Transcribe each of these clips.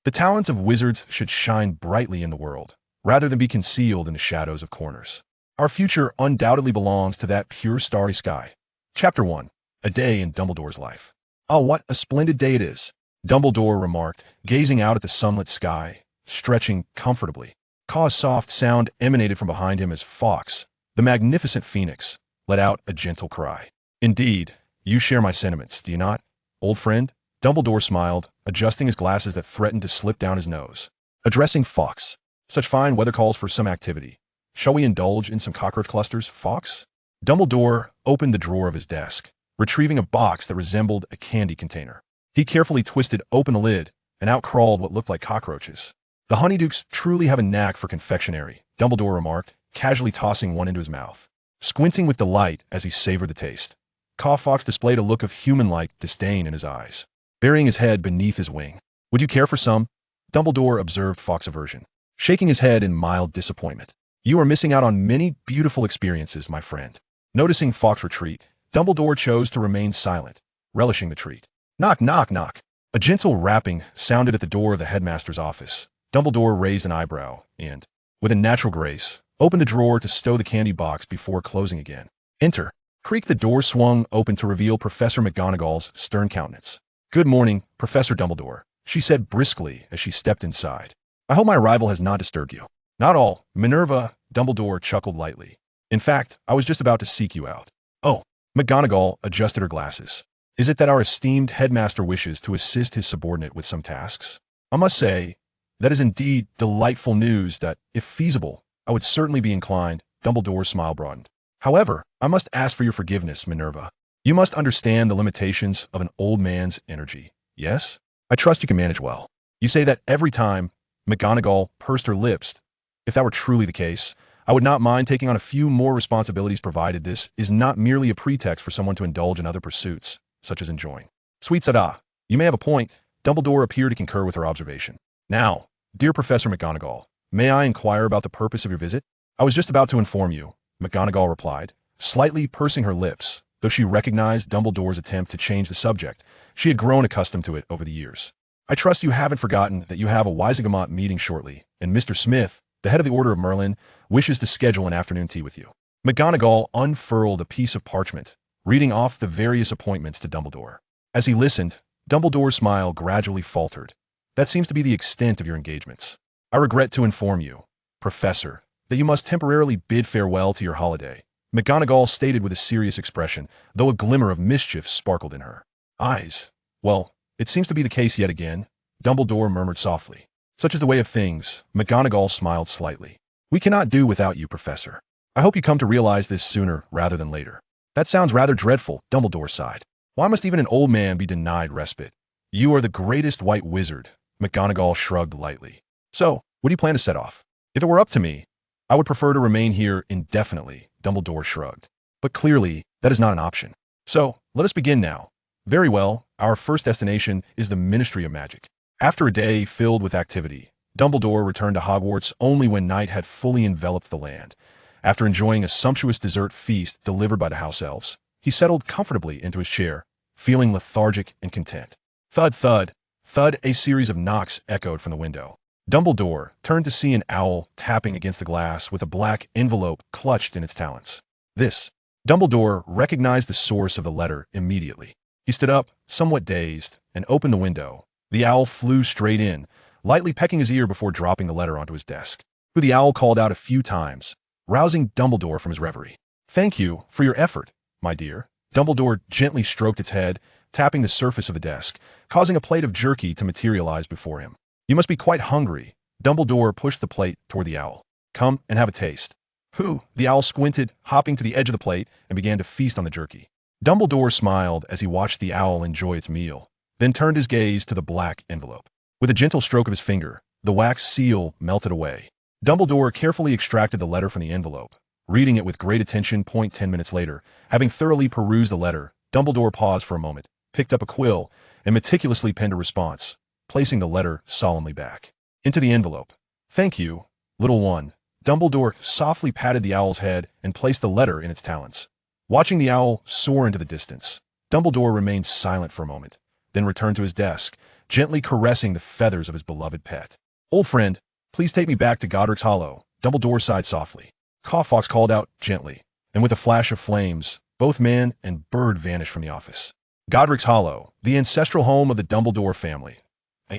The talents of wizards should shine brightly in the world, rather than be concealed in the shadows of corners. Our future undoubtedly belongs to that pure starry sky. Chapter 1. A Day in Dumbledore's Life. "Oh, what a splendid day it is," Dumbledore remarked, gazing out at the sunlit sky, stretching comfortably. Caw's soft sound emanated from behind him as Fawkes, the magnificent phoenix, let out a gentle cry. "Indeed, you share my sentiments, do you not, old friend?" Dumbledore smiled, adjusting his glasses that threatened to slip down his nose. Addressing Fawkes. "Such fine weather calls for some activity. Shall we indulge in some cockroach clusters, Fawkes?" Dumbledore opened the drawer of his desk, retrieving a box that resembled a candy container. He carefully twisted open the lid, and out crawled what looked like cockroaches. "The Honeydukes truly have a knack for confectionery," Dumbledore remarked, casually tossing one into his mouth. Squinting with delight as he savored the taste, Fawkes displayed a look of human-like disdain in his eyes, burying his head beneath his wing. "Would you care for some?" Dumbledore observed Fawkes' aversion, shaking his head in mild disappointment. "You are missing out on many beautiful experiences, my friend." Noticing Fawkes' retreat, Dumbledore chose to remain silent, relishing the treat. Knock, knock, knock. A gentle rapping sounded at the door of the headmaster's office. Dumbledore raised an eyebrow and, with a natural grace, opened the drawer to stow the candy box before closing again. "Enter." Creak. The door swung open to reveal Professor McGonagall's stern countenance. "Good morning, Professor Dumbledore," she said briskly as she stepped inside. "I hope my arrival has not disturbed you." "Not all, Minerva," Dumbledore chuckled lightly. "In fact, I was just about to seek you out." "Oh." McGonagall adjusted her glasses. "Is it that our esteemed headmaster wishes to assist his subordinate with some tasks?" "I must say, that is indeed delightful news that, if feasible, I would certainly be inclined." Dumbledore's smile broadened. "However, I must ask for your forgiveness, Minerva. You must understand the limitations of an old man's energy. Yes? I trust you can manage well." "You say that every time." McGonagall pursed her lips. "If that were truly the case, I would not mind taking on a few more responsibilities, provided this is not merely a pretext for someone to indulge in other pursuits, such as enjoying." "Sweet Sada, you may have a point." Dumbledore appeared to concur with her observation. "Now, dear Professor McGonagall, may I inquire about the purpose of your visit?" "I was just about to inform you," McGonagall replied, slightly pursing her lips. Though she recognized Dumbledore's attempt to change the subject, she had grown accustomed to it over the years. "I trust you haven't forgotten that you have a Wisegamot meeting shortly, and Mr. Smith, the head of the Order of Merlin, wishes to schedule an afternoon tea with you." McGonagall unfurled a piece of parchment, reading off the various appointments to Dumbledore. As he listened, Dumbledore's smile gradually faltered. "That seems to be the extent of your engagements. I regret to inform you, Professor, that you must temporarily bid farewell to your holiday," McGonagall stated with a serious expression, though a glimmer of mischief sparkled in her eyes. "Well, it seems to be the case yet again," Dumbledore murmured softly. "Such is the way of things." McGonagall smiled slightly. "We cannot do without you, Professor. I hope you come to realize this sooner rather than later." "That sounds rather dreadful," Dumbledore sighed. "Why must even an old man be denied respite?" "You are the greatest white wizard," McGonagall shrugged lightly. "So, when do you plan to set off?" "If it were up to me, I would prefer to remain here indefinitely," Dumbledore shrugged. "But clearly, that is not an option. So, let us begin now." "Very well, our first destination is the Ministry of Magic." After a day filled with activity, Dumbledore returned to Hogwarts only when night had fully enveloped the land. After enjoying a sumptuous dessert feast delivered by the house elves, he settled comfortably into his chair, feeling lethargic and content. Thud, thud, thud. A series of knocks echoed from the window. Dumbledore turned to see an owl tapping against the glass with a black envelope clutched in its talons. This. Dumbledore recognized the source of the letter immediately. He stood up, somewhat dazed, and opened the window. The owl flew straight in, lightly pecking his ear before dropping the letter onto his desk. The owl called out a few times, rousing Dumbledore from his reverie. "Thank you for your effort, my dear." Dumbledore gently stroked its head, tapping the surface of the desk, causing a plate of jerky to materialize before him. "You must be quite hungry." Dumbledore pushed the plate toward the owl. "Come and have a taste." "Who?" The owl squinted, hopping to the edge of the plate, and began to feast on the jerky. Dumbledore smiled as he watched the owl enjoy its meal, then turned his gaze to the black envelope. With a gentle stroke of his finger, the wax seal melted away. Dumbledore carefully extracted the letter from the envelope, reading it with great attention. 10 minutes later, having thoroughly perused the letter, Dumbledore paused for a moment, picked up a quill, and meticulously penned a response, placing the letter solemnly back into the envelope. "Thank you, little one." Dumbledore softly patted the owl's head and placed the letter in its talons. Watching the owl soar into the distance, Dumbledore remained silent for a moment, then returned to his desk, gently caressing the feathers of his beloved pet. "Old friend, please take me back to Godric's Hollow," Dumbledore sighed softly. Fawkes called out gently, and with a flash of flames, both man and bird vanished from the office. Godric's Hollow, the ancestral home of the Dumbledore family.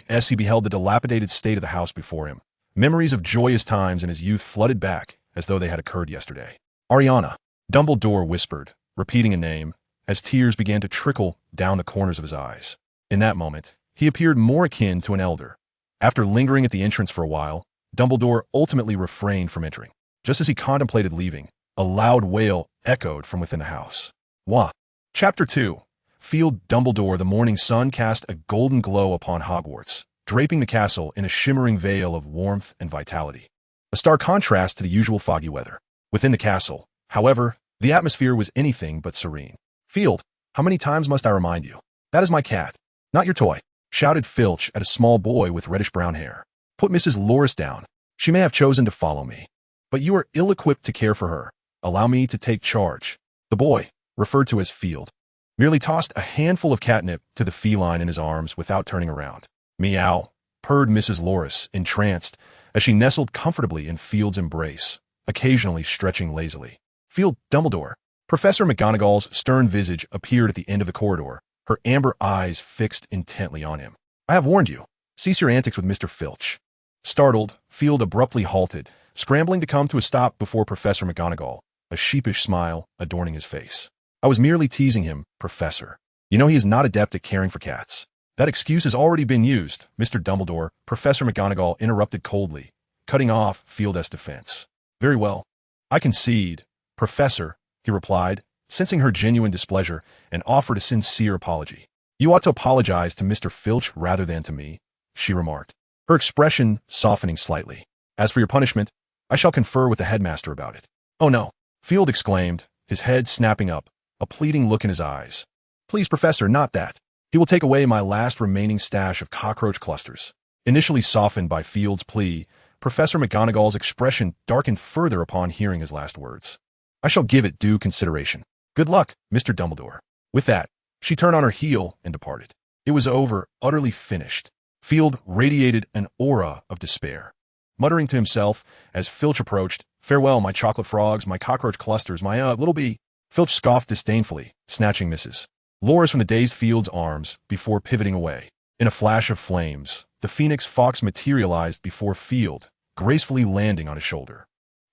As he beheld the dilapidated state of the house before him, memories of joyous times in his youth flooded back as though they had occurred yesterday. "Ariana," Dumbledore whispered, repeating a name, as tears began to trickle down the corners of his eyes. In that moment, he appeared more akin to an elder. After lingering at the entrance for a while, Dumbledore ultimately refrained from entering. Just as he contemplated leaving, a loud wail echoed from within the house. Wah! Chapter 2. Field Dumbledore. The morning sun cast a golden glow upon Hogwarts, draping the castle in a shimmering veil of warmth and vitality. A stark contrast to the usual foggy weather. Within the castle, however, the atmosphere was anything but serene. "Field, how many times must I remind you? That is my cat, not your toy," shouted Filch at a small boy with reddish-brown hair. "Put Mrs. Loris down. She may have chosen to follow me, but you are ill-equipped to care for her. Allow me to take charge." The boy, referred to as Field, merely tossed a handful of catnip to the feline in his arms without turning around. "Meow," purred Mrs. Loris, entranced, as she nestled comfortably in Field's embrace, occasionally stretching lazily. "Field Dumbledore." Professor McGonagall's stern visage appeared at the end of the corridor, her amber eyes fixed intently on him. "I have warned you. Cease your antics with Mr. Filch." Startled, Field abruptly halted, scrambling to come to a stop before Professor McGonagall, a sheepish smile adorning his face. "I was merely teasing him, Professor. You know he is not adept at caring for cats." "That excuse has already been used, Mr. Dumbledore," Professor McGonagall interrupted coldly, cutting off Field's defense. "Very well. I concede, Professor," he replied, sensing her genuine displeasure, and offered a sincere apology. "You ought to apologize to Mr. Filch rather than to me," she remarked, her expression softening slightly. "As for your punishment, I shall confer with the headmaster about it." "Oh no," Field exclaimed, his head snapping up, a pleading look in his eyes. "Please, Professor, not that. He will take away my last remaining stash of cockroach clusters." Initially softened by Field's plea, Professor McGonagall's expression darkened further upon hearing his last words. "I shall give it due consideration. Good luck, Mr. Dumbledore." With that, she turned on her heel and departed. It was over, utterly finished. Field radiated an aura of despair. Muttering to himself as Filch approached, "Farewell, my chocolate frogs, my cockroach clusters, my, little bee." Filch scoffed disdainfully, snatching Mrs. Loris from the dazed Field's arms before pivoting away. In a flash of flames, the phoenix Fawkes materialized before Field, gracefully landing on his shoulder.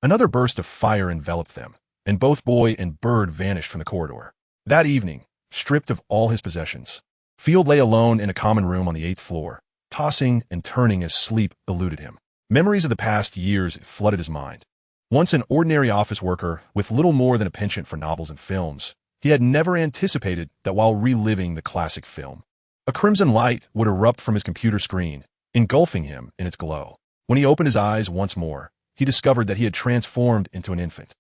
Another burst of fire enveloped them, and both boy and bird vanished from the corridor. That evening, stripped of all his possessions, Field lay alone in a common room on the 8th floor, tossing and turning as sleep eluded him. Memories of the past years flooded his mind. Once an ordinary office worker with little more than a penchant for novels and films, he had never anticipated that while reliving the classic film, a crimson light would erupt from his computer screen, engulfing him in its glow. When he opened his eyes once more, he discovered that he had transformed into an infant.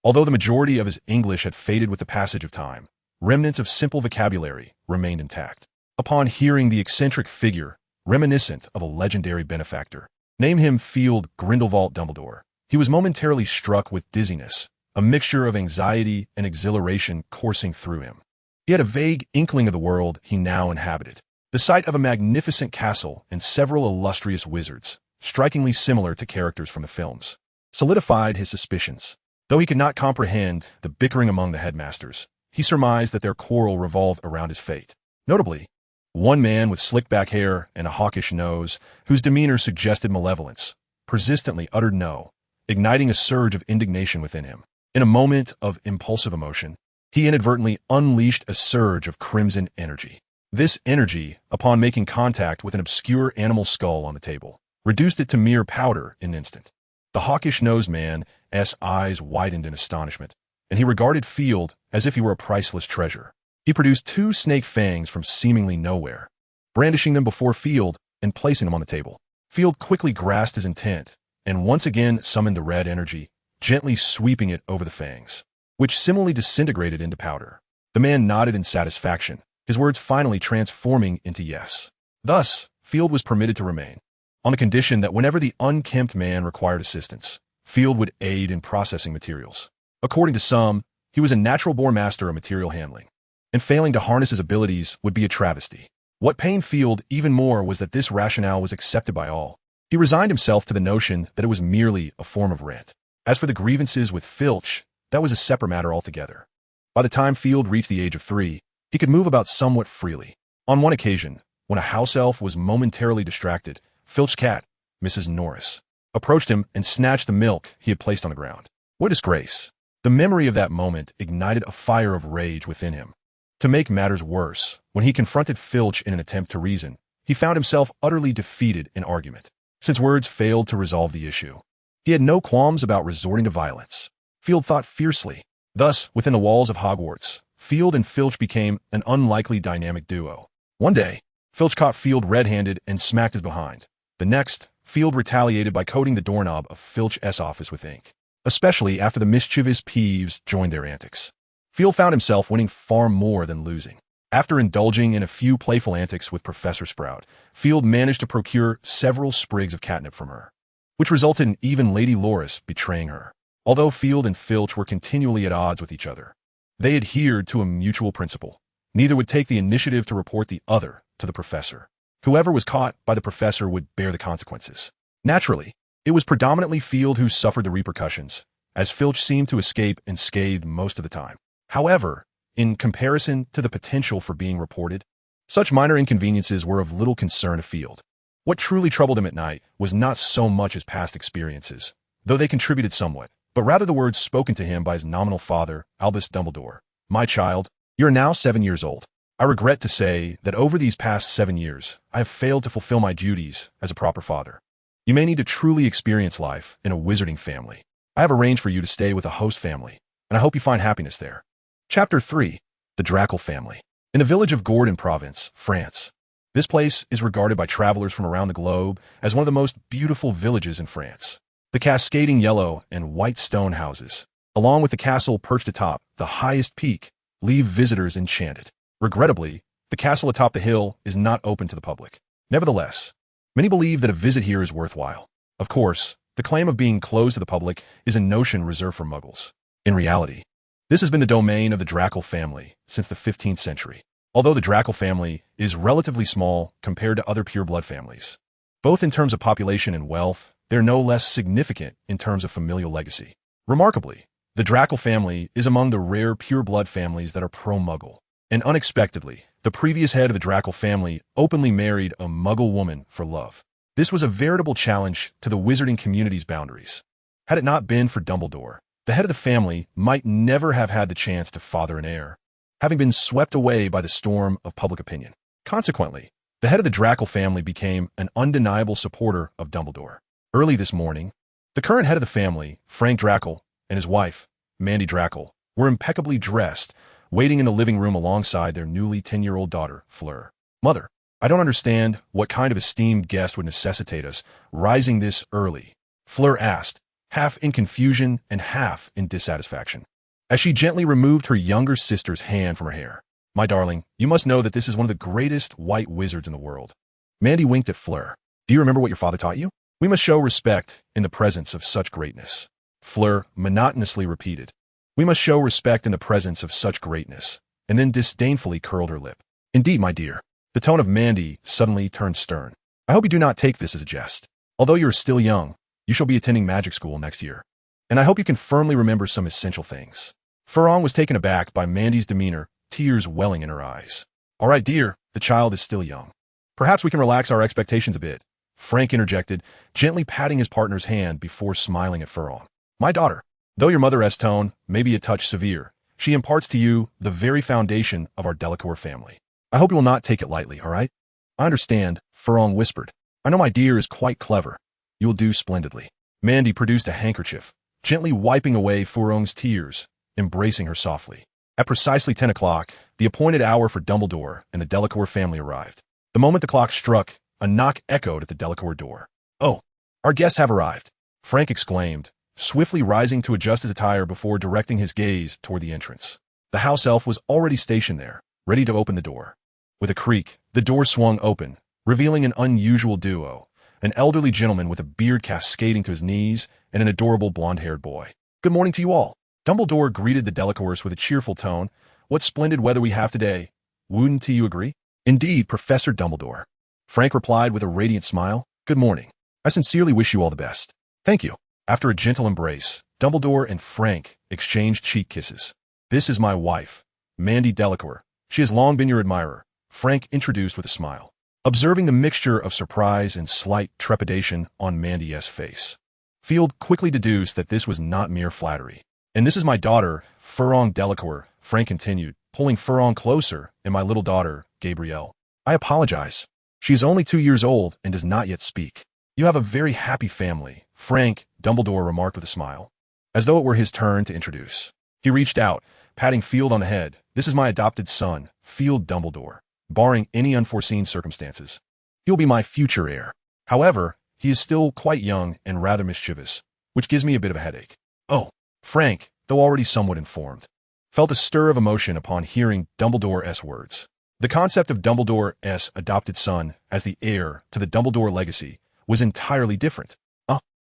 Although the majority of his English had faded with the passage of time, remnants of simple vocabulary remained intact. Upon hearing the eccentric figure, reminiscent of a legendary benefactor, name him Field Grindelwald Dumbledore, he was momentarily struck with dizziness, a mixture of anxiety and exhilaration coursing through him. He had a vague inkling of the world he now inhabited, the sight of a magnificent castle and several illustrious wizards, strikingly similar to characters from the films, solidified his suspicions. Though he could not comprehend the bickering among the headmasters, he surmised that their quarrel revolved around his fate. Notably, one man with slick-back hair and a hawkish nose, whose demeanor suggested malevolence, persistently uttered no, igniting a surge of indignation within him. In a moment of impulsive emotion, he inadvertently unleashed a surge of crimson energy. This energy, upon making contact with an obscure animal skull on the table, reduced it to mere powder in an instant. The hawkish-nosed man's eyes widened in astonishment, and he regarded Field as if he were a priceless treasure. He produced 2 snake fangs from seemingly nowhere, brandishing them before Field and placing them on the table. Field quickly grasped his intent, and once again summoned the red energy, gently sweeping it over the fangs, which similarly disintegrated into powder. The man nodded in satisfaction, his words finally transforming into yes. Thus, Field was permitted to remain, on the condition that whenever the unkempt man required assistance, Field would aid in processing materials. According to some, he was a natural-born master of material handling, and failing to harness his abilities would be a travesty. What pained Field even more was that this rationale was accepted by all. He resigned himself to the notion that it was merely a form of rent. As for the grievances with Filch, that was a separate matter altogether. By the time Field reached the age of 3, he could move about somewhat freely. On one occasion, when a house elf was momentarily distracted, Filch's cat, Mrs. Norris, approached him and snatched the milk he had placed on the ground. What disgrace! The memory of that moment ignited a fire of rage within him. To make matters worse, when he confronted Filch in an attempt to reason, he found himself utterly defeated in argument. Since words failed to resolve the issue, he had no qualms about resorting to violence. Field thought fiercely. Thus, within the walls of Hogwarts, Field and Filch became an unlikely dynamic duo. One day, Filch caught Field red-handed and smacked his behind. The next, Field retaliated by coating the doorknob of Filch's office with ink, especially after the mischievous Peeves joined their antics. Field found himself winning far more than losing. After indulging in a few playful antics with Professor Sprout, Field managed to procure several sprigs of catnip from her, which resulted in even Lady Loris betraying her. Although Field and Filch were continually at odds with each other, they adhered to a mutual principle. Neither would take the initiative to report the other to the professor. Whoever was caught by the professor would bear the consequences. Naturally, it was predominantly Field who suffered the repercussions, as Filch seemed to escape unscathed most of the time. However, in comparison to the potential for being reported, such minor inconveniences were of little concern to Field. What truly troubled him at night was not so much his past experiences, though they contributed somewhat, but rather the words spoken to him by his nominal father, Albus Dumbledore. "My child, you are now 7 years old. I regret to say that over these past 7 years, I have failed to fulfill my duties as a proper father. You may need to truly experience life in a wizarding family. I have arranged for you to stay with a host family, and I hope you find happiness there." Chapter 3. The Drackle Family. In the village of Gordon Province, France. This place is regarded by travelers from around the globe as one of the most beautiful villages in France. The cascading yellow and white stone houses, along with the castle perched atop the highest peak, leave visitors enchanted. Regrettably, the castle atop the hill is not open to the public. Nevertheless, many believe that a visit here is worthwhile. Of course, the claim of being closed to the public is a notion reserved for muggles. In reality, this has been the domain of the Drackle family since the 15th century. Although the Drackle family is relatively small compared to other pureblood families, both in terms of population and wealth, they're no less significant in terms of familial legacy. Remarkably, the Drackle family is among the rare pureblood families that are pro-Muggle. And unexpectedly, the previous head of the Drackle family openly married a Muggle woman for love. This was a veritable challenge to the wizarding community's boundaries. Had it not been for Dumbledore, the head of the family might never have had the chance to father an heir, having been swept away by the storm of public opinion. Consequently, the head of the Drackle family became an undeniable supporter of Dumbledore. Early this morning, the current head of the family, Frank Drackle, and his wife, Mandy Drackle, were impeccably dressed, waiting in the living room alongside their newly 10-year-old daughter, Fleur. "Mother, I don't understand what kind of esteemed guest would necessitate us rising this early," Fleur asked, half in confusion and half in dissatisfaction, as she gently removed her younger sister's hand from her hair. "My darling, you must know that this is one of the greatest white wizards in the world." Mandy winked at Fleur. "Do you remember what your father taught you? We must show respect in the presence of such greatness." Fleur monotonously repeated, "We must show respect in the presence of such greatness," and then disdainfully curled her lip. "Indeed, my dear." The tone of Mandy suddenly turned stern. "I hope you do not take this as a jest. Although you are still young, you shall be attending magic school next year, and I hope you can firmly remember some essential things." Farong was taken aback by Mandy's demeanor, tears welling in her eyes. "All right, dear, the child is still young. Perhaps we can relax our expectations a bit," Frank interjected, gently patting his partner's hand before smiling at Farong. "My daughter, though your mother's tone may be a touch severe, she imparts to you the very foundation of our Delacour family. I hope you will not take it lightly, all right?" "I understand," Farong whispered. "I know my dear is quite clever. You will do splendidly." Mandy produced a handkerchief, gently wiping away Farong's tears, embracing her softly. At precisely 10 o'clock, the appointed hour for Dumbledore and the Delacour family arrived. The moment the clock struck, a knock echoed at the Delacour door. "Oh, our guests have arrived," Frank exclaimed, swiftly rising to adjust his attire before directing his gaze toward the entrance. The house elf was already stationed there, ready to open the door. With a creak, the door swung open, revealing an unusual duo, an elderly gentleman with a beard cascading to his knees and an adorable blonde-haired boy. "Good morning to you all." Dumbledore greeted the Delacours with a cheerful tone. "What splendid weather we have today. Wouldn't you agree?" Indeed, Professor Dumbledore. Frank replied with a radiant smile. Good morning. I sincerely wish you all the best. Thank you. After a gentle embrace, Dumbledore and Frank exchanged cheek kisses. This is my wife, Mandy Delacour. She has long been your admirer, Frank introduced with a smile, observing the mixture of surprise and slight trepidation on Mandy's face. Field quickly deduced that this was not mere flattery. And this is my daughter, Furong Delacour, Frank continued, pulling Furong closer, and my little daughter, Gabrielle. I apologize. She is only 2 years old and does not yet speak. You have a very happy family, Frank, Dumbledore remarked with a smile, as though it were his turn to introduce. He reached out, patting Field on the head. This is my adopted son, Field Dumbledore. Barring any unforeseen circumstances, he will be my future heir. However, he is still quite young and rather mischievous, which gives me a bit of a headache. Oh, Frank, though already somewhat informed, felt a stir of emotion upon hearing Dumbledore's words. The concept of Dumbledore's adopted son as the heir to the Dumbledore legacy was entirely different.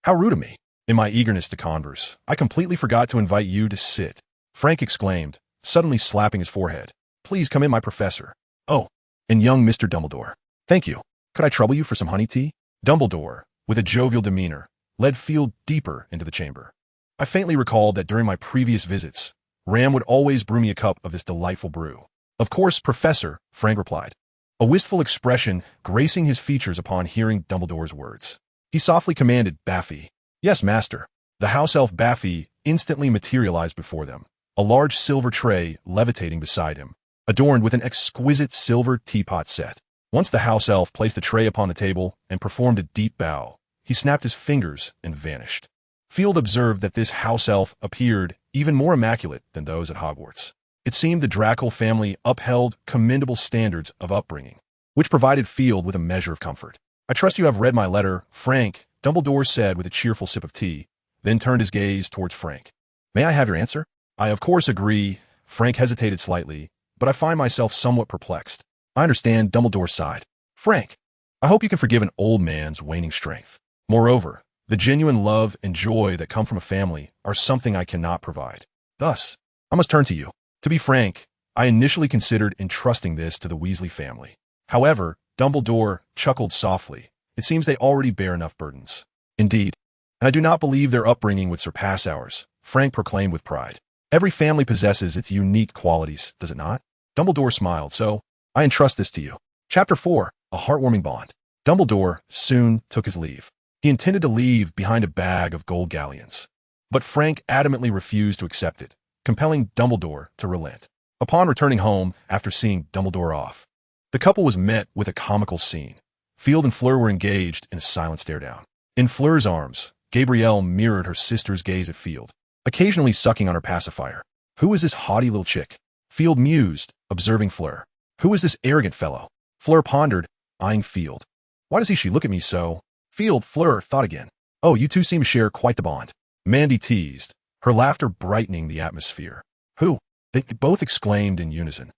How rude of me. In my eagerness to converse, I completely forgot to invite you to sit, Frank exclaimed, suddenly slapping his forehead. Please come in, my professor. Oh, and young Mr. Dumbledore. Thank you. Could I trouble you for some honey tea? Dumbledore, with a jovial demeanor, led Field deeper into the chamber. I faintly recalled that during my previous visits, Ram would always brew me a cup of this delightful brew. Of course, Professor, Frank replied, a wistful expression gracing his features upon hearing Dumbledore's words. He softly commanded, Baffy. Yes, master. The house elf Baffy instantly materialized before them, a large silver tray levitating beside him, adorned with an exquisite silver teapot set. Once the house elf placed the tray upon the table and performed a deep bow, he snapped his fingers and vanished. Field observed that this house elf appeared even more immaculate than those at Hogwarts. It seemed the Draco family upheld commendable standards of upbringing, which provided Field with a measure of comfort. I trust you have read my letter, Frank, Dumbledore said with a cheerful sip of tea, then turned his gaze towards Frank. May I have your answer? I of course agree. Frank hesitated slightly, but I find myself somewhat perplexed. I understand, Dumbledore sighed. Frank, I hope you can forgive an old man's waning strength. Moreover, the genuine love and joy that come from a family are something I cannot provide. Thus, I must turn to you. To be frank, I initially considered entrusting this to the Weasley family. However, Dumbledore chuckled softly. It seems they already bear enough burdens. Indeed, and I do not believe their upbringing would surpass ours, Frank proclaimed with pride. Every family possesses its unique qualities, does it not? Dumbledore smiled, so I entrust this to you. Chapter 4, A Heartwarming Bond. Dumbledore soon took his leave. He intended to leave behind a bag of gold galleons, but Frank adamantly refused to accept it, compelling Dumbledore to relent. Upon returning home after seeing Dumbledore off, the couple was met with a comical scene. Field and Fleur were engaged in a silent stare-down. In Fleur's arms, Gabrielle mirrored her sister's gaze at Field, occasionally sucking on her pacifier. Who is this haughty little chick? Field mused, observing Fleur. Who is this arrogant fellow? Fleur pondered, eyeing Field. Why does she look at me so? Field, Fleur thought again. Oh, you two seem to share quite the bond. Mandy teased, her laughter brightening the atmosphere. Who? They both exclaimed in unison.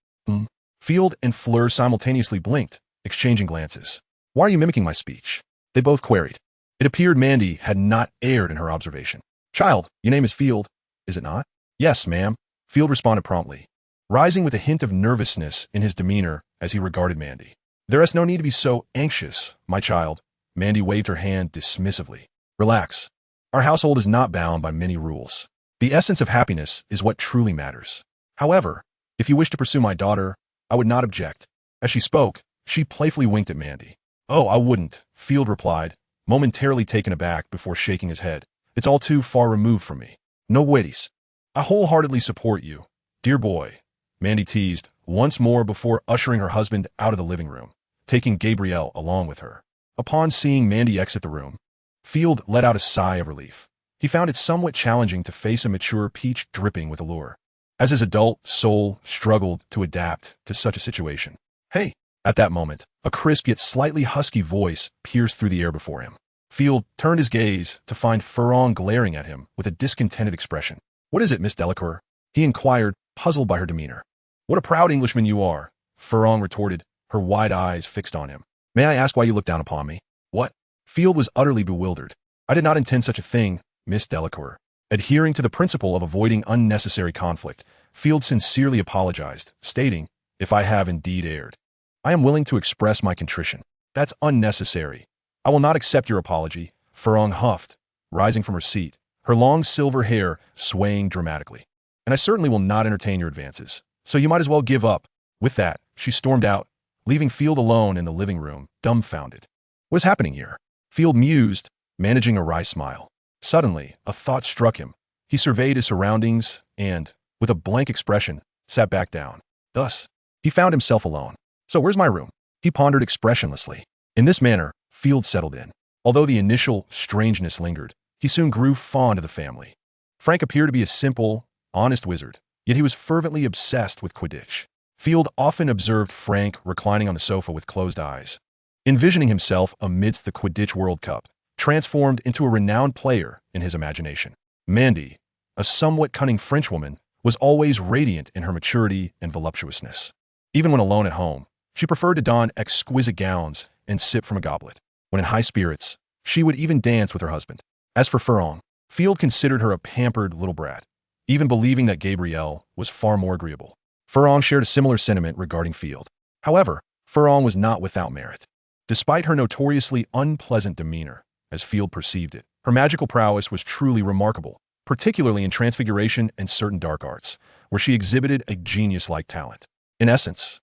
Field and Fleur simultaneously blinked, exchanging glances. Why are you mimicking my speech? They both queried. It appeared Mandy had not erred in her observation. Child, your name is Field, is it not? Yes, ma'am. Field responded promptly, rising with a hint of nervousness in his demeanor as he regarded Mandy. There is no need to be so anxious, my child. Mandy waved her hand dismissively. Relax. Our household is not bound by many rules. The essence of happiness is what truly matters. However, if you wish to pursue my daughter, I would not object. As she spoke, she playfully winked at Mandy. Oh, I wouldn't, Field replied, momentarily taken aback before shaking his head. It's all too far removed from me. No waities. I wholeheartedly support you, dear boy, Mandy teased, once more before ushering her husband out of the living room, taking Gabrielle along with her. Upon seeing Mandy exit the room, Field let out a sigh of relief. He found it somewhat challenging to face a mature peach dripping with allure, as his adult soul struggled to adapt to such a situation. Hey! At that moment, a crisp yet slightly husky voice pierced through the air before him. Field turned his gaze to find Furong glaring at him with a discontented expression. What is it, Miss Delacour? He inquired, puzzled by her demeanor. What a proud Englishman you are, Furong retorted, her wide eyes fixed on him. May I ask why you look down upon me? What? Field was utterly bewildered. I did not intend such a thing, Miss Delacour. Adhering to the principle of avoiding unnecessary conflict, Field sincerely apologized, stating, if I have indeed erred, I am willing to express my contrition. That's unnecessary. I will not accept your apology, Furong huffed, rising from her seat, her long silver hair swaying dramatically. And I certainly will not entertain your advances, so you might as well give up. With that, she stormed out, leaving Field alone in the living room, dumbfounded. What is happening here? Field mused, managing a wry smile. Suddenly, a thought struck him. He surveyed his surroundings and, with a blank expression, sat back down. Thus, he found himself alone. So where's my room? He pondered expressionlessly. In this manner, Field settled in. Although the initial strangeness lingered, he soon grew fond of the family. Frank appeared to be a simple, honest wizard, yet he was fervently obsessed with Quidditch. Field often observed Frank reclining on the sofa with closed eyes, envisioning himself amidst the Quidditch World Cup, transformed into a renowned player in his imagination. Mandy, a somewhat cunning Frenchwoman, was always radiant in her maturity and voluptuousness. Even when alone at home, she preferred to don exquisite gowns and sip from a goblet. When in high spirits, she would even dance with her husband. As for Furong, Field considered her a pampered little brat, even believing that Gabrielle was far more agreeable. Furong shared a similar sentiment regarding Field. However, Furong was not without merit. Despite her notoriously unpleasant demeanor, as Field perceived it, her magical prowess was truly remarkable, particularly in transfiguration and certain dark arts, where she exhibited a genius-like talent. In essence,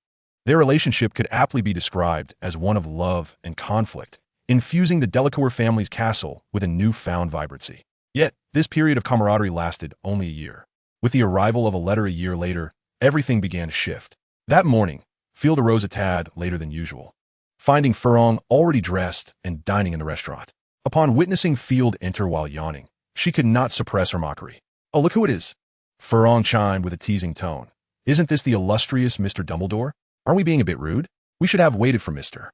their relationship could aptly be described as one of love and conflict, infusing the Delacour family's castle with a newfound vibrancy. Yet, this period of camaraderie lasted only a year. With the arrival of a letter a year later, everything began to shift. That morning, Field arose a tad later than usual, finding Furong already dressed and dining in the restaurant. Upon witnessing Field enter while yawning, she could not suppress her mockery. "Oh, look who it is," Furong chimed with a teasing tone. "Isn't this the illustrious Mr. Dumbledore? Aren't we being a bit rude? We should have waited for Mr.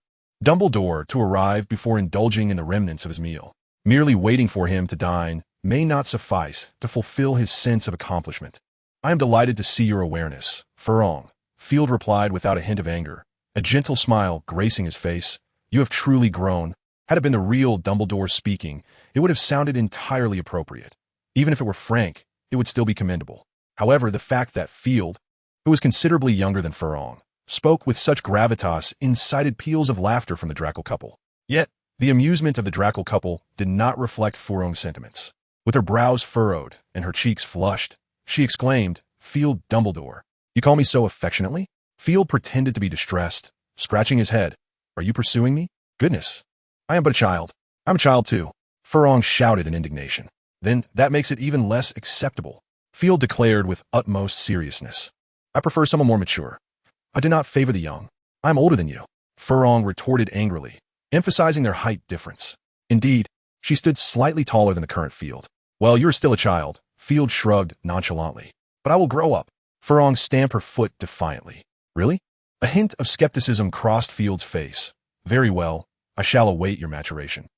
Dumbledore to arrive before indulging in the remnants of his meal. Merely waiting for him to dine may not suffice to fulfill his sense of accomplishment." "I am delighted to see your awareness, Furong," Field replied without a hint of anger, a gentle smile gracing his face. "You have truly grown." Had it been the real Dumbledore speaking, it would have sounded entirely appropriate. Even if it were Frank, it would still be commendable. However, the fact that Field, who was considerably younger than Furong, spoke with such gravitas incited peals of laughter from the Draco couple. Yet, the amusement of the Draco couple did not reflect Furong's sentiments. With her brows furrowed and her cheeks flushed, she exclaimed, "Field Dumbledore, you call me so affectionately?" Field pretended to be distressed, scratching his head. "Are you pursuing me? Goodness, I am but a child." "I'm a child too," Furong shouted in indignation. "Then that makes it even less acceptable," Field declared with utmost seriousness. "I prefer someone more mature. I do not favor the young. I'm older than you," Furong retorted angrily, emphasizing their height difference. Indeed, she stood slightly taller than the current Field. "Well, you're still a child," Field shrugged nonchalantly. "But I will grow up." Furong stamped her foot defiantly. "Really?" A hint of skepticism crossed Field's face. "Very well, I shall await your maturation."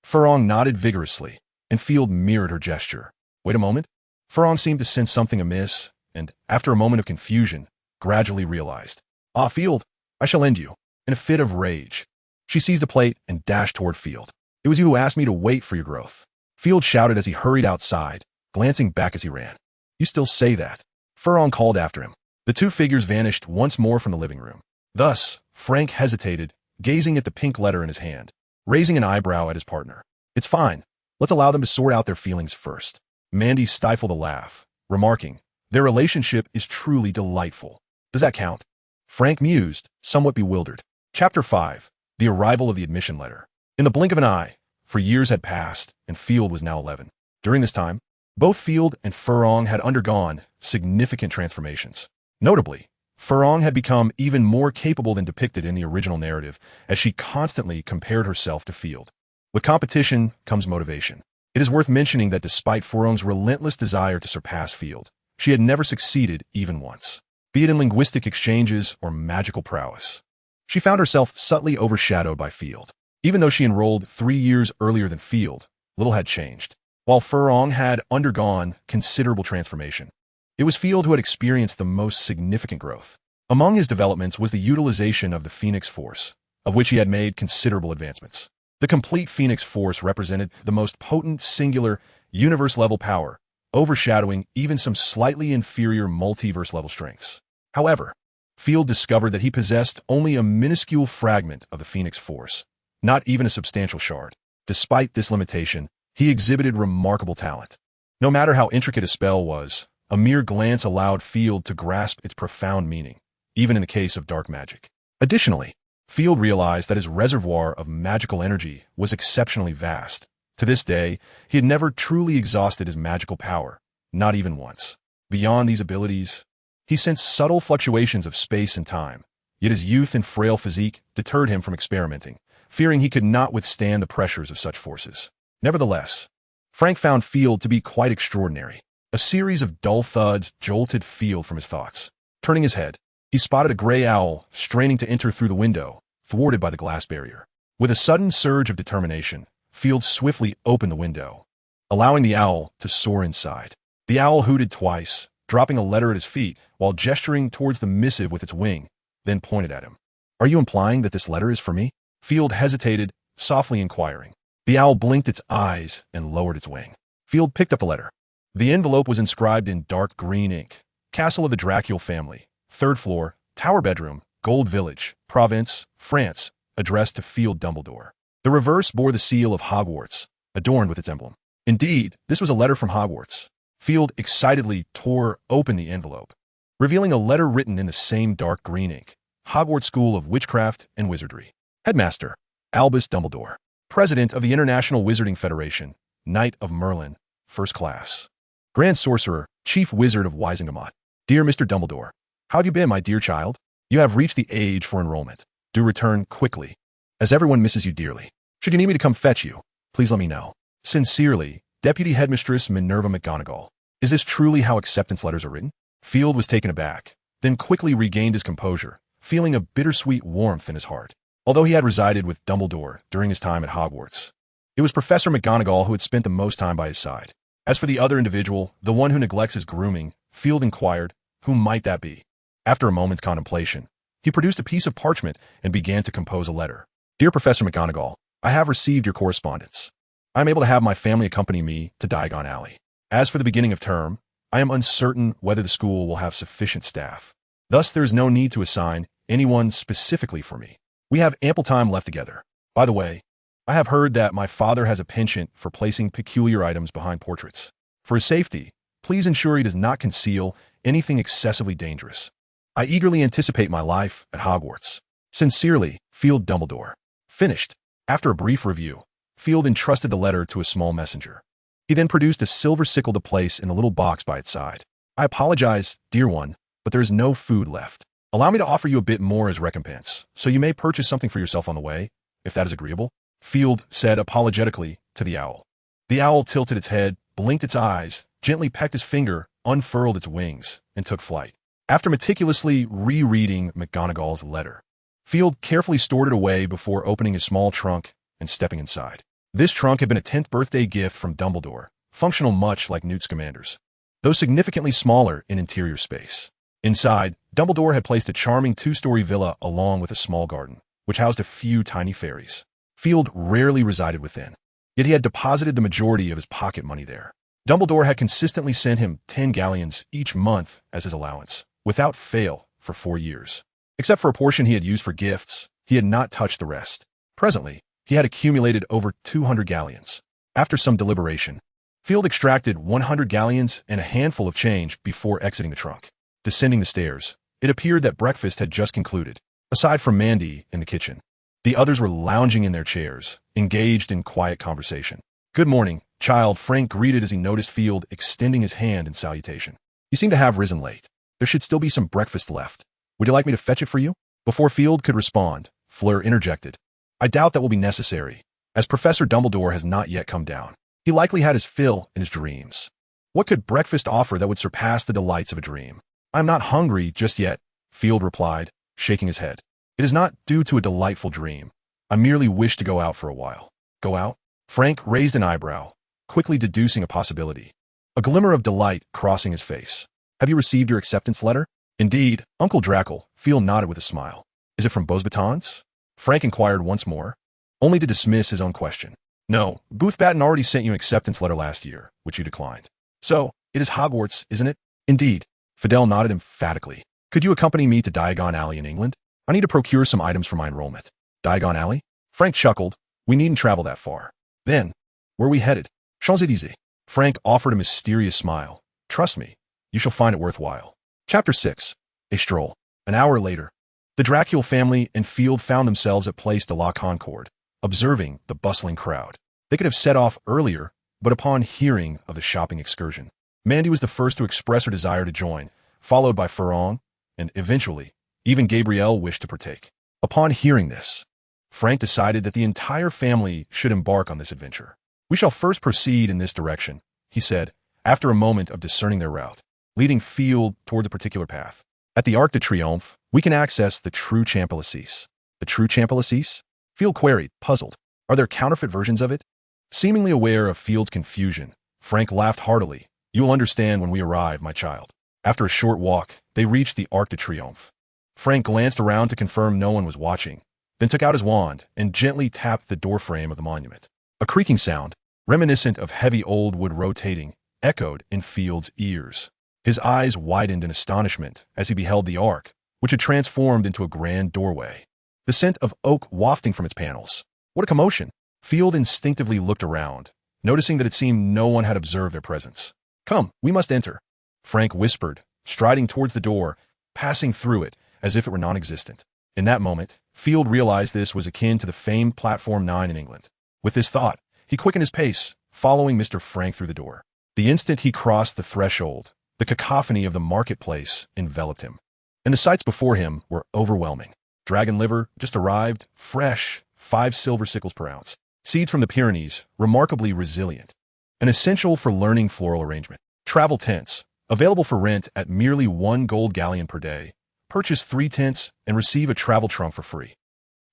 Furong nodded vigorously, and Field mirrored her gesture. "Wait a moment." Furong seemed to sense something amiss, and, after a moment of confusion, gradually realized. "Ah, Field, I shall end you." In a fit of rage, she seized a plate and dashed toward Field. "It was you who asked me to wait for your growth," Field shouted as he hurried outside, glancing back as he ran. "You still say that?" Furong called after him. The two figures vanished once more from the living room. Thus, Frank hesitated, gazing at the pink letter in his hand, raising an eyebrow at his partner. "It's fine. Let's allow them to sort out their feelings first." Mandy stifled a laugh, remarking, "Their relationship is truly delightful." "Does that count?" Frank mused, somewhat bewildered. Chapter 5. The Arrival of the Admission Letter. In the blink of an eye, for years had passed, and Field was now 11. During this time, both Field and Furong had undergone significant transformations. Notably, Furong had become even more capable than depicted in the original narrative, as she constantly compared herself to Field. With competition comes motivation. It is worth mentioning that despite Furong's relentless desire to surpass Field, she had never succeeded even once, be it in linguistic exchanges or magical prowess. She found herself subtly overshadowed by Field. Even though she enrolled 3 years earlier than Field, little had changed. While Furong had undergone considerable transformation, it was Field who had experienced the most significant growth. Among his developments was the utilization of the Phoenix Force, of which he had made considerable advancements. The complete Phoenix Force represented the most potent singular universe-level power, overshadowing even some slightly inferior multiverse-level strengths. However, Field discovered that he possessed only a minuscule fragment of the Phoenix Force, not even a substantial shard. Despite this limitation, he exhibited remarkable talent. No matter how intricate a spell was, a mere glance allowed Field to grasp its profound meaning, even in the case of dark magic. Additionally, Field realized that his reservoir of magical energy was exceptionally vast. To this day, he had never truly exhausted his magical power, not even once. Beyond these abilities, he sensed subtle fluctuations of space and time, yet his youth and frail physique deterred him from experimenting, fearing he could not withstand the pressures of such forces. Nevertheless, Frank found Field to be quite extraordinary. A series of dull thuds jolted Field from his thoughts. Turning his head, he spotted a gray owl straining to enter through the window, thwarted by the glass barrier. With a sudden surge of determination, Field swiftly opened the window, allowing the owl to soar inside. The owl hooted twice, dropping a letter at his feet while gesturing towards the missive with its wing, then pointed at him. "Are you implying that this letter is for me?" Field hesitated, softly inquiring. The owl blinked its eyes and lowered its wing. Field picked up the letter. The envelope was inscribed in dark green ink. Castle of the Dracul family, 3rd floor, tower bedroom, Gold Village, Provence, France, addressed to Field Dumbledore. The reverse bore the seal of Hogwarts, adorned with its emblem. Indeed, this was a letter from Hogwarts. Field excitedly tore open the envelope, revealing a letter written in the same dark green ink. Hogwarts School of Witchcraft and Wizardry. Headmaster, Albus Dumbledore. President of the International Wizarding Federation, Knight of Merlin, 1st class. Grand Sorcerer, Chief Wizard of Wisingamot. Dear Mr. Dumbledore, how have you been, my dear child? You have reached the age for enrollment. Do return quickly, as everyone misses you dearly. Should you need me to come fetch you, please let me know. Sincerely, Deputy Headmistress Minerva McGonagall. Is this truly how acceptance letters are written? Field was taken aback, then quickly regained his composure, feeling a bittersweet warmth in his heart. Although he had resided with Dumbledore during his time at Hogwarts, it was Professor McGonagall who had spent the most time by his side. As for the other individual, the one who neglects his grooming, Field inquired, who might that be? After a moment's contemplation, he produced a piece of parchment and began to compose a letter. Dear Professor McGonagall, I have received your correspondence. I am able to have my family accompany me to Diagon Alley. As for the beginning of term, I am uncertain whether the school will have sufficient staff. Thus, there is no need to assign anyone specifically for me. We have ample time left together. By the way, I have heard that my father has a penchant for placing peculiar items behind portraits. For his safety, please ensure he does not conceal anything excessively dangerous. I eagerly anticipate my life at Hogwarts. Sincerely, Field Dumbledore. Finished. After a brief review, Field entrusted the letter to a small messenger. He then produced a silver sickle to place in the little box by its side. I apologize, dear one, but there is no food left. Allow me to offer you a bit more as recompense, so you may purchase something for yourself on the way, if that is agreeable. Field said apologetically to the owl. The owl tilted its head, blinked its eyes, gently pecked his finger, unfurled its wings, and took flight. After meticulously rereading McGonagall's letter, Field carefully stored it away before opening his small trunk and stepping inside. This trunk had been a 10th birthday gift from Dumbledore, functional much like Newt Scamander's, though significantly smaller in interior space. Inside, Dumbledore had placed a charming 2-story villa along with a small garden, which housed a few tiny fairies. Field rarely resided within, yet he had deposited the majority of his pocket money there. Dumbledore had consistently sent him 10 galleons each month as his allowance, without fail, for 4 years. Except for a portion he had used for gifts, he had not touched the rest. Presently, he had accumulated over 200 galleons. After some deliberation, Field extracted 100 galleons and a handful of change before exiting the trunk. Descending the stairs, it appeared that breakfast had just concluded. Aside from Mandy in the kitchen, the others were lounging in their chairs, engaged in quiet conversation. Good morning, child, Frank greeted as he noticed Field extending his hand in salutation. You seem to have risen late. There should still be some breakfast left. Would you like me to fetch it for you? Before Field could respond, Fleur interjected. I doubt that will be necessary, as Professor Dumbledore has not yet come down. He likely had his fill in his dreams. What could breakfast offer that would surpass the delights of a dream? I'm not hungry just yet, Field replied, shaking his head. It is not due to a delightful dream. I merely wish to go out for a while. Go out? Frank raised an eyebrow, quickly deducing a possibility, a glimmer of delight crossing his face. Have you received your acceptance letter? Indeed, Uncle Drackle, Field nodded with a smile. Is it from Beauxbatons? Frank inquired once more, only to dismiss his own question. No, Boothbatten already sent you an acceptance letter last year, which you declined. So, it is Hogwarts, isn't it? Indeed. Fidel nodded emphatically. Could you accompany me to Diagon Alley in England? I need to procure some items for my enrollment. Diagon Alley? Frank chuckled. We needn't travel that far. Then, where are we headed? Champs-Élysées. Frank offered a mysterious smile. Trust me, you shall find it worthwhile. Chapter 6. A Stroll. An hour later, the Dracul family and Field found themselves at Place de la Concorde, observing the bustling crowd. They could have set off earlier, but upon hearing of the shopping excursion, Mandy was the first to express her desire to join, followed by Ferrand, and eventually, even Gabrielle wished to partake. Upon hearing this, Frank decided that the entire family should embark on this adventure. We shall first proceed in this direction, he said, after a moment of discerning their route, leading Field toward the particular path. At the Arc de Triomphe, we can access the true Champs-Élysées. The true Champs-Élysées? Field queried, puzzled. Are there counterfeit versions of it? Seemingly aware of Field's confusion, Frank laughed heartily. You will understand when we arrive, my child. After a short walk, they reached the Arc de Triomphe. Frank glanced around to confirm no one was watching, then took out his wand and gently tapped the doorframe of the monument. A creaking sound, reminiscent of heavy old wood rotating, echoed in Field's ears. His eyes widened in astonishment as he beheld the ark, which had transformed into a grand doorway, the scent of oak wafting from its panels. What a commotion! Field instinctively looked around, noticing that it seemed no one had observed their presence. Come, we must enter, Frank whispered, striding towards the door, passing through it as if it were non-existent. In that moment, Field realized this was akin to the famed Platform 9 in England. With this thought, he quickened his pace, following Mr. Frank through the door. The instant he crossed the threshold, the cacophony of the marketplace enveloped him, and the sights before him were overwhelming. Dragon liver, just arrived, fresh, 5 silver sickles per ounce. Seeds from the Pyrenees, remarkably resilient. An essential for learning floral arrangement. Travel tents, available for rent at merely 1 gold galleon per day. Purchase 3 tents and receive a travel trunk for free.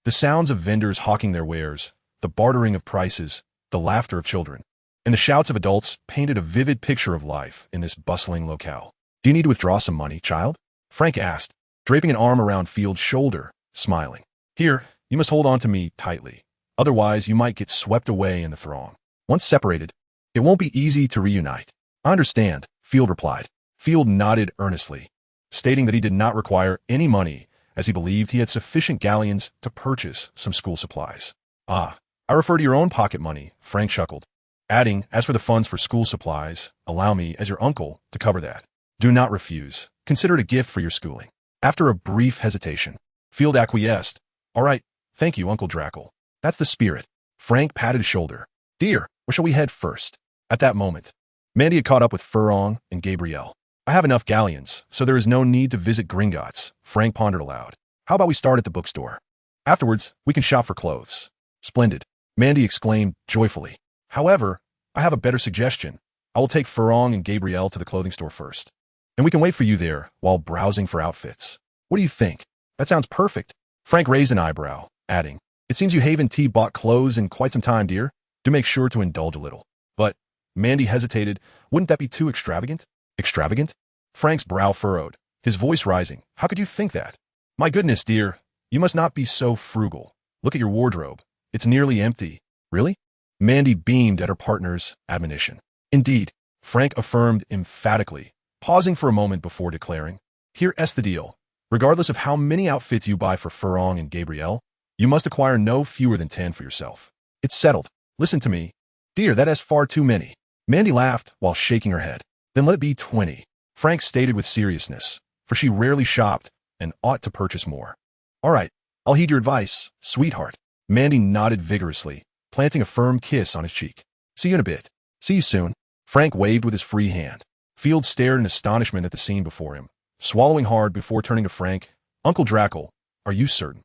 The sounds of vendors hawking their wares, the bartering of prices, the laughter of children, and the shouts of adults painted a vivid picture of life in this bustling locale. Do you need to withdraw some money, child? Frank asked, draping an arm around Field's shoulder, smiling. Here, you must hold on to me tightly. Otherwise, you might get swept away in the throng. Once separated, it won't be easy to reunite. I understand, Field replied. Field nodded earnestly, stating that he did not require any money as he believed he had sufficient galleons to purchase some school supplies. Ah, I refer to your own pocket money, Frank chuckled, adding, as for the funds for school supplies, allow me, as your uncle, to cover that. Do not refuse. Consider it a gift for your schooling. After a brief hesitation, Field acquiesced. All right, thank you, Uncle Dracul. That's the spirit. Frank patted his shoulder. Dear, where shall we head first? At that moment, Mandy had caught up with Ferrand and Gabrielle. I have enough galleons, so there is no need to visit Gringotts, Frank pondered aloud. How about we start at the bookstore? Afterwards, we can shop for clothes. Splendid, Mandy exclaimed joyfully. However, I have a better suggestion. I will take Ferrand and Gabrielle to the clothing store first, and we can wait for you there while browsing for outfits. What do you think? That sounds perfect. Frank raised an eyebrow, adding, It seems you haven't bought clothes in quite some time, dear. Do make sure to indulge a little. But, Mandy hesitated, wouldn't that be too extravagant? Extravagant? Frank's brow furrowed, his voice rising. How could you think that? My goodness, dear, you must not be so frugal. Look at your wardrobe. It's nearly empty. Really? Mandy beamed at her partner's admonition. Indeed, Frank affirmed emphatically, pausing for a moment before declaring, Here's the deal. Regardless of how many outfits you buy for Ferrand and Gabrielle, you must acquire no fewer than 10 for yourself. It's settled. Listen to me. Dear, that is far too many. Mandy laughed while shaking her head. Then let it be 20. Frank stated with seriousness, for she rarely shopped and ought to purchase more. All right, I'll heed your advice, sweetheart. Mandy nodded vigorously, planting a firm kiss on his cheek. See you in a bit. See you soon. Frank waved with his free hand. Field stared in astonishment at the scene before him, swallowing hard before turning to Frank. Uncle Dracul, are you certain?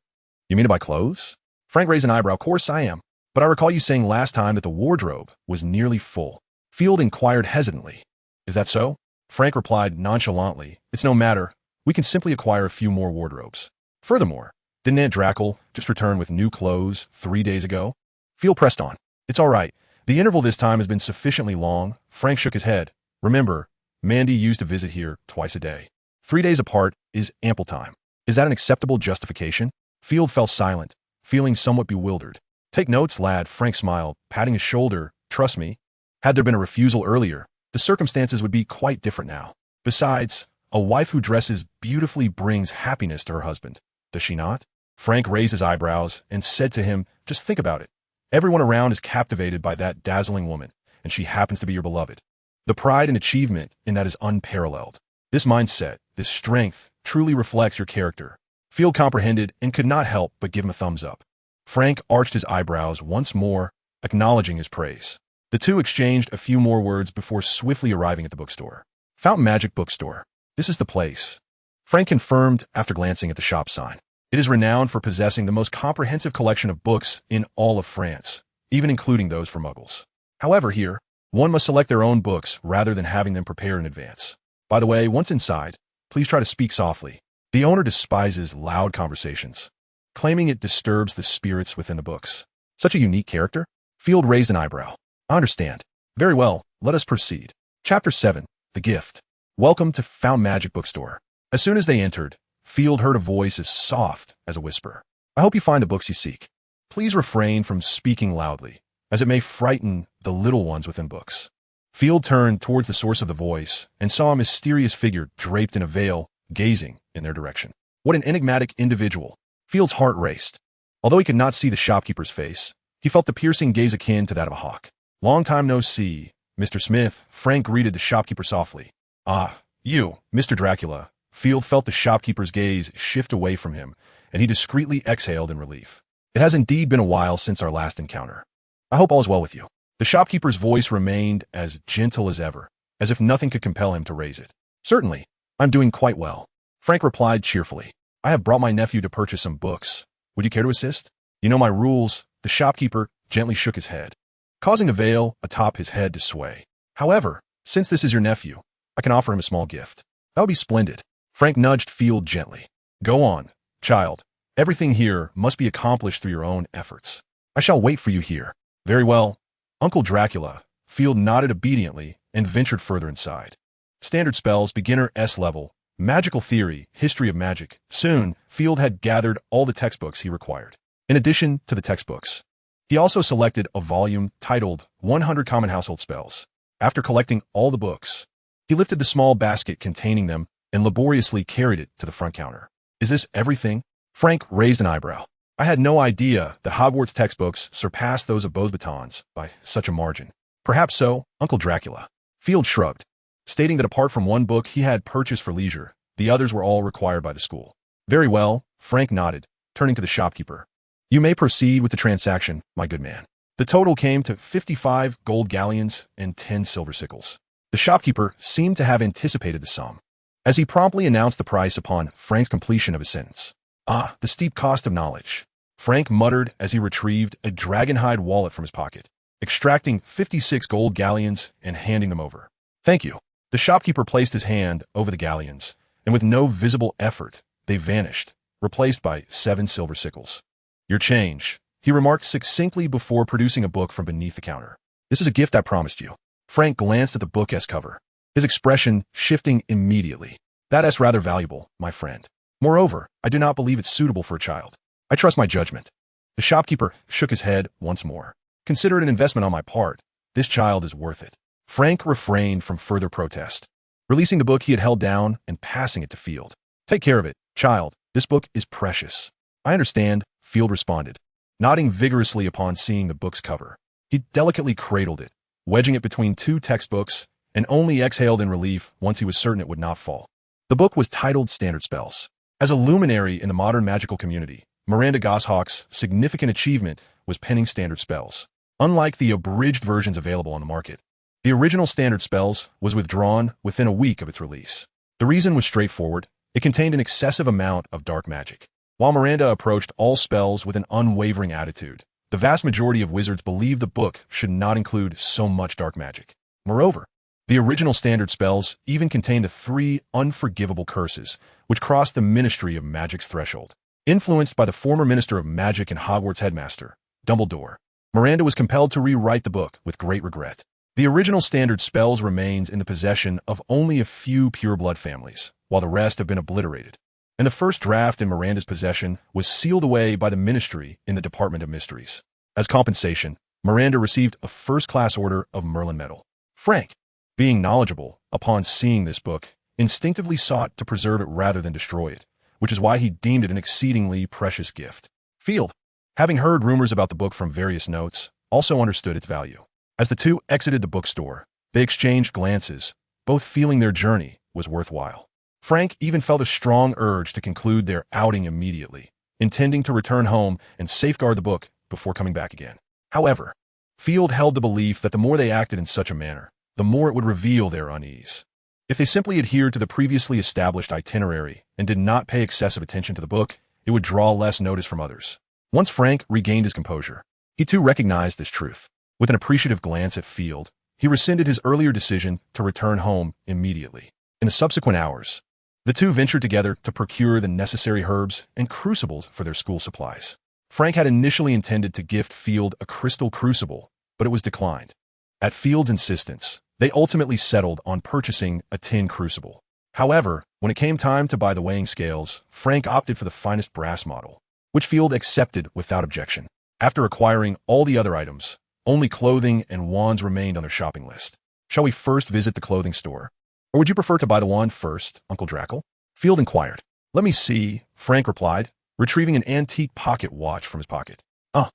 You mean to buy clothes? Frank raised an eyebrow. Of course I am. But I recall you saying last time that the wardrobe was nearly full. Field inquired hesitantly. Is that so? Frank replied nonchalantly. It's no matter. We can simply acquire a few more wardrobes. Furthermore, didn't Aunt Dracul just return with new clothes 3 days ago? Field pressed on. It's all right. The interval this time has been sufficiently long. Frank shook his head. Remember, Mandy used to visit here twice a day. 3 days apart is ample time. Is that an acceptable justification? Field fell silent, feeling somewhat bewildered. Take notes, lad, Frank smiled, patting his shoulder. Trust me. Had there been a refusal earlier, the circumstances would be quite different now. Besides, A wife who dresses beautifully brings happiness to her husband, does she not? Frank raised his eyebrows and said to him, just think about it. Everyone around is captivated by that dazzling woman, and she happens to be your beloved. The pride and achievement in that is unparalleled. This mindset, this strength, truly reflects your character. Field comprehended and could not help but give him a thumbs up. Frank arched his eyebrows once more, acknowledging his praise. The two exchanged a few more words before swiftly arriving at the bookstore. Fountain Magic Bookstore. This is the place. Frank confirmed after glancing at the shop sign. It is renowned for possessing the most comprehensive collection of books in all of France, even including those for muggles. However, here, one must select their own books rather than having them prepared in advance. By the way, once inside, please try to speak softly. The owner despises loud conversations, claiming it disturbs the spirits within the books. Such a unique character? Field raised an eyebrow. I understand. Very well, let us proceed. Chapter 7. The Gift. Welcome to Fountain Magic Bookstore. As soon as they entered, Field heard a voice as soft as a whisper. I hope you find the books you seek. Please refrain from speaking loudly, as it may frighten the little ones within books. Field turned towards the source of the voice and saw a mysterious figure draped in a veil, gazing in their direction. What an enigmatic individual. Field's heart raced. Although he could not see the shopkeeper's face, he felt the piercing gaze akin to that of a hawk. Long time no see, Mr. Smith, Frank greeted the shopkeeper softly. Ah, you, Mr. Dracula. Field felt the shopkeeper's gaze shift away from him, and he discreetly exhaled in relief. It has indeed been a while since our last encounter. I hope all is well with you. The shopkeeper's voice remained as gentle as ever, as if nothing could compel him to raise it. Certainly, I'm doing quite well. Frank replied cheerfully. I have brought my nephew to purchase some books. Would you care to assist? You know my rules. The shopkeeper gently shook his head, causing the veil atop his head to sway. However, since this is your nephew, I can offer him a small gift. That would be splendid. Frank nudged Field gently. Go on, child. Everything here must be accomplished through your own efforts. I shall wait for you here. Very well. Uncle Dracula. Field nodded obediently and ventured further inside. Standard spells, beginner S level, magical theory, history of magic. Soon, Field had gathered all the textbooks he required. In addition to the textbooks, he also selected a volume titled 100 Common Household Spells. After collecting all the books, he lifted the small basket containing them and laboriously carried it to the front counter. Is this everything? Frank raised an eyebrow. I had no idea that Hogwarts textbooks surpassed those of Beauxbatons by such a margin. Perhaps so, Uncle Dracula. Field shrugged, stating that apart from one book he had purchased for leisure, the others were all required by the school. Very well, Frank nodded, turning to the shopkeeper. You may proceed with the transaction, my good man. The total came to 55 gold galleons and 10 silver sickles. The shopkeeper seemed to have anticipated the sum, as he promptly announced the price upon Frank's completion of his sentence. Ah, the steep cost of knowledge. Frank muttered as he retrieved a dragonhide wallet from his pocket, extracting 56 gold galleons and handing them over. Thank you. The shopkeeper placed his hand over the galleons, and with no visible effort, they vanished, replaced by 7 silver sickles. Your change, he remarked succinctly before producing a book from beneath the counter. This is a gift I promised you. Frank glanced at the book S cover, his expression shifting immediately. That is rather valuable, my friend. Moreover, I do not believe it's suitable for a child. I trust my judgment. The shopkeeper shook his head once more. Consider it an investment on my part. This child is worth it. Frank refrained from further protest, releasing the book he had held down and passing it to Field. Take care of it, child. This book is precious. I understand, Field responded, nodding vigorously upon seeing the book's cover. He delicately cradled it, wedging it between 2 textbooks, and only exhaled in relief once he was certain it would not fall. The book was titled Standard Spells. As a luminary in the modern magical community, Miranda Goshawk's significant achievement was penning standard spells. Unlike the abridged versions available on the market, the original Standard Spells was withdrawn within a week of its release. The reason was straightforward. It contained an excessive amount of dark magic. While Miranda approached all spells with an unwavering attitude, the vast majority of wizards believed the book should not include so much dark magic. Moreover, the original Standard Spells even contained the 3 unforgivable curses, which crossed the Ministry of Magic's threshold. Influenced by the former Minister of Magic and Hogwarts headmaster, Dumbledore, Miranda was compelled to rewrite the book with great regret. The original Standard Spells remains in the possession of only a few pureblood families, while the rest have been obliterated. And the first draft in Miranda's possession was sealed away by the Ministry in the Department of Mysteries. As compensation, Miranda received a first-class order of Merlin Medal. Frank, being knowledgeable, upon seeing this book, instinctively sought to preserve it rather than destroy it, which is why he deemed it an exceedingly precious gift. Field, having heard rumors about the book from various notes, also understood its value. As the two exited the bookstore, they exchanged glances, both feeling their journey was worthwhile. Frank even felt a strong urge to conclude their outing immediately, intending to return home and safeguard the book before coming back again. However, Field held the belief that the more they acted in such a manner, the more it would reveal their unease. If they simply adhered to the previously established itinerary and did not pay excessive attention to the book, it would draw less notice from others. Once Frank regained his composure, he too recognized this truth. With an appreciative glance at Field, he rescinded his earlier decision to return home immediately. In the subsequent hours, the two ventured together to procure the necessary herbs and crucibles for their school supplies. Frank had initially intended to gift Field a crystal crucible, but it was declined. At Field's insistence, they ultimately settled on purchasing a tin crucible. However, when it came time to buy the weighing scales, Frank opted for the finest brass model, which Field accepted without objection. After acquiring all the other items, only clothing and wands remained on their shopping list. Shall we first visit the clothing store? Or would you prefer to buy the wand first, Uncle Drackle? Field inquired. Let me see, Frank replied, retrieving an antique pocket watch from his pocket. It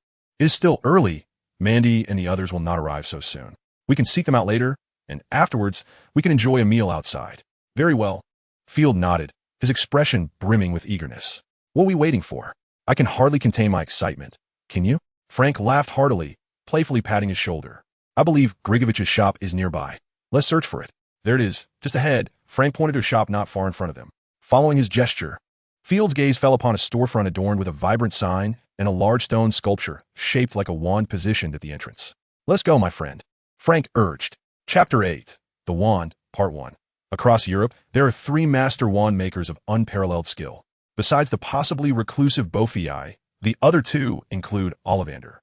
is still early. Mandy and the others will not arrive so soon. We can seek them out later, and afterwards, we can enjoy a meal outside. Very well. Field nodded, his expression brimming with eagerness. What are we waiting for? I can hardly contain my excitement. Can you? Frank laughed heartily, playfully patting his shoulder. I believe Grigovich's shop is nearby. Let's search for it. There it is, just ahead. Frank pointed to a shop not far in front of them. Following his gesture, Field's gaze fell upon a storefront adorned with a vibrant sign and a large stone sculpture shaped like a wand positioned at the entrance. Let's go, my friend, Frank urged. Chapter 8. The Wand, Part 1. Across Europe, there are 3 master wand makers of unparalleled skill. Besides the possibly reclusive Beaufils, the other 2 include Ollivander,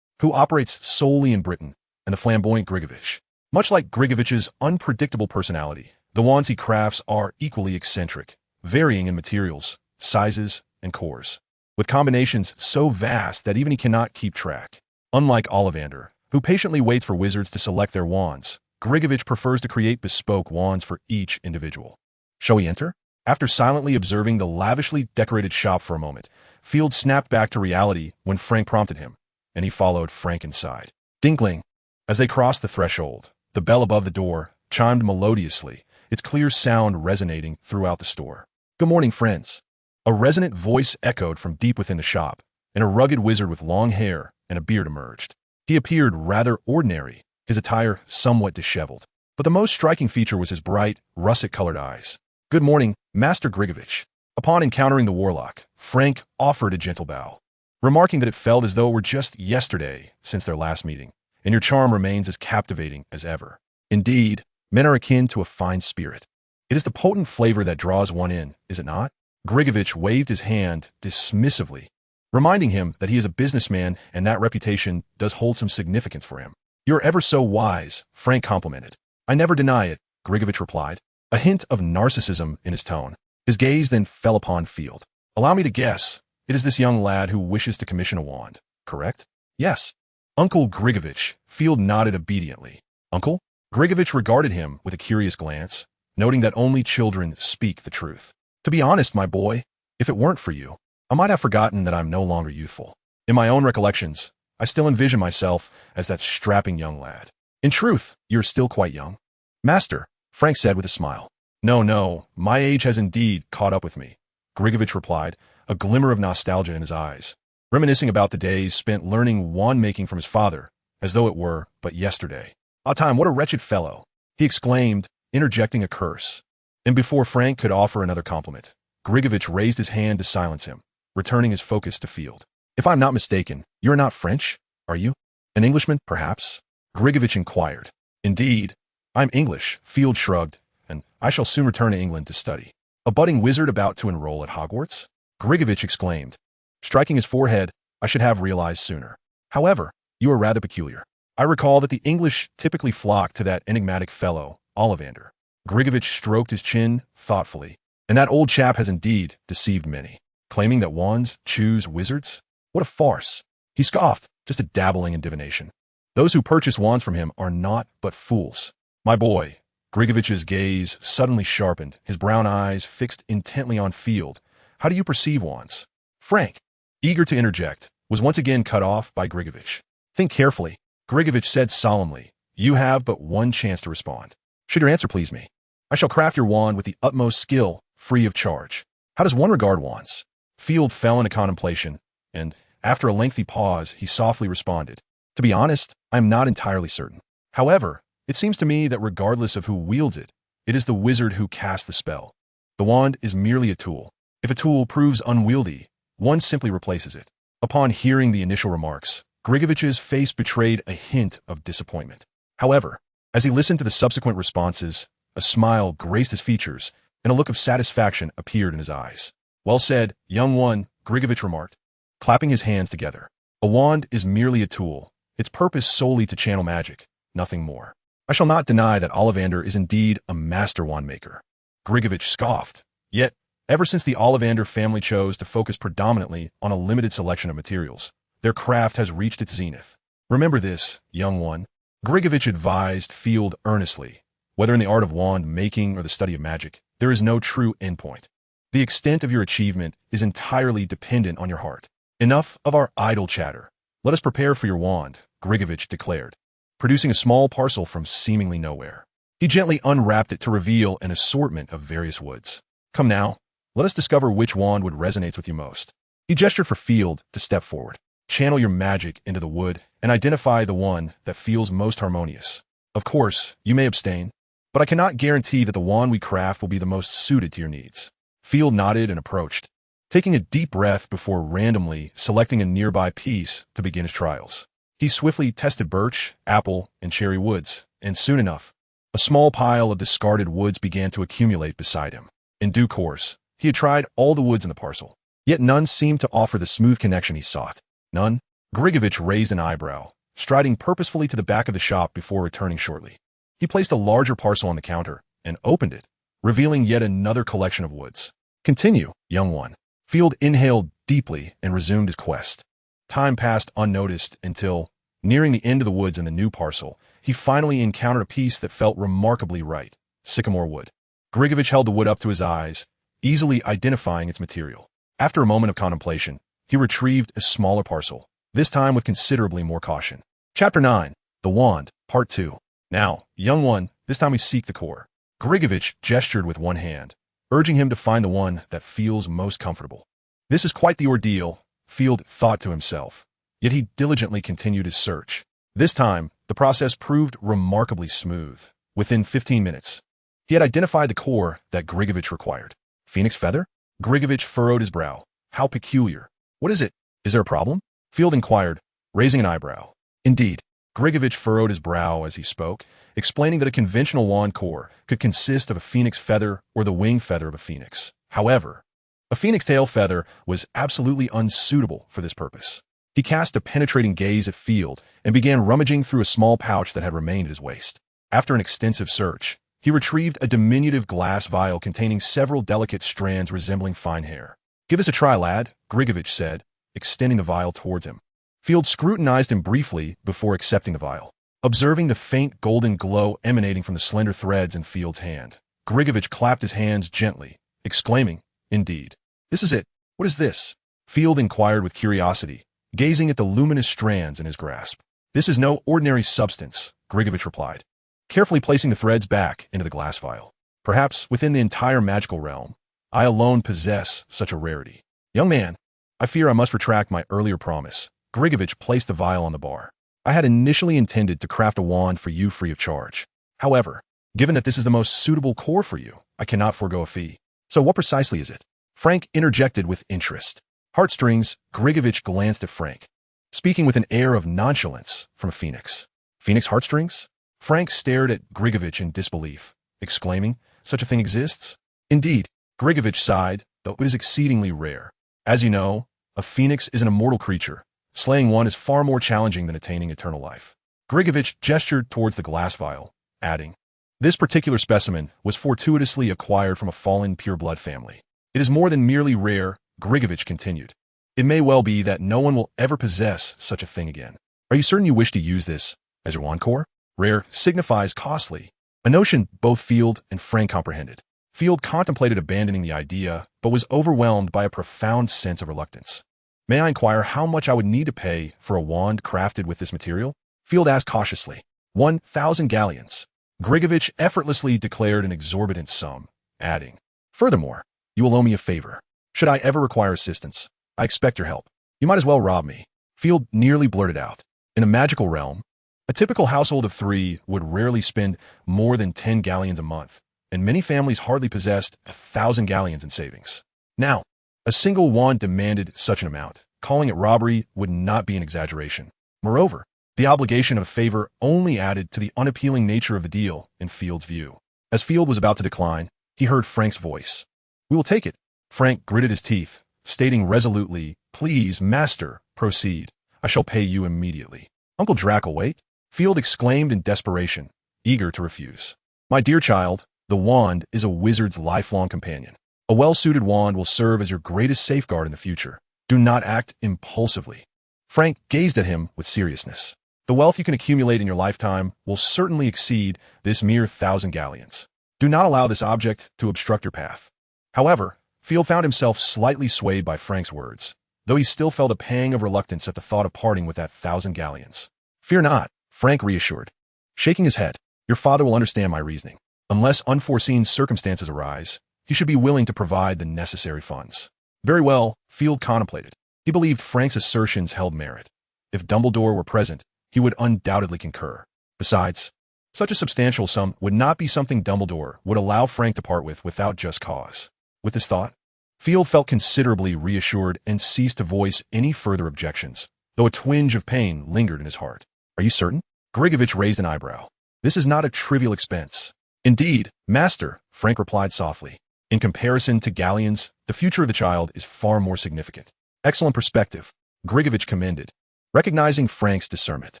who operates solely in Britain, and the flamboyant Grigovich. Much like Grigovich's unpredictable personality, the wands he crafts are equally eccentric, varying in materials, sizes, and cores, with combinations so vast that even he cannot keep track. Unlike Ollivander, who patiently waits for wizards to select their wands, Grigovich prefers to create bespoke wands for each individual. Shall we enter? After silently observing the lavishly decorated shop for a moment, Field snapped back to reality when Frank prompted him, and he followed Frank inside. Dinkling. As they crossed the threshold, the bell above the door chimed melodiously, its clear sound resonating throughout the store. Good morning, friends. A resonant voice echoed from deep within the shop, and a rugged wizard with long hair and a beard emerged. He appeared rather ordinary, his attire somewhat disheveled, but the most striking feature was his bright, russet-colored eyes. Good morning, Master Grigovich. Upon encountering the warlock, Frank offered a gentle bow, remarking that it felt as though it were just yesterday since their last meeting, and your charm remains as captivating as ever. Indeed, men are akin to a fine spirit. It is the potent flavor that draws one in, is it not? Grigovich waved his hand dismissively, reminding him that he is a businessman and that reputation does hold some significance for him. You're ever so wise, Frank complimented. I never deny it, Grigovich replied, a hint of narcissism in his tone. His gaze then fell upon Field. Allow me to guess, it is this young lad who wishes to commission a wand, correct? Yes. Uncle Grigovich. Field nodded obediently. Uncle? Grigovich regarded him with a curious glance, noting that only children speak the truth. To be honest, my boy, if it weren't for you, I might have forgotten that I'm no longer youthful. In my own recollections, I still envision myself as that strapping young lad. In truth, you're still quite young. Master, Frank said with a smile. No, my age has indeed caught up with me, Grigovich replied, a glimmer of nostalgia in his eyes, reminiscing about the days spent learning wand-making from his father, as though it were but yesterday. Ah, time, what a wretched fellow, he exclaimed, interjecting a curse. And before Frank could offer another compliment, Grigovich raised his hand to silence him, returning his focus to Field. If I'm not mistaken, you're not French, are you? An Englishman, perhaps? Grigovich inquired. Indeed, I'm English, Field shrugged, and I shall soon return to England to study. A budding wizard about to enroll at Hogwarts? Grigovich exclaimed. Striking his forehead, I should have realized sooner. However, you are rather peculiar. I recall that the English typically flock to that enigmatic fellow, Ollivander. Grigovich stroked his chin thoughtfully, and that old chap has indeed deceived many, claiming that wands choose wizards? What a farce! He scoffed, just a dabbling in divination. Those who purchase wands from him are naught but fools. My boy, Grigovich's gaze suddenly sharpened, his brown eyes fixed intently on Field. "How do you perceive wands?" Frank, eager to interject, was once again cut off by Grigovich. "Think carefully," Grigovich said solemnly. "You have but one chance to respond. Should your answer please me, I shall craft your wand with the utmost skill, free of charge. How does one regard wands?" Field fell into contemplation, and, after a lengthy pause, he softly responded, "To be honest, I am not entirely certain. However, it seems to me that regardless of who wields it, it is the wizard who casts the spell. The wand is merely a tool. If a tool proves unwieldy, one simply replaces it." Upon hearing the initial remarks, Grigovich's face betrayed a hint of disappointment. However, as he listened to the subsequent responses, a smile graced his features, and a look of satisfaction appeared in his eyes. "Well said, young one," Grigovich remarked, clapping his hands together. "A wand is merely a tool, its purpose solely to channel magic, nothing more. I shall not deny that Ollivander is indeed a master wand maker." Grigovich scoffed. Yet, ever since the Ollivander family chose to focus predominantly on a limited selection of materials, their craft has reached its zenith. "Remember this, young one," Grigovich advised Field earnestly. "Whether in the art of wand making or the study of magic, there is no true endpoint. The extent of your achievement is entirely dependent on your heart. Enough of our idle chatter. Let us prepare for your wand," Grigovich declared, producing a small parcel from seemingly nowhere. He gently unwrapped it to reveal an assortment of various woods. "Come now, let us discover which wand wood resonates with you most." He gestured for Field to step forward. "Channel your magic into the wood and identify the one that feels most harmonious. Of course, you may abstain, but I cannot guarantee that the wand we craft will be the most suited to your needs." Field nodded and approached, taking a deep breath before randomly selecting a nearby piece to begin his trials. He swiftly tested birch, apple, and cherry woods, and soon enough, a small pile of discarded woods began to accumulate beside him. In due course, he had tried all the woods in the parcel, yet none seemed to offer the smooth connection he sought. "None?" Grigovich raised an eyebrow, striding purposefully to the back of the shop before returning shortly. He placed a larger parcel on the counter and opened it, revealing yet another collection of woods. "Continue, young one." Field inhaled deeply and resumed his quest. Time passed unnoticed until, nearing the end of the woods in the new parcel, he finally encountered a piece that felt remarkably right: sycamore wood. Grigovich held the wood up to his eyes, easily identifying its material. After a moment of contemplation, he retrieved a smaller parcel, this time with considerably more caution. Chapter 9, The Wand, Part 2. "Now, young one, this time we seek the core." Grigovich gestured with one hand, urging him to find the one that feels most comfortable. This is quite the ordeal, Field thought to himself, yet he diligently continued his search. This time, the process proved remarkably smooth. Within 15 minutes, he had identified the core that Grigovich required. "Phoenix feather?" Grigovich furrowed his brow. "How peculiar. What is it? Is there a problem?" Field inquired, raising an eyebrow. "Indeed." Grigovich furrowed his brow as he spoke, explaining that a conventional wand core could consist of a phoenix feather or the wing feather of a phoenix. However, a phoenix tail feather was absolutely unsuitable for this purpose. He cast a penetrating gaze at Field and began rummaging through a small pouch that had remained at his waist. After an extensive search, he retrieved a diminutive glass vial containing several delicate strands resembling fine hair. "Give us a try, lad," Grigovich said, extending the vial towards him. Field scrutinized him briefly before accepting the vial. Observing the faint golden glow emanating from the slender threads in Field's hand, Grigovich clapped his hands gently, exclaiming, "Indeed. This is it. What is this?" Field inquired with curiosity, gazing at the luminous strands in his grasp. "This is no ordinary substance," Grigovich replied, carefully placing the threads back into the glass vial. "Perhaps within the entire magical realm, I alone possess such a rarity. Young man, I fear I must retract my earlier promise." Grigovich placed the vial on the bar. "I had initially intended to craft a wand for you free of charge. However, given that this is the most suitable core for you, I cannot forego a fee. So what precisely is it?" Frank interjected with interest. "Heartstrings." Grigovich glanced at Frank, speaking with an air of nonchalance from a phoenix. "Phoenix heartstrings?" Frank stared at Grigovich in disbelief, exclaiming, "Such a thing exists?" "Indeed," Grigovich sighed, "though it is exceedingly rare. As you know, a phoenix is an immortal creature. Slaying one is far more challenging than attaining eternal life." Grigovich gestured towards the glass vial, adding, "This particular specimen was fortuitously acquired from a fallen pure-blood family. It is more than merely rare," Grigovich continued. "It may well be that no one will ever possess such a thing again. Are you certain you wish to use this as your wand core? Rare signifies costly. A notion both Field and Frank comprehended. Field contemplated abandoning the idea, but was overwhelmed by a profound sense of reluctance. May I inquire how much I would need to pay for a wand crafted with this material? Field asked cautiously. 1,000 galleons. Grigovich effortlessly declared an exorbitant sum, adding, "Furthermore, you will owe me a favor. Should I ever require assistance, I expect your help. You might as well rob me." Field nearly blurted out. In a magical realm, a typical household of 3 would rarely spend more than 10 galleons a month, and many families hardly possessed 1,000 galleons in savings. Now, a single wand demanded such an amount. Calling it robbery would not be an exaggeration. Moreover, the obligation of a favor only added to the unappealing nature of the deal in Field's view. As Field was about to decline, he heard Frank's voice. "We will take it." Frank gritted his teeth, stating resolutely, "Please, master, proceed. I shall pay you immediately." "Uncle Draco, wait!" Field exclaimed in desperation, eager to refuse. "My dear child, the wand is a wizard's lifelong companion. A well-suited wand will serve as your greatest safeguard in the future. Do not act impulsively." Frank gazed at him with seriousness. "The wealth you can accumulate in your lifetime will certainly exceed this mere 1,000 galleons. Do not allow this object to obstruct your path." However, Field found himself slightly swayed by Frank's words, though he still felt a pang of reluctance at the thought of parting with that 1,000 galleons. "Fear not," Frank reassured, shaking his head. "Your father will understand my reasoning. Unless unforeseen circumstances arise, he should be willing to provide the necessary funds." Very well, Field contemplated. He believed Frank's assertions held merit. If Dumbledore were present, he would undoubtedly concur. Besides, such a substantial sum would not be something Dumbledore would allow Frank to part with without just cause. With this thought, Field felt considerably reassured and ceased to voice any further objections, though a twinge of pain lingered in his heart. "Are you certain?" Grigovich raised an eyebrow. "This is not a trivial expense." "Indeed, master," Frank replied softly. "In comparison to galleons, the future of the child is far more significant." "Excellent perspective," Grigovich commended, recognizing Frank's discernment.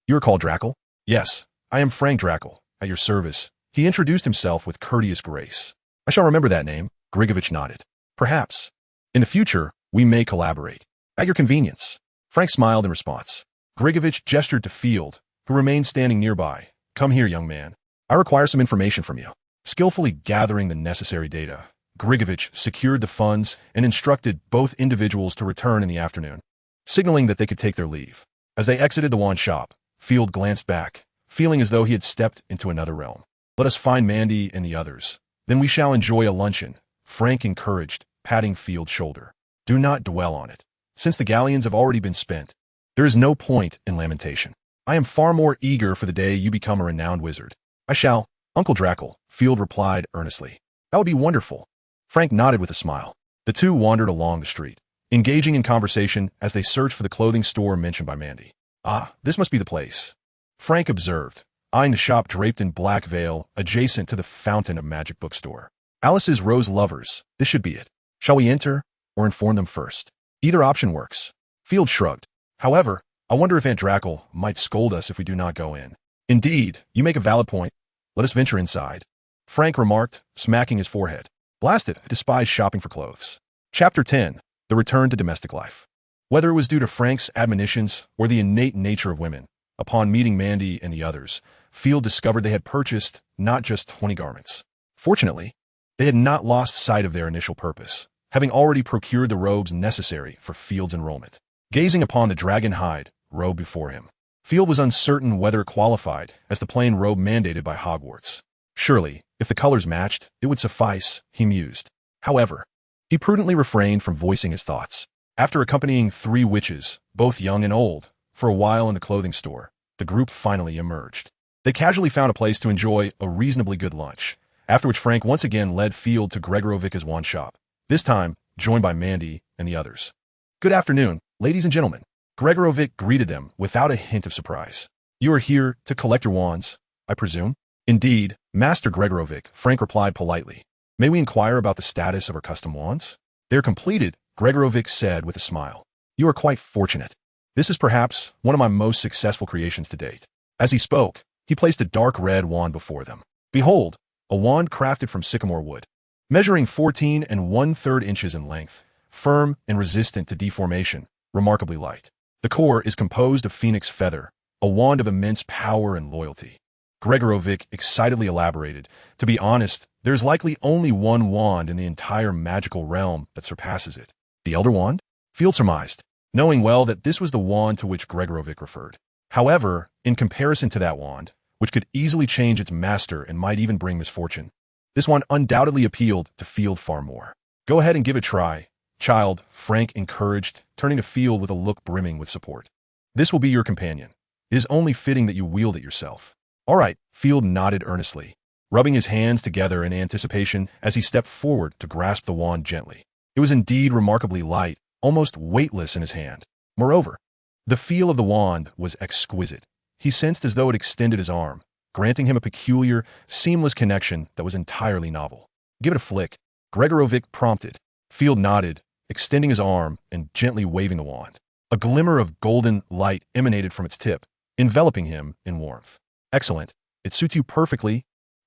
"You are called Draco?" "Yes, I am Frank Draco, at your service." He introduced himself with courteous grace. "I shall remember that name," Grigovich nodded. "Perhaps, in the future, we may collaborate. At your convenience." Frank smiled in response. Grigovich gestured to Field, who remained standing nearby. "Come here, young man. I require some information from you." Skillfully gathering the necessary data, Grigovich secured the funds and instructed both individuals to return in the afternoon, signaling that they could take their leave. As they exited the wand shop, Field glanced back, feeling as though he had stepped into another realm. "Let us find Mandy and the others. Then we shall enjoy a luncheon," Frank encouraged, patting Field's shoulder. "Do not dwell on it. Since the galleons have already been spent, there is no point in lamentation. I am far more eager for the day you become a renowned wizard." "I shall, Uncle Draco," Field replied earnestly. "That would be wonderful." Frank nodded with a smile. The two wandered along the street, engaging in conversation as they searched for the clothing store mentioned by Mandy. "Ah, this must be the place," Frank observed, eyeing the shop draped in black veil adjacent to the Fountain of Magic bookstore. "Alice's Rose Lovers, this should be it. Shall we enter, or inform them first?" "Either option works." Field shrugged. "However, I wonder if Aunt Draco might scold us if we do not go in." "Indeed, you make a valid point. Let us venture inside," Frank remarked, smacking his forehead. "Blast it, I despise shopping for clothes." Chapter 10. The Return to Domestic Life. Whether it was due to Frank's admonitions or the innate nature of women, upon meeting Mandy and the others, Field discovered they had purchased not just 20 garments. Fortunately, they had not lost sight of their initial purpose, having already procured the robes necessary for Field's enrollment. Gazing upon the dragon hide robe before him, Field was uncertain whether it qualified as the plain robe mandated by Hogwarts. Surely, if the colors matched, it would suffice, he mused. However, he prudently refrained from voicing his thoughts. After accompanying 3 witches, both young and old, for a while in the clothing store, the group finally emerged. They casually found a place to enjoy a reasonably good lunch, after which Frank once again led Field to Gregorovic's wand shop, this time joined by Mandy and the others. "Good afternoon, ladies and gentlemen." Gregorovic greeted them without a hint of surprise. "You are here to collect your wands, I presume?" "Indeed, Master Gregorovic," Frank replied politely. "May we inquire about the status of our custom wands?" "They're completed," Gregorovic said with a smile. "You are quite fortunate. This is perhaps one of my most successful creations to date." As he spoke, he placed a dark red wand before them. "Behold, a wand crafted from sycamore wood, measuring 14 1/3 inches in length, firm and resistant to deformation, remarkably light. The core is composed of phoenix feather, a wand of immense power and loyalty." Gregorovic excitedly elaborated. To be honest, there's likely only one wand in the entire magical realm that surpasses it. The Elder Wand? Field surmised, knowing well that this was the wand to which Gregorovic referred. However, in comparison to that wand, which could easily change its master and might even bring misfortune, this one undoubtedly appealed to Field far more. Go ahead and give it a try, child, Frank encouraged, turning to Field with a look brimming with support. This will be your companion. It is only fitting that you wield it yourself. All right, Field nodded earnestly, rubbing his hands together in anticipation as he stepped forward to grasp the wand gently. It was indeed remarkably light, almost weightless in his hand. Moreover, the feel of the wand was exquisite. He sensed as though it extended his arm, granting him a peculiar, seamless connection that was entirely novel. Give it a flick, Gregorovic prompted. Field nodded, extending his arm and gently waving the wand. A glimmer of golden light emanated from its tip, enveloping him in warmth. Excellent. It suits you perfectly,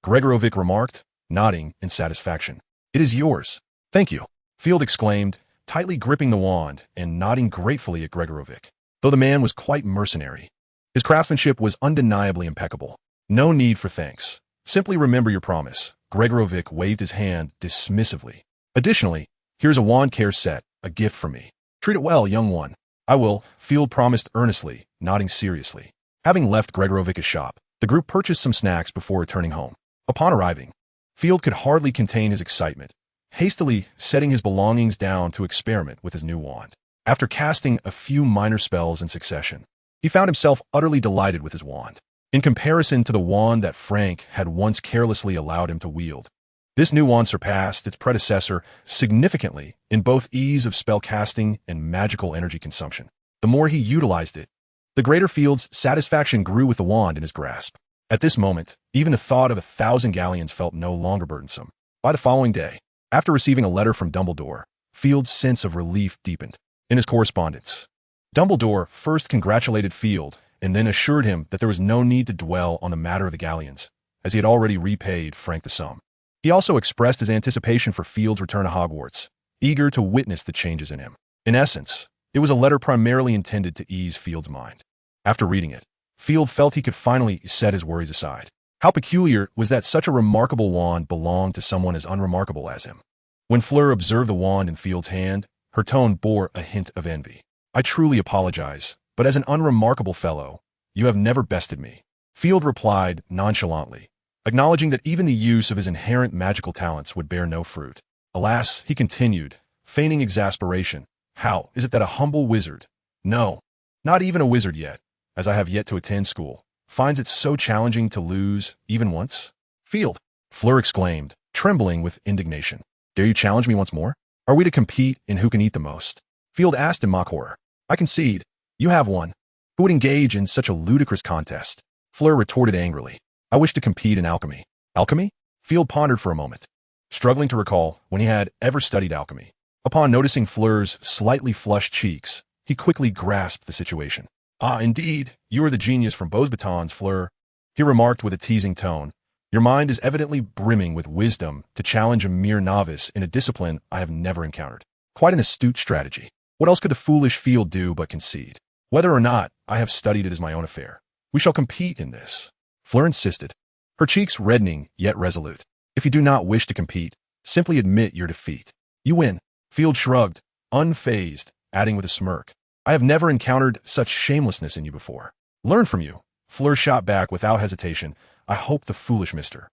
Gregorovic remarked, nodding in satisfaction. It is yours. Thank you, Field exclaimed, tightly gripping the wand and nodding gratefully at Gregorovic. Though the man was quite mercenary, his craftsmanship was undeniably impeccable. No need for thanks. Simply remember your promise. Gregorovic waved his hand dismissively. Additionally, here's a wand care set, a gift from me. Treat it well, young one. I will, Field promised earnestly, nodding seriously. Having left Gregorovic's shop, the group purchased some snacks before returning home. Upon arriving, Field could hardly contain his excitement, hastily setting his belongings down to experiment with his new wand. After casting a few minor spells in succession, he found himself utterly delighted with his wand. In comparison to the wand that Frank had once carelessly allowed him to wield, this new wand surpassed its predecessor significantly in both ease of spell casting and magical energy consumption. The more he utilized it, the greater Field's satisfaction grew with the wand in his grasp. At this moment, even the thought of 1,000 galleons felt no longer burdensome. By the following day, after receiving a letter from Dumbledore, Field's sense of relief deepened. In his correspondence, Dumbledore first congratulated Field and then assured him that there was no need to dwell on the matter of the galleons, as he had already repaid Frank the sum. He also expressed his anticipation for Field's return to Hogwarts, eager to witness the changes in him. In essence, it was a letter primarily intended to ease Field's mind. After reading it, Field felt he could finally set his worries aside. How peculiar was that such a remarkable wand belonged to someone as unremarkable as him. When Fleur observed the wand in Field's hand, her tone bore a hint of envy. I truly apologize, but as an unremarkable fellow, you have never bested me. Field replied nonchalantly, acknowledging that even the use of his inherent magical talents would bear no fruit. Alas, he continued, feigning exasperation, how is it that a humble wizard, no, not even a wizard yet, as I have yet to attend school, finds it so challenging to lose even once? Field, Fleur exclaimed, trembling with indignation. Dare you challenge me once more? Are we to compete in who can eat the most? Field asked in mock horror. I concede. You have one. Who would engage in such a ludicrous contest? Fleur retorted angrily. I wish to compete in alchemy. Alchemy? Field pondered for a moment, struggling to recall when he had ever studied alchemy. Upon noticing Fleur's slightly flushed cheeks, he quickly grasped the situation. Ah, indeed, you are the genius from Beauxbatons, Fleur, he remarked with a teasing tone. Your mind is evidently brimming with wisdom to challenge a mere novice in a discipline I have never encountered. Quite an astute strategy. What else could the foolish Field do but concede? Whether or not I have studied it is my own affair. We shall compete in this, Fleur insisted, her cheeks reddening yet resolute. If you do not wish to compete, simply admit your defeat. You win. Field shrugged, unfazed, adding with a smirk. I have never encountered such shamelessness in you before. Learn from you. Fleur shot back without hesitation. I hope the foolish mister.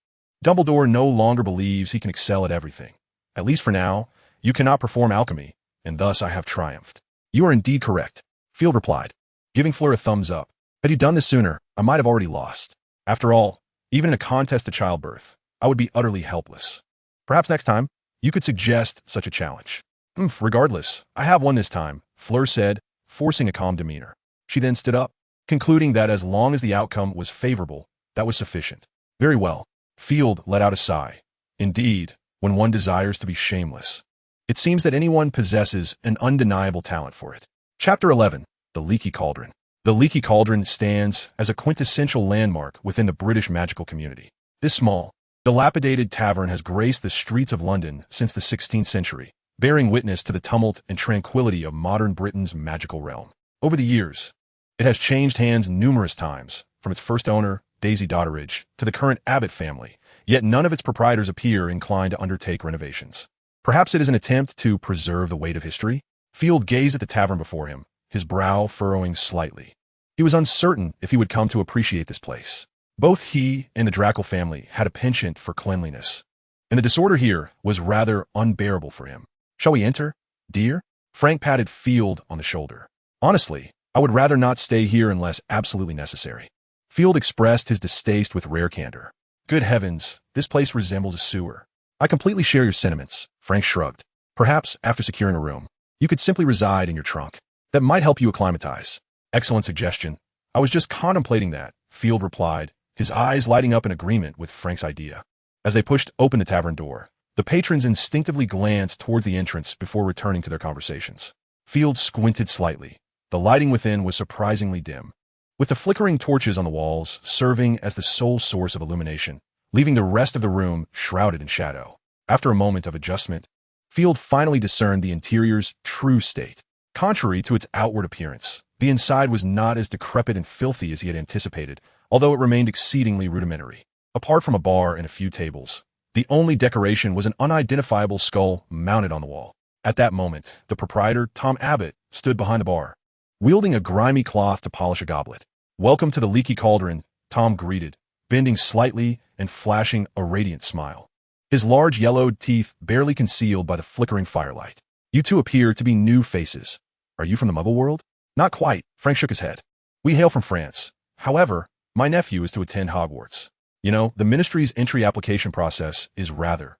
Dumbledore no longer believes he can excel at everything. At least for now, you cannot perform alchemy, and thus I have triumphed. You are indeed correct, Field replied, giving Fleur a thumbs up. Had you done this sooner, I might have already lost. After all, even in a contest of childbirth, I would be utterly helpless. Perhaps next time, you could suggest such a challenge. Regardless, I have won this time, Fleur said, forcing a calm demeanor. She then stood up, concluding that as long as the outcome was favorable, that was sufficient. Very well. Field let out a sigh. Indeed, when one desires to be shameless, it seems that anyone possesses an undeniable talent for it. Chapter 11. The Leaky Cauldron. The Leaky Cauldron stands as a quintessential landmark within the British magical community. This small, dilapidated tavern has graced the streets of London since the 16th century, bearing witness to the tumult and tranquility of modern Britain's magical realm. Over the years, it has changed hands numerous times, from its first owner, Daisy Dotteridge to the current Abbott family, yet none of its proprietors appear inclined to undertake renovations. Perhaps it is an attempt to preserve the weight of history? Field gazed at the tavern before him, his brow furrowing slightly. He was uncertain if he would come to appreciate this place. Both he and the Drackle family had a penchant for cleanliness, and the disorder here was rather unbearable for him. "Shall we enter, dear?" Frank patted Field on the shoulder. "Honestly, I would rather not stay here unless absolutely necessary." Field expressed his distaste with rare candor. "Good heavens, this place resembles a sewer." "I completely share your sentiments," Frank shrugged. "Perhaps, after securing a room, you could simply reside in your trunk. That might help you acclimatize." "Excellent suggestion. I was just contemplating that," Field replied, his eyes lighting up in agreement with Frank's idea. As they pushed open the tavern door, the patrons instinctively glanced towards the entrance before returning to their conversations. Field squinted slightly. The lighting within was surprisingly dim, with the flickering torches on the walls serving as the sole source of illumination, leaving the rest of the room shrouded in shadow. After a moment of adjustment, Field finally discerned the interior's true state. Contrary to its outward appearance, the inside was not as decrepit and filthy as he had anticipated, although it remained exceedingly rudimentary. Apart from a bar and a few tables, the only decoration was an unidentifiable skull mounted on the wall. At that moment, the proprietor, Tom Abbott, stood behind the bar, wielding a grimy cloth to polish a goblet. "Welcome to the Leaky Cauldron," Tom greeted, bending slightly and flashing a radiant smile, his large yellowed teeth barely concealed by the flickering firelight. "You two appear to be new faces. Are you from the Muggle world?" "Not quite," Frank shook his head. "We hail from France. However, my nephew is to attend Hogwarts. You know, the Ministry's entry application process is rather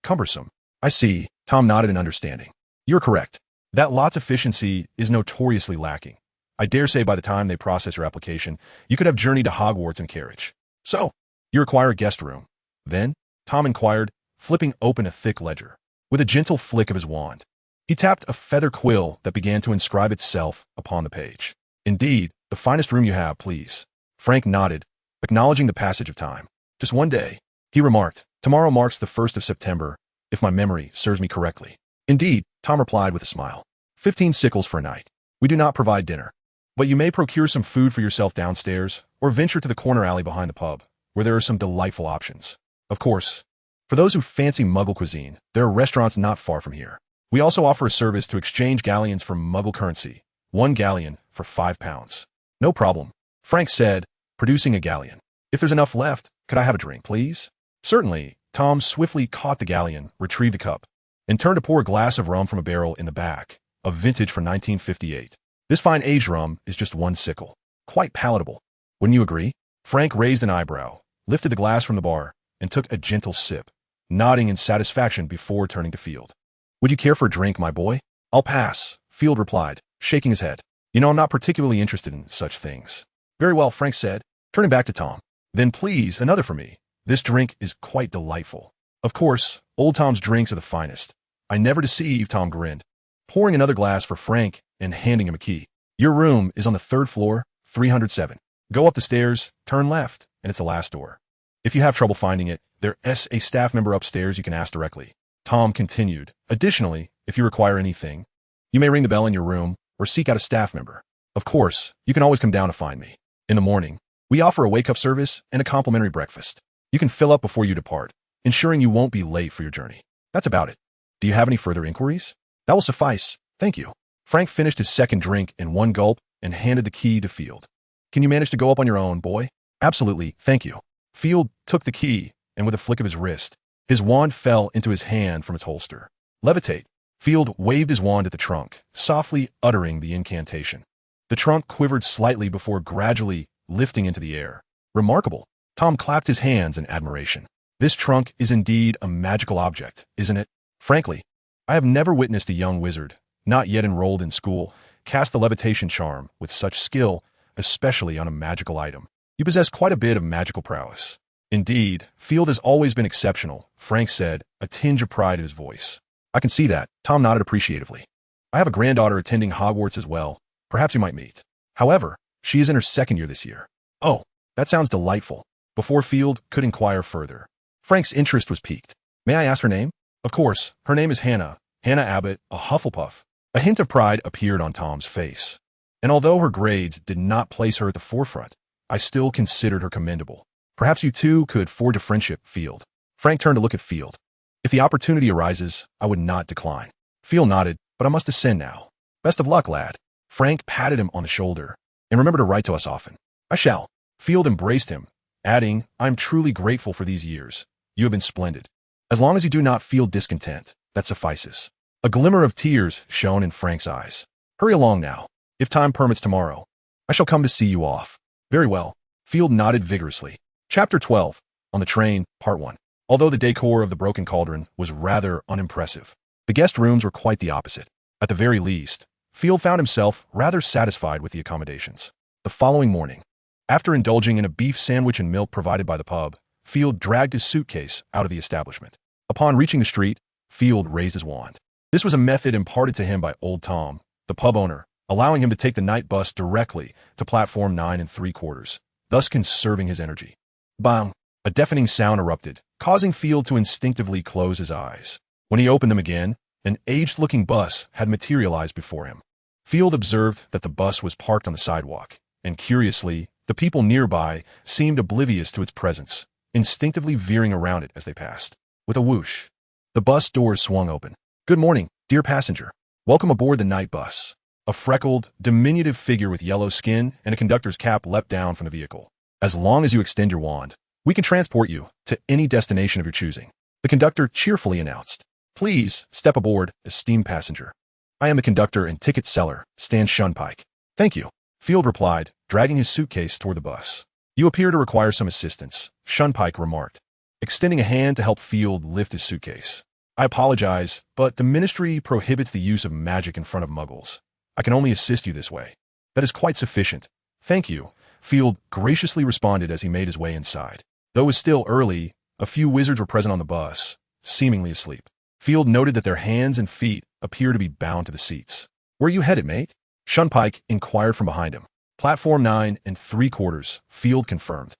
cumbersome." "I see," Tom nodded in understanding. "You're correct. That lot's efficiency is notoriously lacking. I dare say by the time they process your application, you could have journeyed to Hogwarts in carriage. So, you require a guest room. Then?" Tom inquired, flipping open a thick ledger. With a gentle flick of his wand, he tapped a feather quill that began to inscribe itself upon the page. "Indeed, the finest room you have, please." Frank nodded, acknowledging the passage of time. "Just one day," he remarked. "Tomorrow marks the 1st of September, if my memory serves me correctly." "Indeed," Tom replied with a smile. 15 sickles for a night. We do not provide dinner, but you may procure some food for yourself downstairs, or venture to the corner alley behind the pub, where there are some delightful options. Of course, for those who fancy Muggle cuisine, there are restaurants not far from here. We also offer a service to exchange galleons for Muggle currency, 1 galleon for £5. "No problem," Frank said, producing a galleon. "If there's enough left, could I have a drink, please?" "Certainly." Tom swiftly caught the galleon, retrieved a cup, and turned to pour a glass of rum from a barrel in the back, a vintage from 1958. "This fine aged rum is just 1 sickle. Quite palatable. Wouldn't you agree?" Frank raised an eyebrow, lifted the glass from the bar, and took a gentle sip, nodding in satisfaction before turning to Field. "Would you care for a drink, my boy?" "I'll pass," Field replied, shaking his head. "You know, I'm not particularly interested in such things." "Very well," Frank said, turning back to Tom. "Then please, another for me. This drink is quite delightful." Of course, Old Tom's drinks are the finest. "I never deceive," Tom grinned, pouring another glass for Frank and handing him a key. "Your room is on the 3rd floor, 307. Go up the stairs, turn left, and it's the last door. If you have trouble finding it, there's a staff member upstairs you can ask directly." Tom continued, "Additionally, if you require anything, you may ring the bell in your room or seek out a staff member. Of course, you can always come down to find me. In the morning, we offer a wake-up service and a complimentary breakfast. You can fill up before you depart, ensuring you won't be late for your journey. That's about it. Do you have any further inquiries?" "That will suffice, thank you." Frank finished his second drink in one gulp and handed the key to Field. "Can you manage to go up on your own, boy?" "Absolutely, thank you." Field took the key, and with a flick of his wrist, his wand fell into his hand from its holster. "Levitate." Field waved his wand at the trunk, softly uttering the incantation. The trunk quivered slightly before gradually lifting into the air. "Remarkable." Tom clapped his hands in admiration. "This trunk is indeed a magical object, isn't it? Frankly, I have never witnessed a young wizard, not yet enrolled in school, cast the levitation charm with such skill, especially on a magical item. You possess quite a bit of magical prowess." "Indeed, Field has always been exceptional," Frank said, a tinge of pride in his voice. "I can see that," Tom nodded appreciatively. "I have a granddaughter attending Hogwarts as well. Perhaps you might meet. However, she is in her 2nd year this year." "Oh, that sounds delightful." Before Field could inquire further, Frank's interest was piqued. "May I ask her name?" "Of course, her name is Hannah Abbott, a Hufflepuff." A hint of pride appeared on Tom's face, and although her grades did not place her at the forefront, I still considered her commendable. Perhaps you two could forge a friendship, Field. Frank turned to look at Field. If the opportunity arises, I would not decline. Field nodded, but I must ascend now. Best of luck, lad. Frank patted him on the shoulder. And remember to write to us often. I shall. Field embraced him, adding, I am truly grateful for these years. You have been splendid. As long as you do not feel discontent, that suffices. A glimmer of tears shone in Frank's eyes. Hurry along now. If time permits tomorrow, I shall come to see you off. Very well. Field nodded vigorously. Chapter 12. On the Train, Part 1. Although the decor of the Broken Cauldron was rather unimpressive, the guest rooms were quite the opposite. At the very least, Field found himself rather satisfied with the accommodations. The following morning, after indulging in a beef sandwich and milk provided by the pub, Field dragged his suitcase out of the establishment. Upon reaching the street, Field raised his wand. This was a method imparted to him by Old Tom, the pub owner, allowing him to take the night bus directly to platform 9 3/4, thus conserving his energy. Bang! A deafening sound erupted, causing Field to instinctively close his eyes. When he opened them again, an aged-looking bus had materialized before him. Field observed that the bus was parked on the sidewalk, and curiously, the people nearby seemed oblivious to its presence, instinctively veering around it as they passed. With a whoosh, the bus doors swung open. Good morning, dear passenger. Welcome aboard the night bus. A freckled, diminutive figure with yellow skin and a conductor's cap leapt down from the vehicle. As long as you extend your wand, we can transport you to any destination of your choosing, the conductor cheerfully announced. Please step aboard, esteemed passenger. I am the conductor and ticket seller, Stan Shunpike. Thank you, Field replied, dragging his suitcase toward the bus. You appear to require some assistance, Shunpike remarked, extending a hand to help Field lift his suitcase. I apologize, but the Ministry prohibits the use of magic in front of muggles. I can only assist you this way. That is quite sufficient. Thank you, Field graciously responded as he made his way inside. Though it was still early, a few wizards were present on the bus, seemingly asleep. Field noted that their hands and feet appeared to be bound to the seats. Where are you headed, mate? Shunpike inquired from behind him. Platform 9 3/4, Field confirmed,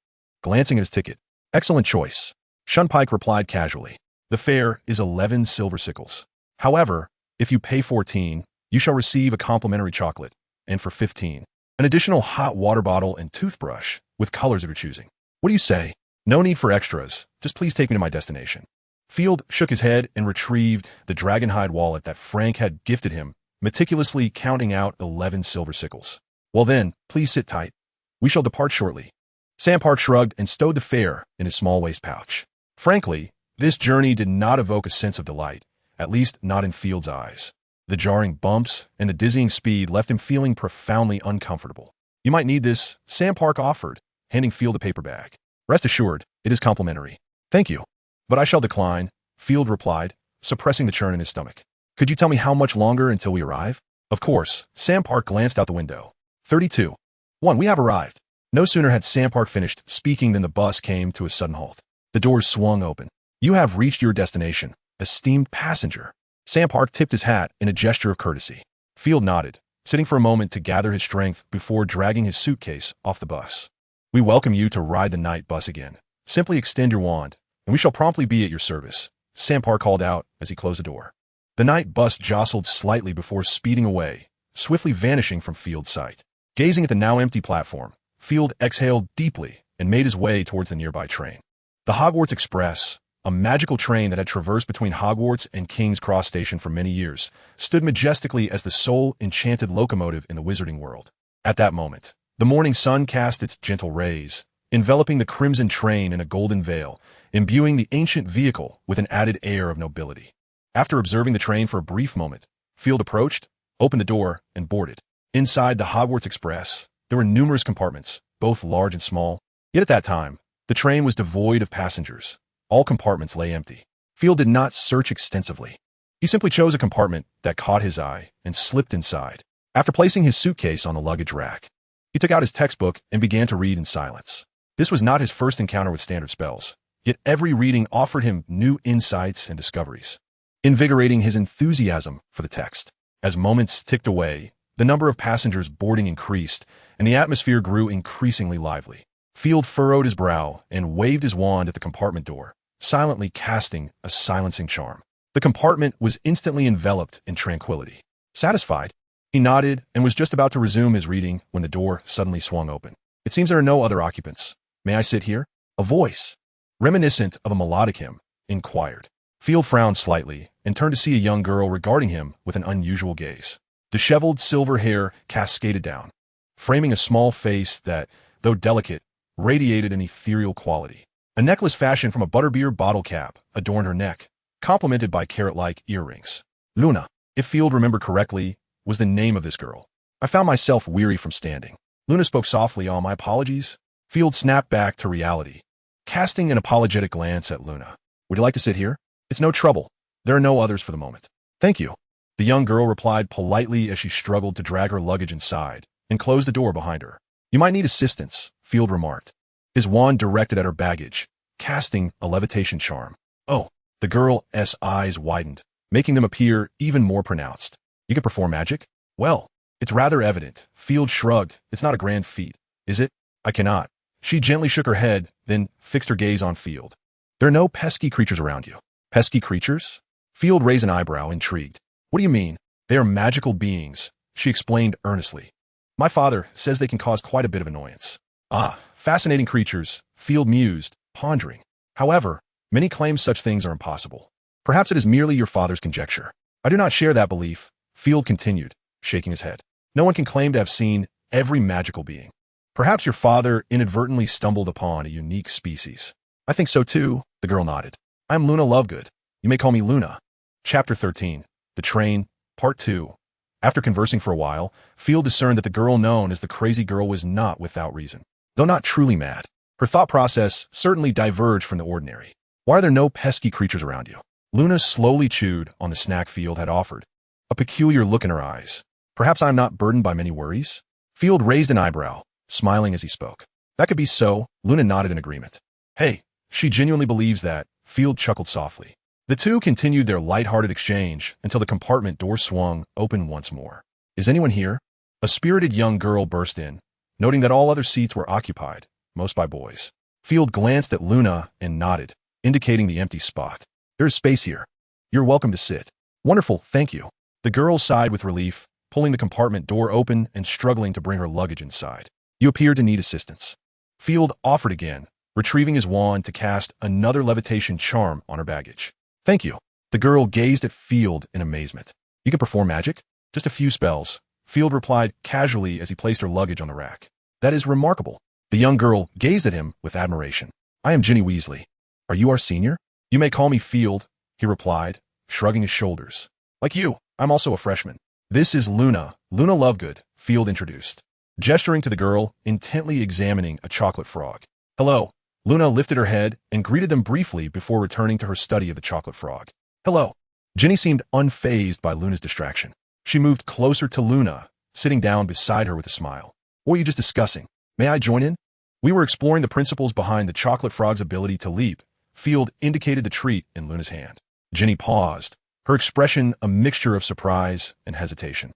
glancing at his ticket. Excellent choice. Shunpike replied casually. The fare is 11 silver sickles. However, if you pay 14, you shall receive a complimentary chocolate, and for 15, an additional hot water bottle and toothbrush with colors of your choosing. What do you say? No need for extras. Just please take me to my destination. Field shook his head and retrieved the dragonhide wallet that Frank had gifted him, meticulously counting out 11 silver sickles. Well then, please sit tight. We shall depart shortly. Sam Park shrugged and stowed the fare in his small waist pouch. Frankly, this journey did not evoke a sense of delight, at least not in Field's eyes. The jarring bumps and the dizzying speed left him feeling profoundly uncomfortable. You might need this, Sam Park offered, handing Field a paper bag. Rest assured, it is complimentary. Thank you. But I shall decline, Field replied, suppressing the churn in his stomach. Could you tell me how much longer until we arrive? Of course, Sam Park glanced out the window. 32. 1. We have arrived. No sooner had Sam Park finished speaking than the bus came to a sudden halt. The doors swung open. You have reached your destination, esteemed passenger. Sam Park tipped his hat in a gesture of courtesy. Field nodded, sitting for a moment to gather his strength before dragging his suitcase off the bus. We welcome you to ride the night bus again. Simply extend your wand, and we shall promptly be at your service, Sam Park called out as he closed the door. The night bus jostled slightly before speeding away, swiftly vanishing from Field's sight. Gazing at the now empty platform, Field exhaled deeply and made his way towards the nearby train. The Hogwarts Express, a magical train that had traversed between Hogwarts and King's Cross Station for many years, stood majestically as the sole enchanted locomotive in the wizarding world. At that moment, the morning sun cast its gentle rays, enveloping the crimson train in a golden veil, imbuing the ancient vehicle with an added air of nobility. After observing the train for a brief moment, Field approached, opened the door, and boarded. Inside the Hogwarts Express, there were numerous compartments, both large and small. Yet at that time, the train was devoid of passengers. All compartments lay empty. Field did not search extensively. He simply chose a compartment that caught his eye and slipped inside. After placing his suitcase on the luggage rack, he took out his textbook and began to read in silence. This was not his first encounter with standard spells, yet every reading offered him new insights and discoveries, invigorating his enthusiasm for the text. As moments ticked away, the number of passengers boarding increased, and the atmosphere grew increasingly lively. Field furrowed his brow and waved his wand at the compartment door, silently casting a silencing charm. The compartment was instantly enveloped in tranquility. Satisfied, he nodded and was just about to resume his reading when the door suddenly swung open. It seems there are no other occupants. May I sit here? A voice, reminiscent of a melodic hymn, inquired. Field frowned slightly and turned to see a young girl regarding him with an unusual gaze. Disheveled silver hair cascaded down, framing a small face that, though delicate, radiated an ethereal quality. A necklace fashioned from a butterbeer bottle cap adorned her neck, complemented by carrot-like earrings. Luna, if Field remembered correctly, was the name of this girl. I found myself weary from standing. Luna spoke softly. "All my apologies." Field snapped back to reality, casting an apologetic glance at Luna. "Would you like to sit here? It's no trouble. There are no others for the moment." "Thank you." The young girl replied politely as she struggled to drag her luggage inside and closed the door behind her. "You might need assistance," Field remarked, his wand directed at her baggage, casting a levitation charm. "Oh." The girl's eyes widened, making them appear even more pronounced. "You can perform magic?" "Well, it's rather evident." Field shrugged. "It's not a grand feat, is it?" "I cannot." She gently shook her head, then fixed her gaze on Field. "There are no pesky creatures around you." "Pesky creatures?" Field raised an eyebrow, intrigued. "What do you mean?" "They are magical beings," she explained earnestly. "My father says they can cause quite a bit of annoyance." "Ah, fascinating creatures," Field mused, pondering. "However, many claim such things are impossible. Perhaps it is merely your father's conjecture." "I do not share that belief," Field continued, shaking his head. "No one can claim to have seen every magical being. Perhaps your father inadvertently stumbled upon a unique species." "I think so too," the girl nodded. "I am Luna Lovegood. You may call me Luna." Chapter 13. The Train, Part 2. After conversing for a while, Field discerned that the girl known as the crazy girl was not without reason. Though not truly mad, her thought process certainly diverged from the ordinary. "Why are there no pesky creatures around you?" Luna slowly chewed on the snack Field had offered, a peculiar look in her eyes. "Perhaps I am not burdened by many worries?" Field raised an eyebrow, smiling as he spoke. "That could be so." Luna nodded in agreement. "Hey, she genuinely believes that." Field chuckled softly. The two continued their light-hearted exchange until the compartment door swung open once more. "Is anyone here?" A spirited young girl burst in, noting that all other seats were occupied, most by boys. Field glanced at Luna and nodded, indicating the empty spot. "There is space here. You're welcome to sit." "Wonderful, thank you." The girl sighed with relief, pulling the compartment door open and struggling to bring her luggage inside. "You appear to need assistance." Field offered again, retrieving his wand to cast another levitation charm on her baggage. "Thank you." The girl gazed at Field in amazement. "You can perform magic?" "Just a few spells," Field replied casually as he placed her luggage on the rack. "That is remarkable." The young girl gazed at him with admiration. "I am Ginny Weasley." "Are you our senior?" "You may call me Field," he replied, shrugging his shoulders. "Like you, I'm also a freshman." "This is Luna Lovegood," Field introduced, gesturing to the girl intently examining a chocolate frog. "Hello." Luna lifted her head and greeted them briefly before returning to her study of the chocolate frog. "Hello." Ginny seemed unfazed by Luna's distraction. She moved closer to Luna, sitting down beside her with a smile. "What were you just discussing? May I join in?" "We were exploring the principles behind the chocolate frog's ability to leap." Field indicated the treat in Luna's hand. Ginny paused, her expression a mixture of surprise and hesitation.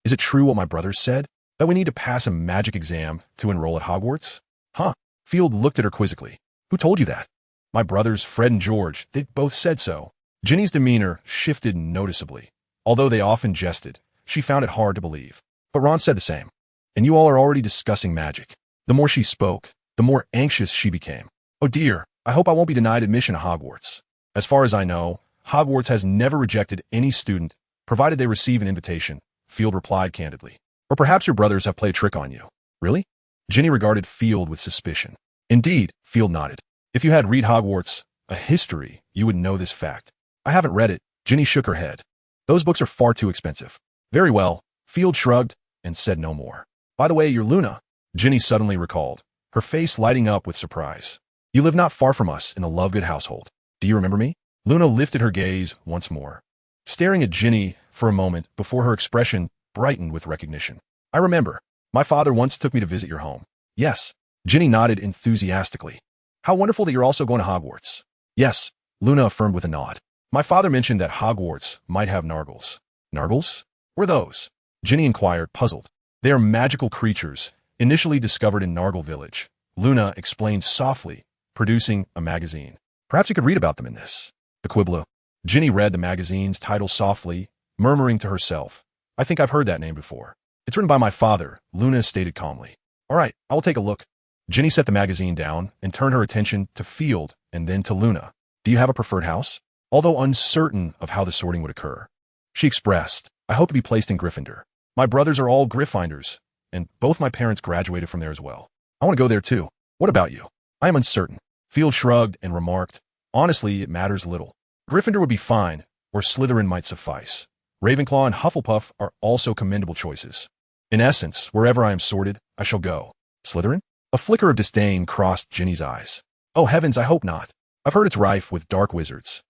Is it true what my brothers said? That we need to pass a magic exam to enroll at Hogwarts?" "Huh?" Field looked at her quizzically. "Who told you that?" "My brothers, Fred and George. They both said so." Ginny's demeanor shifted noticeably. Although they often jested, she found it hard to believe. "But Ron said the same. And you all are already discussing magic." The more she spoke, the more anxious she became. "Oh dear, I hope I won't be denied admission to Hogwarts." "As far as I know, Hogwarts has never rejected any student, provided they receive an invitation," Field replied candidly. "Or perhaps your brothers have played a trick on you." "Really?" Ginny regarded Field with suspicion. "Indeed," Field nodded. "If you had read Hogwarts, a history, you would know this fact." "I haven't read it." Ginny shook her head. "Those books are far too expensive." "Very well." Field shrugged and said no more. "By the way, you're Luna," Ginny suddenly recalled, her face lighting up with surprise. "You live not far from us in the Lovegood household. Do you remember me?" Luna lifted her gaze once more, staring at Ginny for a moment before her expression brightened with recognition. "I remember. My father once took me to visit your home." "Yes." Ginny nodded enthusiastically. "How wonderful that you're also going to Hogwarts." "Yes," Luna affirmed with a nod. "My father mentioned that Hogwarts might have Nargles." "Nargles? What are those?" Ginny inquired, puzzled. "They are magical creatures, initially discovered in Nargle Village," Luna explained softly, producing a magazine. "Perhaps you could read about them in this." The Quibbler. Ginny read the magazine's title softly, murmuring to herself, "I think I've heard that name before." "It's written by my father," Luna stated calmly. "All right, I will take a look." Ginny set the magazine down and turned her attention to Field and then to Luna. Do you have a preferred house? Although uncertain of how the sorting would occur, she expressed, I hope to be placed in Gryffindor. My brothers are all Gryffindors, and both my parents graduated from there as well. I want to go there too. What about you? I am uncertain. Field shrugged and remarked, honestly, it matters little. Gryffindor would be fine, or Slytherin might suffice. Ravenclaw and Hufflepuff are also commendable choices. In essence, wherever I am sorted, I shall go. Slytherin? A flicker of disdain crossed Ginny's eyes. Oh heavens, I hope not. I've heard it's rife with dark wizards.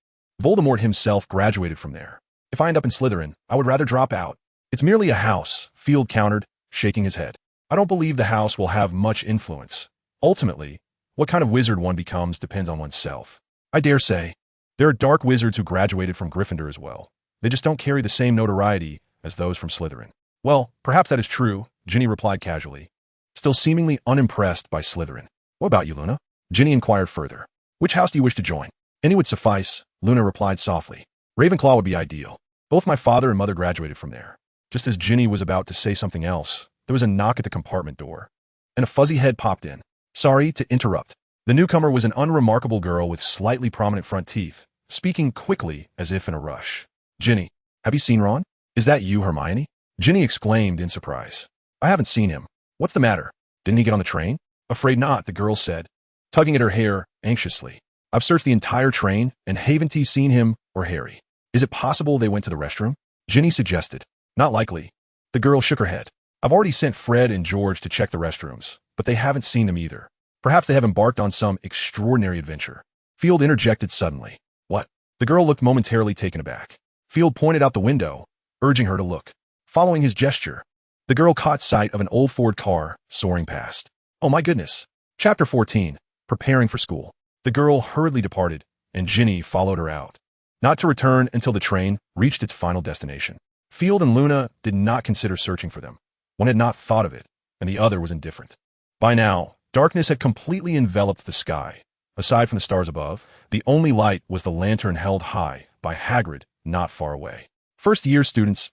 Voldemort himself graduated from there. If I end up in Slytherin, I would rather drop out. It's merely a house, Field countered, shaking his head. I don't believe the house will have much influence. Ultimately, what kind of wizard one becomes depends on oneself. I dare say. There are dark wizards who graduated from Gryffindor as well. They just don't carry the same notoriety as those from Slytherin. Well, perhaps that is true, Ginny replied casually, still seemingly unimpressed by Slytherin. What about you, Luna? Ginny inquired further. Which house do you wish to join? Any would suffice, Luna replied softly. Ravenclaw would be ideal. Both my father and mother graduated from there. Just as Ginny was about to say something else, there was a knock at the compartment door, and a fuzzy head popped in. Sorry to interrupt. The newcomer was an unremarkable girl with slightly prominent front teeth, speaking quickly as if in a rush. Ginny, have you seen Ron? Is that you, Hermione? Ginny exclaimed in surprise. I haven't seen him. What's the matter? Didn't he get on the train? Afraid not, the girl said, tugging at her hair anxiously. I've searched the entire train, and haven't seen him or Harry. Is it possible they went to the restroom? Ginny suggested. Not likely. The girl shook her head. I've already sent Fred and George to check the restrooms, but they haven't seen them either. Perhaps they have embarked on some extraordinary adventure. Field interjected suddenly. What? The girl looked momentarily taken aback. Field pointed out the window, urging her to look. Following his gesture, the girl caught sight of an old Ford car soaring past. Oh my goodness. Chapter 14. Preparing for school. The girl hurriedly departed, and Ginny followed her out, not to return until the train reached its final destination. Field and Luna did not consider searching for them. One had not thought of it, and the other was indifferent. By now, darkness had completely enveloped the sky. Aside from the stars above, the only light was the lantern held high by Hagrid not far away. First year students,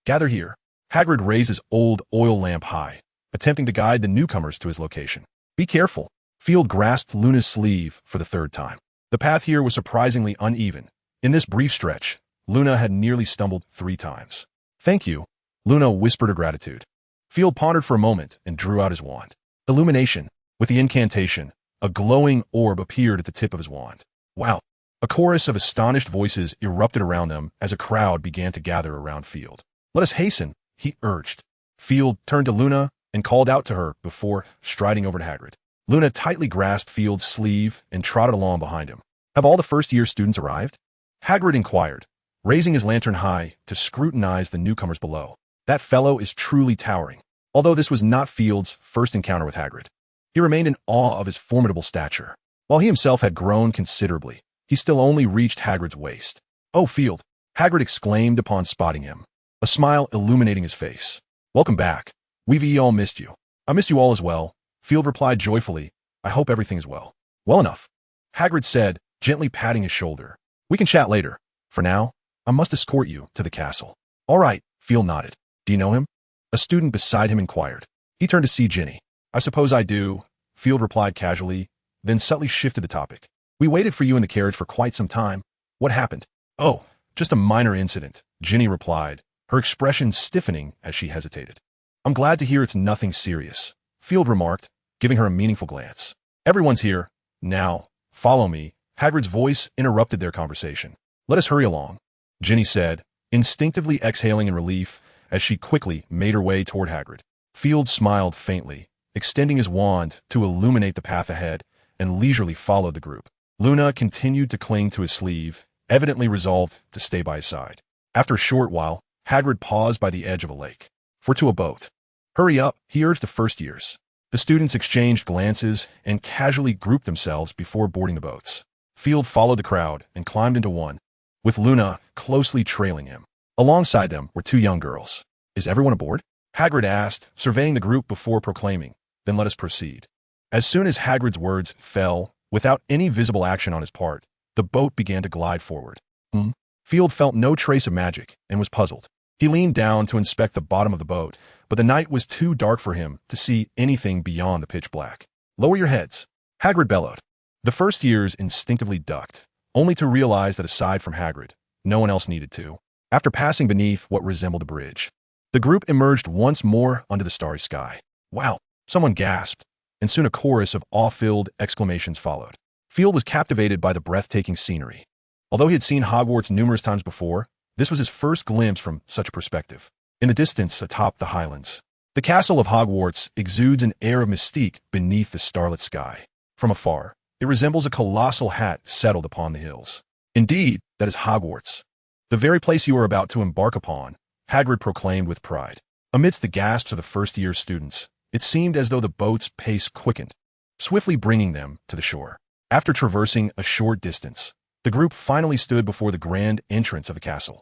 gather here. Hagrid raised his old oil lamp high, attempting to guide the newcomers to his location. Be careful. Field grasped Luna's sleeve for the third time. The path here was surprisingly uneven. In this brief stretch, Luna had nearly stumbled 3 times. Thank you, Luna whispered her gratitude. Field pondered for a moment and drew out his wand. Illumination. With the incantation, a glowing orb appeared at the tip of his wand. Wow. A chorus of astonished voices erupted around them as a crowd began to gather around Field. Let us hasten, he urged. Field turned to Luna and called out to her before striding over to Hagrid. Luna tightly grasped Field's sleeve and trotted along behind him. Have all the first-year students arrived? Hagrid inquired, raising his lantern high to scrutinize the newcomers below. That fellow is truly towering. Although this was not Field's first encounter with Hagrid, he remained in awe of his formidable stature. While he himself had grown considerably, he still only reached Hagrid's waist. Oh, Field, Hagrid exclaimed upon spotting him, a smile illuminating his face. Welcome back. We've all missed you. I missed you all as well, Field replied joyfully. I hope everything is well. Well enough, Hagrid said, gently patting his shoulder. We can chat later. For now, I must escort you to the castle. All right, Field nodded. Do you know him? A student beside him inquired. He turned to see Ginny. I suppose I do, Field replied casually, then subtly shifted the topic. We waited for you in the carriage for quite some time. What happened? Oh, just a minor incident, Ginny replied, her expression stiffening as she hesitated. I'm glad to hear it's nothing serious, Field remarked, giving her a meaningful glance. Everyone's here. Now, follow me. Hagrid's voice interrupted their conversation. Let us hurry along, Ginny said, instinctively exhaling in relief as she quickly made her way toward Hagrid. Field smiled faintly, extending his wand to illuminate the path ahead, and leisurely followed the group. Luna continued to cling to his sleeve, evidently resolved to stay by his side. After a short while, Hagrid paused by the edge of a lake. For to a boat. Hurry up, he urged the first years. The students exchanged glances and casually grouped themselves before boarding the boats. Field followed the crowd and climbed into one, with Luna closely trailing him. Alongside them were 2 young girls. Is everyone aboard? Hagrid asked, surveying the group before proclaiming, then let us proceed. As soon as Hagrid's words fell, without any visible action on his part, the boat began to glide forward. Field felt no trace of magic and was puzzled. He leaned down to inspect the bottom of the boat, but the night was too dark for him to see anything beyond the pitch black. "Lower your heads," Hagrid bellowed. The first years instinctively ducked, only to realize that aside from Hagrid, no one else needed to. After passing beneath what resembled a bridge, the group emerged once more under the starry sky. "Wow," someone gasped, and soon a chorus of awe-filled exclamations followed. Field was captivated by the breathtaking scenery. Although he had seen Hogwarts numerous times before, this was his first glimpse from such a perspective. In the distance atop the highlands, the castle of Hogwarts exudes an air of mystique beneath the starlit sky. From afar, it resembles a colossal hat settled upon the hills. "Indeed, that is Hogwarts, the very place you are about to embark upon," Hagrid proclaimed with pride. Amidst the gasps of the first-year students, it seemed as though the boat's pace quickened, swiftly bringing them to the shore. After traversing a short distance, the group finally stood before the grand entrance of the castle.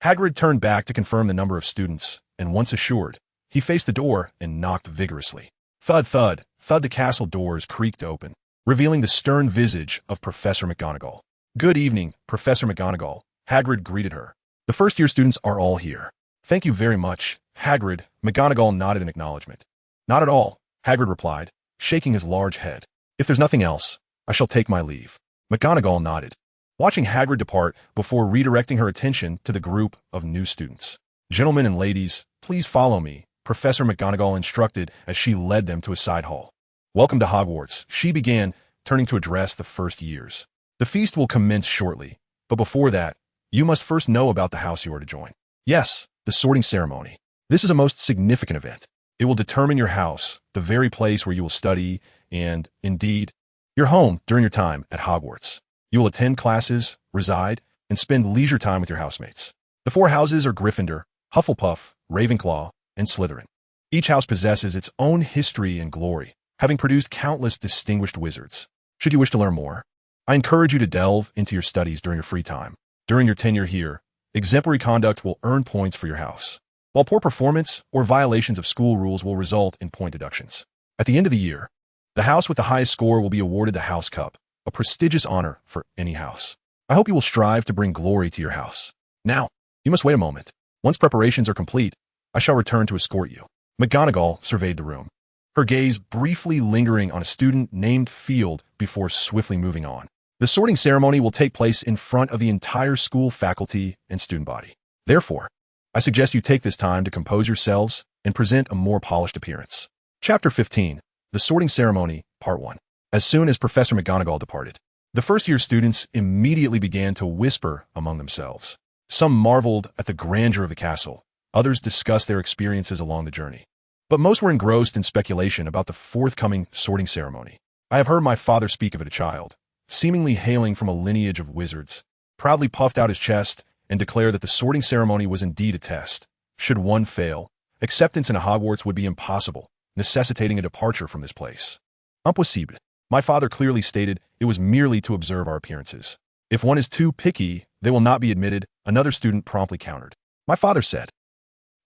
Hagrid turned back to confirm the number of students, and once assured, he faced the door and knocked vigorously. Thud, thud, thud, the castle doors creaked open, revealing the stern visage of Professor McGonagall. "Good evening, Professor McGonagall," Hagrid greeted her. "The first-year students are all here." "Thank you very much, Hagrid," McGonagall nodded in acknowledgement. "Not at all," Hagrid replied, shaking his large head. "If there's nothing else, I shall take my leave." McGonagall nodded, watching Hagrid depart before redirecting her attention to the group of new students. "Gentlemen and ladies, please follow me," Professor McGonagall instructed as she led them to a side hall. "Welcome to Hogwarts," she began, turning to address the first years. "The feast will commence shortly, but before that, you must first know about the house you are to join. Yes, the sorting ceremony. This is a most significant event. It will determine your house, the very place where you will study, and, indeed, your home during your time at Hogwarts. You will attend classes, reside, and spend leisure time with your housemates. The four houses are Gryffindor, Hufflepuff, Ravenclaw, and Slytherin. Each house possesses its own history and glory, having produced countless distinguished wizards. Should you wish to learn more, I encourage you to delve into your studies during your free time. During your tenure here, exemplary conduct will earn points for your house, while poor performance or violations of school rules will result in point deductions. At the end of the year, the house with the highest score will be awarded the House Cup, a prestigious honor for any house. I hope you will strive to bring glory to your house. Now, you must wait a moment. Once preparations are complete, I shall return to escort you." McGonagall surveyed the room, her gaze briefly lingering on a student named Field before swiftly moving on. "The sorting ceremony will take place in front of the entire school faculty and student body. Therefore, I suggest you take this time to compose yourselves and present a more polished appearance." Chapter 15, The Sorting Ceremony, Part 1. As soon as Professor McGonagall departed, the first-year students immediately began to whisper among themselves. Some marveled at the grandeur of the castle, others discussed their experiences along the journey. But most were engrossed in speculation about the forthcoming sorting ceremony. I have heard my father speak of it, a child, seemingly hailing from a lineage of wizards, proudly puffed out his chest and declared that the sorting ceremony was indeed a test. Should one fail, acceptance in Hogwarts would be impossible, necessitating a departure from this place. Impossible. My father clearly stated it was merely to observe our appearances. If one is too picky, they will not be admitted, another student promptly countered. My father said.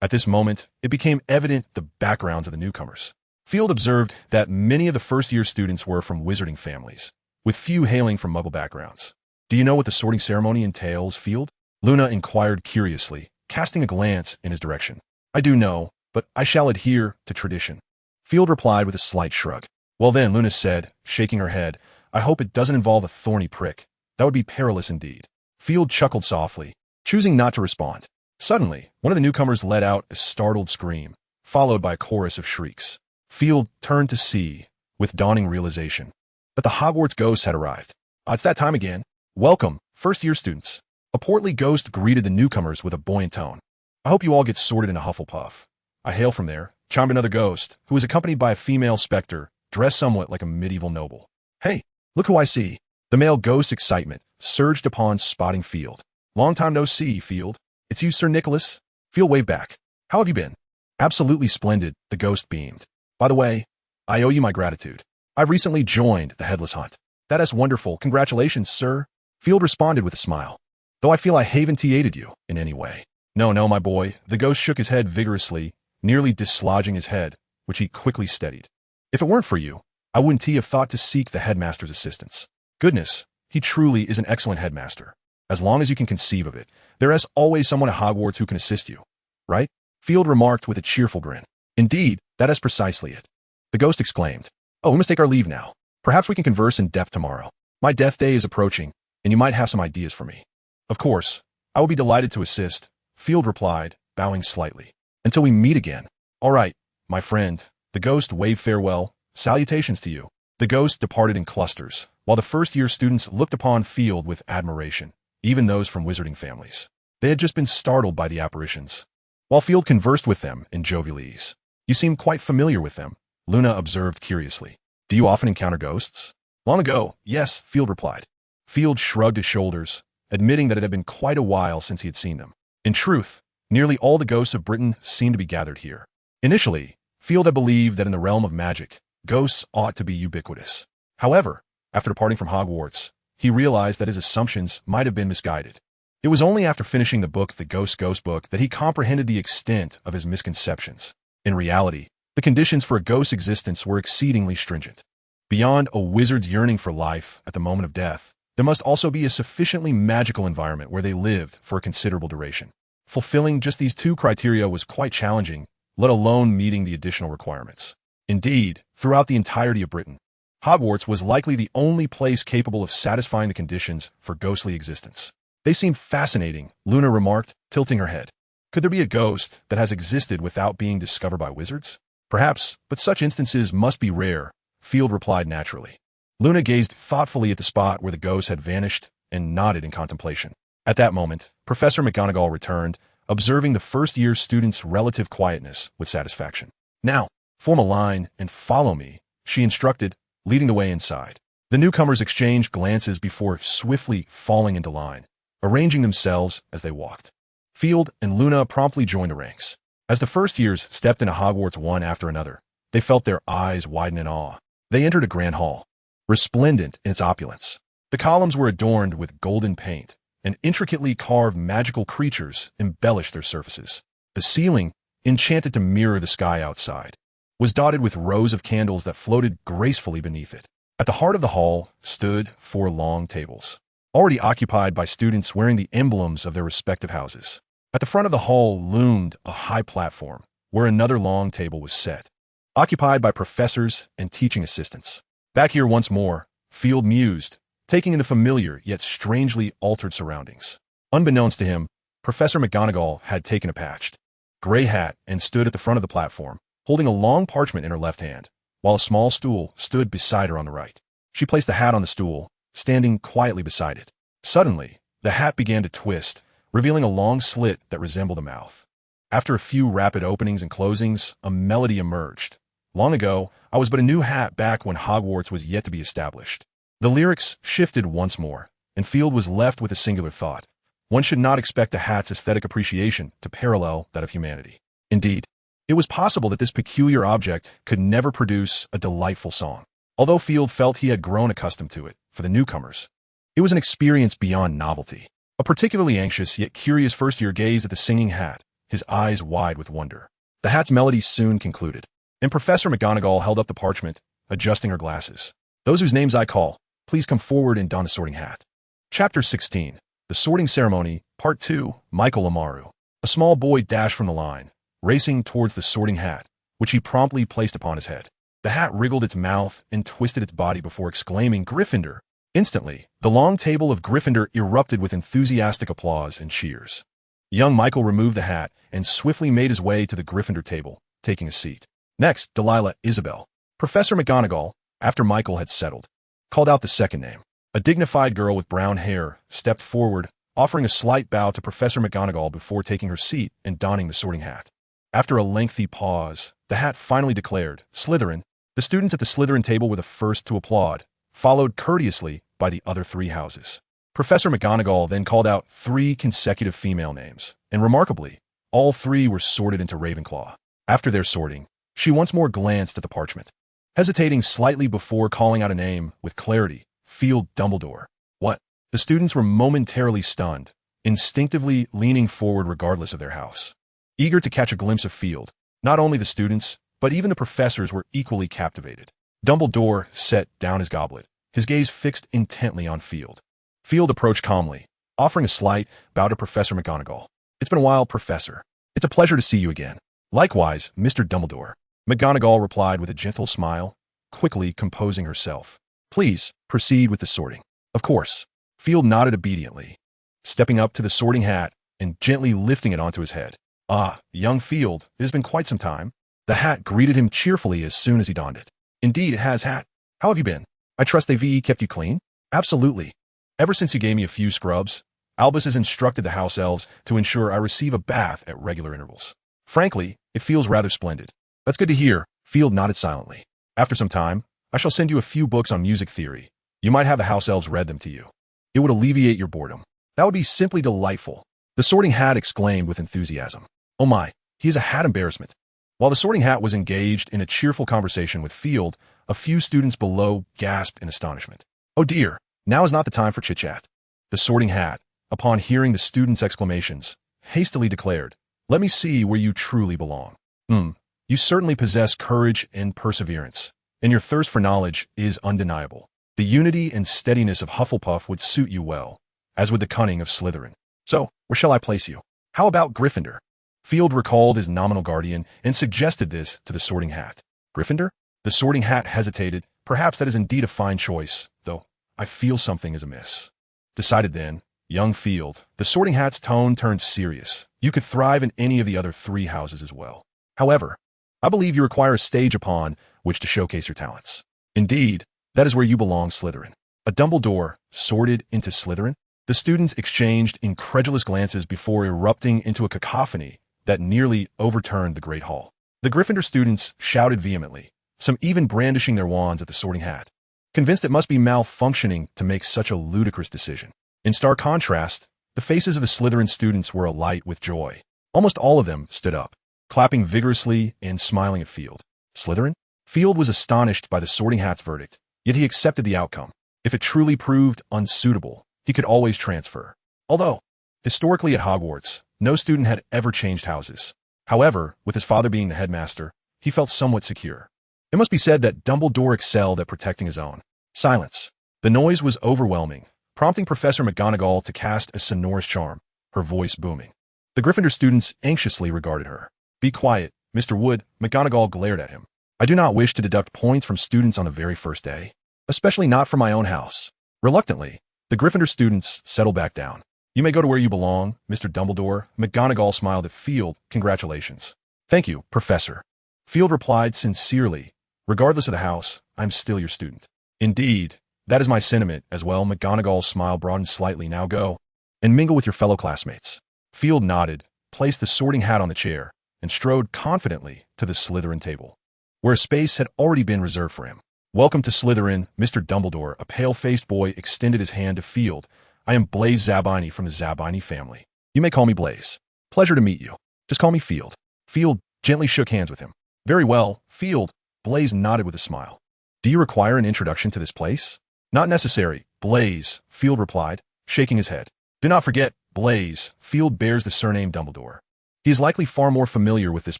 At this moment, it became evident the backgrounds of the newcomers. Field observed that many of the first-year students were from wizarding families, with few hailing from Muggle backgrounds. "Do you know what the sorting ceremony entails, Field?" Luna inquired curiously, casting a glance in his direction. "I do know, but I shall adhere to tradition." Field replied with a slight shrug. "Well then," Luna said, shaking her head, "I hope it doesn't involve a thorny prick. That would be perilous indeed." Field chuckled softly, choosing not to respond. Suddenly, one of the newcomers let out a startled scream, followed by a chorus of shrieks. Field turned to see, with dawning realization, that the Hogwarts ghosts had arrived. "It's that time again. Welcome, first-year students." A portly ghost greeted the newcomers with a buoyant tone. "I hope you all get sorted into Hufflepuff." "I hail from there," chimed another ghost, who was accompanied by a female specter, dressed somewhat like a medieval noble. "Hey, look who I see." The male ghost's excitement surged upon spotting Field. "Long time no see, Field. It's you, Sir Nicholas." Field waved back. "How have you been?" "Absolutely splendid," the ghost beamed. "By the way, I owe you my gratitude. I've recently joined the Headless Hunt." "That is wonderful. Congratulations, sir." Field responded with a smile. "Though I feel I haven't aided you in any way." No, my boy." The ghost shook his head vigorously, nearly dislodging his head, which he quickly steadied. "If it weren't for you, I wouldn't have thought to seek the headmaster's assistance. Goodness, he truly is an excellent headmaster. As long as you can conceive of it, there is always someone at Hogwarts who can assist you. right? Field remarked with a cheerful grin. Indeed, that is precisely it. The ghost exclaimed. Oh, we must take our leave now. Perhaps we can converse in depth tomorrow. My death day is approaching, and you might have some ideas for me. Of course, I will be delighted to assist, Field replied, bowing slightly. Until we meet again. All right, my friend. The ghost waved farewell. Salutations to you. The ghost departed in clusters, while the first-year students looked upon Field with admiration, even those from wizarding families. They had just been startled by the apparitions. While Field conversed with them in jovialese. You seem quite familiar with them, Luna observed curiously. Do you often encounter ghosts? Long ago, yes, Field replied. Field shrugged his shoulders, admitting that it had been quite a while since he had seen them. In truth, nearly all the ghosts of Britain seemed to be gathered here. Initially, Field had believed that in the realm of magic, ghosts ought to be ubiquitous. However, after departing from Hogwarts, he realized that his assumptions might have been misguided. It was only after finishing the book, The Ghost Book, that he comprehended the extent of his misconceptions. In reality, the conditions for a ghost's existence were exceedingly stringent. Beyond a wizard's yearning for life at the moment of death, there must also be a sufficiently magical environment where they lived for a considerable duration. Fulfilling just these two criteria was quite challenging, let alone meeting the additional requirements. Indeed, throughout the entirety of Britain, Hogwarts was likely the only place capable of satisfying the conditions for ghostly existence. They seemed fascinating, Luna remarked, tilting her head. Could there be a ghost that has existed without being discovered by wizards? Perhaps, but such instances must be rare, Field replied naturally. Luna gazed thoughtfully at the spot where the ghost had vanished and nodded in contemplation. At that moment, Professor McGonagall returned, observing the first-year student's relative quietness with satisfaction. Now, form a line and follow me, she instructed, leading the way inside. The newcomers exchanged glances before swiftly falling into line, arranging themselves as they walked. Field and Luna promptly joined the ranks. As the first years stepped into Hogwarts one after another, they felt their eyes widen in awe. They entered a grand hall, resplendent in its opulence. The columns were adorned with golden paint, and intricately carved magical creatures embellished their surfaces. The ceiling, enchanted to mirror the sky outside, was dotted with rows of candles that floated gracefully beneath it. At the heart of the hall stood 4 long tables, already occupied by students wearing the emblems of their respective houses. At the front of the hall loomed a high platform, where another long table was set, occupied by professors and teaching assistants. Back here once more, Field mused, taking in the familiar yet strangely altered surroundings. Unbeknownst to him, Professor McGonagall had taken a patched gray hat and stood at the front of the platform, holding a long parchment in her left hand, while a small stool stood beside her on the right. She placed the hat on the stool, standing quietly beside it. Suddenly, the hat began to twist, revealing a long slit that resembled a mouth. After a few rapid openings and closings, a melody emerged. Long ago, I was but a new hat back when Hogwarts was yet to be established. The lyrics shifted once more, and Field was left with a singular thought. One should not expect a hat's aesthetic appreciation to parallel that of humanity. Indeed, it was possible that this peculiar object could never produce a delightful song. Although Field felt he had grown accustomed to it, for the newcomers, it was an experience beyond novelty. A particularly anxious yet curious first-year gazed at the singing hat, his eyes wide with wonder. The hat's melody soon concluded, and Professor McGonagall held up the parchment, adjusting her glasses. Those whose names I call, please come forward and don the sorting hat. Chapter 16. The Sorting Ceremony, Part 2, Michael Amaru. A small boy dashed from the line, racing towards the sorting hat, which he promptly placed upon his head. The hat wriggled its mouth and twisted its body before exclaiming, Gryffindor! Instantly, the long table of Gryffindor erupted with enthusiastic applause and cheers. Young Michael removed the hat and swiftly made his way to the Gryffindor table, taking a seat. Next, Delilah Isabel. Professor McGonagall, after Michael had settled, called out the second name. A dignified girl with brown hair stepped forward, offering a slight bow to Professor McGonagall before taking her seat and donning the sorting hat. After a lengthy pause, the hat finally declared, Slytherin. The students at the Slytherin table were the first to applaud, followed courteously by the other 3 houses. Professor McGonagall then called out 3 consecutive female names, and remarkably, all 3 were sorted into Ravenclaw. After their sorting, she once more glanced at the parchment, hesitating slightly before calling out a name with clarity, Field Dumbledore. What? The students were momentarily stunned, instinctively leaning forward regardless of their house. Eager to catch a glimpse of Field, not only the students, but even the professors were equally captivated. Dumbledore set down his goblet, his gaze fixed intently on Field. Field approached calmly, offering a slight bow to Professor McGonagall. It's been a while, Professor. It's a pleasure to see you again. Likewise, Mr. Dumbledore. McGonagall replied with a gentle smile, quickly composing herself. Please, proceed with the sorting. Of course. Field nodded obediently, stepping up to the sorting hat and gently lifting it onto his head. Ah, young Field, it has been quite some time. The hat greeted him cheerfully as soon as he donned it. Indeed, it has, hat. How have you been? I trust they've kept you clean? Absolutely. Ever since you gave me a few scrubs, Albus has instructed the house elves to ensure I receive a bath at regular intervals. Frankly, it feels rather splendid. That's good to hear. Field nodded silently. After some time, I shall send you a few books on music theory. You might have the house elves read them to you. It would alleviate your boredom. That would be simply delightful. The sorting hat exclaimed with enthusiasm. Oh my, he is a hat embarrassment. While the sorting hat was engaged in a cheerful conversation with Field, a few students below gasped in astonishment. Oh dear, now is not the time for chit-chat. The sorting hat, upon hearing the students' exclamations, hastily declared, Let me see where you truly belong. You certainly possess courage and perseverance, and your thirst for knowledge is undeniable. The unity and steadiness of Hufflepuff would suit you well, as would the cunning of Slytherin. So, where shall I place you? How about Gryffindor? Field recalled his nominal guardian and suggested this to the sorting hat. Gryffindor? The sorting hat hesitated. Perhaps that is indeed a fine choice, though I feel something is amiss. Decided then, young Field. The sorting hat's tone turned serious. You could thrive in any of the other 3 houses as well. However, I believe you require a stage upon which to showcase your talents. Indeed, that is where you belong, Slytherin. A Dumbledore sorted into Slytherin? The students exchanged incredulous glances before erupting into a cacophony that nearly overturned the Great Hall. The Gryffindor students shouted vehemently, some even brandishing their wands at the sorting hat, convinced it must be malfunctioning to make such a ludicrous decision. In stark contrast, the faces of the Slytherin students were alight with joy. Almost all of them stood up, clapping vigorously and smiling at Field. Slytherin? Field was astonished by the sorting hat's verdict, yet he accepted the outcome. If it truly proved unsuitable, he could always transfer. Although, historically at Hogwarts, no student had ever changed houses. However, with his father being the headmaster, he felt somewhat secure. It must be said that Dumbledore excelled at protecting his own. Silence. The noise was overwhelming, prompting Professor McGonagall to cast a sonorous charm, her voice booming. The Gryffindor students anxiously regarded her. Be quiet, Mr. Wood, McGonagall glared at him. I do not wish to deduct points from students on the very first day, especially not from my own house. Reluctantly, the Gryffindor students settled back down. You may go to where you belong, Mr. Dumbledore. McGonagall smiled at Field. Congratulations. Thank you, Professor. Field replied sincerely. Regardless of the house, I'm still your student. Indeed, that is my sentiment as well. McGonagall's smile broadened slightly. Now go and mingle with your fellow classmates. Field nodded, placed the sorting hat on the chair, and strode confidently to the Slytherin table, where a space had already been reserved for him. Welcome to Slytherin, Mr. Dumbledore. A pale-faced boy extended his hand to Field. I am Blaise Zabini from the Zabini family. You may call me Blaise. Pleasure to meet you. Just call me Field. Field gently shook hands with him. Very well, Field. Blaise nodded with a smile. Do you require an introduction to this place? Not necessary, Blaise, Field replied, shaking his head. Do not forget, Blaise, Field bears the surname Dumbledore. He is likely far more familiar with this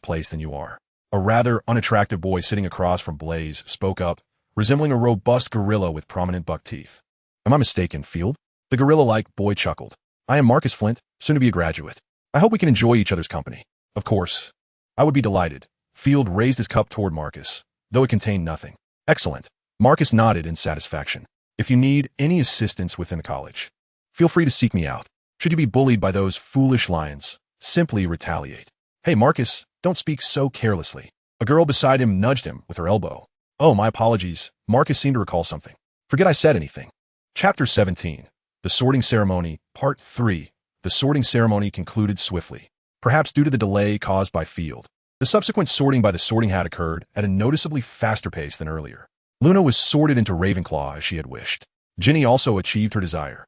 place than you are. A rather unattractive boy sitting across from Blaise spoke up, resembling a robust gorilla with prominent buck teeth. Am I mistaken, Field? The gorilla-like boy chuckled. I am Marcus Flint, soon to be a graduate. I hope we can enjoy each other's company. Of course. I would be delighted. Field raised his cup toward Marcus, though it contained nothing. Excellent. Marcus nodded in satisfaction. If you need any assistance within the college, feel free to seek me out. Should you be bullied by those foolish lions, simply retaliate. Hey, Marcus, don't speak so carelessly. A girl beside him nudged him with her elbow. Oh, my apologies. Marcus seemed to recall something. Forget I said anything. Chapter 17. The Sorting Ceremony, Part 3. The sorting ceremony concluded swiftly, perhaps due to the delay caused by Field. The subsequent sorting by the sorting hat occurred at a noticeably faster pace than earlier. Luna was sorted into Ravenclaw as she had wished. Ginny also achieved her desire,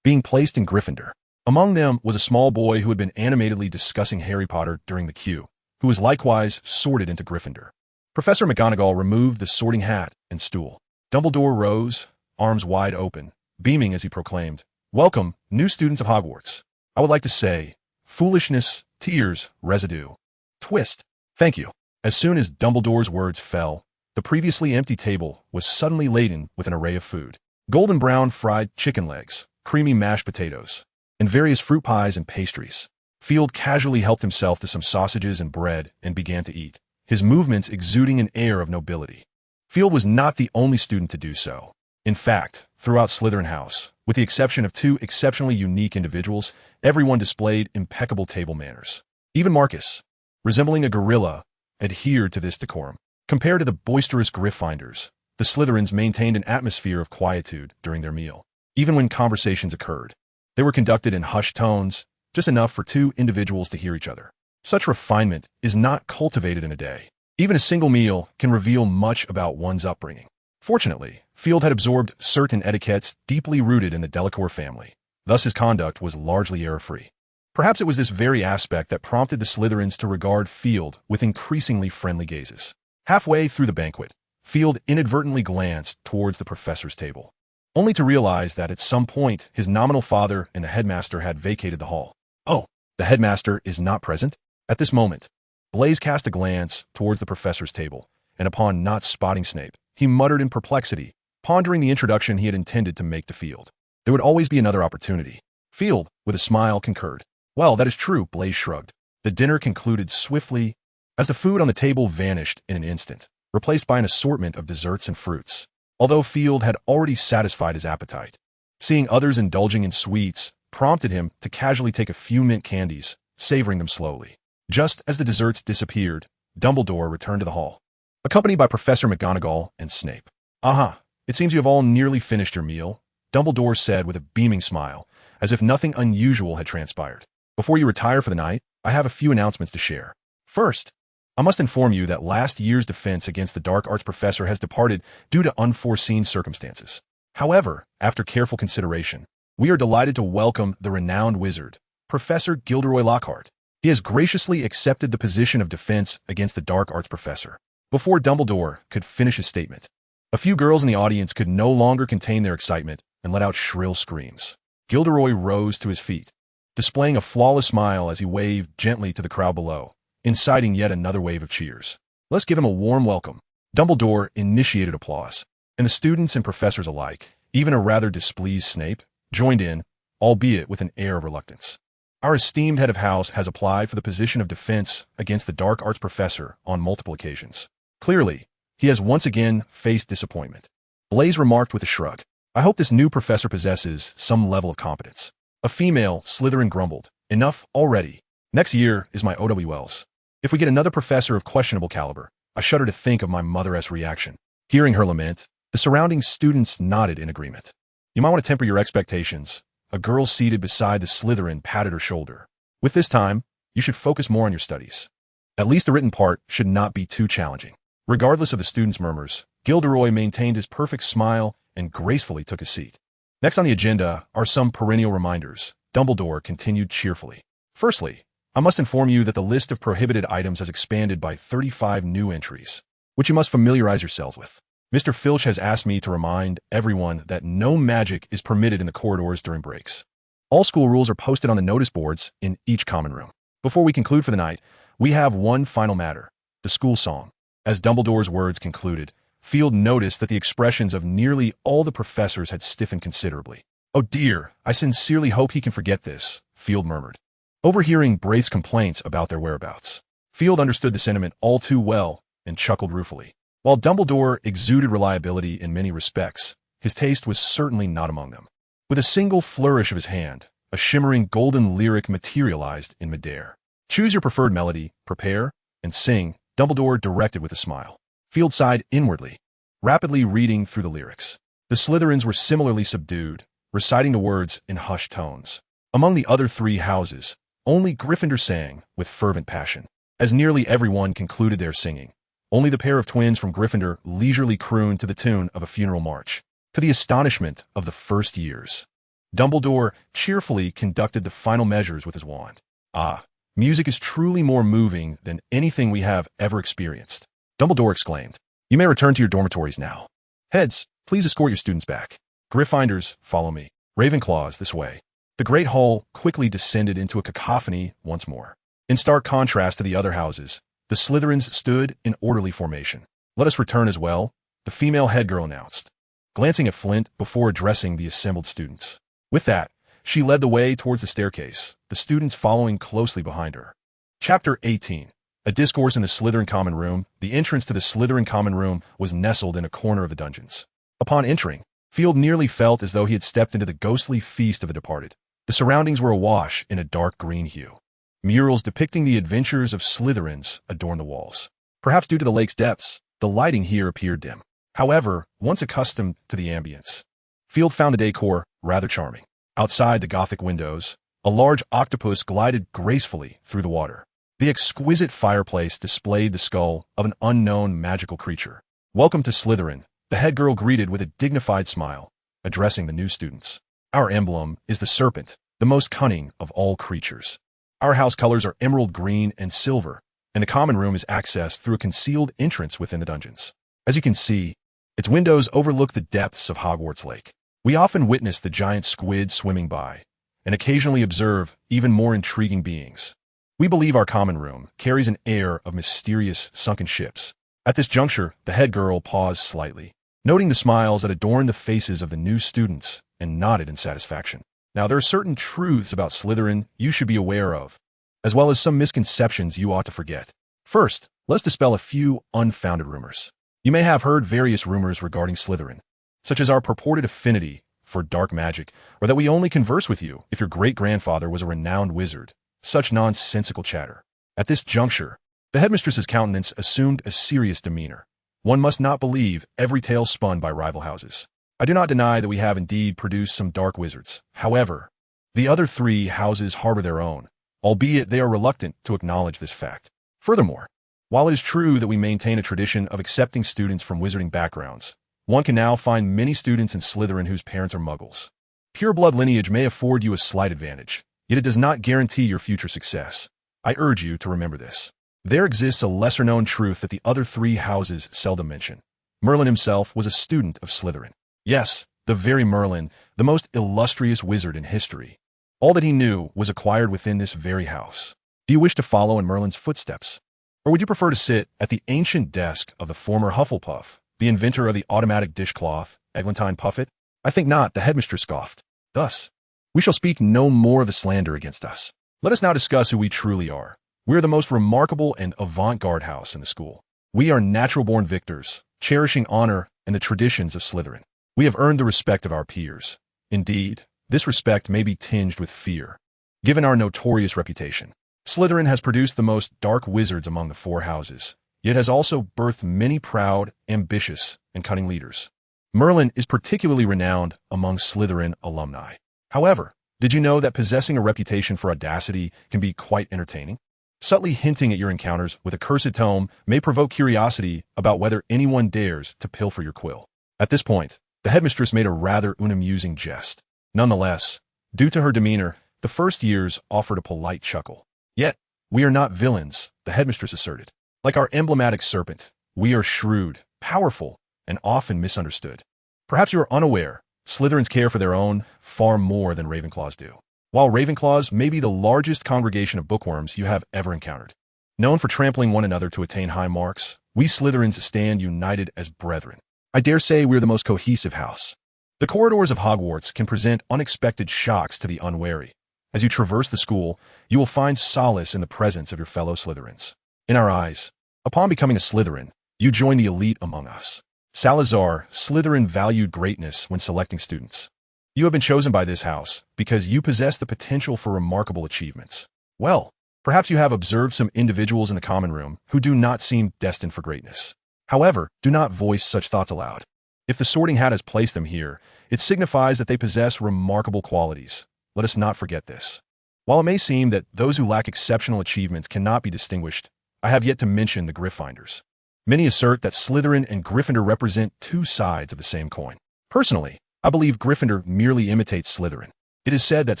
being placed in Gryffindor. Among them was a small boy who had been animatedly discussing Harry Potter during the queue, who was likewise sorted into Gryffindor. Professor McGonagall removed the sorting hat and stool. Dumbledore rose, arms wide open, beaming as he proclaimed, Welcome, new students of Hogwarts. I would like to say, foolishness, tears, residue, twist. Thank you. As soon as Dumbledore's words fell, the previously empty table was suddenly laden with an array of food. Golden brown fried chicken legs, creamy mashed potatoes, and various fruit pies and pastries. Field casually helped himself to some sausages and bread and began to eat, his movements exuding an air of nobility. Field was not the only student to do so. In fact, throughout Slytherin House, with the exception of two exceptionally unique individuals, everyone displayed impeccable table manners. Even Marcus, resembling a gorilla, adhered to this decorum. Compared to the boisterous Gryffindors, the Slytherins maintained an atmosphere of quietude during their meal. Even when conversations occurred, they were conducted in hushed tones, just enough for two individuals to hear each other. Such refinement is not cultivated in a day. Even a single meal can reveal much about one's upbringing. Fortunately, Field had absorbed certain etiquettes deeply rooted in the Delacour family. Thus his conduct was largely error-free. Perhaps it was this very aspect that prompted the Slytherins to regard Field with increasingly friendly gazes. Halfway through the banquet, Field inadvertently glanced towards the professor's table, only to realize that at some point his nominal father and the headmaster had vacated the hall. Oh, the headmaster is not present? At this moment, Blaise cast a glance towards the professor's table, and upon not spotting Snape, he muttered in perplexity, pondering the introduction he had intended to make to Field. There would always be another opportunity. Field, with a smile, concurred. Well, that is true, Blaise shrugged. The dinner concluded swiftly as the food on the table vanished in an instant, replaced by an assortment of desserts and fruits. Although Field had already satisfied his appetite, seeing others indulging in sweets prompted him to casually take a few mint candies, savoring them slowly. Just as the desserts disappeared, Dumbledore returned to the hall, accompanied by Professor McGonagall and Snape. Aha, it seems you have all nearly finished your meal, Dumbledore said with a beaming smile, as if nothing unusual had transpired. Before you retire for the night, I have a few announcements to share. First, I must inform you that last year's defense against the Dark Arts Professor has departed due to unforeseen circumstances. However, after careful consideration, we are delighted to welcome the renowned wizard, Professor Gilderoy Lockhart. He has graciously accepted the position of defense against the Dark Arts Professor. Before Dumbledore could finish his statement, a few girls in the audience could no longer contain their excitement and let out shrill screams. Gilderoy rose to his feet, displaying a flawless smile as he waved gently to the crowd below, inciting yet another wave of cheers. Let's give him a warm welcome. Dumbledore initiated applause, and the students and professors alike, even a rather displeased Snape, joined in, albeit with an air of reluctance. Our esteemed head of house has applied for the position of defense against the Dark Arts Professor on multiple occasions. Clearly, he has once again faced disappointment. Blaise remarked with a shrug. I hope this new professor possesses some level of competence. A female Slytherin grumbled. Enough already. Next year is my O.W. Wells. If we get another professor of questionable caliber, I shudder to think of my mother's reaction. Hearing her lament, the surrounding students nodded in agreement. You might want to temper your expectations. A girl seated beside the Slytherin patted her shoulder. With this time, you should focus more on your studies. At least the written part should not be too challenging. Regardless of the students' murmurs, Gilderoy maintained his perfect smile and gracefully took his seat. Next on the agenda are some perennial reminders. Dumbledore continued cheerfully. Firstly, I must inform you that the list of prohibited items has expanded by 35 new entries, which you must familiarize yourselves with. Mr. Filch has asked me to remind everyone that no magic is permitted in the corridors during breaks. All school rules are posted on the notice boards in each common room. Before we conclude for the night, we have one final matter, the school song. As Dumbledore's words concluded, Field noticed that the expressions of nearly all the professors had stiffened considerably. Oh dear, I sincerely hope he can forget this, Field murmured, overhearing Braith's complaints about their whereabouts. Field understood the sentiment all too well and chuckled ruefully. While Dumbledore exuded reliability in many respects, his taste was certainly not among them. With a single flourish of his hand, a shimmering golden lyric materialized in midair. Choose your preferred melody, prepare, and sing, Dumbledore directed with a smile. Field sighed inwardly, rapidly reading through the lyrics. The Slytherins were similarly subdued, reciting the words in hushed tones. Among the other three houses, only Gryffindor sang with fervent passion. As nearly everyone concluded their singing, only the pair of twins from Gryffindor leisurely crooned to the tune of a funeral march, to the astonishment of the first years. Dumbledore cheerfully conducted the final measures with his wand. Ah, music is truly more moving than anything we have ever experienced, Dumbledore exclaimed. You may return to your dormitories now. Heads, please escort your students back. Gryffindors, follow me. Ravenclaws, this way. The great hall quickly descended into a cacophony once more. In stark contrast to the other houses, the Slytherins stood in orderly formation. Let us return as well, the female head girl announced, glancing at Flint before addressing the assembled students. With that, She led the way towards the staircase, the students following closely behind her. Chapter 18. A discourse in the Slytherin Common Room. The entrance to the Slytherin Common Room was nestled in a corner of the dungeons. Upon entering, Field nearly felt as though he had stepped into the ghostly feast of the departed. The surroundings were awash in a dark green hue. Murals depicting the adventures of Slytherins adorned the walls. Perhaps due to the lake's depths, the lighting here appeared dim. However, once accustomed to the ambience, Field found the decor rather charming. Outside the Gothic windows, a large octopus glided gracefully through the water. The exquisite fireplace displayed the skull of an unknown magical creature. "Welcome to Slytherin," the head girl greeted with a dignified smile, addressing the new students. "Our emblem is the serpent, the most cunning of all creatures. Our house colors are emerald green and silver, and the common room is accessed through a concealed entrance within the dungeons. As you can see, its windows overlook the depths of Hogwarts Lake. We often witness the giant squid swimming by, and occasionally observe even more intriguing beings. We believe our common room carries an air of mysterious sunken ships." At this juncture, the head girl paused slightly, noting the smiles that adorned the faces of the new students, and nodded in satisfaction. "Now, there are certain truths about Slytherin you should be aware of, as well as some misconceptions you ought to forget. First, let's dispel a few unfounded rumors. You may have heard various rumors regarding Slytherin, such as our purported affinity for dark magic, or that we only converse with you if your great-grandfather was a renowned wizard. Such nonsensical chatter." At this juncture, the headmistress's countenance assumed a serious demeanor. "One must not believe every tale spun by rival houses. I do not deny that we have indeed produced some dark wizards. However, the other three houses harbor their own, albeit they are reluctant to acknowledge this fact. Furthermore, while it is true that we maintain a tradition of accepting students from wizarding backgrounds, one can now find many students in Slytherin whose parents are muggles. Pure blood lineage may afford you a slight advantage, yet it does not guarantee your future success. I urge you to remember this. There exists a lesser-known truth that the other three houses seldom mention. Merlin himself was a student of Slytherin. Yes, the very Merlin, the most illustrious wizard in history. All that he knew was acquired within this very house. Do you wish to follow in Merlin's footsteps? Or would you prefer to sit at the ancient desk of the former Hufflepuff, the inventor of the automatic dishcloth, Eglantine Puffet? I think not, the headmistress scoffed. Thus, we shall speak no more of the slander against us. Let us now discuss who we truly are. We are the most remarkable and avant-garde house in the school. We are natural-born victors, cherishing honor and the traditions of Slytherin. We have earned the respect of our peers. Indeed, this respect may be tinged with fear, given our notorious reputation. Slytherin has produced the most dark wizards among the four houses, yet has also birthed many proud, ambitious, and cunning leaders. Merlin is particularly renowned among Slytherin alumni. However, did you know that possessing a reputation for audacity can be quite entertaining? Subtly hinting at your encounters with a cursed tome may provoke curiosity about whether anyone dares to pilfer your quill. At this point, the headmistress made a rather unamusing jest. Nonetheless, due to her demeanor, the first years offered a polite chuckle. Yet, we are not villains, the headmistress asserted. Like our emblematic serpent, we are shrewd, powerful, and often misunderstood. Perhaps you are unaware, Slytherins care for their own far more than Ravenclaws do. While Ravenclaws may be the largest congregation of bookworms you have ever encountered, known for trampling one another to attain high marks, we Slytherins stand united as brethren. I dare say we are the most cohesive house. The corridors of Hogwarts can present unexpected shocks to the unwary. As you traverse the school, you will find solace in the presence of your fellow Slytherins. In our eyes, upon becoming a Slytherin, you join the elite among us. Salazar, Slytherin valued greatness when selecting students. You have been chosen by this house because you possess the potential for remarkable achievements. Well, perhaps you have observed some individuals in the common room who do not seem destined for greatness. However, do not voice such thoughts aloud. If the Sorting Hat has placed them here, it signifies that they possess remarkable qualities. Let us not forget this. While it may seem that those who lack exceptional achievements cannot be distinguished, I have yet to mention the Gryffindors. Many assert that Slytherin and Gryffindor represent two sides of the same coin. Personally, I believe Gryffindor merely imitates Slytherin. It is said that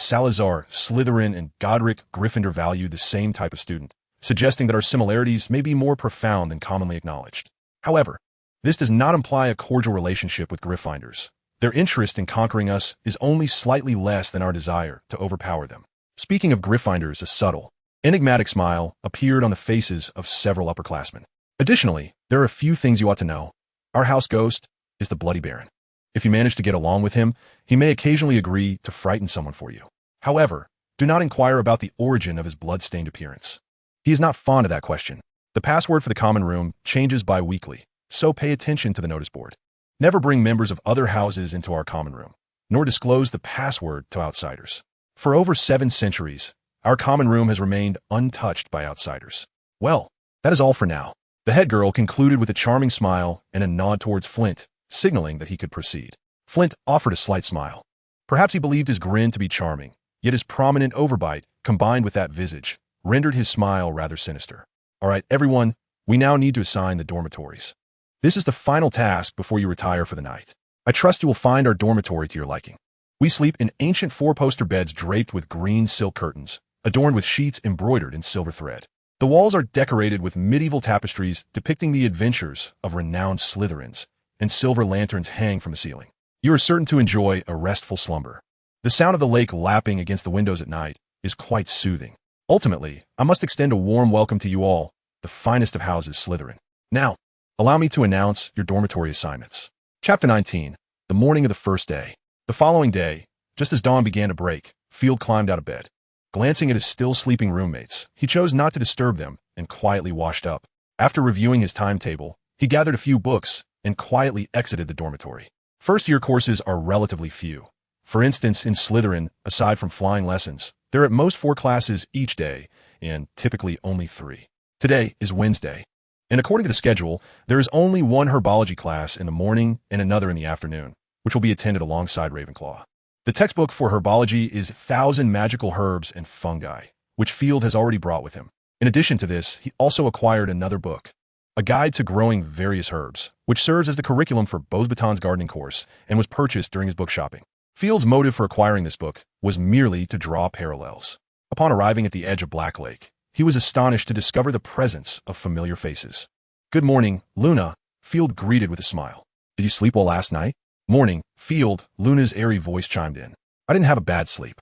Salazar, Slytherin, and Godric, Gryffindor value the same type of student, suggesting that our similarities may be more profound than commonly acknowledged. However, this does not imply a cordial relationship with Gryffindors. Their interest in conquering us is only slightly less than our desire to overpower them. Speaking of Gryffindors, a subtle, enigmatic smile appeared on the faces of several upperclassmen. Additionally, there are a few things you ought to know. Our house ghost is the Bloody Baron. If you manage to get along with him, he may occasionally agree to frighten someone for you. However, do not inquire about the origin of his blood-stained appearance. He is not fond of that question. The password for the common room changes bi-weekly, so pay attention to the notice board. Never bring members of other houses into our common room, nor disclose the password to outsiders. For over 7 centuries, our common room has remained untouched by outsiders. Well, that is all for now. The head girl concluded with a charming smile and a nod towards Flint, signaling that he could proceed. Flint offered a slight smile. Perhaps he believed his grin to be charming, yet his prominent overbite, combined with that visage, rendered his smile rather sinister. All right, everyone, we now need to assign the dormitories. This is the final task before you retire for the night. I trust you will find our dormitory to your liking. We sleep in ancient 4-poster beds draped with green silk curtains, adorned with sheets embroidered in silver thread. The walls are decorated with medieval tapestries depicting the adventures of renowned Slytherins, and silver lanterns hang from the ceiling. You are certain to enjoy a restful slumber. The sound of the lake lapping against the windows at night is quite soothing. Ultimately, I must extend a warm welcome to you all, the finest of houses Slytherin. Now, allow me to announce your dormitory assignments. Chapter 19, the morning of the first day. The following day, just as dawn began to break, Field climbed out of bed. Glancing at his still sleeping roommates, he chose not to disturb them and quietly washed up. After reviewing his timetable, he gathered a few books and quietly exited the dormitory. First-year courses are relatively few. For instance, in Slytherin, aside from flying lessons, there are at most 4 classes each day, and typically only 3. Today is Wednesday, and according to the schedule, there is only one herbology class in the morning and another in the afternoon, which will be attended alongside Ravenclaw. The textbook for herbology is 1,000 Magical Herbs and Fungi, which Field has already brought with him. In addition to this, he also acquired another book, A Guide to Growing Various Herbs, which serves as the curriculum for Beauxbatons gardening course and was purchased during his book shopping. Field's motive for acquiring this book was merely to draw parallels. Upon arriving at the edge of Black Lake, he was astonished to discover the presence of familiar faces. "Good morning, Luna," Field greeted with a smile. "Did you sleep well last night?" "Morning, Field," Luna's airy voice chimed in. "I didn't have a bad sleep.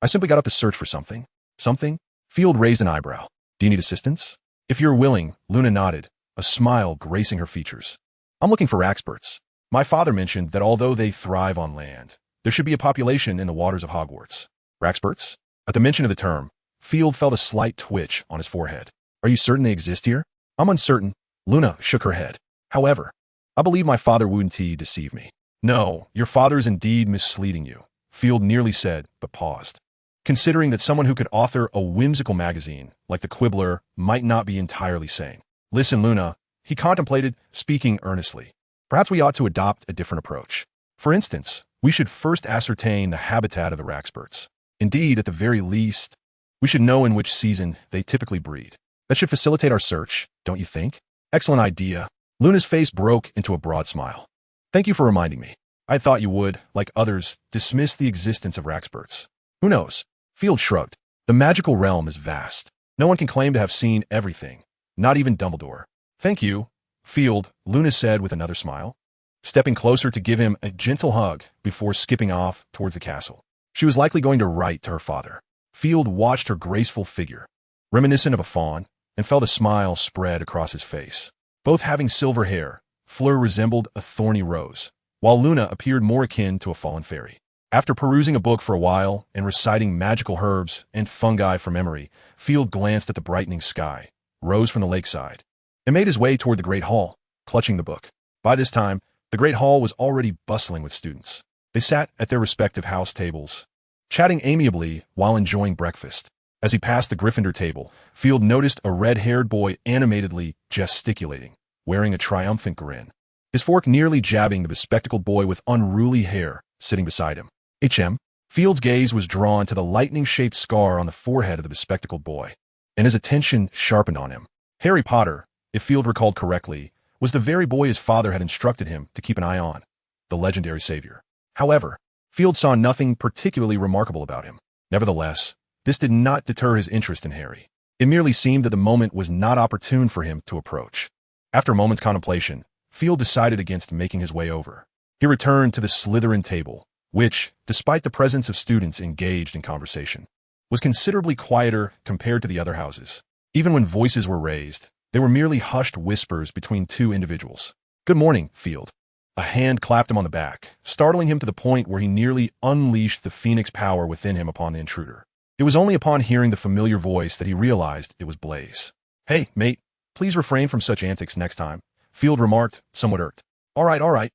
I simply got up to search for something." "Something?" Field raised an eyebrow. "Do you need assistance?" "If you're willing," Luna nodded, a smile gracing her features. "I'm looking for experts. My father mentioned that although they thrive on land, there should be a population in the waters of Hogwarts." "Raxperts?" At the mention of the term, Field felt a slight twitch on his forehead. "Are you certain they exist here?" "I'm uncertain." Luna shook her head. "However, I believe my father wouldn't deceive me." "No, your father is indeed misleading you," Field nearly said, but paused. Considering that someone who could author a whimsical magazine like The Quibbler might not be entirely sane. "Listen, Luna," he contemplated, speaking earnestly. "Perhaps we ought to adopt a different approach. For instance, we should first ascertain the habitat of the Raxperts. Indeed, at the very least, we should know in which season they typically breed. That should facilitate our search, don't you think?" "Excellent idea." Luna's face broke into a broad smile. "Thank you for reminding me. I thought you would, like others, dismiss the existence of Raxperts. Who knows?" Field shrugged. "The magical realm is vast. No one can claim to have seen everything, not even Dumbledore." "Thank you, Field," Luna said with another smile, stepping closer to give him a gentle hug before skipping off towards the castle. She was likely going to write to her father. Field watched her graceful figure, reminiscent of a fawn, and felt a smile spread across his face. Both having silver hair, Fleur resembled a thorny rose, while Luna appeared more akin to a fallen fairy. After perusing a book for a while and reciting magical herbs and fungi from memory, Field glanced at the brightening sky, rose from the lakeside, and made his way toward the Great Hall, clutching the book. By this time, the Great Hall was already bustling with students. They sat at their respective house tables, chatting amiably while enjoying breakfast. As he passed the Gryffindor table, Field noticed a red-haired boy animatedly gesticulating, wearing a triumphant grin, his fork nearly jabbing the bespectacled boy with unruly hair sitting beside him. Field's gaze was drawn to the lightning-shaped scar on the forehead of the bespectacled boy, and his attention sharpened on him. Harry Potter, if Field recalled correctly, was the very boy his father had instructed him to keep an eye on, the legendary savior. However, Field saw nothing particularly remarkable about him. Nevertheless, this did not deter his interest in Harry. It merely seemed that the moment was not opportune for him to approach. After a moment's contemplation, Field decided against making his way over. He returned to the Slytherin table, which, despite the presence of students engaged in conversation, was considerably quieter compared to the other houses. Even when voices were raised, they were merely hushed whispers between 2 individuals. "Good morning, Field." A hand clapped him on the back, startling him to the point where he nearly unleashed the phoenix power within him upon the intruder. It was only upon hearing the familiar voice that he realized it was Blaise. "Hey, mate, please refrain from such antics next time," Field remarked, somewhat irked. All right.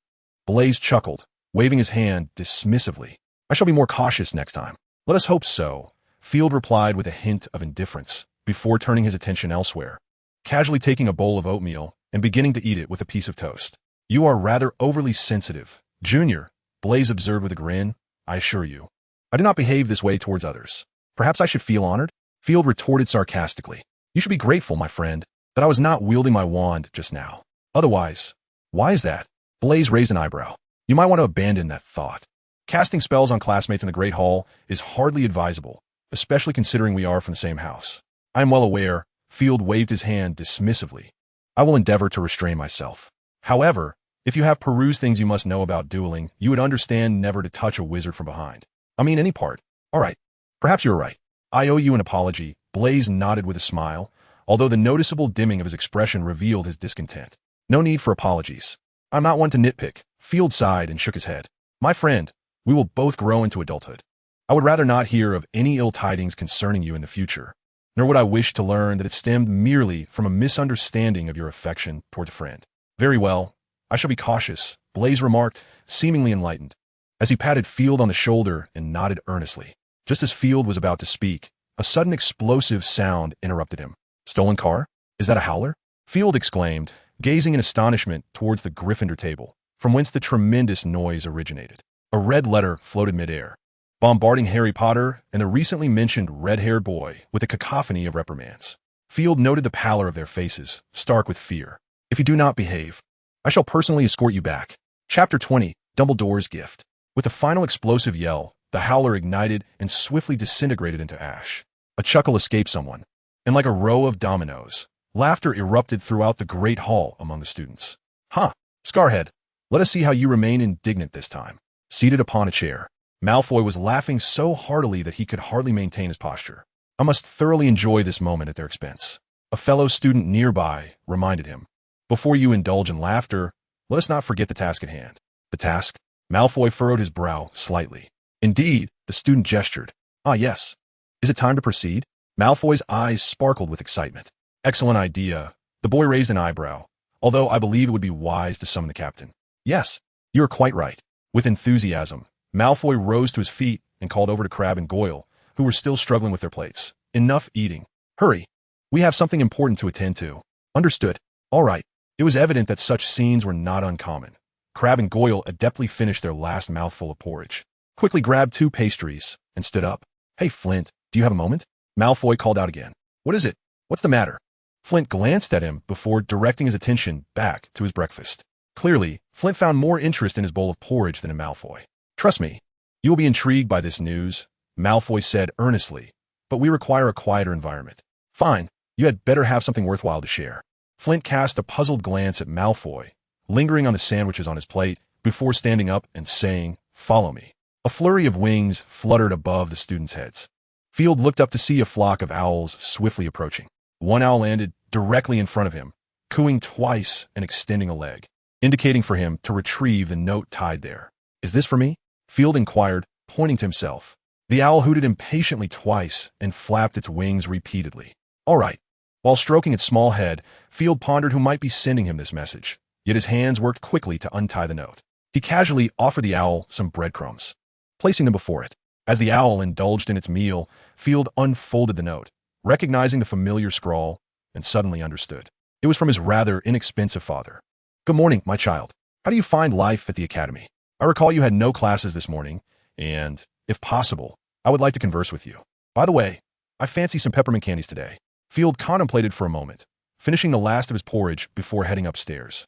Blaise chuckled, waving his hand dismissively. "I shall be more cautious next time." "Let us hope so," Field replied with a hint of indifference, before turning his attention elsewhere, casually taking a bowl of oatmeal and beginning to eat it with a piece of toast. "You are rather overly sensitive, Junior," Blaise observed with a grin. "I assure you, I do not behave this way towards others." "Perhaps I should feel honored?" Field retorted sarcastically. "You should be grateful, my friend, that I was not wielding my wand just now. Otherwise, why is that?" Blaise raised an eyebrow. "You might want to abandon that thought. Casting spells on classmates in the Great Hall is hardly advisable, especially considering we are from the same house." "I am well aware," Field waved his hand dismissively. "I will endeavor to restrain myself. However, if you have perused things you must know about dueling, you would understand never to touch a wizard from behind. I mean any part. All right. Perhaps you're right. I owe you an apology." Blaise nodded with a smile, although the noticeable dimming of his expression revealed his discontent. "No need for apologies. I'm not one to nitpick." Field sighed and shook his head. "My friend, we will both grow into adulthood. I would rather not hear of any ill tidings concerning you in the future, nor would I wish to learn that it stemmed merely from a misunderstanding of your affection toward a friend." "Very well. I shall be cautious," Blaise remarked, seemingly enlightened, as he patted Field on the shoulder and nodded earnestly. Just as Field was about to speak, a sudden explosive sound interrupted him. "Stolen car? Is that a howler?" Field exclaimed, gazing in astonishment towards the Gryffindor table, from whence the tremendous noise originated. A red letter floated midair, bombarding Harry Potter and the recently mentioned red-haired boy with a cacophony of reprimands. Field noted the pallor of their faces, stark with fear. "If you do not behave, I shall personally escort you back." Chapter 20, Dumbledore's Gift. With a final explosive yell, the howler ignited and swiftly disintegrated into ash. A chuckle escaped someone, and like a row of dominoes, laughter erupted throughout the great hall among the students. "Huh, Scarhead, let us see how you remain indignant this time." Seated upon a chair, Malfoy was laughing so heartily that he could hardly maintain his posture. "I must thoroughly enjoy this moment at their expense," a fellow student nearby reminded him. "Before you indulge in laughter, let us not forget the task at hand." "The task?" Malfoy furrowed his brow slightly. "Indeed," the student gestured. "Ah, yes. Is it time to proceed?" Malfoy's eyes sparkled with excitement. "Excellent idea." The boy raised an eyebrow, although I believe it would be wise to summon the captain. "Yes, you are quite right." With enthusiasm, Malfoy rose to his feet and called over to Crabbe and Goyle, who were still struggling with their plates. "Enough eating. Hurry. We have something important to attend to." "Understood." "All right." It was evident that such scenes were not uncommon. Crabbe and Goyle adeptly finished their last mouthful of porridge, quickly grabbed 2 pastries, and stood up. "Hey, Flint, do you have a moment?" Malfoy called out again. "What is it? What's the matter?" Flint glanced at him before directing his attention back to his breakfast. Clearly, Flint found more interest in his bowl of porridge than in Malfoy. "Trust me, you will be intrigued by this news," Malfoy said earnestly, "but we require a quieter environment." "Fine, you had better have something worthwhile to share." Flint cast a puzzled glance at Malfoy, lingering on the sandwiches on his plate, before standing up and saying, "Follow me." A flurry of wings fluttered above the students' heads. Field looked up to see a flock of owls swiftly approaching. One owl landed directly in front of him, cooing twice and extending a leg, indicating for him to retrieve the note tied there. "Is this for me?" Field inquired, pointing to himself. The owl hooted impatiently twice and flapped its wings repeatedly. "All right." While stroking its small head, Field pondered who might be sending him this message, yet his hands worked quickly to untie the note. He casually offered the owl some breadcrumbs, placing them before it. As the owl indulged in its meal, Field unfolded the note, recognizing the familiar scrawl, and suddenly understood. It was from his rather inexpensive father. "Good morning, my child. How do you find life at the academy? I recall you had no classes this morning, and, if possible, I would like to converse with you. By the way, I fancy some peppermint candies today." Field contemplated for a moment, finishing the last of his porridge before heading upstairs.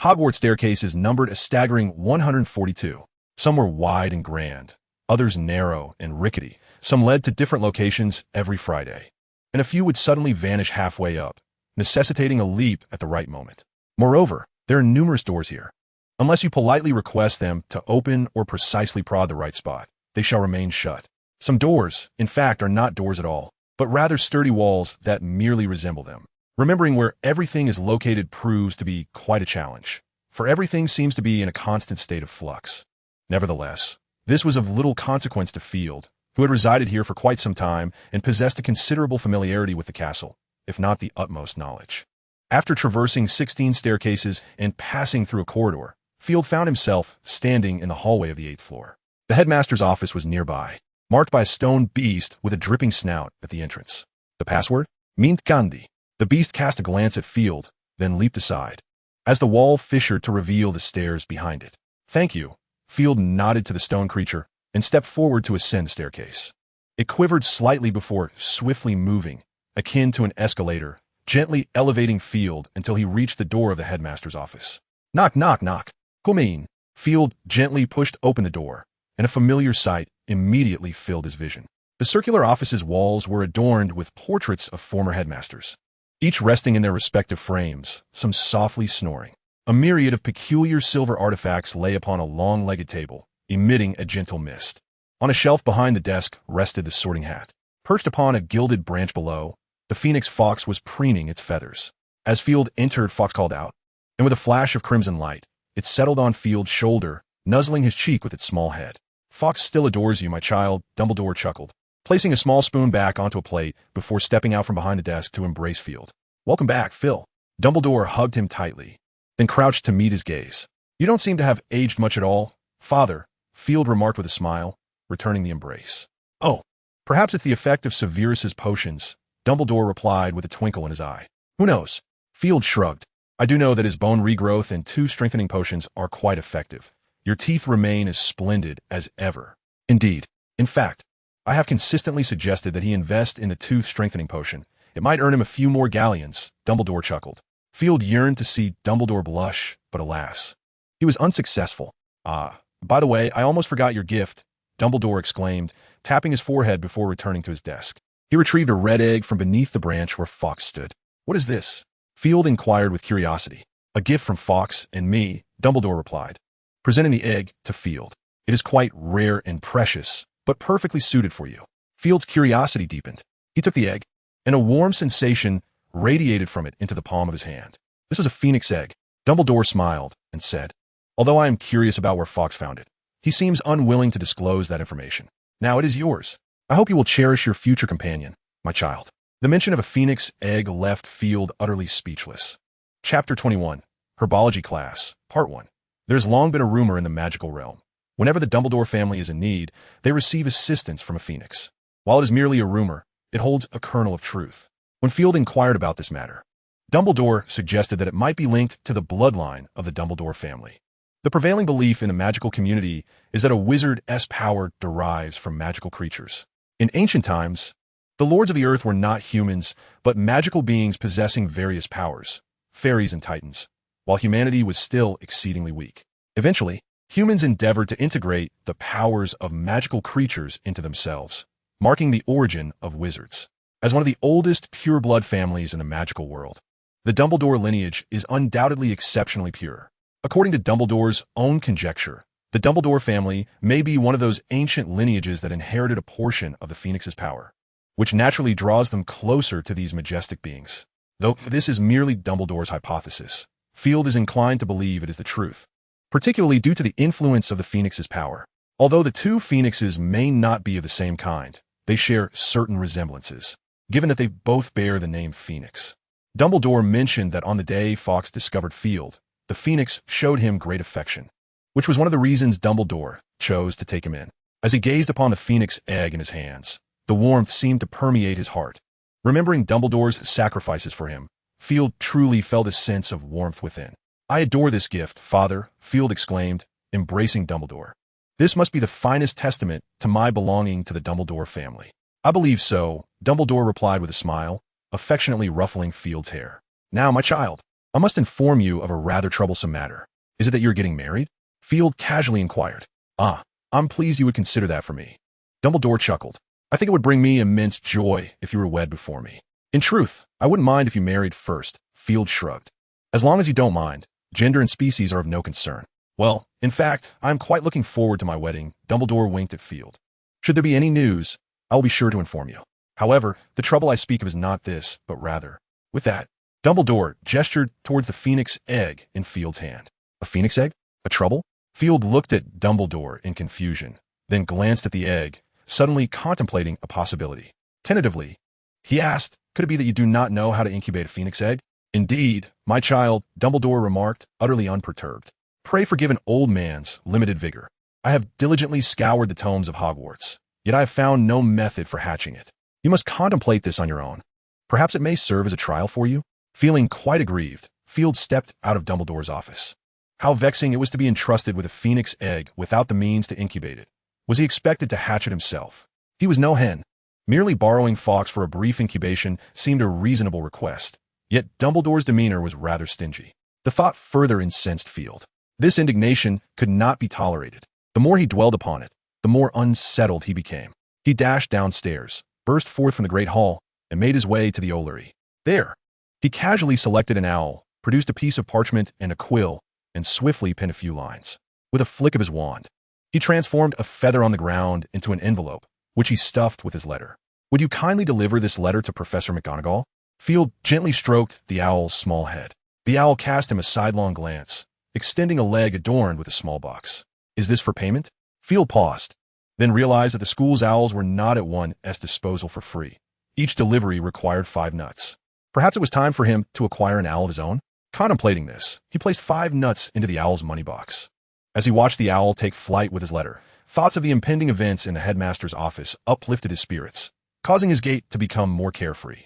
Hogwarts staircases numbered a staggering 142. Some were wide and grand, others narrow and rickety. Some led to different locations every Friday, and a few would suddenly vanish halfway up, necessitating a leap at the right moment. Moreover, there are numerous doors here. Unless you politely request them to open or precisely prod the right spot, they shall remain shut. Some doors, in fact, are not doors at all, but rather sturdy walls that merely resemble them. Remembering where everything is located proves to be quite a challenge. for everything seems to be in a constant state of flux. Nevertheless, this was of little consequence to Field, who had resided here for quite some time and possessed a considerable familiarity with the castle, if not the utmost knowledge. After traversing 16 staircases and passing through a corridor, Field found himself standing in the hallway of the 8th floor. The headmaster's office was nearby, marked by a stone beast with a dripping snout at the entrance. The password? Mint Gandhi. The beast cast a glance at Field, then leaped aside, as the wall fissured to reveal the stairs behind it. Thank you. Field nodded to the stone creature and stepped forward to ascend the staircase. It quivered slightly before swiftly moving, akin to an escalator, gently elevating Field until he reached the door of the headmaster's office. Knock, knock, knock. Come in. Field gently pushed open the door, and a familiar sight immediately filled his vision. The circular office's walls were adorned with portraits of former headmasters, each resting in their respective frames, some softly snoring. A myriad of peculiar silver artifacts lay upon a long-legged table, emitting a gentle mist. On a shelf behind the desk rested the sorting hat. Perched upon a gilded branch below, the phoenix Fawkes was preening its feathers. As Field entered, Fawkes called out, and with a flash of crimson light, it settled on Field's shoulder, nuzzling his cheek with its small head. Fawkes still adores you, my child, Dumbledore chuckled, placing a small spoon back onto a plate before stepping out from behind the desk to embrace Field. Welcome back, Phil. Dumbledore hugged him tightly, then crouched to meet his gaze. You don't seem to have aged much at all, Father, Field remarked with a smile, returning the embrace. Oh, perhaps it's the effect of Severus's potions, Dumbledore replied with a twinkle in his eye. Who knows? Field shrugged. I do know that his bone regrowth and 2 strengthening potions are quite effective. Your teeth remain as splendid as ever. Indeed. In fact, I have consistently suggested that he invest in the tooth strengthening potion. It might earn him a few more galleons, Dumbledore chuckled. Field yearned to see Dumbledore blush, but alas, he was unsuccessful. By the way, I almost forgot your gift, Dumbledore exclaimed, tapping his forehead before returning to his desk. He retrieved a red egg from beneath the branch where Fawkes stood. What is this? Field inquired with curiosity. A gift from Fawkes and me, Dumbledore replied, presenting the egg to Field. It is quite rare and precious, but perfectly suited for you. Field's curiosity deepened. He took the egg, and a warm sensation radiated from it into the palm of his hand. This was a phoenix egg. Dumbledore smiled and said, although I am curious about where Fawkes found it, he seems unwilling to disclose that information. Now it is yours. I hope you will cherish your future companion, my child. The mention of a phoenix egg left Field utterly speechless. Chapter 21, Herbology Class, Part 1. There's long been a rumor in the magical realm. Whenever the Dumbledore family is in need, they receive assistance from a phoenix. While it is merely a rumor, it holds a kernel of truth. When Field inquired about this matter, Dumbledore suggested that it might be linked to the bloodline of the Dumbledore family. The prevailing belief in the magical community is that a wizard's power derives from magical creatures. In ancient times, the lords of the earth were not humans, but magical beings possessing various powers, fairies and titans, while humanity was still exceedingly weak. Eventually, humans endeavored to integrate the powers of magical creatures into themselves, marking the origin of wizards. As one of the oldest pure-blood families in the magical world, the Dumbledore lineage is undoubtedly exceptionally pure. According to Dumbledore's own conjecture, the Dumbledore family may be one of those ancient lineages that inherited a portion of the Phoenix's power, which naturally draws them closer to these majestic beings. Though this is merely Dumbledore's hypothesis, Field is inclined to believe it is the truth, particularly due to the influence of the Phoenix's power. Although the 2 phoenixes may not be of the same kind, they share certain resemblances, given that they both bear the name Phoenix. Dumbledore mentioned that on the day Fawkes discovered Field, the Phoenix showed him great affection, which was one of the reasons Dumbledore chose to take him in. As he gazed upon the phoenix egg in his hands, the warmth seemed to permeate his heart. Remembering Dumbledore's sacrifices for him, Field truly felt a sense of warmth within. I adore this gift, Father, Field exclaimed, embracing Dumbledore. This must be the finest testament to my belonging to the Dumbledore family. I believe so, Dumbledore replied with a smile, affectionately ruffling Field's hair. Now, my child, I must inform you of a rather troublesome matter. Is it that you're getting married? Field casually inquired. I'm pleased you would consider that for me. Dumbledore chuckled. I think it would bring me immense joy if you were wed before me. In truth, I wouldn't mind if you married first, Field shrugged. As long as you don't mind, gender and species are of no concern. Well, in fact, I am quite looking forward to my wedding, Dumbledore winked at Field. Should there be any news, I will be sure to inform you. However, the trouble I speak of is not this, but rather. With that, Dumbledore gestured towards the phoenix egg in Field's hand. A phoenix egg? A trouble? Field looked at Dumbledore in confusion, then glanced at the egg, suddenly contemplating a possibility. Tentatively, he asked, could it be that you do not know how to incubate a phoenix egg? Indeed, my child, Dumbledore remarked, utterly unperturbed. Pray forgive an old man's limited vigor. I have diligently scoured the tomes of Hogwarts, yet I have found no method for hatching it. You must contemplate this on your own. Perhaps it may serve as a trial for you? Feeling quite aggrieved, Field stepped out of Dumbledore's office. How vexing it was to be entrusted with a phoenix egg without the means to incubate it. Was he expected to hatch it himself? He was no hen. Merely borrowing Fawkes for a brief incubation seemed a reasonable request, yet Dumbledore's demeanor was rather stingy. The thought further incensed Field. This indignation could not be tolerated. The more he dwelled upon it, the more unsettled he became. He dashed downstairs, burst forth from the great hall, and made his way to the Ollery. There, he casually selected an owl, produced a piece of parchment and a quill, and swiftly penned a few lines. With a flick of his wand, he transformed a feather on the ground into an envelope, which he stuffed with his letter. Would you kindly deliver this letter to Professor McGonagall? Field gently stroked the owl's small head. The owl cast him a sidelong glance, extending a leg adorned with a small box. Is this for payment? Field paused, then realized that the school's owls were not at one's disposal for free. Each delivery required 5 nuts. Perhaps it was time for him to acquire an owl of his own? Contemplating this, he placed 5 nuts into the owl's money box. As he watched the owl take flight with his letter, thoughts of the impending events in the headmaster's office uplifted his spirits, causing his gait to become more carefree.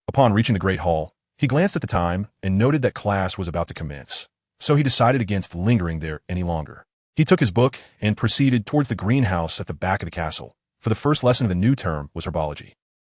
Upon reaching the great hall, he glanced at the time and noted that class was about to commence, so he decided against lingering there any longer. He took his book and proceeded towards the greenhouse at the back of the castle, for the first lesson of the new term was herbology.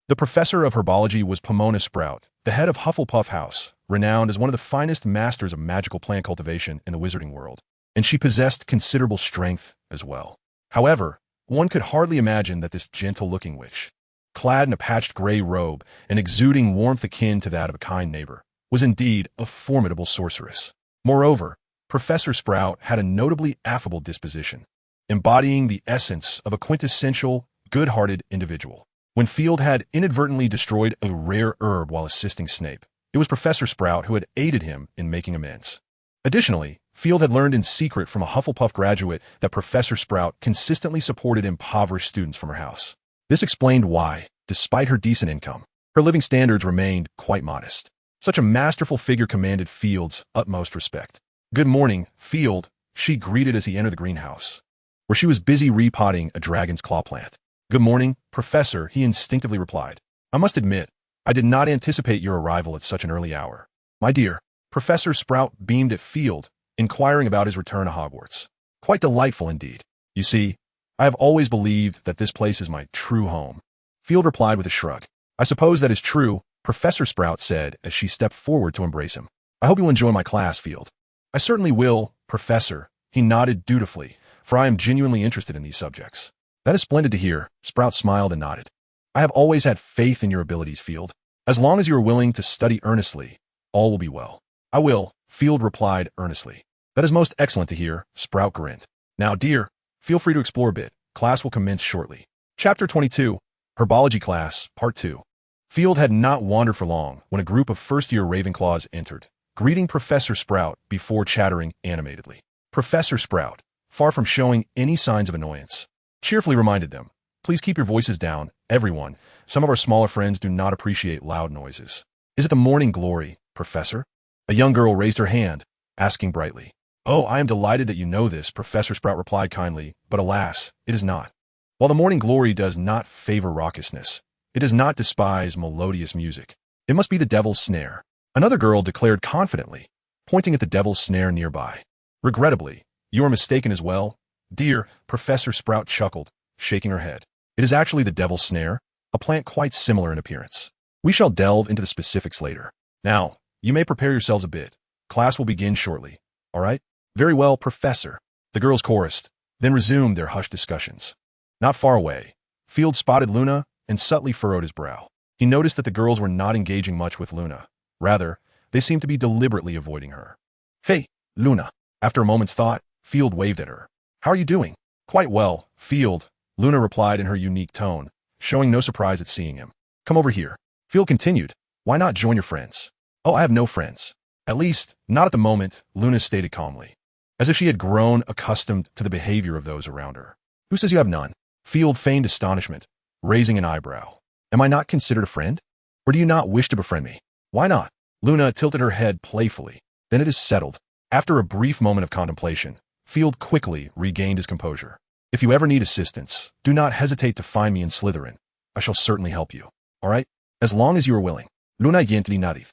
The professor of herbology was Pomona Sprout, the head of Hufflepuff House, renowned as one of the finest masters of magical plant cultivation in the wizarding world, and she possessed considerable strength as well. However, one could hardly imagine that this gentle-looking witch, clad in a patched gray robe and exuding warmth akin to that of a kind neighbor, was indeed a formidable sorceress. Moreover, Professor Sprout had a notably affable disposition, embodying the essence of a quintessential, good-hearted individual. When Field had inadvertently destroyed a rare herb while assisting Snape, it was Professor Sprout who had aided him in making amends. Additionally, Field had learned in secret from a Hufflepuff graduate that Professor Sprout consistently supported impoverished students from her house. This explained why, despite her decent income, her living standards remained quite modest. Such a masterful figure commanded Field's utmost respect. "Good morning, Field," she greeted as he entered the greenhouse, where she was busy repotting a dragon's claw plant. "Good morning, Professor," he instinctively replied. "I must admit, I did not anticipate your arrival at such an early hour." "My dear," Professor Sprout beamed at Field, inquiring about his return to Hogwarts. "Quite delightful indeed. You see, I have always believed that this place is my true home." Field replied with a shrug. "I suppose that is true," Professor Sprout said as she stepped forward to embrace him. "I hope you'll enjoy my class, Field." "I certainly will, Professor," he nodded dutifully, "for I am genuinely interested in these subjects." "That is splendid to hear," Sprout smiled and nodded. "I have always had faith in your abilities, Field. As long as you are willing to study earnestly, all will be well." "I will," Field replied earnestly. "That is most excellent to hear," Sprout grinned. "Now, dear, feel free to explore a bit. Class will commence shortly." Chapter 22, Herbology Class, Part 2. Field had not wandered for long when a group of first-year Ravenclaws entered, greeting Professor Sprout before chattering animatedly. Professor Sprout, far from showing any signs of annoyance, cheerfully reminded them, "Please keep your voices down, everyone. Some of our smaller friends do not appreciate loud noises." "Is it the morning glory, Professor?" A young girl raised her hand, asking brightly. "Oh, I am delighted that you know this," Professor Sprout replied kindly, "but alas, it is not. While the morning glory does not favor raucousness, it does not despise melodious music. It must be the devil's snare," another girl declared confidently, pointing at the devil's snare nearby. "Regrettably, you are mistaken as well, dear," Professor Sprout chuckled, shaking her head. "It is actually the devil's snare, a plant quite similar in appearance. We shall delve into the specifics later. Now, you may prepare yourselves a bit. Class will begin shortly. All right?" "Very well, Professor," the girls chorused, then resumed their hushed discussions. Not far away, Field spotted Luna and subtly furrowed his brow. He noticed that the girls were not engaging much with Luna. Rather, they seemed to be deliberately avoiding her. "Hey, Luna." After a moment's thought, Field waved at her. "How are you doing?" "Quite well, Field," Luna replied in her unique tone, showing no surprise at seeing him. "Come over here." Field continued. "Why not join your friends?" "Oh, I have no friends. At least, not at the moment," Luna stated calmly. as if she had grown accustomed to the behavior of those around her. Who says you have none? Field feigned astonishment, raising an eyebrow. Am I not considered a friend? Or do you not wish to befriend me? Why not? Luna tilted her head playfully. Then it is settled. After a brief moment of contemplation, Field quickly regained his composure. If you ever need assistance, do not hesitate to find me in Slytherin. I shall certainly help you. All right? As long as you are willing. Luna gently nodded,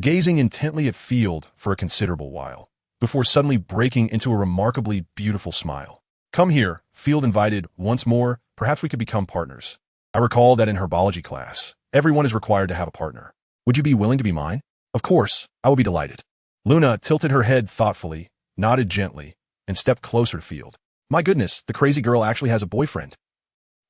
gazing intently at Field for a considerable while, before suddenly breaking into a remarkably beautiful smile. Come here, Field invited once more. Perhaps we could become partners. I recall that in herbology class, everyone is required to have a partner. Would you be willing to be mine? Of course, I will be delighted. Luna tilted her head thoughtfully, nodded gently, and stepped closer to Field. My goodness, the crazy girl actually has a boyfriend.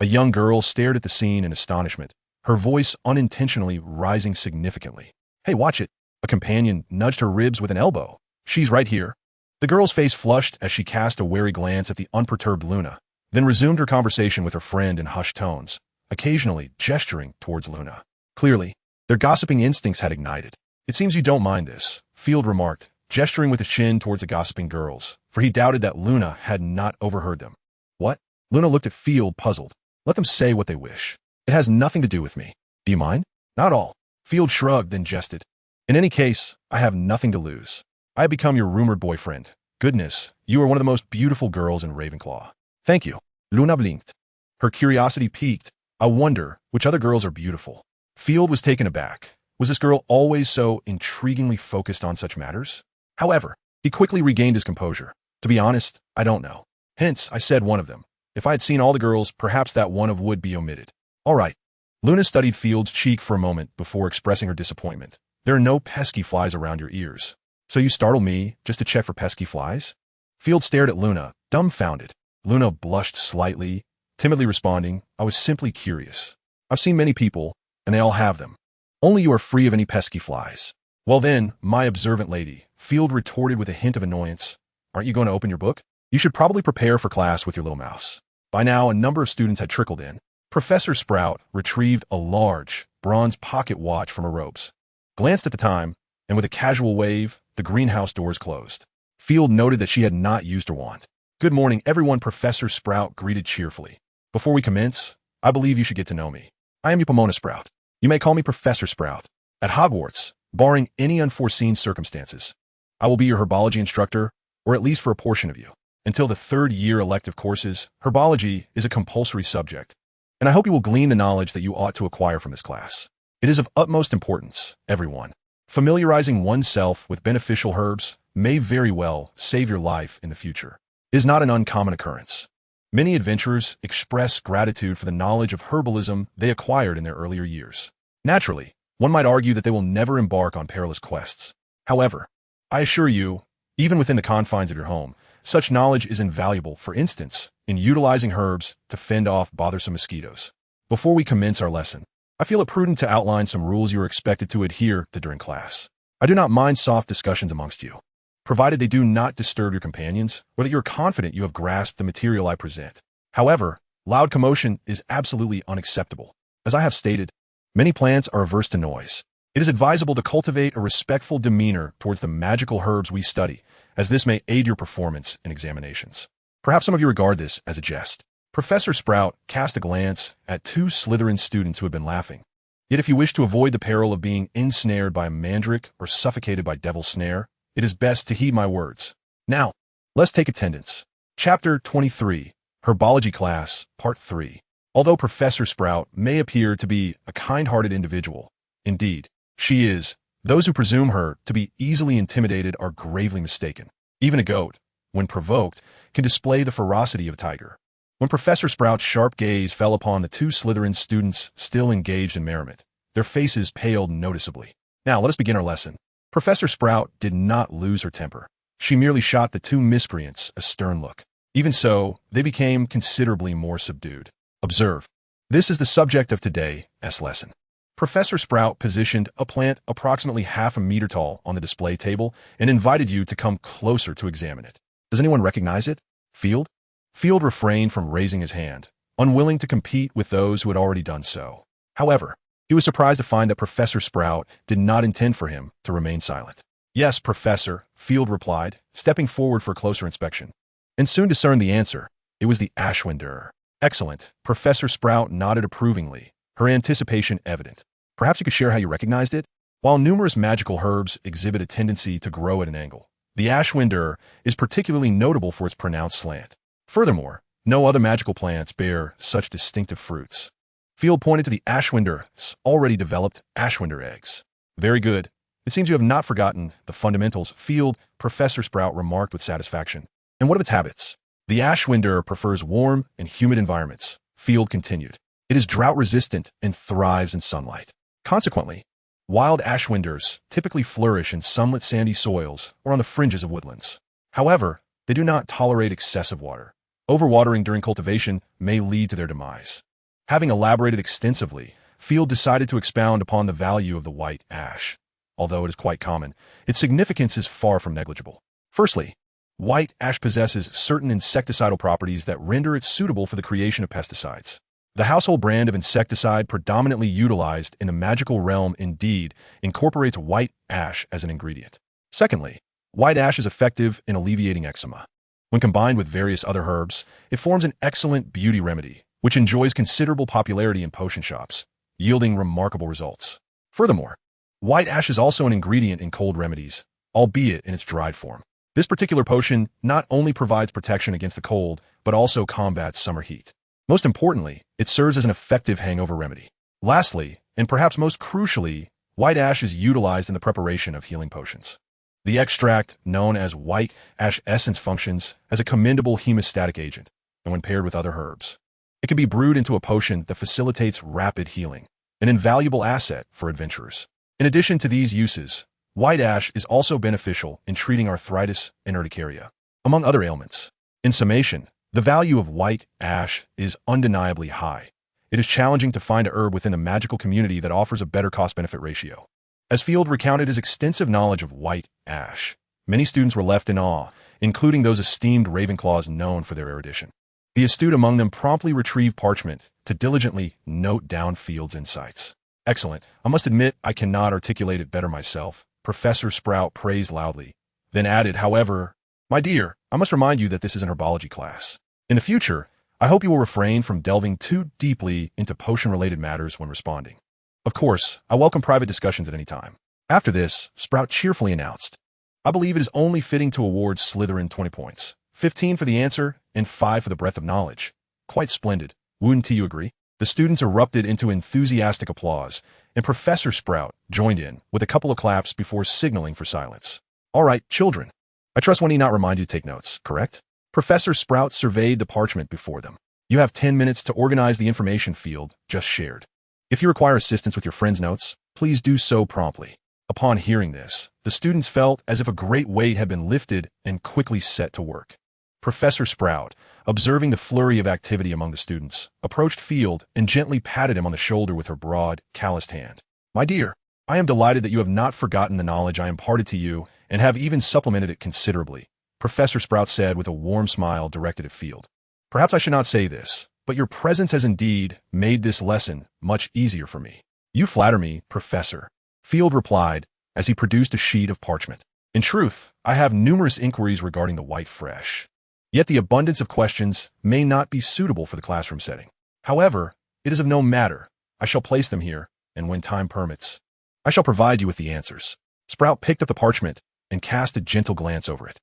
A young girl stared at the scene in astonishment, her voice unintentionally rising significantly. Hey, watch it. A companion nudged her ribs with an elbow. She's right here. The girl's face flushed as she cast a wary glance at the unperturbed Luna, then resumed her conversation with her friend in hushed tones, occasionally gesturing towards Luna. Clearly, their gossiping instincts had ignited. It seems you don't mind this, Field remarked, gesturing with his chin towards the gossiping girls, for he doubted that Luna had not overheard them. What? Luna looked at Field, puzzled. Let them say what they wish. It has nothing to do with me. Do you mind? Not all. Field shrugged, then jested. In any case, I have nothing to lose. I have become your rumored boyfriend. Goodness, you are one of the most beautiful girls in Ravenclaw. Thank you. Luna blinked. Her curiosity piqued. I wonder which other girls are beautiful. Field was taken aback. Was this girl always so intriguingly focused on such matters? However, he quickly regained his composure. To be honest, I don't know. Hence, I said one of them. If I had seen all the girls, perhaps that one of would be omitted. All right. Luna studied Field's cheek for a moment before expressing her disappointment. There are no pesky flies around your ears. So you startle me just to check for pesky flies? Field stared at Luna, dumbfounded. Luna blushed slightly, timidly responding, I was simply curious. I've seen many people, and they all have them. Only you are free of any pesky flies. Well then, my observant lady, Field retorted with a hint of annoyance. Aren't you going to open your book? You should probably prepare for class with your little mouse. By now, a number of students had trickled in. Professor Sprout retrieved a large, bronze pocket watch from her robes, glanced at the time, and with a casual wave, the greenhouse doors closed. Field noted that she had not used her wand. Good morning, everyone, Professor Sprout greeted cheerfully. Before we commence, I believe you should get to know me. I am your Pomona Sprout. You may call me Professor Sprout. At Hogwarts, barring any unforeseen circumstances, I will be your herbology instructor, or at least for a portion of you. Until the third-year elective courses, herbology is a compulsory subject, and I hope you will glean the knowledge that you ought to acquire from this class. It is of utmost importance, everyone. Familiarizing oneself with beneficial herbs may very well save your life in the future. It is not an uncommon occurrence. Many adventurers express gratitude for the knowledge of herbalism they acquired in their earlier years. Naturally, one might argue that they will never embark on perilous quests. However, I assure you, even within the confines of your home, such knowledge is invaluable, for instance, in utilizing herbs to fend off bothersome mosquitoes. Before we commence our lesson, I feel it prudent to outline some rules you are expected to adhere to during class. I do not mind soft discussions amongst you, provided they do not disturb your companions or that you are confident you have grasped the material I present. However, loud commotion is absolutely unacceptable. As I have stated, many plants are averse to noise. It is advisable to cultivate a respectful demeanor towards the magical herbs we study, as this may aid your performance in examinations. Perhaps some of you regard this as a jest. Professor Sprout cast a glance at two Slytherin students who had been laughing. Yet if you wish to avoid the peril of being ensnared by a mandrake or suffocated by devil's snare, it is best to heed my words. Now, let's take attendance. Chapter 23, Herbology Class, Part 3. Although Professor Sprout may appear to be a kind-hearted individual, indeed, she is, those who presume her to be easily intimidated are gravely mistaken. Even a goat, when provoked, can display the ferocity of a tiger. When Professor Sprout's sharp gaze fell upon the two Slytherin students still engaged in merriment, their faces paled noticeably. Now, let us begin our lesson. Professor Sprout did not lose her temper. She merely shot the two miscreants a stern look. Even so, they became considerably more subdued. Observe. This is the subject of today's lesson. Professor Sprout positioned a plant approximately half a meter tall on the display table and invited you to come closer to examine it. Does anyone recognize it? Field? Field refrained from raising his hand, unwilling to compete with those who had already done so. However, he was surprised to find that Professor Sprout did not intend for him to remain silent. Yes, Professor, Field replied, stepping forward for closer inspection, and soon discerned the answer. It was the Ashwinder. Excellent. Professor Sprout nodded approvingly, her anticipation evident. Perhaps you could share how you recognized it? While numerous magical herbs exhibit a tendency to grow at an angle, the Ashwinder is particularly notable for its pronounced slant. Furthermore, no other magical plants bear such distinctive fruits. Field pointed to the Ashwinder's already developed Ashwinder eggs. Very good. It seems you have not forgotten the fundamentals. Field, Professor Sprout remarked with satisfaction. And what of its habits? The Ashwinder prefers warm and humid environments, Field continued. It is drought-resistant and thrives in sunlight. Consequently, wild Ashwinders typically flourish in sunlit sandy soils or on the fringes of woodlands. However, they do not tolerate excessive water. Overwatering during cultivation may lead to their demise. Having elaborated extensively, Field decided to expound upon the value of the white ash. Although it is quite common, its significance is far from negligible. Firstly, white ash possesses certain insecticidal properties that render it suitable for the creation of pesticides. The household brand of insecticide predominantly utilized in the magical realm indeed incorporates white ash as an ingredient. Secondly, white ash is effective in alleviating eczema. When combined with various other herbs, it forms an excellent beauty remedy, which enjoys considerable popularity in potion shops, yielding remarkable results. Furthermore, white ash is also an ingredient in cold remedies, albeit in its dried form. This particular potion not only provides protection against the cold, but also combats summer heat. Most importantly, it serves as an effective hangover remedy. Lastly, and perhaps most crucially, white ash is utilized in the preparation of healing potions. The extract, known as white ash essence, functions as a commendable hemostatic agent, and when paired with other herbs, it can be brewed into a potion that facilitates rapid healing, an invaluable asset for adventurers. In addition to these uses, white ash is also beneficial in treating arthritis and urticaria, among other ailments. In summation, the value of white ash is undeniably high. It is challenging to find a herb within the magical community that offers a better cost-benefit ratio. As Field recounted his extensive knowledge of white ash, many students were left in awe, including those esteemed Ravenclaws known for their erudition. The astute among them promptly retrieved parchment to diligently note down Field's insights. Excellent. I must admit I cannot articulate it better myself, Professor Sprout praised loudly, then added, however, my dear, I must remind you that this is an herbology class. In the future, I hope you will refrain from delving too deeply into potion-related matters when responding. Of course, I welcome private discussions at any time. After this, Sprout cheerfully announced, I believe it is only fitting to award Slytherin 20 points, 15 for the answer, and 5 for the breadth of knowledge. Quite splendid. Wouldn't you agree? The students erupted into enthusiastic applause, and Professor Sprout joined in with a couple of claps before signaling for silence. All right, children. I trust one need not remind you to take notes, correct? Professor Sprout surveyed the parchment before them. You have 10 minutes to organize the information Field just shared. If you require assistance with your friend's notes, please do so promptly. Upon hearing this, the students felt as if a great weight had been lifted and quickly set to work. Professor Sprout, observing the flurry of activity among the students, approached Field and gently patted him on the shoulder with her broad, calloused hand. My dear, I am delighted that you have not forgotten the knowledge I imparted to you and have even supplemented it considerably, Professor Sprout said with a warm smile directed at Field. Perhaps I should not say this, but your presence has indeed made this lesson much easier for me. You flatter me, Professor, Field replied as he produced a sheet of parchment. In truth, I have numerous inquiries regarding the white fresh. Yet the abundance of questions may not be suitable for the classroom setting. However, it is of no matter. I shall place them here, and when time permits, I shall provide you with the answers. Sprout picked up the parchment and cast a gentle glance over it.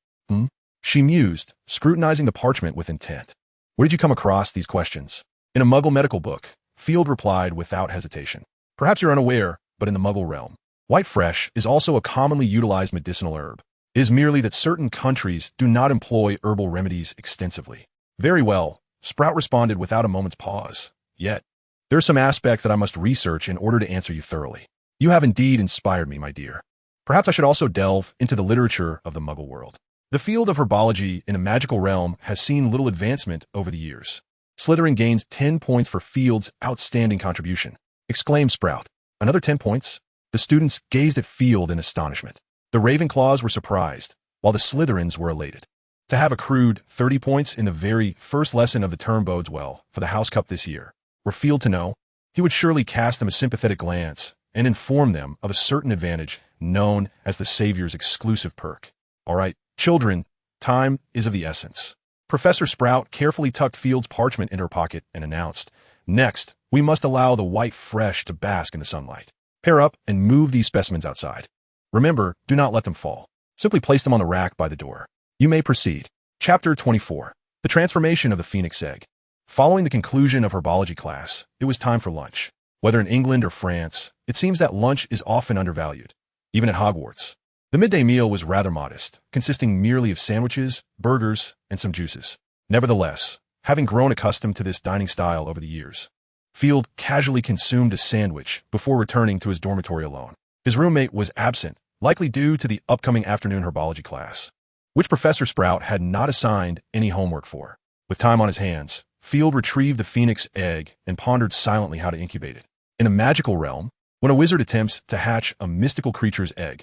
She mused, scrutinizing the parchment with intent. Where did you come across these questions? In a Muggle medical book, Field replied without hesitation. Perhaps you're unaware, but in the Muggle realm, white fresh is also a commonly utilized medicinal herb. It is merely that certain countries do not employ herbal remedies extensively. Very well, Sprout responded without a moment's pause. Yet, there are some aspects that I must research in order to answer you thoroughly. You have indeed inspired me, my dear. Perhaps I should also delve into the literature of the Muggle world. The field of herbology in a magical realm has seen little advancement over the years. Slytherin gains 10 points for Field's outstanding contribution, exclaimed Sprout. Another 10 points? The students gazed at Field in astonishment. The Ravenclaws were surprised, while the Slytherins were elated. To have accrued 30 points in the very first lesson of the term bodes well for the House Cup this year. Were Field to know, he would surely cast them a sympathetic glance and inform them of a certain advantage known as the Savior's exclusive perk. All right, Children, time is of the essence. Professor Sprout carefully tucked Field's parchment into her pocket and announced, "Next, we must allow the white fresh to bask in the sunlight. Pair up and move these specimens outside. Remember, do not let them fall. Simply place them on the rack by the door. You may proceed." Chapter 24. The Transformation of the Phoenix Egg. Following the conclusion of herbology class, it was time for lunch. Whether in England or France, it seems that lunch is often undervalued, even at Hogwarts. The midday meal was rather modest, consisting merely of sandwiches, burgers, and some juices. Nevertheless, having grown accustomed to this dining style over the years, Field casually consumed a sandwich before returning to his dormitory alone. His roommate was absent, likely due to the upcoming afternoon herbology class, which Professor Sprout had not assigned any homework for. With time on his hands, Field retrieved the phoenix egg and pondered silently how to incubate it. In a magical realm, when a wizard attempts to hatch a mystical creature's egg,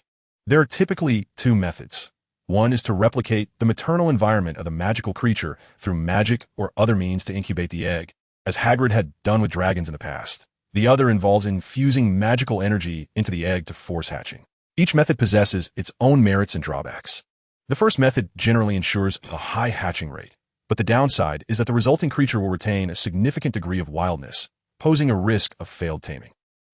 there are typically two methods. One is to replicate the maternal environment of the magical creature through magic or other means to incubate the egg, as Hagrid had done with dragons in the past. The other involves infusing magical energy into the egg to force hatching. Each method possesses its own merits and drawbacks. The first method generally ensures a high hatching rate, but the downside is that the resulting creature will retain a significant degree of wildness, posing a risk of failed taming.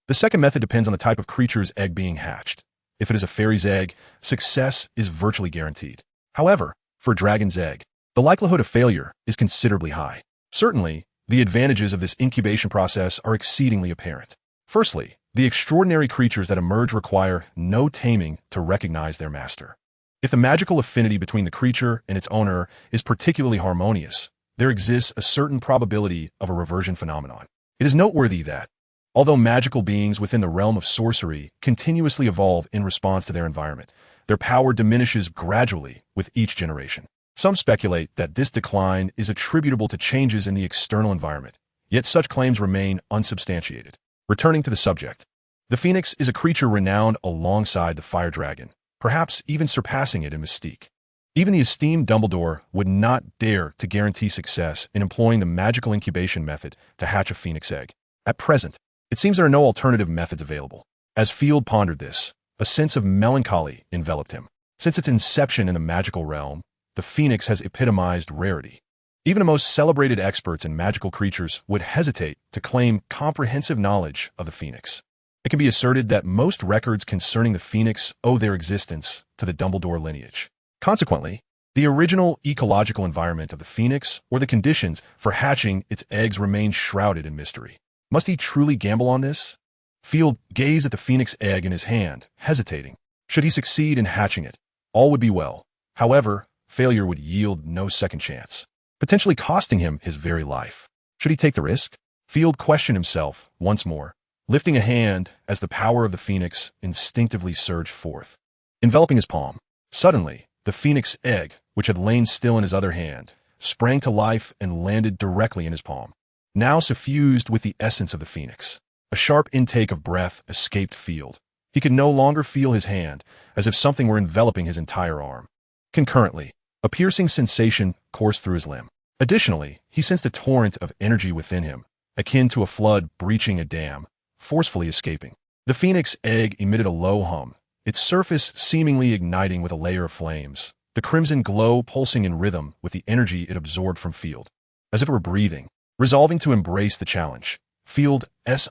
The second method depends on the type of creature's egg being hatched. If it is a fairy's egg, success is virtually guaranteed. However, for a dragon's egg, the likelihood of failure is considerably high. Certainly, the advantages of this incubation process are exceedingly apparent. Firstly, the extraordinary creatures that emerge require no taming to recognize their master. If the magical affinity between the creature and its owner is particularly harmonious, there exists a certain probability of a reversion phenomenon. It is noteworthy that, although magical beings within the realm of sorcery continuously evolve in response to their environment, their power diminishes gradually with each generation. Some speculate that this decline is attributable to changes in the external environment, yet such claims remain unsubstantiated. Returning to the subject, the phoenix is a creature renowned alongside the fire dragon, perhaps even surpassing it in mystique. Even the esteemed Dumbledore would not dare to guarantee success in employing the magical incubation method to hatch a phoenix egg. At present, it seems there are no alternative methods available. As Field pondered this, a sense of melancholy enveloped him. Since its inception in the magical realm, the phoenix has epitomized rarity. Even the most celebrated experts in magical creatures would hesitate to claim comprehensive knowledge of the phoenix. It can be asserted that most records concerning the phoenix owe their existence to the Dumbledore lineage. Consequently, the original ecological environment of the phoenix or the conditions for hatching its eggs remain shrouded in mystery. Must he truly gamble on this? Field gazed at the phoenix egg in his hand, hesitating. Should he succeed in hatching it, all would be well. However, failure would yield no second chance, potentially costing him his very life. Should he take the risk? Field questioned himself once more, lifting a hand as the power of the phoenix instinctively surged forth, enveloping his palm. Suddenly, the phoenix egg, which had lain still in his other hand, sprang to life and landed directly in his palm, now suffused with the essence of the phoenix. A sharp intake of breath escaped Field. He could no longer feel his hand, as if something were enveloping his entire arm. Concurrently, a piercing sensation coursed through his limb. Additionally, he sensed a torrent of energy within him, akin to a flood breaching a dam, forcefully escaping. The phoenix egg emitted a low hum, its surface seemingly igniting with a layer of flames, the crimson glow pulsing in rhythm with the energy it absorbed from Field. As if it were breathing, resolving to embrace the challenge, Field's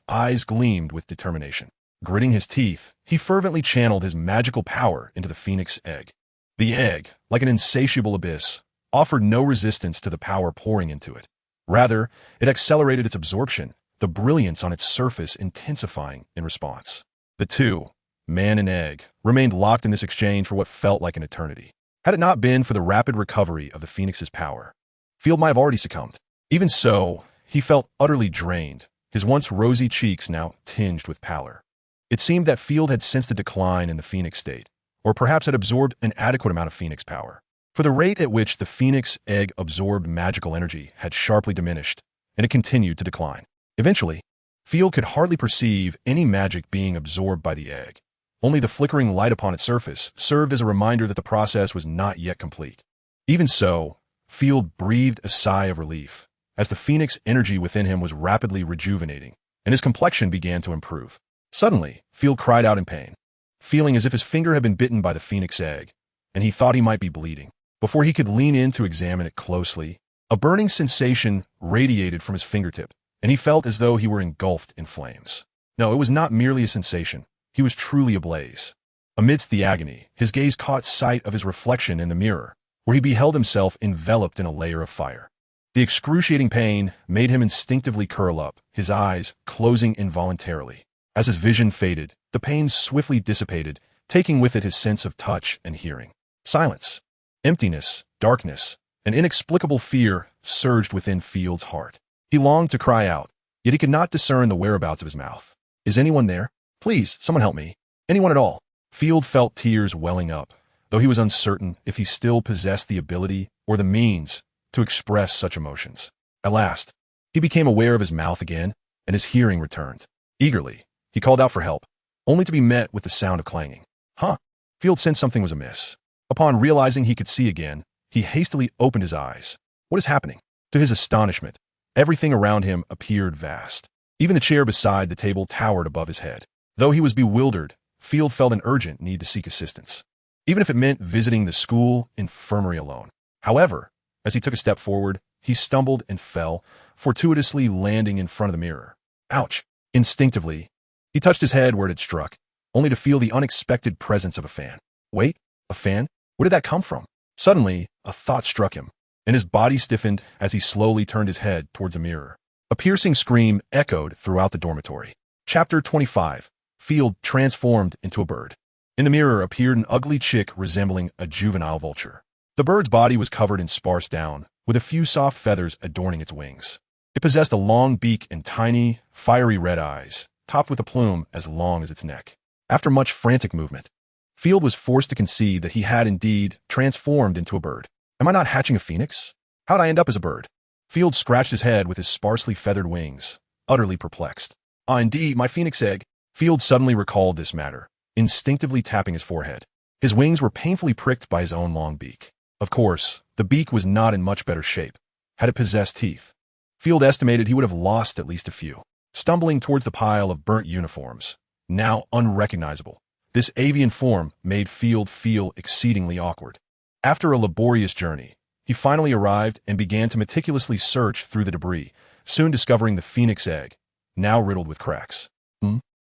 eyes gleamed with determination. Gritting his teeth, he fervently channeled his magical power into the phoenix egg. The egg, like an insatiable abyss, offered no resistance to the power pouring into it. Rather, it accelerated its absorption, the brilliance on its surface intensifying in response. The two, man and egg, remained locked in this exchange for what felt like an eternity. Had it not been for the rapid recovery of the phoenix's power, Field might have already succumbed. Even so, he felt utterly drained, his once rosy cheeks now tinged with pallor. It seemed that Field had sensed a decline in the phoenix state, or perhaps had absorbed an adequate amount of phoenix power. For the rate at which the phoenix egg absorbed magical energy had sharply diminished, and it continued to decline. Eventually, Field could hardly perceive any magic being absorbed by the egg. Only the flickering light upon its surface served as a reminder that the process was not yet complete. Even so, Field breathed a sigh of relief, as the phoenix energy within him was rapidly rejuvenating, and his complexion began to improve. Suddenly, Field cried out in pain, feeling as if his finger had been bitten by the phoenix egg. and he thought he might be bleeding. Before he could lean in to examine it closely, a burning sensation radiated from his fingertip, and he felt as though he were engulfed in flames. No, it was not merely a sensation. He was truly ablaze. Amidst the agony, his gaze caught sight of his reflection in the mirror, where he beheld himself enveloped in a layer of fire. The excruciating pain made him instinctively curl up, his eyes closing involuntarily. As his vision faded, the pain swiftly dissipated, taking with it his sense of touch and hearing. Silence, emptiness, darkness, an inexplicable fear surged within Field's heart. He longed to cry out, yet he could not discern the whereabouts of his mouth. Is anyone there? Please, someone help me. Anyone at all? Field felt tears welling up, though he was uncertain if he still possessed the ability or the means to express such emotions. At last, he became aware of his mouth again, and his hearing returned. Eagerly, he called out for help, only to be met with the sound of clanging. Huh? Field sensed something was amiss. Upon realizing he could see again, he hastily opened his eyes. What is happening? To his astonishment, everything around him appeared vast. Even the chair beside the table towered above his head. Though he was bewildered, Field felt an urgent need to seek assistance, even if it meant visiting the school infirmary alone. However, as he took a step forward, he stumbled and fell, fortuitously landing in front of the mirror. Ouch! Instinctively, he touched his head where it had struck, only to feel the unexpected presence of a fan. Wait, a fan? Where did that come from? Suddenly, a thought struck him, and his body stiffened as he slowly turned his head towards a mirror. A piercing scream echoed throughout the dormitory. Chapter 25. Field transformed into a bird. In the mirror appeared an ugly chick resembling a juvenile vulture. The bird's body was covered in sparse down, with a few soft feathers adorning its wings. It possessed a long beak and tiny, fiery red eyes, topped with a plume as long as its neck. After much frantic movement, Field was forced to concede that he had indeed transformed into a bird. Am I not hatching a phoenix? How'd I end up as a bird? Field scratched his head with his sparsely feathered wings, utterly perplexed. Ah, indeed, my phoenix egg. Field suddenly recalled this matter, instinctively tapping his forehead. His wings were painfully pricked by his own long beak. Of course, the beak was not in much better shape. Had it possessed teeth, Field estimated he would have lost at least a few. Stumbling towards the pile of burnt uniforms, now unrecognizable, this avian form made Field feel exceedingly awkward. After a laborious journey, he finally arrived and began to meticulously search through the debris, soon discovering the phoenix egg, now riddled with cracks.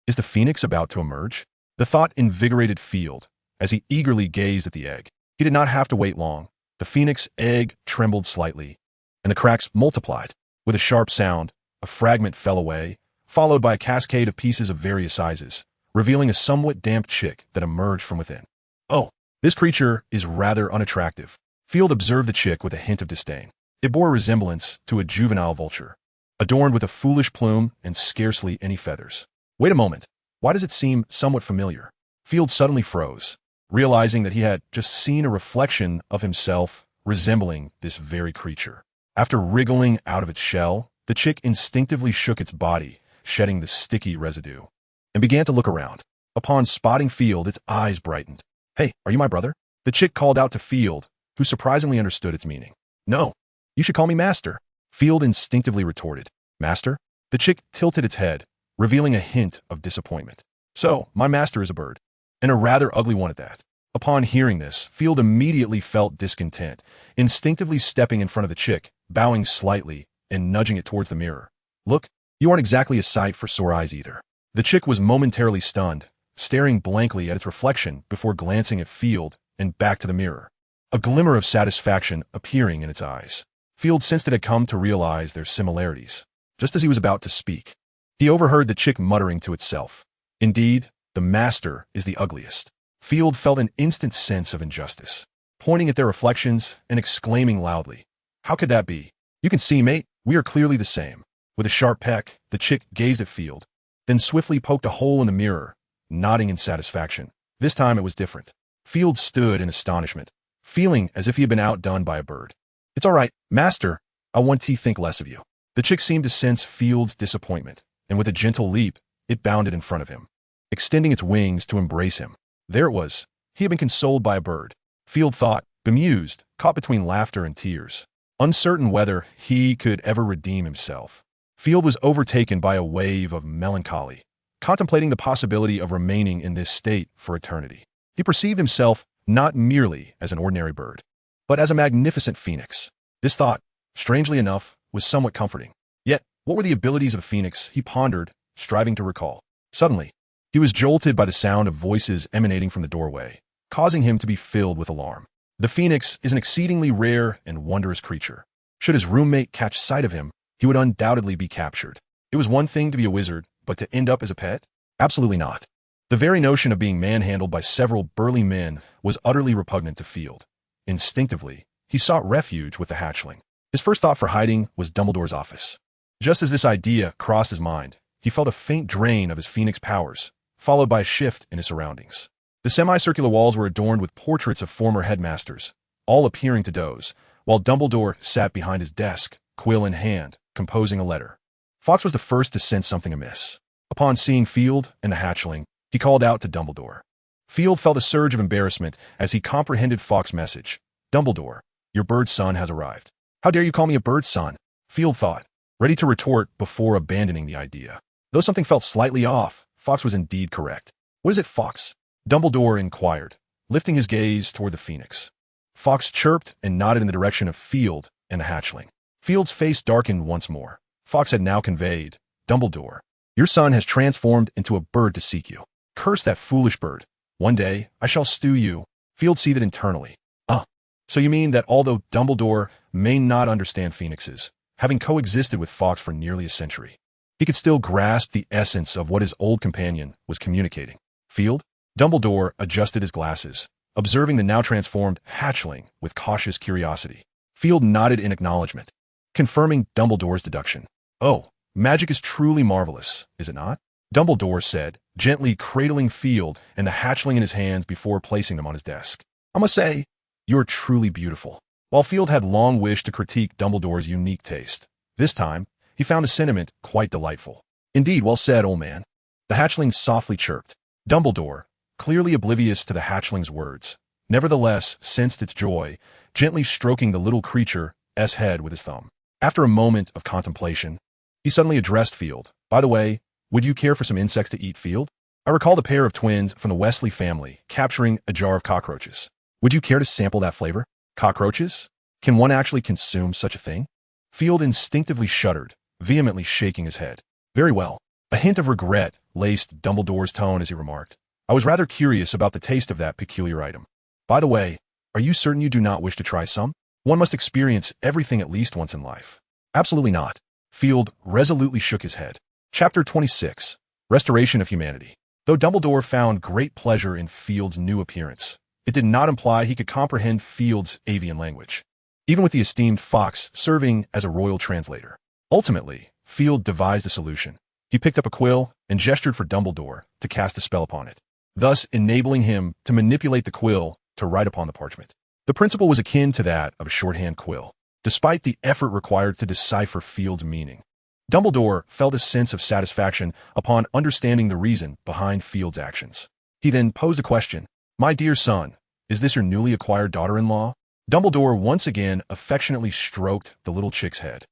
Is the phoenix about to emerge? The thought invigorated Field as he eagerly gazed at the egg. He did not have to wait long. The phoenix egg trembled slightly, and the cracks multiplied. With a sharp sound, a fragment fell away, followed by a cascade of pieces of various sizes, revealing a somewhat damp chick that emerged from within. Oh, this creature is rather unattractive. Field observed the chick with a hint of disdain. It bore a resemblance to a juvenile vulture, adorned with a foolish plume and scarcely any feathers. Wait a moment. Why does it seem somewhat familiar? Field suddenly froze, realizing that he had just seen a reflection of himself resembling this very creature. After wriggling out of its shell, the chick instinctively shook its body, shedding the sticky residue, and began to look around. Upon spotting Field, its eyes brightened. Hey, are you my brother? The chick called out to Field, who surprisingly understood its meaning. No, you should call me Master. Field instinctively retorted. Master? The chick tilted its head, revealing a hint of disappointment. So, my master is a bird, and a rather ugly one at that. Upon hearing this, Field immediately felt discontent, instinctively stepping in front of the chick, bowing slightly, and nudging it towards the mirror. Look, you aren't exactly a sight for sore eyes either. The chick was momentarily stunned, staring blankly at its reflection before glancing at Field and back to the mirror, a glimmer of satisfaction appearing in its eyes. Field sensed it had come to realize their similarities. Just as he was about to speak, he overheard the chick muttering to itself. Indeed, the master is the ugliest. Field felt an instant sense of injustice, pointing at their reflections and exclaiming loudly, How could that be? You can see, mate, we are clearly the same. With a sharp peck, the chick gazed at Field, then swiftly poked a hole in the mirror, nodding in satisfaction. This time it was different. Field stood in astonishment, feeling as if he had been outdone by a bird. It's all right, master. I want to think less of you. The chick seemed to sense Field's disappointment, and with a gentle leap, it bounded in front of him, extending its wings to embrace him. There it was. He had been consoled by a bird. Field thought, bemused, caught between laughter and tears, uncertain whether he could ever redeem himself. Field was overtaken by a wave of melancholy, contemplating the possibility of remaining in this state for eternity. He perceived himself not merely as an ordinary bird, but as a magnificent phoenix. This thought, strangely enough, was somewhat comforting. Yet, what were the abilities of a phoenix, he pondered, striving to recall. Suddenly, he was jolted by the sound of voices emanating from the doorway, causing him to be filled with alarm. The phoenix is an exceedingly rare and wondrous creature. Should his roommate catch sight of him, he would undoubtedly be captured. It was one thing to be a wizard, but to end up as a pet? Absolutely not. The very notion of being manhandled by several burly men was utterly repugnant to Field. Instinctively, he sought refuge with the hatchling. His first thought for hiding was Dumbledore's office. Just as this idea crossed his mind, he felt a faint drain of his phoenix powers, followed by a shift in his surroundings. The semicircular walls were adorned with portraits of former headmasters, all appearing to doze, while Dumbledore sat behind his desk, quill in hand, composing a letter. Fawkes was the first to sense something amiss. Upon seeing Field and the hatchling, he called out to Dumbledore. Field felt a surge of embarrassment as he comprehended Fawkes' message. Dumbledore, your bird son has arrived. How dare you call me a bird son? Field thought, ready to retort before abandoning the idea. Though something felt slightly off, Fawkes was indeed correct. What is it, Fawkes? Dumbledore inquired, lifting his gaze toward the phoenix. Fawkes chirped and nodded in the direction of Field and the hatchling. Field's face darkened once more. Fawkes had now conveyed, Dumbledore, your son has transformed into a bird to seek you. Curse that foolish bird. One day, I shall stew you. Field seethed internally. So you mean that although Dumbledore may not understand phoenixes, having coexisted with Fawkes for nearly a century, he could still grasp the essence of what his old companion was communicating. Field? Dumbledore adjusted his glasses, observing the now transformed hatchling with cautious curiosity. Field nodded in acknowledgement, confirming Dumbledore's deduction. Oh, magic is truly marvelous, is it not? Dumbledore said, gently cradling Field and the hatchling in his hands before placing them on his desk. I must say, you're truly beautiful. While Field had long wished to critique Dumbledore's unique taste, this time, he found the sentiment quite delightful. Indeed, well said, old man. The hatchling softly chirped. Dumbledore, clearly oblivious to the hatchling's words, nevertheless sensed its joy, gently stroking the little creature's head with his thumb. After a moment of contemplation, he suddenly addressed Field. By the way, would you care for some insects to eat, Field? I recall the pair of twins from the Weasley family capturing a jar of cockroaches. Would you care to sample that flavor? Cockroaches? Can one actually consume such a thing? Field instinctively shuddered, vehemently shaking his head. Very well. A hint of regret laced Dumbledore's tone as he remarked, I was rather curious about the taste of that peculiar item. By the way, are you certain you do not wish to try some? One must experience everything at least once in life. Absolutely not. Field resolutely shook his head. Chapter 26. Restoration of Humanity. Though Dumbledore found great pleasure in Field's new appearance, it did not imply he could comprehend Field's avian language, even with the esteemed Fawkes serving as a royal translator. Ultimately, Field devised a solution. He picked up a quill and gestured for Dumbledore to cast a spell upon it, thus enabling him to manipulate the quill to write upon the parchment. The principle was akin to that of a shorthand quill, despite the effort required to decipher Field's meaning. Dumbledore felt a sense of satisfaction upon understanding the reason behind Field's actions. He then posed a question. My dear son, is this your newly acquired daughter-in-law? Dumbledore once again affectionately stroked the little chick's head.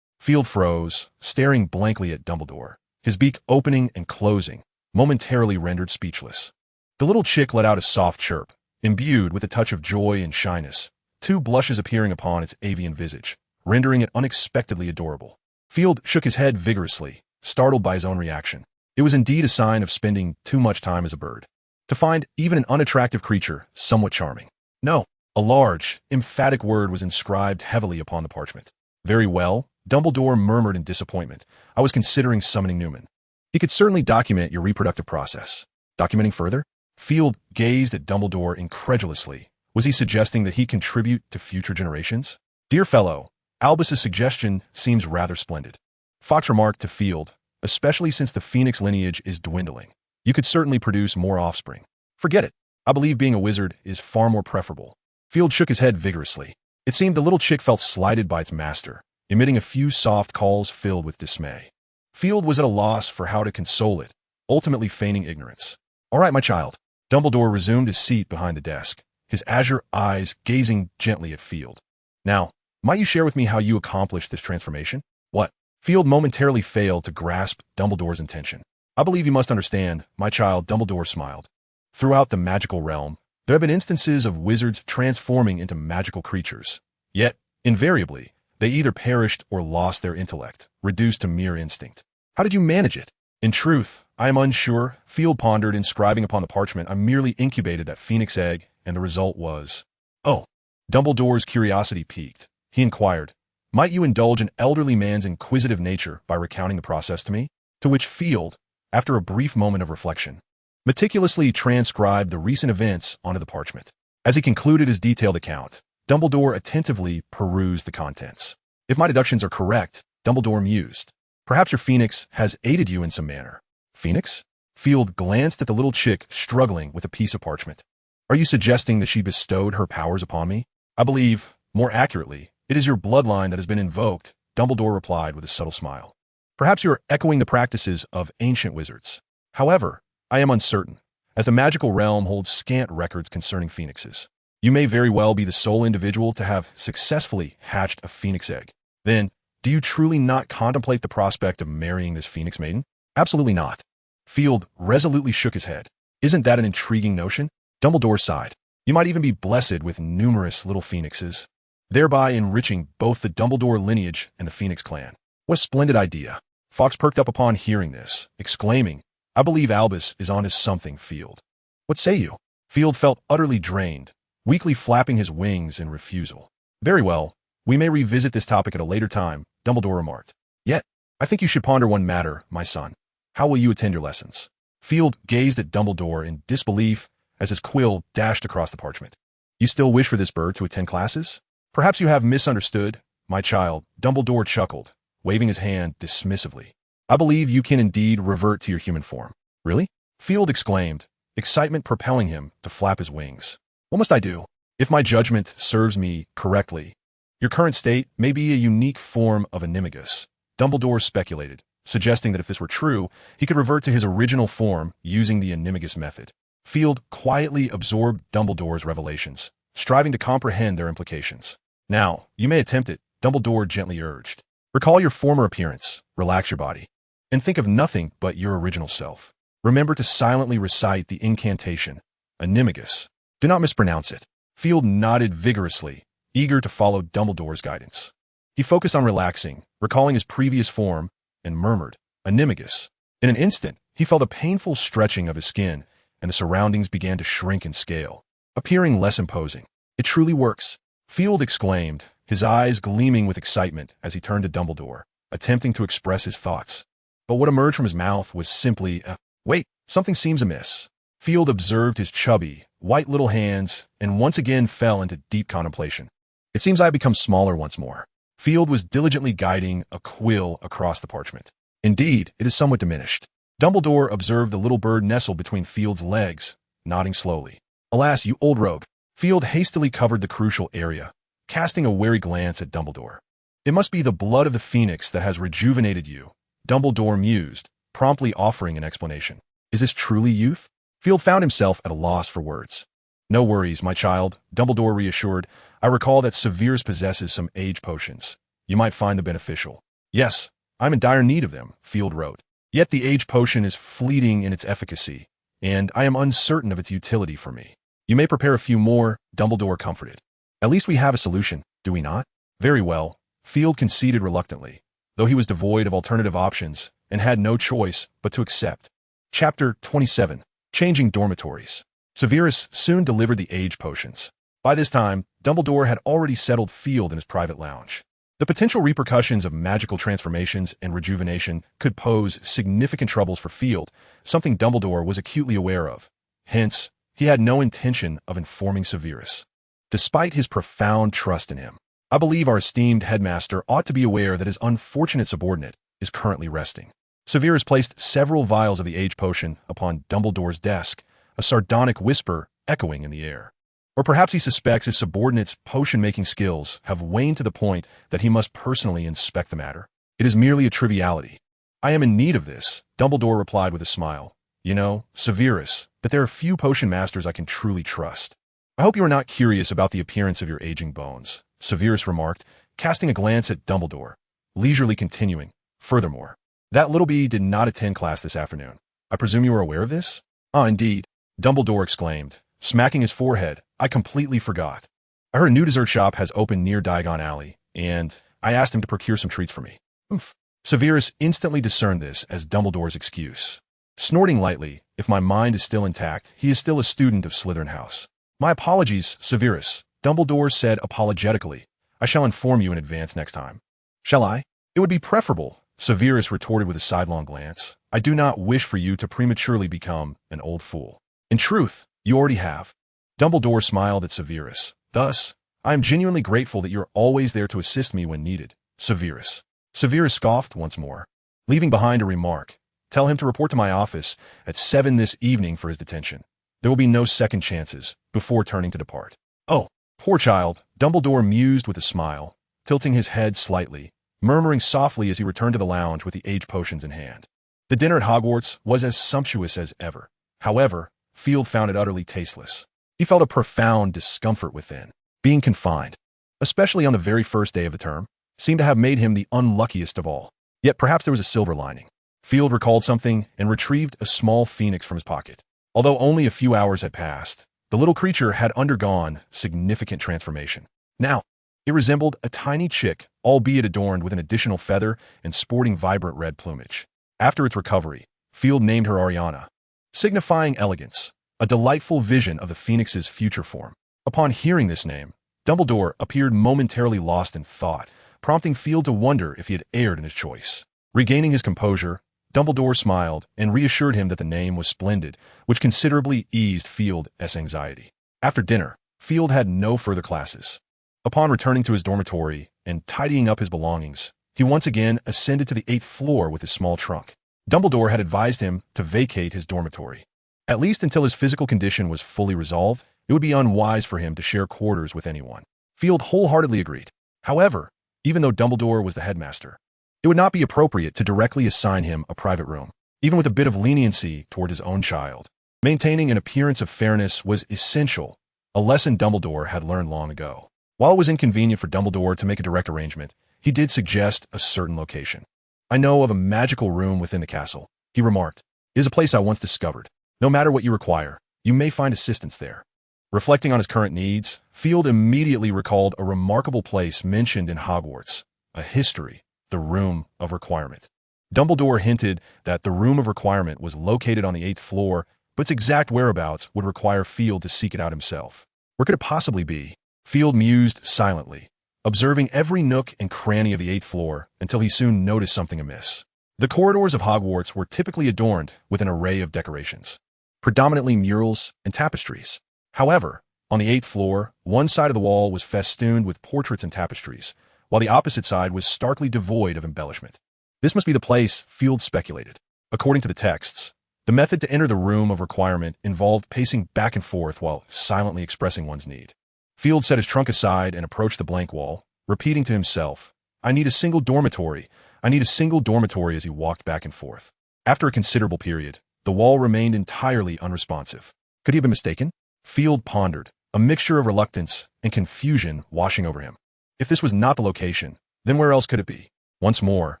Field froze, staring blankly at Dumbledore, his beak opening and closing, momentarily rendered speechless. The little chick let out a soft chirp, imbued with a touch of joy and shyness, two blushes appearing upon its avian visage, rendering it unexpectedly adorable. Field shook his head vigorously, startled by his own reaction. It was indeed a sign of spending too much time as a bird, to find even an unattractive creature somewhat charming. No, a large, emphatic word was inscribed heavily upon the parchment. Very well, Dumbledore murmured in disappointment. I was considering summoning Newman. He could certainly document your reproductive process. Documenting further? Field gazed at Dumbledore incredulously. Was he suggesting that he contribute to future generations? Dear fellow, Albus's suggestion seems rather splendid. Fawkes remarked to Field, especially since the Phoenix lineage is dwindling. You could certainly produce more offspring. Forget it. I believe being a wizard is far more preferable. Field shook his head vigorously. It seemed the little chick felt slighted by its master, emitting a few soft calls filled with dismay. Field was at a loss for how to console it, ultimately feigning ignorance. All right, my child. Dumbledore resumed his seat behind the desk, his azure eyes gazing gently at Field. Now, might you share with me how you accomplished this transformation? What? Field momentarily failed to grasp Dumbledore's intention. I believe you must understand, my child. Dumbledore smiled. Throughout the magical realm, There have been instances of wizards transforming into magical creatures. Yet, invariably, they either perished or lost their intellect, reduced to mere instinct. How did you manage it? In truth, I am unsure. Field pondered, inscribing upon the parchment. I merely incubated that phoenix egg, and the result was... Oh. Dumbledore's curiosity piqued. He inquired, "Might you indulge an elderly man's inquisitive nature by recounting the process to me?" To which Field, after a brief moment of reflection, meticulously transcribed the recent events onto the parchment. As he concluded his detailed account, Dumbledore attentively perused the contents. "If my deductions are correct," Dumbledore mused, "perhaps your phoenix has aided you in some manner." "Phoenix?" Field glanced at the little chick struggling with a piece of parchment. "Are you suggesting that she bestowed her powers upon me?" "I believe, more accurately, it is your bloodline that has been invoked," Dumbledore replied with a subtle smile. "Perhaps you are echoing the practices of ancient wizards. However, I am uncertain, as the magical realm holds scant records concerning phoenixes. You may very well be the sole individual to have successfully hatched a phoenix egg. Then, do you truly not contemplate the prospect of marrying this phoenix maiden?" "Absolutely not." Field resolutely shook his head. "Isn't that an intriguing notion?" Dumbledore sighed. "You might even be blessed with numerous little phoenixes, thereby enriching both the Dumbledore lineage and the Phoenix clan." "What a splendid idea." Fawkes perked up upon hearing this, exclaiming, "I believe Albus is on his something, Field." "What say you?" Field felt utterly drained, weakly flapping his wings in refusal. "Very well, we may revisit this topic at a later time," Dumbledore remarked. "Yet, I think you should ponder one matter, my son. How will you attend your lessons?" Field gazed at Dumbledore in disbelief as his quill dashed across the parchment. "You still wish for this bird to attend classes? Perhaps you have misunderstood, my child." Dumbledore chuckled, waving his hand dismissively. "I believe you can indeed revert to your human form." "Really?" Field exclaimed, excitement propelling him to flap his wings. "What must I do?" "If my judgment serves me correctly, your current state may be a unique form of animagus," Dumbledore speculated, suggesting that if this were true, he could revert to his original form using the animagus method. Field quietly absorbed Dumbledore's revelations, striving to comprehend their implications. "Now, you may attempt it," Dumbledore gently urged. "Recall your former appearance, relax your body, and think of nothing but your original self. Remember to silently recite the incantation, animagus. Do not mispronounce it." Field nodded vigorously, eager to follow Dumbledore's guidance. He focused on relaxing, recalling his previous form, and murmured, "Animagus." In an instant, he felt a painful stretching of his skin, and the surroundings began to shrink in scale, appearing less imposing. "It truly works," Field exclaimed, his eyes gleaming with excitement as he turned to Dumbledore, attempting to express his thoughts. But what emerged from his mouth was simply, "Wait, something seems amiss." Field observed his chubby, white little hands and once again fell into deep contemplation. "It seems I have become smaller once more." Field was diligently guiding a quill across the parchment. "Indeed, it is somewhat diminished." Dumbledore observed the little bird nestle between Field's legs, nodding slowly. "Alas, you old rogue." Field hastily covered the crucial area, casting a wary glance at Dumbledore. "It must be the blood of the phoenix that has rejuvenated you," Dumbledore mused, promptly offering an explanation. "Is this truly youth?" Field found himself at a loss for words. "No worries, my child," Dumbledore reassured. "I recall that Severus possesses some age potions. You might find them beneficial." "Yes, I'm in dire need of them," Field wrote. "Yet the age potion is fleeting in its efficacy, and I am uncertain of its utility for me." "You may prepare a few more," Dumbledore comforted. "At least we have a solution, do we not?" "Very well," Field conceded reluctantly, though he was devoid of alternative options and had no choice but to accept. Chapter 27. Changing Dormitories. Severus soon delivered the age potions. By this time, Dumbledore had already settled Field in his private lounge. The potential repercussions of magical transformations and rejuvenation could pose significant troubles for Field, something Dumbledore was acutely aware of. Hence, he had no intention of informing Severus, despite his profound trust in him. "I believe our esteemed headmaster ought to be aware that his unfortunate subordinate is currently resting." Severus placed several vials of the age potion upon Dumbledore's desk, a sardonic whisper echoing in the air. Or perhaps he suspects his subordinate's potion-making skills have waned to the point that he must personally inspect the matter. "It is merely a triviality." "I am in need of this," Dumbledore replied with a smile. "You know, Severus, that there are few potion masters I can truly trust." "I hope you are not curious about the appearance of your aging bones," Severus remarked, casting a glance at Dumbledore, leisurely continuing, "Furthermore, that little bee did not attend class this afternoon. I presume you are aware of this?" "Ah, indeed," Dumbledore exclaimed, smacking his forehead. I completely forgot. I heard a new dessert shop has opened near Diagon Alley, and I asked him to procure some treats for me. Oomph. Severus instantly discerned this as Dumbledore's excuse. Snorting lightly, if my mind is still intact, he is still a student of Slytherin House. My apologies, Severus, Dumbledore said apologetically. I shall inform you in advance next time. Shall I? It would be preferable, Severus retorted with a sidelong glance. I do not wish for you to prematurely become an old fool. In truth, you already have. Dumbledore smiled at Severus. Thus, I am genuinely grateful that you're always there to assist me when needed, Severus. Severus scoffed once more, leaving behind a remark. Tell him to report to my office at 7 this evening for his detention. There will be no second chances, before turning to depart. Oh, poor child, Dumbledore mused with a smile, tilting his head slightly, murmuring softly as he returned to the lounge with the age potions in hand. The dinner at Hogwarts was as sumptuous as ever. However, Field found it utterly tasteless. He felt a profound discomfort within. Being confined, especially on the very first day of the term, seemed to have made him the unluckiest of all. Yet perhaps there was a silver lining. Field recalled something and retrieved a small phoenix from his pocket. Although only a few hours had passed, the little creature had undergone significant transformation. Now, it resembled a tiny chick, albeit adorned with an additional feather and sporting vibrant red plumage. After its recovery, Field named her Ariana, signifying elegance, a delightful vision of the phoenix's future form. Upon hearing this name, Dumbledore appeared momentarily lost in thought, prompting Field to wonder if he had erred in his choice. Regaining his composure, Dumbledore smiled and reassured him that the name was splendid, which considerably eased Field's anxiety. After dinner, Field had no further classes. Upon returning to his dormitory and tidying up his belongings, he once again ascended to the 8th floor with his small trunk. Dumbledore had advised him to vacate his dormitory. At least until his physical condition was fully resolved, it would be unwise for him to share quarters with anyone. Field wholeheartedly agreed. However, even though Dumbledore was the headmaster, it would not be appropriate to directly assign him a private room, even with a bit of leniency toward his own child. Maintaining an appearance of fairness was essential, a lesson Dumbledore had learned long ago. While it was inconvenient for Dumbledore to make a direct arrangement, he did suggest a certain location. I know of a magical room within the castle, he remarked. It is a place I once discovered. No matter what you require, you may find assistance there. Reflecting on his current needs, Field immediately recalled a remarkable place mentioned in Hogwarts, a history, the Room of Requirement. Dumbledore hinted that the Room of Requirement was located on the 8th floor, but its exact whereabouts would require Field to seek it out himself. Where could it possibly be? Field mused silently, observing every nook and cranny of the 8th floor until he soon noticed something amiss. The corridors of Hogwarts were typically adorned with an array of decorations, predominantly murals and tapestries. However, on the 8th floor, one side of the wall was festooned with portraits and tapestries, while the opposite side was starkly devoid of embellishment. This must be the place, Field speculated. According to the texts, the method to enter the Room of Requirement involved pacing back and forth while silently expressing one's need. Field set his trunk aside and approached the blank wall, repeating to himself, I need a single dormitory. I need a single dormitory as he walked back and forth. After a considerable period, the wall remained entirely unresponsive. Could he have been mistaken? Field pondered, a mixture of reluctance and confusion washing over him. If this was not the location, then where else could it be? Once more,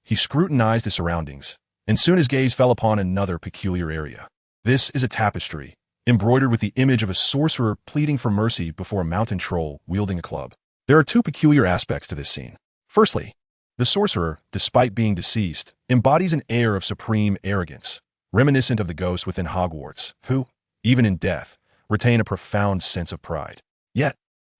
he scrutinized his surroundings, and soon his gaze fell upon another peculiar area. This is a tapestry, embroidered with the image of a sorcerer pleading for mercy before a mountain troll wielding a club. There are two peculiar aspects to this scene. Firstly, the sorcerer, despite being deceased, embodies an air of supreme arrogance, reminiscent of the ghosts within Hogwarts, who, even in death, retain a profound sense of pride. Yet,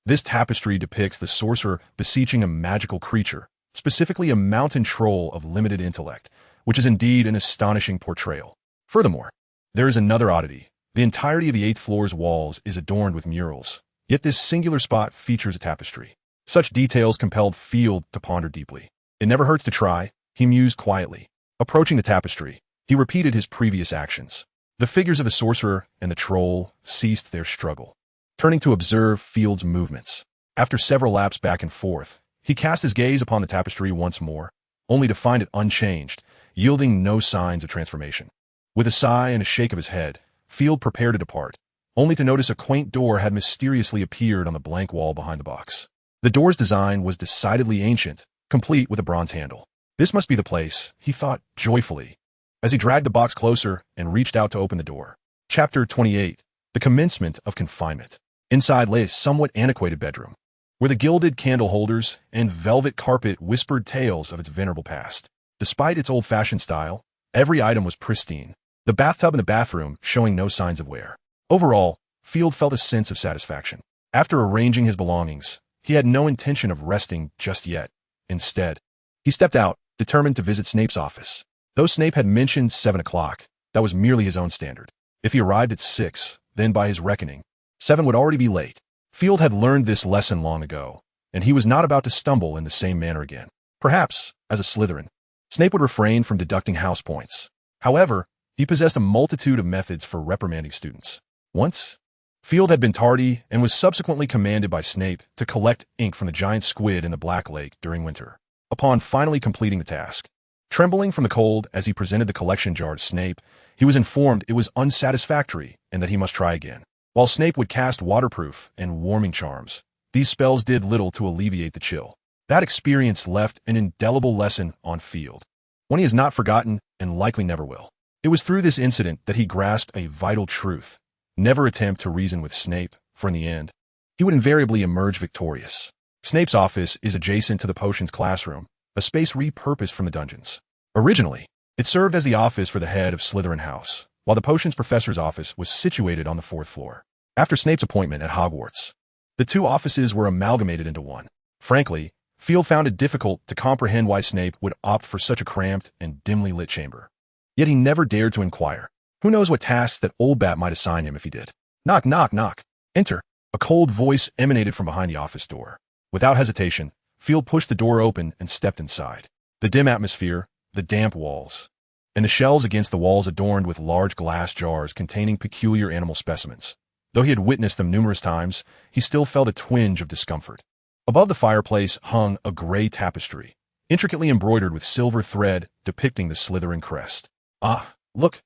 this tapestry depicts the sorcerer beseeching a magical creature, specifically a mountain troll of limited intellect, which is indeed an astonishing portrayal. Furthermore, there is another oddity. The entirety of the 8th floor's walls is adorned with murals, yet this singular spot features a tapestry. Such details compelled Field to ponder deeply. It never hurts to try, he mused quietly. Approaching the tapestry, he repeated his previous actions. The figures of the sorcerer and the troll ceased their struggle. Turning to observe Field's movements, after several laps back and forth, he cast his gaze upon the tapestry once more, only to find it unchanged, yielding no signs of transformation. With a sigh and a shake of his head, Field prepared to depart, only to notice a quaint door had mysteriously appeared on the blank wall behind the box. The door's design was decidedly ancient, complete with a bronze handle. This must be the place, he thought joyfully, as he dragged the box closer and reached out to open the door. Chapter 28. The commencement of confinement. Inside lay a somewhat antiquated bedroom, where the gilded candle holders and velvet carpet whispered tales of its venerable past. Despite its old-fashioned style, every item was pristine, the bathtub and the bathroom showing no signs of wear. Overall, Field felt a sense of satisfaction. After arranging his belongings, he had no intention of resting just yet. Instead, he stepped out, determined to visit Snape's office. Though Snape had mentioned 7 o'clock, that was merely his own standard. If he arrived at 6, then by his reckoning, 7 would already be late. Field had learned this lesson long ago, and he was not about to stumble in the same manner again. Perhaps, as a Slytherin, Snape would refrain from deducting house points. However, he possessed a multitude of methods for reprimanding students. Once, Field had been tardy and was subsequently commanded by Snape to collect ink from the giant squid in the Black Lake during winter. Upon finally completing the task, trembling from the cold as he presented the collection jar to Snape, he was informed it was unsatisfactory and that he must try again. While Snape would cast waterproof and warming charms, these spells did little to alleviate the chill. That experience left an indelible lesson on Field, one he has not forgotten and likely never will. It was through this incident that he grasped a vital truth. Never attempt to reason with Snape, for in the end, he would invariably emerge victorious. Snape's office is adjacent to the potions classroom, a space repurposed from the dungeons. Originally, it served as the office for the head of Slytherin House, while the potions professor's office was situated on the 4th floor. After Snape's appointment at Hogwarts, the two offices were amalgamated into one. Frankly, Field found it difficult to comprehend why Snape would opt for such a cramped and dimly lit chamber. Yet he never dared to inquire. Who knows what tasks that old Bat might assign him if he did? Knock, knock, knock. Enter. A cold voice emanated from behind the office door. Without hesitation, Field pushed the door open and stepped inside. The dim atmosphere, the damp walls, and the shelves against the walls adorned with large glass jars containing peculiar animal specimens. Though he had witnessed them numerous times, he still felt a twinge of discomfort. Above the fireplace hung a gray tapestry, intricately embroidered with silver thread depicting the Slytherin crest. Ah, look!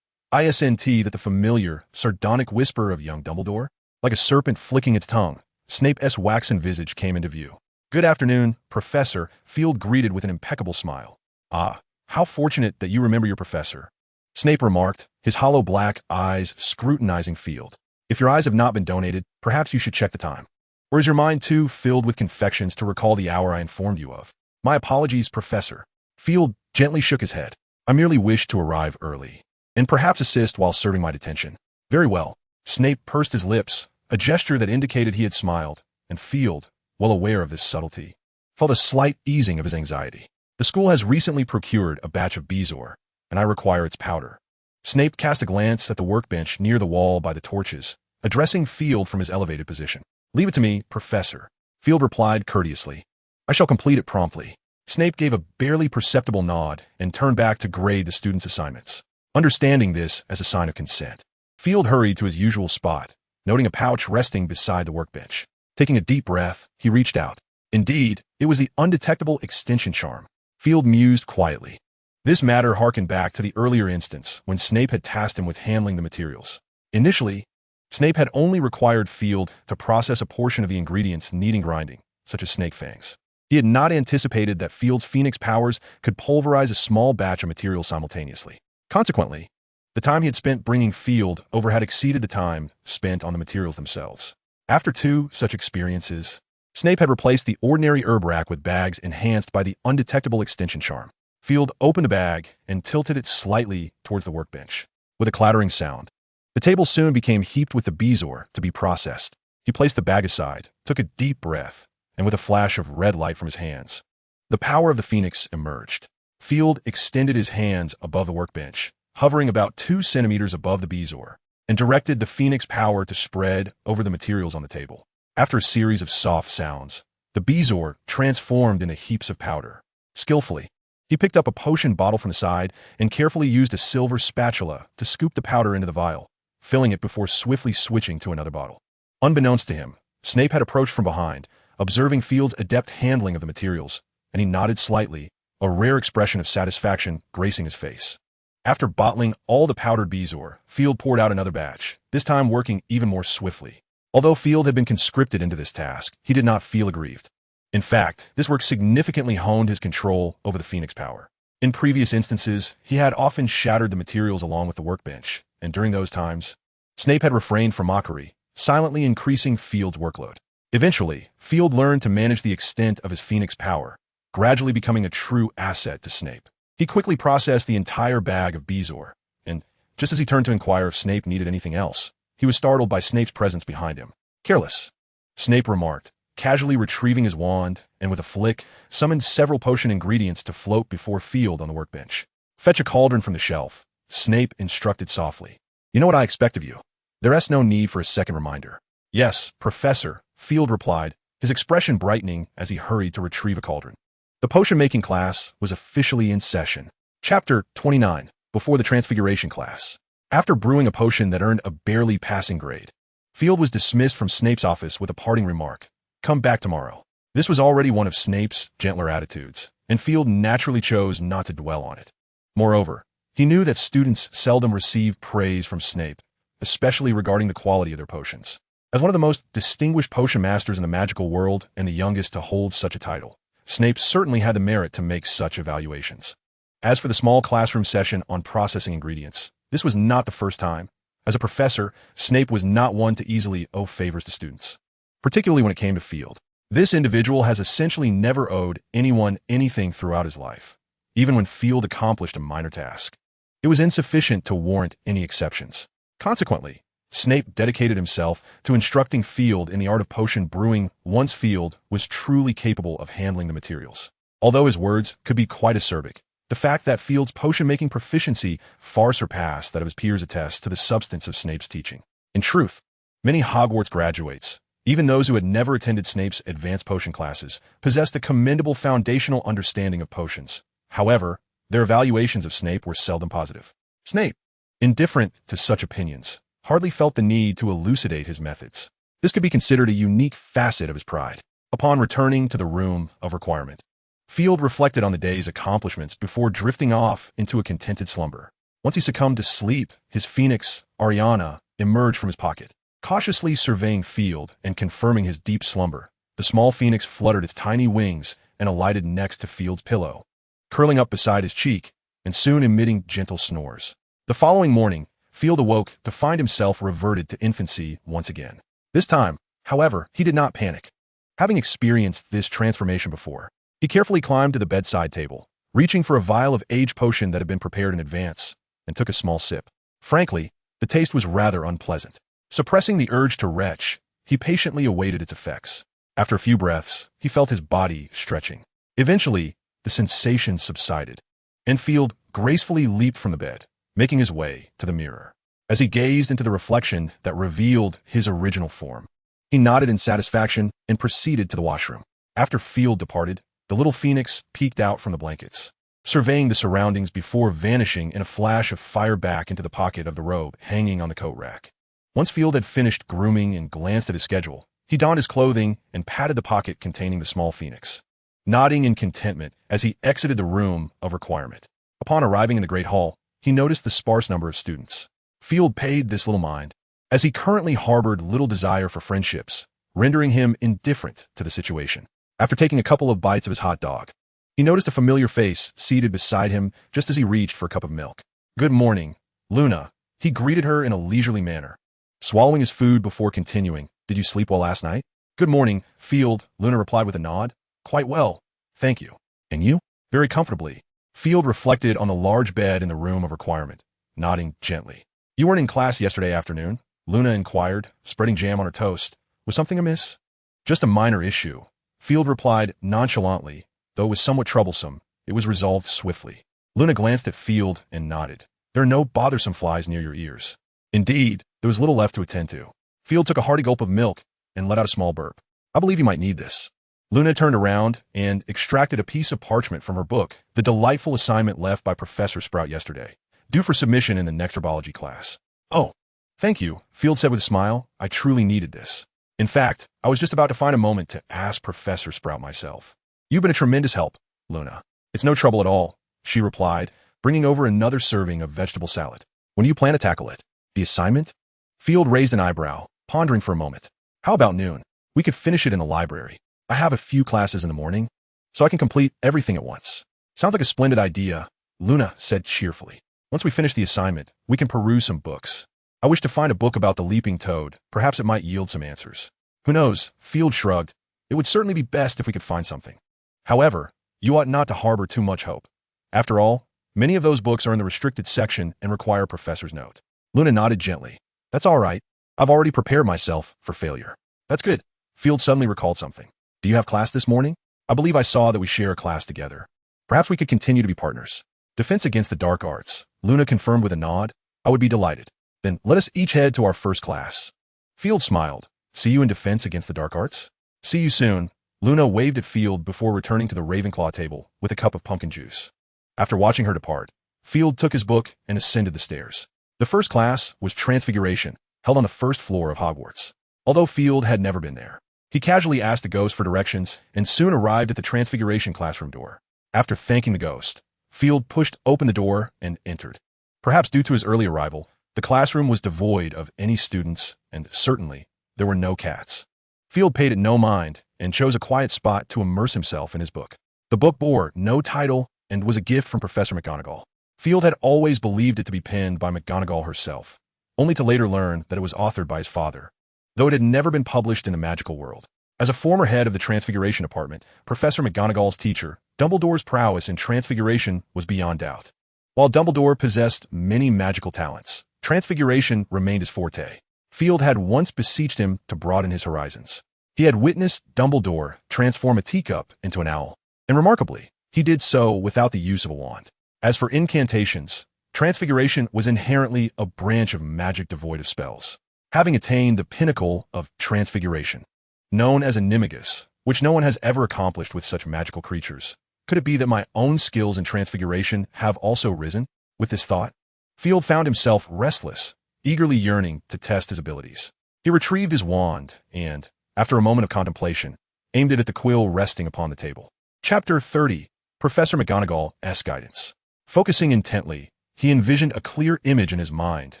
Isn't that the familiar, sardonic whisper of young Dumbledore? Like a serpent flicking its tongue, Snape's waxen visage came into view. Good afternoon, Professor, Field greeted with an impeccable smile. Ah, how fortunate that you remember your professor, Snape remarked, his hollow black eyes scrutinizing Field. If your eyes have not been donated, perhaps you should check the time. Or is your mind too filled with confections to recall the hour I informed you of? My apologies, Professor. Field gently shook his head. I merely wished to arrive early, and perhaps assist while serving my detention. Very well. Snape pursed his lips, a gesture that indicated he had smiled, and Field, well aware of this subtlety, felt a slight easing of his anxiety. The school has recently procured a batch of bezoar, and I require its powder. Snape cast a glance at the workbench near the wall by the torches, addressing Field from his elevated position. Leave it to me, Professor. Field replied courteously. I shall complete it promptly. Snape gave a barely perceptible nod and turned back to grade the students' assignments. Understanding this as a sign of consent, Field hurried to his usual spot, noting a pouch resting beside the workbench. Taking a deep breath, he reached out. Indeed, it was the undetectable extension charm. Field mused quietly. This matter harkened back to the earlier instance when Snape had tasked him with handling the materials. Initially, Snape had only required Field to process a portion of the ingredients needing grinding, such as snake fangs. He had not anticipated that Field's phoenix powers could pulverize a small batch of material simultaneously. Consequently, the time he had spent bringing Field over had exceeded the time spent on the materials themselves. After 2 such experiences, Snape had replaced the ordinary herb rack with bags enhanced by the undetectable extension charm. Field opened the bag and tilted it slightly towards the workbench. With a clattering sound, the table soon became heaped with the bezoar to be processed. He placed the bag aside, took a deep breath, and with a flash of red light from his hands, the power of the phoenix emerged. Field extended his hands above the workbench, hovering about 2 centimeters above the bezoar, and directed the phoenix power to spread over the materials on the table. After a series of soft sounds, the bezoar transformed into heaps of powder. Skillfully, he picked up a potion bottle from the side and carefully used a silver spatula to scoop the powder into the vial, filling it before swiftly switching to another bottle. Unbeknownst to him, Snape had approached from behind, observing Field's adept handling of the materials, and he nodded slightly, a rare expression of satisfaction gracing his face. After bottling all the powdered bezoar, Field poured out another batch, this time working even more swiftly. Although Field had been conscripted into this task, he did not feel aggrieved. In fact, this work significantly honed his control over the phoenix power. In previous instances, he had often shattered the materials along with the workbench, and during those times, Snape had refrained from mockery, silently increasing Field's workload. Eventually, Field learned to manage the extent of his Phoenix power, gradually becoming a true asset to Snape. He quickly processed the entire bag of Bezoar, and just as he turned to inquire if Snape needed anything else, he was startled by Snape's presence behind him. "Careless," Snape remarked, casually retrieving his wand, and with a flick, summoned several potion ingredients to float before Field on the workbench. "Fetch a cauldron from the shelf," Snape instructed softly. "You know what I expect of you." There is no need for a second reminder. "Yes, Professor," Field replied, his expression brightening as he hurried to retrieve a cauldron. The potion-making class was officially in session. Chapter 29, Before the Transfiguration Class. After brewing a potion that earned a barely passing grade, Field was dismissed from Snape's office with a parting remark, "Come back tomorrow." This was already one of Snape's gentler attitudes, and Field naturally chose not to dwell on it. Moreover, he knew that students seldom received praise from Snape, especially regarding the quality of their potions. As one of the most distinguished potion masters in the magical world and the youngest to hold such a title, Snape certainly had the merit to make such evaluations. As for the small classroom session on processing ingredients, this was not the first time. As a professor, Snape was not one to easily owe favors to students, particularly when it came to Field. This individual has essentially never owed anyone anything throughout his life, even when Field accomplished a minor task. It was insufficient to warrant any exceptions. Consequently, Snape dedicated himself to instructing Field in the art of potion brewing once Field was truly capable of handling the materials. Although his words could be quite acerbic, the fact that Field's potion-making proficiency far surpassed that of his peers attests to the substance of Snape's teaching. In truth, many Hogwarts graduates, even those who had never attended Snape's advanced potion classes, possessed a commendable foundational understanding of potions. However, their evaluations of Snape were seldom positive. Snape, indifferent to such opinions, hardly felt the need to elucidate his methods. This could be considered a unique facet of his pride. Upon returning to the room of requirement, Field reflected on the day's accomplishments before drifting off into a contented slumber. Once he succumbed to sleep, his phoenix, Ariana, emerged from his pocket. Cautiously surveying Field and confirming his deep slumber, the small phoenix fluttered its tiny wings and alighted next to Field's pillow, curling up beside his cheek and soon emitting gentle snores. The following morning, Field awoke to find himself reverted to infancy once again. This time, however, he did not panic. Having experienced this transformation before, he carefully climbed to the bedside table, reaching for a vial of age potion that had been prepared in advance, and took a small sip. Frankly, the taste was rather unpleasant. Suppressing the urge to retch, he patiently awaited its effects. After a few breaths, he felt his body stretching. Eventually, the sensation subsided, and Field gracefully leaped from the bed, making his way to the mirror. As he gazed into the reflection that revealed his original form, he nodded in satisfaction and proceeded to the washroom. After Field departed, the little phoenix peeked out from the blankets, surveying the surroundings before vanishing in a flash of fire back into the pocket of the robe hanging on the coat rack. Once Field had finished grooming and glanced at his schedule, he donned his clothing and patted the pocket containing the small phoenix, nodding in contentment as he exited the room of requirement. Upon arriving in the Great Hall, he noticed the sparse number of students. Field paid this little mind, as he currently harbored little desire for friendships, rendering him indifferent to the situation. After taking a couple of bites of his hot dog, he noticed a familiar face seated beside him just as he reached for a cup of milk. "Good morning, Luna," he greeted her in a leisurely manner, swallowing his food before continuing. "Did you sleep well last night?" "Good morning, Field," Luna replied with a nod. "Quite well, thank you." "And you?" "Very comfortably." Field reflected on the large bed in the room of requirement, nodding gently. "You weren't in class yesterday afternoon?" Luna inquired, spreading jam on her toast. "Was something amiss?" "Just a minor issue," Field replied nonchalantly. Though it was somewhat troublesome, it was resolved swiftly. Luna glanced at Field and nodded. "There are no bothersome flies near your ears." Indeed, there was little left to attend to. Field took a hearty gulp of milk and let out a small burp. "I believe you might need this." Luna turned around and extracted a piece of parchment from her book, the delightful assignment left by Professor Sprout yesterday, due for submission in the next herbology class. "Oh, thank you," Field said with a smile. "I truly needed this. In fact, I was just about to find a moment to ask Professor Sprout myself." "You've been a tremendous help, Luna." "It's no trouble at all," she replied, bringing over another serving of vegetable salad. "When do you plan to tackle it?" "The assignment?" Field raised an eyebrow, pondering for a moment. "How about noon? We could finish it in the library. I have a few classes in the morning, so I can complete everything at once." "Sounds like a splendid idea," Luna said cheerfully. "Once we finish the assignment, we can peruse some books. I wish to find a book about the leaping toad. Perhaps it might yield some answers. Who knows? Field shrugged. It would certainly be best if we could find something. However, you ought not to harbor too much hope. After all, many of those books are in the restricted section and require a professor's note. Luna nodded gently. That's all right. I've already prepared myself for failure. That's good. Field suddenly recalled something. Do you have class this morning? I believe I saw that we share a class together. Perhaps we could continue to be partners. Defense against the dark arts. Luna confirmed with a nod. I would be delighted. Then let us each head to our first class. Field smiled. See you in defense against the dark arts? See you soon. Luna waved at Field before returning to the Ravenclaw table with a cup of pumpkin juice. After watching her depart, Field took his book and ascended the stairs. The first class was Transfiguration, held on the first floor of Hogwarts. Although Field had never been there, he casually asked the ghost for directions and soon arrived at the Transfiguration classroom door. After thanking the ghost, Field pushed open the door and entered. Perhaps due to his early arrival, the classroom was devoid of any students, and certainly there were no cats. Field paid it no mind and chose a quiet spot to immerse himself in his book. The book bore no title and was a gift from Professor McGonagall. Field had always believed it to be penned by McGonagall herself, only to later learn that it was authored by his father, though it had never been published in the magical world. As a former head of the Transfiguration Department, Professor McGonagall's teacher, Dumbledore's prowess in Transfiguration was beyond doubt. While Dumbledore possessed many magical talents, Transfiguration remained his forte. Field had once beseeched him to broaden his horizons. He had witnessed Dumbledore transform a teacup into an owl, and remarkably, he did so without the use of a wand. As for incantations, Transfiguration was inherently a branch of magic devoid of spells. Having attained the pinnacle of Transfiguration, known as a Animagus, which no one has ever accomplished with such magical creatures, could it be that my own skills in Transfiguration have also risen? With this thought, Field found himself restless, eagerly yearning to test his abilities. He retrieved his wand and, after a moment of contemplation, aimed it at the quill resting upon the table. Chapter 30. Professor McGonagall's Guidance. Focusing intently, he envisioned a clear image in his mind,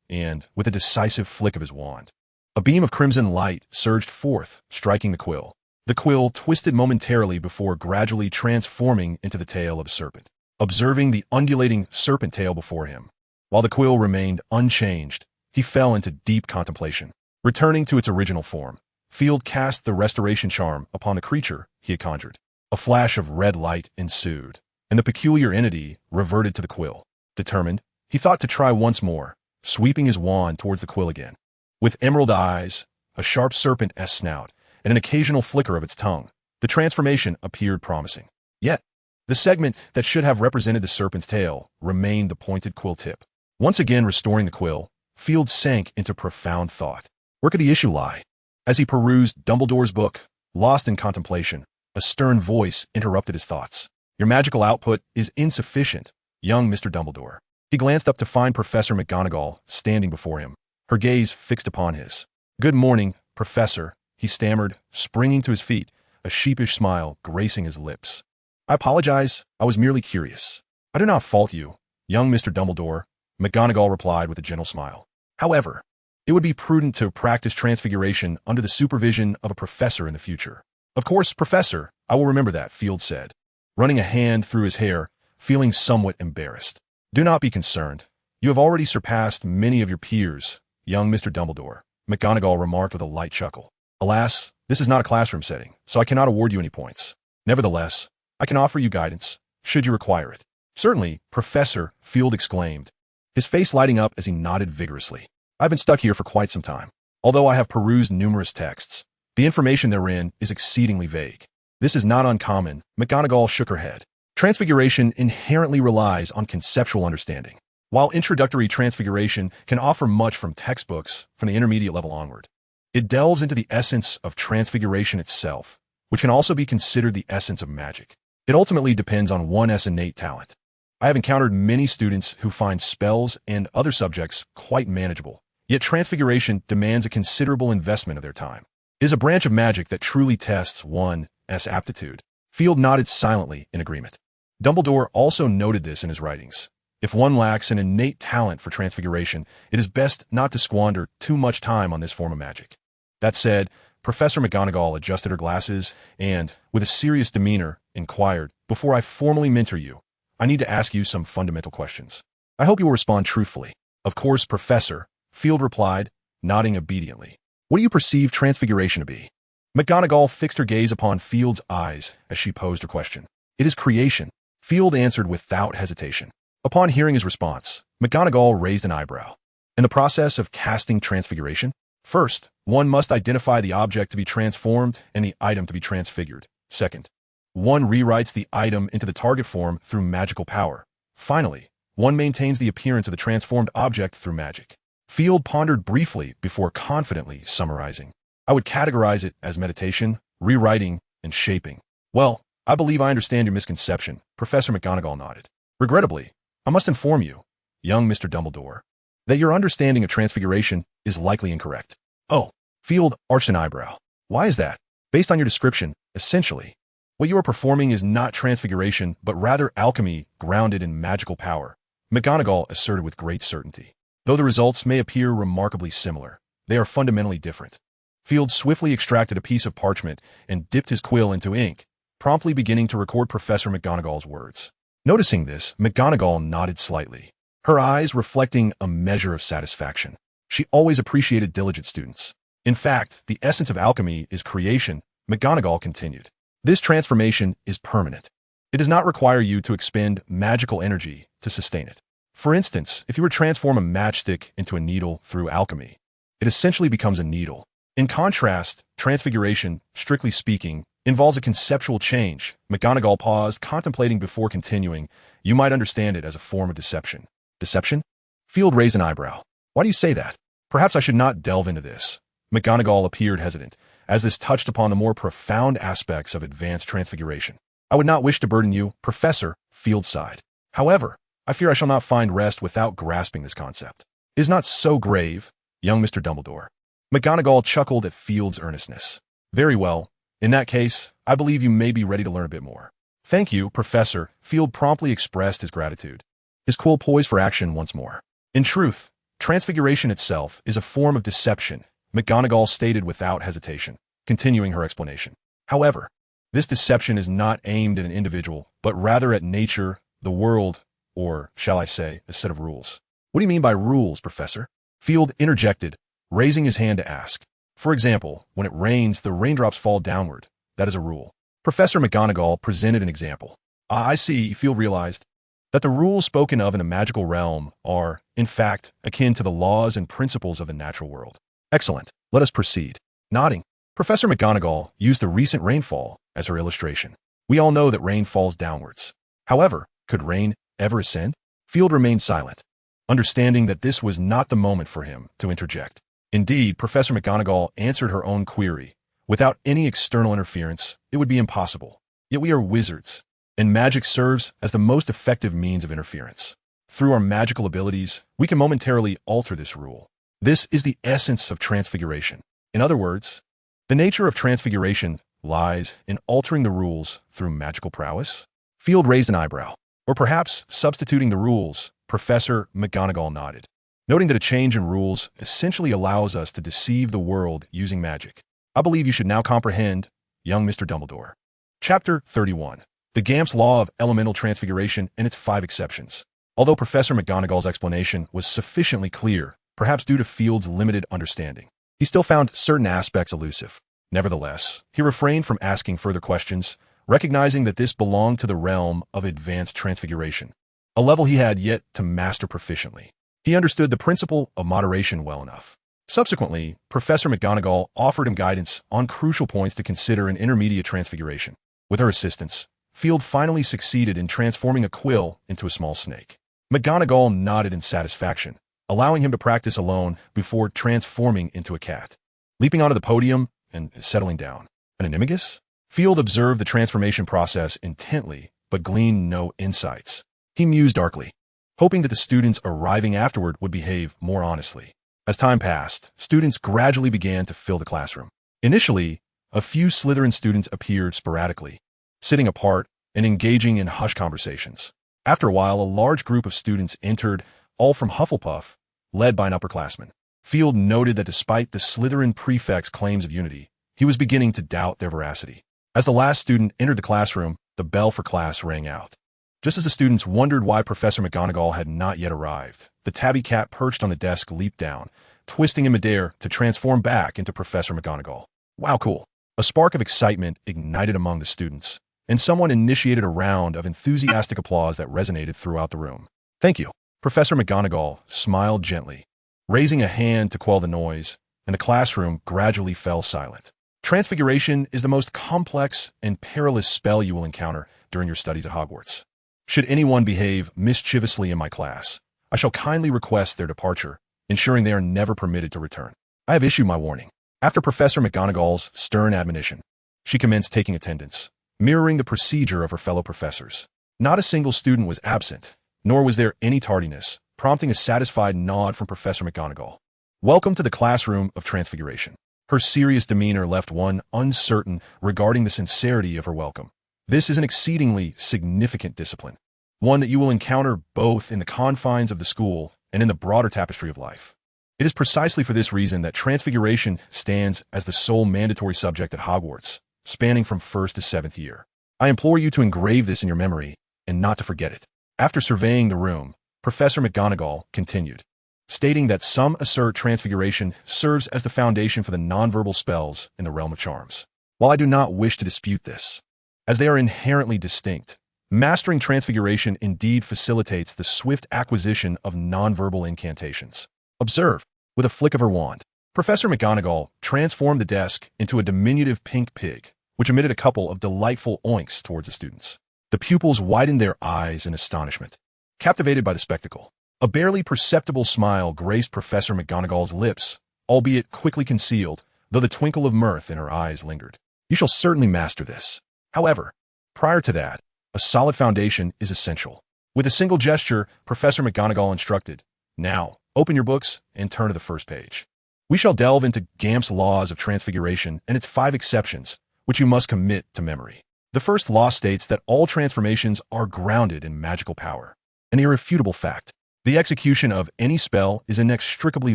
and, with a decisive flick of his wand, a beam of crimson light surged forth, striking the quill. The quill twisted momentarily before gradually transforming into the tail of a serpent. Observing the undulating serpent tail before him, while the quill remained unchanged, he fell into deep contemplation. Returning to its original form, Field cast the restoration charm upon the creature he had conjured. A flash of red light ensued, and the peculiar entity reverted to the quill. Determined, he thought to try once more, sweeping his wand towards the quill again. With emerald eyes, a sharp serpent-esque snout, and an occasional flicker of its tongue, the transformation appeared promising. Yet, the segment that should have represented the serpent's tail remained the pointed quill tip. Once again restoring the quill, Field sank into profound thought. Where could the issue lie? As he perused Dumbledore's book, lost in contemplation, a stern voice interrupted his thoughts. Your magical output is insufficient, young Mr. Dumbledore. He glanced up to find Professor McGonagall standing before him, her gaze fixed upon his. Good morning, Professor, he stammered, springing to his feet, a sheepish smile gracing his lips. I apologize, I was merely curious. I do not fault you, young Mr. Dumbledore, McGonagall replied with a gentle smile. However, it would be prudent to practice Transfiguration under the supervision of a professor in the future. Of course, Professor, I will remember that, Field said, running a hand through his hair, feeling somewhat embarrassed. Do not be concerned. You have already surpassed many of your peers, young Mr. Dumbledore, McGonagall remarked with a light chuckle. Alas, this is not a classroom setting, so I cannot award you any points. Nevertheless, I can offer you guidance, should you require it. Certainly, Professor, Field exclaimed, his face lighting up as he nodded vigorously. I've been stuck here for quite some time. Although I have perused numerous texts, the information therein is exceedingly vague. This is not uncommon, McGonagall shook her head. Transfiguration inherently relies on conceptual understanding. While introductory Transfiguration can offer much from textbooks from the intermediate level onward, it delves into the essence of Transfiguration itself, which can also be considered the essence of magic. It ultimately depends on one's innate talent. I have encountered many students who find spells and other subjects quite manageable, yet Transfiguration demands a considerable investment of their time. It is a branch of magic that truly tests one's aptitude. Field nodded silently in agreement. Dumbledore also noted this in his writings. If one lacks an innate talent for Transfiguration, it is best not to squander too much time on this form of magic. That said, Professor McGonagall adjusted her glasses and, with a serious demeanor, inquired, before I formally mentor you, I need to ask you some fundamental questions. I hope you will respond truthfully. Of course, Professor, Field replied, nodding obediently. What do you perceive transfiguration to be? McGonagall fixed her gaze upon Field's eyes as she posed her question. It is creation, Field answered without hesitation. Upon hearing his response, McGonagall raised an eyebrow. In the process of casting transfiguration, first, one must identify the object to be transformed and the item to be transfigured. Second, one rewrites the item into the target form through magical power. Finally, one maintains the appearance of the transformed object through magic. Field pondered briefly before confidently summarizing. I would categorize it as meditation, rewriting, and shaping. Well, I believe I understand your misconception, Professor McGonagall nodded. Regrettably, I must inform you, young Mr. Dumbledore, that your understanding of transfiguration is likely incorrect. Oh, Field arched an eyebrow. Why is that? Based on your description, essentially, what you are performing is not transfiguration, but rather alchemy grounded in magical power, McGonagall asserted with great certainty. Though the results may appear remarkably similar, they are fundamentally different. Field swiftly extracted a piece of parchment and dipped his quill into ink, promptly beginning to record Professor McGonagall's words. Noticing this, McGonagall nodded slightly, her eyes reflecting a measure of satisfaction. She always appreciated diligent students. In fact, the essence of alchemy is creation, McGonagall continued. This transformation is permanent. It does not require you to expend magical energy to sustain it. For instance, if you were to transform a matchstick into a needle through alchemy, it essentially becomes a needle. In contrast, transfiguration, strictly speaking, involves a conceptual change. McGonagall paused, contemplating before continuing. You might understand it as a form of deception. Deception? Field raised an eyebrow. Why do you say that? Perhaps I should not delve into this. McGonagall appeared hesitant, as this touched upon the more profound aspects of advanced transfiguration. I would not wish to burden you, Professor, Field sighed. However, I fear I shall not find rest without grasping this concept. It is not so grave, young Mr. Dumbledore. McGonagall chuckled at Field's earnestness. Very well. In that case, I believe you may be ready to learn a bit more. Thank you, Professor. Field promptly expressed his gratitude. His quill poised for action once more. In truth, transfiguration itself is a form of deception, McGonagall stated without hesitation, continuing her explanation. However, this deception is not aimed at an individual, but rather at nature, the world, or, shall I say, a set of rules. What do you mean by rules, Professor? Field interjected, raising his hand to ask. For example, when it rains, the raindrops fall downward. That is a rule. Professor McGonagall presented an example. I see, Field realized, that the rules spoken of in the magical realm are, in fact, akin to the laws and principles of the natural world. Excellent. Let us proceed. Nodding, Professor McGonagall used the recent rainfall as her illustration. We all know that rain falls downwards. However, could rain ever ascend? Field remained silent, understanding that this was not the moment for him to interject. Indeed, Professor McGonagall answered her own query. Without any external interference, it would be impossible. Yet we are wizards, and magic serves as the most effective means of interference. Through our magical abilities, we can momentarily alter this rule. This is the essence of transfiguration. In other words, the nature of transfiguration lies in altering the rules through magical prowess. Field raised an eyebrow. Or perhaps substituting the rules, Professor McGonagall nodded, noting that a change in rules essentially allows us to deceive the world using magic. I believe you should now comprehend, young Mr. Dumbledore. Chapter 31. The Gamp's Law of Elemental Transfiguration and its 5 exceptions. Although Professor McGonagall's explanation was sufficiently clear, perhaps due to Field's limited understanding, he still found certain aspects elusive. Nevertheless, he refrained from asking further questions, recognizing that this belonged to the realm of advanced transfiguration, a level he had yet to master proficiently. He understood the principle of moderation well enough. Subsequently, Professor McGonagall offered him guidance on crucial points to consider in intermediate transfiguration. With her assistance, Field finally succeeded in transforming a quill into a small snake. McGonagall nodded in satisfaction, allowing him to practice alone before transforming into a cat. Leaping onto the podium and settling down. An animagus? Field observed the transformation process intently, but gleaned no insights. He mused darkly, hoping that the students arriving afterward would behave more honestly. As time passed, students gradually began to fill the classroom. Initially, a few Slytherin students appeared sporadically, sitting apart and engaging in hushed conversations. After a while, a large group of students entered, all from Hufflepuff, led by an upperclassman. Field noted that despite the Slytherin prefect's claims of unity, he was beginning to doubt their veracity. As the last student entered the classroom, the bell for class rang out. Just as the students wondered why Professor McGonagall had not yet arrived, the tabby cat perched on the desk leaped down, twisting in midair to transform back into Professor McGonagall. Wow, cool. A spark of excitement ignited among the students, and someone initiated a round of enthusiastic applause that resonated throughout the room. Thank you. Professor McGonagall smiled gently, raising a hand to quell the noise, and the classroom gradually fell silent. Transfiguration is the most complex and perilous spell you will encounter during your studies at Hogwarts. Should anyone behave mischievously in my class, I shall kindly request their departure, ensuring they are never permitted to return. I have issued my warning. After Professor McGonagall's stern admonition, she commenced taking attendance, mirroring the procedure of her fellow professors. Not a single student was absent, nor was there any tardiness, prompting a satisfied nod from Professor McGonagall. Welcome to the classroom of Transfiguration. Her serious demeanor left one uncertain regarding the sincerity of her welcome. This is an exceedingly significant discipline, one that you will encounter both in the confines of the school and in the broader tapestry of life. It is precisely for this reason that Transfiguration stands as the sole mandatory subject at Hogwarts, spanning from 1st to 7th year. I implore you to engrave this in your memory and not to forget it. After surveying the room, Professor McGonagall continued, stating that some assert Transfiguration serves as the foundation for the nonverbal spells in the realm of charms. While I do not wish to dispute this, as they are inherently distinct, mastering Transfiguration indeed facilitates the swift acquisition of nonverbal incantations. Observe, with a flick of her wand, Professor McGonagall transformed the desk into a diminutive pink pig, which emitted a couple of delightful oinks towards the students. The pupils widened their eyes in astonishment, captivated by the spectacle. A barely perceptible smile graced Professor McGonagall's lips, albeit quickly concealed, though the twinkle of mirth in her eyes lingered. You shall certainly master this. However, prior to that, a solid foundation is essential. With a single gesture, Professor McGonagall instructed, "Now, open your books and turn to the first page. We shall delve into Gamp's laws of transfiguration and its 5 exceptions, which you must commit to memory." The first law states that all transformations are grounded in magical power, an irrefutable fact. The execution of any spell is inextricably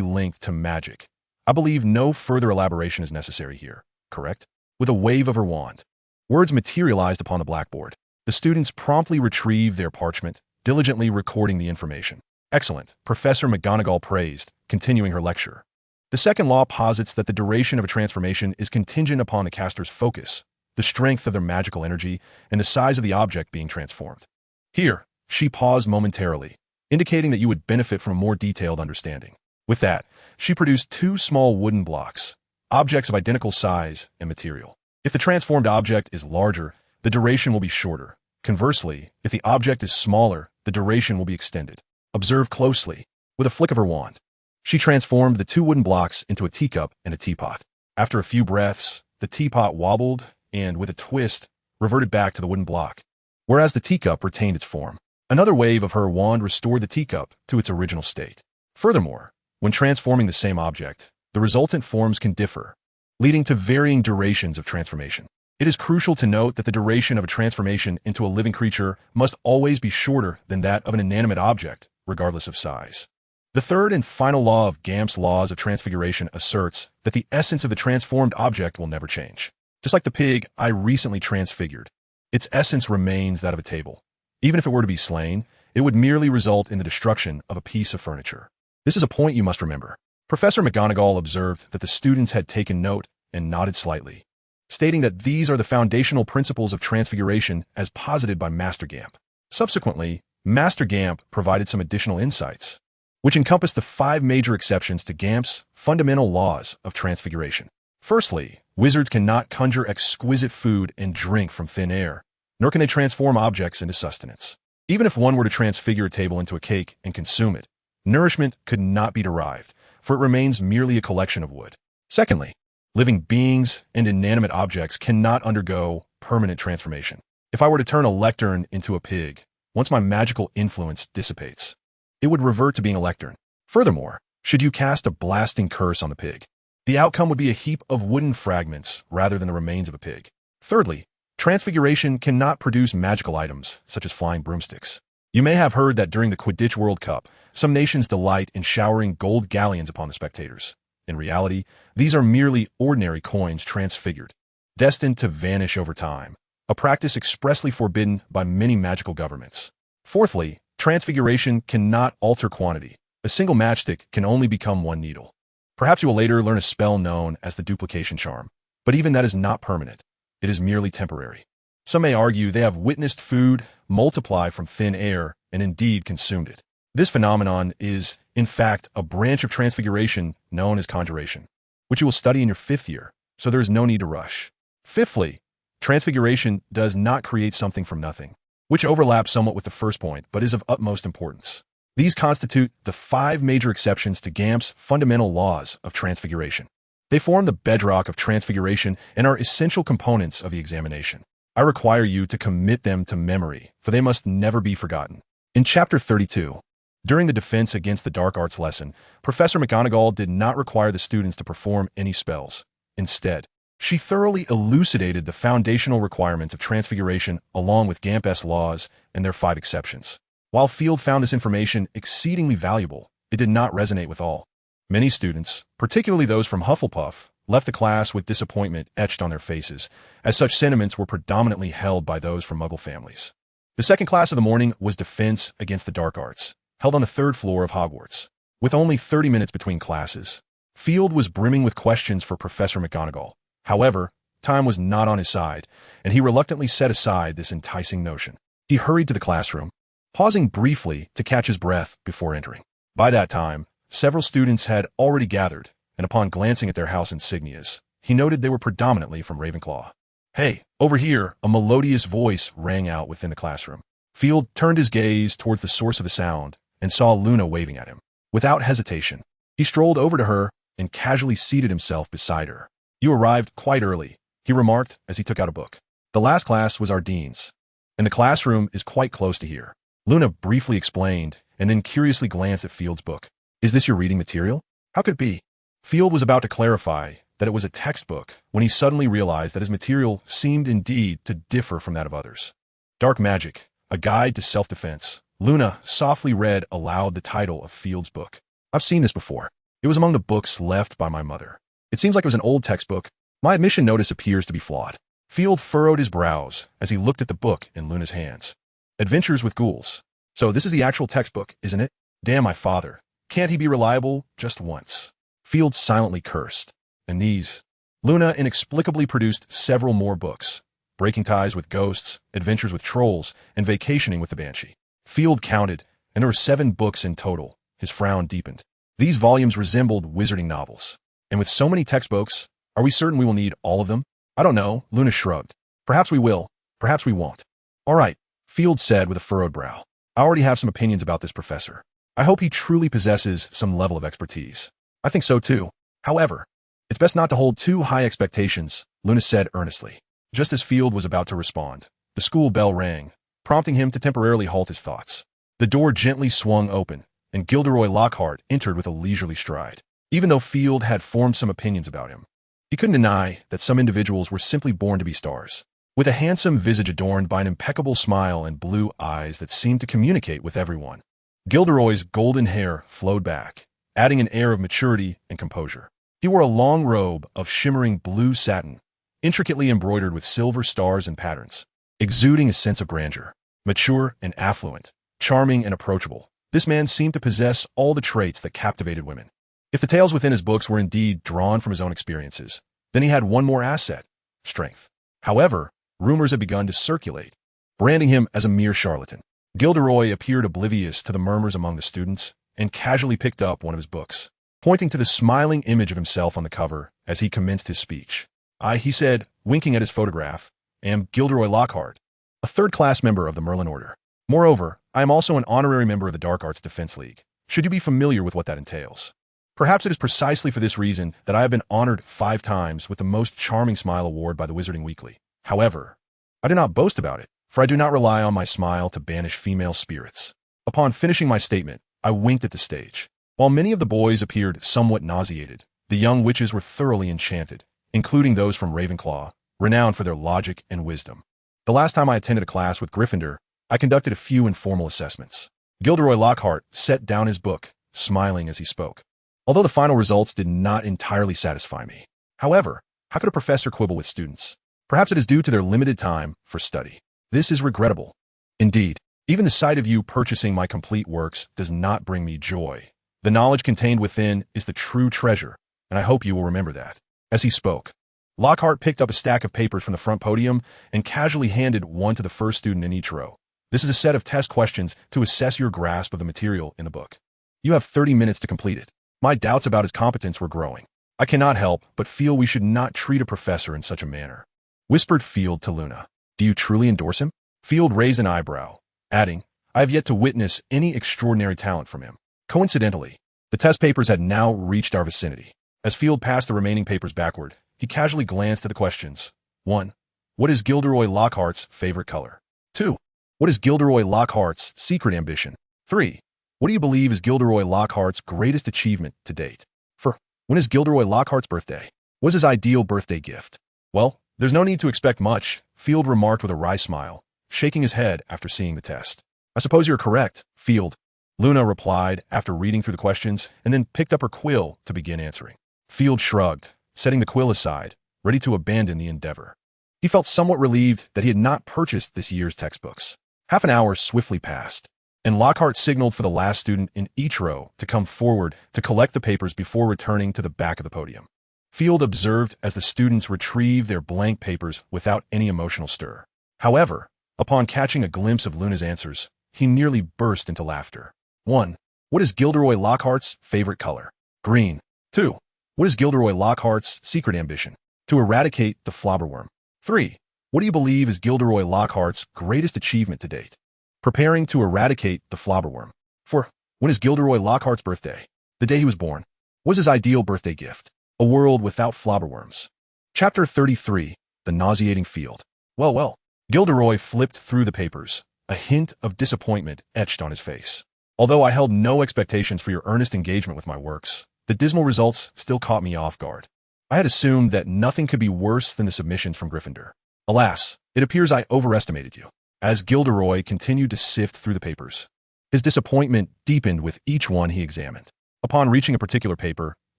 linked to magic. I believe no further elaboration is necessary here, correct? With a wave of her wand, words materialized upon the blackboard. The students promptly retrieved their parchment, diligently recording the information. Excellent, Professor McGonagall praised, continuing her lecture. The second law posits that the duration of a transformation is contingent upon the caster's focus, the strength of their magical energy, and the size of the object being transformed. Here, she paused momentarily, indicating that you would benefit from a more detailed understanding. With that, she produced 2 small wooden blocks, objects of identical size and material. If the transformed object is larger, the duration will be shorter. Conversely, if the object is smaller, the duration will be extended. Observe closely. With a flick of her wand, she transformed the 2 wooden blocks into a teacup and a teapot. After a few breaths, the teapot wobbled and, with a twist, reverted back to the wooden block, whereas the teacup retained its form. Another wave of her wand restored the teacup to its original state. Furthermore, when transforming the same object, the resultant forms can differ, leading to varying durations of transformation. It is crucial to note that the duration of a transformation into a living creature must always be shorter than that of an inanimate object, regardless of size. The third and final law of Gamp's laws of transfiguration asserts that the essence of the transformed object will never change. Just like the pig I recently transfigured, its essence remains that of a table. Even if it were to be slain, it would merely result in the destruction of a piece of furniture. This is a point you must remember. Professor McGonagall observed that the students had taken note and nodded slightly, stating that these are the foundational principles of transfiguration as posited by Master Gamp. Subsequently, Master Gamp provided some additional insights, which encompassed the 5 major exceptions to Gamp's fundamental laws of transfiguration. Firstly, wizards cannot conjure exquisite food and drink from thin air, nor can they transform objects into sustenance. Even if one were to transfigure a table into a cake and consume it, nourishment could not be derived, for it remains merely a collection of wood. Secondly, living beings and inanimate objects cannot undergo permanent transformation. If I were to turn a lectern into a pig, once my magical influence dissipates, it would revert to being a lectern. Furthermore, should you cast a blasting curse on the pig, the outcome would be a heap of wooden fragments rather than the remains of a pig. Thirdly, transfiguration cannot produce magical items, such as flying broomsticks. You may have heard that during the Quidditch World Cup, some nations delight in showering gold galleons upon the spectators. In reality, these are merely ordinary coins transfigured, destined to vanish over time, a practice expressly forbidden by many magical governments. Fourthly, transfiguration cannot alter quantity, A single matchstick can only become one needle. Perhaps you will later learn a spell known as the duplication charm, but even that is not permanent. It is merely temporary. Some may argue they have witnessed food multiply from thin air and indeed consumed it. This phenomenon is, in fact, a branch of transfiguration known as conjuration, which you will study in your 5th year, so there is no need to rush. Fifthly, transfiguration does not create something from nothing, which overlaps somewhat with the first point, but is of utmost importance. These constitute the 5 major exceptions to Gamp's fundamental laws of transfiguration. They form the bedrock of transfiguration and are essential components of the examination. I require you to commit them to memory, for they must never be forgotten. In Chapter 32, during the defense against the dark arts lesson, Professor McGonagall did not require the students to perform any spells. Instead, she thoroughly elucidated the foundational requirements of transfiguration along with Gamp's laws and their 5 exceptions. While Field found this information exceedingly valuable, it did not resonate with all. Many students, particularly those from Hufflepuff, left the class with disappointment etched on their faces, as such sentiments were predominantly held by those from Muggle families. The second class of the morning was Defense Against the Dark Arts, held on the 3rd floor of Hogwarts. With only 30 minutes between classes, Field was brimming with questions for Professor McGonagall. However, time was not on his side, and he reluctantly set aside this enticing notion. He hurried to the classroom, pausing briefly to catch his breath before entering. By that time, several students had already gathered, and upon glancing at their house insignias, he noted they were predominantly from Ravenclaw. "Hey, over here," a melodious voice rang out within the classroom. Field turned his gaze towards the source of the sound and saw Luna waving at him. Without hesitation, he strolled over to her and casually seated himself beside her. "You arrived quite early," he remarked as he took out a book. "The last class was our dean's, and the classroom is quite close to here." Luna briefly explained and then curiously glanced at Field's book. "Is this your reading material? How could it be?" Field was about to clarify that it was a textbook when he suddenly realized that his material seemed indeed to differ from that of others. "Dark Magic, A Guide to Self-Defense." Luna softly read aloud the title of Field's book. "I've seen this before. It was among the books left by my mother. It seems like it was an old textbook. My admission notice appears to be flawed." Field furrowed his brows as he looked at the book in Luna's hands. "Adventures with Ghouls. So this is the actual textbook, isn't it? Damn my father. Can't he be reliable just once?" Field silently cursed. "And these?" Luna inexplicably produced several more books: Breaking Ties with Ghosts, Adventures with Trolls, and Vacationing with the Banshee. Field counted, and there were 7 books in total. His frown deepened. These volumes resembled wizarding novels. "And with so many textbooks, are we certain we will need all of them?" "I don't know," Luna shrugged. "Perhaps we will, perhaps we won't." "All right," Field said with a furrowed brow. "I already have some opinions about this professor. I hope he truly possesses some level of expertise." "I think so too. However, it's best not to hold too high expectations," Luna said earnestly. Just as Field was about to respond, the school bell rang, prompting him to temporarily halt his thoughts. The door gently swung open, and Gilderoy Lockhart entered with a leisurely stride. Even though Field had formed some opinions about him, he couldn't deny that some individuals were simply born to be stars. With a handsome visage adorned by an impeccable smile and blue eyes that seemed to communicate with everyone, Gilderoy's golden hair flowed back, adding an air of maturity and composure. He wore a long robe of shimmering blue satin, intricately embroidered with silver stars and patterns, exuding a sense of grandeur. Mature and affluent, charming and approachable, this man seemed to possess all the traits that captivated women. If the tales within his books were indeed drawn from his own experiences, then he had one more asset: strength. However, rumors had begun to circulate, branding him as a mere charlatan. Gilderoy appeared oblivious to the murmurs among the students and casually picked up one of his books, pointing to the smiling image of himself on the cover as he commenced his speech. "I," he said, winking at his photograph, "am Gilderoy Lockhart, a 3rd-class member of the Merlin Order. Moreover, I am also an honorary member of the Dark Arts Defense League. Should you be familiar with what that entails? Perhaps it is precisely for this reason that I have been honored 5 times with the Most Charming Smile Award by the Wizarding Weekly. However, I do not boast about it, for I do not rely on my smile to banish female spirits." Upon finishing my statement, I winked at the stage. While many of the boys appeared somewhat nauseated, the young witches were thoroughly enchanted, including those from Ravenclaw, renowned for their logic and wisdom. The last time I attended a class with Gryffindor, I conducted a few informal assessments. Gilderoy Lockhart set down his book, smiling as he spoke. Although the final results did not entirely satisfy me. However, how could a professor quibble with students? Perhaps it is due to their limited time for study. This is regrettable. Indeed, even the sight of you purchasing my complete works does not bring me joy. The knowledge contained within is the true treasure, and I hope you will remember that. As he spoke, Lockhart picked up a stack of papers from the front podium and casually handed one to the first student in each row. This is a set of test questions to assess your grasp of the material in the book. You have 30 minutes to complete it. My doubts about his competence were growing. I cannot help but feel we should not treat a professor in such a manner, whispered Field to Luna. Do you truly endorse him? Field raised an eyebrow, adding, I have yet to witness any extraordinary talent from him. Coincidentally, the test papers had now reached our vicinity. As Field passed the remaining papers backward, he casually glanced at the questions. 1. What is Gilderoy Lockhart's favorite color? 2. What is Gilderoy Lockhart's secret ambition? 3. What do you believe is Gilderoy Lockhart's greatest achievement to date? 4. When is Gilderoy Lockhart's birthday? What is his ideal birthday gift? Well, there's no need to expect much, Field remarked with a wry smile, shaking his head after seeing the test. I suppose you're correct, Field, Luna replied after reading through the questions and then picked up her quill to begin answering. Field shrugged, setting the quill aside, ready to abandon the endeavor. He felt somewhat relieved that he had not purchased this year's textbooks. Half an hour swiftly passed, and Lockhart signaled for the last student in each row to come forward to collect the papers before returning to the back of the podium. Field observed as the students retrieved their blank papers without any emotional stir. However, upon catching a glimpse of Luna's answers, he nearly burst into laughter. 1. What is Gilderoy Lockhart's favorite color? Green. 2. What is Gilderoy Lockhart's secret ambition? To eradicate the flobberworm. 3. What do you believe is Gilderoy Lockhart's greatest achievement to date? Preparing to eradicate the flobberworm. 4. When is Gilderoy Lockhart's birthday? The day he was born. What is his ideal birthday gift? A world without flobberworms. Chapter 33. The Nauseating Field. Well. Gilderoy flipped through the papers, a hint of disappointment etched on his face. Although I held no expectations for your earnest engagement with my works, the dismal results still caught me off guard. I had assumed that nothing could be worse than the submissions from Gryffindor. Alas, it appears I overestimated you. As Gilderoy continued to sift through the papers, his disappointment deepened with each one he examined. Upon reaching a particular paper,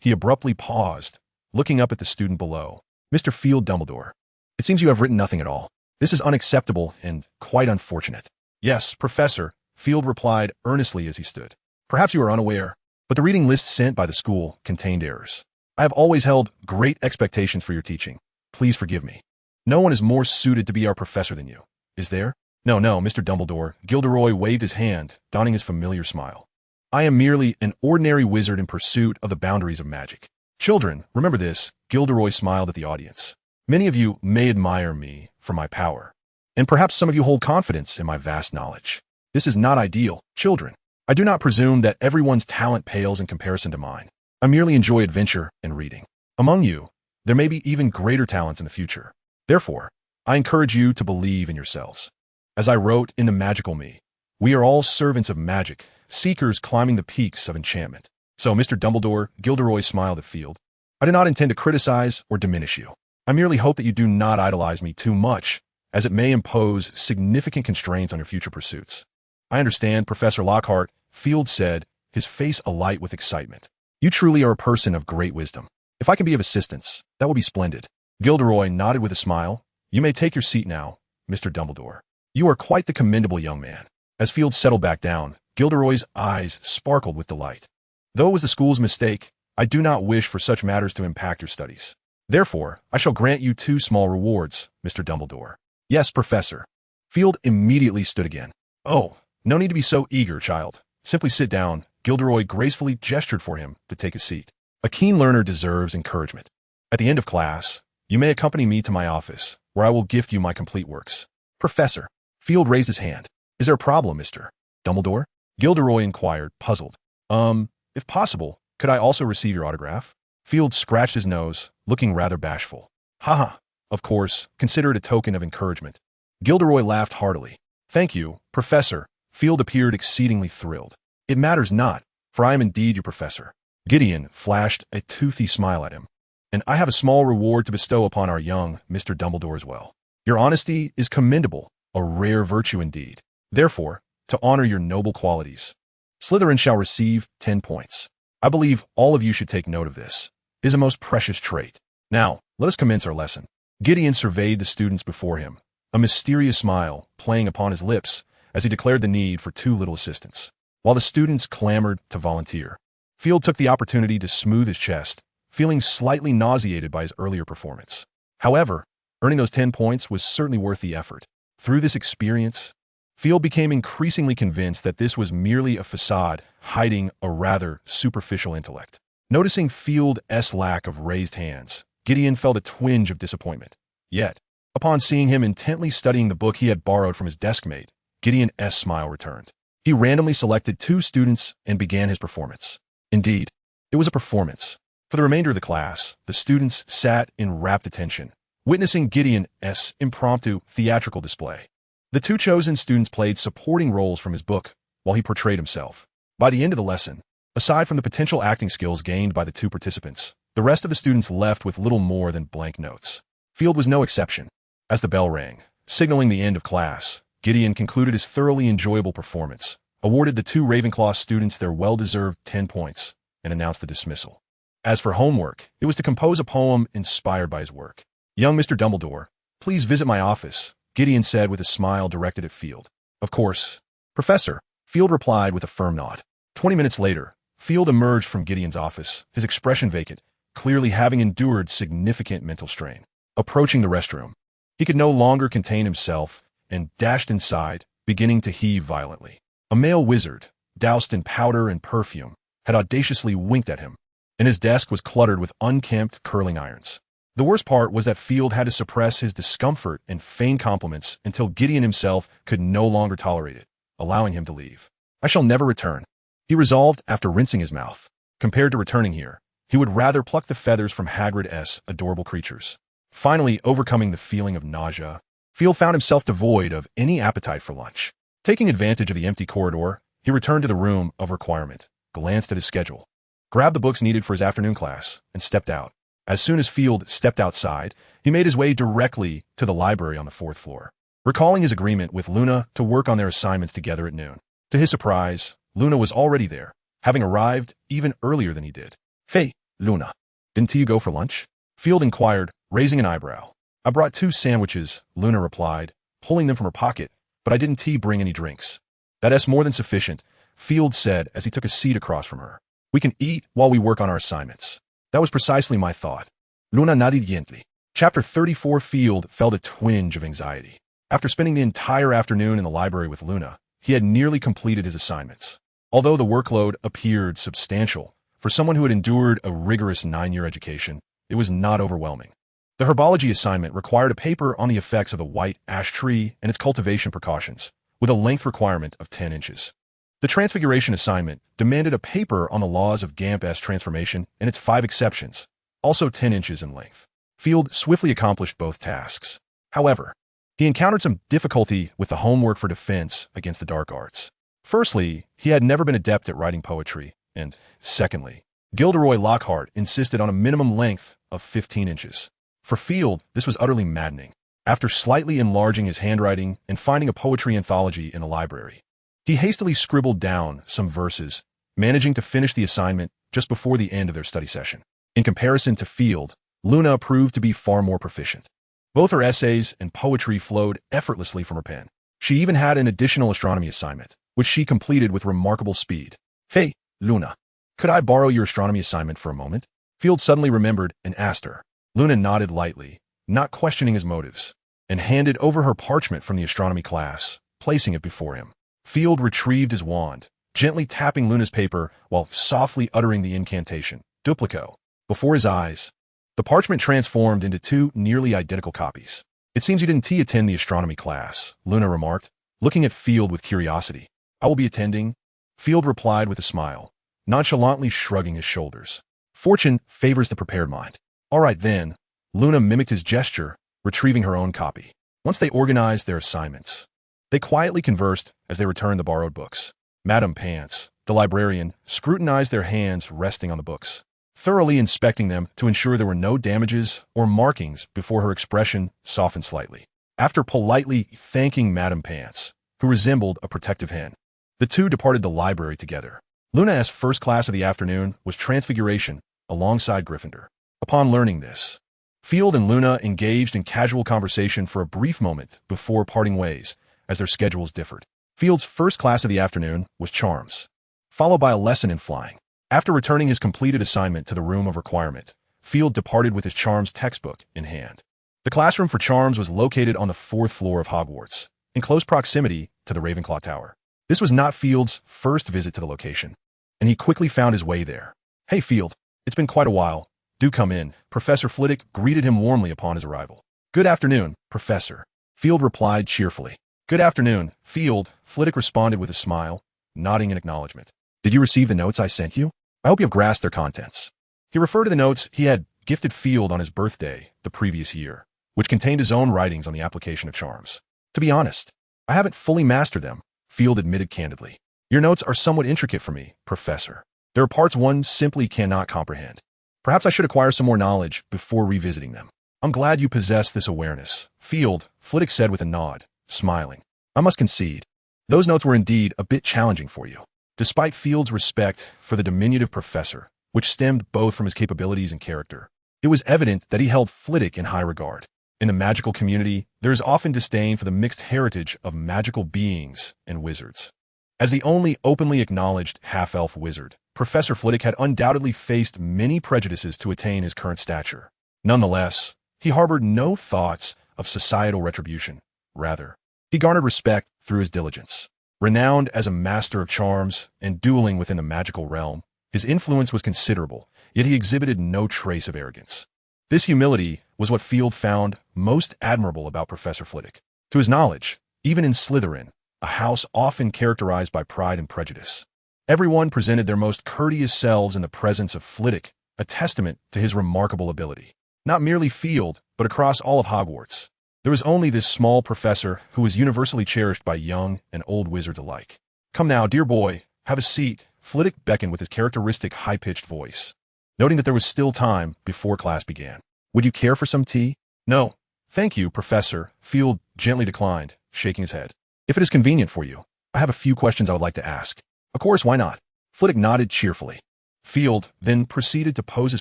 he abruptly paused, looking up at the student below. Mr. Field Dumbledore, it seems you have written nothing at all. This is unacceptable and quite unfortunate. Yes, Professor, Field replied earnestly as he stood. Perhaps you are unaware, but the reading list sent by the school contained errors. I have always held great expectations for your teaching. Please forgive me. No one is more suited to be our professor than you. Is there? No, Mr. Dumbledore. Gilderoy waved his hand, donning his familiar smile. I am merely an ordinary wizard in pursuit of the boundaries of magic. Children, remember this, Gilderoy smiled at the audience. Many of you may admire me for my power, and perhaps some of you hold confidence in my vast knowledge. This is not ideal, children. I do not presume that everyone's talent pales in comparison to mine. I merely enjoy adventure and reading. Among you, there may be even greater talents in the future. Therefore, I encourage you to believe in yourselves. As I wrote in The Magical Me, we are all servants of magic, seekers climbing the peaks of enchantment. So, Mr. Dumbledore, Gilderoy smiled at Field. I do not intend to criticize or diminish you. I merely hope that you do not idolize me too much, as it may impose significant constraints on your future pursuits. I understand, Professor Lockhart, Field said, his face alight with excitement. You truly are a person of great wisdom. If I can be of assistance, that will be splendid. Gilderoy nodded with a smile. You may take your seat now, Mr. Dumbledore. You are quite the commendable young man. As Field settled back down, Gilderoy's eyes sparkled with delight. Though it was the school's mistake, I do not wish for such matters to impact your studies. Therefore, I shall grant you 2 small rewards, Mr. Dumbledore. Yes, Professor. Field immediately stood again. Oh, no need to be so eager, child. Simply sit down. Gilderoy gracefully gestured for him to take a seat. A keen learner deserves encouragement. At the end of class, you may accompany me to my office, where I will gift you my complete works. Professor. Field raised his hand. Is there a problem, Mr. Dumbledore? Gilderoy inquired, puzzled. If possible, could I also receive your autograph? Field scratched his nose, looking rather bashful. Haha, of course, consider it a token of encouragement. Gilderoy laughed heartily. Thank you, Professor. Field appeared exceedingly thrilled. It matters not, for I am indeed your professor. Gideon flashed a toothy smile at him. And I have a small reward to bestow upon our young Mr. Dumbledore as well. Your honesty is commendable, a rare virtue indeed. Therefore, to honor your noble qualities, Slytherin shall receive 10 points. I believe all of you should take note of this. It is a most precious trait. Now, let us commence our lesson. Gideon surveyed the students before him, a mysterious smile playing upon his lips as he declared the need for too little assistance. While the students clamored to volunteer, Field took the opportunity to smooth his chest, feeling slightly nauseated by his earlier performance. However, earning those 10 points was certainly worth the effort. Through this experience, Field became increasingly convinced that this was merely a facade hiding a rather superficial intellect. Noticing Field's lack of raised hands, Gideon felt a twinge of disappointment. Yet, upon seeing him intently studying the book he had borrowed from his deskmate, Gideon's smile returned. He randomly selected 2 students and began his performance. Indeed, it was a performance. For the remainder of the class, the students sat in rapt attention, witnessing Gideon's impromptu theatrical display. The 2 chosen students played supporting roles from his book while he portrayed himself. By the end of the lesson, aside from the potential acting skills gained by the 2 participants, the rest of the students left with little more than blank notes. Field was no exception. As the bell rang, signaling the end of class, Gideon concluded his thoroughly enjoyable performance, awarded the 2 Ravenclaw students their well-deserved 10 points, and announced the dismissal. As for homework, it was to compose a poem inspired by his work. "Young Mr. Dumbledore, please visit my office," Gideon said with a smile directed at Field. "Of course, Professor," Field replied with a firm nod. 20 minutes later, Field emerged from Gideon's office, his expression vacant, clearly having endured significant mental strain. Approaching the restroom, he could no longer contain himself and dashed inside, beginning to heave violently. A male wizard, doused in powder and perfume, had audaciously winked at him, and his desk was cluttered with unkempt curling irons. The worst part was that Field had to suppress his discomfort and feign compliments until Gideon himself could no longer tolerate it, allowing him to leave. "I shall never return," he resolved after rinsing his mouth. Compared to returning here, he would rather pluck the feathers from Hagrid's adorable creatures. Finally, overcoming the feeling of nausea, Field found himself devoid of any appetite for lunch. Taking advantage of the empty corridor, he returned to the room of requirement, glanced at his schedule, grabbed the books needed for his afternoon class, and stepped out. As soon as Field stepped outside, he made his way directly to the library on the 4th floor, recalling his agreement with Luna to work on their assignments together at noon. To his surprise, Luna was already there, having arrived even earlier than he did. "Hey, Luna, didn't you go for lunch?" Field inquired, raising an eyebrow. "I brought 2 sandwiches," Luna replied, pulling them from her pocket, "but I didn't bring any drinks." "That's more than sufficient," Field said as he took a seat across from her. "We can eat while we work on our assignments." "That was precisely my thought." Luna nodded gently. Chapter 34. Field felt a twinge of anxiety. After spending the entire afternoon in the library with Luna, he had nearly completed his assignments. Although the workload appeared substantial, for someone who had endured a rigorous 9-year education, it was not overwhelming. The herbology assignment required a paper on the effects of the white ash tree and its cultivation precautions, with a length requirement of 10 inches. The transfiguration assignment demanded a paper on the laws of Gamp's transformation and its 5 exceptions, also 10 inches in length. Field swiftly accomplished both tasks. However, he encountered some difficulty with the homework for defense against the dark arts. Firstly, he had never been adept at writing poetry, and secondly, Gilderoy Lockhart insisted on a minimum length of 15 inches. For Field, this was utterly maddening. After slightly enlarging his handwriting and finding a poetry anthology in the library, he hastily scribbled down some verses, managing to finish the assignment just before the end of their study session. In comparison to Field, Luna proved to be far more proficient. Both her essays and poetry flowed effortlessly from her pen. She even had an additional astronomy assignment, which she completed with remarkable speed. "Hey, Luna, could I borrow your astronomy assignment for a moment?" Field suddenly remembered and asked her. Luna nodded lightly, not questioning his motives, and handed over her parchment from the astronomy class, placing it before him. Field retrieved his wand, gently tapping Luna's paper while softly uttering the incantation, Duplico. Before his eyes, the parchment transformed into 2 nearly identical copies. "It seems you didn't attend the astronomy class," Luna remarked, looking at Field with curiosity. "I will be attending," Field replied with a smile, nonchalantly shrugging his shoulders. "Fortune favors the prepared mind." "All right then," Luna mimicked his gesture, retrieving her own copy. Once they organized their assignments, they quietly conversed as they returned the borrowed books. Madame Pants, the librarian, scrutinized their hands resting on the books, thoroughly inspecting them to ensure there were no damages or markings before her expression softened slightly. After politely thanking Madame Pants, who resembled a protective hen, the 2 departed the library together. Luna's first class of the afternoon was Transfiguration alongside Gryffindor. Upon learning this, Field and Luna engaged in casual conversation for a brief moment before parting ways, as their schedules differed. Field's first class of the afternoon was Charms, followed by a lesson in flying. After returning his completed assignment to the room of requirement, Field departed with his charms textbook in hand. The classroom for charms was located on the 4th floor of Hogwarts, in close proximity to the Ravenclaw Tower. This was not Field's first visit to the location, and he quickly found his way there. "Hey, Field, it's been quite a while. Do come in." Professor Flitwick greeted him warmly upon his arrival. "Good afternoon, Professor," Field replied cheerfully. "Good afternoon, Field," Flitwick responded with a smile, nodding in acknowledgement. "Did you receive the notes I sent you? I hope you have grasped their contents." He referred to the notes he had gifted Field on his birthday the previous year, which contained his own writings on the application of charms. "To be honest, I haven't fully mastered them," Field admitted candidly. "Your notes are somewhat intricate for me, Professor. There are parts one simply cannot comprehend. Perhaps I should acquire some more knowledge before revisiting them." "I'm glad you possess this awareness, Field," Flitwick said with a nod, smiling. "I must concede, those notes were indeed a bit challenging for you." Despite Field's respect for the diminutive professor, which stemmed both from his capabilities and character, it was evident that he held Flitwick in high regard. In the magical community, there is often disdain for the mixed heritage of magical beings and wizards. As the only openly acknowledged half-elf wizard, Professor Flitwick had undoubtedly faced many prejudices to attain his current stature. Nonetheless, he harbored no thoughts of societal retribution. Rather, he garnered respect through his diligence. Renowned as a master of charms and dueling within the magical realm, his influence was considerable, yet he exhibited no trace of arrogance. This humility was what Field found most admirable about Professor Flitwick. To his knowledge, even in Slytherin, a house often characterized by pride and prejudice, everyone presented their most courteous selves in the presence of Flitwick, a testament to his remarkable ability. Not merely Field, but across all of Hogwarts, there was only this small professor who was universally cherished by young and old wizards alike. "Come now, dear boy, have a seat," Flitwick beckoned with his characteristic high-pitched voice, noting that there was still time before class began. "Would you care for some tea?" "No, thank you, Professor," Field gently declined, shaking his head. "If it is convenient for you, I have a few questions I would like to ask." "Of course, why not?" Flitwick nodded cheerfully. Field then proceeded to pose his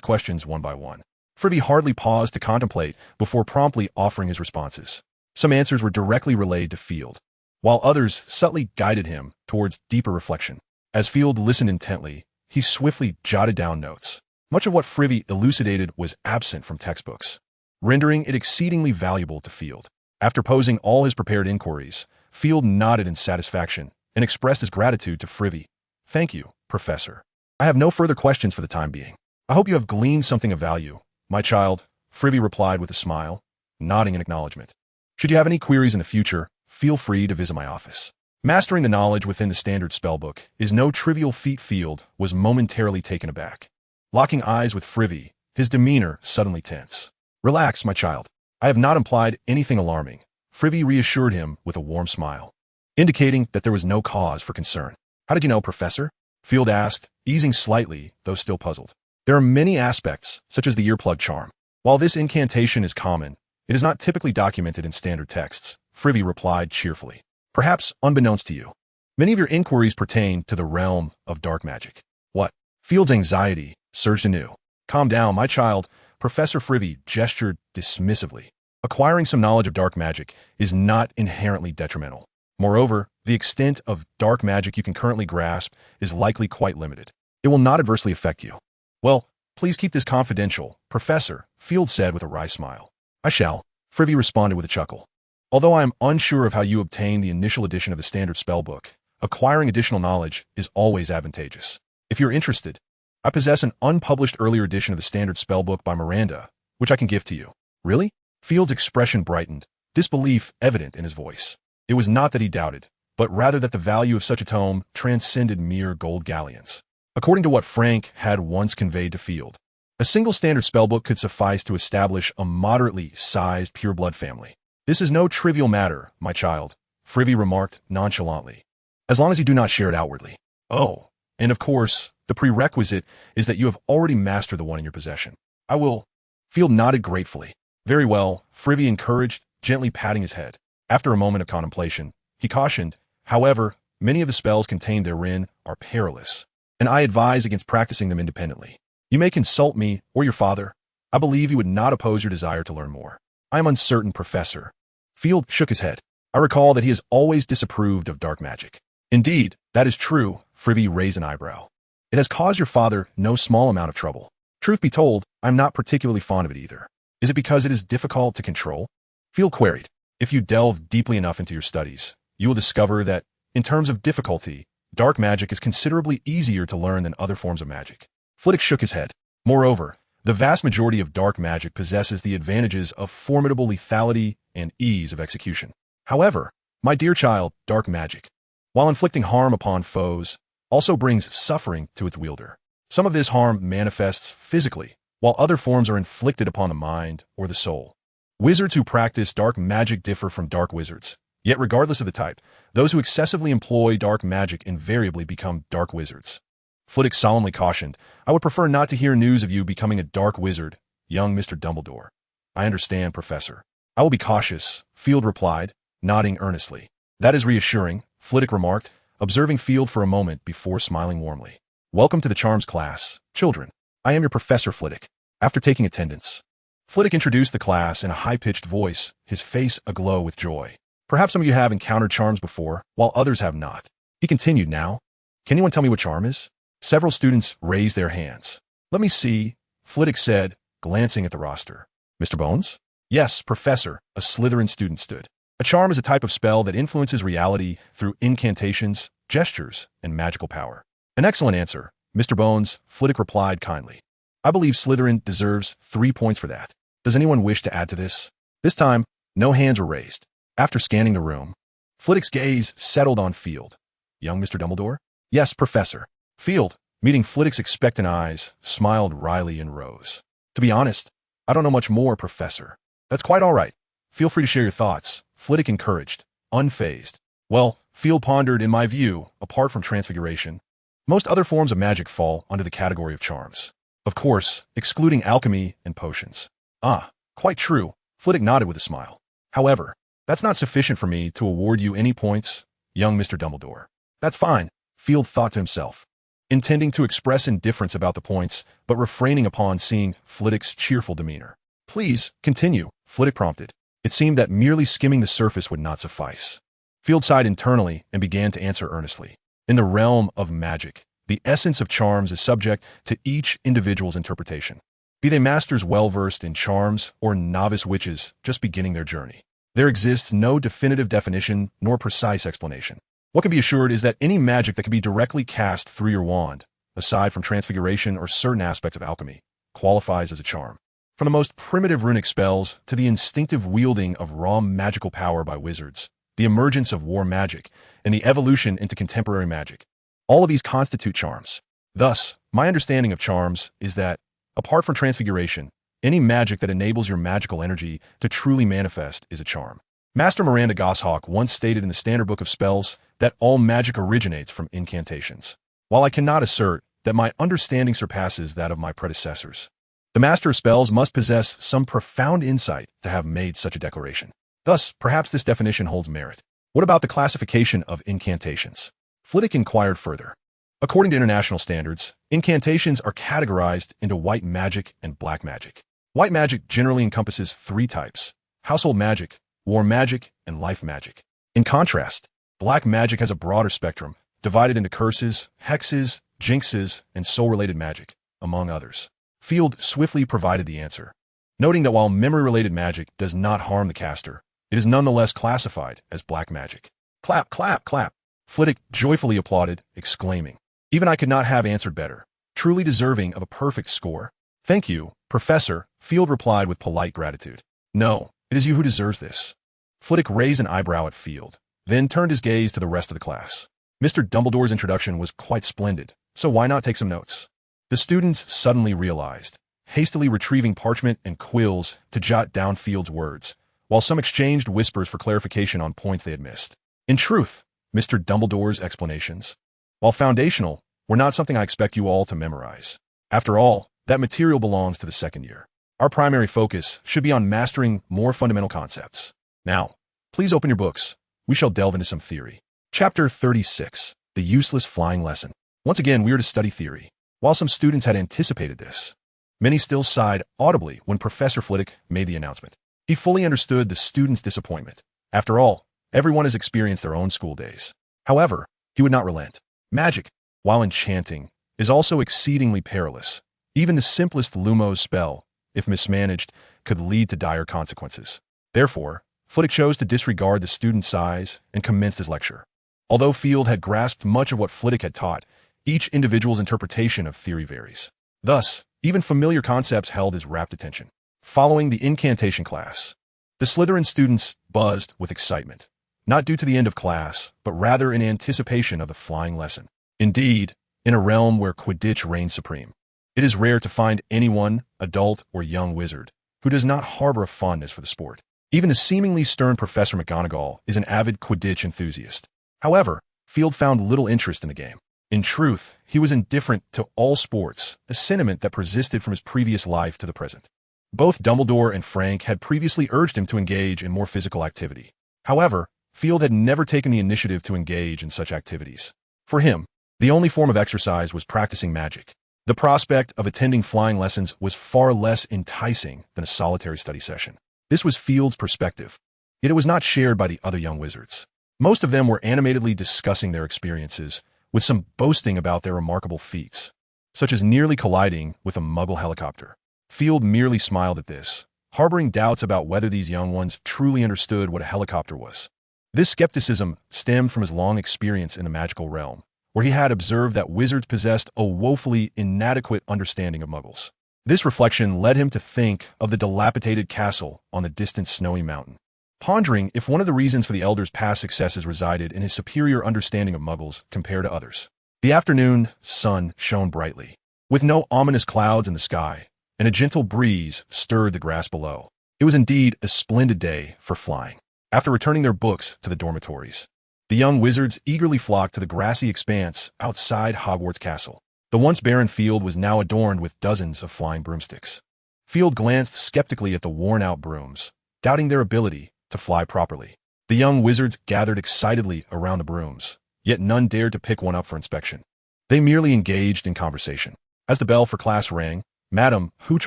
questions one by one. Fribby hardly paused to contemplate before promptly offering his responses. Some answers were directly relayed to Field, while others subtly guided him towards deeper reflection. As Field listened intently, he swiftly jotted down notes. Much of what Fribby elucidated was absent from textbooks, rendering it exceedingly valuable to Field. After posing all his prepared inquiries, Field nodded in satisfaction and expressed his gratitude to Fribby. "Thank you, Professor. I have no further questions for the time being. I hope you have gleaned something of value, my child," Fribby replied with a smile, nodding in acknowledgement. "Should you have any queries in the future, feel free to visit my office." Mastering the knowledge within the standard spellbook is no trivial feat. Field was momentarily taken aback. Locking eyes with Fribby, his demeanor suddenly tense. "Relax, my child. I have not implied anything alarming," Fribby reassured him with a warm smile, indicating that there was no cause for concern. "How did you know, Professor?" Field asked, easing slightly, though still puzzled. "There are many aspects, such as the earplug charm. While this incantation is common, it is not typically documented in standard texts," Fribby replied cheerfully. "Perhaps unbeknownst to you, many of your inquiries pertain to the realm of dark magic." "What?" Field's anxiety surged anew. "Calm down, my child," Professor Fribby gestured dismissively. "Acquiring some knowledge of dark magic is not inherently detrimental. Moreover, the extent of dark magic you can currently grasp is likely quite limited. It will not adversely affect you." "Well, please keep this confidential, Professor," Field said with a wry smile. "I shall," Fribby responded with a chuckle. "Although I am unsure of how you obtained the initial edition of the standard spellbook, acquiring additional knowledge is always advantageous. If you're interested, I possess an unpublished earlier edition of the standard spellbook by Miranda, which I can give to you." "Really?" Field's expression brightened, disbelief evident in his voice. It was not that he doubted, but rather that the value of such a tome transcended mere gold galleons. According to what Frank had once conveyed to Field, a single standard spellbook could suffice to establish a moderately sized pureblood family. "This is no trivial matter, my child," Fribby remarked nonchalantly, "as long as you do not share it outwardly. Oh, and of course, the prerequisite is that you have already mastered the one in your possession." "I will." Field nodded gratefully. "Very well," Fribby encouraged, gently patting his head. After a moment of contemplation, he cautioned, "However, many of the spells contained therein are perilous, and I advise against practicing them independently. You may consult me or your father. I believe you would not oppose your desire to learn more." "I am uncertain, Professor." Field shook his head. "I recall that he has always disapproved of dark magic." "Indeed, that is true," Fribby raised an eyebrow. It has caused your father no small amount of trouble. Truth be told, I'm not particularly fond of it either. Is it because it is difficult to control? Field queried. If you delve deeply enough into your studies, you will discover that, in terms of difficulty, dark magic is considerably easier to learn than other forms of magic. Flitwick shook his head. Moreover, the vast majority of dark magic possesses the advantages of formidable lethality and ease of execution. However, my dear child, dark magic, while inflicting harm upon foes, also brings suffering to its wielder. Some of this harm manifests physically, while other forms are inflicted upon the mind or the soul. Wizards who practice dark magic differ from dark wizards. Yet regardless of the type, those who excessively employ dark magic invariably become dark wizards. Flitwick solemnly cautioned, I would prefer not to hear news of you becoming a dark wizard, young Mr. Dumbledore. I understand, Professor. I will be cautious, Field replied, nodding earnestly. That is reassuring, Flitwick remarked, observing Field for a moment before smiling warmly. Welcome to the Charms class, children. I am your Professor Flitwick. After taking attendance, Flitwick introduced the class in a high-pitched voice, his face aglow with joy. Perhaps some of you have encountered charms before, while others have not. He continued now. Can anyone tell me what charm is? Several students raised their hands. Let me see, Flitwick said, glancing at the roster. Mr. Bones? Yes, Professor, a Slytherin student stood. A charm is a type of spell that influences reality through incantations, gestures, and magical power. An excellent answer, Mr. Bones, Flitwick replied kindly. I believe Slytherin deserves 3 points for that. Does anyone wish to add to this? This time, no hands were raised. After scanning the room, Flitwick's gaze settled on Field. Young Mr. Dumbledore? Yes, Professor. Field, meeting Flitwick's expectant eyes, smiled wryly and rose. To be honest, I don't know much more, Professor. That's quite all right. Feel free to share your thoughts, Flitwick encouraged, unfazed. Well, Field pondered, in my view, apart from transfiguration, most other forms of magic fall under the category of charms. Of course, excluding alchemy and potions. Ah, quite true, Flitwick nodded with a smile. However, that's not sufficient for me to award you any points, young Mr. Dumbledore. That's fine, Field thought to himself, intending to express indifference about the points, but refraining upon seeing Flitwick's cheerful demeanor. Please, continue, Flitwick prompted. It seemed that merely skimming the surface would not suffice. Field sighed internally and began to answer earnestly. In the realm of magic, the essence of charms is subject to each individual's interpretation. Be they masters well-versed in charms or novice witches just beginning their journey. There exists no definitive definition nor precise explanation. What can be assured is that any magic that can be directly cast through your wand, aside from transfiguration or certain aspects of alchemy, qualifies as a charm. From the most primitive runic spells to the instinctive wielding of raw magical power by wizards, the emergence of war magic, and the evolution into contemporary magic, all of these constitute charms. Thus, my understanding of charms is that, apart from transfiguration, any magic that enables your magical energy to truly manifest is a charm. Master Miranda Goshawk once stated in the Standard Book of Spells that all magic originates from incantations. While I cannot assert that my understanding surpasses that of my predecessors, the Master of Spells must possess some profound insight to have made such a declaration. Thus, perhaps this definition holds merit. What about the classification of incantations? Flitwick inquired further. According to international standards, incantations are categorized into white magic and black magic. White magic generally encompasses 3 types: household magic, war magic, and life magic. In contrast, black magic has a broader spectrum, divided into curses, hexes, jinxes, and soul-related magic, among others. Field swiftly provided the answer, noting that while memory-related magic does not harm the caster, it is nonetheless classified as black magic. Clap, clap, clap. Flitwick joyfully applauded, exclaiming, even I could not have answered better. Truly deserving of a perfect score. Thank you, Professor, Field replied with polite gratitude. No, it is you who deserves this. Flitwick raised an eyebrow at Field, then turned his gaze to the rest of the class. Mr. Dumbledore's introduction was quite splendid, so why not take some notes? The students suddenly realized, hastily retrieving parchment and quills to jot down Field's words, while some exchanged whispers for clarification on points they had missed. In truth, Mr. Dumbledore's explanations, while foundational, were not something I expect you all to memorize. After all, that material belongs to the second year. Our primary focus should be on mastering more fundamental concepts. Now, please open your books. We shall delve into some theory. Chapter 36, The Useless Flying Lesson. Once again, we are to study theory. While some students had anticipated this, many still sighed audibly when Professor Flitwick made the announcement. He fully understood the students' disappointment. After all, everyone has experienced their own school days. However, he would not relent. Magic, while enchanting, is also exceedingly perilous. Even the simplest Lumos spell, if mismanaged, could lead to dire consequences. Therefore, Flitwick chose to disregard the student's size and commenced his lecture. Although Field had grasped much of what Flitwick had taught, each individual's interpretation of theory varies. Thus, even familiar concepts held his rapt attention. Following the incantation class, the Slytherin students buzzed with excitement, not due to the end of class, but rather in anticipation of the flying lesson. Indeed, in a realm where Quidditch reigns supreme, it is rare to find anyone, adult or young wizard, who does not harbor a fondness for the sport. Even the seemingly stern Professor McGonagall is an avid Quidditch enthusiast. However, Field found little interest in the game. In truth, he was indifferent to all sports, a sentiment that persisted from his previous life to the present. Both Dumbledore and Frank had previously urged him to engage in more physical activity. However, Field had never taken the initiative to engage in such activities. For him, the only form of exercise was practicing magic. The prospect of attending flying lessons was far less enticing than a solitary study session. This was Field's perspective, yet it was not shared by the other young wizards. Most of them were animatedly discussing their experiences, with some boasting about their remarkable feats, such as nearly colliding with a Muggle helicopter. Field merely smiled at this, harboring doubts about whether these young ones truly understood what a helicopter was. This skepticism stemmed from his long experience in the magical realm, where he had observed that wizards possessed a woefully inadequate understanding of Muggles. This reflection led him to think of the dilapidated castle on the distant snowy mountain, pondering if one of the reasons for the Elder's past successes resided in his superior understanding of Muggles compared to others. The afternoon sun shone brightly, with no ominous clouds in the sky, and a gentle breeze stirred the grass below. It was indeed a splendid day for flying. After returning their books to the dormitories, the young wizards eagerly flocked to the grassy expanse outside Hogwarts Castle. The once barren field was now adorned with dozens of flying broomsticks. Field glanced skeptically at the worn-out brooms, doubting their ability to fly properly. The young wizards gathered excitedly around the brooms, yet none dared to pick one up for inspection. They merely engaged in conversation. As the bell for class rang, Madame Hooch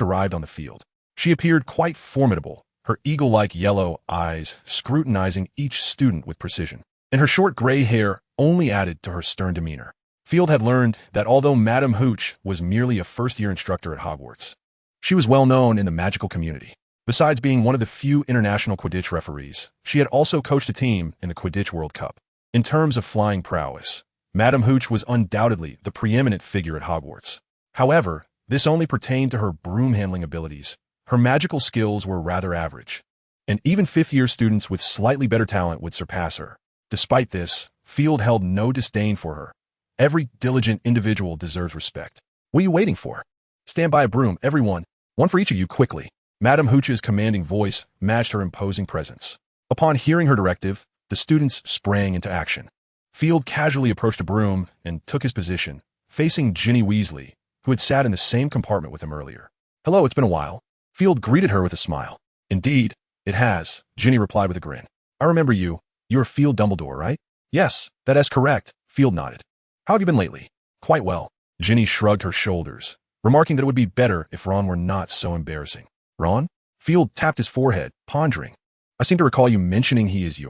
arrived on the field. She appeared quite formidable, her eagle-like yellow eyes scrutinizing each student with precision, and her short gray hair only added to her stern demeanor. Field had learned that although Madame Hooch was merely a first-year instructor at Hogwarts, she was well known in the magical community. Besides being one of the few international Quidditch referees, she had also coached a team in the Quidditch World Cup. In terms of flying prowess, Madame Hooch was undoubtedly the preeminent figure at Hogwarts. However, this only pertained to her broom-handling abilities. Her magical skills were rather average, and even fifth-year students with slightly better talent would surpass her. Despite this, Field held no disdain for her. Every diligent individual deserves respect. What are you waiting for? Stand by a broom, everyone. One for each of you, quickly. Madame Hooch's commanding voice matched her imposing presence. Upon hearing her directive, the students sprang into action. Field casually approached a broom and took his position, facing Ginny Weasley, who had sat in the same compartment with him earlier. "Hello, it's been a while." Field greeted her with a smile. "Indeed, it has," Ginny replied with a grin. "I remember you. You're Field Dumbledore, right?" "Yes, that is correct," Field nodded. "How have you been lately?" "Quite well." Ginny shrugged her shoulders, remarking that it would be better if Ron were not so embarrassing. "Ron?" Field tapped his forehead, pondering. "I seem to recall you mentioning he is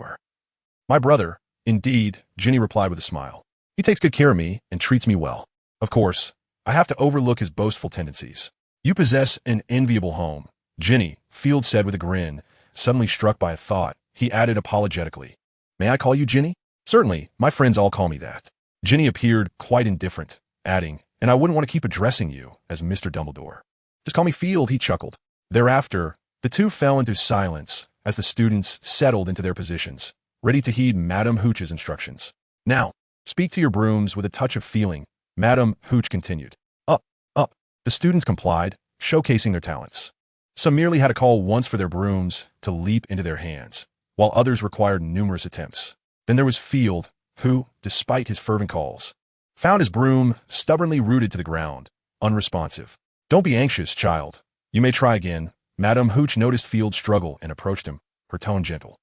my brother." "Indeed," Ginny replied with a smile. "He takes good care of me and treats me well. Of course, I have to overlook his boastful tendencies." "You possess an enviable home, Ginny," Field said with a grin. Suddenly struck by a thought, he added apologetically, "May I call you Ginny?" "Certainly, my friends all call me that." Ginny appeared quite indifferent, adding, "And I wouldn't want to keep addressing you as Mr. Dumbledore." "Just call me Field," he chuckled. Thereafter, the two fell into silence as the students settled into their positions, ready to heed Madame Hooch's instructions. "Now, speak to your brooms with a touch of feeling," Madame Hooch continued. Up, up. The students complied, showcasing their talents. Some merely had to call once for their brooms to leap into their hands, while others required numerous attempts. Then there was Field, who, despite his fervent calls, found his broom stubbornly rooted to the ground, unresponsive. "Don't be anxious, child. You may try again." Madame Hooch noticed Field's struggle and approached him, her tone gentle.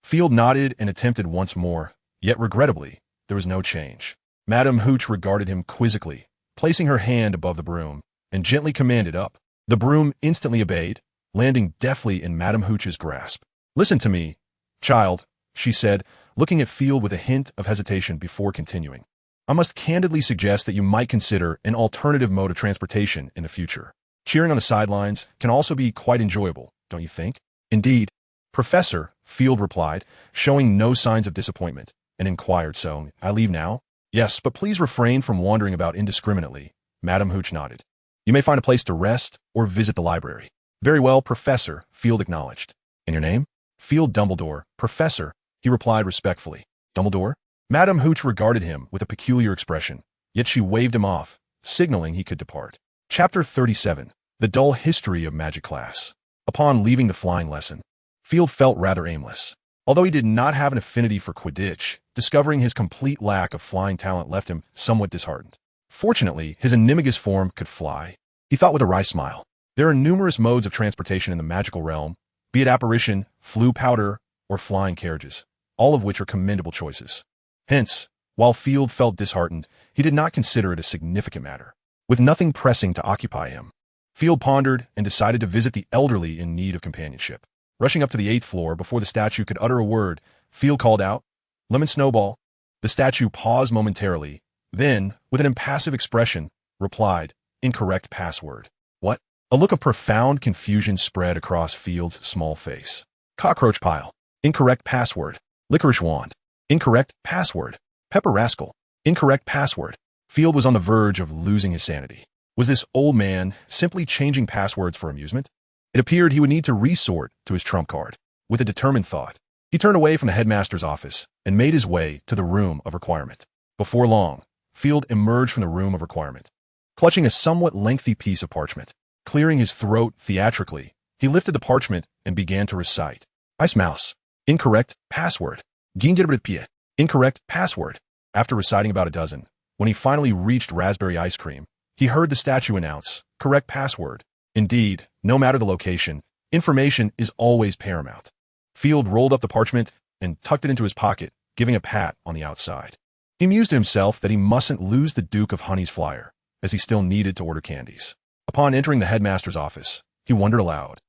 Field nodded and attempted once more, yet regrettably, there was no change. Madame Hooch regarded him quizzically, placing her hand above the broom, and gently commanded up. The broom instantly obeyed, landing deftly in Madame Hooch's grasp. "Listen to me, child," she said, looking at Field with a hint of hesitation before continuing. I must candidly suggest that you might consider an alternative mode of transportation in the future. Cheering on the sidelines can also be quite enjoyable, don't you think? Indeed, Professor, Field replied, showing no signs of disappointment, and inquired, so, I leave now? Yes, but please refrain from wandering about indiscriminately. Madam Hooch nodded. You may find a place to rest or visit the library. Very well, Professor, Field acknowledged. And your name? Field Dumbledore, Professor, he replied respectfully. Dumbledore? Madam Hooch regarded him with a peculiar expression, yet she waved him off, signaling he could depart. Chapter 37. The Dull History of Magic Class. Upon leaving the flying lesson, Field felt rather aimless. Although he did not have an affinity for Quidditch, discovering his complete lack of flying talent left him somewhat disheartened. Fortunately, his animagus form could fly. He thought with a wry smile. There are numerous modes of transportation in the magical realm, be it apparition, flue powder, or flying carriages, all of which are commendable choices. Hence, while Field felt disheartened, he did not consider it a significant matter. With nothing pressing to occupy him, Field pondered and decided to visit the elderly in need of companionship. Rushing up to the 8th floor before the statue could utter a word, Field called out, Lemon Snowball. The statue paused momentarily, then, with an impassive expression, replied, Incorrect password. What? A look of profound confusion spread across Field's small face. Cockroach pile. Incorrect password. Licorice wand. Incorrect password. Pepper rascal. Incorrect password. Field was on the verge of losing his sanity. Was this old man simply changing passwords for amusement? It appeared he would need to resort to his trump card. With a determined thought, he turned away from the headmaster's office and made his way to the room of requirement. Before long, Field emerged from the room of requirement, clutching a somewhat lengthy piece of parchment. Clearing his throat theatrically, he lifted the parchment and began to recite. Ice mouse. Incorrect password. Grindelwald. Incorrect password. After reciting about a dozen, when he finally reached raspberry ice cream, he heard the statue announce, Correct password. Indeed, no matter the location, information is always paramount. Field rolled up the parchment and tucked it into his pocket, giving a pat on the outside. He mused to himself that he mustn't lose the Duke of Honey's flyer, as he still needed to order candies. Upon entering the headmaster's office, he wondered aloud,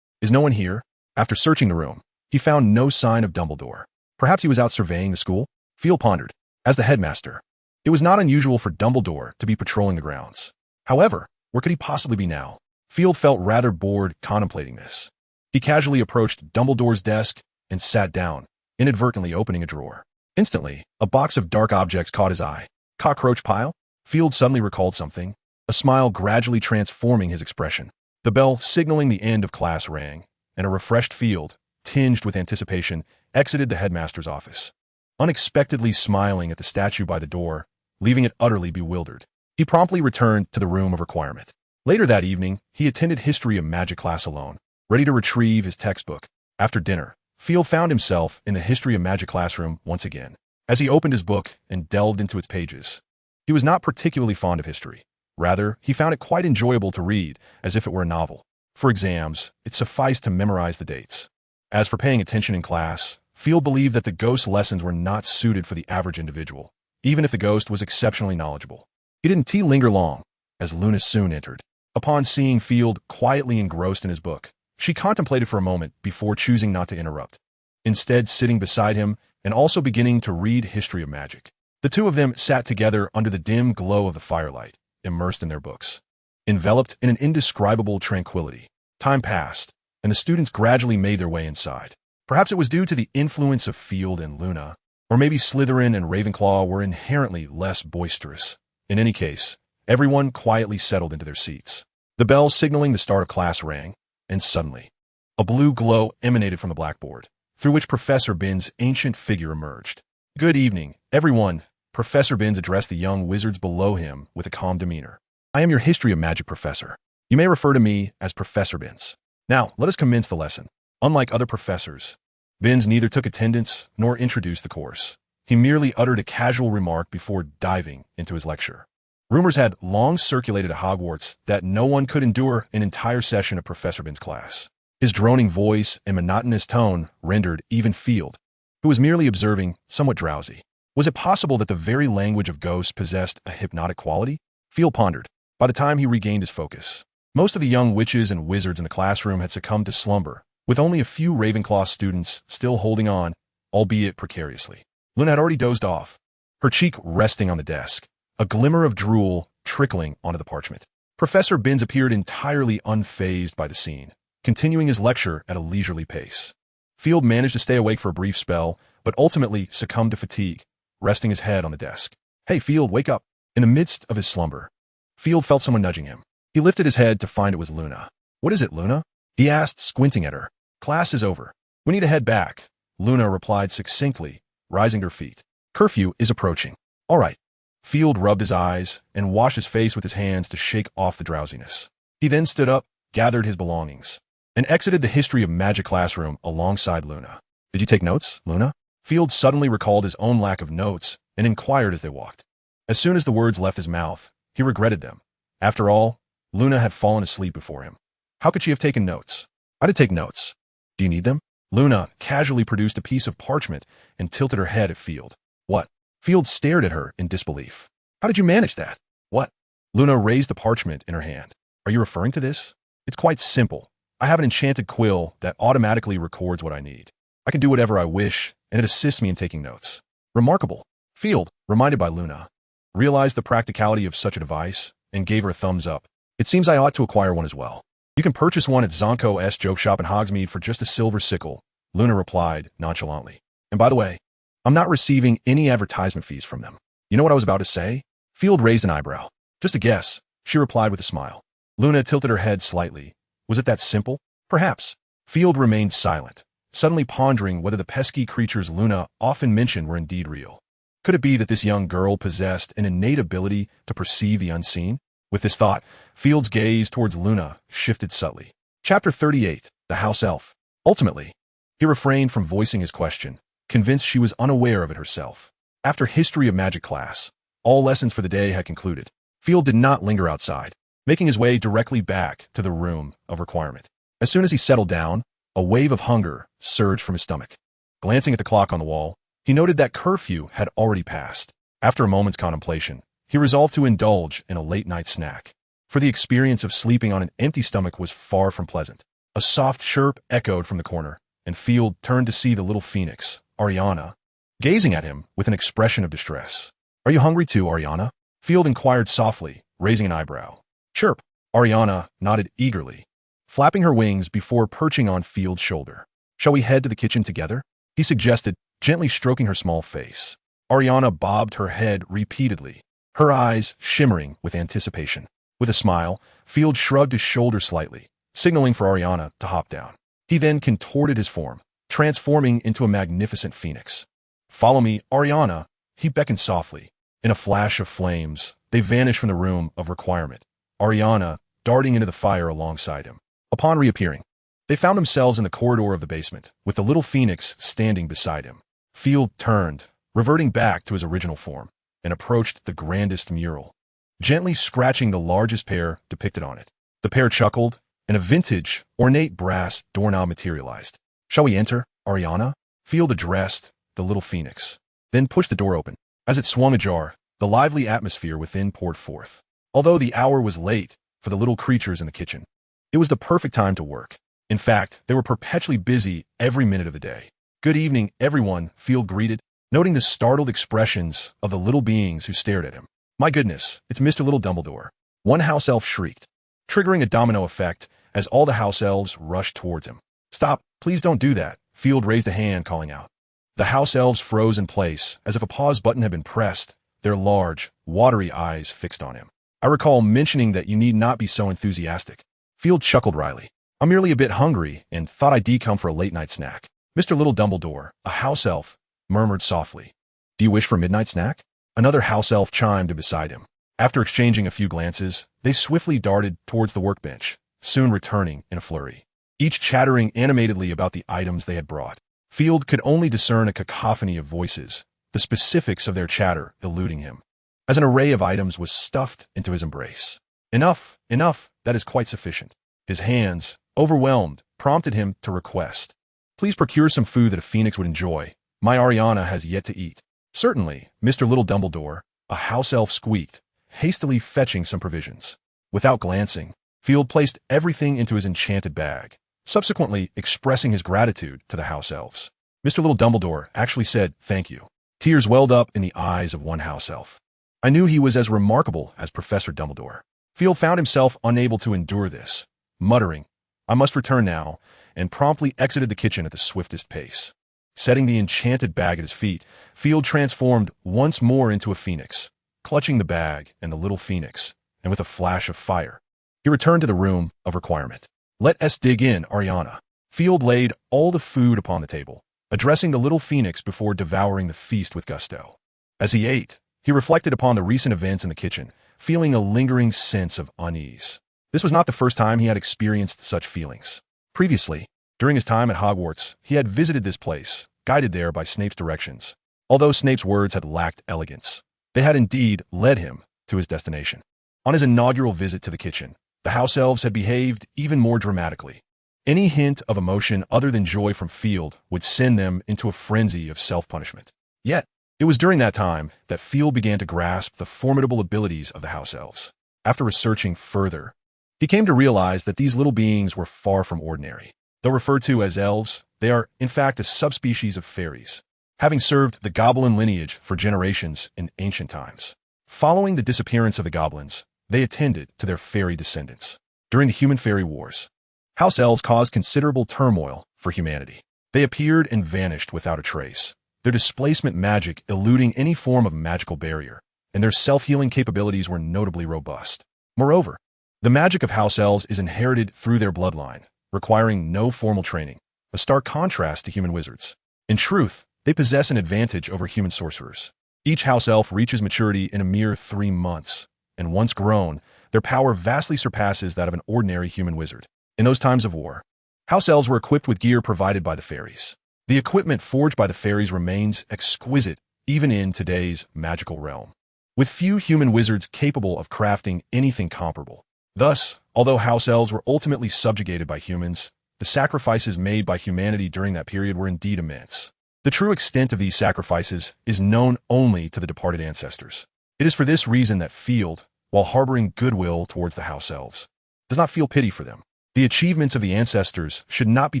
Is no one here? After searching the room, he found no sign of Dumbledore. Perhaps he was out surveying the school? Field pondered. As the headmaster, it was not unusual for Dumbledore to be patrolling the grounds. However, where could he possibly be now? Field felt rather bored contemplating this. He casually approached Dumbledore's desk and sat down, inadvertently opening a drawer. Instantly, a box of dark objects caught his eye. Cockroach pile? Field suddenly recalled something, a smile gradually transforming his expression. The bell signaling the end of class rang, and a refreshed Field, tinged with anticipation, exited the headmaster's office. Unexpectedly smiling at the statue by the door, leaving it utterly bewildered, he promptly returned to the room of requirement. Later that evening, he attended History of Magic class alone, ready to retrieve his textbook. After dinner, Field found himself in the History of Magic classroom once again. As he opened his book and delved into its pages, he was not particularly fond of history. Rather, he found it quite enjoyable to read, as if it were a novel. For exams, it sufficed to memorize the dates. As for paying attention in class, Field believed that the ghost lessons were not suited for the average individual, even if the ghost was exceptionally knowledgeable. He didn't linger long, as Luna soon entered. Upon seeing Field quietly engrossed in his book, she contemplated for a moment before choosing not to interrupt, instead sitting beside him and also beginning to read History of Magic. The two of them sat together under the dim glow of the firelight, immersed in their books. Enveloped in an indescribable tranquility, time passed, and the students gradually made their way inside. Perhaps it was due to the influence of Field and Luna, or maybe Slytherin and Ravenclaw were inherently less boisterous. In any case, everyone quietly settled into their seats. The bell signaling the start of class rang, and suddenly, a blue glow emanated from the blackboard, through which Professor Binns' ancient figure emerged. Good evening, everyone. Professor Binns addressed the young wizards below him with a calm demeanor. I am your History of Magic professor. You may refer to me as Professor Binns. Now, let us commence the lesson. Unlike other professors, Binns neither took attendance nor introduced the course. He merely uttered a casual remark before diving into his lecture. Rumors had long circulated at Hogwarts that no one could endure an entire session of Professor Binns' class. His droning voice and monotonous tone rendered even Field, who was merely observing, somewhat drowsy. Was it possible that the very language of ghosts possessed a hypnotic quality? Field pondered. By the time he regained his focus, most of the young witches and wizards in the classroom had succumbed to slumber, with only a few Ravenclaw students still holding on, albeit precariously. Luna had already dozed off, her cheek resting on the desk, a glimmer of drool trickling onto the parchment. Professor Binns appeared entirely unfazed by the scene, continuing his lecture at a leisurely pace. Field managed to stay awake for a brief spell, but ultimately succumbed to fatigue, resting his head on the desk. "Hey, Field, wake up." In the midst of his slumber, Field felt someone nudging him. He lifted his head to find it was Luna. "What is it, Luna?" he asked, squinting at her. "Class is over. We need to head back," Luna replied succinctly, rising to her feet. "Curfew is approaching." "All right." Field rubbed his eyes and washed his face with his hands to shake off the drowsiness. He then stood up, gathered his belongings, and exited the history of magic classroom alongside Luna. "Did you take notes, Luna?" Field suddenly recalled his own lack of notes and inquired as they walked. As soon as the words left his mouth, he regretted them. After all, Luna had fallen asleep before him. How could she have taken notes? "I did take notes. Do you need them?" Luna casually produced a piece of parchment and tilted her head at Field. "What?" Field stared at her in disbelief. "How did you manage that?" "What?" Luna raised the parchment in her hand. "Are you referring to this?" "It's quite simple. I have an enchanted quill that automatically records what I need. I can do whatever I wish, and it assists me in taking notes." "Remarkable." Field, reminded by Luna, realized the practicality of such a device and gave her a thumbs up. "It seems I ought to acquire one as well." "You can purchase one at Zonko's joke shop in Hogsmeade for just a silver sickle," Luna replied nonchalantly. "And by the way, I'm not receiving any advertisement fees from them." "You know what I was about to say?" Field raised an eyebrow. "Just a guess," she replied with a smile. Luna tilted her head slightly. Was it that simple? Perhaps. Field remained silent, suddenly pondering whether the pesky creatures Luna often mentioned were indeed real. Could it be that this young girl possessed an innate ability to perceive the unseen? With this thought, Field's gaze towards Luna shifted subtly. Chapter 38, The House Elf. Ultimately, he refrained from voicing his question, convinced she was unaware of it herself. After History of Magic class, all lessons for the day had concluded. Field did not linger outside, making his way directly back to the room of requirement. As soon as he settled down, a wave of hunger surged from his stomach. Glancing at the clock on the wall, he noted that curfew had already passed. After a moment's contemplation, he resolved to indulge in a late-night snack. For the experience of sleeping on an empty stomach was far from pleasant. A soft chirp echoed from the corner, and Field turned to see the little phoenix, Ariana, gazing at him with an expression of distress. "Are you hungry too, Ariana?" Field inquired softly, raising an eyebrow. "Chirp." Ariana nodded eagerly, flapping her wings before perching on Field's shoulder. "Shall we head to the kitchen together?" he suggested, gently stroking her small face. Ariana bobbed her head repeatedly, her eyes shimmering with anticipation. With a smile, Field shrugged his shoulders slightly, signaling for Ariana to hop down. He then contorted his form, transforming into a magnificent phoenix. "Follow me, Ariana," he beckoned softly. In a flash of flames, they vanished from the room of requirement, Ariana darting into the fire alongside him. Upon reappearing, they found themselves in the corridor of the basement, with the little phoenix standing beside him. Field turned, reverting back to his original form, and approached the grandest mural, gently scratching the largest pear depicted on it. The pear chuckled, and a vintage, ornate brass doorknob materialized. "Shall we enter, Ariana?" Field addressed the little phoenix, then pushed the door open. As it swung ajar, the lively atmosphere within poured forth. Although the hour was late for the little creatures in the kitchen, it was the perfect time to work. In fact, they were perpetually busy every minute of the day. "Good evening, everyone," Field greeted, noting the startled expressions of the little beings who stared at him. "My goodness, it's Mr. Little Dumbledore," one house elf shrieked, triggering a domino effect as all the house elves rushed towards him. "Stop, please don't do that," Field raised a hand, calling out. The house elves froze in place as if a pause button had been pressed, their large, watery eyes fixed on him. "I recall mentioning that you need not be so enthusiastic." Field chuckled wryly. "I'm merely a bit hungry and thought I'd decome for a late-night snack." Mr. Little Dumbledore, a house elf, murmured softly. "Do you wish for a midnight snack?" Another house elf chimed in beside him. After exchanging a few glances, they swiftly darted towards the workbench, soon returning in a flurry, each chattering animatedly about the items they had brought. Field could only discern a cacophony of voices, the specifics of their chatter eluding him, as an array of items was stuffed into his embrace. "Enough, enough, that is quite sufficient." His hands, overwhelmed, prompted him to request, "Please procure some food that a phoenix would enjoy. My Ariana has yet to eat." "Certainly, Mr. Little Dumbledore," a house elf squeaked, hastily fetching some provisions. Without glancing, Field placed everything into his enchanted bag, subsequently expressing his gratitude to the house elves. "Mr. Little Dumbledore actually said thank you." Tears welled up in the eyes of one house elf. I knew he was as remarkable as Professor Dumbledore. Field found himself unable to endure this, muttering, "I must return now," and promptly exited the kitchen at the swiftest pace. Setting the enchanted bag at his feet, Field transformed once more into a phoenix, clutching the bag and the little phoenix, and with a flash of fire, he returned to the room of requirement. "Let us dig in, Ariana." Field laid all the food upon the table, addressing the little phoenix before devouring the feast with gusto. As he ate, he reflected upon the recent events in the kitchen, feeling a lingering sense of unease. This was not the first time he had experienced such feelings. Previously, during his time at Hogwarts, he had visited this place, guided there by Snape's directions. Although Snape's words had lacked elegance, they had indeed led him to his destination. On his inaugural visit to the kitchen, the house elves had behaved even more dramatically. Any hint of emotion other than joy from Field would send them into a frenzy of self-punishment. Yet, it was during that time that Field began to grasp the formidable abilities of the house elves. After researching further, he came to realize that these little beings were far from ordinary. Though referred to as elves, they are, in fact, a subspecies of fairies, having served the goblin lineage for generations in ancient times. Following the disappearance of the goblins, they attended to their fairy descendants. During the human-fairy wars, house elves caused considerable turmoil for humanity. They appeared and vanished without a trace, their displacement magic eluding any form of magical barrier, and their self-healing capabilities were notably robust. Moreover, the magic of house elves is inherited through their bloodline, requiring no formal training, a stark contrast to human wizards. In truth, they possess an advantage over human sorcerers. Each house elf reaches maturity in a mere 3 months, and once grown, their power vastly surpasses that of an ordinary human wizard. In those times of war, house elves were equipped with gear provided by the fairies. The equipment forged by the fairies remains exquisite even in today's magical realm, with few human wizards capable of crafting anything comparable. Thus, although house elves were ultimately subjugated by humans, the sacrifices made by humanity during that period were indeed immense. The true extent of these sacrifices is known only to the departed ancestors. It is for this reason that Field, while harboring goodwill towards the house elves, does not feel pity for them. The achievements of the ancestors should not be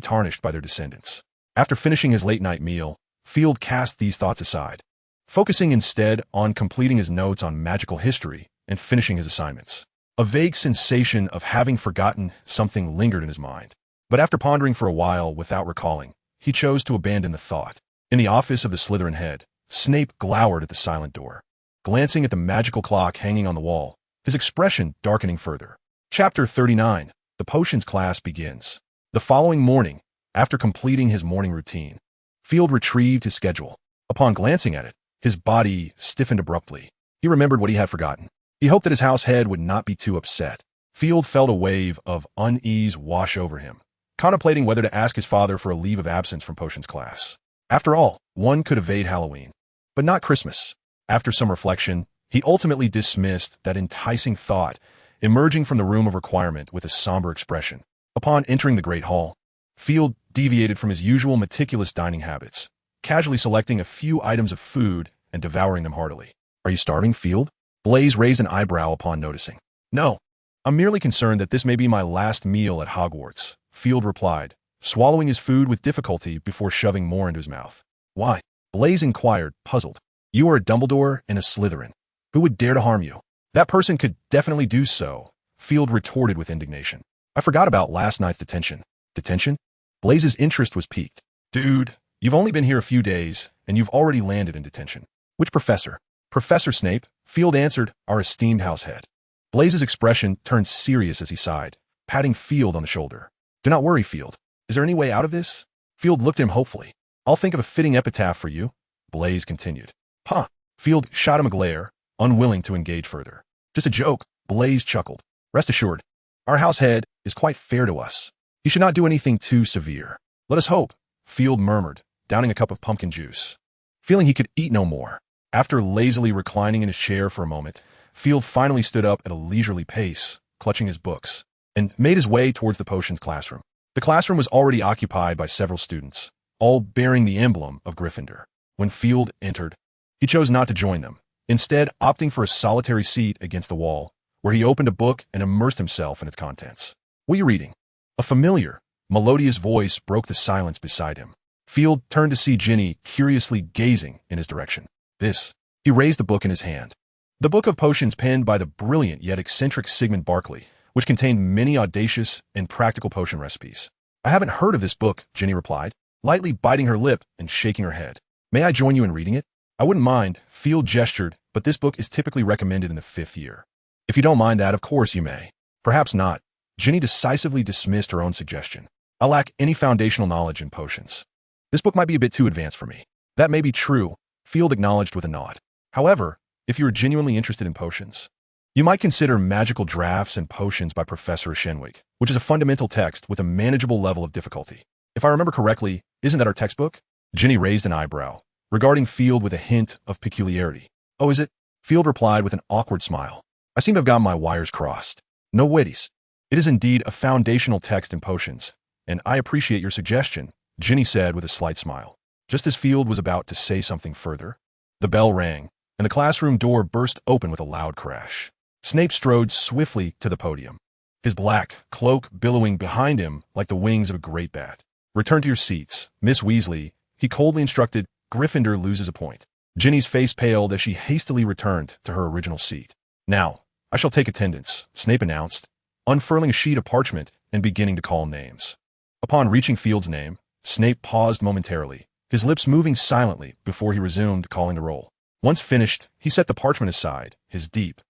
tarnished by their descendants. After finishing his late-night meal, Field cast these thoughts aside, focusing instead on completing his notes on magical history and finishing his assignments. A vague sensation of having forgotten something lingered in his mind, but after pondering for a while without recalling, he chose to abandon the thought. In the office of the Slytherin head, Snape glowered at the silent door, glancing at the magical clock hanging on the wall, his expression darkening further. Chapter 39. The Potions class begins. The following morning, after completing his morning routine, Field retrieved his schedule. Upon glancing at it, his body stiffened abruptly. He remembered what he had forgotten. He hoped that his house head would not be too upset. Field felt a wave of unease wash over him, contemplating whether to ask his father for a leave of absence from Potions class. After all, one could evade Halloween, but not Christmas. After some reflection, he ultimately dismissed that enticing thought, emerging from the room of requirement with a somber expression. Upon entering the Great Hall, Field deviated from his usual meticulous dining habits, casually selecting a few items of food and devouring them heartily. "Are you starving, Field?" Blaise raised an eyebrow upon noticing. "No, I'm merely concerned that this may be my last meal at Hogwarts," Field replied, swallowing his food with difficulty before shoving more into his mouth. "Why?" Blaise inquired, puzzled. "You are a Dumbledore and a Slytherin. Who would dare to harm you?" "That person could definitely do so," Field retorted with indignation. "I forgot about last night's detention." "Detention?" Blaise's interest was piqued. "Dude, you've only been here a few days, and you've already landed in detention." "Which professor?" "Professor Snape," Field answered, "our esteemed house head." Blaise's expression turned serious as he sighed, patting Field on the shoulder. "Do not worry, Field. Is there any way out of this?" Field looked at him hopefully. "I'll think of a fitting epitaph for you," Blaise continued. "Huh." Field shot him a glare, unwilling to engage further. "Just a joke," Blaise chuckled. "Rest assured, our house head is quite fair to us. He should not do anything too severe." "Let us hope," Field murmured, downing a cup of pumpkin juice. Feeling he could eat no more, after lazily reclining in his chair for a moment, Field finally stood up at a leisurely pace, clutching his books, and made his way towards the potions classroom. The classroom was already occupied by several students, all bearing the emblem of Gryffindor. When Field entered, he chose not to join them, instead opting for a solitary seat against the wall, where he opened a book and immersed himself in its contents. "What are you reading?" A familiar, melodious voice broke the silence beside him. Field turned to see Ginny curiously gazing in his direction. This. He raised the book in his hand. The book of potions penned by the brilliant yet eccentric Sigmund Barclay, which contained many audacious and practical potion recipes. I haven't heard of this book, Ginny replied, lightly biting her lip and shaking her head. May I join you in reading it? I wouldn't mind, Field gestured, but this book is typically recommended in the 5th year. If you don't mind that, of course you may. Perhaps not. Ginny decisively dismissed her own suggestion. I lack any foundational knowledge in potions. This book might be a bit too advanced for me. That may be true, Field acknowledged with a nod. However, if you are genuinely interested in potions, you might consider Magical Drafts and Potions by Professor Shenwick, which is a fundamental text with a manageable level of difficulty. If I remember correctly, isn't that our textbook? Ginny raised an eyebrow, regarding Field with a hint of peculiarity. Oh, is it? Field replied with an awkward smile. I seem to have gotten my wires crossed. No witties. It is indeed a foundational text in potions, and I appreciate your suggestion, Ginny said with a slight smile. Just as Field was about to say something further, the bell rang, and the classroom door burst open with a loud crash. Snape strode swiftly to the podium, his black cloak billowing behind him like the wings of a great bat. Return to your seats, Miss Weasley, he coldly instructed. Gryffindor loses a point. Ginny's face paled as she hastily returned to her original seat. Now, I shall take attendance, Snape announced, unfurling a sheet of parchment and beginning to call names. Upon reaching Field's name, Snape paused momentarily, his lips moving silently before he resumed calling the roll. Once finished, he set the parchment aside, his deep,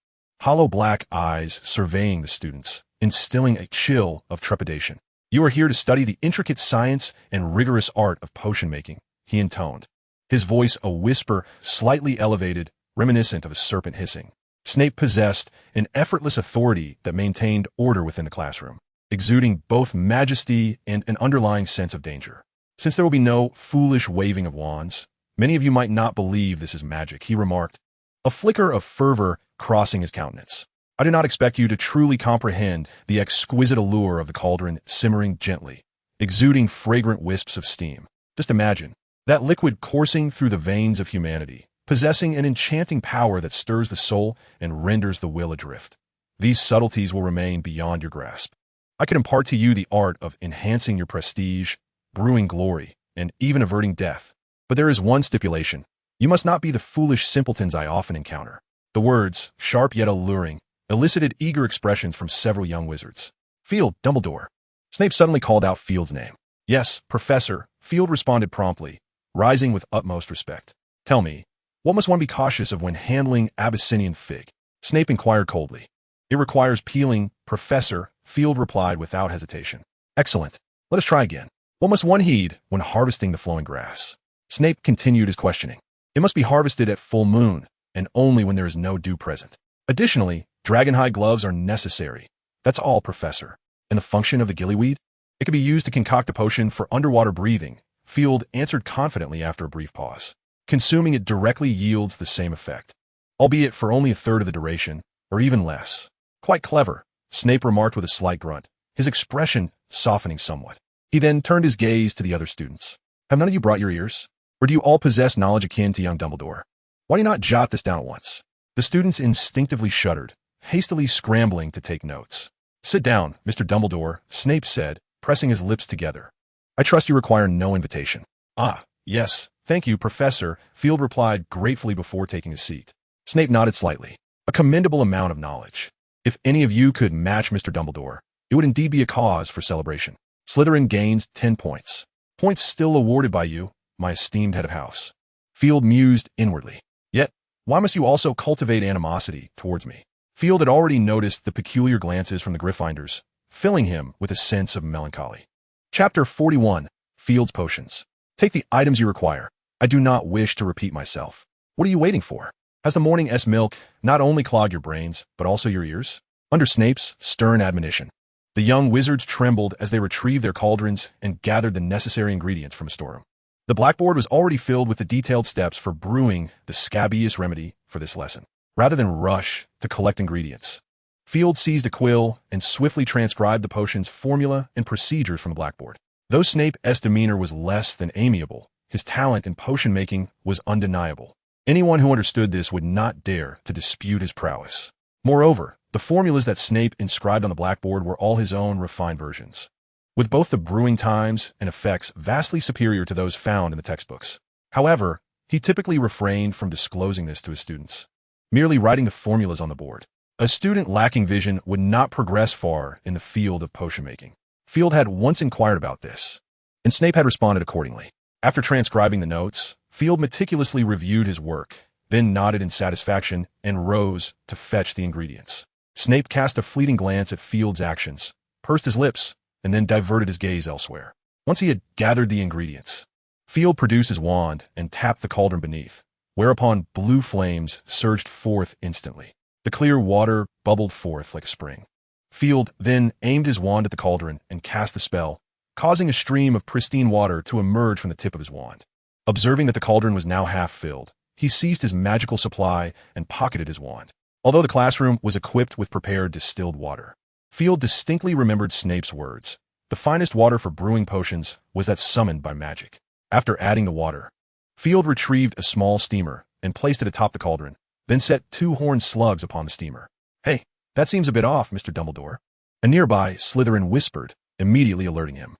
hollow black eyes surveying the students, instilling a chill of trepidation. You are here to study the intricate science and rigorous art of potion making, he intoned, his voice a whisper slightly elevated, reminiscent of a serpent hissing. Snape possessed an effortless authority that maintained order within the classroom, exuding both majesty and an underlying sense of danger. Since there will be no foolish waving of wands, many of you might not believe this is magic, he remarked, a flicker of fervor crossing his countenance. I do not expect you to truly comprehend the exquisite allure of the cauldron simmering gently, exuding fragrant wisps of steam. Just imagine that liquid coursing through the veins of humanity, possessing an enchanting power that stirs the soul and renders the will adrift. These subtleties will remain beyond your grasp. I can impart to you the art of enhancing your prestige, brewing glory, and even averting death. But there is one stipulation. You must not be the foolish simpletons I often encounter. The words, sharp yet alluring, elicited eager expressions from several young wizards. Field, Dumbledore. Snape suddenly called out Field's name. Yes, Professor, Field responded promptly, rising with utmost respect. Tell me, what must one be cautious of when handling Abyssinian fig? Snape inquired coldly. It requires peeling, Professor, Field replied without hesitation. Excellent. Let us try again. What must one heed when harvesting the flowing grass? Snape continued his questioning. It must be harvested at full moon, and only when there is no dew present. Additionally, dragonhide gloves are necessary. That's all, Professor. And the function of the gillyweed? It can be used to concoct a potion for underwater breathing, Field answered confidently after a brief pause. Consuming it directly yields the same effect, albeit for only a third of the duration, or even less. Quite clever, Snape remarked with a slight grunt, his expression softening somewhat. He then turned his gaze to the other students. Have none of you brought your ears? Or do you all possess knowledge akin to young Dumbledore? Why do you not jot this down at once? The students instinctively shuddered, hastily scrambling to take notes. Sit down, Mr. Dumbledore, Snape said, pressing his lips together. I trust you require no invitation. Ah, yes, thank you, Professor, Field replied gratefully before taking his seat. Snape nodded slightly. A commendable amount of knowledge. If any of you could match Mr. Dumbledore, it would indeed be a cause for celebration. Slytherin gains 10 points. Points still awarded by you, my esteemed head of house. Field mused inwardly. Yet, why must you also cultivate animosity towards me? Field had already noticed the peculiar glances from the Gryffindors, filling him with a sense of melancholy. Chapter 41, Field's Potions. Take the items you require. I do not wish to repeat myself. What are you waiting for? Has the morning milk not only clogged your brains, but also your ears? Under Snape's stern admonition, the young wizards trembled as they retrieved their cauldrons and gathered the necessary ingredients from a storeroom. The blackboard was already filled with the detailed steps for brewing the scabious remedy for this lesson. Rather than rush to collect ingredients, Field seized a quill and swiftly transcribed the potion's formula and procedures from the blackboard. Though Snape's demeanor was less than amiable, his talent in potion making was undeniable. Anyone who understood this would not dare to dispute his prowess. Moreover, the formulas that Snape inscribed on the blackboard were all his own refined versions. with both the brewing times and effects vastly superior to those found in the textbooks. However, he typically refrained from disclosing this to his students, merely writing the formulas on the board. A student lacking vision would not progress far in the field of potion making. Field had once inquired about this, and Snape had responded accordingly. After transcribing the notes, Field meticulously reviewed his work, then nodded in satisfaction and rose to fetch the ingredients. Snape cast a fleeting glance at Field's actions, pursed his lips, and then diverted his gaze elsewhere. Once he had gathered the ingredients, Field produced his wand and tapped the cauldron beneath, whereupon blue flames surged forth instantly. The clear water bubbled forth like a spring. Field then aimed his wand at the cauldron and cast the spell, causing a stream of pristine water to emerge from the tip of his wand. Observing that the cauldron was now half filled, he seized his magical supply and pocketed his wand. Although the classroom was equipped with prepared distilled water, Field distinctly remembered Snape's words. The finest water for brewing potions was that summoned by magic. After adding the water, Field retrieved a small steamer and placed it atop the cauldron, then set 2 horned slugs upon the steamer. "Hey, that seems a bit off, Mr. Dumbledore," a nearby Slytherin whispered, immediately alerting him.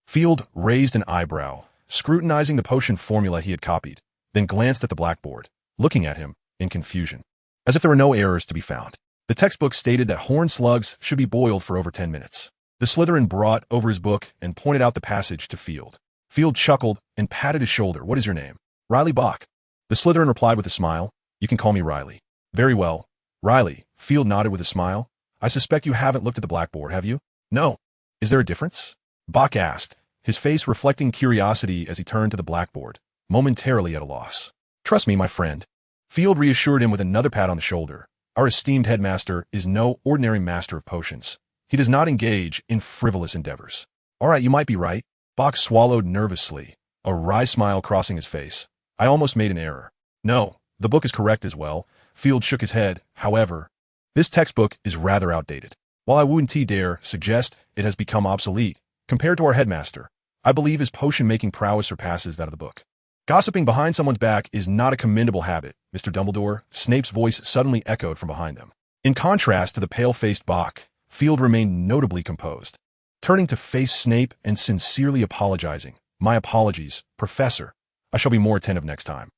Field raised an eyebrow, scrutinizing the potion formula he had copied, then glanced at the blackboard, looking at him in confusion, as if there were no errors to be found. The textbook stated that horned slugs should be boiled for over 10 minutes. The Slytherin brought over his book and pointed out the passage to Field. Field chuckled and patted his shoulder. "What is your name?" "Riley Bach." The Slytherin replied with a smile. "You can call me Riley." "Very well, Riley." Field nodded with a smile. "I suspect you haven't looked at the blackboard, have you?" "No." "Is there a difference?" Bach asked, his face reflecting curiosity as he turned to the blackboard, momentarily at a loss. "Trust me, my friend." Field reassured him with another pat on the shoulder. "Our esteemed headmaster is no ordinary master of potions. He does not engage in frivolous endeavors." "All right, you might be right." Bach swallowed nervously, a wry smile crossing his face. "I almost made an error." "No, the book is correct as well." Field shook his head. "However, this textbook is rather outdated. While I wouldn't dare suggest it has become obsolete, compared to our headmaster, I believe his potion-making prowess surpasses that of the book." "Gossiping behind someone's back is not a commendable habit, Mr. Dumbledore," Snape's voice suddenly echoed from behind them. In contrast to the pale-faced Bach, Field remained notably composed. Turning to face Snape and sincerely apologizing. "My apologies, Professor. I shall be more attentive next time."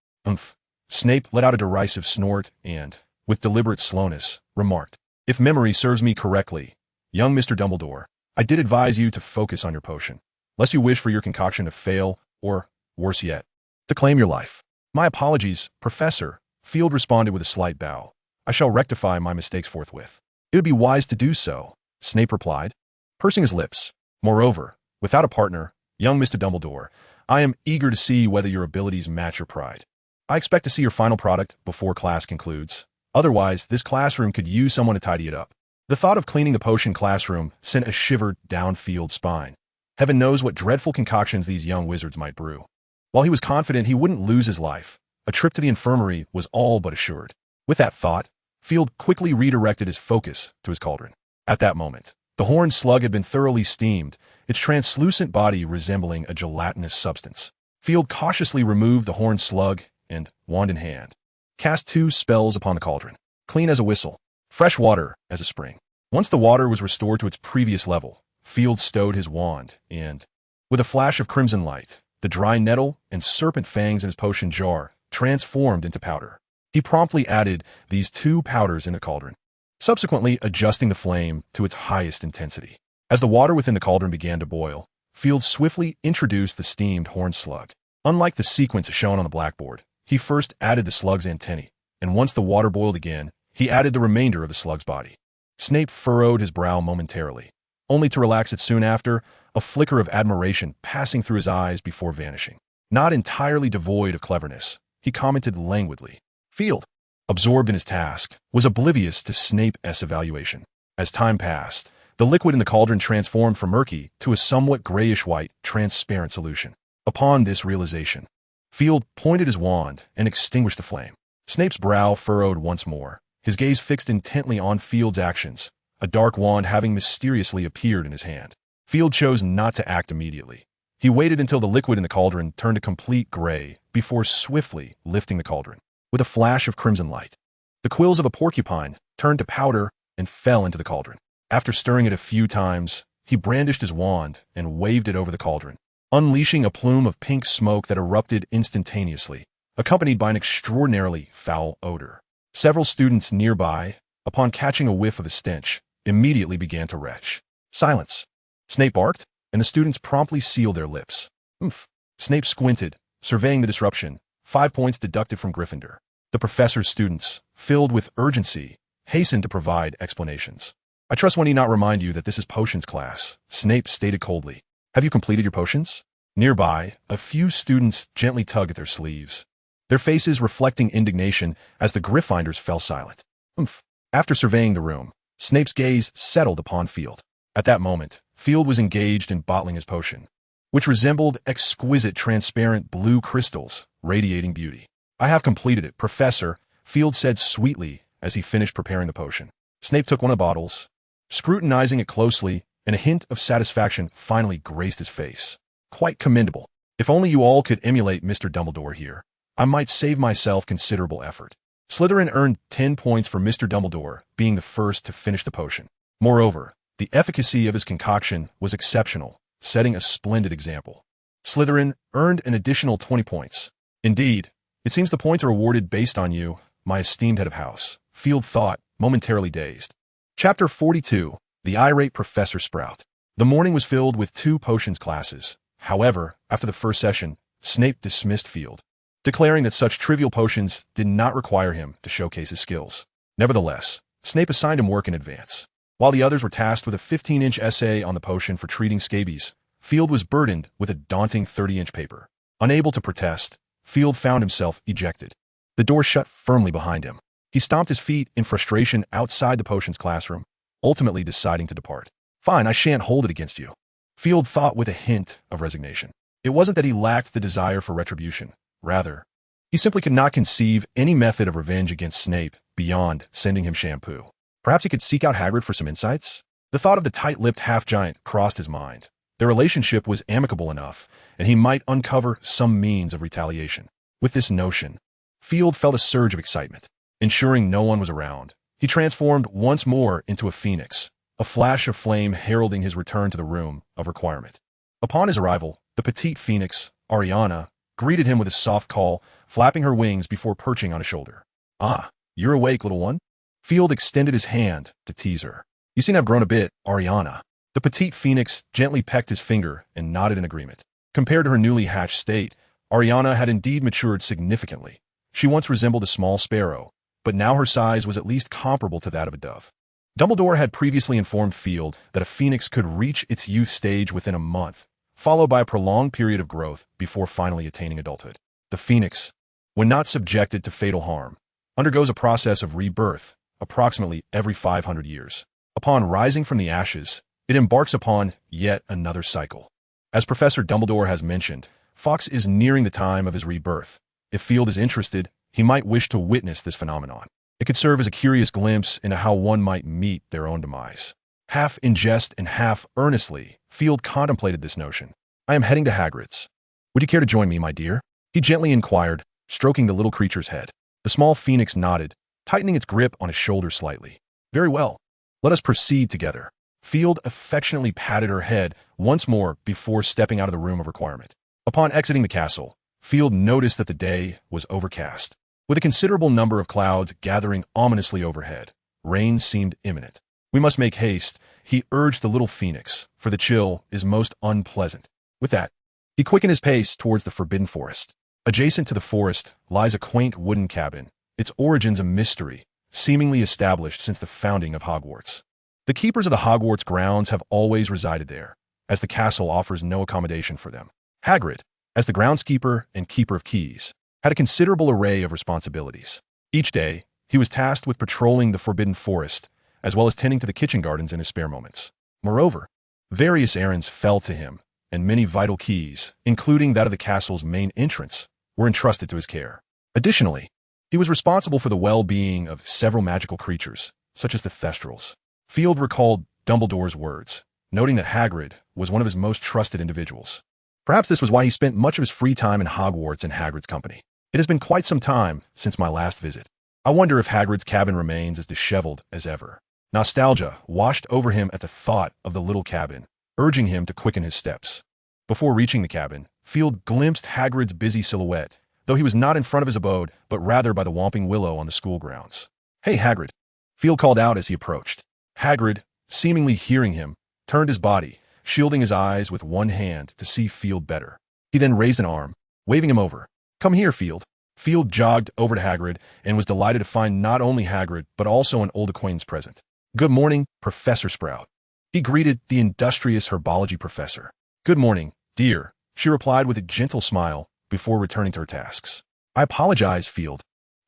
Snape let out a derisive snort and, with deliberate slowness, remarked, "If memory serves me correctly, young Mr. Dumbledore, I did advise you to focus on your potion, lest you wish for your concoction to fail, or, worse yet, to claim your life." "My apologies, Professor," Field responded with a slight bow. "I shall rectify my mistakes forthwith." "It would be wise to do so," Snape replied, pursing his lips. "Moreover, without a partner, young Mr. Dumbledore, I am eager to see whether your abilities match your pride. I expect to see your final product before class concludes. Otherwise, this classroom could use someone to tidy it up." The thought of cleaning the potion classroom sent a shiver down Field's spine. Heaven knows what dreadful concoctions these young wizards might brew. While he was confident he wouldn't lose his life, a trip to the infirmary was all but assured. With that thought, Field quickly redirected his focus to his cauldron. At that moment, the horned slug had been thoroughly steamed, its translucent body resembling a gelatinous substance. Field cautiously removed the horned slug and, wand in hand, cast 2 spells upon the cauldron. Clean as a whistle, fresh water as a spring. Once the water was restored to its previous level, Field stowed his wand and, with a flash of crimson light, the dry nettle and serpent fangs in his potion jar transformed into powder. He promptly added these 2 powders in the cauldron, subsequently adjusting the flame to its highest intensity. As the water within the cauldron began to boil, Field swiftly introduced the steamed horned slug. Unlike the sequence shown on the blackboard, he first added the slug's antennae, and once the water boiled again, he added the remainder of the slug's body. Snape furrowed his brow momentarily, only to relax it soon after, a flicker of admiration passing through his eyes before vanishing. Not entirely devoid of cleverness, he commented languidly. Field, absorbed in his task, was oblivious to Snape's evaluation. As time passed, the liquid in the cauldron transformed from murky to a somewhat grayish-white, transparent solution. Upon this realization, Field pointed his wand and extinguished the flame. Snape's brow furrowed once more, his gaze fixed intently on Field's actions, a dark wand having mysteriously appeared in his hand. Field chose not to act immediately. He waited until the liquid in the cauldron turned a complete gray before swiftly lifting the cauldron. With a flash of crimson light, the quills of a porcupine turned to powder and fell into the cauldron. After stirring it a few times, he brandished his wand and waved it over the cauldron, unleashing a plume of pink smoke that erupted instantaneously, accompanied by an extraordinarily foul odor. Several students nearby, upon catching a whiff of the stench, immediately began to retch. Silence. Snape barked, and the students promptly sealed their lips. Oomph. Snape squinted, surveying the disruption, 5 points deducted from Gryffindor. The professor's students, filled with urgency, hastened to provide explanations. I trust one need not remind you that this is potions class, Snape stated coldly. Have you completed your potions? Nearby, a few students gently tugged at their sleeves, their faces reflecting indignation as the Gryffindors fell silent. Oomph. After surveying the room, Snape's gaze settled upon Field. At that moment, Field was engaged in bottling his potion, which resembled exquisite transparent blue crystals, radiating beauty. I have completed it, Professor, Field said sweetly as he finished preparing the potion. Snape took one of the bottles, scrutinizing it closely, and a hint of satisfaction finally graced his face. Quite commendable. If only you all could emulate Mr. Dumbledore here, I might save myself considerable effort. Slytherin earned 10 points for Mr. Dumbledore being the first to finish the potion. Moreover, the efficacy of his concoction was exceptional, setting a splendid example. Slytherin earned an additional 20 points. Indeed, it seems the points are awarded based on you, my esteemed head of house, Field thought, momentarily dazed. Chapter 42, The Irate Professor Sprout. The morning was filled with 2 potions classes. However, after the first session, Snape dismissed Field, declaring that such trivial potions did not require him to showcase his skills. Nevertheless, Snape assigned him work in advance. While the others were tasked with a 15-inch essay on the potion for treating scabies, Field was burdened with a daunting 30-inch paper. Unable to protest, Field found himself ejected. The door shut firmly behind him. He stomped his feet in frustration outside the potions classroom, ultimately deciding to depart. Fine, I shan't hold it against you, Field thought with a hint of resignation. It wasn't that he lacked the desire for retribution. Rather, he simply could not conceive any method of revenge against Snape beyond sending him shampoo. Perhaps he could seek out Hagrid for some insights? The thought of the tight-lipped half-giant crossed his mind. Their relationship was amicable enough, and he might uncover some means of retaliation. With this notion, Field felt a surge of excitement. Ensuring no one was around, he transformed once more into a phoenix, a flash of flame heralding his return to the room of requirement. Upon his arrival, the petite phoenix, Ariana, greeted him with a soft call, flapping her wings before perching on his shoulder. Ah, you're awake, little one? Field extended his hand to tease her. You seem to have grown a bit, Ariana. The petite phoenix gently pecked his finger and nodded in agreement. Compared to her newly hatched state, Ariana had indeed matured significantly. She once resembled a small sparrow, but now her size was at least comparable to that of a dove. Dumbledore had previously informed Field that a phoenix could reach its youth stage within a month, followed by a prolonged period of growth before finally attaining adulthood. The phoenix, when not subjected to fatal harm, undergoes a process of rebirth approximately every 500 years. Upon rising from the ashes, it embarks upon yet another cycle. As Professor Dumbledore has mentioned, Fawkes is nearing the time of his rebirth. If Field is interested, he might wish to witness this phenomenon. It could serve as a curious glimpse into how one might meet their own demise. Half in jest and half earnestly, Field contemplated this notion. I am heading to Hagrid's. Would you care to join me, my dear? He gently inquired, stroking the little creature's head. The small phoenix nodded, tightening its grip on his shoulder slightly. Very well. Let us proceed together. Field affectionately patted her head once more before stepping out of the room of requirement. Upon exiting the castle, Field noticed that the day was overcast. With a considerable number of clouds gathering ominously overhead, rain seemed imminent. We must make haste, he urged the little phoenix, for the chill is most unpleasant. With that, he quickened his pace towards the Forbidden Forest. Adjacent to the forest lies a quaint wooden cabin, its origins a mystery, seemingly established since the founding of Hogwarts. The keepers of the Hogwarts grounds have always resided there, as the castle offers no accommodation for them. Hagrid, as the groundskeeper and keeper of keys, had a considerable array of responsibilities. Each day, he was tasked with patrolling the Forbidden Forest, as well as tending to the kitchen gardens in his spare moments. Moreover, various errands fell to him, and many vital keys, including that of the castle's main entrance, were entrusted to his care. Additionally, he was responsible for the well-being of several magical creatures, such as the Thestrals. Field recalled Dumbledore's words, noting that Hagrid was one of his most trusted individuals. Perhaps this was why he spent much of his free time in Hogwarts in Hagrid's company. It has been quite some time since my last visit. I wonder if Hagrid's cabin remains as disheveled as ever. Nostalgia washed over him at the thought of the little cabin, urging him to quicken his steps. Before reaching the cabin, Field glimpsed Hagrid's busy silhouette, though he was not in front of his abode, but rather by the Whomping Willow on the school grounds. "Hey, Hagrid," Field called out as he approached. Hagrid, seemingly hearing him, turned his body, shielding his eyes with one hand to see Field better. He then raised an arm, waving him over. "Come here, Field." Field jogged over to Hagrid and was delighted to find not only Hagrid, but also an old acquaintance present. "Good morning, Professor Sprout," he greeted the industrious herbology professor. "Good morning, dear," she replied with a gentle smile before returning to her tasks. "I apologize, Field."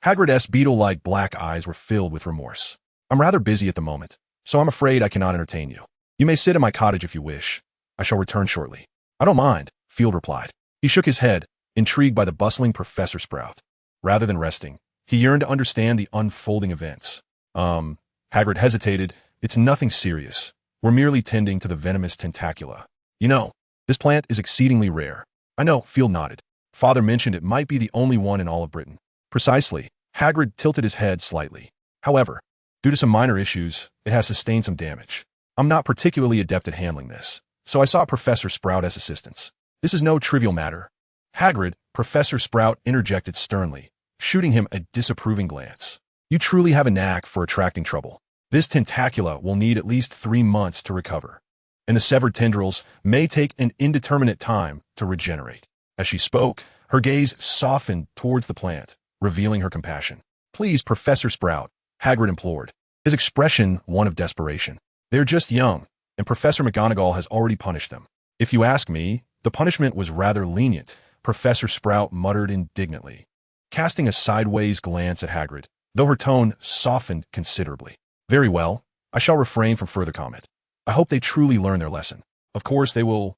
Hagrid's beetle-like black eyes were filled with remorse. "I'm rather busy at the moment, so I'm afraid I cannot entertain you. You may sit at my cottage if you wish. I shall return shortly." "I don't mind," Field replied. He shook his head, intrigued by the bustling Professor Sprout. Rather than resting, he yearned to understand the unfolding events. Hagrid hesitated. "It's nothing serious. We're merely tending to the venomous tentacula. You know, this plant is exceedingly rare." "I know," Field nodded. "Father mentioned it might be the only one in all of Britain." "Precisely." Hagrid tilted his head slightly. "However, due to some minor issues, it has sustained some damage. I'm not particularly adept at handling this, so I sought Professor Sprout as assistance. This is no trivial matter." "Hagrid," Professor Sprout interjected sternly, shooting him a disapproving glance. "You truly have a knack for attracting trouble. This tentacula will need at least 3 months to recover, and the severed tendrils may take an indeterminate time to regenerate." As she spoke, her gaze softened towards the plant, revealing her compassion. "Please, Professor Sprout," Hagrid implored, his expression one of desperation. "They're just young, and Professor McGonagall has already punished them." "If you ask me, the punishment was rather lenient," Professor Sprout muttered indignantly, casting a sideways glance at Hagrid, though her tone softened considerably. "Very well, I shall refrain from further comment. I hope they truly learn their lesson." "Of course they will,"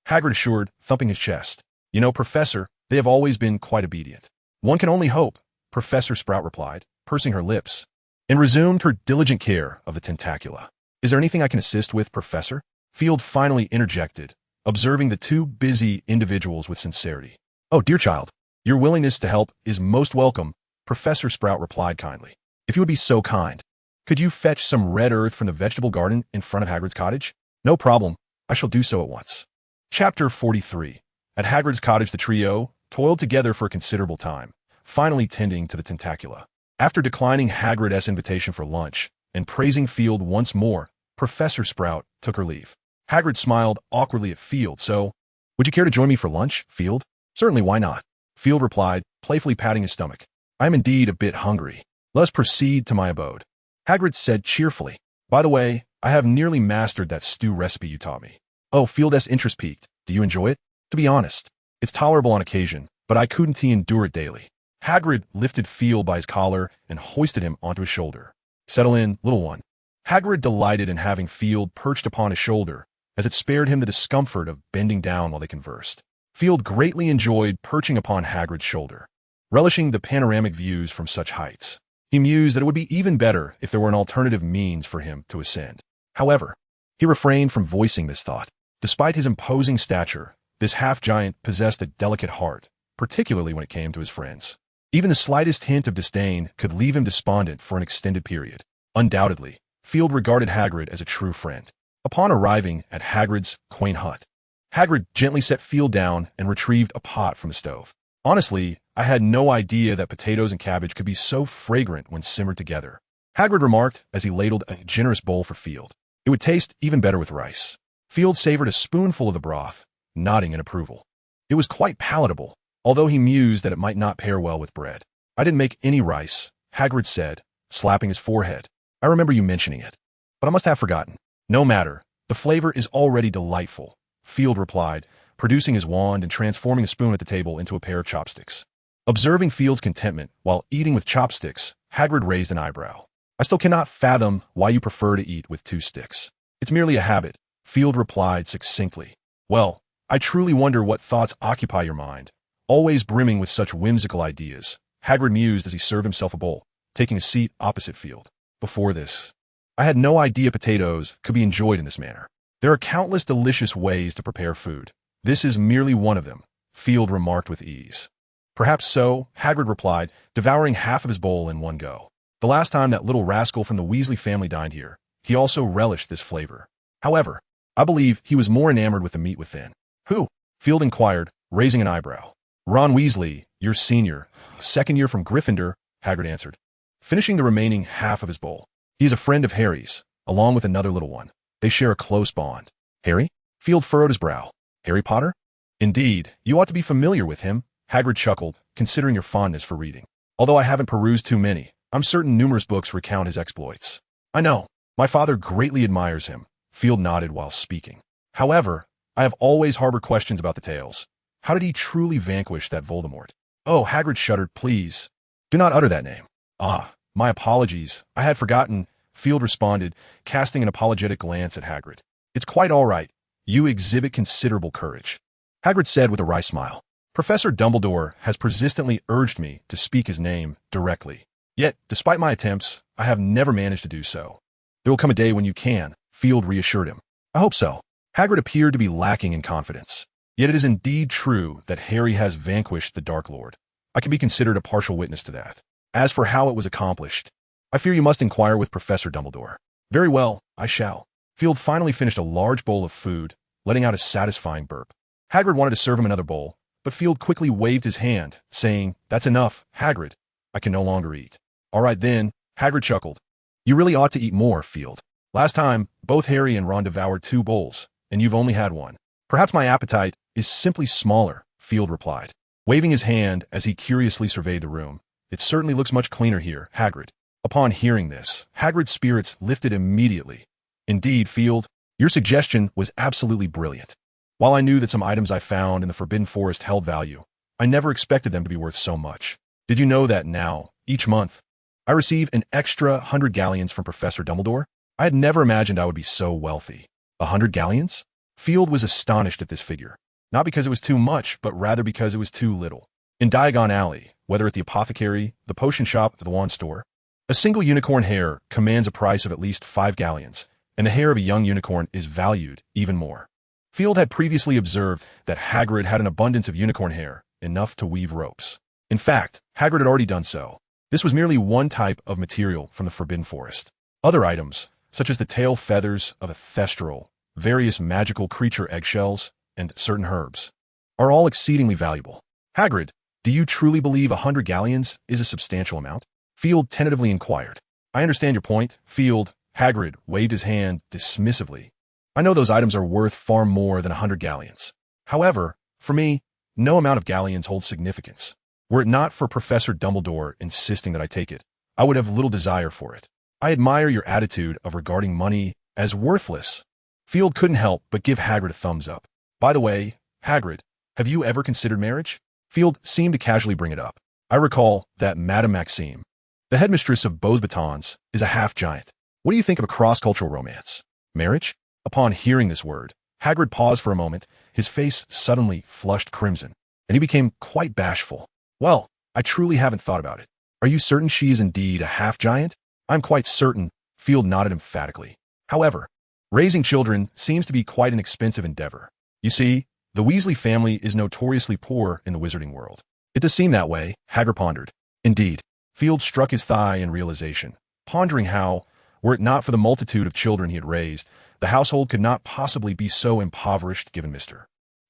Hagrid assured, thumping his chest. "You know, Professor, they have always been quite obedient." "One can only hope," Professor Sprout replied, pursing her lips, and resumed her diligent care of the tentacula. "Is there anything I can assist with, Professor?" Field finally interjected, observing the two busy individuals with sincerity. "Oh, dear child, your willingness to help is most welcome," Professor Sprout replied kindly. "If you would be so kind, could you fetch some red earth from the vegetable garden in front of Hagrid's cottage?" "No problem. I shall do so at once." Chapter 43. At Hagrid's cottage, the trio toiled together for a considerable time, finally tending to the tentacula. After declining Hagrid's invitation for lunch and praising Field once more, Professor Sprout took her leave. Hagrid smiled awkwardly at Field. "So, would you care to join me for lunch, Field?" "Certainly, why not?" Field replied, playfully patting his stomach. "I am indeed a bit hungry. Let us proceed to my abode." Hagrid said cheerfully, "By the way, I have nearly mastered that stew recipe you taught me." "Oh," Field's interest piqued. "Do you enjoy it?" "To be honest, it's tolerable on occasion, but I couldn't endure it daily." Hagrid lifted Field by his collar and hoisted him onto his shoulder. "Settle in, little one." Hagrid delighted in having Field perched upon his shoulder, as it spared him the discomfort of bending down while they conversed. Field greatly enjoyed perching upon Hagrid's shoulder, relishing the panoramic views from such heights. He mused that it would be even better if there were an alternative means for him to ascend. However, he refrained from voicing this thought. Despite his imposing stature, this half-giant possessed a delicate heart, particularly when it came to his friends. Even the slightest hint of disdain could leave him despondent for an extended period. Undoubtedly, Field regarded Hagrid as a true friend. Upon arriving at Hagrid's quaint hut, Hagrid gently set Field down and retrieved a pot from the stove. "Honestly, I had no idea that potatoes and cabbage could be so fragrant when simmered together," Hagrid remarked as he ladled a generous bowl for Field. "It would taste even better with rice." Field savored a spoonful of the broth, nodding in approval. It was quite palatable, although he mused that it might not pair well with bread. "I didn't make any rice," Hagrid said, slapping his forehead. "I remember you mentioning it, but I must have forgotten." "No matter. The flavor is already delightful," Field replied, producing his wand and transforming a spoon at the table into a pair of chopsticks. Observing Field's contentment while eating with chopsticks, Hagrid raised an eyebrow. "I still cannot fathom why you prefer to eat with 2 sticks." "It's merely a habit," Field replied succinctly. "Well, I truly wonder what thoughts occupy your mind, always brimming with such whimsical ideas," Hagrid mused as he served himself a bowl, taking a seat opposite Field. "Before this, I had no idea potatoes could be enjoyed in this manner. There are countless delicious ways to prepare food. This is merely one of them," Field remarked with ease. "Perhaps so," Hagrid replied, devouring half of his bowl in one go. "The last time that little rascal from the Weasley family dined here, he also relished this flavor. However, I believe he was more enamored with the meat within. Who? Field inquired, raising an eyebrow. Ron Weasley, your senior, second year from Gryffindor, Hagrid answered, finishing the remaining half of his bowl. He is a friend of Harry's, along with another little one. They share a close bond. Harry? Field furrowed his brow. Harry Potter? Indeed, you ought to be familiar with him, Hagrid chuckled, considering your fondness for reading. Although I haven't perused too many, I'm certain numerous books recount his exploits. I know. My father greatly admires him, Field nodded while speaking. However, I have always harbored questions about the tales. How did he truly vanquish that Voldemort? Oh, Hagrid shuddered, please. Do not utter that name. Ah, my apologies. I had forgotten, Field responded, casting an apologetic glance at Hagrid. It's quite all right. You exhibit considerable courage. Hagrid said with a wry smile. Professor Dumbledore has persistently urged me to speak his name directly. Yet, despite my attempts, I have never managed to do so. There will come a day when you can, Field reassured him. I hope so. Hagrid appeared to be lacking in confidence. Yet it is indeed true that Harry has vanquished the Dark Lord. I can be considered a partial witness to that. As for how it was accomplished, I fear you must inquire with Professor Dumbledore. Very well, I shall. Field finally finished a large bowl of food, letting out a satisfying burp. Hagrid wanted to serve him another bowl, but Field quickly waved his hand, saying, That's enough, Hagrid. I can no longer eat. All right then, Hagrid chuckled. You really ought to eat more, Field. Last time, both Harry and Ron devoured 2 bowls, and you've only had 1. Perhaps my appetite is simply smaller, Field replied, waving his hand as he curiously surveyed the room. It certainly looks much cleaner here, Hagrid. Upon hearing this, Hagrid's spirits lifted immediately. Indeed, Field, your suggestion was absolutely brilliant. While I knew that some items I found in the Forbidden Forest held value, I never expected them to be worth so much. Did you know that now, each month, I receive an extra 100 galleons from Professor Dumbledore? I had never imagined I would be so wealthy. 100 galleons? Field was astonished at this figure. Not because it was too much, but rather because it was too little. In Diagon Alley, whether at the apothecary, the potion shop, or the wand store, a single unicorn hair commands a price of at least 5 galleons, and the hair of a young unicorn is valued even more. Field had previously observed that Hagrid had an abundance of unicorn hair, enough to weave ropes. In fact, Hagrid had already done so. This was merely one type of material from the Forbidden Forest. Other items, such as the tail feathers of a thestral, various magical creature eggshells, and certain herbs, are all exceedingly valuable. Hagrid, do you truly believe 100 galleons is a substantial amount? Field tentatively inquired. I understand your point, Field. Hagrid waved his hand dismissively. I know those items are worth far more than 100 galleons. However, for me, no amount of galleons holds significance. Were it not for Professor Dumbledore insisting that I take it, I would have little desire for it. I admire your attitude of regarding money as worthless. Field couldn't help but give Hagrid a thumbs up. By the way, Hagrid, have you ever considered marriage? Field seemed to casually bring it up. I recall that Madame Maxime, the headmistress of Beauxbatons, is a half-giant. What do you think of a cross-cultural romance? Marriage? Upon hearing this word, Hagrid paused for a moment, his face suddenly flushed crimson, and he became quite bashful. Well, I truly haven't thought about it. Are you certain she is indeed a half-giant? I'm quite certain, Field nodded emphatically. However, raising children seems to be quite an expensive endeavor. You see, the Weasley family is notoriously poor in the wizarding world. It does seem that way, Hagrid pondered. Indeed, Field struck his thigh in realization, pondering how, were it not for the multitude of children he had raised, the household could not possibly be so impoverished given Mr.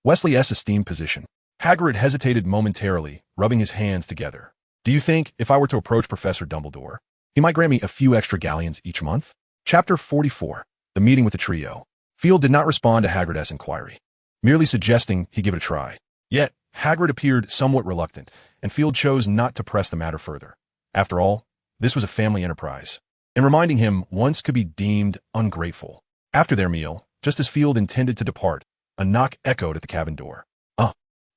Weasley S.'s esteemed position. Hagrid hesitated momentarily, rubbing his hands together. Do you think, if I were to approach Professor Dumbledore, he might grant me a few extra galleons each month? Chapter 44. The Meeting with the Trio. Field did not respond to Hagrid's inquiry, merely suggesting he give it a try. Yet, Hagrid appeared somewhat reluctant, and Field chose not to press the matter further. After all, this was a family enterprise, and reminding him once could be deemed ungrateful. After their meal, just as Field intended to depart, a knock echoed at the cabin door.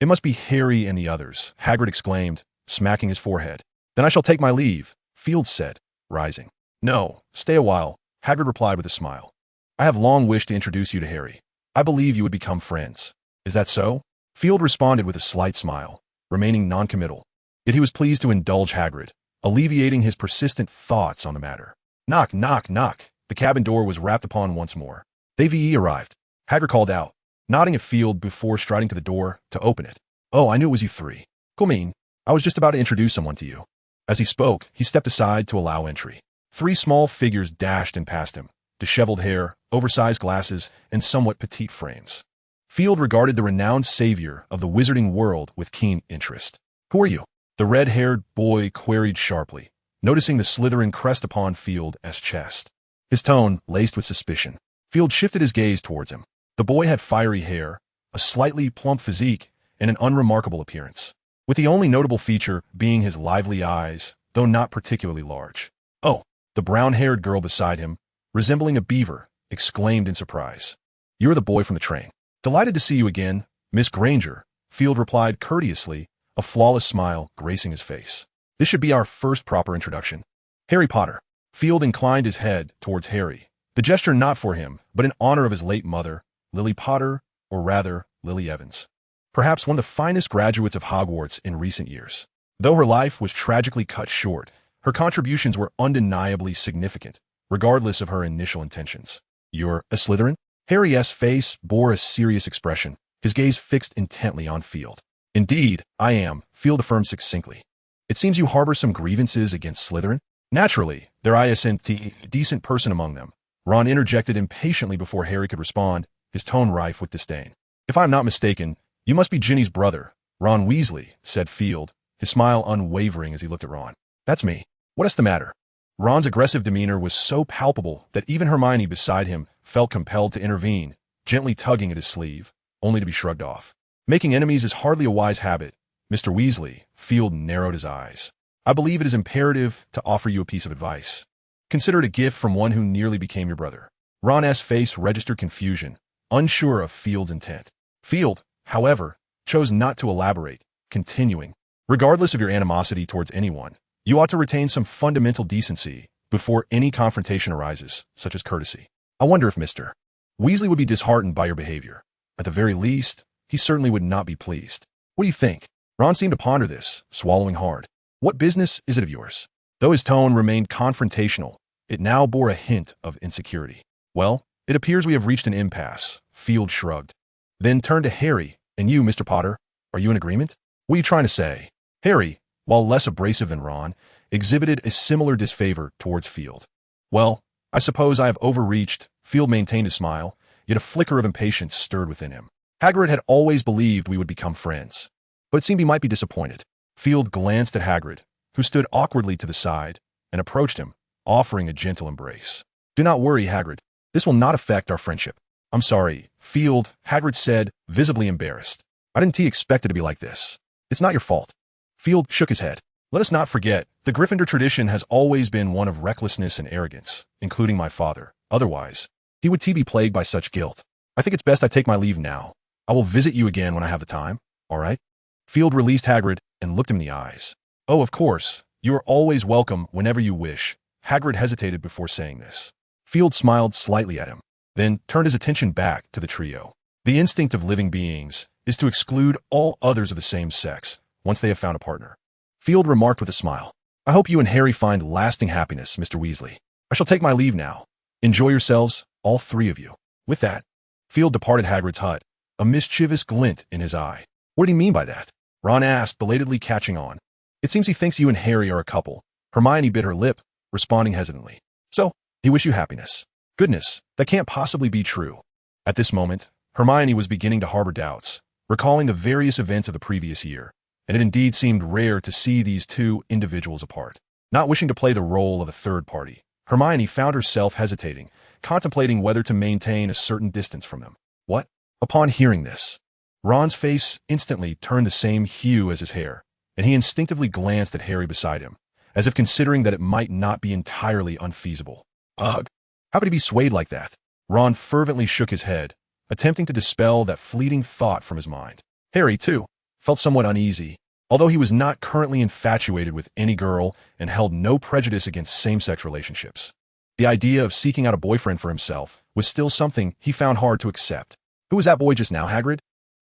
It must be Harry and the others, Hagrid exclaimed, smacking his forehead. Then I shall take my leave, Field said, rising. No, stay a while, Hagrid replied with a smile. I have long wished to introduce you to Harry. I believe you would become friends. Is that so? Field responded with a slight smile, remaining noncommittal. Yet he was pleased to indulge Hagrid, alleviating his persistent thoughts on the matter. Knock, knock, knock. The cabin door was rapped upon once more. The VE arrived. Hagrid called out, nodding at Field before striding to the door to open it. Oh, I knew it was you three. Come in. I was just about to introduce someone to you. As he spoke, he stepped aside to allow entry. 3 small figures dashed in past him, disheveled hair, oversized glasses, and somewhat petite frames. Field regarded the renowned savior of the wizarding world with keen interest. "Who are you?" the red-haired boy queried sharply, noticing the Slytherin crest upon Field's chest. His tone laced with suspicion. Field shifted his gaze towards him. The boy had fiery hair, a slightly plump physique, and an unremarkable appearance, with the only notable feature being his lively eyes, though not particularly large. "Oh," the brown-haired girl beside him, resembling a beaver, exclaimed in surprise. "You're the boy from the train." "Delighted to see you again, Miss Granger," Field replied courteously, a flawless smile gracing his face. "This should be our first proper introduction. Harry Potter." Field inclined his head towards Harry, the gesture not for him, but in honor of his late mother, Lily Potter, or rather, Lily Evans. Perhaps one of the finest graduates of Hogwarts in recent years. Though her life was tragically cut short, her contributions were undeniably significant, regardless of her initial intentions. "You're a Slytherin?" Harry's face bore a serious expression, his gaze fixed intently on Field. "Indeed, I am," Field affirmed succinctly. "It seems you harbor some grievances against Slytherin?" "Naturally, there isn't a decent person among them," Ron interjected impatiently before Harry could respond, his tone rife with disdain. "If I am not mistaken, you must be Ginny's brother, Ron Weasley," said Field, his smile unwavering as he looked at Ron. "That's me. What's the matter?" Ron's aggressive demeanor was so palpable that even Hermione beside him felt compelled to intervene, gently tugging at his sleeve, only to be shrugged off. "Making enemies is hardly a wise habit, Mr. Weasley." Field narrowed his eyes. "I believe it is imperative to offer you a piece of advice. Consider it a gift from one who nearly became your brother." Ron's face registered confusion, unsure of Field's intent. Field, however, chose not to elaborate, continuing, "Regardless of your animosity towards anyone, you ought to retain some fundamental decency before any confrontation arises, such as courtesy. I wonder if Mr. Weasley would be disheartened by your behavior. At the very least, he certainly would not be pleased. What do you think?" Ron seemed to ponder this, swallowing hard. "What business is it of yours?" Though his tone remained confrontational, it now bore a hint of insecurity. "Well, it appears we have reached an impasse," Field shrugged. Then turned to Harry. "And you, Mr. Potter, are you in agreement? What are you trying to say?" Harry, while less abrasive than Ron, exhibited a similar disfavor towards Field. "Well, I suppose I have overreached." Field maintained his smile, yet a flicker of impatience stirred within him. "Hagrid had always believed we would become friends, but it seemed he might be disappointed." Field glanced at Hagrid, who stood awkwardly to the side, and approached him, offering a gentle embrace. "Do not worry, Hagrid. This will not affect our friendship." "I'm sorry, Field," Hagrid said, visibly embarrassed. "I didn't expect it to be like this. It's not your fault." Field shook his head. "Let us not forget, the Gryffindor tradition has always been one of recklessness and arrogance, including my father. Otherwise, he would be plagued by such guilt. I think it's best I take my leave now. I will visit you again when I have the time, all right?" Field released Hagrid and looked him in the eyes. "Oh, of course. You are always welcome whenever you wish." Hagrid hesitated before saying this. Field smiled slightly at him, then turned his attention back to the trio. "The instinct of living beings is to exclude all others of the same sex once they have found a partner." Field remarked with a smile. "I hope you and Harry find lasting happiness, Mr. Weasley. I shall take my leave now. Enjoy yourselves, all three of you." With that, Field departed Hagrid's hut, a mischievous glint in his eye. "What did he mean by that?" Ron asked, belatedly catching on. "It seems he thinks you and Harry are a couple." Hermione bit her lip, responding hesitantly. "So, he wished you happiness." "Goodness, that can't possibly be true." At this moment, Hermione was beginning to harbor doubts, recalling the various events of the previous year, and it indeed seemed rare to see these two individuals apart. Not wishing to play the role of a third party, Hermione found herself hesitating, contemplating whether to maintain a certain distance from them. "What?" Upon hearing this, Ron's face instantly turned the same hue as his hair, and he instinctively glanced at Harry beside him, as if considering that it might not be entirely unfeasible. "Ugh! How could he be swayed like that?" Ron fervently shook his head, attempting to dispel that fleeting thought from his mind. Harry, too, felt somewhat uneasy, although he was not currently infatuated with any girl and held no prejudice against same-sex relationships. The idea of seeking out a boyfriend for himself was still something he found hard to accept. "Who was that boy just now, Hagrid?"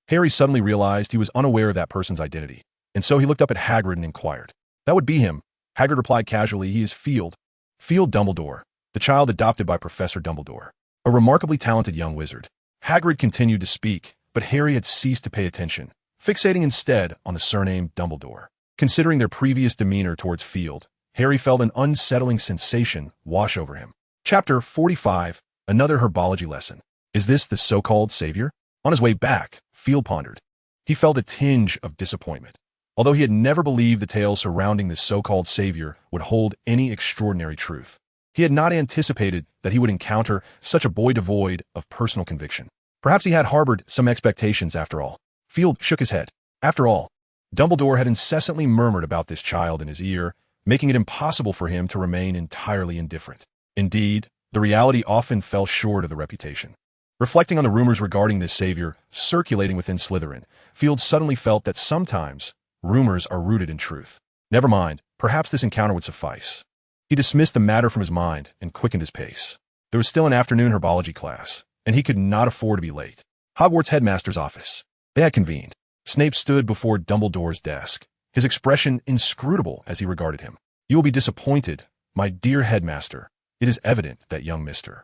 Harry suddenly realized he was unaware of that person's identity, and so he looked up at Hagrid and inquired. "That would be him," Hagrid replied casually. "He is Field Dumbledore, the child adopted by Professor Dumbledore, a remarkably talented young wizard." Hagrid continued to speak, but Harry had ceased to pay attention, fixating instead on the surname Dumbledore. Considering their previous demeanor towards Field, Harry felt an unsettling sensation wash over him. Chapter 45, Another Herbology Lesson. Is this the so-called savior? On his way back, Field pondered. He felt a tinge of disappointment. Although he had never believed the tale surrounding this so-called savior would hold any extraordinary truth, he had not anticipated that he would encounter such a boy devoid of personal conviction. Perhaps he had harbored some expectations after all. Field shook his head. After all, Dumbledore had incessantly murmured about this child in his ear, making it impossible for him to remain entirely indifferent. Indeed, the reality often fell short of the reputation. Reflecting on the rumors regarding this savior circulating within Slytherin, Field suddenly felt that sometimes rumors are rooted in truth. Never mind, perhaps this encounter would suffice. He dismissed the matter from his mind and quickened his pace. There was still an afternoon herbology class, and he could not afford to be late. Hogwarts headmaster's office. They had convened. Snape stood before Dumbledore's desk, his expression inscrutable as he regarded him. "You will be disappointed, my dear headmaster. It is evident that young Mr.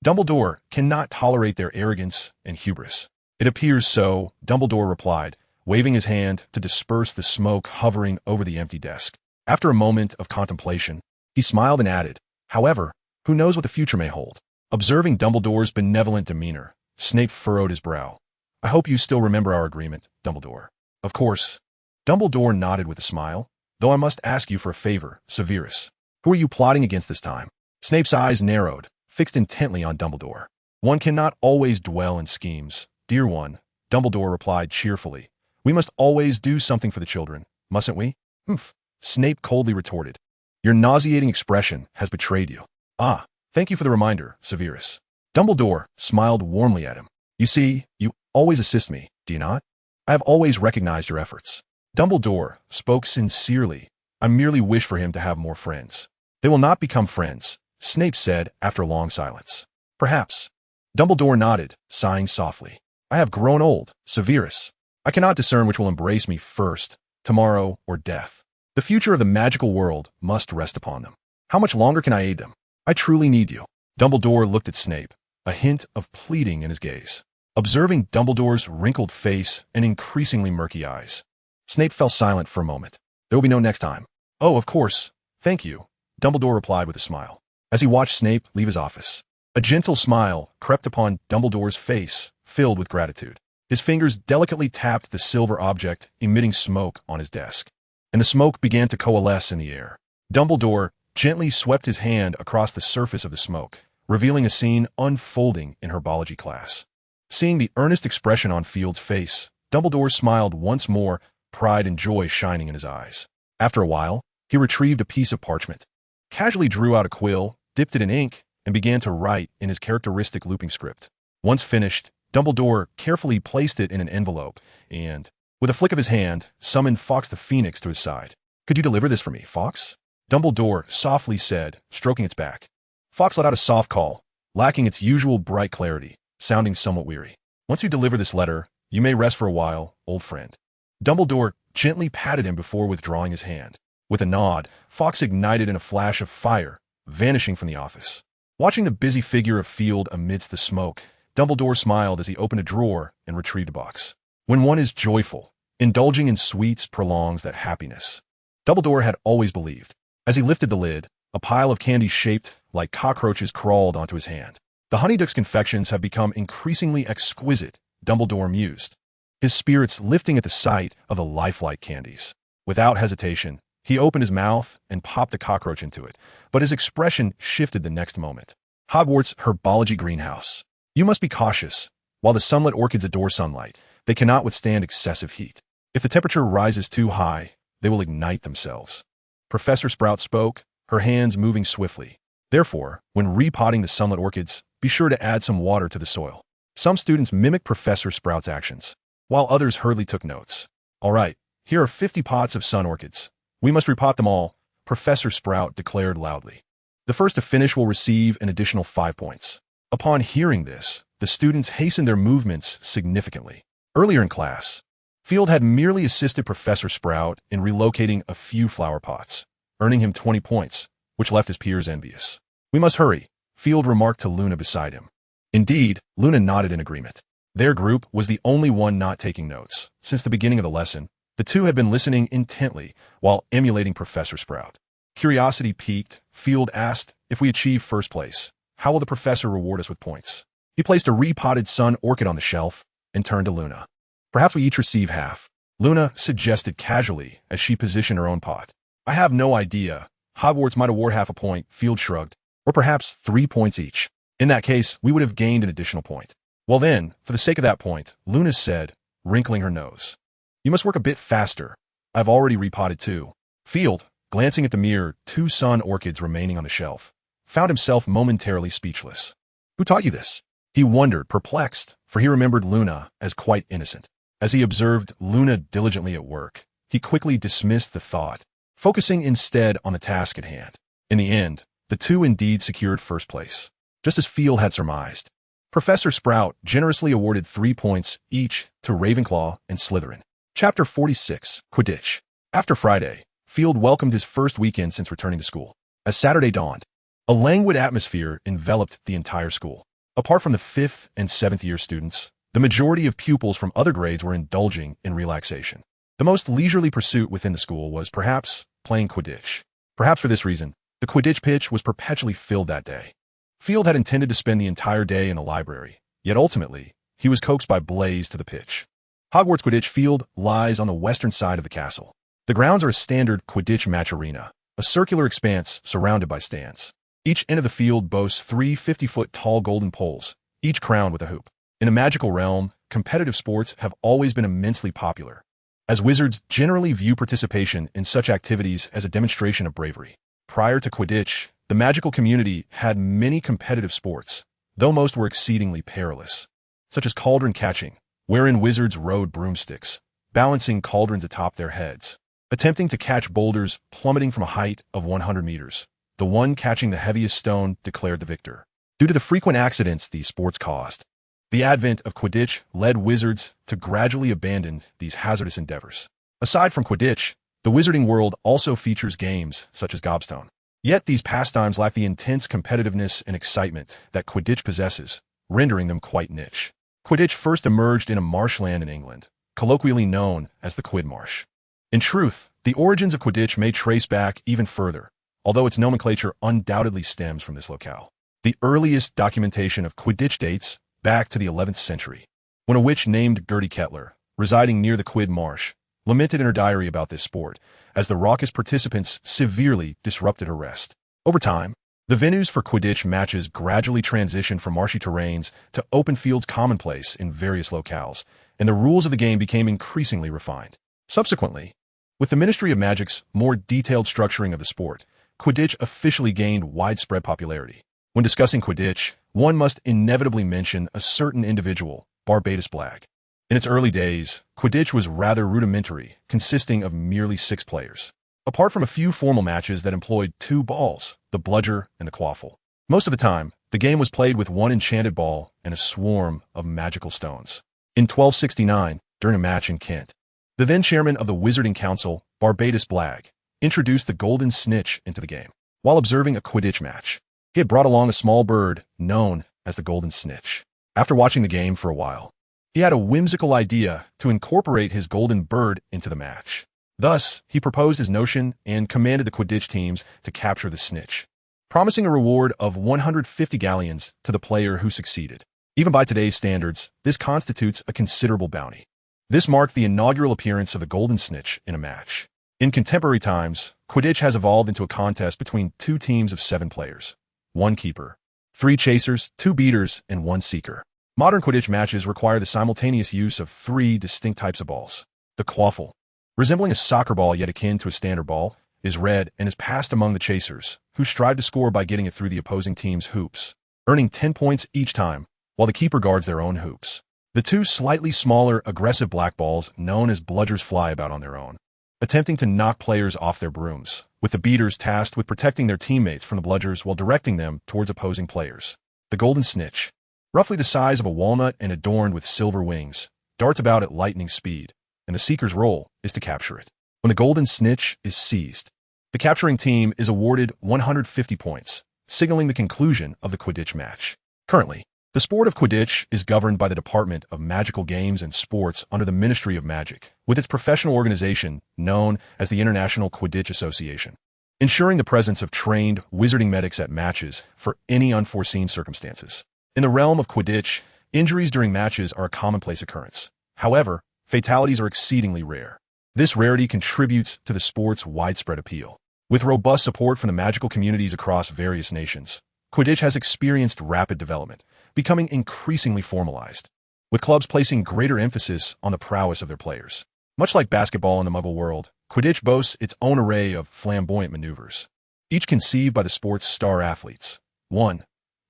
Dumbledore cannot tolerate their arrogance and hubris." "It appears so," Dumbledore replied, waving his hand to disperse the smoke hovering over the empty desk. After a moment of contemplation, he smiled and added, "However, who knows what the future may hold?" Observing Dumbledore's benevolent demeanor, Snape furrowed his brow. "I hope you still remember our agreement, Dumbledore." "Of course." Dumbledore nodded with a smile. "Though I must ask you for a favor, Severus. Who are you plotting against this time?" Snape's eyes narrowed, fixed intently on Dumbledore. "One cannot always dwell in schemes, dear one," Dumbledore replied cheerfully. "We must always do something for the children, mustn't we?" "Humph," Snape coldly retorted. "Your nauseating expression has betrayed you." "Ah, thank you for the reminder, Severus." Dumbledore smiled warmly at him. "You see, you always assist me, do you not? I have always recognized your efforts." Dumbledore spoke sincerely. "I merely wish for him to have more friends." "They will not become friends," Snape said after a long silence. "Perhaps." Dumbledore nodded, sighing softly. "I have grown old, Severus. I cannot discern which will embrace me first, tomorrow or death. The future of the magical world must rest upon them. How much longer can I aid them? I truly need you." Dumbledore looked at Snape, a hint of pleading in his gaze. Observing Dumbledore's wrinkled face and increasingly murky eyes, Snape fell silent for a moment. "There will be no next time." "Oh, of course. Thank you," Dumbledore replied with a smile. As he watched Snape leave his office, a gentle smile crept upon Dumbledore's face, filled with gratitude. His fingers delicately tapped the silver object emitting smoke on his desk, and the smoke began to coalesce in the air. Dumbledore gently swept his hand across the surface of the smoke, revealing a scene unfolding in herbology class. Seeing the earnest expression on Field's face, Dumbledore smiled once more, pride and joy shining in his eyes. After a while, he retrieved a piece of parchment, casually drew out a quill, dipped it in ink, and began to write in his characteristic looping script. Once finished, Dumbledore carefully placed it in an envelope and, with a flick of his hand, summoned Fawkes the Phoenix to his side. "Could you deliver this for me, Fawkes?" Dumbledore softly said, stroking its back. Fawkes let out a soft call, lacking its usual bright clarity, sounding somewhat weary. "Once you deliver this letter, you may rest for a while, old friend." Dumbledore gently patted him before withdrawing his hand. With a nod, Fawkes ignited in a flash of fire, vanishing from the office. Watching the busy figure of Field amidst the smoke, Dumbledore smiled as he opened a drawer and retrieved a box. When one is joyful, indulging in sweets prolongs that happiness. Dumbledore had always believed. As he lifted the lid, a pile of candy shaped like cockroaches crawled onto his hand. "The Honeyduck's confections have become increasingly exquisite," Dumbledore mused, his spirits lifting at the sight of the lifelike candies. Without hesitation, he opened his mouth and popped the cockroach into it, but his expression shifted the next moment. "Hogwarts Herbology Greenhouse. You must be cautious. While the sunlit orchids adore sunlight, they cannot withstand excessive heat. If the temperature rises too high, they will ignite themselves." Professor Sprout spoke, her hands moving swiftly. "Therefore, when repotting the sunlit orchids, be sure to add some water to the soil." Some students mimicked Professor Sprout's actions, while others hurriedly took notes. "All right, here are 50 pots of sun orchids. We must repot them all," Professor Sprout declared loudly. "The first to finish will receive an additional 5 points." Upon hearing this, the students hastened their movements significantly. Earlier in class, Field had merely assisted Professor Sprout in relocating a few flower pots, earning him 20 points, which left his peers envious. "We must hurry," Field remarked to Luna beside him. Indeed, Luna nodded in agreement. Their group was the only one not taking notes. Since the beginning of the lesson, the two had been listening intently while emulating Professor Sprout. Curiosity piqued, Field asked if we achieve first place. How will the professor reward us with points? He placed a repotted sun orchid on the shelf and turned to Luna. Perhaps we each receive half, Luna suggested casually as she positioned her own pot. I have no idea. Hogwarts might award half a point, Field shrugged, or perhaps 3 points each. In that case, we would have gained an additional point. Well then, for the sake of that point, Luna said, wrinkling her nose. You must work a bit faster. I've already repotted 2. Field, glancing at the mere 2 sun orchids remaining on the shelf, found himself momentarily speechless. Who taught you this? He wondered, perplexed, for he remembered Luna as quite innocent. As he observed Luna diligently at work, he quickly dismissed the thought, focusing instead on the task at hand. In the end, the 2 indeed secured first place, just as Field had surmised. Professor Sprout generously awarded 3 points each to Ravenclaw and Slytherin. Chapter 46, Quidditch. After Friday, Field welcomed his first weekend since returning to school. As Saturday dawned, a languid atmosphere enveloped the entire school. Apart from the 5th and 7th year students, the majority of pupils from other grades were indulging in relaxation. The most leisurely pursuit within the school was, perhaps, playing Quidditch. Perhaps for this reason, the Quidditch pitch was perpetually filled that day. Field had intended to spend the entire day in the library, yet ultimately, he was coaxed by Blaze to the pitch. Hogwarts Quidditch Field lies on the western side of the castle. The grounds are a standard Quidditch match arena, a circular expanse surrounded by stands. Each end of the field boasts 3 50-foot-tall golden poles, each crowned with a hoop. In a magical realm, competitive sports have always been immensely popular, as wizards generally view participation in such activities as a demonstration of bravery. Prior to Quidditch, the magical community had many competitive sports, though most were exceedingly perilous, such as cauldron catching, wherein wizards rode broomsticks, balancing cauldrons atop their heads, attempting to catch boulders plummeting from a height of 100 meters. The one catching the heaviest stone declared the victor. Due to the frequent accidents these sports caused, the advent of Quidditch led wizards to gradually abandon these hazardous endeavors. Aside from Quidditch, the wizarding world also features games such as Gobstone. Yet these pastimes lack the intense competitiveness and excitement that Quidditch possesses, rendering them quite niche. Quidditch first emerged in a marshland in England, colloquially known as the Quidmarsh. In truth, the origins of Quidditch may trace back even further, although its nomenclature undoubtedly stems from this locale. The earliest documentation of Quidditch dates back to the 11th century, when a witch named Gertie Kettler, residing near the Quid Marsh, lamented in her diary about this sport, as the raucous participants severely disrupted her rest. Over time, the venues for Quidditch matches gradually transitioned from marshy terrains to open fields commonplace in various locales, and the rules of the game became increasingly refined. Subsequently, with the Ministry of Magic's more detailed structuring of the sport, Quidditch officially gained widespread popularity. When discussing Quidditch, one must inevitably mention a certain individual, Barbatus-Blagg. In its early days, Quidditch was rather rudimentary, consisting of merely 6 players. Apart from a few formal matches that employed 2 balls, the bludger and the quaffle. Most of the time, the game was played with 1 enchanted ball and a swarm of magical stones. In 1269, during a match in Kent, the then chairman of the Wizarding Council, Barbatus-Blagg, introduced the golden snitch into the game. While observing a Quidditch match, he had brought along a small bird known as the golden snitch. After watching the game for a while, he had a whimsical idea to incorporate his golden bird into the match. Thus, he proposed his notion and commanded the Quidditch teams to capture the snitch, promising a reward of 150 galleons to the player who succeeded. Even by today's standards, this constitutes a considerable bounty. This marked the inaugural appearance of the golden snitch in a match. In contemporary times, Quidditch has evolved into a contest between 2 teams of 7 players, 1 keeper, 3 chasers, 2 beaters, and 1 seeker. Modern Quidditch matches require the simultaneous use of 3 distinct types of balls. The quaffle, resembling a soccer ball yet akin to a standard ball, is red and is passed among the chasers, who strive to score by getting it through the opposing team's hoops, earning 10 points each time, while the keeper guards their own hoops. The 2 slightly smaller, aggressive black balls, known as bludgers, fly about on their own, attempting to knock players off their brooms, with the beaters tasked with protecting their teammates from the bludgers while directing them towards opposing players. The golden snitch, roughly the size of a walnut and adorned with silver wings, darts about at lightning speed, and the seeker's role is to capture it. When the golden snitch is seized, the capturing team is awarded 150 points, signaling the conclusion of the Quidditch match. Currently, the sport of Quidditch is governed by the Department of Magical Games and Sports under the Ministry of Magic, with its professional organization known as the International Quidditch Association. ensuring the presence of trained wizarding medics at matches for any unforeseen circumstances. In the realm of Quidditch, injuries during matches are a commonplace occurrence. However, fatalities are exceedingly rare. This rarity contributes to the sport's widespread appeal. With robust support from the magical communities across various nations, Quidditch has experienced rapid development, becoming increasingly formalized, with clubs placing greater emphasis on the prowess of their players. Much like basketball in the Muggle world, Quidditch boasts its own array of flamboyant maneuvers, each conceived by the sport's star athletes. 1.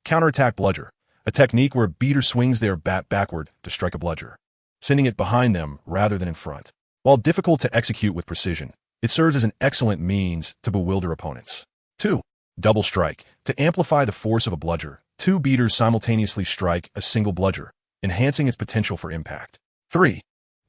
Counterattack bludger, a technique where a beater swings their bat backward to strike a bludger, sending it behind them rather than in front. While difficult to execute with precision, it serves as an excellent means to bewilder opponents. 2. Double strike. To amplify the force of a bludger, two beaters simultaneously strike a single bludger, enhancing its potential for impact. 3.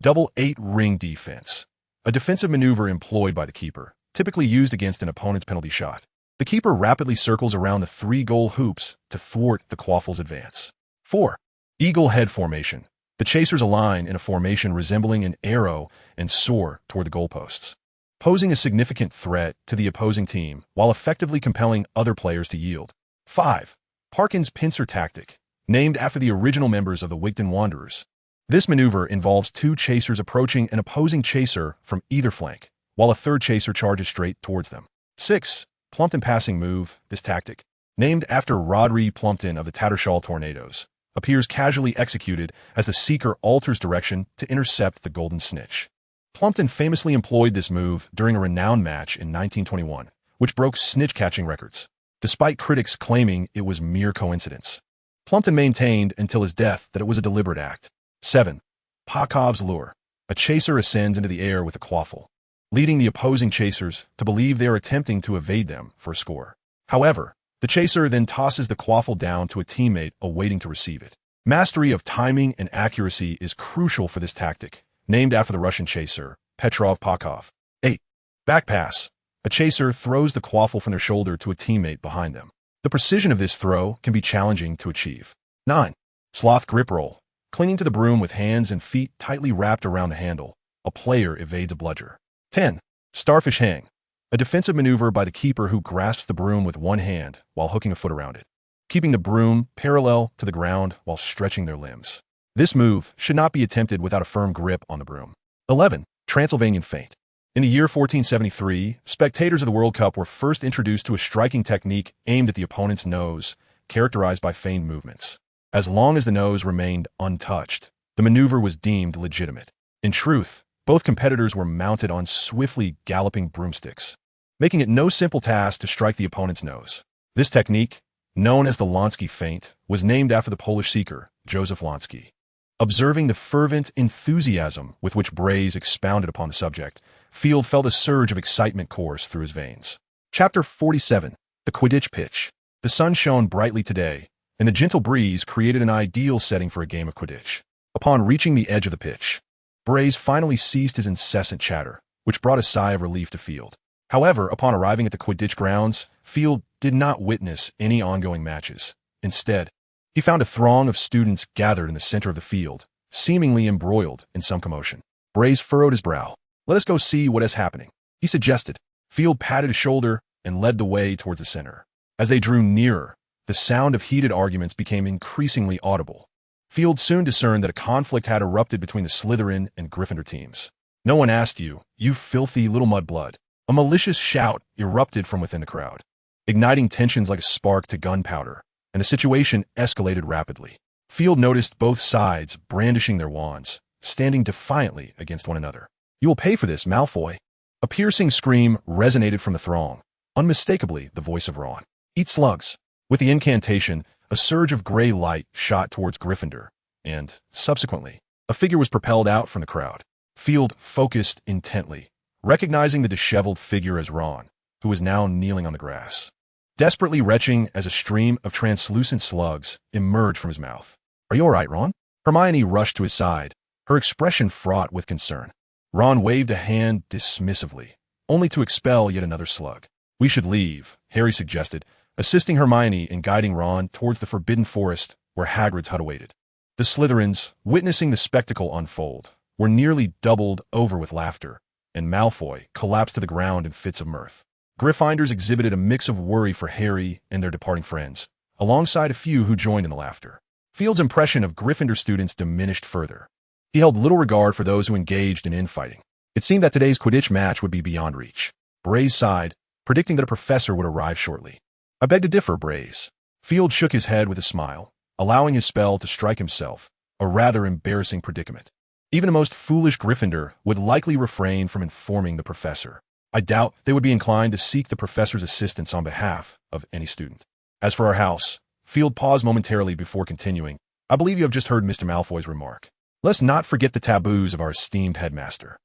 Double 8-ring defense. A defensive maneuver employed by the keeper, typically used against an opponent's penalty shot. The keeper rapidly circles around the 3-goal hoops to thwart the quaffle's advance. 4. Eagle head formation. The chasers align in a formation resembling an arrow and soar toward the goalposts, posing a significant threat to the opposing team while effectively compelling other players to yield. 5. Parkin's pincer tactic, named after the original members of the Wigton Wanderers. This maneuver involves two chasers approaching an opposing chaser from either flank, while a third chaser charges straight towards them. 6. Plumpton passing move. This tactic, named after Rodri Plumpton of the Tattershall Tornadoes, appears casually executed as the seeker alters direction to intercept the golden snitch. Plumpton famously employed this move during a renowned match in 1921, which broke snitch-catching records, despite critics claiming it was mere coincidence. Plumpton maintained until his death that it was a deliberate act. 7. Pakov's lure. A chaser ascends into the air with a quaffle, leading the opposing chasers to believe they are attempting to evade them for a score. However, the chaser then tosses the quaffle down to a teammate awaiting to receive it. Mastery of timing and accuracy is crucial for this tactic, named after the Russian chaser, Petrov Pakov. 8. Back pass. A chaser throws the quaffle from their shoulder to a teammate behind them. The precision of this throw can be challenging to achieve. 9. Sloth grip roll. Clinging to the broom with hands and feet tightly wrapped around the handle, a player evades a bludger. 10. Starfish hang. A defensive maneuver by the keeper who grasps the broom with one hand while hooking a foot around it, keeping the broom parallel to the ground while stretching their limbs. This move should not be attempted without a firm grip on the broom. 11. Transylvanian feint. In the year 1473, spectators of the World Cup were first introduced to a striking technique aimed at the opponent's nose, characterized by feigned movements. As long as the nose remained untouched, the maneuver was deemed legitimate. In truth, both competitors were mounted on swiftly galloping broomsticks, making it no simple task to strike the opponent's nose. This technique, known as the Lansky feint, was named after the Polish seeker, Joseph Lansky. Observing the fervent enthusiasm with which Braze expounded upon the subject, Field felt a surge of excitement course through his veins. Chapter 47. The Quidditch Pitch. The sun shone brightly today, and the gentle breeze created an ideal setting for a game of Quidditch. Upon reaching the edge of the pitch, Braze finally ceased his incessant chatter, which brought a sigh of relief to Field. However, upon arriving at the Quidditch grounds, Field did not witness any ongoing matches. Instead, he found a throng of students gathered in the center of the field, seemingly embroiled in some commotion. Braze furrowed his brow. "Let us go see what is happening," he suggested. Field patted his shoulder and led the way towards the center. As they drew nearer, the sound of heated arguments became increasingly audible. Field soon discerned that a conflict had erupted between the Slytherin and Gryffindor teams. "No one asked you, you filthy little mudblood." A malicious shout erupted from within the crowd, igniting tensions like a spark to gunpowder, and the situation escalated rapidly. Field noticed both sides brandishing their wands, standing defiantly against one another. "You will pay for this, Malfoy." A piercing scream resonated from the throng, unmistakably the voice of Ron. "Eat slugs." With the incantation, a surge of gray light shot towards Gryffindor, and, subsequently, a figure was propelled out from the crowd. Field focused intently, recognizing the disheveled figure as Ron, who was now kneeling on the grass, desperately retching as a stream of translucent slugs emerged from his mouth. "Are you all right, Ron?" Hermione rushed to his side, her expression fraught with concern. Ron waved a hand dismissively, only to expel yet another slug. "We should leave," Harry suggested, assisting Hermione in guiding Ron towards the forbidden forest where Hagrid's hut awaited. The Slytherins, witnessing the spectacle unfold, were nearly doubled over with laughter, and Malfoy collapsed to the ground in fits of mirth. Gryffindors exhibited a mix of worry for Harry and their departing friends, alongside a few who joined in the laughter. Field's impression of Gryffindor students diminished further. He held little regard for those who engaged in infighting. It seemed that today's Quidditch match would be beyond reach. Braze sighed, predicting that a professor would arrive shortly. I beg to differ, Braze. Field shook his head with a smile, allowing his spell to strike himself, a rather embarrassing predicament. Even the most foolish Gryffindor would likely refrain from informing the professor. I doubt they would be inclined to seek the professor's assistance on behalf of any student. As for our house, Field paused momentarily before continuing. I believe you have just heard Mr. Malfoy's remark. Let's not forget the taboos of our esteemed headmaster.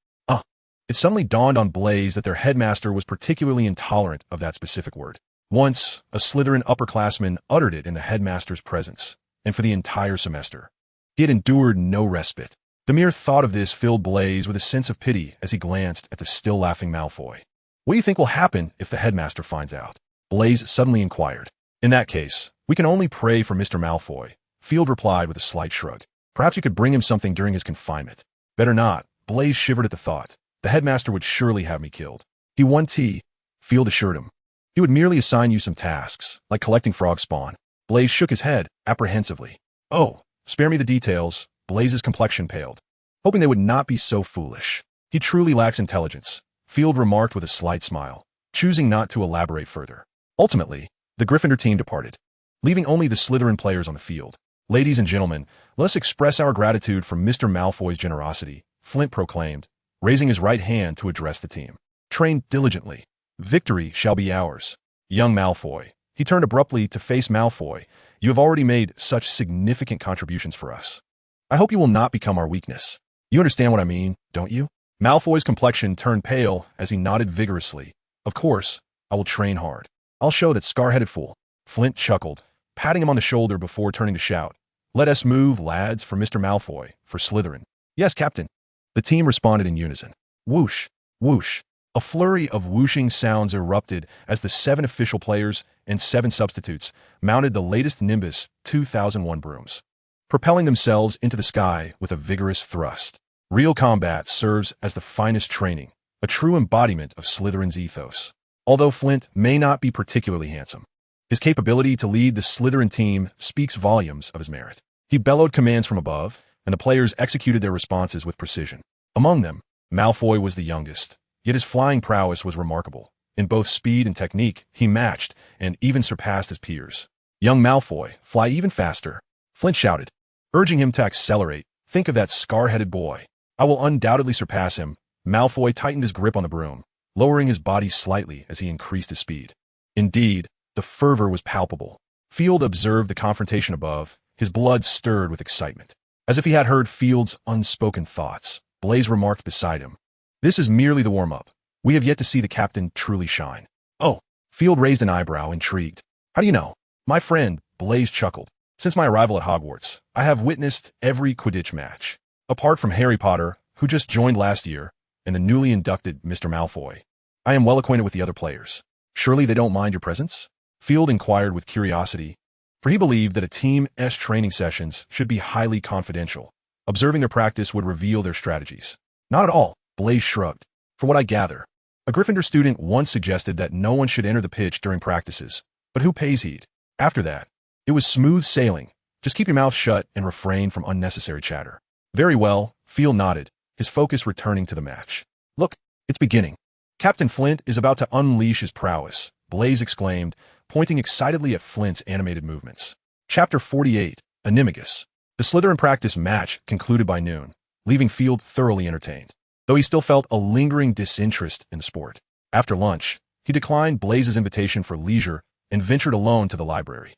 It suddenly dawned on Blaze that their headmaster was particularly intolerant of that specific word. Once, a Slytherin upperclassman uttered it in the headmaster's presence, and for the entire semester. He had endured no respite. The mere thought of this filled Blaze with a sense of pity as he glanced at the still laughing Malfoy. What do you think will happen if the headmaster finds out? Blaze suddenly inquired. In that case, we can only pray for Mr. Malfoy, Field replied with a slight shrug. Perhaps you could bring him something during his confinement. Better not. Blaze shivered at the thought. The headmaster would surely have me killed. He won tea, Field assured him. He would merely assign you some tasks, like collecting frog spawn. Blaze shook his head, apprehensively. Oh, spare me the details. Blaze's complexion paled, hoping they would not be so foolish. He truly lacks intelligence, Field remarked with a slight smile, choosing not to elaborate further. Ultimately, the Gryffindor team departed, leaving only the Slytherin players on the field. Ladies and gentlemen, let us express our gratitude for Mr. Malfoy's generosity, Flint proclaimed, raising his right hand to address the team. Train diligently. Victory shall be ours. Young Malfoy. He turned abruptly to face Malfoy. You have already made such significant contributions for us. I hope you will not become our weakness. You understand what I mean, don't you? Malfoy's complexion turned pale as he nodded vigorously. Of course, I will train hard. I'll show that scar-headed fool. Flint chuckled, patting him on the shoulder before turning to shout. Let us move, lads, for Mr. Malfoy, for Slytherin. Yes, Captain. The team responded in unison. Whoosh, whoosh. A flurry of whooshing sounds erupted as the 7 official players and 7 substitutes mounted the latest Nimbus 2001 brooms, propelling themselves into the sky with a vigorous thrust. Real combat serves as the finest training, a true embodiment of Slytherin's ethos. Although Flint may not be particularly handsome, his capability to lead the Slytherin team speaks volumes of his merit. He bellowed commands from above, and the players executed their responses with precision. Among them, Malfoy was the youngest, yet his flying prowess was remarkable. In both speed and technique, he matched and even surpassed his peers. Young Malfoy, fly even faster, Flint shouted, urging him to accelerate. Think of that scar-headed boy. I will undoubtedly surpass him. Malfoy tightened his grip on the broom, lowering his body slightly as he increased his speed. Indeed, the fervor was palpable. Field observed the confrontation above, his blood stirred with excitement. As if he had heard Field's unspoken thoughts, Blaze remarked beside him. This is merely the warm-up. We have yet to see the captain truly shine. Oh, Field raised an eyebrow, intrigued. How do you know? My friend, Blaze chuckled. Since my arrival at Hogwarts, I have witnessed every Quidditch match. Apart from Harry Potter, who just joined last year, and the newly inducted Mr. Malfoy, I am well acquainted with the other players. Surely they don't mind your presence? Field inquired with curiosity, for he believed that a team's training sessions should be highly confidential. Observing their practice would reveal their strategies. Not at all, Blaze shrugged. For what I gather, a Gryffindor student once suggested that no one should enter the pitch during practices, but who pays heed? After that, it was smooth sailing. Just keep your mouth shut and refrain from unnecessary chatter. Very well, Field nodded, his focus returning to the match. Look, it's beginning. Captain Flint is about to unleash his prowess, Blaze exclaimed, pointing excitedly at Flint's animated movements. Chapter 48, Animagus. The Slytherin practice match concluded by noon, leaving Field thoroughly entertained, though he still felt a lingering disinterest in the sport. After lunch, he declined Blaze's invitation for leisure and ventured alone to the library.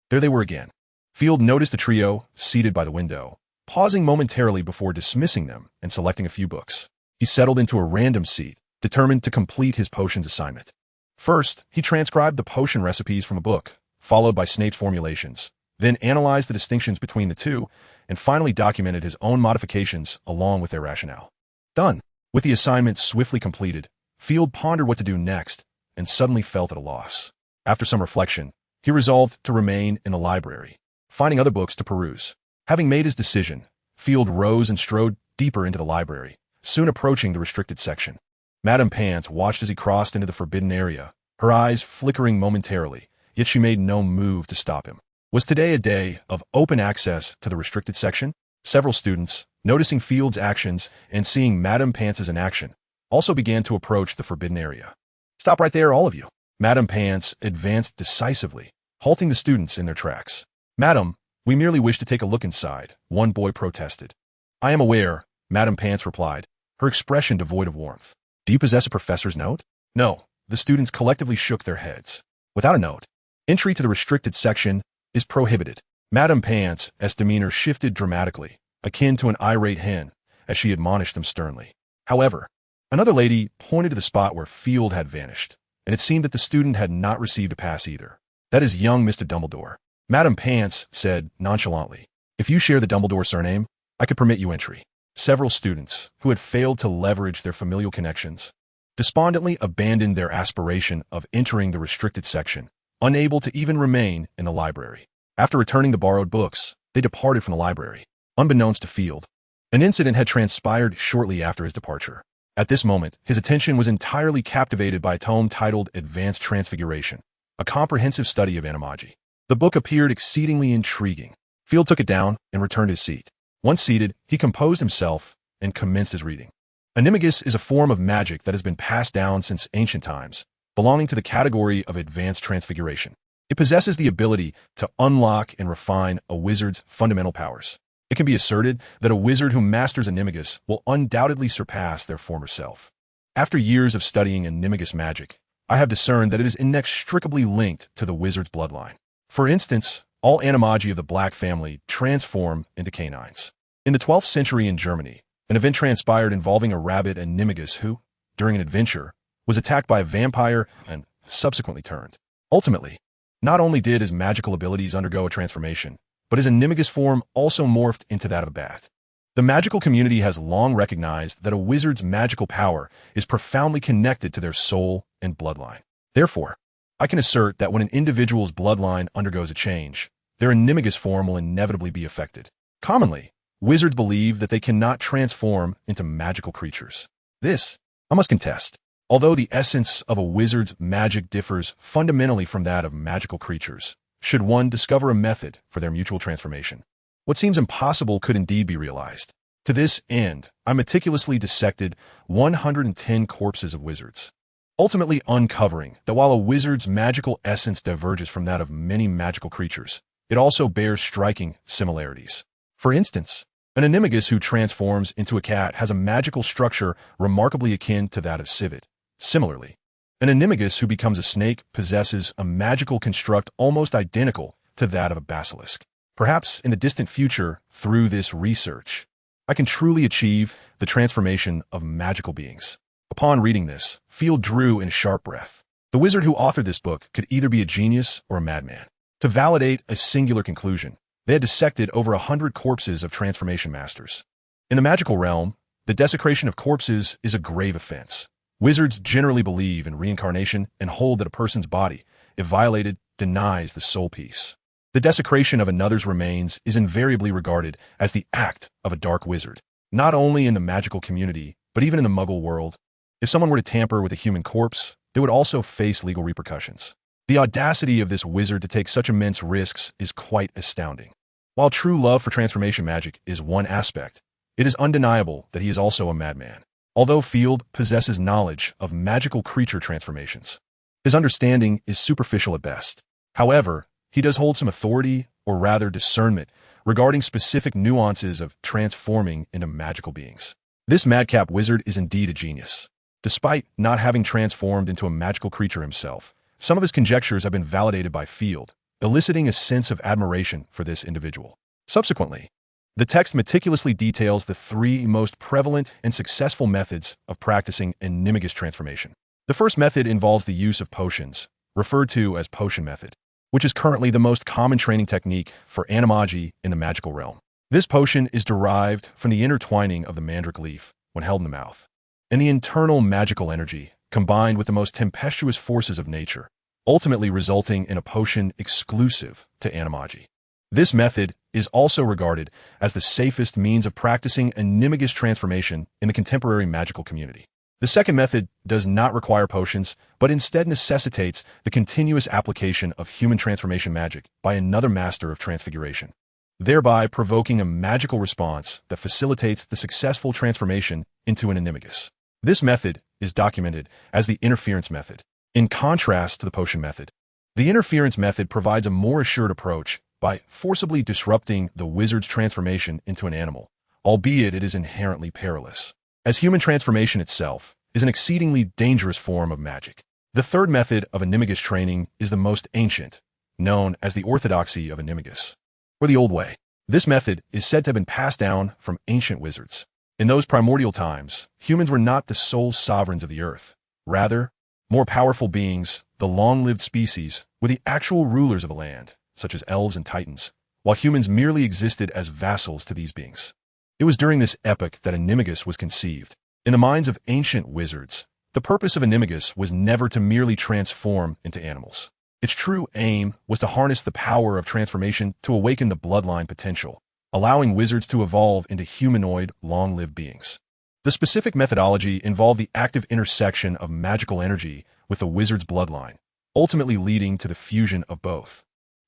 There they were again. Field noticed the trio, seated by the window, pausing momentarily before dismissing them and selecting a few books. He settled into a random seat, determined to complete his potions assignment. First, he transcribed the potion recipes from a book, followed by Snape's formulations, then analyzed the distinctions between the two, and finally documented his own modifications along with their rationale. Done. With the assignment swiftly completed, Field pondered what to do next and suddenly felt at a loss. After some reflection, he resolved to remain in the library, finding other books to peruse. Having made his decision, Field rose and strode deeper into the library, soon approaching the restricted section. Madame Pants watched as he crossed into the forbidden area, her eyes flickering momentarily, yet she made no move to stop him. Was today a day of open access to the restricted section? Several students, noticing Field's actions and seeing Madame Pants in action, also began to approach the forbidden area. "Stop right there, all of you." Madame Pants advanced decisively, halting the students in their tracks. "Madam, we merely wish to take a look inside," one boy protested. "I am aware," Madame Pants replied, her expression devoid of warmth. "Do you possess a professor's note?" "No." The students collectively shook their heads. "Without a note, entry to the restricted section is prohibited." Madame Pants' demeanor shifted dramatically, akin to an irate hen, as she admonished them sternly. However, another lady pointed to the spot where Field had vanished, and it seemed that the student had not received a pass either. "That is young Mr. Dumbledore," Madame Pants said nonchalantly. "If you share the Dumbledore surname, I could permit you entry." Several students, who had failed to leverage their familial connections, despondently abandoned their aspiration of entering the restricted section, unable to even remain in the library. After returning the borrowed books, they departed from the library. Unbeknownst to Field, an incident had transpired shortly after his departure. At this moment, his attention was entirely captivated by a tome titled Advanced Transfiguration, a comprehensive study of animagy. The book appeared exceedingly intriguing. Field took it down and returned to his seat. Once seated, he composed himself and commenced his reading. Animagus is a form of magic that has been passed down since ancient times, belonging to the category of Advanced Transfiguration. It possesses the ability to unlock and refine a wizard's fundamental powers. It can be asserted that a wizard who masters Animagus will undoubtedly surpass their former self. After years of studying Animagus magic, I have discerned that it is inextricably linked to the wizard's bloodline. For instance, all animagy of the Black family transform into canines. In the 12th century in Germany, an event transpired involving a rabbit Animagus who, during an adventure, was attacked by a vampire and subsequently turned. Ultimately, not only did his magical abilities undergo a transformation, but his Animagus form also morphed into that of a bat. The magical community has long recognized that a wizard's magical power is profoundly connected to their soul and bloodline. Therefore, I can assert that when an individual's bloodline undergoes a change, their Animagus form will inevitably be affected. Commonly, wizards believe that they cannot transform into magical creatures. This, I must contest. Although the essence of a wizard's magic differs fundamentally from that of magical creatures, should one discover a method for their mutual transformation, what seems impossible could indeed be realized. To this end, I meticulously dissected 110 corpses of wizards, ultimately uncovering that while a wizard's magical essence diverges from that of many magical creatures, it also bears striking similarities. For instance, an Animagus who transforms into a cat has a magical structure remarkably akin to that of civet. Similarly, an Animagus who becomes a snake possesses a magical construct almost identical to that of a basilisk. Perhaps in the distant future, through this research, I can truly achieve the transformation of magical beings. Upon reading this, Field drew in a sharp breath. The wizard who authored this book could either be a genius or a madman. To validate a singular conclusion, they had dissected over 100 corpses of transformation masters. In the magical realm, the desecration of corpses is a grave offense. Wizards generally believe in reincarnation and hold that a person's body, if violated, denies the soul peace. The desecration of another's remains is invariably regarded as the act of a dark wizard, not only in the magical community, but even in the Muggle world. If someone were to tamper with a human corpse, they would also face legal repercussions. The audacity of this wizard to take such immense risks is quite astounding. While true love for transformation magic is one aspect, it is undeniable that he is also a madman. Although Field possesses knowledge of magical creature transformations, his understanding is superficial at best. However, he does hold some authority, or rather discernment, regarding specific nuances of transforming into magical beings. This madcap wizard is indeed a genius. Despite not having transformed into a magical creature himself, some of his conjectures have been validated by Field, eliciting a sense of admiration for this individual. Subsequently, the text meticulously details the 3 most prevalent and successful methods of practicing Animagus transformation. The first method involves the use of potions, referred to as potion method, which is currently the most common training technique for animagy in the magical realm. This potion is derived from the intertwining of the mandrake leaf when held in the mouth, and the internal magical energy combined with the most tempestuous forces of nature, ultimately resulting in a potion exclusive to animagy. This method is also regarded as the safest means of practicing Animagus transformation in the contemporary magical community. The second method does not require potions, but instead necessitates the continuous application of human transformation magic by another master of transfiguration, thereby provoking a magical response that facilitates the successful transformation into an animagus. This method is documented as the interference method. In contrast to the potion method, the interference method provides a more assured approach by forcibly disrupting the wizard's transformation into an animal, albeit it is inherently perilous, as human transformation itself is an exceedingly dangerous form of magic. The third method of animagus training is the most ancient, known as the orthodoxy of animagus, or the old way. This method is said to have been passed down from ancient wizards. In those primordial times, humans were not the sole sovereigns of the earth. Rather, more powerful beings, the long-lived species, were the actual rulers of the land, such as elves and titans, while humans merely existed as vassals to these beings. It was during this epoch that animagus was conceived. In the minds of ancient wizards, the purpose of animagus was never to merely transform into animals. Its true aim was to harness the power of transformation to awaken the bloodline potential, allowing wizards to evolve into humanoid, long-lived beings. The specific methodology involved the active intersection of magical energy with the wizard's bloodline, ultimately leading to the fusion of both,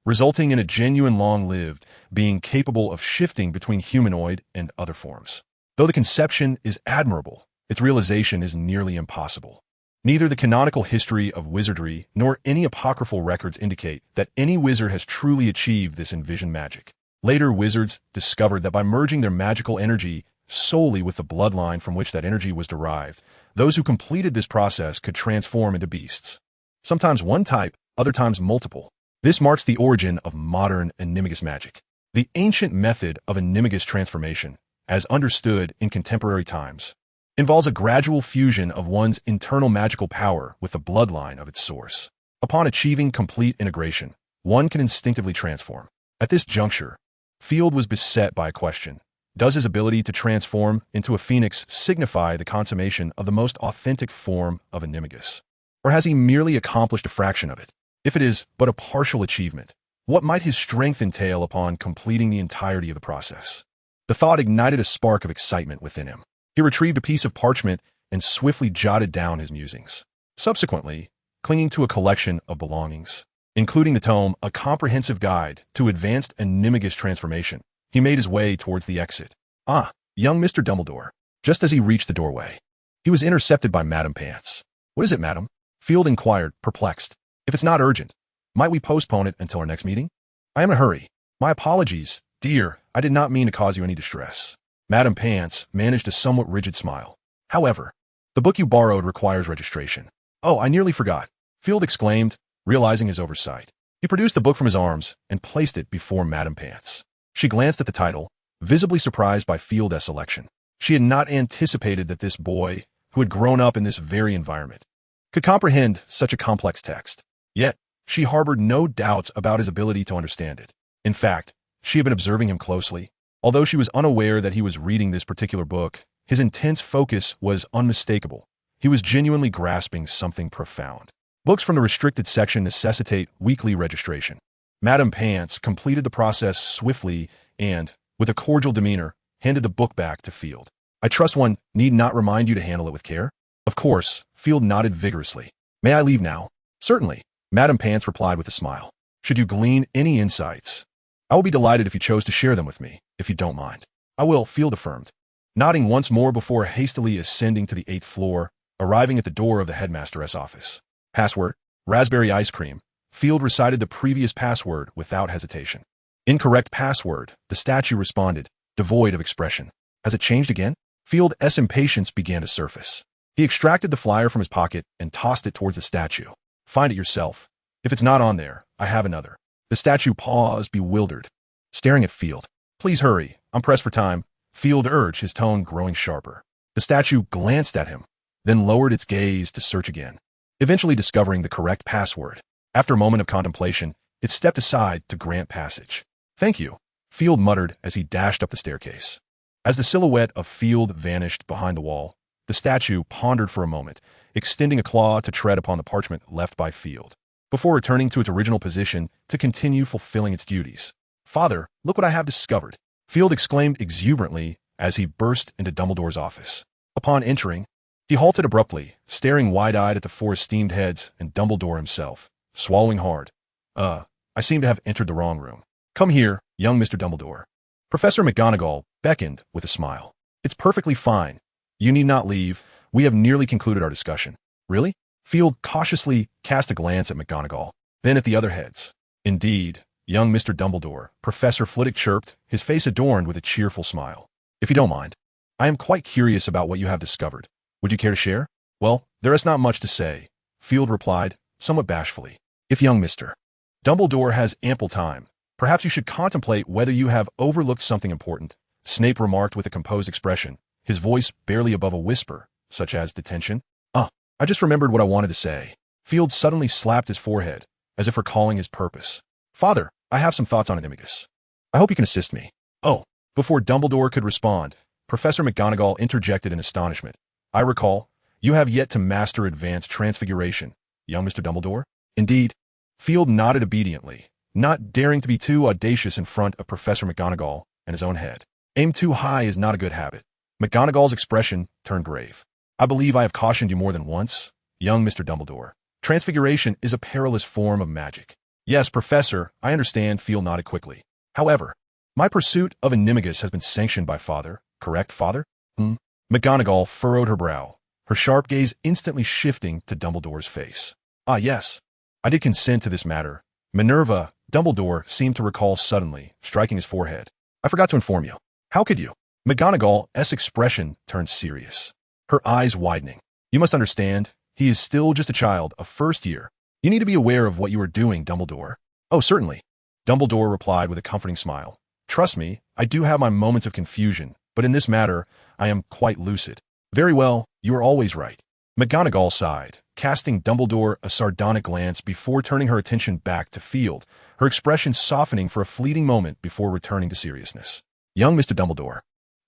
resulting in a genuine long-lived being capable of shifting between humanoid and other forms. Though the conception is admirable, its realization is nearly impossible. Neither the canonical history of wizardry nor any apocryphal records indicate that any wizard has truly achieved this envisioned magic. Later wizards discovered that by merging their magical energy solely with the bloodline from which that energy was derived, those who completed this process could transform into beasts. Sometimes one type, other times multiple. This marks the origin of modern animagus magic. The ancient method of animagus transformation, as understood in contemporary times, involves a gradual fusion of one's internal magical power with the bloodline of its source. Upon achieving complete integration, one can instinctively transform. At this juncture, Field was beset by a question. Does his ability to transform into a phoenix signify the consummation of the most authentic form of animagus? Or has he merely accomplished a fraction of it? If it is but a partial achievement, what might his strength entail upon completing the entirety of the process? The thought ignited a spark of excitement within him. He retrieved a piece of parchment and swiftly jotted down his musings. Subsequently, clinging to a collection of belongings, including the tome A Comprehensive Guide to Advanced Animagus Transformation, he made his way towards the exit. Ah, young Mr. Dumbledore. Just as he reached the doorway, he was intercepted by Madame Pants. What is it, madam? Field inquired, perplexed. If it's not urgent, might we postpone it until our next meeting? I am in a hurry. My apologies, dear. I did not mean to cause you any distress. Madame Pants managed a somewhat rigid smile. However, the book you borrowed requires registration. Oh, I nearly forgot, Field exclaimed, realizing his oversight. He produced the book from his arms and placed it before Madame Pants. She glanced at the title, visibly surprised by Field's selection. She had not anticipated that this boy, who had grown up in this very environment, could comprehend such a complex text. Yet, she harbored no doubts about his ability to understand it. In fact, she had been observing him closely. Although she was unaware that he was reading this particular book, his intense focus was unmistakable. He was genuinely grasping something profound. Books from the restricted section necessitate weekly registration. Madame Pants completed the process swiftly and, with a cordial demeanor, handed the book back to Field. I trust one need not remind you to handle it with care? Of course, Field nodded vigorously. May I leave now? Certainly, Madame Pants replied with a smile. Should you glean any insights, I will be delighted if you chose to share them with me, if you don't mind. I will, Field affirmed, nodding once more before hastily ascending to the 8th floor, arriving at the door of the headmaster's office. Password, raspberry ice cream. Field recited the previous password without hesitation. Incorrect password, the statue responded, devoid of expression. Has it changed again? Field's impatience began to surface. He extracted the flyer from his pocket and tossed it towards the statue. Find it yourself. If it's not on there, I have another. The statue paused, bewildered, staring at Field. Please hurry, I'm pressed for time, Field urged, his tone growing sharper. The statue glanced at him, then lowered its gaze to search again, eventually discovering the correct password. After a moment of contemplation, it stepped aside to grant passage. Thank you, Field muttered as he dashed up the staircase. As the silhouette of Field vanished behind the wall, the statue pondered for a moment, extending a claw to tread upon the parchment left by Field, before returning to its original position to continue fulfilling its duties. Father, look what I have discovered, Field exclaimed exuberantly as he burst into Dumbledore's office. Upon entering, He halted abruptly, staring wide-eyed at the four esteemed heads and Dumbledore himself, swallowing hard. I seem to have entered the wrong room. Come here, young Mr. Dumbledore. Professor McGonagall beckoned with a smile. It's perfectly fine. You need not leave. We have nearly concluded our discussion. Really? Field cautiously cast a glance at McGonagall, then at the other heads. Indeed, young Mr. Dumbledore, Professor Flitwick chirped, his face adorned with a cheerful smile. If you don't mind, I am quite curious about what you have discovered. Would you care to share? Well, there is not much to say, Field replied, somewhat bashfully. If young Mr. Dumbledore has ample time, perhaps you should contemplate whether you have overlooked something important, Snape remarked with a composed expression, his voice barely above a whisper, such as detention. I just remembered what I wanted to say. Field suddenly slapped his forehead, as if recalling his purpose. Father, I have some thoughts on Animagus. I hope you can assist me. Oh, before Dumbledore could respond, Professor McGonagall interjected in astonishment. I recall, you have yet to master advanced transfiguration, young Mr. Dumbledore? Indeed. Field nodded obediently, not daring to be too audacious in front of Professor McGonagall and his own head. Aim too high is not a good habit. McGonagall's expression turned grave. I believe I have cautioned you more than once, young Mr. Dumbledore. Transfiguration is a perilous form of magic. Yes, Professor, I understand, Field nodded quickly. However, my pursuit of Animagus has been sanctioned by Father, correct, Father? McGonagall furrowed her brow, her sharp gaze instantly shifting to Dumbledore's face. Ah, yes. I did consent to this matter. Minerva, Dumbledore seemed to recall suddenly, striking his forehead. I forgot to inform you. How could you? McGonagall's expression turned serious, her eyes widening. You must understand, he is still just a child, a first year. You need to be aware of what you are doing, Dumbledore. Oh, certainly. Dumbledore replied with a comforting smile. Trust me, I do have my moments of confusion, but in this matter, I am quite lucid. Very well, you are always right. McGonagall sighed, casting Dumbledore a sardonic glance before turning her attention back to Field, her expression softening for a fleeting moment before returning to seriousness. Young Mr. Dumbledore.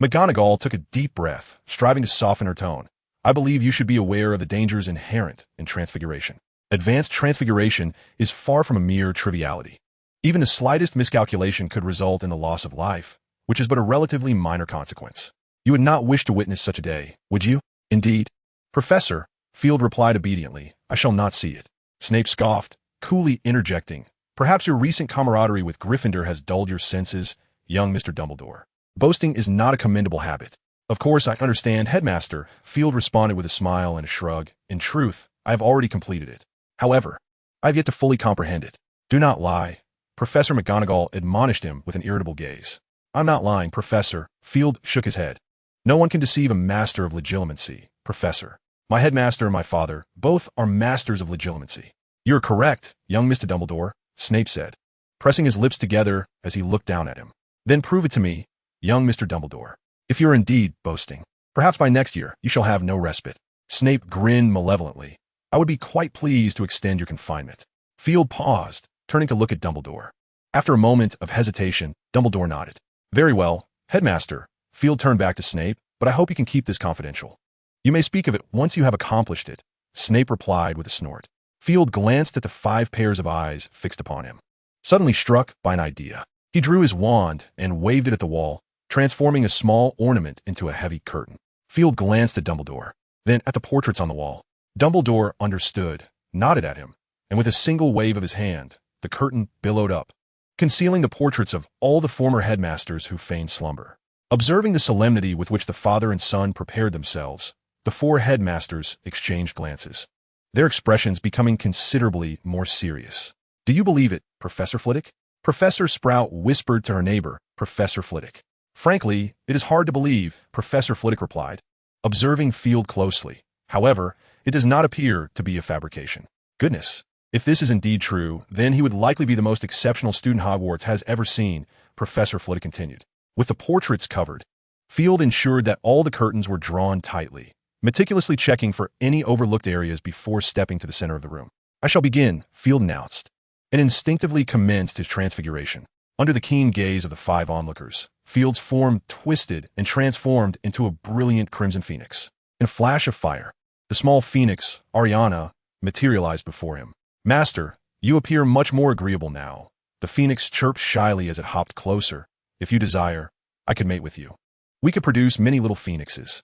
McGonagall took a deep breath, striving to soften her tone. I believe you should be aware of the dangers inherent in transfiguration. Advanced transfiguration is far from a mere triviality. Even the slightest miscalculation could result in the loss of life, which is but a relatively minor consequence. You would not wish to witness such a day, would you? Indeed. Professor, Field replied obediently, I shall not see it. Snape scoffed, coolly interjecting, perhaps your recent camaraderie with Gryffindor has dulled your senses, young Mr. Dumbledore. Boasting is not a commendable habit. Of course, I understand, Headmaster, Field responded with a smile and a shrug. In truth, I have already completed it. However, I have yet to fully comprehend it. Do not lie. Professor McGonagall admonished him with an irritable gaze. I'm not lying, Professor. Field shook his head. No one can deceive a master of legilimency, Professor. My headmaster and my father, both are masters of legilimency. You're correct, young Mr. Dumbledore, Snape said, pressing his lips together as he looked down at him. Then prove it to me, young Mr. Dumbledore. If you're indeed boasting, perhaps by next year you shall have no respite. Snape grinned malevolently. I would be quite pleased to extend your confinement. Field paused, turning to look at Dumbledore. After a moment of hesitation, Dumbledore nodded. Very well, Headmaster. Field turned back to Snape, but I hope you can keep this confidential. You may speak of it once you have accomplished it, Snape replied with a snort. Field glanced at the 5 pairs of eyes fixed upon him. Suddenly struck by an idea, he drew his wand and waved it at the wall, transforming a small ornament into a heavy curtain. Field glanced at Dumbledore, then at the portraits on the wall. Dumbledore understood, nodded at him, and with a single wave of his hand, the curtain billowed up, concealing the portraits of all the former headmasters who feigned slumber. Observing the solemnity with which the father and son prepared themselves, the 4 headmasters exchanged glances, their expressions becoming considerably more serious. Do you believe it, Professor Flitwick? Professor Sprout whispered to her neighbor, Professor Flitwick. Frankly, it is hard to believe, Professor Flitwick replied, observing Field closely. However, it does not appear to be a fabrication. Goodness, if this is indeed true, then he would likely be the most exceptional student Hogwarts has ever seen, Professor Flitwick continued. With the portraits covered, Field ensured that all the curtains were drawn tightly, meticulously checking for any overlooked areas before stepping to the center of the room. I shall begin, Field announced, and instinctively commenced his transfiguration. Under the keen gaze of the 5 onlookers, Field's form twisted and transformed into a brilliant crimson phoenix. In a flash of fire, the small phoenix, Ariana, materialized before him. Master, you appear much more agreeable now. The phoenix chirped shyly as it hopped closer. If you desire, I could mate with you. We could produce many little phoenixes.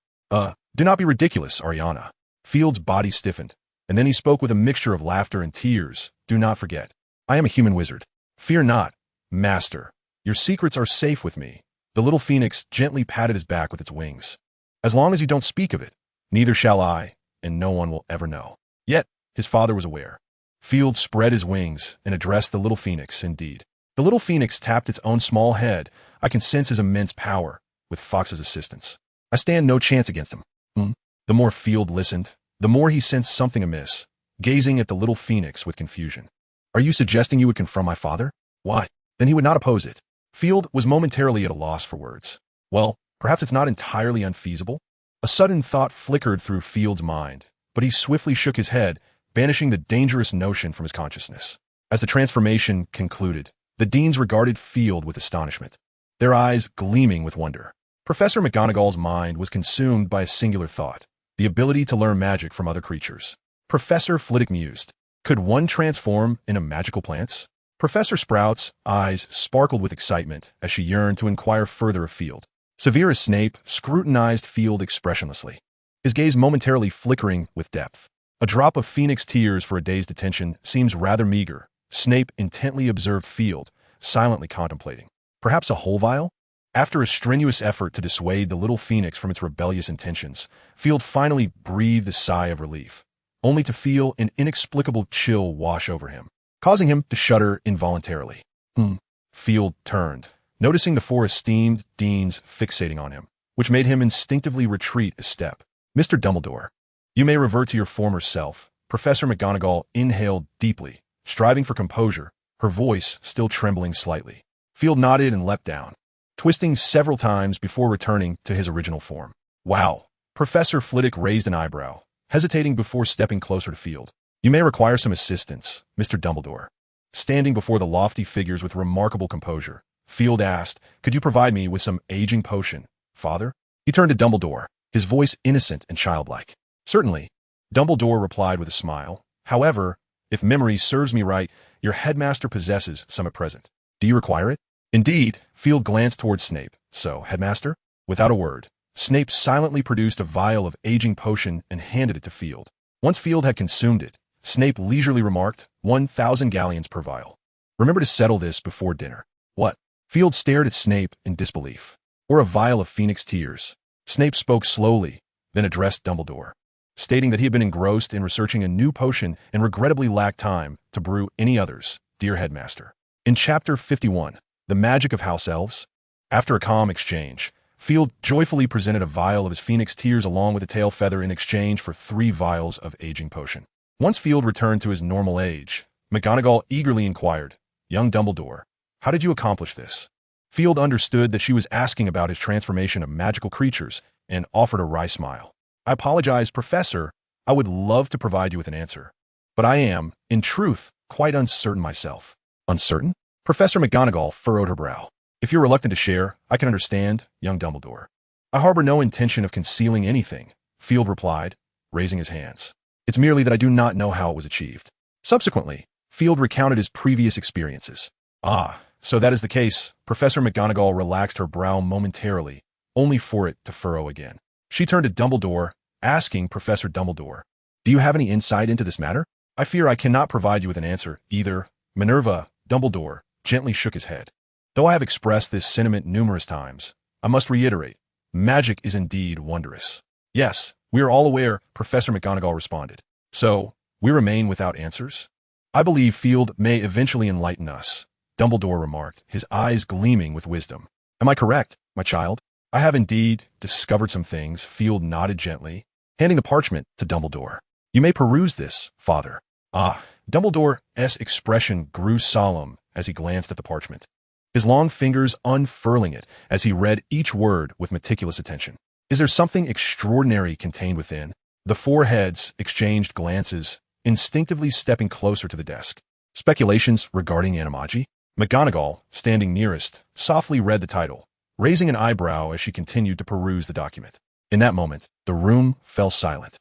Do not be ridiculous, Ariana. Field's body stiffened, and then he spoke with a mixture of laughter and tears. Do not forget. I am a human wizard. Fear not, master. Your secrets are safe with me. The little phoenix gently patted his back with its wings. As long as you don't speak of it, neither shall I, and no one will ever know. Yet, his father was aware. Field spread his wings and addressed the little phoenix indeed. The little phoenix tapped its own small head. I can sense his immense power, with Fawkes' assistance. I stand no chance against him. The more Field listened, the more he sensed something amiss, gazing at the little phoenix with confusion. Are you suggesting you would confront my father? Why? Then he would not oppose it. Field was momentarily at a loss for words. Well, perhaps it's not entirely unfeasible. A sudden thought flickered through Field's mind, but he swiftly shook his head, banishing the dangerous notion from his consciousness. As the transformation concluded, the deans regarded Field with astonishment, their eyes gleaming with wonder. Professor McGonagall's mind was consumed by a singular thought, the ability to learn magic from other creatures. Professor Flitwick mused, could one transform into magical plants? Professor Sprout's eyes sparkled with excitement as she yearned to inquire further of Field. Severus Snape scrutinized Field expressionlessly, his gaze momentarily flickering with depth. A drop of phoenix tears for a day's detention seems rather meager. Snape intently observed Field, silently contemplating. Perhaps a whole vial? After a strenuous effort to dissuade the little phoenix from its rebellious intentions, Field finally breathed a sigh of relief, only to feel an inexplicable chill wash over him, causing him to shudder involuntarily. Field turned, noticing the four esteemed deans fixating on him, which made him instinctively retreat a step. Mr. Dumbledore, you may revert to your former self. Professor McGonagall inhaled deeply, striving for composure, her voice still trembling slightly. Field nodded and leapt down, twisting several times before returning to his original form. Wow. Professor Flitwick raised an eyebrow, hesitating before stepping closer to Field. You may require some assistance, Mr. Dumbledore. Standing before the lofty figures with remarkable composure, Field asked, could you provide me with some aging potion, father? He turned to Dumbledore, his voice innocent and childlike. Certainly. Dumbledore replied with a smile. However, if memory serves me right, your headmaster possesses some at present. Do you require it? Indeed. Field glanced towards Snape. So, headmaster? Without a word, Snape silently produced a vial of aging potion and handed it to Field. Once Field had consumed it, Snape leisurely remarked, 1,000 galleons per vial. Remember to settle this before dinner. What? Field stared at Snape in disbelief. Or a vial of phoenix tears. Snape spoke slowly, then addressed Dumbledore, stating that he had been engrossed in researching a new potion and regrettably lacked time to brew any others, dear headmaster. In Chapter 51, The Magic of House Elves, after a calm exchange, Field joyfully presented a vial of his phoenix tears along with a tail feather in exchange for 3 vials of aging potion. Once Field returned to his normal age, McGonagall eagerly inquired, young Dumbledore, how did you accomplish this? Field understood that she was asking about his transformation of magical creatures and offered a wry smile. I apologize, Professor. I would love to provide you with an answer, but I am, in truth, quite uncertain myself. Uncertain? Professor McGonagall furrowed her brow. If you're reluctant to share, I can understand, young Dumbledore. I harbor no intention of concealing anything, Field replied, raising his hands. It's merely that I do not know how it was achieved. Subsequently, Field recounted his previous experiences. Ah, so that is the case. Professor McGonagall relaxed her brow momentarily, only for it to furrow again. She turned to Dumbledore, asking Professor Dumbledore, do you have any insight into this matter? I fear I cannot provide you with an answer, either. Minerva, Dumbledore, gently shook his head. Though I have expressed this sentiment numerous times, I must reiterate, magic is indeed wondrous. Yes, we are all aware, Professor McGonagall responded. So, we remain without answers? I believe Field may eventually enlighten us, Dumbledore remarked, his eyes gleaming with wisdom. Am I correct, my child? I have indeed discovered some things, Field nodded gently, handing the parchment to Dumbledore. You may peruse this, father. Ah, Dumbledore's expression grew solemn as he glanced at the parchment, his long fingers unfurling it as he read each word with meticulous attention. Is there something extraordinary contained within? The 4 heads exchanged glances, instinctively stepping closer to the desk. Speculations regarding animagi? McGonagall, standing nearest, softly read the title, raising an eyebrow as she continued to peruse the document. In that moment, the room fell silent.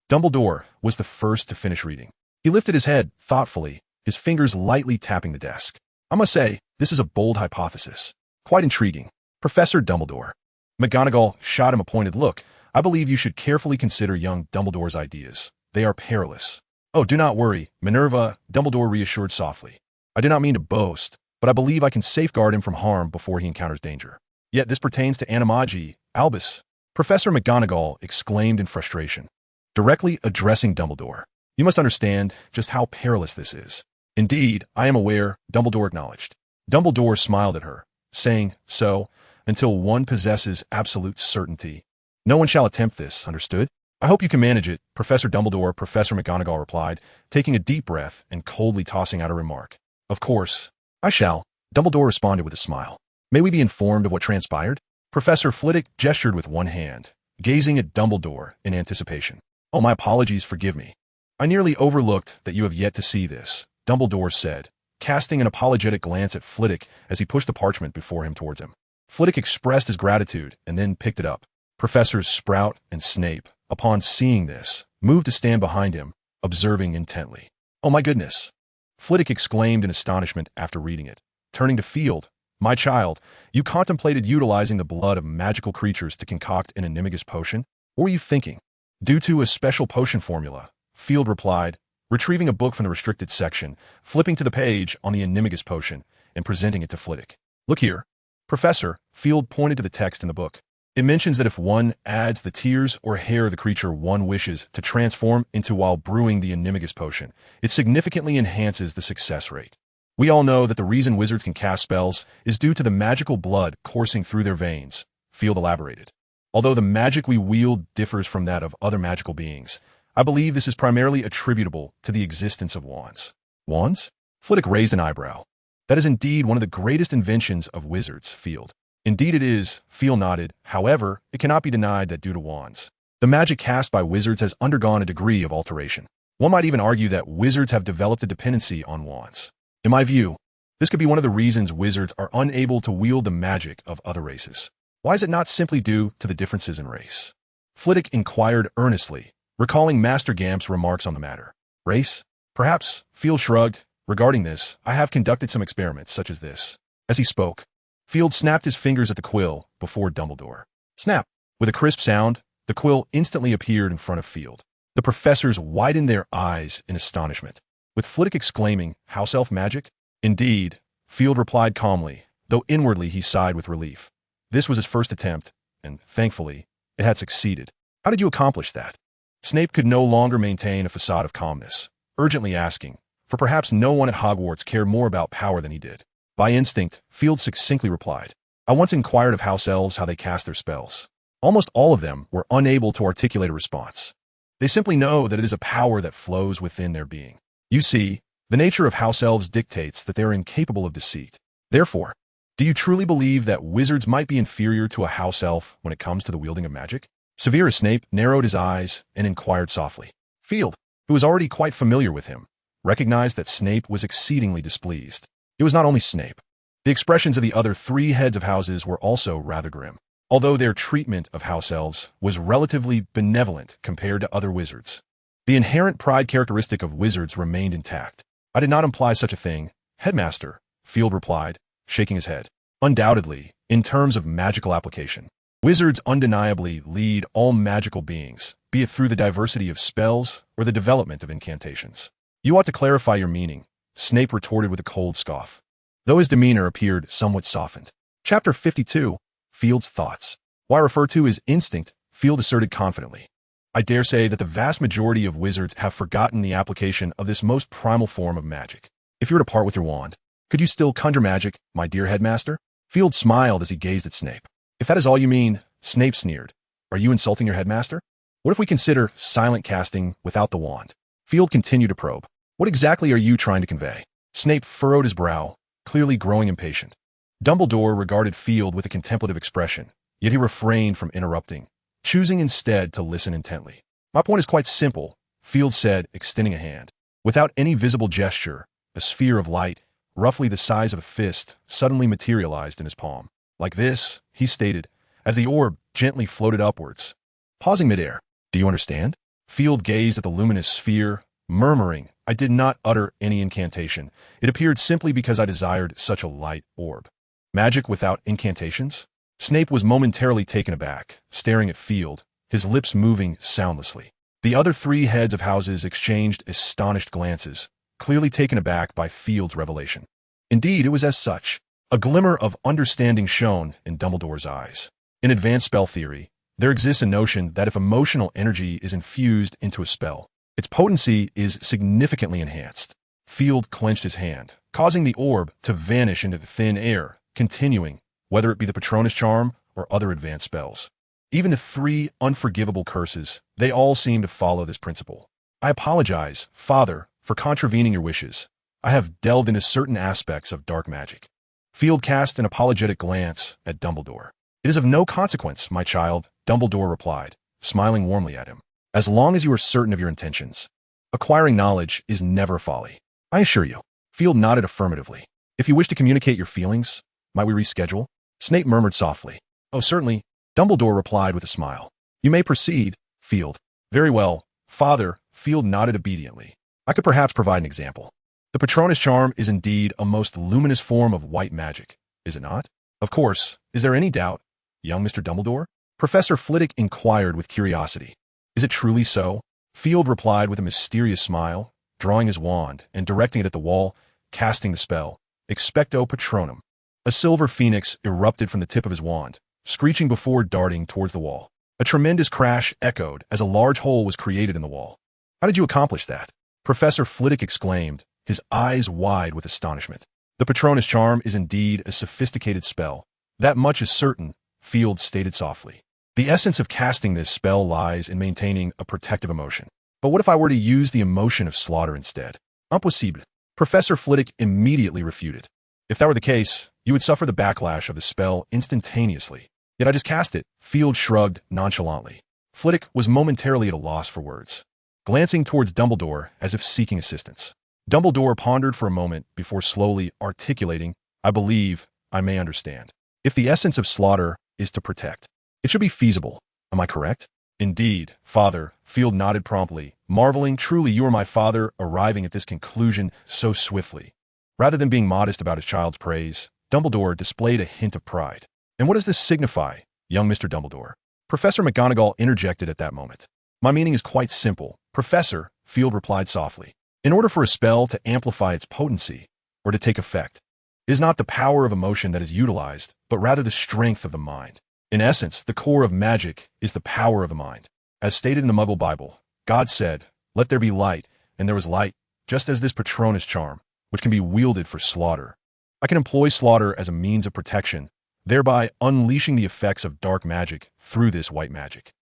Dumbledore was the first to finish reading. He lifted his head thoughtfully, his fingers lightly tapping the desk. I must say, this is a bold hypothesis. Quite intriguing. Professor Dumbledore. McGonagall shot him a pointed look. I believe you should carefully consider young Dumbledore's ideas. They are perilous. Oh, do not worry, Minerva, Dumbledore reassured softly. I do not mean to boast, but I believe I can safeguard him from harm before he encounters danger. Yet this pertains to animagi, Albus. Professor McGonagall exclaimed in frustration, directly addressing Dumbledore. You must understand just how perilous this is. Indeed, I am aware, Dumbledore acknowledged. Dumbledore smiled at her, saying, so, until one possesses absolute certainty, no one shall attempt this, understood? I hope you can manage it, Professor Dumbledore, Professor McGonagall replied, taking a deep breath and coldly tossing out a remark. Of course, I shall, Dumbledore responded with a smile. May we be informed of what transpired? Professor Flitwick gestured with one hand, gazing at Dumbledore in anticipation. Oh, my apologies, forgive me. I nearly overlooked that you have yet to see this, Dumbledore said, casting an apologetic glance at Flitwick as he pushed the parchment before him towards him. Flitwick expressed his gratitude and then picked it up. Professors Sprout and Snape, upon seeing this, moved to stand behind him, observing intently. Oh my goodness! Flitwick exclaimed in astonishment after reading it. Turning to Field, my child, you contemplated utilizing the blood of magical creatures to concoct an animagus potion? What were you thinking? Due to a special potion formula, Field replied, retrieving a book from the restricted section, flipping to the page on the animagus potion, and presenting it to Flitwick. Look here. Professor, Field pointed to the text in the book. It mentions that if one adds the tears or hair of the creature one wishes to transform into while brewing the animagus potion, it significantly enhances the success rate. We all know that the reason wizards can cast spells is due to the magical blood coursing through their veins, Field elaborated. Although the magic we wield differs from that of other magical beings, I believe this is primarily attributable to the existence of wands. Wands? Flitwick raised an eyebrow. That is indeed one of the greatest inventions of wizards, Field. Indeed it is, Field nodded. However, it cannot be denied that due to wands, the magic cast by wizards has undergone a degree of alteration. One might even argue that wizards have developed a dependency on wands. In my view, this could be one of the reasons wizards are unable to wield the magic of other races. Why is it not simply due to the differences in race? Flitwick inquired earnestly, recalling Master Gamp's remarks on the matter. Race? Perhaps, Field shrugged. Regarding this, I have conducted some experiments such as this. As he spoke, Field snapped his fingers at the quill before Dumbledore. Snap! With a crisp sound, the quill instantly appeared in front of Field. The professors widened their eyes in astonishment, with Flitwick exclaiming, house elf magic? Indeed, Field replied calmly, though inwardly he sighed with relief. This was his first attempt, and, thankfully, it had succeeded. How did you accomplish that? Snape could no longer maintain a facade of calmness, urgently asking, for perhaps no one at Hogwarts cared more about power than he did. By instinct, Field succinctly replied, I once inquired of house elves how they cast their spells. Almost all of them were unable to articulate a response. They simply know that it is a power that flows within their being. You see, the nature of house elves dictates that they are incapable of deceit. Therefore, do you truly believe that wizards might be inferior to a house elf when it comes to the wielding of magic? Severus Snape narrowed his eyes and inquired softly. Field, who was already quite familiar with him, recognized that Snape was exceedingly displeased. It was not only Snape. The expressions of the other three heads of houses were also rather grim, although their treatment of house elves was relatively benevolent compared to other wizards. The inherent pride characteristic of wizards remained intact. I did not imply such a thing, Headmaster, Field replied, shaking his head. Undoubtedly, in terms of magical application, wizards undeniably lead all magical beings, be it through the diversity of spells or the development of incantations. You ought to clarify your meaning, Snape retorted with a cold scoff, though his demeanor appeared somewhat softened. Chapter 52, Field's Thoughts. Why refer to as instinct, Field asserted confidently. I dare say that the vast majority of wizards have forgotten the application of this most primal form of magic. If you were to part with your wand, could you still conjure magic, my dear headmaster? Field smiled as he gazed at Snape. If that is all you mean, Snape sneered, are you insulting your headmaster? What if we consider silent casting without the wand? Field continued to probe. What exactly are you trying to convey? Snape furrowed his brow, clearly growing impatient. Dumbledore regarded Field with a contemplative expression, yet he refrained from interrupting, choosing instead to listen intently. My point is quite simple, Field said, extending a hand. Without any visible gesture, a sphere of light, roughly the size of a fist, suddenly materialized in his palm. Like this, he stated, as the orb gently floated upwards. Pausing midair, do you understand? Field gazed at the luminous sphere, murmuring, I did not utter any incantation. It appeared simply because I desired such a light orb. Magic without incantations? Snape was momentarily taken aback, staring at Field, his lips moving soundlessly. The other three heads of houses exchanged astonished glances, clearly taken aback by Field's revelation. Indeed, it was as such. A glimmer of understanding shone in Dumbledore's eyes. In advanced spell theory, there exists a notion that if emotional energy is infused into a spell, its potency is significantly enhanced. Field clenched his hand, causing the orb to vanish into the thin air, continuing, whether it be the Patronus charm or other advanced spells. Even the three unforgivable curses, they all seem to follow this principle. I apologize, Father, for contravening your wishes. I have delved into certain aspects of dark magic. Field cast an apologetic glance at Dumbledore. It is of no consequence, my child, Dumbledore replied, smiling warmly at him. As long as you are certain of your intentions. Acquiring knowledge is never folly. I assure you. Field nodded affirmatively. If you wish to communicate your feelings, might we reschedule? Snape murmured softly. Oh, certainly. Dumbledore replied with a smile. You may proceed, Field. Very well, Father, Field nodded obediently. I could perhaps provide an example. The Patronus charm is indeed a most luminous form of white magic, is it not? Of course. Is there any doubt, young Mr. Dumbledore? Professor Flitwick inquired with curiosity. Is it truly so? Field replied with a mysterious smile, drawing his wand and directing it at the wall, casting the spell, Expecto Patronum. A silver phoenix erupted from the tip of his wand, screeching before darting towards the wall. A tremendous crash echoed as a large hole was created in the wall. How did you accomplish that? Professor Flitwick exclaimed, his eyes wide with astonishment. The Patronus charm is indeed a sophisticated spell. That much is certain, Field stated softly. The essence of casting this spell lies in maintaining a protective emotion. But what if I were to use the emotion of slaughter instead? Impossible. Professor Flitwick immediately refuted. If that were the case, you would suffer the backlash of the spell instantaneously. Yet I just cast it, Field shrugged nonchalantly. Flitwick was momentarily at a loss for words, glancing towards Dumbledore as if seeking assistance. Dumbledore pondered for a moment before slowly articulating, I believe I may understand. If the essence of slaughter is to protect, it should be feasible. Am I correct? Indeed, Father, Field nodded promptly, marveling, truly you are my father, arriving at this conclusion so swiftly. Rather than being modest about his child's praise, Dumbledore displayed a hint of pride. And what does this signify, young Mr. Dumbledore? Professor McGonagall interjected at that moment. My meaning is quite simple, Professor, Field replied softly. In order for a spell to amplify its potency, or to take effect, it is not the power of emotion that is utilized, but rather the strength of the mind. In essence, the core of magic is the power of the mind. As stated in the Muggle Bible, God said, let there be light, and there was light, just as this Patronus charm, which can be wielded for slaughter. I can employ slaughter as a means of protection, thereby unleashing the effects of dark magic through this white magic.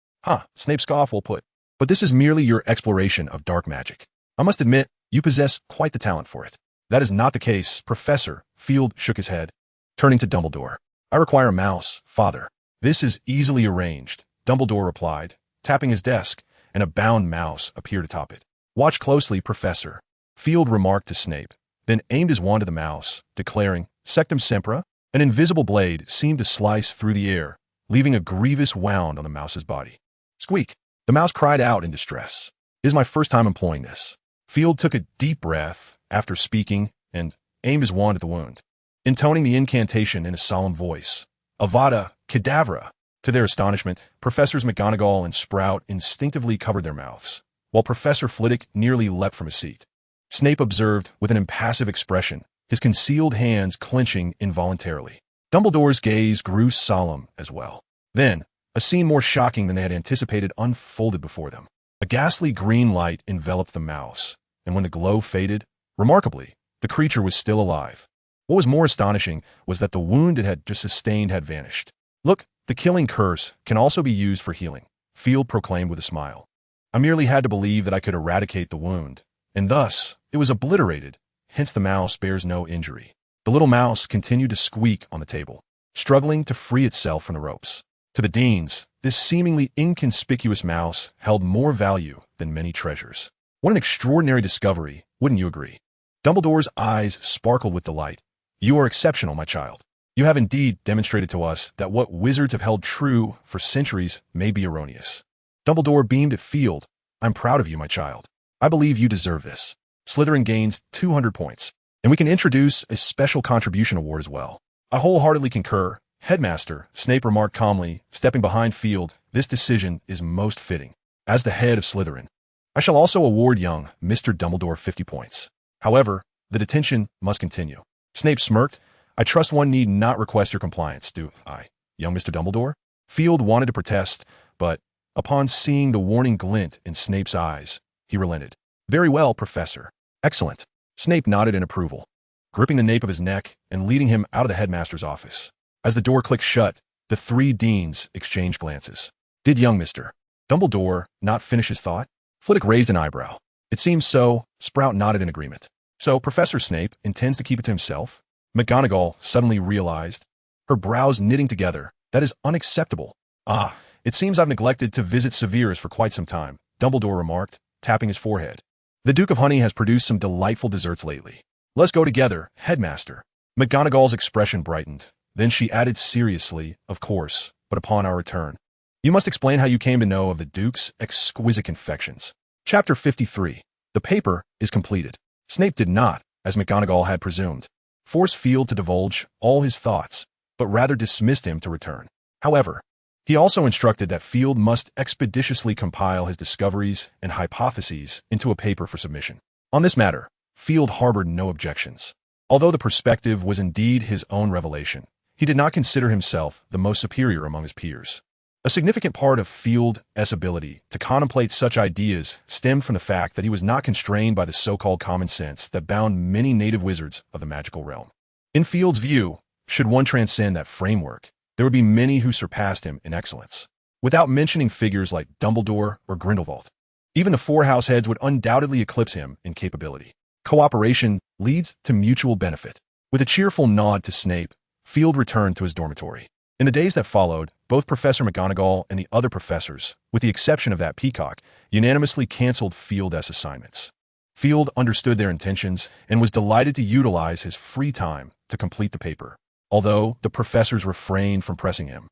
Snape scoffed will put. But this is merely your exploration of dark magic. I must admit, you possess quite the talent for it. That is not the case, Professor. Field shook his head, turning to Dumbledore. I require a mouse, Father. This is easily arranged, Dumbledore replied, tapping his desk, and a bound mouse appeared atop it. Watch closely, Professor. Field remarked to Snape, then aimed his wand at the mouse, declaring, Sectum Sempra. An invisible blade seemed to slice through the air, leaving a grievous wound on the mouse's body. Squeak! The mouse cried out in distress. It is my first time employing this. Field took a deep breath after speaking and aimed his wand at the wound, intoning the incantation in a solemn voice. Avada Kedavra! To their astonishment, Professors McGonagall and Sprout instinctively covered their mouths, while Professor Flitwick nearly leapt from his seat. Snape observed with an impassive expression, his concealed hands clenching involuntarily. Dumbledore's gaze grew solemn as well. Then, a scene more shocking than they had anticipated unfolded before them. A ghastly green light enveloped the mouse, and when the glow faded, remarkably, the creature was still alive. What was more astonishing was that the wound it had just sustained had vanished. Look, the killing curse can also be used for healing, Field proclaimed with a smile. I merely had to believe that I could eradicate the wound, and thus it was obliterated, hence the mouse bears no injury. The little mouse continued to squeak on the table, struggling to free itself from the ropes. To the Deans, this seemingly inconspicuous mouse held more value than many treasures. What an extraordinary discovery, wouldn't you agree? Dumbledore's eyes sparkled with delight. You are exceptional, my child. You have indeed demonstrated to us that what wizards have held true for centuries may be erroneous. Dumbledore beamed at Field. I'm proud of you, my child. I believe you deserve this. Slytherin gains 200 points, and we can introduce a special contribution award as well. I wholeheartedly concur, Headmaster, Snape remarked calmly, stepping behind Field. This decision is most fitting. As the head of Slytherin, I shall also award young Mr. Dumbledore 50 points. However, the detention must continue. Snape smirked. I trust one need not request your compliance, do I, young Mr. Dumbledore? Field wanted to protest, but upon seeing the warning glint in Snape's eyes, he relented. Very well, Professor. Excellent. Snape nodded in approval, gripping the nape of his neck and leading him out of the headmaster's office. As the door clicked shut, the three deans exchanged glances. Did young Mr. Dumbledore not finish his thought? Flitwick raised an eyebrow. It seems so. Sprout nodded in agreement. So Professor Snape intends to keep it to himself? McGonagall suddenly realized, her brows knitting together. That is unacceptable. Ah, it seems I've neglected to visit Severus for quite some time, Dumbledore remarked, tapping his forehead. The Duke of Honey has produced some delightful desserts lately. Let's go together, Headmaster. McGonagall's expression brightened. Then she added seriously, of course, but upon our return. You must explain how you came to know of the Duke's exquisite confections. Chapter 53. The paper is completed. Snape did not, as McGonagall had presumed, force Field to divulge all his thoughts, but rather dismissed him to return. However, he also instructed that Field must expeditiously compile his discoveries and hypotheses into a paper for submission. On this matter, Field harbored no objections. Although the perspective was indeed his own revelation, he did not consider himself the most superior among his peers. A significant part of Field's ability to contemplate such ideas stemmed from the fact that he was not constrained by the so-called common sense that bound many native wizards of the magical realm. In Field's view, should one transcend that framework, there would be many who surpassed him in excellence, without mentioning figures like Dumbledore or Grindelwald. Even the four house heads would undoubtedly eclipse him in capability. Cooperation leads to mutual benefit. With a cheerful nod to Snape, Field returned to his dormitory. In the days that followed, both Professor McGonagall and the other professors, with the exception of that peacock, unanimously canceled Field's assignments. Field understood their intentions and was delighted to utilize his free time to complete the paper, although the professors refrained from pressing him.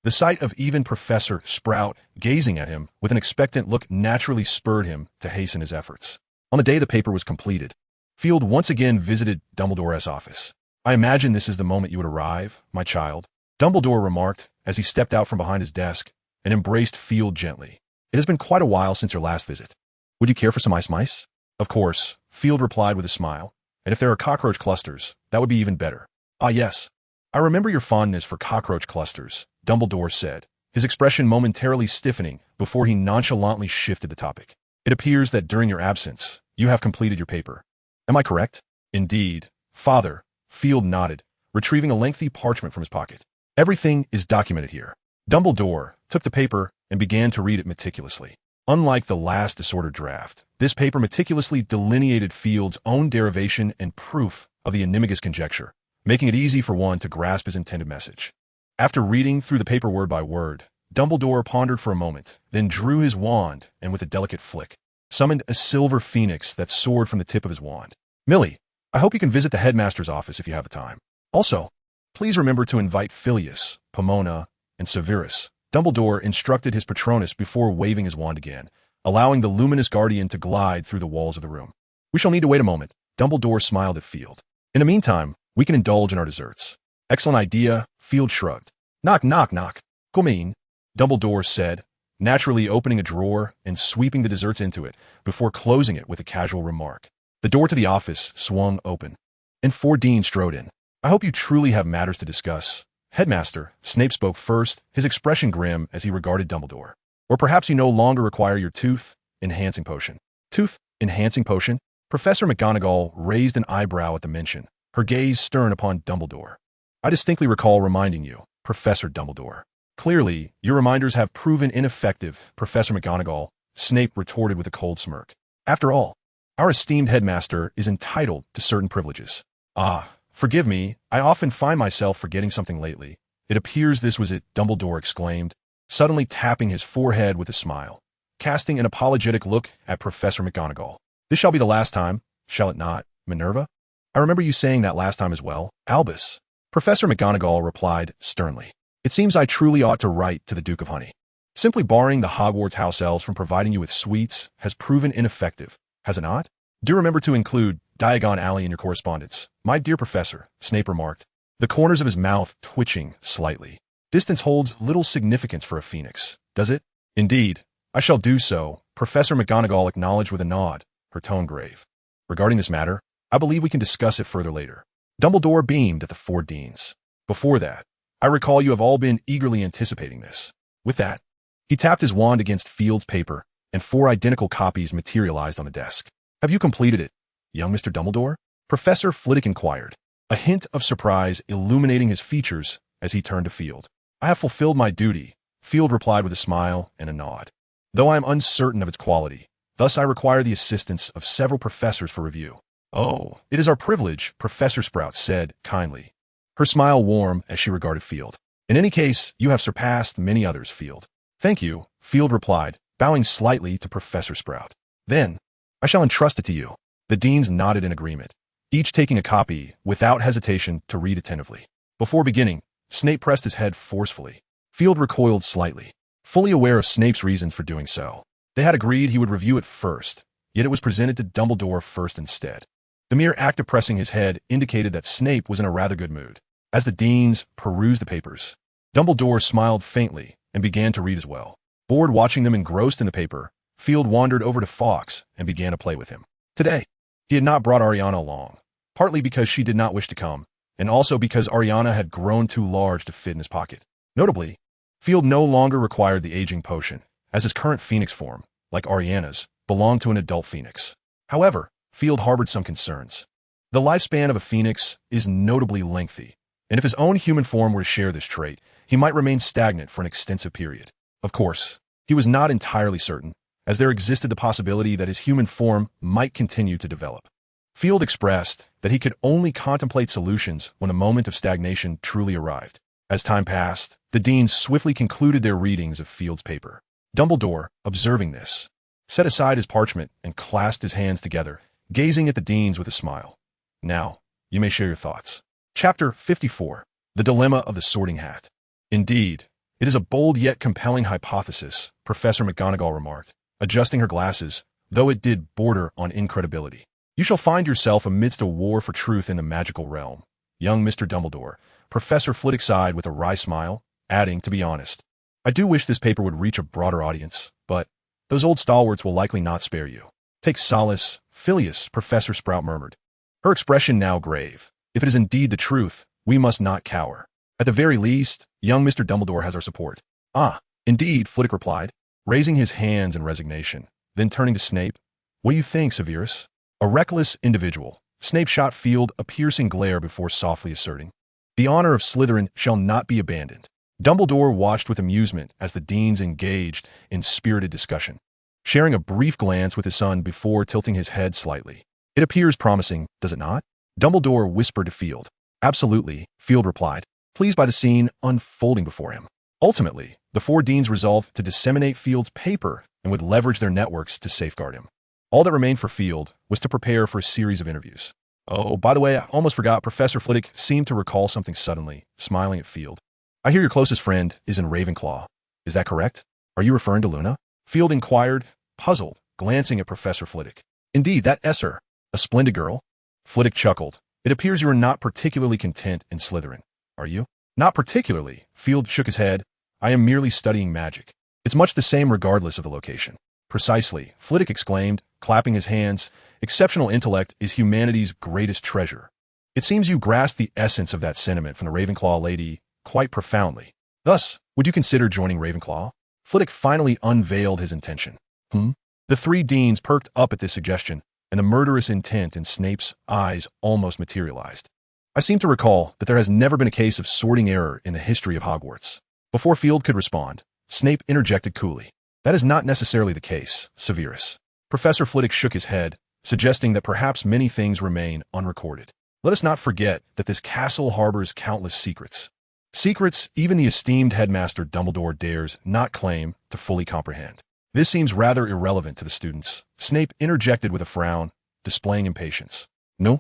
The sight of even Professor Sprout gazing at him with an expectant look naturally spurred him to hasten his efforts. On the day the paper was completed, Field once again visited Dumbledore's office. I imagine this is the moment you would arrive, my child, Dumbledore remarked as he stepped out from behind his desk and embraced Field gently. It has been quite a while since your last visit. Would you care for some ice mice? Of course, Field replied with a smile. And if there are cockroach clusters, that would be even better. Ah, yes. I remember your fondness for cockroach clusters, Dumbledore said, his expression momentarily stiffening before he nonchalantly shifted the topic. It appears that during your absence, you have completed your paper. Am I correct? Indeed, Father, Field nodded, retrieving a lengthy parchment from his pocket. Everything is documented here. Dumbledore took the paper and began to read it meticulously. Unlike the last disordered draft, this paper meticulously delineated Field's own derivation and proof of the enigma's conjecture, making it easy for one to grasp his intended message. After reading through the paper word by word, Dumbledore pondered for a moment, then drew his wand and with a delicate flick, summoned a silver phoenix that soared from the tip of his wand. Millie, I hope you can visit the headmaster's office if you have the time. Also, please remember to invite Filius, Pomona, and Severus. Dumbledore instructed his Patronus before waving his wand again, allowing the luminous guardian to glide through the walls of the room. We shall need to wait a moment. Dumbledore smiled at Field. In the meantime, we can indulge in our desserts. Excellent idea, Field shrugged. Knock, knock, knock. Come in, Dumbledore said, naturally opening a drawer and sweeping the desserts into it before closing it with a casual remark. The door to the office swung open, and 4 deans strode in. I hope you truly have matters to discuss. Headmaster, Snape spoke first, his expression grim as he regarded Dumbledore. Or perhaps you no longer require your tooth-enhancing potion. Tooth-enhancing potion? Professor McGonagall raised an eyebrow at the mention, her gaze stern upon Dumbledore. I distinctly recall reminding you, Professor Dumbledore. Clearly, your reminders have proven ineffective, Professor McGonagall, Snape retorted with a cold smirk. After all, our esteemed headmaster is entitled to certain privileges. Ah, forgive me, I often find myself forgetting something lately. It appears this was it, Dumbledore exclaimed, suddenly tapping his forehead with a smile, casting an apologetic look at Professor McGonagall. This shall be the last time, shall it not, Minerva? I remember you saying that last time as well, Albus. Professor McGonagall replied sternly. It seems I truly ought to write to the Duke of Honey. Simply barring the Hogwarts house elves from providing you with sweets has proven ineffective, has it not? Do remember to include Diagon Alley in your correspondence. My dear Professor, Snape remarked. the corners of his mouth twitching slightly. Distance holds little significance for a phoenix, does it? Indeed, I shall do so, Professor McGonagall acknowledged with a nod, her tone grave. Regarding this matter, I believe we can discuss it further later. Dumbledore beamed at the four deans. Before that, I recall you have all been eagerly anticipating this. With that, he tapped his wand against Field's paper, and 4 identical copies materialized on the desk. Have you completed it, young Mr. Dumbledore? Professor Flitwick inquired, a hint of surprise illuminating his features as he turned to Field. I have fulfilled my duty, Field replied with a smile and a nod. Though I am uncertain of its quality, thus I require the assistance of several professors for review. Oh, it is our privilege, Professor Sprout said kindly, her smile warm as she regarded Field. In any case, you have surpassed many others, Field. Thank you, Field replied, bowing slightly to Professor Sprout. Then, I shall entrust it to you. The deans nodded in agreement, each taking a copy without hesitation to read attentively. Before beginning, Snape pressed his head forcefully. Field recoiled slightly, fully aware of Snape's reasons for doing so. They had agreed he would review it first, yet it was presented to Dumbledore first instead. The mere act of pressing his head indicated that Snape was in a rather good mood. As the deans perused the papers, Dumbledore smiled faintly and began to read as well. Bored watching them engrossed in the paper, Field wandered over to Fawkes and began to play with him. Today, he had not brought Ariana along, partly because she did not wish to come, and also because Ariana had grown too large to fit in his pocket. Notably, Field no longer required the aging potion, as his current phoenix form, like Ariana's, belonged to an adult phoenix. However, Field harbored some concerns. The lifespan of a phoenix is notably lengthy, and if his own human form were to share this trait, he might remain stagnant for an extensive period. Of course, he was not entirely certain, as there existed the possibility that his human form might continue to develop. Field expressed that he could only contemplate solutions when a moment of stagnation truly arrived. As time passed, the deans swiftly concluded their readings of Field's paper. Dumbledore, observing this, set aside his parchment and clasped his hands together, gazing at the deans with a smile. Now, you may share your thoughts. Chapter 54. The Dilemma of the Sorting Hat. Indeed, it is a bold yet compelling hypothesis, Professor McGonagall remarked, adjusting her glasses, though it did border on incredibility. You shall find yourself amidst a war for truth in the magical realm. Young Mr. Dumbledore, Professor Flitwick sighed with a wry smile, adding, to be honest, I do wish this paper would reach a broader audience, but those old stalwarts will likely not spare you. Take solace, Phileas, Professor Sprout murmured, her expression now grave. If it is indeed the truth, we must not cower. At the very least, young Mr. Dumbledore has our support. Ah, indeed, Flitwick replied, raising his hands in resignation, then turning to Snape. What do you think, Severus? A reckless individual, Snape shot Field a piercing glare before softly asserting, the honor of Slytherin shall not be abandoned. Dumbledore watched with amusement as the deans engaged in spirited discussion, sharing a brief glance with his son before tilting his head slightly. It appears promising, does it not? Dumbledore whispered to Field. Absolutely, Field replied, pleased by the scene unfolding before him. Ultimately, the 4 deans resolved to disseminate Field's paper and would leverage their networks to safeguard him. All that remained for Field was to prepare for a series of interviews. Oh, by the way, I almost forgot, Professor Flitwick seemed to recall something suddenly, smiling at Field. I hear your closest friend is in Ravenclaw. Is that correct? Are you referring to Luna? Field inquired, puzzled, glancing at Professor Flitwick. Indeed, that Esser, a splendid girl. Flitwick chuckled. It appears you are not particularly content in Slytherin, are you? Not particularly, Field shook his head. I am merely studying magic. It's much the same regardless of the location. Precisely, Flitwick exclaimed, clapping his hands. Exceptional intellect is humanity's greatest treasure. It seems you grasp the essence of that sentiment from the Ravenclaw lady quite profoundly. Thus, would you consider joining Ravenclaw? Flitwick finally unveiled his intention. The 3 deans perked up at this suggestion, and the murderous intent in Snape's eyes almost materialized. I seem to recall that there has never been a case of sorting error in the history of Hogwarts. Before Field could respond, Snape interjected coolly. That is not necessarily the case, Severus. Professor Flitwick shook his head, suggesting that perhaps many things remain unrecorded. Let us not forget that this castle harbors countless secrets. Secrets even the esteemed headmaster Dumbledore dares not claim to fully comprehend. This seems rather irrelevant to the students. Snape interjected with a frown, displaying impatience. No.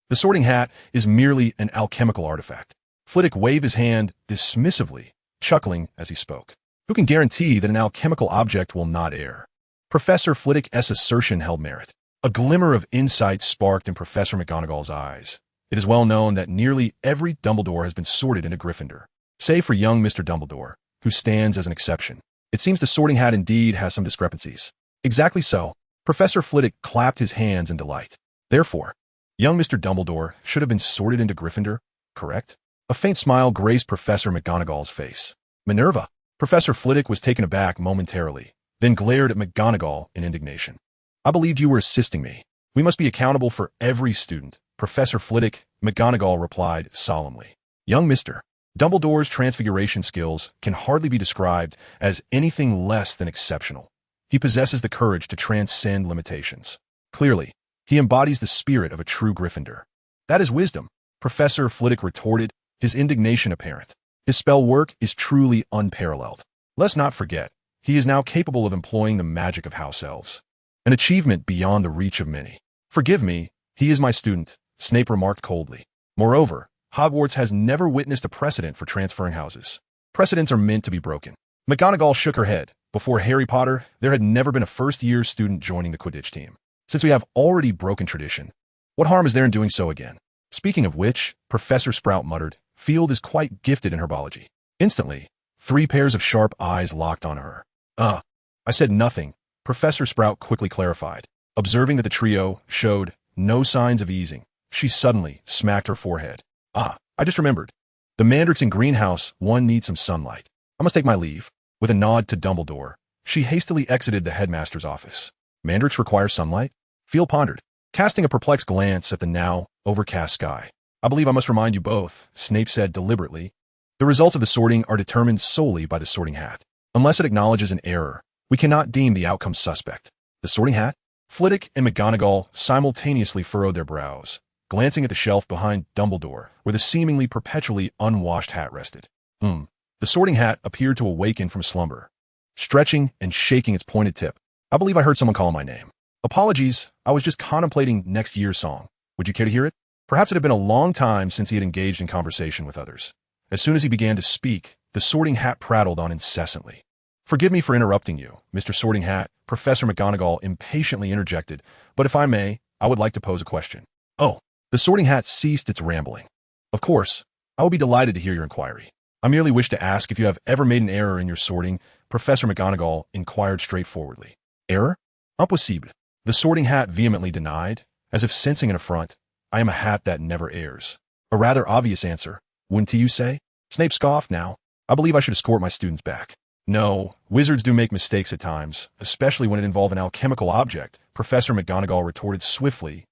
The sorting hat is merely an alchemical artifact. Flitwick waved his hand dismissively, chuckling as he spoke. Who can guarantee that an alchemical object will not err? Professor Flitwick's assertion held merit. A glimmer of insight sparked in Professor McGonagall's eyes. It is well known that nearly every Dumbledore has been sorted into Gryffindor, save for young Mr. Dumbledore, who stands as an exception. It seems the sorting hat indeed has some discrepancies. Exactly so. Professor Flitwick clapped his hands in delight. Therefore, young Mr. Dumbledore should have been sorted into Gryffindor, correct? A faint smile graced Professor McGonagall's face. Minerva. Professor Flitwick was taken aback momentarily, then glared at McGonagall in indignation. I believed you were assisting me. We must be accountable for every student. Professor Flitwick, McGonagall replied solemnly. Young Mr. Dumbledore's transfiguration skills can hardly be described as anything less than exceptional. He possesses the courage to transcend limitations. Clearly, he embodies the spirit of a true Gryffindor. That is wisdom, Professor Flitwick retorted, his indignation apparent. His spell work is truly unparalleled. Let's not forget, he is now capable of employing the magic of house elves, an achievement beyond the reach of many. Forgive me, he is my student, Snape remarked coldly. Moreover, Hogwarts has never witnessed a precedent for transferring houses. Precedents are meant to be broken. McGonagall shook her head. Before Harry Potter, there had never been a first-year student joining the Quidditch team. Since we have already broken tradition, what harm is there in doing so again? Speaking of which, Professor Sprout muttered, Field is quite gifted in herbology. Instantly, 3 pairs of sharp eyes locked on her. I said nothing, Professor Sprout quickly clarified. Observing that the trio showed no signs of easing, she suddenly smacked her forehead. I just remembered. The mandrakes in Greenhouse 1 need some sunlight. I must take my leave. With a nod to Dumbledore, she hastily exited the headmaster's office. Mandrakes require sunlight? Field pondered, casting a perplexed glance at the now overcast sky. I believe I must remind you both, Snape said deliberately. The results of the sorting are determined solely by the sorting hat. Unless it acknowledges an error, we cannot deem the outcome suspect. The sorting hat? Flitwick and McGonagall simultaneously furrowed their brows, glancing at the shelf behind Dumbledore, where the seemingly perpetually unwashed hat rested. The sorting hat appeared to awaken from slumber, stretching and shaking its pointed tip. I believe I heard someone call my name. Apologies, I was just contemplating next year's song. Would you care to hear it? Perhaps it had been a long time since he had engaged in conversation with others. As soon as he began to speak, the sorting hat prattled on incessantly. Forgive me for interrupting you, Mr. Sorting Hat, Professor McGonagall impatiently interjected, but if I may, I would like to pose a question. Oh, the sorting hat ceased its rambling. Of course, I will be delighted to hear your inquiry. I merely wish to ask if you have ever made an error in your sorting, Professor McGonagall inquired straightforwardly. Error? Impossible. The sorting hat vehemently denied, as if sensing an affront. I am a hat that never errs. A rather obvious answer, wouldn't you say? Snape scoffed now. I believe I should escort my students back. No, wizards do make mistakes at times, especially when it involves an alchemical object, Professor McGonagall retorted swiftly,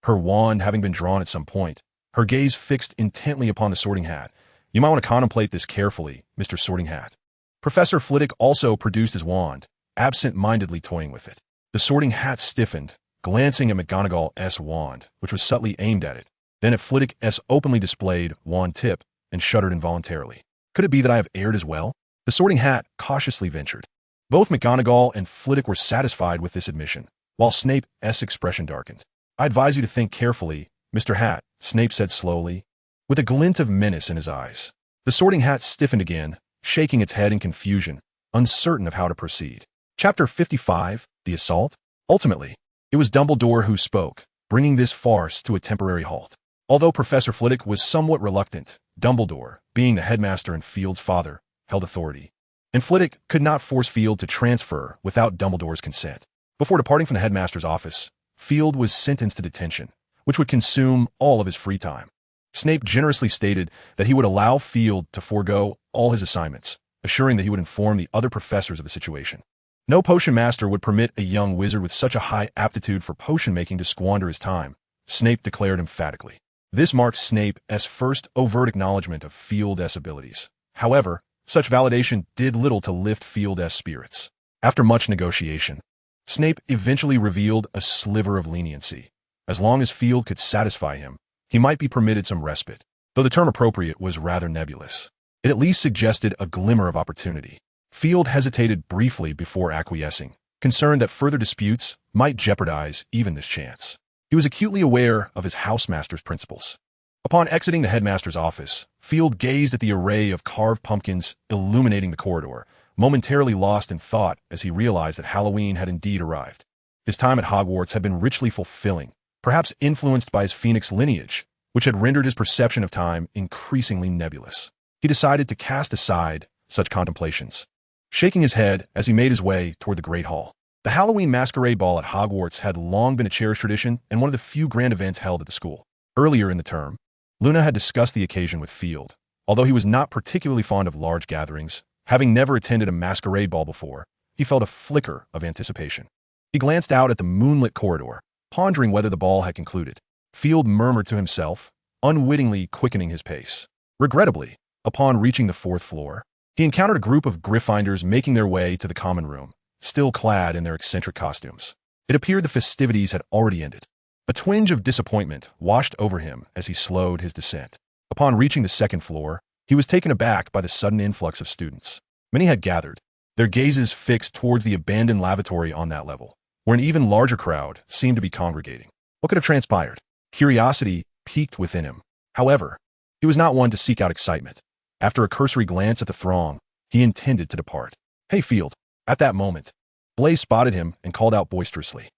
her wand having been drawn at some point, her gaze fixed intently upon the sorting hat. You might want to contemplate this carefully, Mr. Sorting Hat. Professor Flitwick also produced his wand, absent-mindedly toying with it. The sorting hat stiffened, glancing at McGonagall's wand, which was subtly aimed at it, then at Flitwick's openly displayed wand tip, and shuddered involuntarily. Could it be that I have erred as well? The sorting hat cautiously ventured. Both McGonagall and Flitwick were satisfied with this admission, while Snape's expression darkened. I advise you to think carefully, Mr. Hat, Snape said slowly, with a glint of menace in his eyes. The sorting hat stiffened again, shaking its head in confusion, uncertain of how to proceed. Chapter 55, The Assault? Ultimately, it was Dumbledore who spoke, bringing this farce to a temporary halt. Although Professor Flitwick was somewhat reluctant, Dumbledore, being the headmaster and Field's father, held authority, and Flitwick could not force Field to transfer without Dumbledore's consent. Before departing from the headmaster's office, Field was sentenced to detention, which would consume all of his free time. Snape generously stated that he would allow Field to forego all his assignments, assuring that he would inform the other professors of the situation. No potion master would permit a young wizard with such a high aptitude for potion making to squander his time, Snape declared emphatically. This marked Snape's first overt acknowledgement of Field's abilities. However, such validation did little to lift Field's spirits. After much negotiation, Snape eventually revealed a sliver of leniency. As long as Field could satisfy him, he might be permitted some respite, though the term appropriate was rather nebulous. It at least suggested a glimmer of opportunity. Field hesitated briefly before acquiescing, concerned that further disputes might jeopardize even this chance. He was acutely aware of his housemaster's principles. Upon exiting the headmaster's office, Field gazed at the array of carved pumpkins illuminating the corridor, momentarily lost in thought as he realized that Halloween had indeed arrived. His time at Hogwarts had been richly fulfilling, perhaps influenced by his Phoenix lineage, which had rendered his perception of time increasingly nebulous. He decided to cast aside such contemplations, shaking his head as he made his way toward the Great Hall. The Halloween masquerade ball at Hogwarts had long been a cherished tradition and one of the few grand events held at the school. Earlier in the term, Luna had discussed the occasion with Field. Although he was not particularly fond of large gatherings, having never attended a masquerade ball before, he felt a flicker of anticipation. He glanced out at the moonlit corridor, pondering whether the ball had concluded. Field murmured to himself, unwittingly quickening his pace. Regrettably, upon reaching the 4th floor, he encountered a group of Gryffindors making their way to the common room, still clad in their eccentric costumes. It appeared the festivities had already ended. A twinge of disappointment washed over him as he slowed his descent. Upon reaching the 2nd floor, he was taken aback by the sudden influx of students. Many had gathered, their gazes fixed towards the abandoned lavatory on that level, where an even larger crowd seemed to be congregating. What could have transpired? Curiosity piqued within him. However, he was not one to seek out excitement. After a cursory glance at the throng, he intended to depart. "Hey, Field." At that moment, Blaise spotted him and called out boisterously.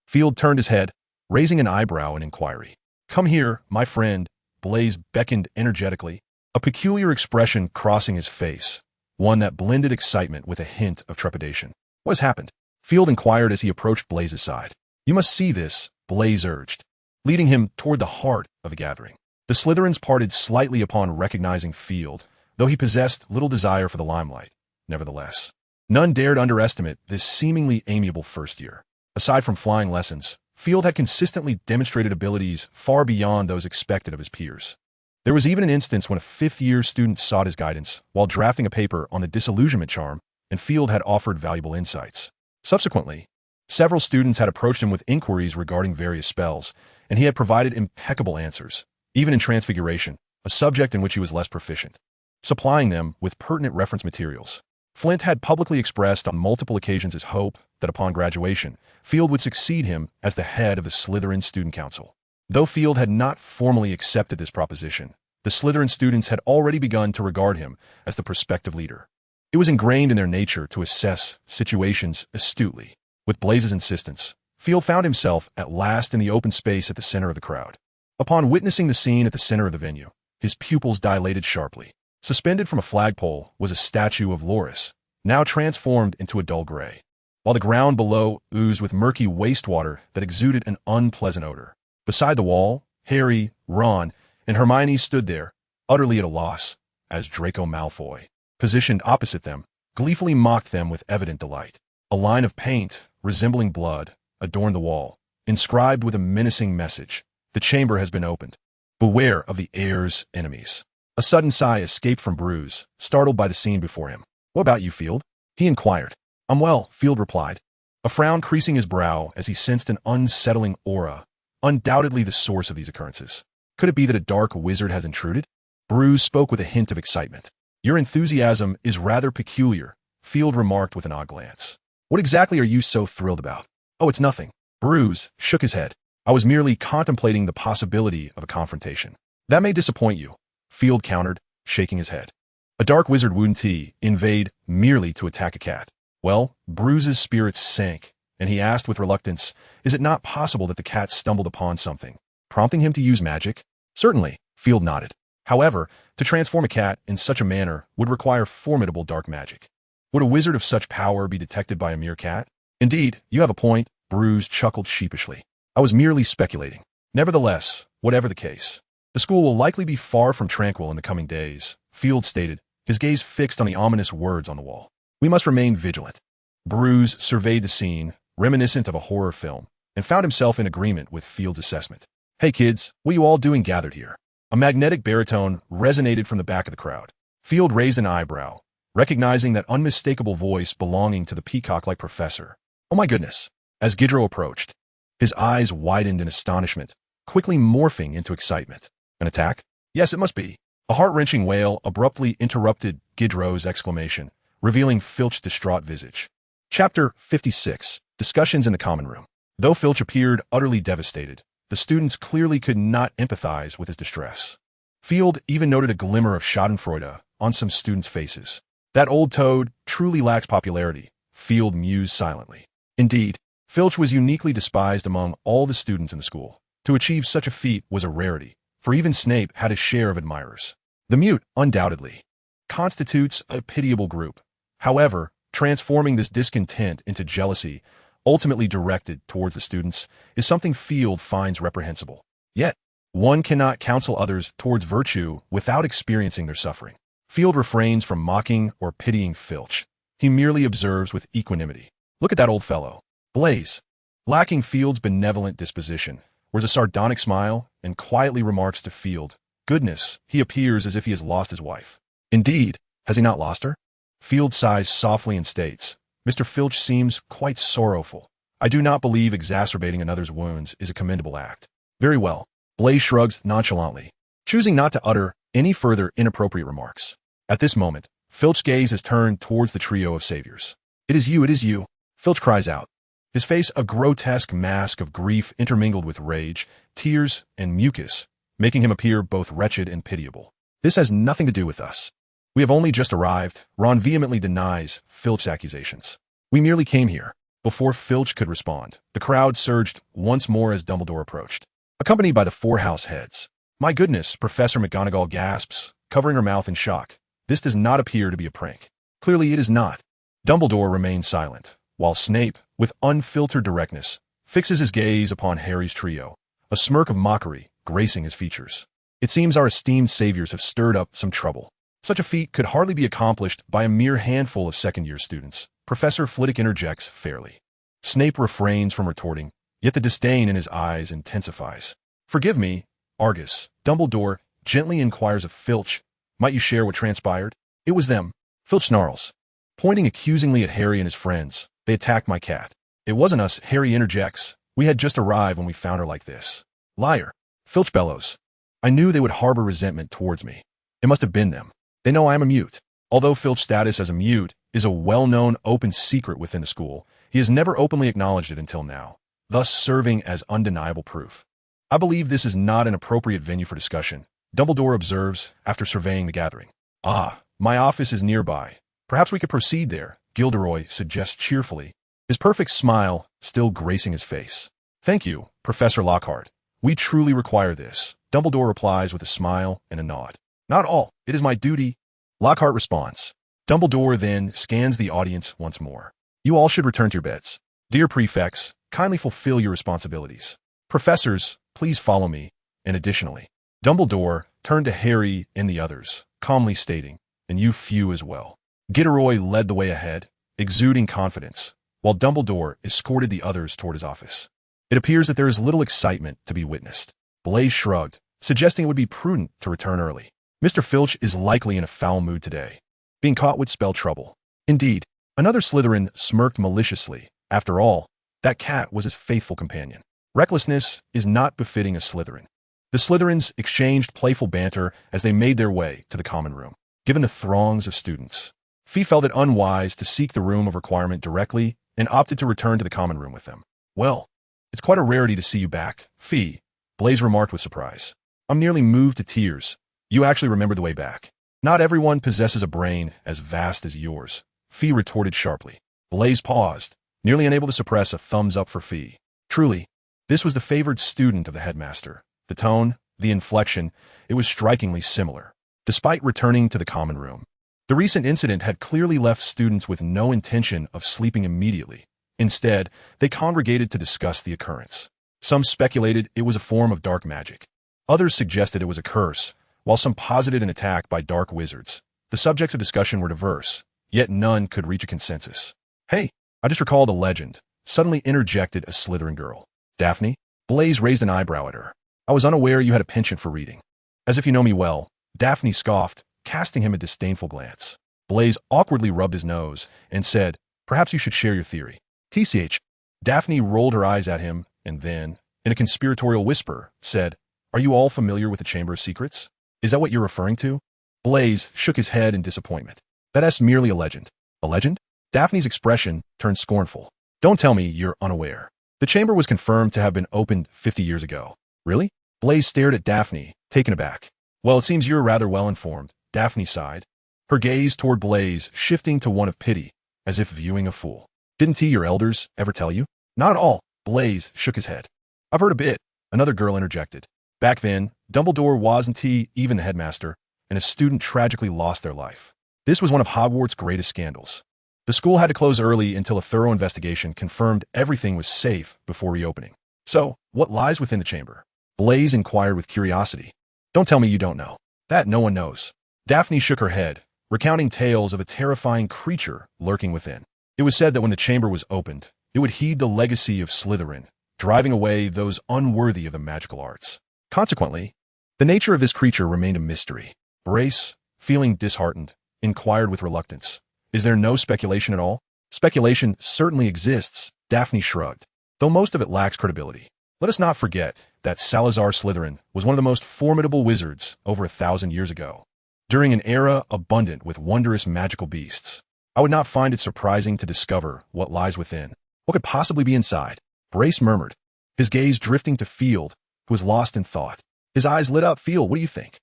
Field turned his head, raising an eyebrow in inquiry. "Come here, my friend," Blaise beckoned energetically, a peculiar expression crossing his face, one that blended excitement with a hint of trepidation. "What has happened?" Field inquired as he approached Blaise's side. "You must see this," Blaise urged, leading him toward the heart of the gathering. The Slytherins parted slightly upon recognizing Field, though he possessed little desire for the limelight. Nevertheless, none dared underestimate this seemingly amiable first year. Aside from flying lessons, Field had consistently demonstrated abilities far beyond those expected of his peers. There was even an instance when a 5th-year student sought his guidance while drafting a paper on the disillusionment charm, and Field had offered valuable insights. Subsequently, several students had approached him with inquiries regarding various spells, and he had provided impeccable answers, even in Transfiguration, a subject in which he was less proficient, supplying them with pertinent reference materials. Flint had publicly expressed on multiple occasions his hope that upon graduation, Field would succeed him as the head of the Slytherin Student Council. Though Field had not formally accepted this proposition, the Slytherin students had already begun to regard him as the prospective leader. It was ingrained in their nature to assess situations astutely. With Blaise's insistence, Field found himself at last in the open space at the center of the crowd. Upon witnessing the scene at the center of the venue, his pupils dilated sharply. Suspended from a flagpole was a statue of Loris, now transformed into a dull gray, while the ground below oozed with murky wastewater that exuded an unpleasant odor. Beside the wall, Harry, Ron, and Hermione stood there, utterly at a loss, as Draco Malfoy, positioned opposite them, gleefully mocked them with evident delight. A line of paint, resembling blood, adorned the wall, inscribed with a menacing message: "The chamber has been opened. Beware of the heir's enemies." A sudden sigh escaped from Bruce, startled by the scene before him. "What about you, Field?" he inquired. "I'm well," Field replied, a frown creasing his brow as he sensed an unsettling aura, undoubtedly the source of these occurrences. Could it be that a dark wizard has intruded? Bruce spoke with a hint of excitement. "Your enthusiasm is rather peculiar," Field remarked with an odd glance. "What exactly are you so thrilled about?" "Oh, it's nothing." Bruce shook his head. "I was merely contemplating the possibility of a confrontation." "That may disappoint you," Field countered, shaking his head. "A dark wizard wouldn't invade merely to attack a cat." Well, Bruce's spirits sank, and he asked with reluctance, "Is it not possible that the cat stumbled upon something, prompting him to use magic?" "Certainly," Field nodded. "However, to transform a cat in such a manner would require formidable dark magic. Would a wizard of such power be detected by a mere cat?" "Indeed, you have a point," Bruce chuckled sheepishly. "I was merely speculating. Nevertheless, whatever the case, the school will likely be far from tranquil in the coming days," Field stated, his gaze fixed on the ominous words on the wall. "We must remain vigilant." Bruce surveyed the scene, reminiscent of a horror film, and found himself in agreement with Field's assessment. "Hey kids, what are you all doing gathered here?" A magnetic baritone resonated from the back of the crowd. Field raised an eyebrow, recognizing that unmistakable voice belonging to the peacock-like professor. "Oh my goodness." As Gidro approached, his eyes widened in astonishment, quickly morphing into excitement. "An attack?" "Yes, it must be." A heart-wrenching wail abruptly interrupted Gidro's exclamation, revealing Filch's distraught visage. Chapter 56. Discussions in the Common Room. Though Filch appeared utterly devastated, the students clearly could not empathize with his distress. Field even noted a glimmer of schadenfreude on some students' faces. "That old toad truly lacks popularity," Field mused silently. Indeed, Filch was uniquely despised among all the students in the school. To achieve such a feat was a rarity, for even Snape had his share of admirers. The mute, undoubtedly, constitutes a pitiable group. However, transforming this discontent into jealousy, ultimately directed towards the students, is something Field finds reprehensible. Yet, one cannot counsel others towards virtue without experiencing their suffering. Field refrains from mocking or pitying Filch. He merely observes with equanimity. Look at that old fellow. Blaise, lacking Field's benevolent disposition, wears a sardonic smile and quietly remarks to Field, "Goodness, he appears as if he has lost his wife." Indeed, has he not lost her? Field sighs softly and states, "Mr. Filch seems quite sorrowful. I do not believe exacerbating another's wounds is a commendable act." Very well. Blaise shrugs nonchalantly, choosing not to utter any further inappropriate remarks. At this moment, Filch's gaze is turned towards the trio of saviors. It is you," Filch cries out, his face a grotesque mask of grief intermingled with rage, tears, and mucus, making him appear both wretched and pitiable. "This has nothing to do with us. We have only just arrived." Ron vehemently denies Filch's accusations. "We merely came here." Before Filch could respond, the crowd surged once more as Dumbledore approached, accompanied by the four house heads. "My goodness," Professor McGonagall gasps, covering her mouth in shock. "This does not appear to be a prank." Clearly it is not. Dumbledore remains silent, while Snape, with unfiltered directness, fixes his gaze upon Harry's trio, a smirk of mockery gracing his features. "It seems our esteemed saviors have stirred up some trouble. Such a feat could hardly be accomplished by a mere handful of second-year students," Professor Flitwick interjects fairly. Snape refrains from retorting, yet the disdain in his eyes intensifies. "Forgive me, Argus," Dumbledore gently inquires of Filch. "Might you share what transpired?" "It was them," Filch snarls, pointing accusingly at Harry and his friends. "They attacked my cat." "It wasn't us," Harry interjects. "We had just arrived when we found her like this." "Liar," Filch bellows. "I knew they would harbor resentment towards me. It must have been them. They know I am a mute." Although Filch's status as a mute is a well-known open secret within the school, he has never openly acknowledged it until now, thus serving as undeniable proof. "I believe this is not an appropriate venue for discussion," Dumbledore observes after surveying the gathering. "Ah, my office is nearby. Perhaps we could proceed there," Gilderoy suggests cheerfully, his perfect smile still gracing his face. "Thank you, Professor Lockhart. We truly require this," Dumbledore replies with a smile and a nod. "Not all. It is my duty," Lockhart responds. Dumbledore then scans the audience once more. "You all should return to your beds. Dear prefects, kindly fulfill your responsibilities. Professors, please follow me." And additionally, Dumbledore turned to Harry and the others, calmly stating, "And you few as well." Gilderoy led the way ahead, exuding confidence, while Dumbledore escorted the others toward his office. It appears that there is little excitement to be witnessed. Blaise shrugged, suggesting it would be prudent to return early. Mr. Filch is likely in a foul mood today, being caught would spell trouble. Indeed, another Slytherin smirked maliciously. After all, that cat was his faithful companion. Recklessness is not befitting a Slytherin. The Slytherins exchanged playful banter as they made their way to the common room. Given the throngs of students, Fee felt it unwise to seek the room of requirement directly and opted to return to the common room with them. "Well, it's quite a rarity to see you back, Fee," Blaise remarked with surprise. "I'm nearly moved to tears. You actually remember the way back." "Not everyone possesses a brain as vast as yours," Fee retorted sharply. Blaise paused, nearly unable to suppress a thumbs up for Fee. Truly, this was the favored student of the headmaster. The tone, the inflection, it was strikingly similar. Despite returning to the common room, the recent incident had clearly left students with no intention of sleeping immediately. Instead, they congregated to discuss the occurrence. Some speculated it was a form of dark magic. Others suggested it was a curse, while some posited an attack by dark wizards. The subjects of discussion were diverse, yet none could reach a consensus. "Hey, I just recalled a legend," suddenly interjected a Slytherin girl. "Daphne?" Blaise raised an eyebrow at her. "I was unaware you had a penchant for reading." "As if you know me well," Daphne scoffed, casting him a disdainful glance. Blaise awkwardly rubbed his nose and said, "Perhaps you should share your theory." "TCH." Daphne rolled her eyes at him and then, in a conspiratorial whisper, said, "Are you all familiar with the Chamber of Secrets? Is that what you're referring to?" Blaise shook his head in disappointment. "That's merely a legend." "A legend?" Daphne's expression turned scornful. "Don't tell me you're unaware. The chamber was confirmed to have been opened 50 years ago." "Really?" Blaise stared at Daphne, taken aback. "Well, it seems you're rather well informed," Daphne sighed, her gaze toward Blaise shifting to one of pity, as if viewing a fool. "Didn't your elders ever tell you?" "Not at all." Blaise shook his head. "I've heard a bit," another girl interjected. "Back then, Dumbledore wasn't even the headmaster, and a student tragically lost their life. This was one of Hogwarts' greatest scandals. The school had to close early until a thorough investigation confirmed everything was safe before reopening. So, what lies within the chamber? Blaise inquired with curiosity. Don't tell me you don't know. That no one knows. Daphne shook her head, recounting tales of a terrifying creature lurking within. It was said that when the chamber was opened, it would heed the legacy of Slytherin, driving away those unworthy of the magical arts. Consequently, the nature of this creature remained a mystery. Blaise, feeling disheartened, inquired with reluctance. Is there no speculation at all? Speculation certainly exists, Daphne shrugged, though most of it lacks credibility. Let us not forget that Salazar Slytherin was one of the most formidable wizards over 1,000 years ago. During an era abundant with wondrous magical beasts, I would not find it surprising to discover what lies within. What could possibly be inside? Blaise murmured, his gaze drifting to Field, who was lost in thought. His eyes lit up. Field, what do you think?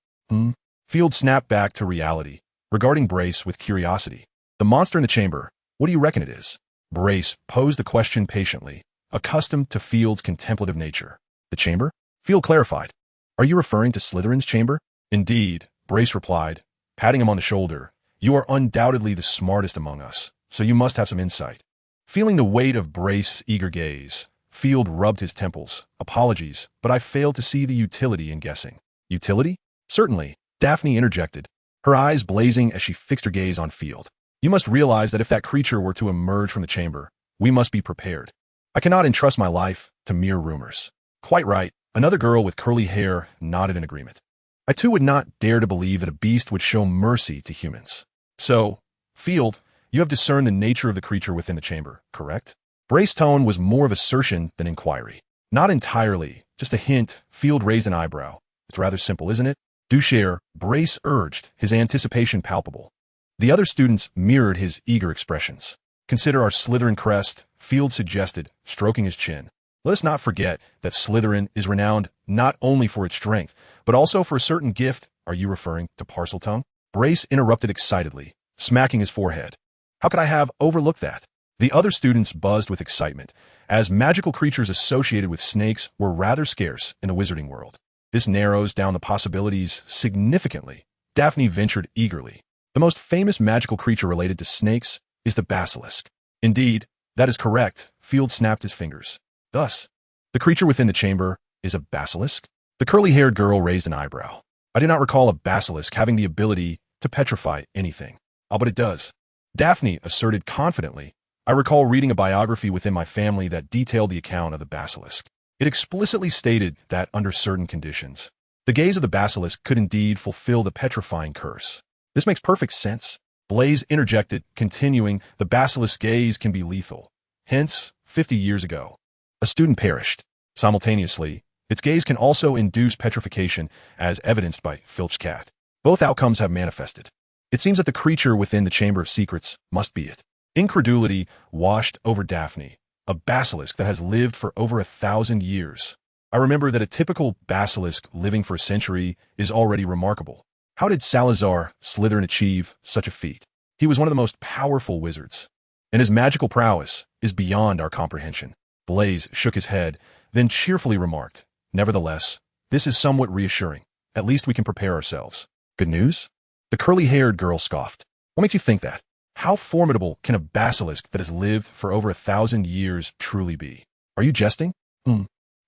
Field snapped back to reality, regarding Blaise with curiosity. The monster in the chamber, what do you reckon it is? Blaise posed the question patiently, accustomed to Field's contemplative nature. The chamber? Field clarified. Are you referring to Slytherin's chamber? Indeed, Blaise replied, patting him on the shoulder. You are undoubtedly the smartest among us, so you must have some insight. Feeling the weight of Blaise's eager gaze, Field rubbed his temples. Apologies, but I failed to see the utility in guessing. Utility? Certainly, Daphne interjected, her eyes blazing as she fixed her gaze on Field. You must realize that if that creature were to emerge from the chamber, we must be prepared. I cannot entrust my life to mere rumors. Quite right, another girl with curly hair nodded in agreement. I too would not dare to believe that a beast would show mercy to humans. So, Field, you have discerned the nature of the creature within the chamber, correct? Blaise's tone was more of assertion than inquiry. Not entirely, just a hint. Field raised an eyebrow. It's rather simple, isn't it? Do share, Blaise urged, his anticipation palpable. The other students mirrored his eager expressions. Consider our Slytherin crest, Field suggested, stroking his chin. Let us not forget that Slytherin is renowned not only for its strength, but also for a certain gift. Are you referring to Parseltongue? Blaise interrupted excitedly, smacking his forehead. How could I have overlooked that? The other students buzzed with excitement, as magical creatures associated with snakes were rather scarce in the wizarding world. This narrows down the possibilities significantly, Daphne ventured eagerly. The most famous magical creature related to snakes is the basilisk. Indeed, that is correct, Field snapped his fingers. Thus, the creature within the chamber is a basilisk? The curly-haired girl raised an eyebrow. I do not recall a basilisk having the ability to petrify anything. But it does. Daphne asserted confidently. I recall reading a biography within my family that detailed the account of the basilisk. It explicitly stated that under certain conditions, the gaze of the basilisk could indeed fulfill the petrifying curse. This makes perfect sense. Blaise interjected, continuing, the basilisk's gaze can be lethal. Hence, 50 years ago, a student perished. Simultaneously, its gaze can also induce petrification, as evidenced by Filch's cat. Both outcomes have manifested. It seems that the creature within the Chamber of Secrets must be it. Incredulity washed over Daphne, a basilisk that has lived for over 1,000 years. I remember that a typical basilisk living for a century is already remarkable. How did Salazar Slytherin achieve such a feat? He was one of the most powerful wizards, and his magical prowess is beyond our comprehension. Blaise shook his head, then cheerfully remarked, nevertheless, this is somewhat reassuring. At least we can prepare ourselves. Good news? The curly-haired girl scoffed. What makes you think that? How formidable can a basilisk that has lived for over 1,000 years truly be? Are you jesting?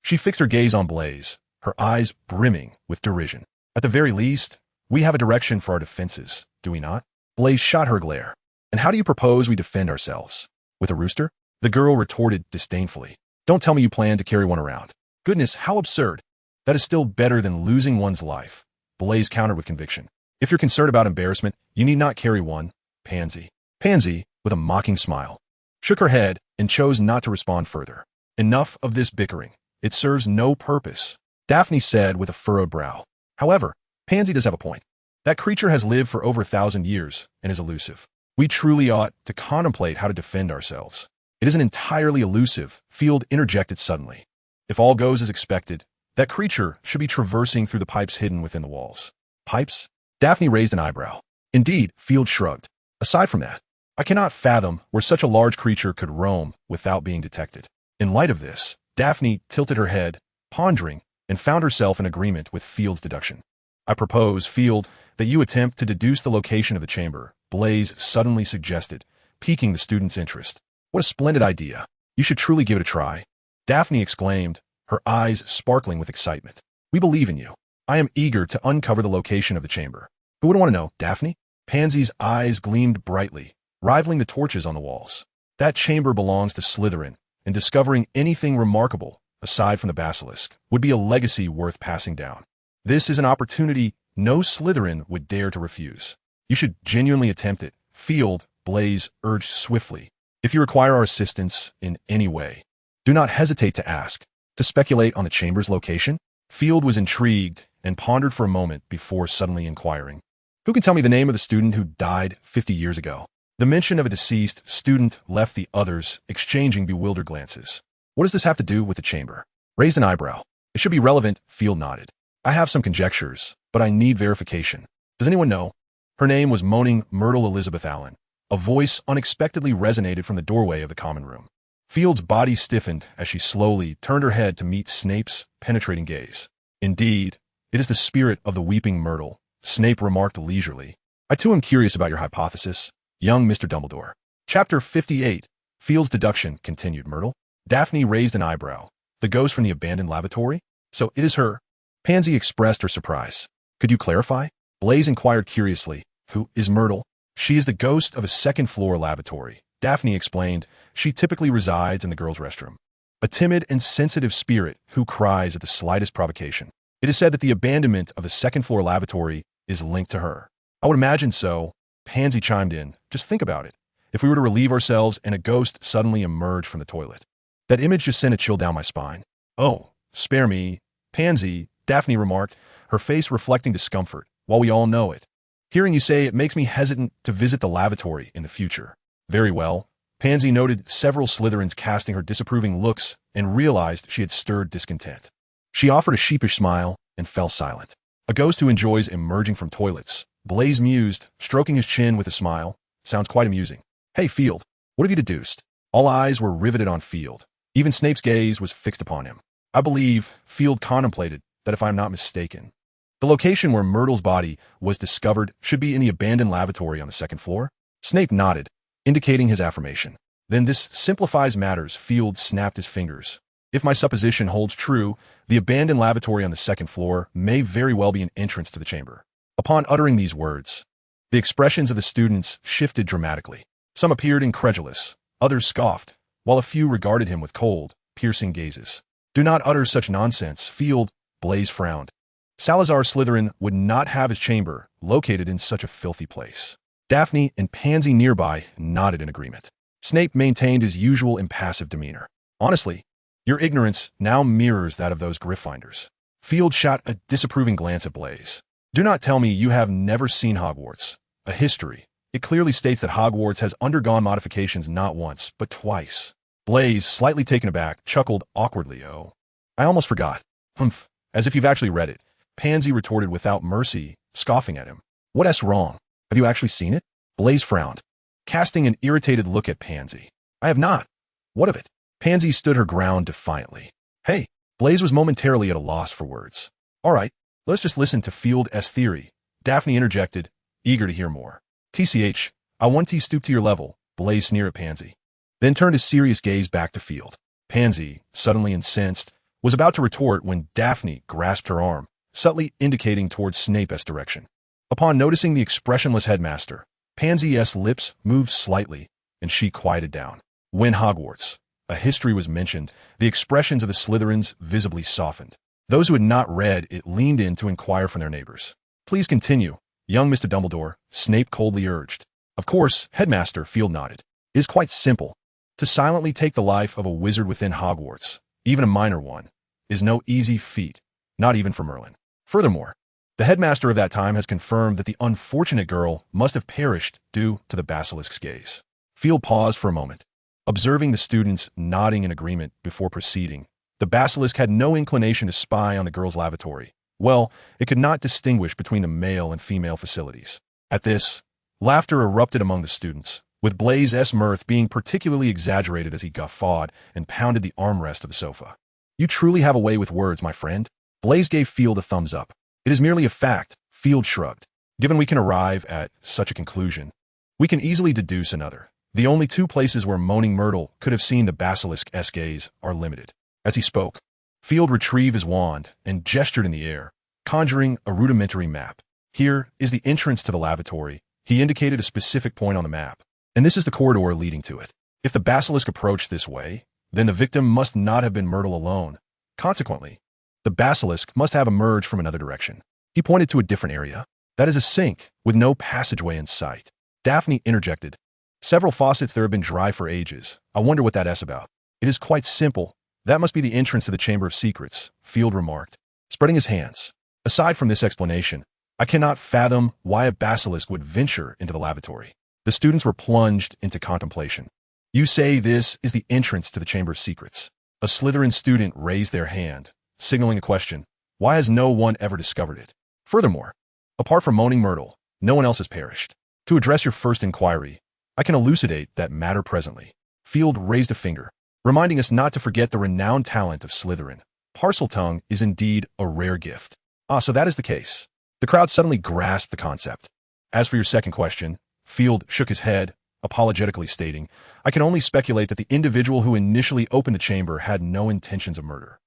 She fixed her gaze on Blaise, her eyes brimming with derision. At the very least, we have a direction for our defenses, do we not? Blaise shot her glare. And how do you propose we defend ourselves? With a rooster? The girl retorted disdainfully. Don't tell me you plan to carry one around. Goodness, how absurd. That is still better than losing one's life. Blaise countered with conviction. If you're concerned about embarrassment, you need not carry one. Pansy. Pansy, with a mocking smile, shook her head and chose not to respond further. Enough of this bickering. It serves no purpose, Daphne said with a furrowed brow. However, Pansy does have a point. That creature has lived for over 1,000 years and is elusive. We truly ought to contemplate how to defend ourselves. It isn't entirely elusive, Field interjected suddenly. If all goes as expected, that creature should be traversing through the pipes hidden within the walls. Pipes? Daphne raised an eyebrow. Indeed, Field shrugged. Aside from that, I cannot fathom where such a large creature could roam without being detected. In light of this, Daphne tilted her head, pondering, and found herself in agreement with Field's deduction. "I propose, Field, that you attempt to deduce the location of the chamber," Blaise suddenly suggested, piquing the student's interest. "What a splendid idea. You should truly give it a try," Daphne exclaimed, her eyes sparkling with excitement. "We believe in you. I am eager to uncover the location of the chamber." "Who would want to know, Daphne?" Pansy's eyes gleamed brightly, rivaling the torches on the walls. "That chamber belongs to Slytherin, and discovering anything remarkable, aside from the basilisk, would be a legacy worth passing down. This is an opportunity no Slytherin would dare to refuse. You should genuinely attempt it, Field," Blaise urged swiftly. "If you require our assistance in any way, do not hesitate to ask." "To speculate on the chamber's location?" Field was intrigued and pondered for a moment before suddenly inquiring. "Who can tell me the name of the student who died 50 years ago?" The mention of a deceased student left the others exchanging bewildered glances. "What does this have to do with the chamber?" Raised an eyebrow. "It should be relevant," Field nodded. "I have some conjectures, but I need verification. Does anyone know?" Her name was Moaning Myrtle Elizabeth Allen. A voice unexpectedly resonated from the doorway of the common room. Field's body stiffened as she slowly turned her head to meet Snape's penetrating gaze. "Indeed, it is the spirit of the Weeping Myrtle," Snape remarked leisurely. "I too am curious about your hypothesis, young Mr. Dumbledore." Chapter 58, Field's Deduction, continued Myrtle. Daphne raised an eyebrow. "The ghost from the abandoned lavatory? So it is her?" Pansy expressed her surprise. "Could you clarify?" Blaise inquired curiously. "Who is Myrtle?" "She is the ghost of a second-floor lavatory," Daphne explained. "She typically resides in the girls' restroom. A timid and sensitive spirit who cries at the slightest provocation. It is said that the abandonment of the second-floor lavatory is linked to her." "I would imagine so," Pansy chimed in. "Just think about it. If we were to relieve ourselves and a ghost suddenly emerged from the toilet. That image just sent a chill down my spine." "Oh, spare me, Pansy," Daphne remarked, her face reflecting discomfort, "while we all know it. Hearing you say it makes me hesitant to visit the lavatory in the future." "Very well." Pansy noted several Slytherins casting her disapproving looks and realized she had stirred discontent. She offered a sheepish smile and fell silent. "A ghost who enjoys emerging from toilets," Blaise mused, stroking his chin with a smile. "Sounds quite amusing. Hey, Field, what have you deduced?" All eyes were riveted on Field. Even Snape's gaze was fixed upon him. "I believe," Field contemplated, "that if I am not mistaken, the location where Myrtle's body was discovered should be in the abandoned lavatory on the second floor." Snape nodded, indicating his affirmation. "Then this simplifies matters," Field snapped his fingers. "If my supposition holds true, the abandoned lavatory on the second floor may very well be an entrance to the chamber." Upon uttering these words, the expressions of the students shifted dramatically. Some appeared incredulous, others scoffed, while a few regarded him with cold, piercing gazes. "Do not utter such nonsense, Field," Blaise frowned. "Salazar Slytherin would not have his chamber located in such a filthy place." Daphne and Pansy nearby nodded in agreement. Snape maintained his usual impassive demeanor. "Honestly, your ignorance now mirrors that of those Gryffindors." Field shot a disapproving glance at Blaise. "Do not tell me you have never seen Hogwarts. A history. It clearly states that Hogwarts has undergone modifications not once, but twice." Blaise, slightly taken aback, chuckled awkwardly. "Oh, I almost forgot." "Humph, as if you've actually read it," Pansy retorted without mercy, scoffing at him. "What's wrong? Have you actually seen it?" Blaise frowned, casting an irritated look at Pansy. "I have not. What of it?" Pansy stood her ground defiantly. "Hey," Blaise was momentarily at a loss for words. "All right, let's just listen to Field's theory," Daphne interjected, eager to hear more. "TCH, I want to stoop to your level," Blaise sneered at Pansy, then turned his serious gaze back to Field. Pansy, suddenly incensed, was about to retort when Daphne grasped her arm, subtly indicating towards Snape's direction. Upon noticing the expressionless headmaster, Pansy's lips moved slightly, and she quieted down. When Hogwarts, a history was mentioned, the expressions of the Slytherins visibly softened. Those who had not read it leaned in to inquire from their neighbors. "Please continue, young Mr. Dumbledore," Snape coldly urged. "Of course, Headmaster," Field nodded. "It is quite simple. To silently take the life of a wizard within Hogwarts, even a minor one, is no easy feat, not even for Merlin. Furthermore, the headmaster of that time has confirmed that the unfortunate girl must have perished due to the basilisk's gaze." Field paused for a moment, observing the students nodding in agreement before proceeding. The basilisk had no inclination to spy on the girl's lavatory. Well, it could not distinguish between the male and female facilities. At this, laughter erupted among the students, with Blaise's mirth being particularly exaggerated as he guffawed and pounded the armrest of the sofa. "You truly have a way with words, my friend." Blaise gave Field a thumbs up. It is merely a fact, Field shrugged. Given we can arrive at such a conclusion, we can easily deduce another. The only two places where Moaning Myrtle could have seen the basilisk's gaze are limited. As he spoke, Field retrieved his wand and gestured in the air, conjuring a rudimentary map. Here is the entrance to the lavatory. He indicated a specific point on the map, and this is the corridor leading to it. If the basilisk approached this way, then the victim must not have been Myrtle alone. Consequently, the basilisk must have emerged from another direction. He pointed to a different area. That is a sink, with no passageway in sight. Daphne interjected. Several faucets there have been dry for ages. I wonder what that's about. It is quite simple. That must be the entrance to the Chamber of Secrets, Field remarked, spreading his hands. Aside from this explanation, I cannot fathom why a basilisk would venture into the lavatory. The students were plunged into contemplation. You say this is the entrance to the Chamber of Secrets. A Slytherin student raised their hand, signaling a question. Why has no one ever discovered it? Furthermore, apart from Moaning Myrtle, no one else has perished. To address your first inquiry, I can elucidate that matter presently. Field raised a finger, reminding us not to forget the renowned talent of Slytherin. Parseltongue is indeed a rare gift. Ah, so that is the case. The crowd suddenly grasped the concept. As for your second question, Field shook his head, apologetically stating, I can only speculate that the individual who initially opened the chamber had no intentions of murder.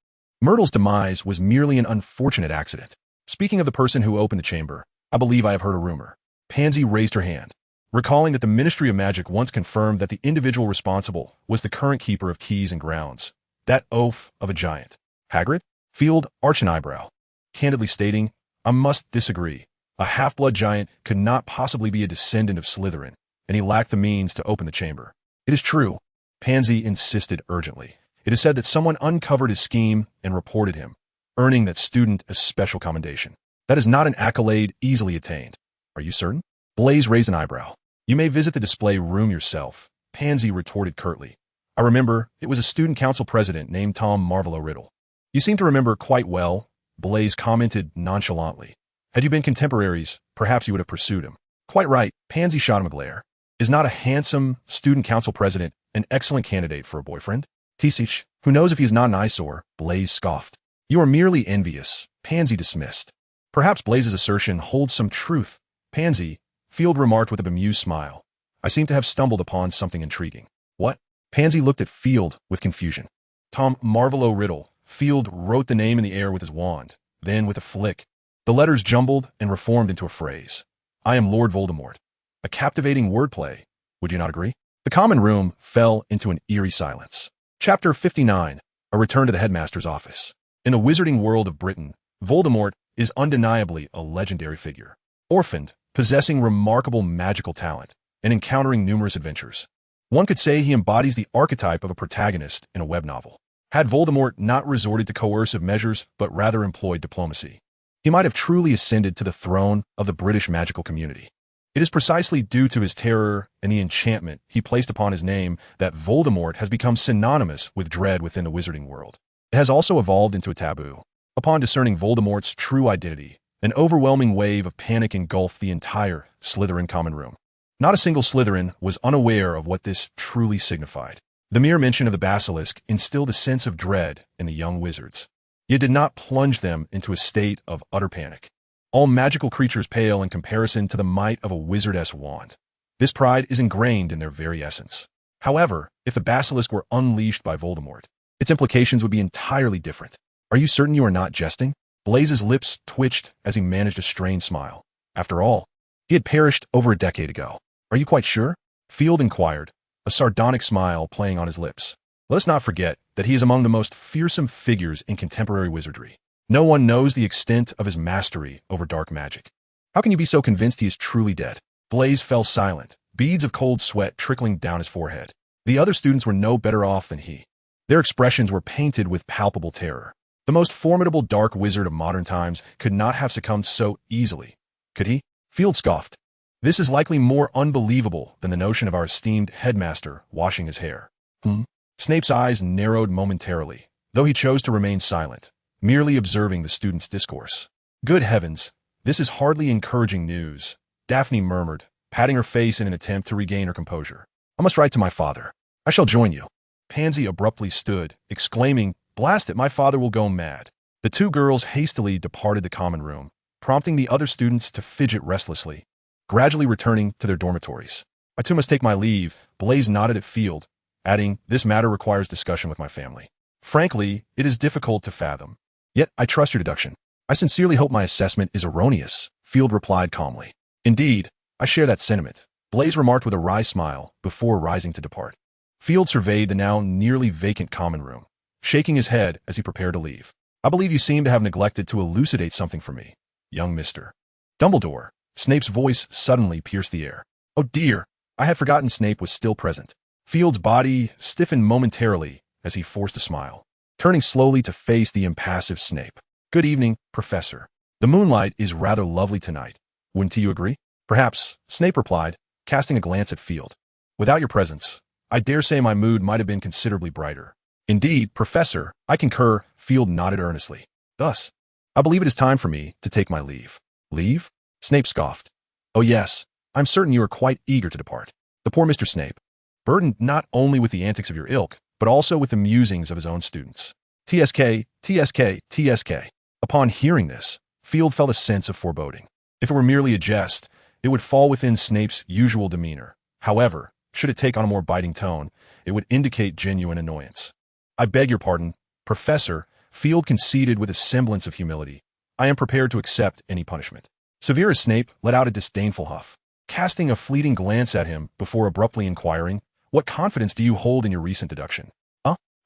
Myrtle's demise was merely an unfortunate accident. Speaking of the person who opened the chamber, I believe I have heard a rumor. Pansy raised her hand, recalling that the Ministry of Magic once confirmed that the individual responsible was the current keeper of keys and grounds. That oaf of a giant. Hagrid? Field arched an eyebrow, candidly stating, I must disagree. A half-blood giant could not possibly be a descendant of Slytherin, and he lacked the means to open the chamber. It is true, Pansy insisted urgently. It is said that someone uncovered his scheme and reported him, earning that student a special commendation. That is not an accolade easily attained. Are you certain? Blaise raised an eyebrow. You may visit the display room yourself, Pansy retorted curtly. I remember it was a student council president named Tom Marvolo Riddle. You seem to remember quite well, Blaise commented nonchalantly. Had you been contemporaries, perhaps you would have pursued him. Quite right, Pansy shot him a glare. Is not a handsome student council president an excellent candidate for a boyfriend? Teasing, who knows if he is not an eyesore, Blaise scoffed. You are merely envious, Pansy dismissed. Perhaps Blaise's assertion holds some truth. Pansy, Field remarked with a bemused smile. I seem to have stumbled upon something intriguing. What? Pansy looked at Field with confusion. Tom Marvolo Riddle. Field wrote the name in the air with his wand. Then, with a flick, the letters jumbled and reformed into a phrase. I am Lord Voldemort. A captivating wordplay, would you not agree? The common room fell into an eerie silence. Chapter 59. A return to the headmaster's office. In the wizarding world of Britain, Voldemort is undeniably a legendary figure. Orphaned, possessing remarkable magical talent, and encountering numerous adventures. One could say he embodies the archetype of a protagonist in a web novel. Had Voldemort not resorted to coercive measures, but rather employed diplomacy, he might have truly ascended to the throne of the British magical community. It is precisely due to his terror and the enchantment he placed upon his name that Voldemort has become synonymous with dread within the wizarding world. It has also evolved into a taboo. Upon discerning Voldemort's true identity, an overwhelming wave of panic engulfed the entire Slytherin common room. Not a single Slytherin was unaware of what this truly signified. The mere mention of the basilisk instilled a sense of dread in the young wizards, yet did not plunge them into a state of utter panic. All magical creatures pale in comparison to the might of a wizardess wand. This pride is ingrained in their very essence. However, if the basilisk were unleashed by Voldemort, its implications would be entirely different. Are you certain you are not jesting? Blaise's lips twitched as he managed a strained smile. After all, he had perished over a decade ago. Are you quite sure? Field inquired, a sardonic smile playing on his lips. Let us not forget that he is among the most fearsome figures in contemporary wizardry. No one knows the extent of his mastery over dark magic. How can you be so convinced he is truly dead? Blaise fell silent, beads of cold sweat trickling down his forehead. The other students were no better off than he. Their expressions were painted with palpable terror. The most formidable dark wizard of modern times could not have succumbed so easily. Could he? Field scoffed. This is likely more unbelievable than the notion of our esteemed headmaster washing his hair. Snape's eyes narrowed momentarily, though he chose to remain silent, merely observing the student's discourse. Good heavens, this is hardly encouraging news, Daphne murmured, patting her face in an attempt to regain her composure. I must write to my father. I shall join you. Pansy abruptly stood, exclaiming, Blast it, my father will go mad. The two girls hastily departed the common room, prompting the other students to fidget restlessly, gradually returning to their dormitories. I too must take my leave. Blaise nodded at Field, adding, "This matter requires discussion with my family. Frankly, it is difficult to fathom. Yet I trust your deduction." "I sincerely hope my assessment is erroneous," Field replied calmly. "Indeed, I share that sentiment," Blaise remarked with a wry smile before rising to depart. Field surveyed the now nearly vacant common room, shaking his head as he prepared to leave. "I believe you seem to have neglected to elucidate something for me, young Mr. Dumbledore." Snape's voice suddenly pierced the air. "Oh dear, I had forgotten Snape was still present." Field's body stiffened momentarily as he forced a smile, turning slowly to face the impassive Snape. "Good evening, Professor. The moonlight is rather lovely tonight. Wouldn't you agree?" "Perhaps," Snape replied, casting a glance at Field. "Without your presence, I dare say my mood might have been considerably brighter." "Indeed, Professor, I concur," Field nodded earnestly. "Thus, I believe it is time for me to take my leave." "Leave?" Snape scoffed. "Oh yes, I'm certain you are quite eager to depart." The poor Mr. Snape, burdened not only with the antics of your ilk, but also with the musings of his own students. TSK, TSK, TSK. Upon hearing this, Field felt a sense of foreboding. If it were merely a jest, it would fall within Snape's usual demeanor. However, should it take on a more biting tone, it would indicate genuine annoyance. "I beg your pardon, Professor," Field conceded with a semblance of humility. "I am prepared to accept any punishment." Severus Snape let out a disdainful huff, casting a fleeting glance at him before abruptly inquiring, "What confidence do you hold in your recent deduction?"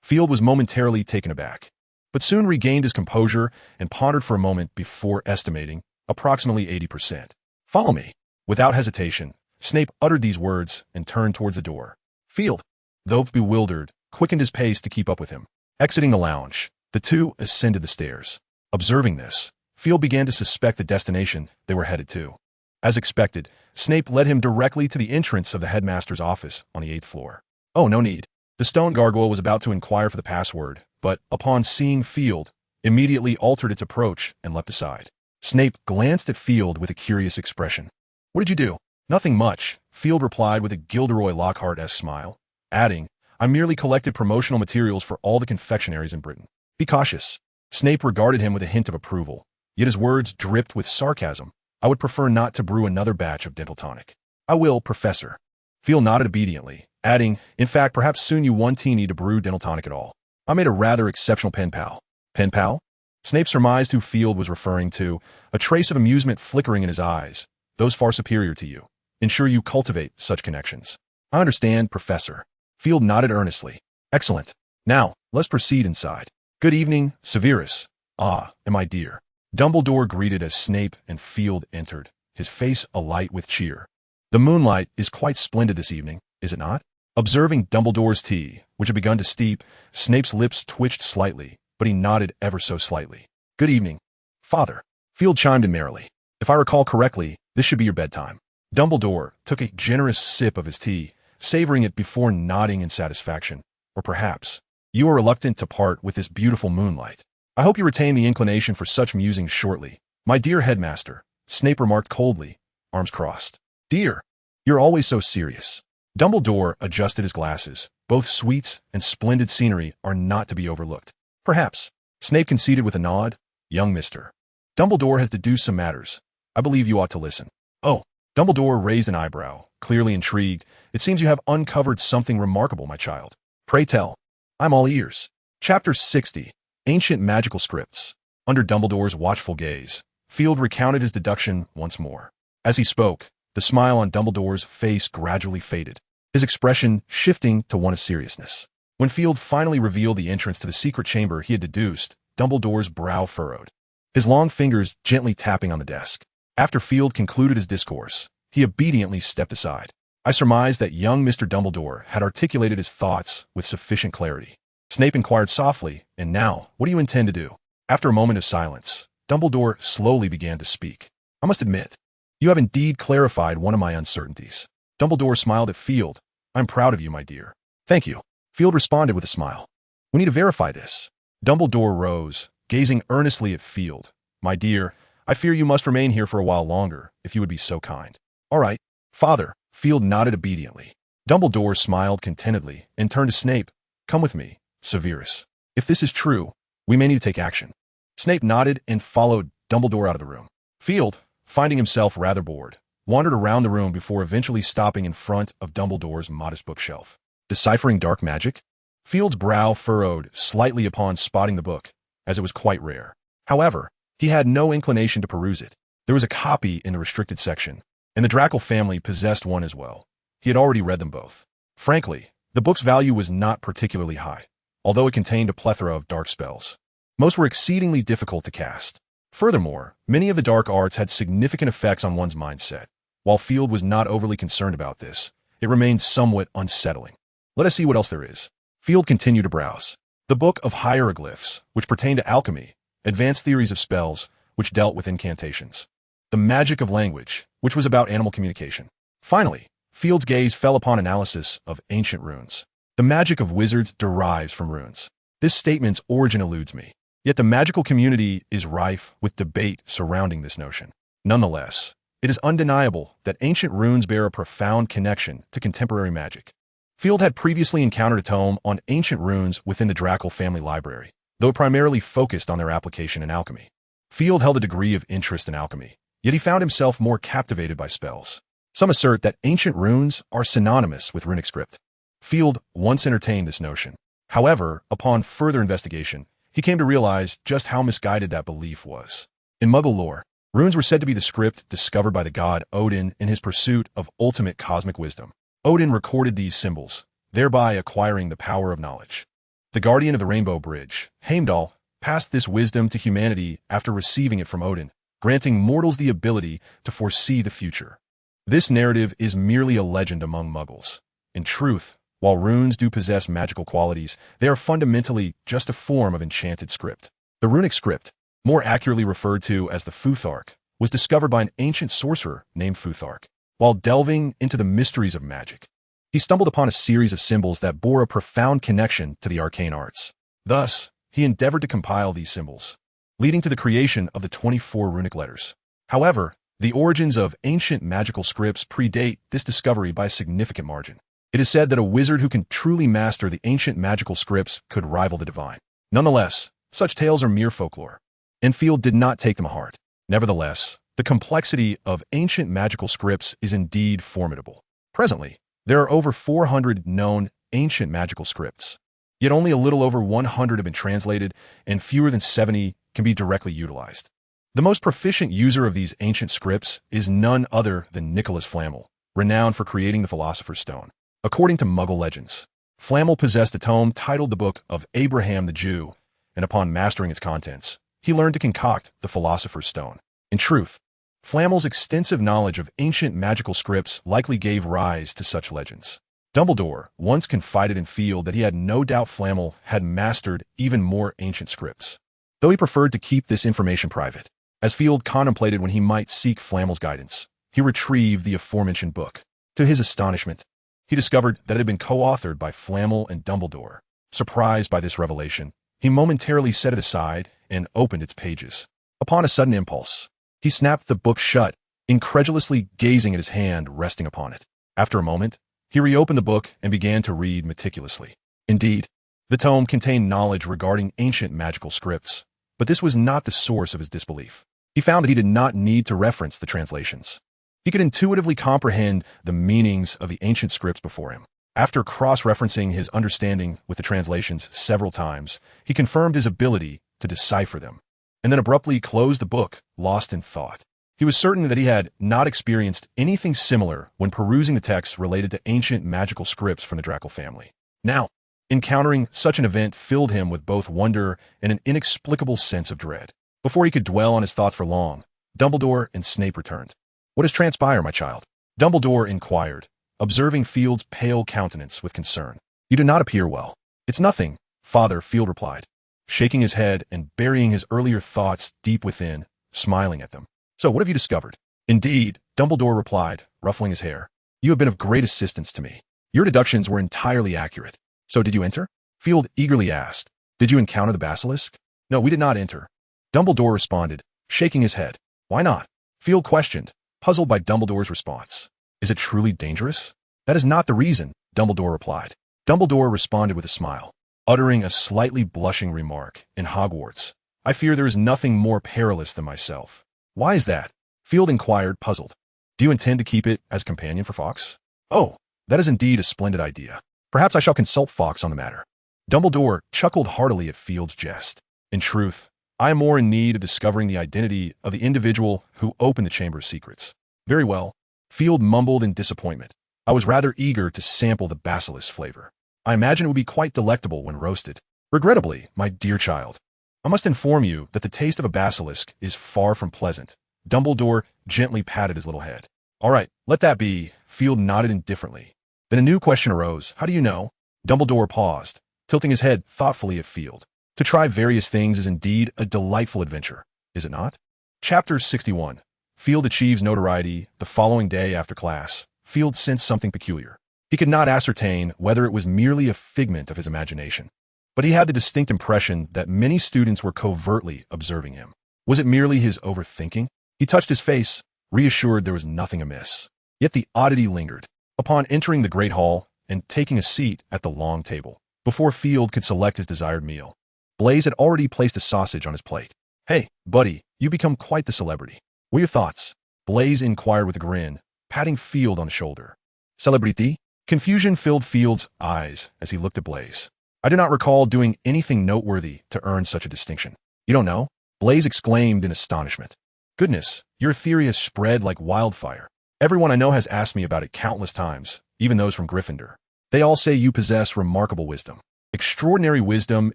Field was momentarily taken aback, but soon regained his composure and pondered for a moment before estimating, approximately 80%. "Follow me." Without hesitation, Snape uttered these words and turned towards the door. Field, though bewildered, quickened his pace to keep up with him. Exiting the lounge, the two ascended the stairs. Observing this, Field began to suspect the destination they were headed to. As expected, Snape led him directly to the entrance of the headmaster's office on the 8th floor. "Oh, no need." The stone gargoyle was about to inquire for the password, but, upon seeing Field, immediately altered its approach and leapt aside. Snape glanced at Field with a curious expression. "What did you do?" "Nothing much," Field replied with a Gilderoy Lockhart-esque smile, adding, "I merely collected promotional materials for all the confectionaries in Britain." "Be cautious." Snape regarded him with a hint of approval, yet his words dripped with sarcasm. "I would prefer not to brew another batch of dental tonic." "I will, Professor." Field nodded obediently, adding, "In fact, perhaps soon you won't need to brew dental tonic at all. I made a rather exceptional pen pal." "Pen pal?" Snape surmised who Field was referring to, a trace of amusement flickering in his eyes. "Those far superior to you. Ensure you cultivate such connections." "I understand, Professor." Field nodded earnestly. "Excellent. Now, let's proceed inside." "Good evening, Severus." "Ah, and my dear." Dumbledore greeted as Snape and Field entered, his face alight with cheer. "The moonlight is quite splendid this evening, is it not?" Observing Dumbledore's tea, which had begun to steep, Snape's lips twitched slightly, but he nodded ever so slightly. "Good evening, Father." Field chimed in merrily. "If I recall correctly, this should be your bedtime." Dumbledore took a generous sip of his tea, savoring it before nodding in satisfaction. "Or perhaps you are reluctant to part with this beautiful moonlight. I hope you retain the inclination for such musings shortly." "My dear headmaster," Snape remarked coldly, arms crossed. "Dear, you're always so serious." Dumbledore adjusted his glasses. "Both sweets and splendid scenery are not to be overlooked." "Perhaps," Snape conceded with a nod. "Young Mr. Dumbledore has deduced some matters. I believe you ought to listen." "Oh." Dumbledore raised an eyebrow, clearly intrigued. "It seems you have uncovered something remarkable, my child. Pray tell." "I'm all ears." Chapter 60. Ancient Magical Scripts. Under Dumbledore's watchful gaze, Field recounted his deduction once more. As he spoke, the smile on Dumbledore's face gradually faded, his expression shifting to one of seriousness. When Field finally revealed the entrance to the secret chamber he had deduced, Dumbledore's brow furrowed, his long fingers gently tapping on the desk. After Field concluded his discourse, he obediently stepped aside. I surmised that young Mr. Dumbledore had articulated his thoughts with sufficient clarity. Snape inquired softly, "And now, what do you intend to do?" After a moment of silence, Dumbledore slowly began to speak. "I must admit, you have indeed clarified one of my uncertainties." Dumbledore smiled at Field. "I'm proud of you, my dear." "Thank you." Field responded with a smile. "We need to verify this." Dumbledore rose, gazing earnestly at Field. "My dear, I fear you must remain here for a while longer, if you would be so kind." "All right, Father." Field nodded obediently. Dumbledore smiled contentedly and turned to Snape. "Come with me, Severus. If this is true, we may need to take action." Snape nodded and followed Dumbledore out of the room. Field, finding himself rather bored, wandered around the room before eventually stopping in front of Dumbledore's modest bookshelf. Deciphering dark magic? Field's brow furrowed slightly upon spotting the book, as it was quite rare. However, he had no inclination to peruse it. There was a copy in the restricted section, and the Draco family possessed one as well. He had already read them both. Frankly, the book's value was not particularly high, although it contained a plethora of dark spells. Most were exceedingly difficult to cast. Furthermore, many of the dark arts had significant effects on one's mindset. While Field was not overly concerned about this, it remained somewhat unsettling. Let us see what else there is. Field continued to browse. The Book of Hieroglyphs, which pertained to alchemy, advanced theories of spells, which dealt with incantations. The Magic of Language, which was about animal communication. Finally, Field's gaze fell upon analysis of ancient runes. The magic of wizards derives from runes. This statement's origin eludes me, yet the magical community is rife with debate surrounding this notion. Nonetheless, it is undeniable that ancient runes bear a profound connection to contemporary magic. Field had previously encountered a tome on ancient runes within the Draco family library, though primarily focused on their application in alchemy. Field held a degree of interest in alchemy, yet he found himself more captivated by spells. Some assert that ancient runes are synonymous with runic script. Field once entertained this notion. However, upon further investigation, he came to realize just how misguided that belief was. In Muggle lore, runes were said to be the script discovered by the god Odin in his pursuit of ultimate cosmic wisdom. Odin recorded these symbols, thereby acquiring the power of knowledge. The guardian of the Rainbow Bridge, Heimdall, passed this wisdom to humanity after receiving it from Odin, granting mortals the ability to foresee the future. This narrative is merely a legend among Muggles. In truth, while runes do possess magical qualities, they are fundamentally just a form of enchanted script. The runic script, more accurately referred to as the Futhark, was discovered by an ancient sorcerer named Futhark. While delving into the mysteries of magic, he stumbled upon a series of symbols that bore a profound connection to the arcane arts. Thus, he endeavored to compile these symbols, leading to the creation of the 24 runic letters. However, the origins of ancient magical scripts predate this discovery by a significant margin. It is said that a wizard who can truly master the ancient magical scripts could rival the divine. Nonetheless, such tales are mere folklore, and Field did not take them to heart. Nevertheless, the complexity of ancient magical scripts is indeed formidable. Presently, there are over 400 known ancient magical scripts, yet only a little over 100 have been translated, and fewer than 70 can be directly utilized. The most proficient user of these ancient scripts is none other than Nicholas Flamel, renowned for creating the Philosopher's Stone. According to Muggle legends, Flamel possessed a tome titled the Book of Abraham the Jew, and upon mastering its contents, he learned to concoct the Philosopher's Stone. In truth, Flamel's extensive knowledge of ancient magical scripts likely gave rise to such legends. Dumbledore once confided in Field that he had no doubt Flamel had mastered even more ancient scripts, though he preferred to keep this information private. As Field contemplated when he might seek Flamel's guidance, he retrieved the aforementioned book. To his astonishment, he discovered that it had been co-authored by Flamel and Dumbledore. Surprised by this revelation, he momentarily set it aside and opened its pages. Upon a sudden impulse, he snapped the book shut, incredulously gazing at his hand resting upon it. After a moment, he reopened the book and began to read meticulously. Indeed, the tome contained knowledge regarding ancient magical scripts, but this was not the source of his disbelief. He found that he did not need to reference the translations. He could intuitively comprehend the meanings of the ancient scripts before him. After cross-referencing his understanding with the translations several times, he confirmed his ability to decipher them, and then abruptly closed the book, lost in thought. He was certain that he had not experienced anything similar when perusing the texts related to ancient magical scripts from the Draco family. Now, encountering such an event filled him with both wonder and an inexplicable sense of dread. Before he could dwell on his thoughts for long, Dumbledore and Snape returned. "What has transpired, my child?" Dumbledore inquired, observing Field's pale countenance with concern. "You do not appear well." "It's nothing, Father," Field replied, shaking his head and burying his earlier thoughts deep within, smiling at them. "So what have you discovered?" "Indeed," Dumbledore replied, ruffling his hair. "You have been of great assistance to me. Your deductions were entirely accurate." "So did you enter?" Field eagerly asked. "Did you encounter the basilisk?" "No, we did not enter," Dumbledore responded, shaking his head. "Why not?" Field questioned, puzzled by Dumbledore's response. "Is it truly dangerous?" "That is not the reason," Dumbledore replied. Dumbledore responded with a smile, uttering a slightly blushing remark. "In Hogwarts, I fear there is nothing more perilous than myself. Why is that? Field inquired, puzzled. Do you intend to keep it as companion for Fawkes? Oh, that is indeed a splendid idea. Perhaps I shall consult Fawkes on the matter. Dumbledore chuckled heartily at Field's jest. In truth, I am more in need of discovering the identity of the individual who opened the Chamber's secrets. Very well. Field mumbled in disappointment. I was rather eager to sample the basilisk flavor. I imagine it would be quite delectable when roasted. Regrettably, my dear child, I must inform you that the taste of a basilisk is far from pleasant. Dumbledore gently patted his little head. All right, let that be. Field nodded indifferently. Then a new question arose. How do you know? Dumbledore paused, tilting his head thoughtfully at Field. To try various things is indeed a delightful adventure, is it not? Chapter 61. Field achieves notoriety. The following day after class, Field sensed something peculiar. He could not ascertain whether it was merely a figment of his imagination, but he had the distinct impression that many students were covertly observing him. Was it merely his overthinking? He touched his face, reassured there was nothing amiss. Yet the oddity lingered. Upon entering the great hall and taking a seat at the long table, before Field could select his desired meal, Blaise had already placed a sausage on his plate. Hey, buddy, you become quite the celebrity. What are your thoughts? Blaise inquired with a grin, patting Field on the shoulder. Celebrity? Confusion filled Field's eyes as he looked at Blaise. I do not recall doing anything noteworthy to earn such a distinction. You don't know? Blaise exclaimed in astonishment. Goodness, your theory has spread like wildfire. Everyone I know has asked me about it countless times, even those from Gryffindor. They all say you possess remarkable wisdom. Extraordinary wisdom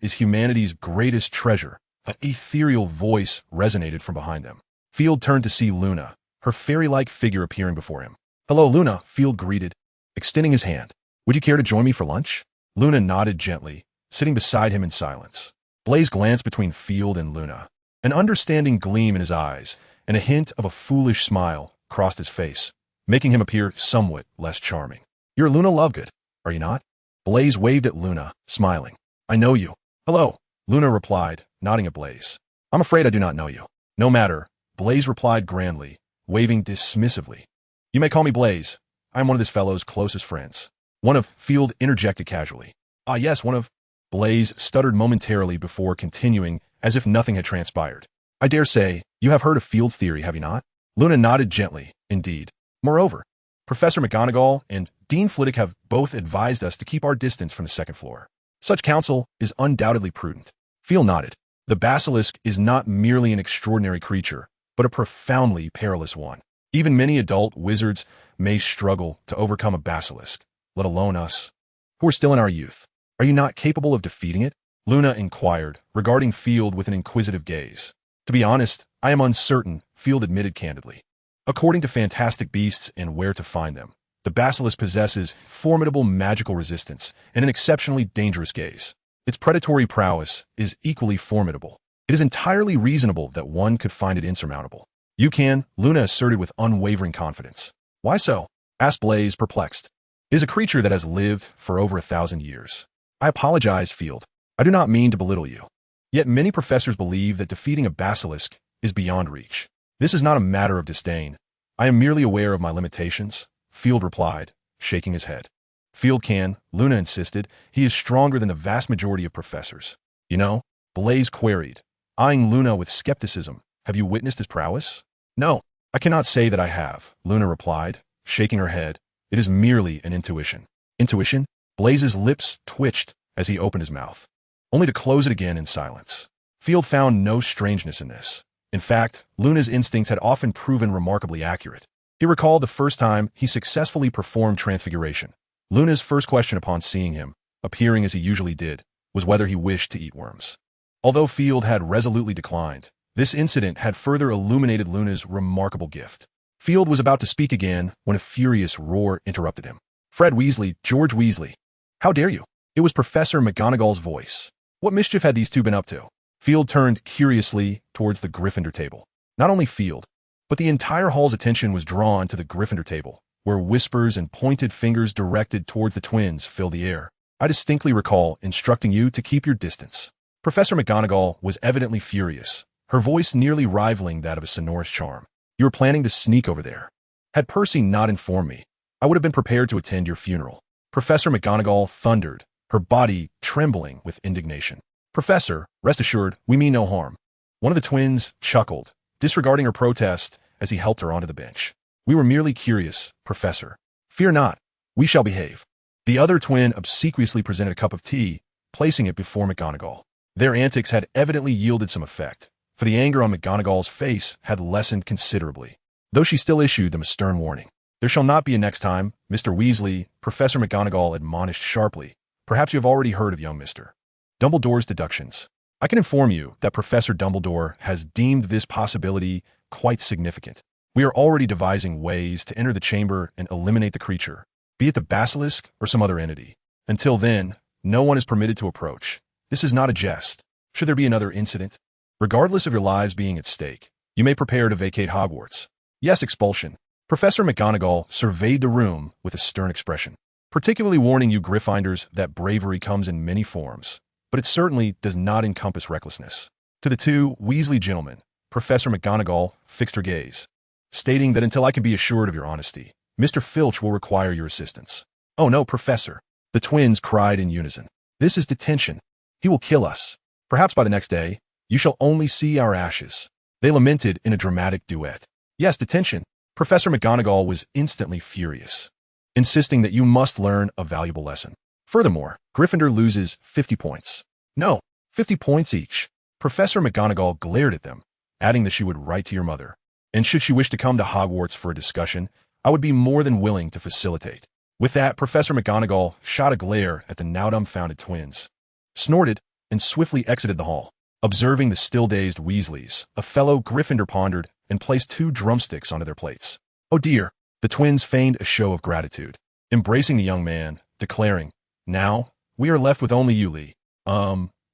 is humanity's greatest treasure. An ethereal voice resonated from behind them. Field turned to see Luna, her fairy-like figure appearing before him. Hello, Luna, Field greeted, extending his hand. Would you care to join me for lunch? Luna nodded gently, sitting beside him in silence. Blaise glanced between Field and Luna. An understanding gleam in his eyes and a hint of a foolish smile crossed his face, making him appear somewhat less charming. You're Luna Lovegood, are you not? Blaise waved at Luna, smiling. I know you. Hello, Luna replied, nodding at Blaise. I'm afraid I do not know you. No matter, Blaise replied grandly, waving dismissively. You may call me Blaise. I am one of this fellow's closest friends. One of, Field interjected casually. Ah yes, one of. Blaise stuttered momentarily before continuing as if nothing had transpired. I dare say, you have heard of Field's theory, have you not? Luna nodded gently, indeed. Moreover, Professor McGonagall and Dean Flitwick have both advised us to keep our distance from the second floor. Such counsel is undoubtedly prudent. Field nodded. The basilisk is not merely an extraordinary creature, but a profoundly perilous one. Even many adult wizards may struggle to overcome a basilisk, let alone us, who are still in our youth. Are you not capable of defeating it? Luna inquired, regarding Field with an inquisitive gaze. To be honest, I am uncertain, Field admitted candidly. According to Fantastic Beasts and Where to Find Them, the basilisk possesses formidable magical resistance and an exceptionally dangerous gaze. Its predatory prowess is equally formidable. It is entirely reasonable that one could find it insurmountable. You can, Luna asserted with unwavering confidence. Why so? Asked Blaise, perplexed. It is a creature that has lived for over 1,000 years. I apologize, Field. I do not mean to belittle you. Yet many professors believe that defeating a basilisk is beyond reach. This is not a matter of disdain. I am merely aware of my limitations, Field replied, shaking his head. Field can, Luna insisted. He is stronger than the vast majority of professors. You know, Blaise queried, eyeing Luna with skepticism. Have you witnessed his prowess? No, I cannot say that I have, Luna replied, shaking her head. It is merely an intuition. Intuition? Blaise's lips twitched as he opened his mouth, only to close it again in silence. Field found no strangeness in this. In fact, Luna's instincts had often proven remarkably accurate. He recalled the first time he successfully performed transfiguration. Luna's first question upon seeing him, appearing as he usually did, was whether he wished to eat worms. Although Field had resolutely declined, this incident had further illuminated Luna's remarkable gift. Field was about to speak again when a furious roar interrupted him. Fred Weasley, George Weasley. How dare you? It was Professor McGonagall's voice. What mischief had these two been up to? Field turned curiously towards the Gryffindor table. Not only Field, but the entire hall's attention was drawn to the Gryffindor table, where whispers and pointed fingers directed towards the twins filled the air. I distinctly recall instructing you to keep your distance. Professor McGonagall was evidently furious, her voice nearly rivaling that of a sonorous charm. You were planning to sneak over there. Had Percy not informed me, I would have been prepared to attend your funeral. Professor McGonagall thundered, her body trembling with indignation. Professor, rest assured, we mean no harm. One of the twins chuckled, disregarding her protest as he helped her onto the bench. We were merely curious, Professor. Fear not. We shall behave. The other twin obsequiously presented a cup of tea, placing it before McGonagall. Their antics had evidently yielded some effect, for the anger on McGonagall's face had lessened considerably, though she still issued them a stern warning. There shall not be a next time, Mr. Weasley, Professor McGonagall admonished sharply. Perhaps you have already heard of young Mr. Dumbledore's deductions. I can inform you that Professor Dumbledore has deemed this possibility quite significant. We are already devising ways to enter the chamber and eliminate the creature, be it the basilisk or some other entity. Until then, no one is permitted to approach. This is not a jest. Should there be another incident, regardless of your lives being at stake, you may prepare to vacate Hogwarts. Yes, expulsion. Professor McGonagall surveyed the room with a stern expression, particularly warning you Gryffindors that bravery comes in many forms, but it certainly does not encompass recklessness. To the two Weasley gentlemen, Professor McGonagall fixed her gaze, stating that until I can be assured of your honesty, Mr. Filch will require your assistance. Oh no, Professor, the twins cried in unison. This is detention. He will kill us. Perhaps by the next day, you shall only see our ashes. They lamented in a dramatic duet. Yes, detention. Professor McGonagall was instantly furious, insisting that you must learn a valuable lesson. Furthermore, Gryffindor loses 50 points. No, 50 points each. Professor McGonagall glared at them, adding that she would write to your mother. And should she wish to come to Hogwarts for a discussion, I would be more than willing to facilitate. With that, Professor McGonagall shot a glare at the now dumbfounded twins, snorted, and swiftly exited the hall. Observing the still-dazed Weasleys, a fellow Gryffindor pondered and placed 2 drumsticks onto their plates. Oh dear, the twins feigned a show of gratitude, embracing the young man, declaring, Now, we are left with only you, Lee.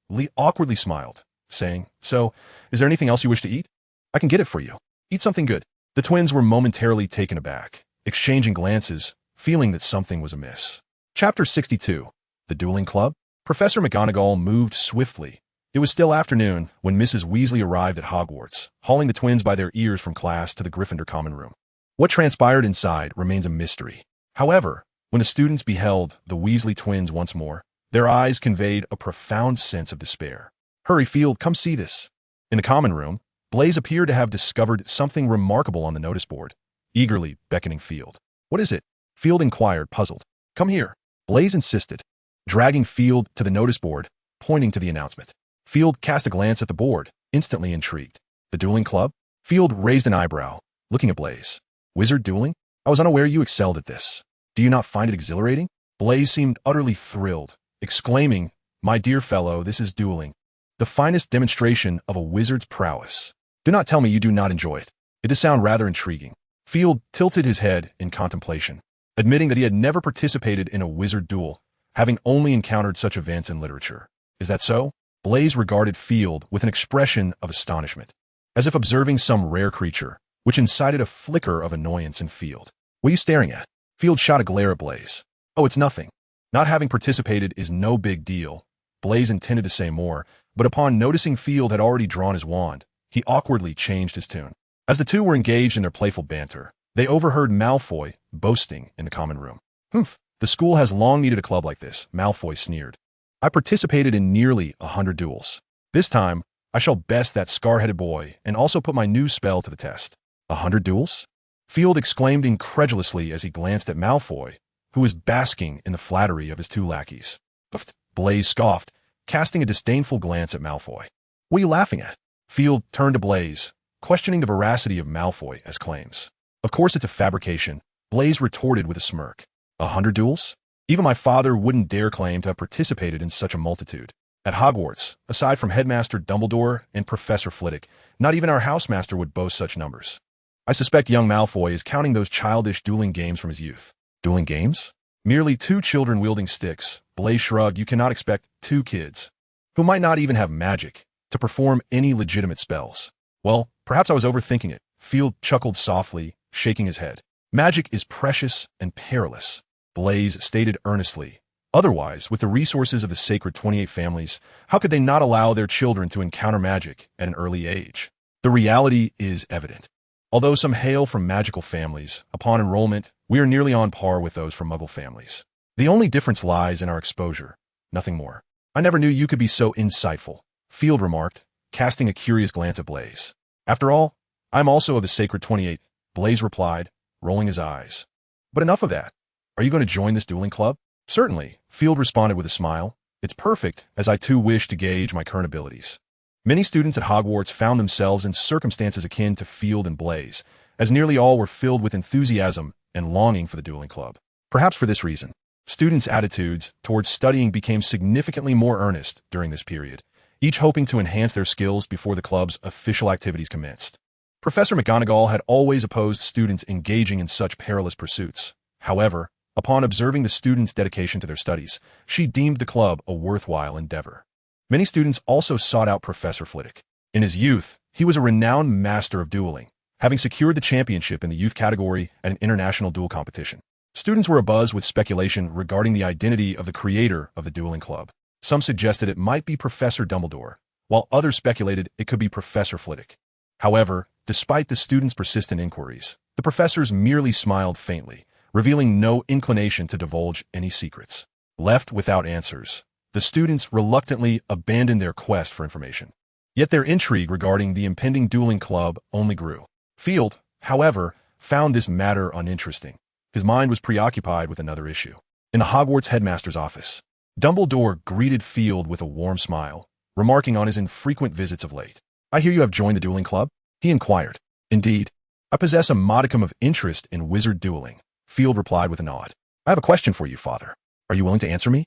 Lee awkwardly smiled, saying, So, is there anything else you wish to eat? I can get it for you. Eat something good. The twins were momentarily taken aback, exchanging glances, feeling that something was amiss. Chapter 62. The Dueling Club. Professor McGonagall moved swiftly. It was still afternoon when Mrs. Weasley arrived at Hogwarts, hauling the twins by their ears from class to the Gryffindor common room. What transpired inside remains a mystery. However, when the students beheld the Weasley twins once more, their eyes conveyed a profound sense of despair. Hurry, Field, come see this. In the common room, Blaise appeared to have discovered something remarkable on the notice board, eagerly beckoning Field. What is it? Field inquired, puzzled. Come here. Blaise insisted, dragging Field to the notice board, pointing to the announcement. Field cast a glance at the board, instantly intrigued. The Dueling Club? Field raised an eyebrow, looking at Blaise. Wizard dueling? I was unaware you excelled at this. Do you not find it exhilarating? Blaise seemed utterly thrilled, exclaiming, My dear fellow, this is dueling, the finest demonstration of a wizard's prowess. Do not tell me you do not enjoy it. It does sound rather intriguing. Field tilted his head in contemplation, admitting that he had never participated in a wizard duel, having only encountered such events in literature. Is that so? Blaise regarded Field with an expression of astonishment, as if observing some rare creature, which incited a flicker of annoyance in Field. What are you staring at? Field shot a glare at Blaise. Oh, it's nothing. Not having participated is no big deal. Blaise intended to say more, but upon noticing Field had already drawn his wand, he awkwardly changed his tune. As the two were engaged in their playful banter, they overheard Malfoy boasting in the common room. Humph, the school has long needed a club like this, Malfoy sneered. I participated in nearly 100 duels. This time, I shall best that scar-headed boy and also put my new spell to the test. 100 duels? Field exclaimed incredulously as he glanced at Malfoy, who was basking in the flattery of his 2 lackeys. Puffed, Blaise scoffed, casting a disdainful glance at Malfoy. What are you laughing at? Field turned to Blaise, questioning the veracity of Malfoy as claims. Of course it's a fabrication, Blaise retorted with a smirk. 100 duels? Even my father wouldn't dare claim to have participated in such a multitude. At Hogwarts, aside from Headmaster Dumbledore and Professor Flitwick, not even our housemaster would boast such numbers. I suspect young Malfoy is counting those childish dueling games from his youth. Dueling games? Merely 2 children wielding sticks. Blaise shrugged. You cannot expect 2 kids, who might not even have magic, to perform any legitimate spells. Well, perhaps I was overthinking it. Field chuckled softly, shaking his head. Magic is precious and perilous, Blaise stated earnestly. Otherwise, with the resources of the sacred 28 families, how could they not allow their children to encounter magic at an early age? The reality is evident. Although some hail from magical families, upon enrollment, we are nearly on par with those from Muggle families. The only difference lies in our exposure, nothing more. I never knew you could be so insightful, Field remarked, casting a curious glance at Blaise. After all, I'm also of the Sacred 28, Blaise replied, rolling his eyes. But enough of that. Are you going to join this dueling club? Certainly, Field responded with a smile. It's perfect, as I too wish to gauge my current abilities. Many students at Hogwarts found themselves in circumstances akin to Field and Blaise, as nearly all were filled with enthusiasm and longing for the dueling club. Perhaps for this reason, students' attitudes towards studying became significantly more earnest during this period, each hoping to enhance their skills before the club's official activities commenced. Professor McGonagall had always opposed students engaging in such perilous pursuits. However, upon observing the students' dedication to their studies, she deemed the club a worthwhile endeavor. Many students also sought out Professor Flitwick. In his youth, he was a renowned master of dueling, having secured the championship in the youth category at an international duel competition. Students were abuzz with speculation regarding the identity of the creator of the dueling club. Some suggested it might be Professor Dumbledore, while others speculated it could be Professor Flitwick. However, despite the students' persistent inquiries, the professors merely smiled faintly, revealing no inclination to divulge any secrets. Left without answers, the students reluctantly abandoned their quest for information. Yet their intrigue regarding the impending dueling club only grew. Field, however, found this matter uninteresting. His mind was preoccupied with another issue. In the Hogwarts headmaster's office, Dumbledore greeted Field with a warm smile, remarking on his infrequent visits of late. I hear you have joined the dueling club? He inquired. Indeed. I possess a modicum of interest in wizard dueling, Field replied with a nod. I have a question for you, Father. Are you willing to answer me?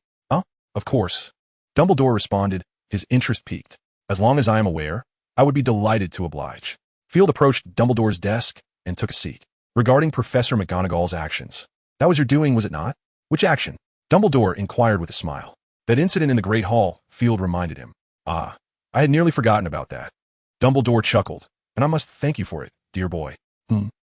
Of course. Dumbledore responded, his interest piqued. As long as I am aware, I would be delighted to oblige. Field approached Dumbledore's desk and took a seat. Regarding Professor McGonagall's actions. That was your doing, was it not? Which action? Dumbledore inquired with a smile. That incident in the Great Hall, Field reminded him. I had nearly forgotten about that. Dumbledore chuckled. And I must thank you for it, dear boy.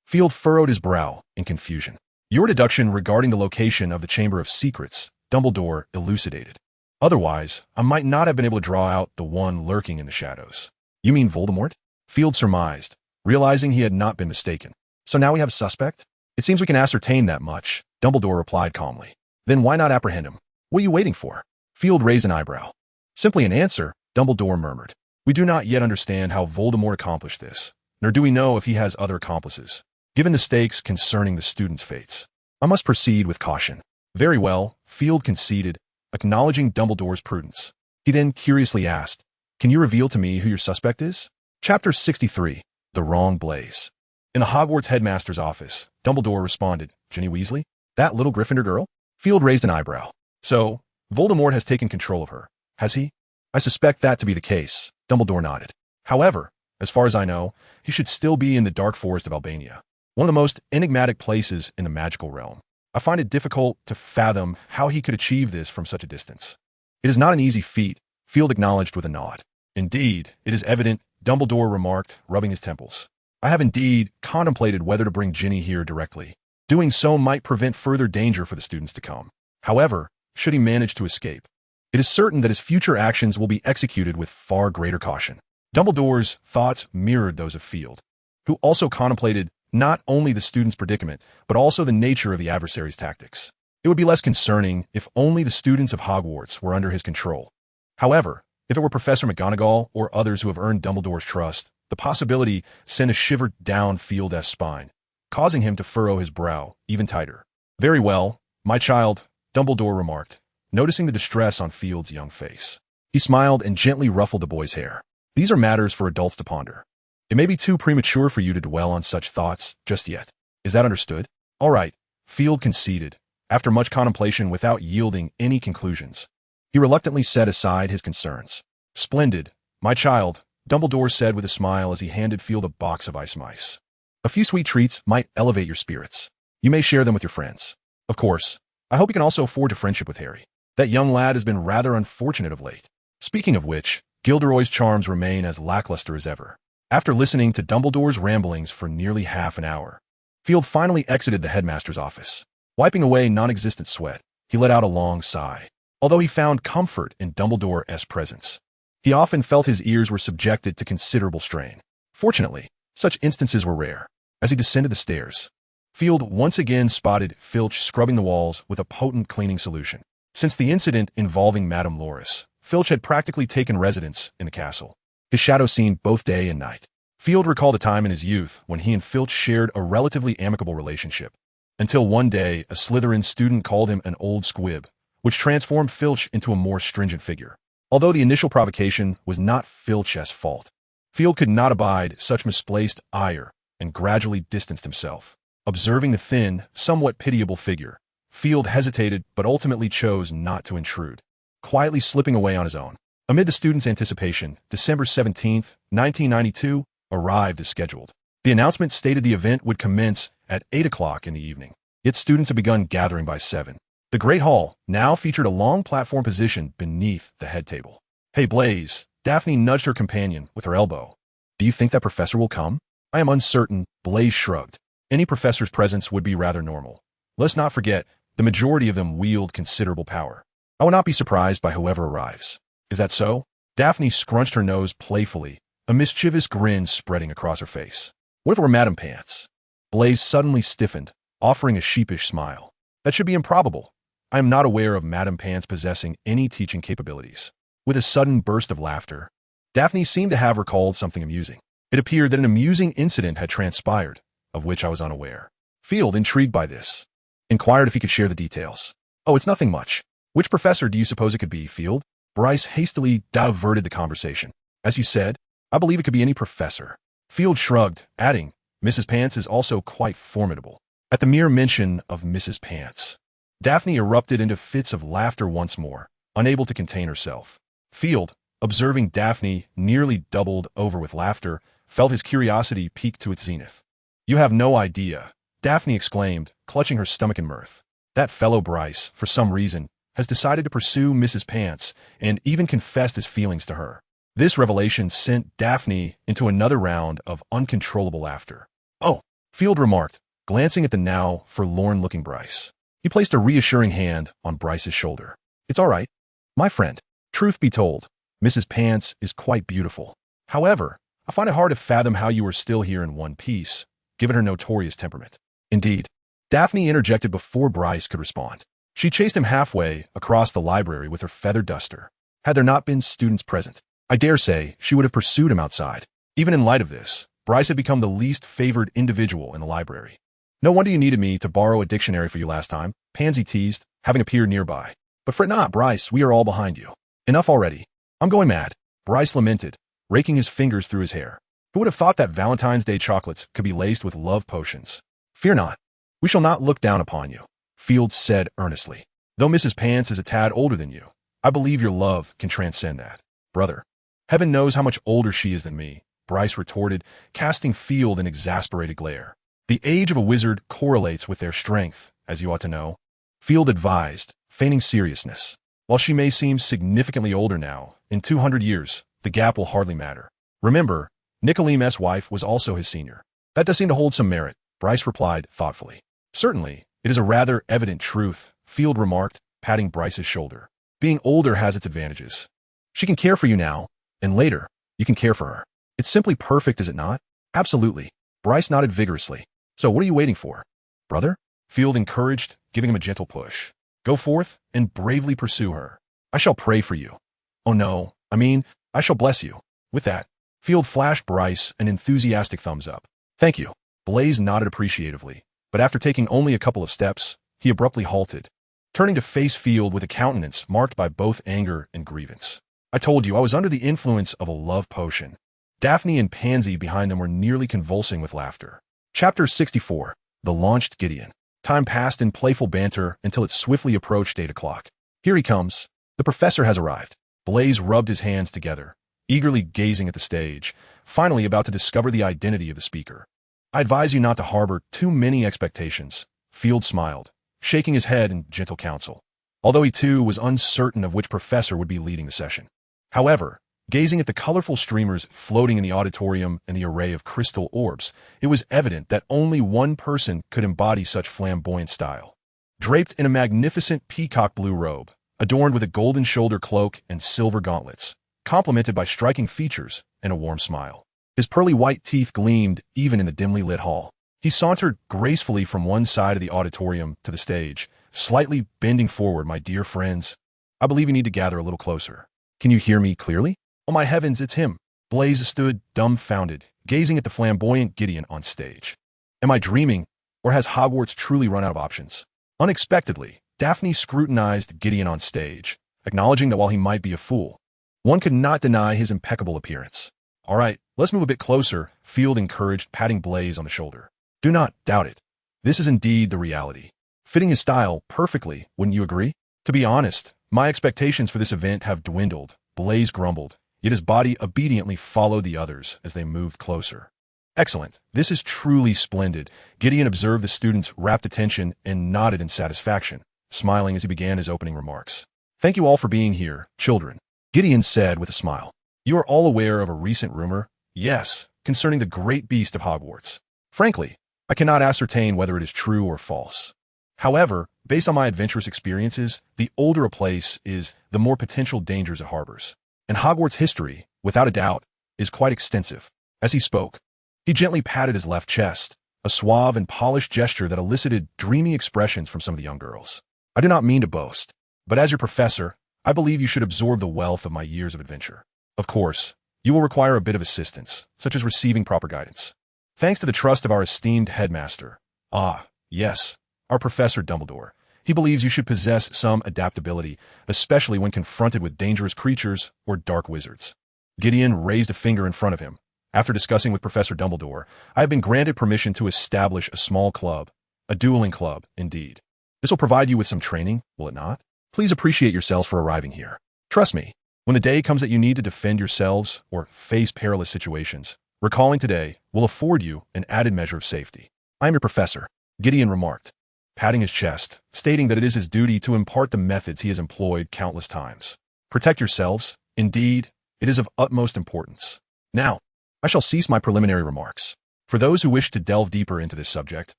Field furrowed his brow in confusion. Your deduction regarding the location of the Chamber of Secrets, Dumbledore elucidated. Otherwise, I might not have been able to draw out the one lurking in the shadows. You mean Voldemort? Field surmised, realizing he had not been mistaken. So now we have a suspect? It seems we can ascertain that much, Dumbledore replied calmly. Then why not apprehend him? What are you waiting for? Field raised an eyebrow. Simply an answer, Dumbledore murmured. We do not yet understand how Voldemort accomplished this, nor do we know if he has other accomplices. Given the stakes concerning the students' fates, I must proceed with caution. Very well, Field conceded, acknowledging Dumbledore's prudence. He then curiously asked, Can you reveal to me who your suspect is? Chapter 63, The Wrong Blaze. In the Hogwarts headmaster's office, Dumbledore responded, Ginny Weasley? That little Gryffindor girl? Field raised an eyebrow. So, Voldemort has taken control of her, has he? I suspect that to be the case, Dumbledore nodded. However, as far as I know, he should still be in the Dark Forest of Albania, one of the most enigmatic places in the magical realm. I find it difficult to fathom how he could achieve this from such a distance. It is not an easy feat, Field acknowledged with a nod. Indeed, it is evident, Dumbledore remarked, rubbing his temples. I have indeed contemplated whether to bring Ginny here directly. Doing so might prevent further danger for the students to come. However, should he manage to escape, it is certain that his future actions will be executed with far greater caution. Dumbledore's thoughts mirrored those of Field, who also contemplated not only the student's predicament, but also the nature of the adversary's tactics. It would be less concerning if only the students of Hogwarts were under his control. However, if it were Professor McGonagall or others who have earned Dumbledore's trust, the possibility sent a shiver down Field's spine, causing him to furrow his brow even tighter. Very well, my child, Dumbledore remarked, noticing the distress on Field's young face. He smiled and gently ruffled the boy's hair. These are matters for adults to ponder. It may be too premature for you to dwell on such thoughts just yet. Is that understood? All right, Field conceded, after much contemplation without yielding any conclusions. He reluctantly set aside his concerns. Splendid, my child, Dumbledore said with a smile as he handed Field a box of ice mice. A few sweet treats might elevate your spirits. You may share them with your friends. Of course, I hope you can also forge a friendship with Harry. That young lad has been rather unfortunate of late. Speaking of which, Gilderoy's charms remain as lackluster as ever. After listening to Dumbledore's ramblings for nearly half an hour, Field finally exited the headmaster's office. Wiping away non-existent sweat, he let out a long sigh. Although he found comfort in Dumbledore's presence, he often felt his ears were subjected to considerable strain. Fortunately, such instances were rare. As he descended the stairs, Field once again spotted Filch scrubbing the walls with a potent cleaning solution. Since the incident involving Madame Loris, Filch had practically taken residence in the castle. his shadow seen both day and night. Field recalled a time in his youth when he and Filch shared a relatively amicable relationship, until one day a Slytherin student called him an old squib, which transformed Filch into a more stringent figure. Although the initial provocation was not Filch's fault, Field could not abide such misplaced ire and gradually distanced himself. Observing the thin, somewhat pitiable figure, Field hesitated but ultimately chose not to intrude, quietly slipping away on his own. Amid the students' anticipation, December 17, 1992, arrived as scheduled. The announcement stated the event would commence at 8 o'clock in the evening, yet students had begun gathering by 7. The Great Hall now featured a long platform position beneath the head table. "Hey, Blaze," Daphne nudged her companion with her elbow. "Do you think that professor will come?" "I am uncertain," Blaze shrugged. "Any professor's presence would be rather normal. Let's not forget, the majority of them wield considerable power. I will not be surprised by whoever arrives." "Is that so?" Daphne scrunched her nose playfully, a mischievous grin spreading across her face. "What if it were Madame Pants?" Blaze suddenly stiffened, offering a sheepish smile. "That should be improbable. I am not aware of Madame Pants possessing any teaching capabilities." With a sudden burst of laughter, Daphne seemed to have recalled something amusing. It appeared that an amusing incident had transpired, of which I was unaware. Field, intrigued by this, inquired if he could share the details. "Oh, it's nothing much. Which professor do you suppose it could be, Field?" Bryce hastily diverted the conversation. "As you said, I believe it could be any professor." Field shrugged, adding, "Mrs. Pants is also quite formidable." At the mere mention of Mrs. Pants, Daphne erupted into fits of laughter once more, unable to contain herself. Field, observing Daphne nearly doubled over with laughter, felt his curiosity peak to its zenith. "You have no idea," Daphne exclaimed, clutching her stomach in mirth. "That fellow Bryce, for some reason, has decided to pursue Mrs. Pants and even confessed his feelings to her." This revelation sent Daphne into another round of uncontrollable laughter. "Oh," Field remarked, glancing at the now forlorn-looking Bryce. He placed a reassuring hand on Bryce's shoulder. "It's all right, my friend. Truth be told, Mrs. Pants is quite beautiful. However, I find it hard to fathom how you are still here in one piece, given her notorious temperament." "Indeed," Daphne interjected before Bryce could respond. She chased him halfway across the library with her feather duster. Had there not been students present, I dare say she would have pursued him outside. Even in light of this, Bryce had become the least favored individual in the library. "No wonder you needed me to borrow a dictionary for you last time," Pansy teased, having appeared nearby. "But fret not, Bryce, we are all behind you." "Enough already. I'm going mad," Bryce lamented, raking his fingers through his hair. "Who would have thought that Valentine's Day chocolates could be laced with love potions?" "Fear not. We shall not look down upon you," Field said earnestly. "Though Mrs. Pants is a tad older than you, I believe your love can transcend that." "Brother, heaven knows how much older she is than me," Bryce retorted, casting Field an exasperated glare. "The age of a wizard correlates with their strength, as you ought to know," Field advised, feigning seriousness. "While she may seem significantly older now, in 200 years, the gap will hardly matter. Remember, Nicoleme's wife was also his senior." "That does seem to hold some merit," Bryce replied thoughtfully. "Certainly, it is a rather evident truth," Field remarked, patting Bryce's shoulder. "Being older has its advantages. She can care for you now, and later, you can care for her. It's simply perfect, is it not?" "Absolutely." Bryce nodded vigorously. "So what are you waiting for, brother?" Field encouraged, giving him a gentle push. "Go forth and bravely pursue her. I shall pray for you. Oh no, I shall bless you." With that, Field flashed Bryce an enthusiastic thumbs up. "Thank you." Blaze nodded appreciatively, but after taking only a couple of steps, he abruptly halted, turning to face Field with a countenance marked by both anger and grievance. "I told you I was under the influence of a love potion." Daphne and Pansy behind them were nearly convulsing with laughter. Chapter 64. The Launched Gideon. Time passed in playful banter until it swiftly approached 8 o'clock. "Here he comes. The professor has arrived." Blaze rubbed his hands together, eagerly gazing at the stage, finally about to discover the identity of the speaker. "I advise you not to harbor too many expectations," Field smiled, shaking his head in gentle counsel, although he too was uncertain of which professor would be leading the session. However, gazing at the colorful streamers floating in the auditorium and the array of crystal orbs, it was evident that only one person could embody such flamboyant style. Draped in a magnificent peacock blue robe, adorned with a golden shoulder cloak and silver gauntlets, complemented by striking features and a warm smile. His pearly white teeth gleamed even in the dimly lit hall. He sauntered gracefully from one side of the auditorium to the stage, slightly bending forward. "My dear friends, I believe you need to gather a little closer. Can you hear me clearly?" "Oh my heavens, it's him!" Blaise stood dumbfounded, gazing at the flamboyant Gideon on stage. Am I dreaming, or has Hogwarts truly run out of options? Unexpectedly, Daphne scrutinized Gideon on stage, acknowledging that while he might be a fool, one could not deny his impeccable appearance. All right, let's move a bit closer, Field encouraged, patting Blaise on the shoulder. Do not doubt it. This is indeed the reality. Fitting his style perfectly, wouldn't you agree? To be honest, my expectations for this event have dwindled, Blaise grumbled, yet his body obediently followed the others as they moved closer. Excellent. This is truly splendid. Gideon observed the students' rapt attention and nodded in satisfaction, smiling as he began his opening remarks. Thank you all for being here, children, Gideon said with a smile. You are all aware of a recent rumor? Yes, concerning the great beast of Hogwarts. Frankly, I cannot ascertain whether it is true or false. However, based on my adventurous experiences, the older a place is, the more potential dangers it harbors. And Hogwarts' history, without a doubt, is quite extensive. As he spoke, he gently patted his left chest, a suave and polished gesture that elicited dreamy expressions from some of the young girls. I do not mean to boast, but as your professor, I believe you should absorb the wealth of my years of adventure. Of course, you will require a bit of assistance, such as receiving proper guidance. Thanks to the trust of our esteemed headmaster. Ah, yes, our Professor Dumbledore. He believes you should possess some adaptability, especially when confronted with dangerous creatures or dark wizards. Gideon raised a finger in front of him. After discussing with Professor Dumbledore, I have been granted permission to establish a small club, a dueling club, indeed. This will provide you with some training, will it not? Please appreciate yourselves for arriving here. Trust me, when the day comes that you need to defend yourselves or face perilous situations, recalling today will afford you an added measure of safety. I am your professor, Gideon remarked, patting his chest, stating that it is his duty to impart the methods he has employed countless times. Protect yourselves. Indeed, it is of utmost importance. Now, I shall cease my preliminary remarks. For those who wish to delve deeper into this subject,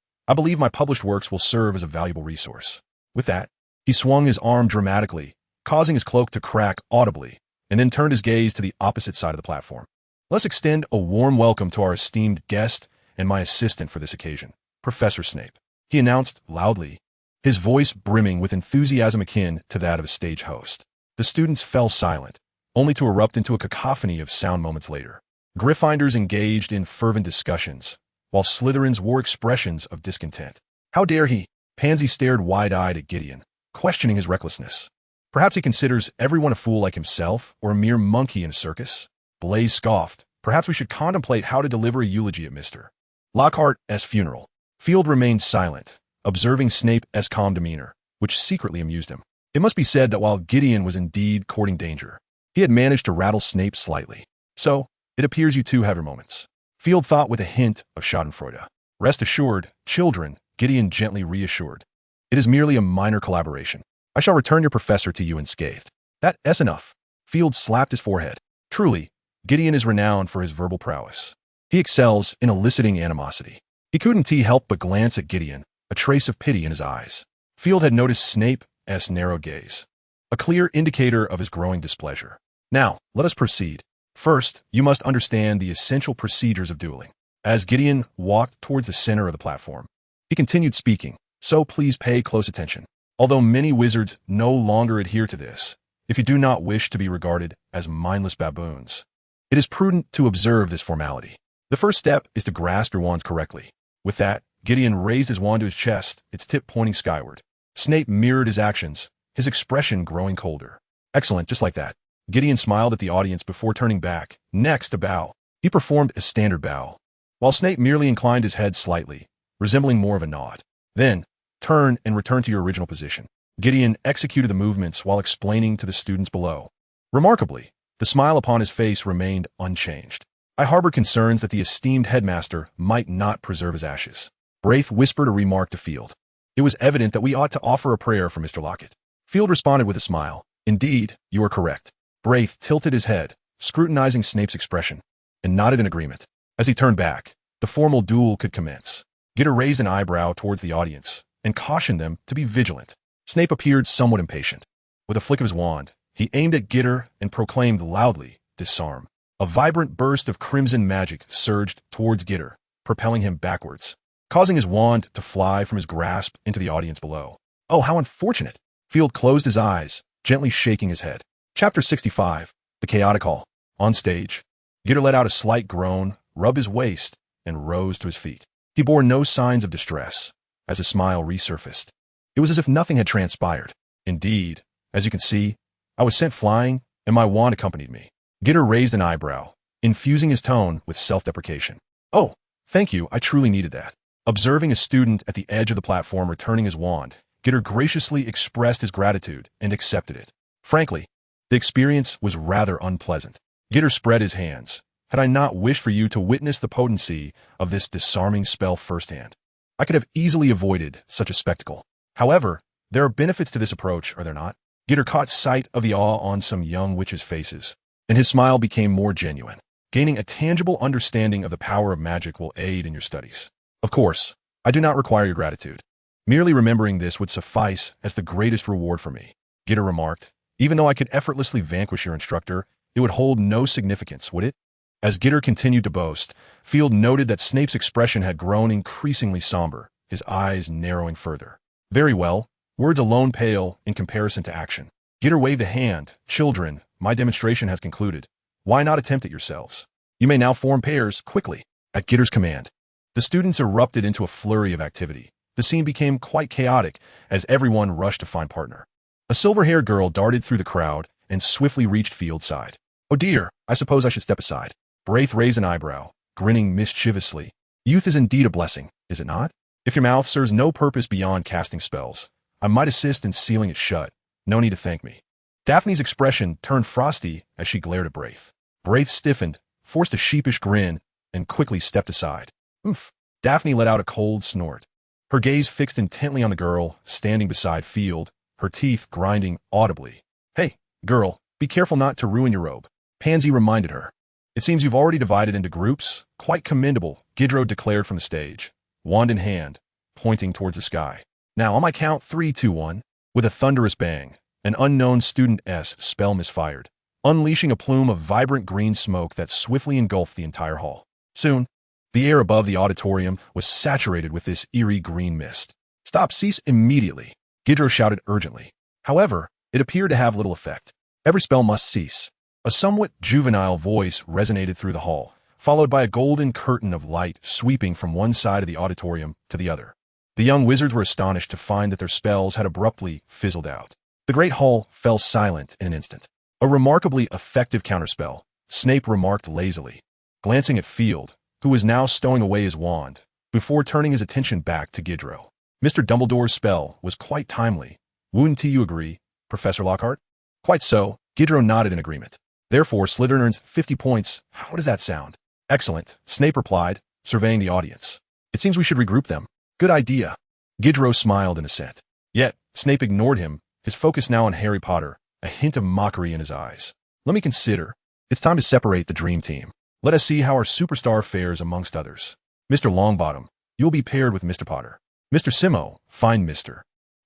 I believe my published works will serve as a valuable resource. With that, he swung his arm dramatically, causing his cloak to crack audibly, and then turned his gaze to the opposite side of the platform. Let's extend a warm welcome to our esteemed guest and my assistant for this occasion, Professor Snape, he announced loudly, his voice brimming with enthusiasm akin to that of a stage host. The students fell silent, only to erupt into a cacophony of sound moments later. Gryffindors engaged in fervent discussions, while Slytherins wore expressions of discontent. How dare he? Pansy stared wide-eyed at Gideon, questioning his recklessness. Perhaps he considers everyone a fool like himself, or a mere monkey in a circus? Blaise scoffed. Perhaps we should contemplate how to deliver a eulogy at Mr. Lockhart's funeral. Field remained silent, observing Snape's calm demeanor, which secretly amused him. It must be said that while Gideon was indeed courting danger, he had managed to rattle Snape slightly. So, it appears you two have your moments. Field thought with a hint of schadenfreude. Rest assured, children, Gideon gently reassured. It is merely a minor collaboration. I shall return your professor to you unscathed. That's enough. Field slapped his forehead. Truly, Gideon is renowned for his verbal prowess. He excels in eliciting animosity. He couldn't help but glance at Gideon, a trace of pity in his eyes. Field had noticed Snape's narrowed gaze, a clear indicator of his growing displeasure. Now, let us proceed. First, you must understand the essential procedures of dueling. As Gideon walked towards the center of the platform, he continued speaking, so please pay close attention. Although many wizards no longer adhere to this, if you do not wish to be regarded as mindless baboons, it is prudent to observe this formality. The first step is to grasp your wands correctly. With that, Gideon raised his wand to his chest, its tip pointing skyward. Snape mirrored his actions, his expression growing colder. Excellent, just like that. Gideon smiled at the audience before turning back. Next, a bow. He performed a standard bow, while Snape merely inclined his head slightly, resembling more of a nod. Then, turn and return to your original position. Gideon executed the movements while explaining to the students below. Remarkably, the smile upon his face remained unchanged. I harbored concerns that the esteemed headmaster might not preserve his ashes. Braith whispered a remark to Field. It was evident that we ought to offer a prayer for Mr. Lockett. Field responded with a smile. Indeed, you are correct. Braith tilted his head, scrutinizing Snape's expression, and nodded in agreement. As he turned back, the formal duel could commence. Gitter raised an eyebrow towards the audience and cautioned them to be vigilant. Snape appeared somewhat impatient. With a flick of his wand, he aimed at Gitter and proclaimed loudly, "Disarm." A vibrant burst of crimson magic surged towards Gitter, propelling him backwards, causing his wand to fly from his grasp into the audience below. Oh, how unfortunate! Field closed his eyes, gently shaking his head. Chapter 65, The Chaotic Hall. On stage, Gitter let out a slight groan, rubbed his waist, and rose to his feet. He bore no signs of distress, as his smile resurfaced. It was as if nothing had transpired. Indeed, as you can see, I was sent flying, and my wand accompanied me. Gitter raised an eyebrow, infusing his tone with self-deprecation. Oh, thank you, I truly needed that. Observing a student at the edge of the platform returning his wand, Gitter graciously expressed his gratitude and accepted it. Frankly, the experience was rather unpleasant. Gitter spread his hands. Had I not wished for you to witness the potency of this disarming spell firsthand, I could have easily avoided such a spectacle. However, there are benefits to this approach, are there not? Gitter caught sight of the awe on some young witches' faces, and his smile became more genuine. Gaining a tangible understanding of the power of magic will aid in your studies. Of course, I do not require your gratitude. Merely remembering this would suffice as the greatest reward for me, Gitter remarked. Even though I could effortlessly vanquish your instructor, it would hold no significance, would it? As Gitter continued to boast, Field noted that Snape's expression had grown increasingly somber, his eyes narrowing further. Very well, words alone pale in comparison to action. Gitter waved a hand. Children, my demonstration has concluded. Why not attempt it yourselves? You may now form pairs, quickly. At Gitter's command, the students erupted into a flurry of activity. The scene became quite chaotic as everyone rushed to find partner. A silver-haired girl darted through the crowd and swiftly reached Field's side. Oh dear, I suppose I should step aside. Braith raised an eyebrow, grinning mischievously. Youth is indeed a blessing, is it not? If your mouth serves no purpose beyond casting spells, I might assist in sealing it shut. No need to thank me. Daphne's expression turned frosty as she glared at Braith. Braith stiffened, forced a sheepish grin, and quickly stepped aside. Oof. Daphne let out a cold snort. Her gaze fixed intently on the girl standing beside Field, her teeth grinding audibly. Hey, girl, be careful not to ruin your robe, Pansy reminded her. It seems you've already divided into groups. Quite commendable, Gidro declared from the stage, wand in hand, pointing towards the sky. Now, on my count, 3, 2, 1. With a thunderous bang, an unknown student's spell misfired, unleashing a plume of vibrant green smoke that swiftly engulfed the entire hall. Soon, the air above the auditorium was saturated with this eerie green mist. Stop, cease immediately, Gidro shouted urgently. However, it appeared to have little effect. Every spell must cease. A somewhat juvenile voice resonated through the hall, followed by a golden curtain of light sweeping from one side of the auditorium to the other. The young wizards were astonished to find that their spells had abruptly fizzled out. The great hall fell silent in an instant. A remarkably effective counterspell, Snape remarked lazily, glancing at Field, who was now stowing away his wand, before turning his attention back to Gidro. Mr. Dumbledore's spell was quite timely. Wouldn't you agree, Professor Lockhart? Quite so, Gidro nodded in agreement. Therefore, Slytherin earns 50 points. How does that sound? Excellent, Snape replied, surveying the audience. It seems we should regroup them. Good idea. Gidro smiled in assent. Yet, Snape ignored him, his focus now on Harry Potter, a hint of mockery in his eyes. Let me consider. It's time to separate the dream team. Let us see how our superstar fares amongst others. Mr. Longbottom, you'll be paired with Mr. Potter. Mr. Simo, fine Mr.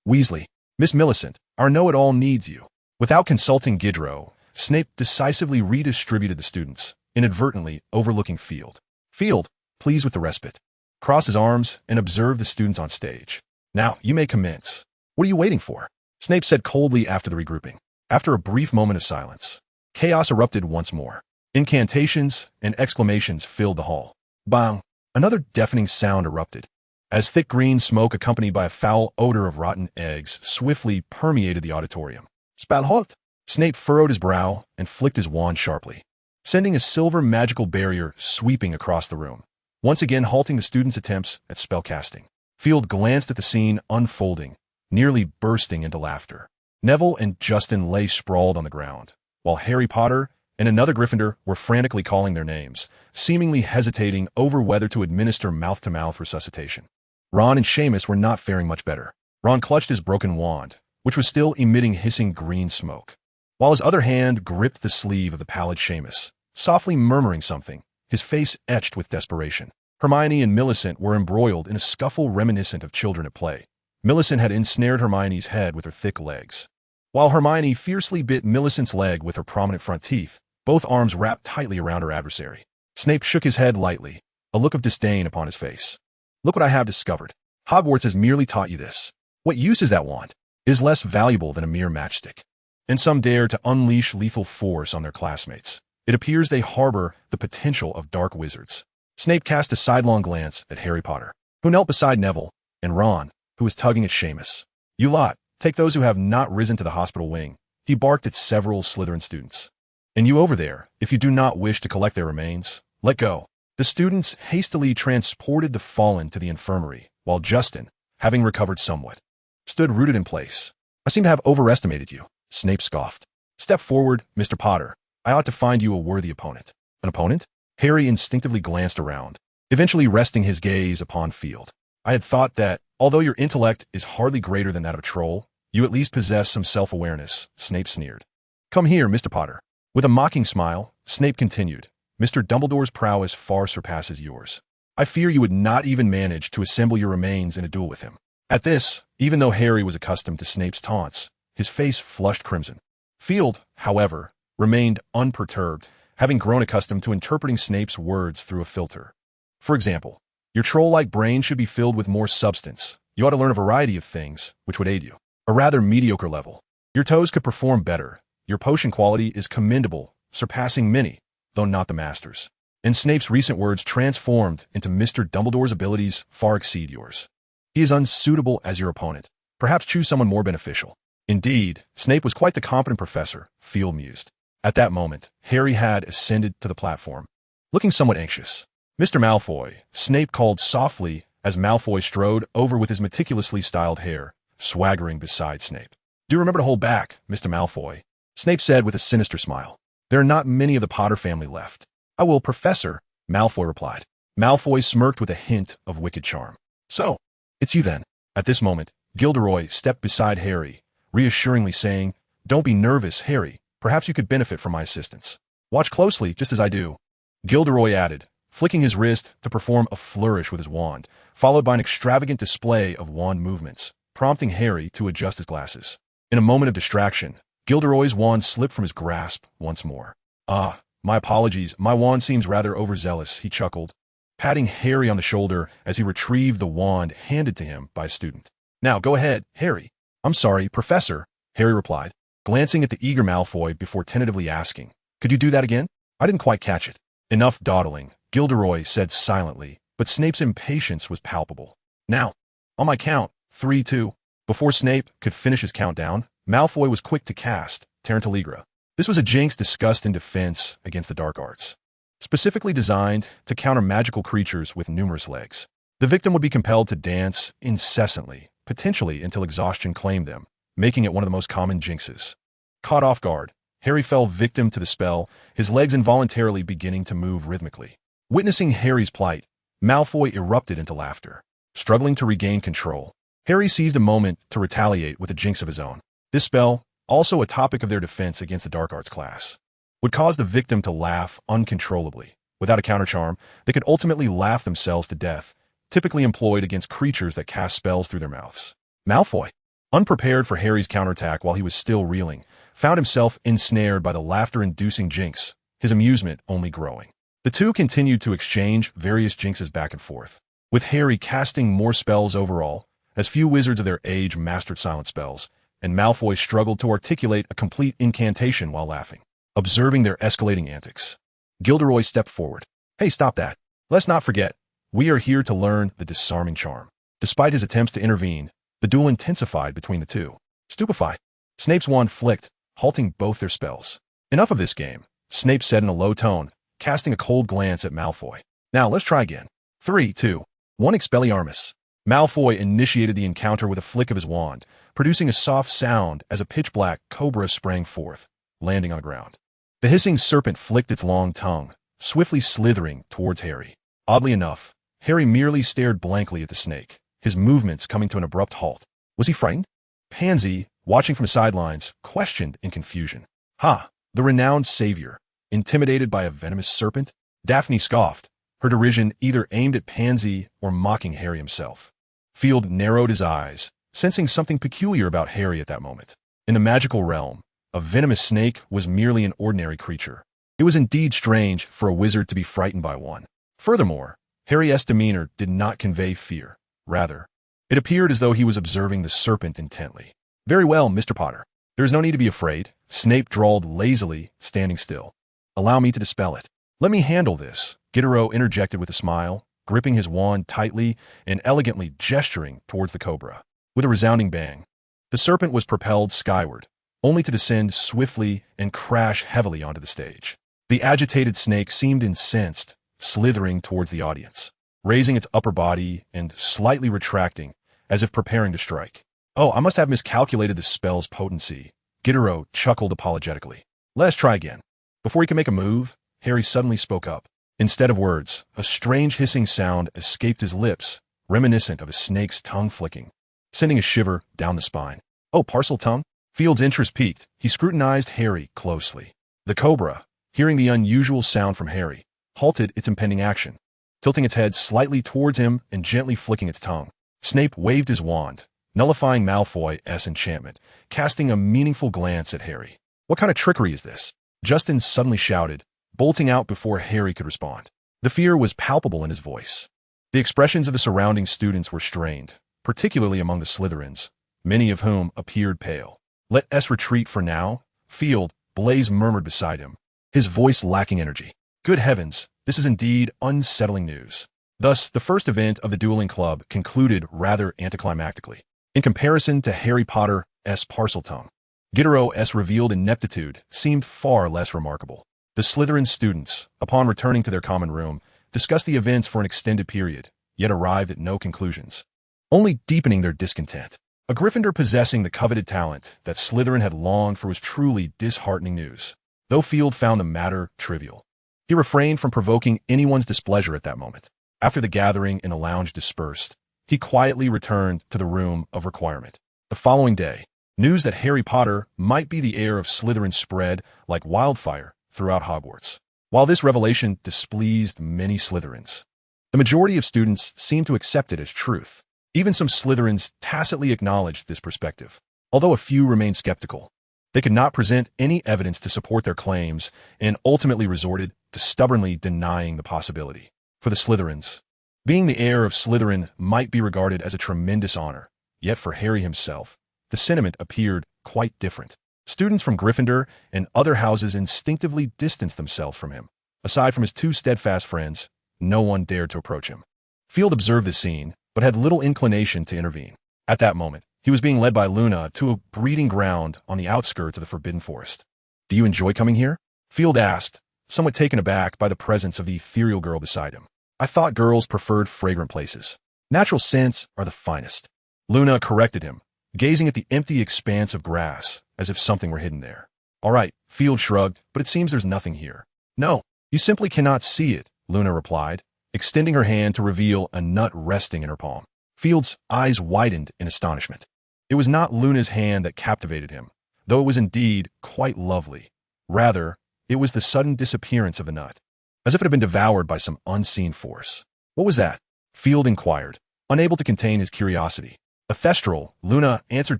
Weasley. Miss Millicent, our know-it-all needs you. Without consulting Gidro, Snape decisively redistributed the students, inadvertently overlooking Field. Field, pleased with the respite, crossed his arms and observed the students on stage. Now, you may commence. What are you waiting for? Snape said coldly after the regrouping. After a brief moment of silence, chaos erupted once more. Incantations and exclamations filled the hall. Bang! Another deafening sound erupted, as thick green smoke accompanied by a foul odor of rotten eggs swiftly permeated the auditorium. Spalhot! Snape furrowed his brow and flicked his wand sharply, sending a silver magical barrier sweeping across the room, once again halting the students' attempts at spellcasting. Field glanced at the scene unfolding, nearly bursting into laughter. Neville and Justin lay sprawled on the ground, while Harry Potter and another Gryffindor were frantically calling their names, seemingly hesitating over whether to administer mouth-to-mouth resuscitation. Ron and Seamus were not faring much better. Ron clutched his broken wand, which was still emitting hissing green smoke, while his other hand gripped the sleeve of the pallid Seamus, softly murmuring something, his face etched with desperation. Hermione and Millicent were embroiled in a scuffle reminiscent of children at play. Millicent had ensnared Hermione's head with her thick legs, while Hermione fiercely bit Millicent's leg with her prominent front teeth, both arms wrapped tightly around her adversary. Snape shook his head lightly, a look of disdain upon his face. Look what I have discovered. Hogwarts has merely taught you this. What use is that wand? It is less valuable than a mere matchstick. And some dare to unleash lethal force on their classmates. It appears they harbor the potential of dark wizards. Snape cast a sidelong glance at Harry Potter, who knelt beside Neville, and Ron, who was tugging at Seamus. You lot, take those who have not risen to the hospital wing. He barked at several Slytherin students. And you over there, if you do not wish to collect their remains, let go. The students hastily transported the fallen to the infirmary, while Justin, having recovered somewhat, stood rooted in place. I seem to have overestimated you, Snape scoffed. Step forward, Mr. Potter. I ought to find you a worthy opponent. An opponent? Harry instinctively glanced around, eventually resting his gaze upon Field. I had thought that, although your intellect is hardly greater than that of a troll, you at least possess some self-awareness, Snape sneered. Come here, Mr. Potter. With a mocking smile, Snape continued, Mr. Dumbledore's prowess far surpasses yours. I fear you would not even manage to assemble your remains in a duel with him. At this, even though Harry was accustomed to Snape's taunts, his face flushed crimson. Field, however, remained unperturbed, having grown accustomed to interpreting Snape's words through a filter. For example, your troll-like brain should be filled with more substance. You ought to learn a variety of things, which would aid you. A rather mediocre level. Your toes could perform better. Your potion quality is commendable, surpassing many, though not the masters. And Snape's recent words transformed into Mr. Dumbledore's abilities far exceed yours. He is unsuitable as your opponent. Perhaps choose someone more beneficial. Indeed, Snape was quite the competent professor, Field mused. At that moment, Harry had ascended to the platform, looking somewhat anxious. Mr. Malfoy, Snape called softly as Malfoy strode over with his meticulously styled hair, swaggering beside Snape. Do remember to hold back, Mr. Malfoy, Snape said with a sinister smile. There are not many of the Potter family left. I will, Professor, Malfoy replied. Malfoy smirked with a hint of wicked charm. So, it's you then. At this moment, Gilderoy stepped beside Harry, reassuringly saying, Don't be nervous, Harry. Perhaps you could benefit from my assistance. Watch closely, just as I do. Gilderoy added, flicking his wrist to perform a flourish with his wand, followed by an extravagant display of wand movements, prompting Harry to adjust his glasses. In a moment of distraction, Gilderoy's wand slipped from his grasp once more. Ah, my apologies, my wand seems rather overzealous, he chuckled, patting Harry on the shoulder as he retrieved the wand handed to him by a student. Now, go ahead, Harry. I'm sorry, Professor, Harry replied, glancing at the eager Malfoy before tentatively asking, Could you do that again? I didn't quite catch it. Enough dawdling, Gilderoy said silently, but Snape's impatience was palpable. Now, on my count, 3, 2. Before Snape could finish his countdown, Malfoy was quick to cast Tarantaligra. This was a jinx discussed in defense against the dark arts, specifically designed to counter magical creatures with numerous legs. The victim would be compelled to dance incessantly, potentially until exhaustion claimed them, making it one of the most common jinxes. Caught off guard, Harry fell victim to the spell, his legs involuntarily beginning to move rhythmically. Witnessing Harry's plight, Malfoy erupted into laughter. Struggling to regain control, Harry seized a moment to retaliate with a jinx of his own. This spell, also a topic of their defense against the dark arts class, would cause the victim to laugh uncontrollably. Without a countercharm, they could ultimately laugh themselves to death, typically employed against creatures that cast spells through their mouths. Malfoy, unprepared for Harry's counterattack while he was still reeling, found himself ensnared by the laughter-inducing jinx, his amusement only growing. The two continued to exchange various jinxes back and forth, with Harry casting more spells overall, as few wizards of their age mastered silent spells, and Malfoy struggled to articulate a complete incantation while laughing. Observing their escalating antics, Gilderoy stepped forward. Hey, stop that. Let's not forget, we are here to learn the disarming charm. Despite his attempts to intervene, the duel intensified between the two. Stupefied, Snape's wand flicked, halting both their spells. Enough of this game, Snape said in a low tone, casting a cold glance at Malfoy. Now, let's try again. 3, 2, 1 Expelliarmus. Malfoy initiated the encounter with a flick of his wand, producing a soft sound as a pitch-black cobra sprang forth, landing on the ground. The hissing serpent flicked its long tongue, swiftly slithering towards Harry. Oddly enough, Harry merely stared blankly at the snake, his movements coming to an abrupt halt. Was he frightened? Pansy, watching from the sidelines, questioned in confusion. Ha! The renowned savior, intimidated by a venomous serpent? Daphne scoffed, her derision either aimed at Pansy or mocking Harry himself. Field narrowed his eyes, sensing something peculiar about Harry at that moment. In the magical realm, a venomous snake was merely an ordinary creature. It was indeed strange for a wizard to be frightened by one. Furthermore, Harry's demeanor did not convey fear. Rather, it appeared as though he was observing the serpent intently. Very well, Mr. Potter. There is no need to be afraid, Snape drawled lazily, standing still. Allow me to dispel it. Let me handle this, Gitero interjected with a smile, gripping his wand tightly and elegantly gesturing towards the cobra. With a resounding bang, the serpent was propelled skyward, only to descend swiftly and crash heavily onto the stage. The agitated snake seemed incensed, slithering towards the audience, raising its upper body and slightly retracting, as if preparing to strike. Oh, I must have miscalculated the spell's potency. Gitero chuckled apologetically. Let's try again. Before he could make a move, Harry suddenly spoke up. Instead of words, a strange hissing sound escaped his lips, reminiscent of a snake's tongue flicking, sending a shiver down the spine. Oh, parcel tongue? Field's interest piqued. He scrutinized Harry closely. The cobra, hearing the unusual sound from Harry, halted its impending action, tilting its head slightly towards him and gently flicking its tongue. Snape waved his wand, nullifying Malfoy's enchantment, casting a meaningful glance at Harry. What kind of trickery is this? Justin suddenly shouted, bolting out before Harry could respond. The fear was palpable in his voice. The expressions of the surrounding students were strained, particularly among the Slytherins, many of whom appeared pale. Let us retreat for now, Field, Blaise murmured beside him, his voice lacking energy. Good heavens, this is indeed unsettling news. Thus, the first event of the dueling club concluded rather anticlimactically. In comparison to Harry Potter's Parseltongue, Gittero's revealed ineptitude seemed far less remarkable. The Slytherin students, upon returning to their common room, discussed the events for an extended period, yet arrived at no conclusions, only deepening their discontent. A Gryffindor possessing the coveted talent that Slytherin had longed for was truly disheartening news. Though Field found the matter trivial, he refrained from provoking anyone's displeasure at that moment. After the gathering in the lounge dispersed, he quietly returned to the room of requirement. The following day, news that Harry Potter might be the heir of Slytherin spread like wildfire throughout Hogwarts. While this revelation displeased many Slytherins, the majority of students seemed to accept it as truth. Even some Slytherins tacitly acknowledged this perspective, although a few remained skeptical. They could not present any evidence to support their claims and ultimately resorted to stubbornly denying the possibility. For the Slytherins, being the heir of Slytherin might be regarded as a tremendous honor, yet for Harry himself, the sentiment appeared quite different. Students from Gryffindor and other houses instinctively distanced themselves from him. Aside from his two steadfast friends, no one dared to approach him. Field observed the scene, but had little inclination to intervene. At that moment, he was being led by Luna to a breeding ground on the outskirts of the Forbidden Forest. Do you enjoy coming here? Field asked, somewhat taken aback by the presence of the ethereal girl beside him. I thought girls preferred fragrant places. Natural scents are the finest. Luna corrected him, gazing at the empty expanse of grass, as if something were hidden there. All right, Field shrugged, but it seems there's nothing here. No, you simply cannot see it, Luna replied, extending her hand to reveal a nut resting in her palm. Field's eyes widened in astonishment. It was not Luna's hand that captivated him, though it was indeed quite lovely. Rather, it was the sudden disappearance of the nut, as if it had been devoured by some unseen force. What was that? Field inquired, unable to contain his curiosity. A thestral, Luna answered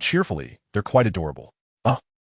cheerfully. They're quite adorable.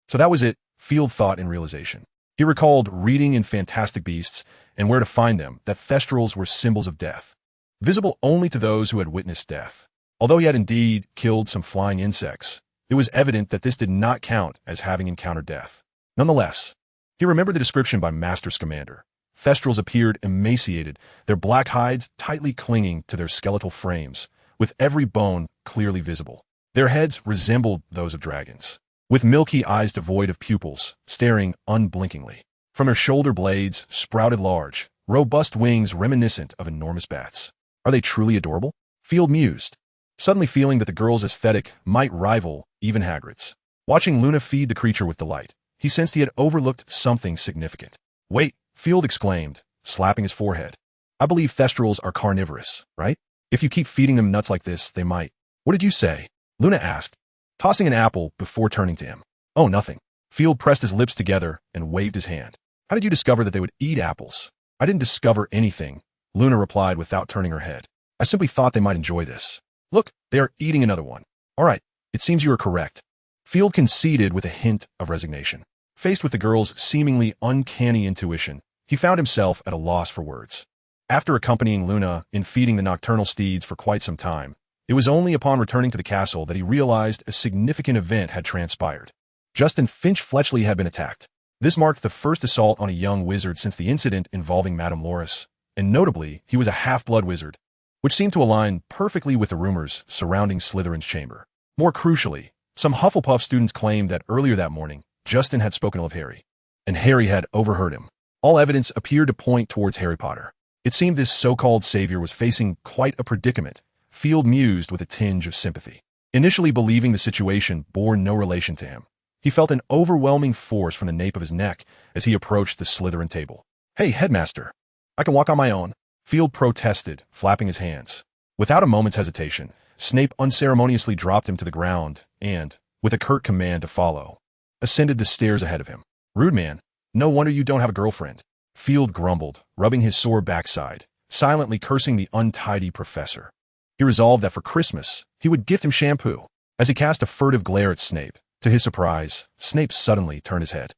So that was it, Field thought in realization. He recalled reading in Fantastic Beasts and Where to Find Them that thestrals were symbols of death, visible only to those who had witnessed death. Although he had indeed killed some flying insects, it was evident that this did not count as having encountered death. Nonetheless, he remembered the description by Master Scamander. Thestrals appeared emaciated, their black hides tightly clinging to their skeletal frames, with every bone clearly visible. Their heads resembled those of dragons, with milky eyes devoid of pupils, staring unblinkingly. From their shoulder blades sprouted large, robust wings reminiscent of enormous bats. Are they truly adorable? Field mused, suddenly feeling that the girl's aesthetic might rival even Hagrid's. Watching Luna feed the creature with delight, he sensed he had overlooked something significant. Wait, Field exclaimed, slapping his forehead. I believe thestrals are carnivorous, right? If you keep feeding them nuts like this, they might. What did you say? Luna asked, tossing an apple before turning to him. Oh, nothing. Field pressed his lips together and waved his hand. How did you discover that they would eat apples? I didn't discover anything, Luna replied without turning her head. I simply thought they might enjoy this. Look, they are eating another one. All right, it seems you are correct. Field conceded with a hint of resignation. Faced with the girl's seemingly uncanny intuition, he found himself at a loss for words. After accompanying Luna in feeding the nocturnal steeds for quite some time, it was only upon returning to the castle that he realized a significant event had transpired. Justin Finch Fletchley had been attacked. This marked the first assault on a young wizard since the incident involving Madame Loris, and notably, he was a half-blood wizard, which seemed to align perfectly with the rumors surrounding Slytherin's chamber. More crucially, some Hufflepuff students claimed that earlier that morning, Justin had spoken of Harry, and Harry had overheard him. All evidence appeared to point towards Harry Potter. It seemed this so-called savior was facing quite a predicament, Field mused with a tinge of sympathy. Initially believing the situation bore no relation to him, he felt an overwhelming force from the nape of his neck as he approached the Slytherin table. "Hey, headmaster, I can walk on my own," Field protested, flapping his hands. Without a moment's hesitation, Snape unceremoniously dropped him to the ground and, with a curt command to follow, ascended the stairs ahead of him. "Rude man, no wonder you don't have a girlfriend," Field grumbled, rubbing his sore backside, silently cursing the untidy professor. He resolved that for Christmas, he would gift him shampoo. As he cast a furtive glare at Snape, to his surprise, Snape suddenly turned his head.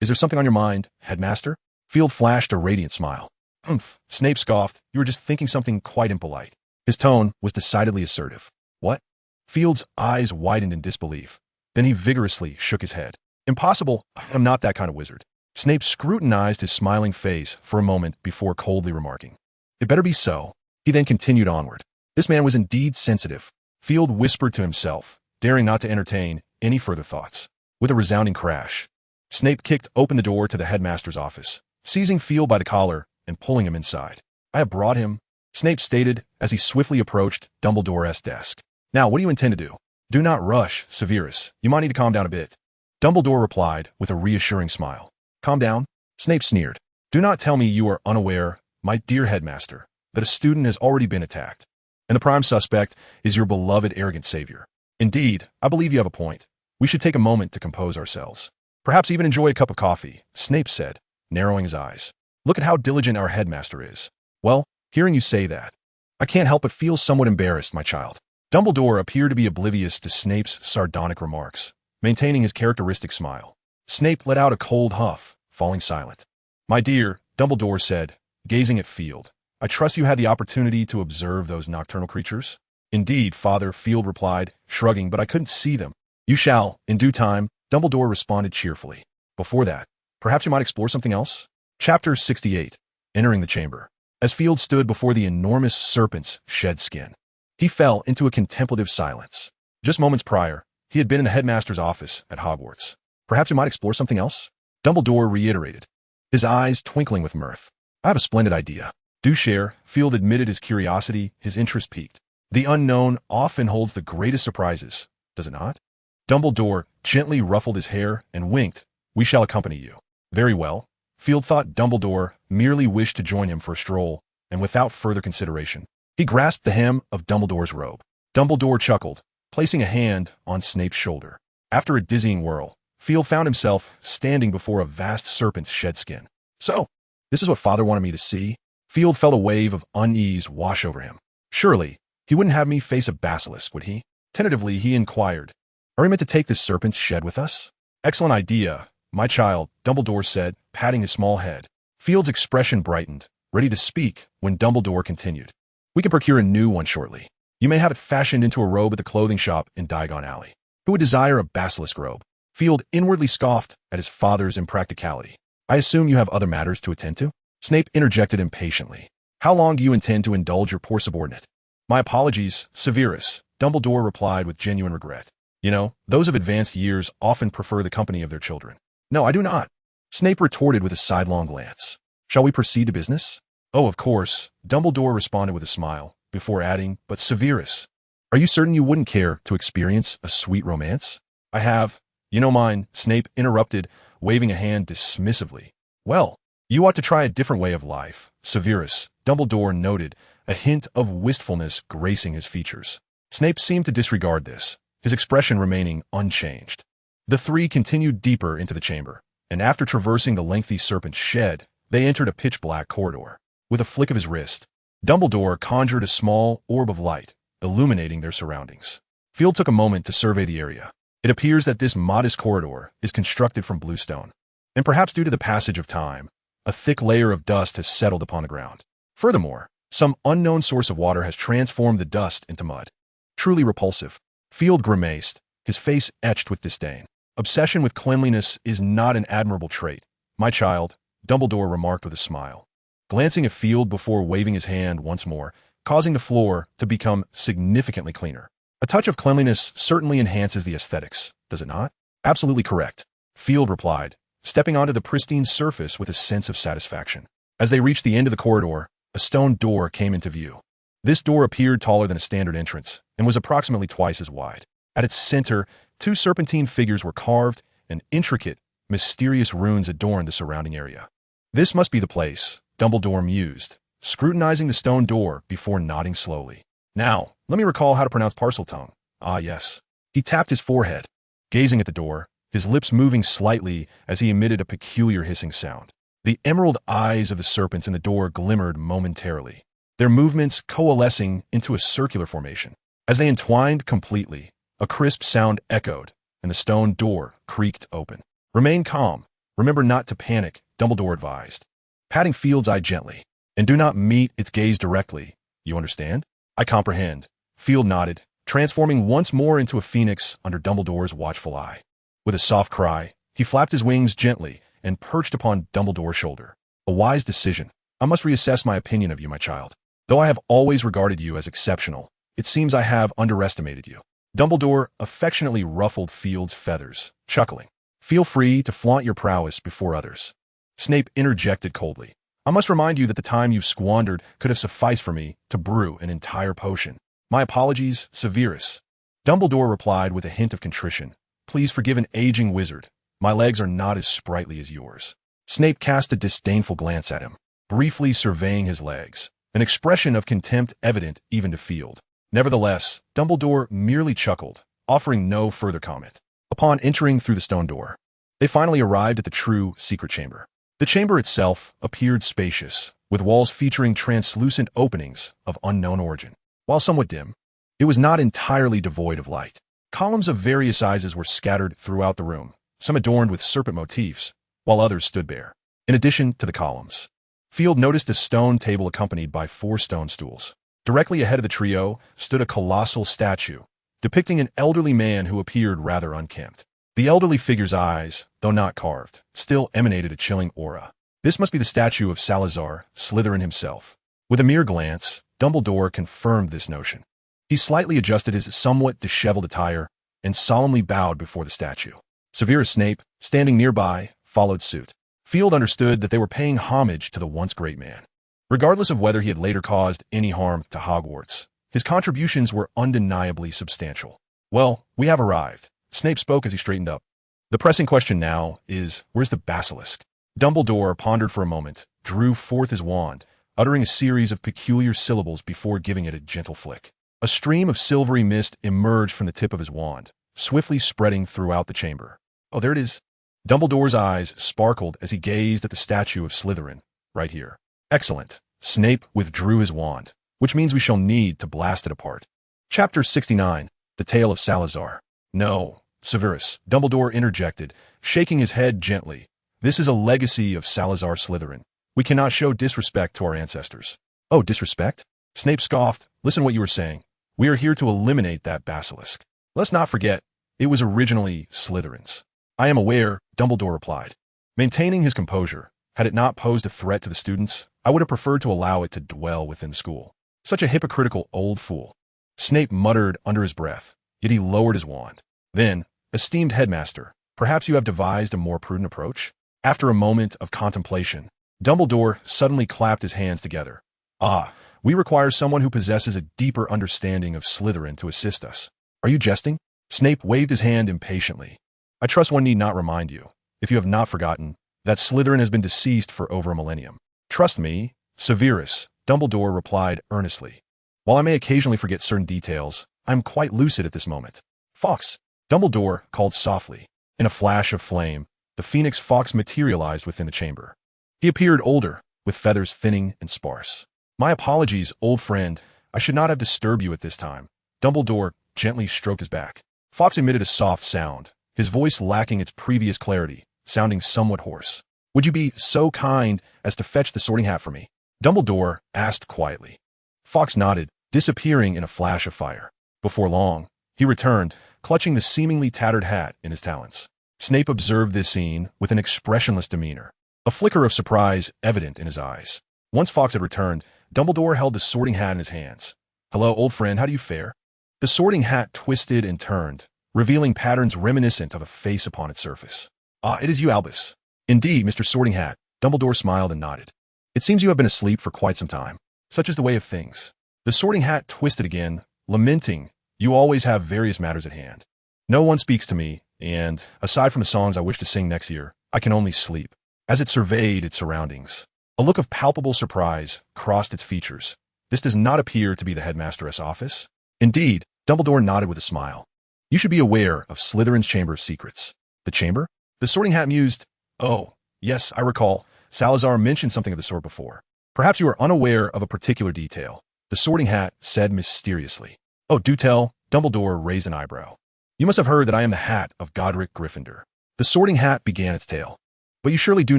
Is there something on your mind, headmaster?" Field flashed a radiant smile. "Humph," Snape scoffed, "you were just thinking something quite impolite." His tone was decidedly assertive. "What?" Field's eyes widened in disbelief. Then he vigorously shook his head. "Impossible, I'm not that kind of wizard." Snape scrutinized his smiling face for a moment before coldly remarking, "It better be so." He then continued onward. This man was indeed sensitive, Field whispered to himself, daring not to entertain any further thoughts. With a resounding crash, Snape kicked open the door to the headmaster's office, seizing Field by the collar and pulling him inside. "I have brought him," Snape stated as he swiftly approached Dumbledore's desk. "Now, what do you intend to do?" "Do not rush, Severus. You might need to calm down a bit," Dumbledore replied with a reassuring smile. "Calm down?" Snape sneered. "Do not tell me you are unaware, my dear headmaster, that a student has already been attacked, and the prime suspect is your beloved arrogant savior. Indeed, I believe you have a point. We should take a moment to compose ourselves. Perhaps even enjoy a cup of coffee," Snape said, narrowing his eyes. "Look at how diligent our headmaster is." "Well, hearing you say that, I can't help but feel somewhat embarrassed, my child." Dumbledore appeared to be oblivious to Snape's sardonic remarks, maintaining his characteristic smile. Snape let out a cold huff, falling silent. "My dear," Dumbledore said, gazing at Field, "I trust you had the opportunity to observe those nocturnal creatures?" "Indeed, Father," Field replied, shrugging, "but I couldn't see them." "You shall, in due time," Dumbledore responded cheerfully. "Before that, perhaps you might explore something else?" Chapter 68. Entering the chamber. As Field stood before the enormous serpent's shed skin, he fell into a contemplative silence. Just moments prior, he had been in the headmaster's office at Hogwarts. "Perhaps you might explore something else?" Dumbledore reiterated, his eyes twinkling with mirth. "I have a splendid idea." "Do share," Field admitted his curiosity, his interest piqued. "The unknown often holds the greatest surprises, does it not?" Dumbledore gently ruffled his hair and winked. "We shall accompany you." "Very well." Field thought Dumbledore merely wished to join him for a stroll, and without further consideration, he grasped the hem of Dumbledore's robe. Dumbledore chuckled, placing a hand on Snape's shoulder. After a dizzying whirl, Field found himself standing before a vast serpent's shed skin. "So, this is what Father wanted me to see?" Field felt a wave of unease wash over him. Surely, he wouldn't have me face a basilisk, would he? Tentatively, he inquired, "Are we meant to take this serpent's shed with us?" "Excellent idea, my child," Dumbledore said, patting his small head. Field's expression brightened, ready to speak, when Dumbledore continued. "We can procure a new one shortly. You may have it fashioned into a robe at the clothing shop in Diagon Alley. Who would desire a basilisk robe?" Field inwardly scoffed at his father's impracticality. "I assume you have other matters to attend to?" Snape interjected impatiently. "How long do you intend to indulge your poor subordinate?" "My apologies, Severus," Dumbledore replied with genuine regret. "You know, those of advanced years often prefer the company of their children." "No, I do not," Snape retorted with a sidelong glance. "Shall we proceed to business?" "Oh, of course," Dumbledore responded with a smile, before adding, "But Severus, are you certain you wouldn't care to experience a sweet romance?" "I have. You know mine," Snape interrupted, waving a hand dismissively. "Well, you ought to try a different way of life, Severus," Dumbledore noted, a hint of wistfulness gracing his features. Snape seemed to disregard this, his expression remaining unchanged. The three continued deeper into the chamber, and after traversing the lengthy serpent's shed, they entered a pitch-black corridor. With a flick of his wrist, Dumbledore conjured a small orb of light, illuminating their surroundings. Field took a moment to survey the area. It appears that this modest corridor is constructed from bluestone, and perhaps due to the passage of time, a thick layer of dust has settled upon the ground. Furthermore, some unknown source of water has transformed the dust into mud. Truly repulsive. Field grimaced, his face etched with disdain. Obsession with cleanliness is not an admirable trait, my child, Dumbledore remarked with a smile, glancing at Field before waving his hand once more, causing the floor to become significantly cleaner. A touch of cleanliness certainly enhances the aesthetics, does it not? Absolutely correct, Field replied, stepping onto the pristine surface with a sense of satisfaction. As they reached the end of the corridor, a stone door came into view. This door appeared taller than a standard entrance and was approximately twice as wide. At its center, two serpentine figures were carved, and intricate, mysterious runes adorned the surrounding area. This must be the place, Dumbledore mused, scrutinizing the stone door before nodding slowly. Now, let me recall how to pronounce Parseltongue. Ah, yes. He tapped his forehead, gazing at the door, his lips moving slightly as he emitted a peculiar hissing sound. The emerald eyes of the serpents in the door glimmered momentarily, their movements coalescing into a circular formation. As they entwined completely, a crisp sound echoed, and the stone door creaked open. Remain calm. Remember not to panic, Dumbledore advised, patting Field's eye gently. And do not meet its gaze directly. You understand? I comprehend. Field nodded, transforming once more into a phoenix under Dumbledore's watchful eye. With a soft cry, he flapped his wings gently and perched upon Dumbledore's shoulder. A wise decision. I must reassess my opinion of you, my child. Though I have always regarded you as exceptional, it seems I have underestimated you. Dumbledore affectionately ruffled Field's feathers, chuckling. Feel free to flaunt your prowess before others. Snape interjected coldly. I must remind you that the time you've squandered could have sufficed for me to brew an entire potion. My apologies, Severus. Dumbledore replied with a hint of contrition. Please forgive an aging wizard. My legs are not as sprightly as yours. Snape cast a disdainful glance at him, briefly surveying his legs, an expression of contempt evident even to Field. Nevertheless, Dumbledore merely chuckled, offering no further comment. Upon entering through the stone door, they finally arrived at the true secret chamber. The chamber itself appeared spacious, with walls featuring translucent openings of unknown origin. While somewhat dim, it was not entirely devoid of light. Columns of various sizes were scattered throughout the room, some adorned with serpent motifs, while others stood bare. In addition to the columns, Field noticed a stone table accompanied by 4 stone stools. Directly ahead of the trio stood a colossal statue, depicting an elderly man who appeared rather unkempt. The elderly figure's eyes, though not carved, still emanated a chilling aura. This must be the statue of Salazar Slytherin himself. With a mere glance, Dumbledore confirmed this notion. He slightly adjusted his somewhat disheveled attire and solemnly bowed before the statue. Severus Snape, standing nearby, followed suit. Field understood that they were paying homage to the once great man. Regardless of whether he had later caused any harm to Hogwarts, his contributions were undeniably substantial. Well, we have arrived, Snape spoke as he straightened up. The pressing question now is, where's the basilisk? Dumbledore pondered for a moment, drew forth his wand, uttering a series of peculiar syllables before giving it a gentle flick. A stream of silvery mist emerged from the tip of his wand, swiftly spreading throughout the chamber. Oh, there it is. Dumbledore's eyes sparkled as he gazed at the statue of Slytherin, right here. Excellent. Snape withdrew his wand, which means we shall need to blast it apart. Chapter 69, The Tale of Salazar. No, Severus, Dumbledore interjected, shaking his head gently. This is a legacy of Salazar Slytherin. We cannot show disrespect to our ancestors. Oh, disrespect? Snape scoffed. Listen what you were saying. We are here to eliminate that basilisk. Let's not forget, it was originally Slytherin's. I am aware, Dumbledore replied, maintaining his composure. Had it not posed a threat to the students, I would have preferred to allow it to dwell within the school. Such a hypocritical old fool. Snape muttered under his breath, yet he lowered his wand. Then, esteemed headmaster, perhaps you have devised a more prudent approach? After a moment of contemplation, Dumbledore suddenly clapped his hands together. Ah, we require someone who possesses a deeper understanding of Slytherin to assist us. Are you jesting? Snape waved his hand impatiently. I trust one need not remind you, if you have not forgotten, that Slytherin has been deceased for over a millennium. Trust me, Severus, Dumbledore replied earnestly. While I may occasionally forget certain details, I am quite lucid at this moment. Fawkes, Dumbledore called softly. In a flash of flame, the phoenix Fawkes materialized within the chamber. He appeared older, with feathers thinning and sparse. My apologies, old friend. I should not have disturbed you at this time. Dumbledore gently stroked his back. Fawkes emitted a soft sound, his voice lacking its previous clarity, sounding somewhat hoarse. Would you be so kind as to fetch the sorting hat for me? Dumbledore asked quietly. Fawkes nodded, disappearing in a flash of fire. Before long, he returned, clutching the seemingly tattered hat in his talons. Snape observed this scene with an expressionless demeanor, a flicker of surprise evident in his eyes. Once Fawkes had returned, Dumbledore held the Sorting Hat in his hands. "Hello, old friend, how do you fare?" The Sorting Hat twisted and turned, revealing patterns reminiscent of a face upon its surface. "Ah, it is you, Albus." "Indeed, Mr. Sorting Hat." Dumbledore smiled and nodded. "It seems you have been asleep for quite some time. Such is the way of things." The Sorting Hat twisted again, lamenting, "You always have various matters at hand. No one speaks to me, and, aside from the songs I wish to sing next year, I can only sleep." As it surveyed its surroundings, a look of palpable surprise crossed its features. "This does not appear to be the headmaster's office." "Indeed," Dumbledore nodded with a smile. "You should be aware of Slytherin's Chamber of Secrets." "The chamber?" The Sorting Hat mused. "Oh, yes, I recall. Salazar mentioned something of the sort before. Perhaps you are unaware of a particular detail," the Sorting Hat said mysteriously. "Oh, do tell." Dumbledore raised an eyebrow. "You must have heard that I am the hat of Godric Gryffindor." The Sorting Hat began its tale. "But you surely do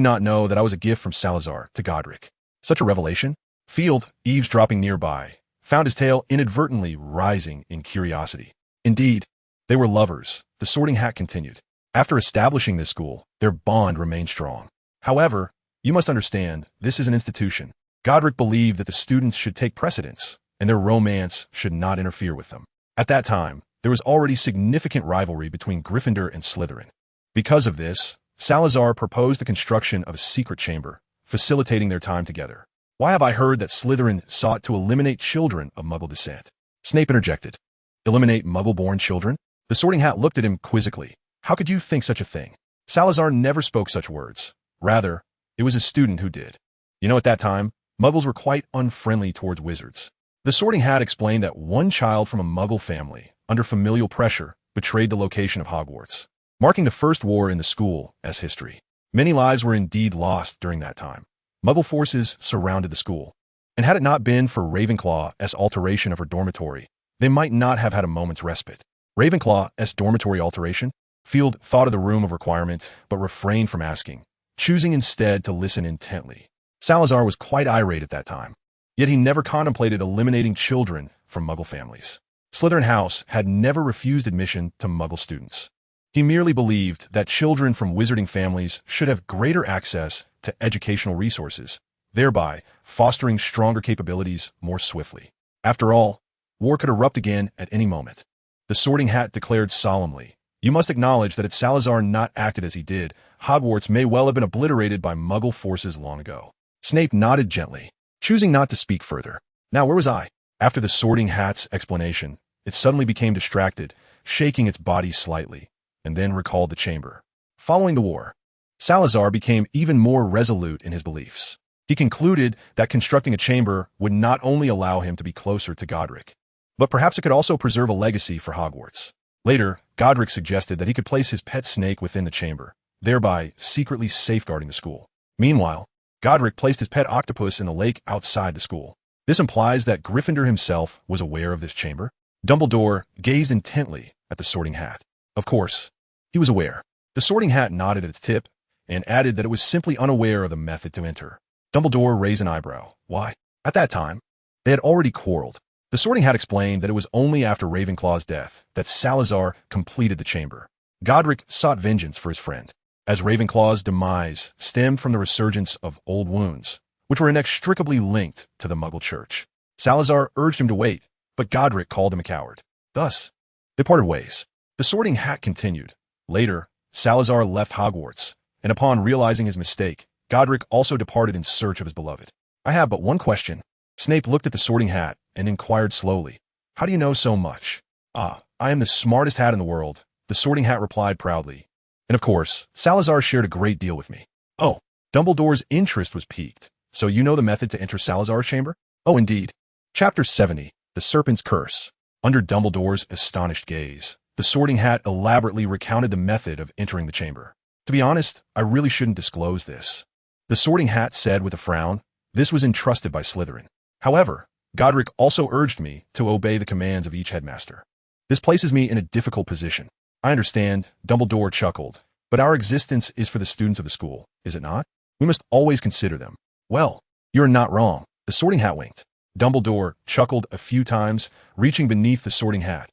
not know that I was a gift from Salazar to Godric." Such a revelation? Field, eavesdropping nearby, found his tale inadvertently rising in curiosity. "Indeed, they were lovers," the Sorting Hat continued. "After establishing this school, their bond remained strong. However, you must understand, this is an institution. Godric believed that the students should take precedence, and their romance should not interfere with them. At that time, there was already significant rivalry between Gryffindor and Slytherin. Because of this, Salazar proposed the construction of a secret chamber, facilitating their time together. Why have I heard that Slytherin sought to eliminate children of Muggle descent?" Snape interjected. "Eliminate Muggle-born children?" The Sorting Hat looked at him quizzically. "How could you think such a thing? Salazar never spoke such words. Rather, it was a student who did. You know, at that time, Muggles were quite unfriendly towards wizards." The Sorting Hat explained that one child from a Muggle family, under familial pressure, betrayed the location of Hogwarts, marking the first war in the school as history. Many lives were indeed lost during that time. Muggle forces surrounded the school, and had it not been for Ravenclaw's alteration of her dormitory, they might not have had a moment's respite. Ravenclaw's dormitory alteration? Field thought of the room of requirement, but refrained from asking, choosing instead to listen intently. Salazar was quite irate at that time, yet he never contemplated eliminating children from Muggle families. Slytherin House had never refused admission to Muggle students. He merely believed that children from wizarding families should have greater access to educational resources, thereby fostering stronger capabilities more swiftly. After all, war could erupt again at any moment. The Sorting Hat declared solemnly, "You must acknowledge that had Salazar not acted as he did, Hogwarts may well have been obliterated by Muggle forces long ago." Snape nodded gently, choosing not to speak further. Now, where was I? After the Sorting Hat's explanation, it suddenly became distracted, shaking its body slightly, and then recalled the chamber. Following the war, Salazar became even more resolute in his beliefs. He concluded that constructing a chamber would not only allow him to be closer to Godric, but perhaps it could also preserve a legacy for Hogwarts. Later, Godric suggested that he could place his pet snake within the chamber, thereby secretly safeguarding the school. Meanwhile, Godric placed his pet octopus in the lake outside the school. This implies that Gryffindor himself was aware of this chamber. Dumbledore gazed intently at the Sorting Hat. Of course, he was aware. The Sorting Hat nodded at its tip, and added that it was simply unaware of the method to enter. Dumbledore raised an eyebrow. Why? At that time, they had already quarreled. The Sorting Hat explained that it was only after Ravenclaw's death that Salazar completed the chamber. Godric sought vengeance for his friend, as Ravenclaw's demise stemmed from the resurgence of old wounds, which were inextricably linked to the Muggle Church. Salazar urged him to wait, but Godric called him a coward. Thus, they parted ways. The Sorting Hat continued. Later, Salazar left Hogwarts, and upon realizing his mistake, Godric also departed in search of his beloved. "I have but one question." Snape looked at the Sorting Hat and inquired slowly, "How do you know so much?" "Ah, I am the smartest hat in the world," the Sorting Hat replied proudly. "And of course, Salazar shared a great deal with me." "Oh," Dumbledore's interest was piqued. "So you know the method to enter Salazar's chamber?" "Oh, indeed." Chapter 70, The Serpent's Curse. Under Dumbledore's astonished gaze, the Sorting Hat elaborately recounted the method of entering the chamber. "To be honest, I really shouldn't disclose this," the Sorting Hat said with a frown. "This was entrusted by Slytherin. However, Godric also urged me to obey the commands of each headmaster. This places me in a difficult position." "I understand," Dumbledore chuckled, "but our existence is for the students of the school, is it not? We must always consider them." "Well, you're not wrong," the Sorting Hat winked. Dumbledore chuckled a few times, reaching beneath the Sorting Hat.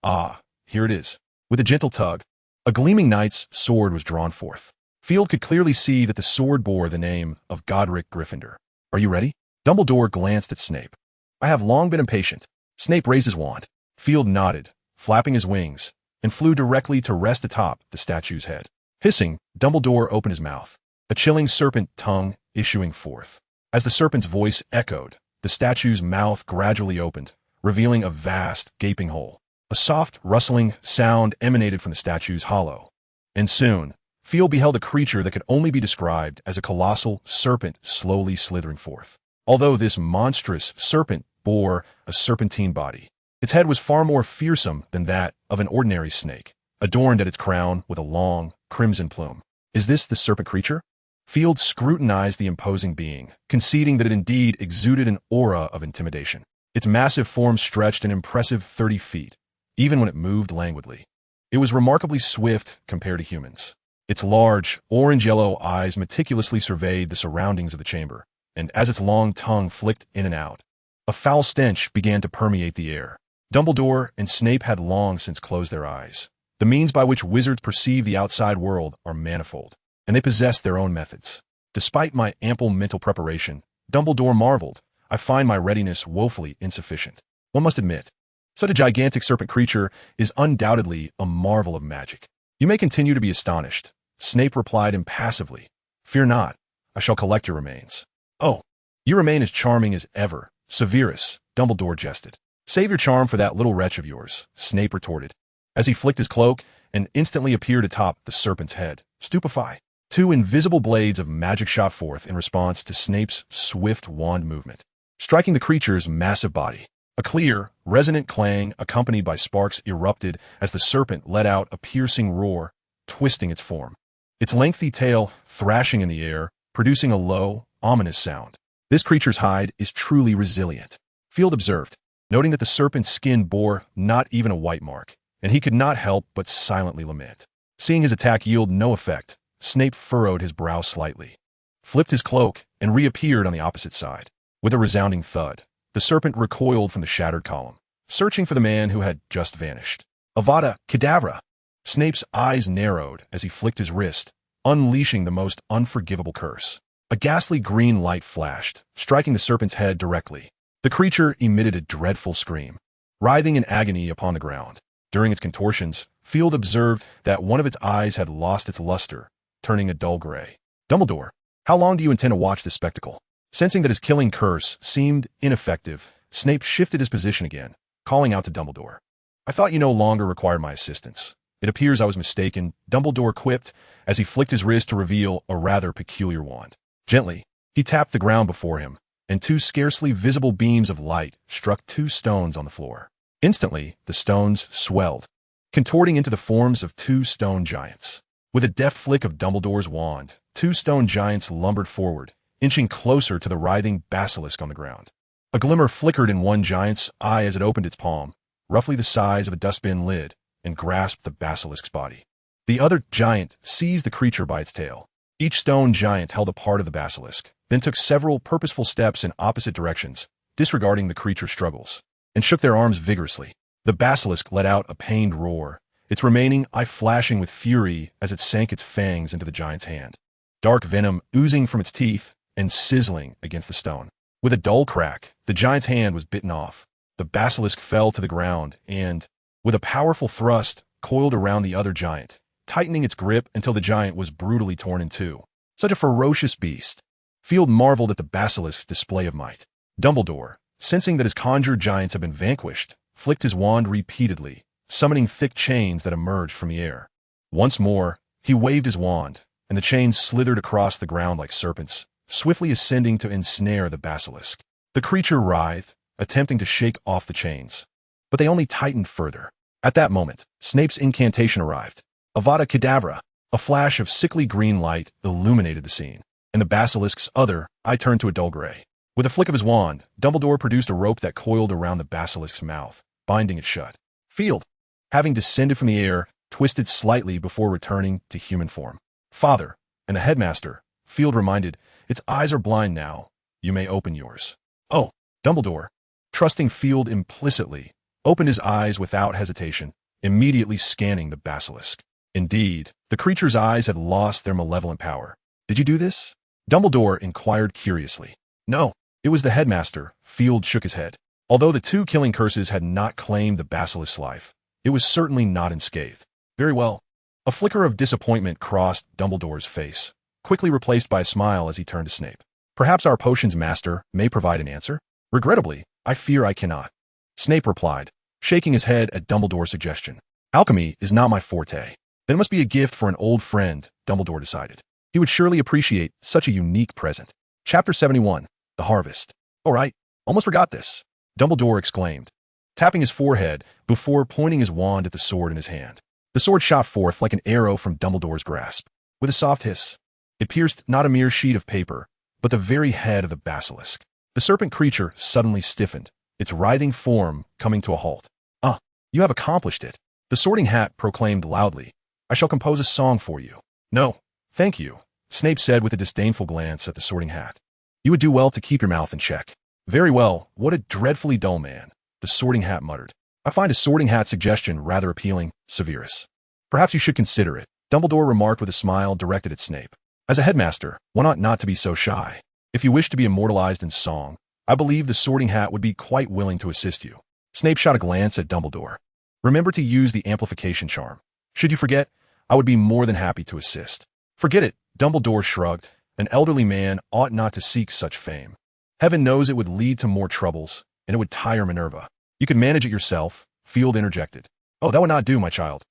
"Ah, here it is." With a gentle tug, A gleaming knight's sword was drawn forth. Field could clearly see that the sword bore the name of Godric Gryffindor. Are you ready? Dumbledore glanced at Snape. I have long been impatient. Snape raised his wand. Field nodded, flapping his wings, and flew directly to rest atop the statue's head. Hissing, Dumbledore opened his mouth, a chilling serpent tongue issuing forth. As the serpent's voice echoed, the statue's mouth gradually opened, revealing a vast, gaping hole. A soft, rustling sound emanated from the statue's hollow. And soon, Field beheld a creature that could only be described as a colossal serpent slowly slithering forth. Although this monstrous serpent bore a serpentine body, its head was far more fearsome than that of an ordinary snake, adorned at its crown with a long, crimson plume. Is this the serpent creature? Field scrutinized the imposing being, conceding that it indeed exuded an aura of intimidation. Its massive form stretched an impressive 30 feet, even when it moved languidly. It was remarkably swift compared to humans. Its large, orange-yellow eyes meticulously surveyed the surroundings of the chamber, and as its long tongue flicked in and out, a foul stench began to permeate the air. Dumbledore and Snape had long since closed their eyes. The means by which wizards perceive the outside world are manifold, and they possess their own methods. Despite my ample mental preparation, Dumbledore marveled, I find my readiness woefully insufficient. One must admit, such a gigantic serpent creature is undoubtedly a marvel of magic. You may continue to be astonished. Snape replied impassively. Fear not, I shall collect your remains. Oh, you remain as charming as ever, Severus, Dumbledore jested. Save your charm for that little wretch of yours, Snape retorted, as he flicked his cloak and instantly appeared atop the serpent's head. Stupefy. Two invisible blades of magic shot forth in response to Snape's swift wand movement, striking the creature's massive body. A clear, resonant clang accompanied by sparks erupted as the serpent let out a piercing roar, twisting its form. Its lengthy tail thrashing in the air, producing a low, ominous sound. This creature's hide is truly resilient, Field observed, noting that the serpent's skin bore not even a white mark, and he could not help but silently lament. Seeing his attack yield no effect, Snape furrowed his brow slightly, flipped his cloak, and reappeared on the opposite side. With a resounding thud, the serpent recoiled from the shattered column, searching for the man who had just vanished. Avada Kedavra! Snape's eyes narrowed as he flicked his wrist, unleashing the most unforgivable curse. A ghastly green light flashed, striking the serpent's head directly. The creature emitted a dreadful scream, writhing in agony upon the ground. During its contortions, Field observed that one of its eyes had lost its luster, turning a dull gray. Dumbledore, how long do you intend to watch this spectacle? Sensing that his killing curse seemed ineffective, Snape shifted his position again, calling out to Dumbledore. I thought you no longer required my assistance. It appears I was mistaken, Dumbledore quipped as he flicked his wrist to reveal a rather peculiar wand. Gently, he tapped the ground before him, and two scarcely visible beams of light struck two stones on the floor. Instantly, the stones swelled, contorting into the forms of two stone giants. With a deft flick of Dumbledore's wand, two stone giants lumbered forward, inching closer to the writhing basilisk on the ground. A glimmer flickered in one giant's eye as it opened its palm, roughly the size of a dustbin lid, and grasped the basilisk's body. The other giant seized the creature by its tail. Each stone giant held a part of the basilisk, then took several purposeful steps in opposite directions, disregarding the creature's struggles, and shook their arms vigorously. The basilisk let out a pained roar, its remaining eye flashing with fury as it sank its fangs into the giant's hand. Dark venom oozing from its teeth and sizzling against the stone. With a dull crack, the giant's hand was bitten off. The basilisk fell to the ground and, with a powerful thrust, coiled around the other giant, tightening its grip until the giant was brutally torn in two. Such a ferocious beast. Field marveled at the basilisk's display of might. Dumbledore, sensing that his conjured giants had been vanquished, flicked his wand repeatedly, summoning thick chains that emerged from the air. Once more, he waved his wand, and the chains slithered across the ground like serpents, swiftly ascending to ensnare the basilisk. The creature writhed, attempting to shake off the chains, but they only tightened further. At that moment, Snape's incantation arrived. Avada Kedavra! A flash of sickly green light illuminated the scene, and the basilisk's other eye turned to a dull gray. With a flick of his wand, Dumbledore produced a rope that coiled around the basilisk's mouth, binding it shut. Field, having descended from the air, twisted slightly before returning to human form. Father, and the headmaster, Field reminded, its eyes are blind now. You may open yours. Oh, Dumbledore, trusting Field implicitly, opened his eyes without hesitation, immediately scanning the basilisk. Indeed, the creature's eyes had lost their malevolent power. Did you do this? Dumbledore inquired curiously. No, it was the headmaster. Field shook his head. Although the two killing curses had not claimed the basilisk's life, it was certainly not unscathed. Very well. A flicker of disappointment crossed Dumbledore's face, quickly replaced by a smile as he turned to Snape. Perhaps our potions master may provide an answer? Regrettably, I fear I cannot. Snape replied, shaking his head at Dumbledore's suggestion. Alchemy is not my forte. Then it must be a gift for an old friend, Dumbledore decided. He would surely appreciate such a unique present. Chapter 71, The Harvest. All right, almost forgot this, Dumbledore exclaimed, tapping his forehead before pointing his wand at the sword in his hand. The sword shot forth like an arrow from Dumbledore's grasp. With a soft hiss, it pierced not a mere sheet of paper, but the very head of the basilisk. The serpent creature suddenly stiffened, its writhing form coming to a halt. Ah, you have accomplished it, the Sorting Hat proclaimed loudly. I shall compose a song for you. No, thank you, Snape said with a disdainful glance at the Sorting Hat. You would do well to keep your mouth in check. Very well, what a dreadfully dull man, the Sorting Hat muttered. I find a Sorting Hat suggestion rather appealing, Severus. Perhaps you should consider it, Dumbledore remarked with a smile directed at Snape. As a headmaster, one ought not to be so shy. If you wish to be immortalized in song, I believe the Sorting Hat would be quite willing to assist you. Snape shot a glance at Dumbledore. Remember to use the amplification charm. Should you forget, I would be more than happy to assist. Forget it, Dumbledore shrugged. An elderly man ought not to seek such fame. Heaven knows it would lead to more troubles, and it would tire Minerva. You could manage it yourself, Field interjected. Oh, that would not do, my child.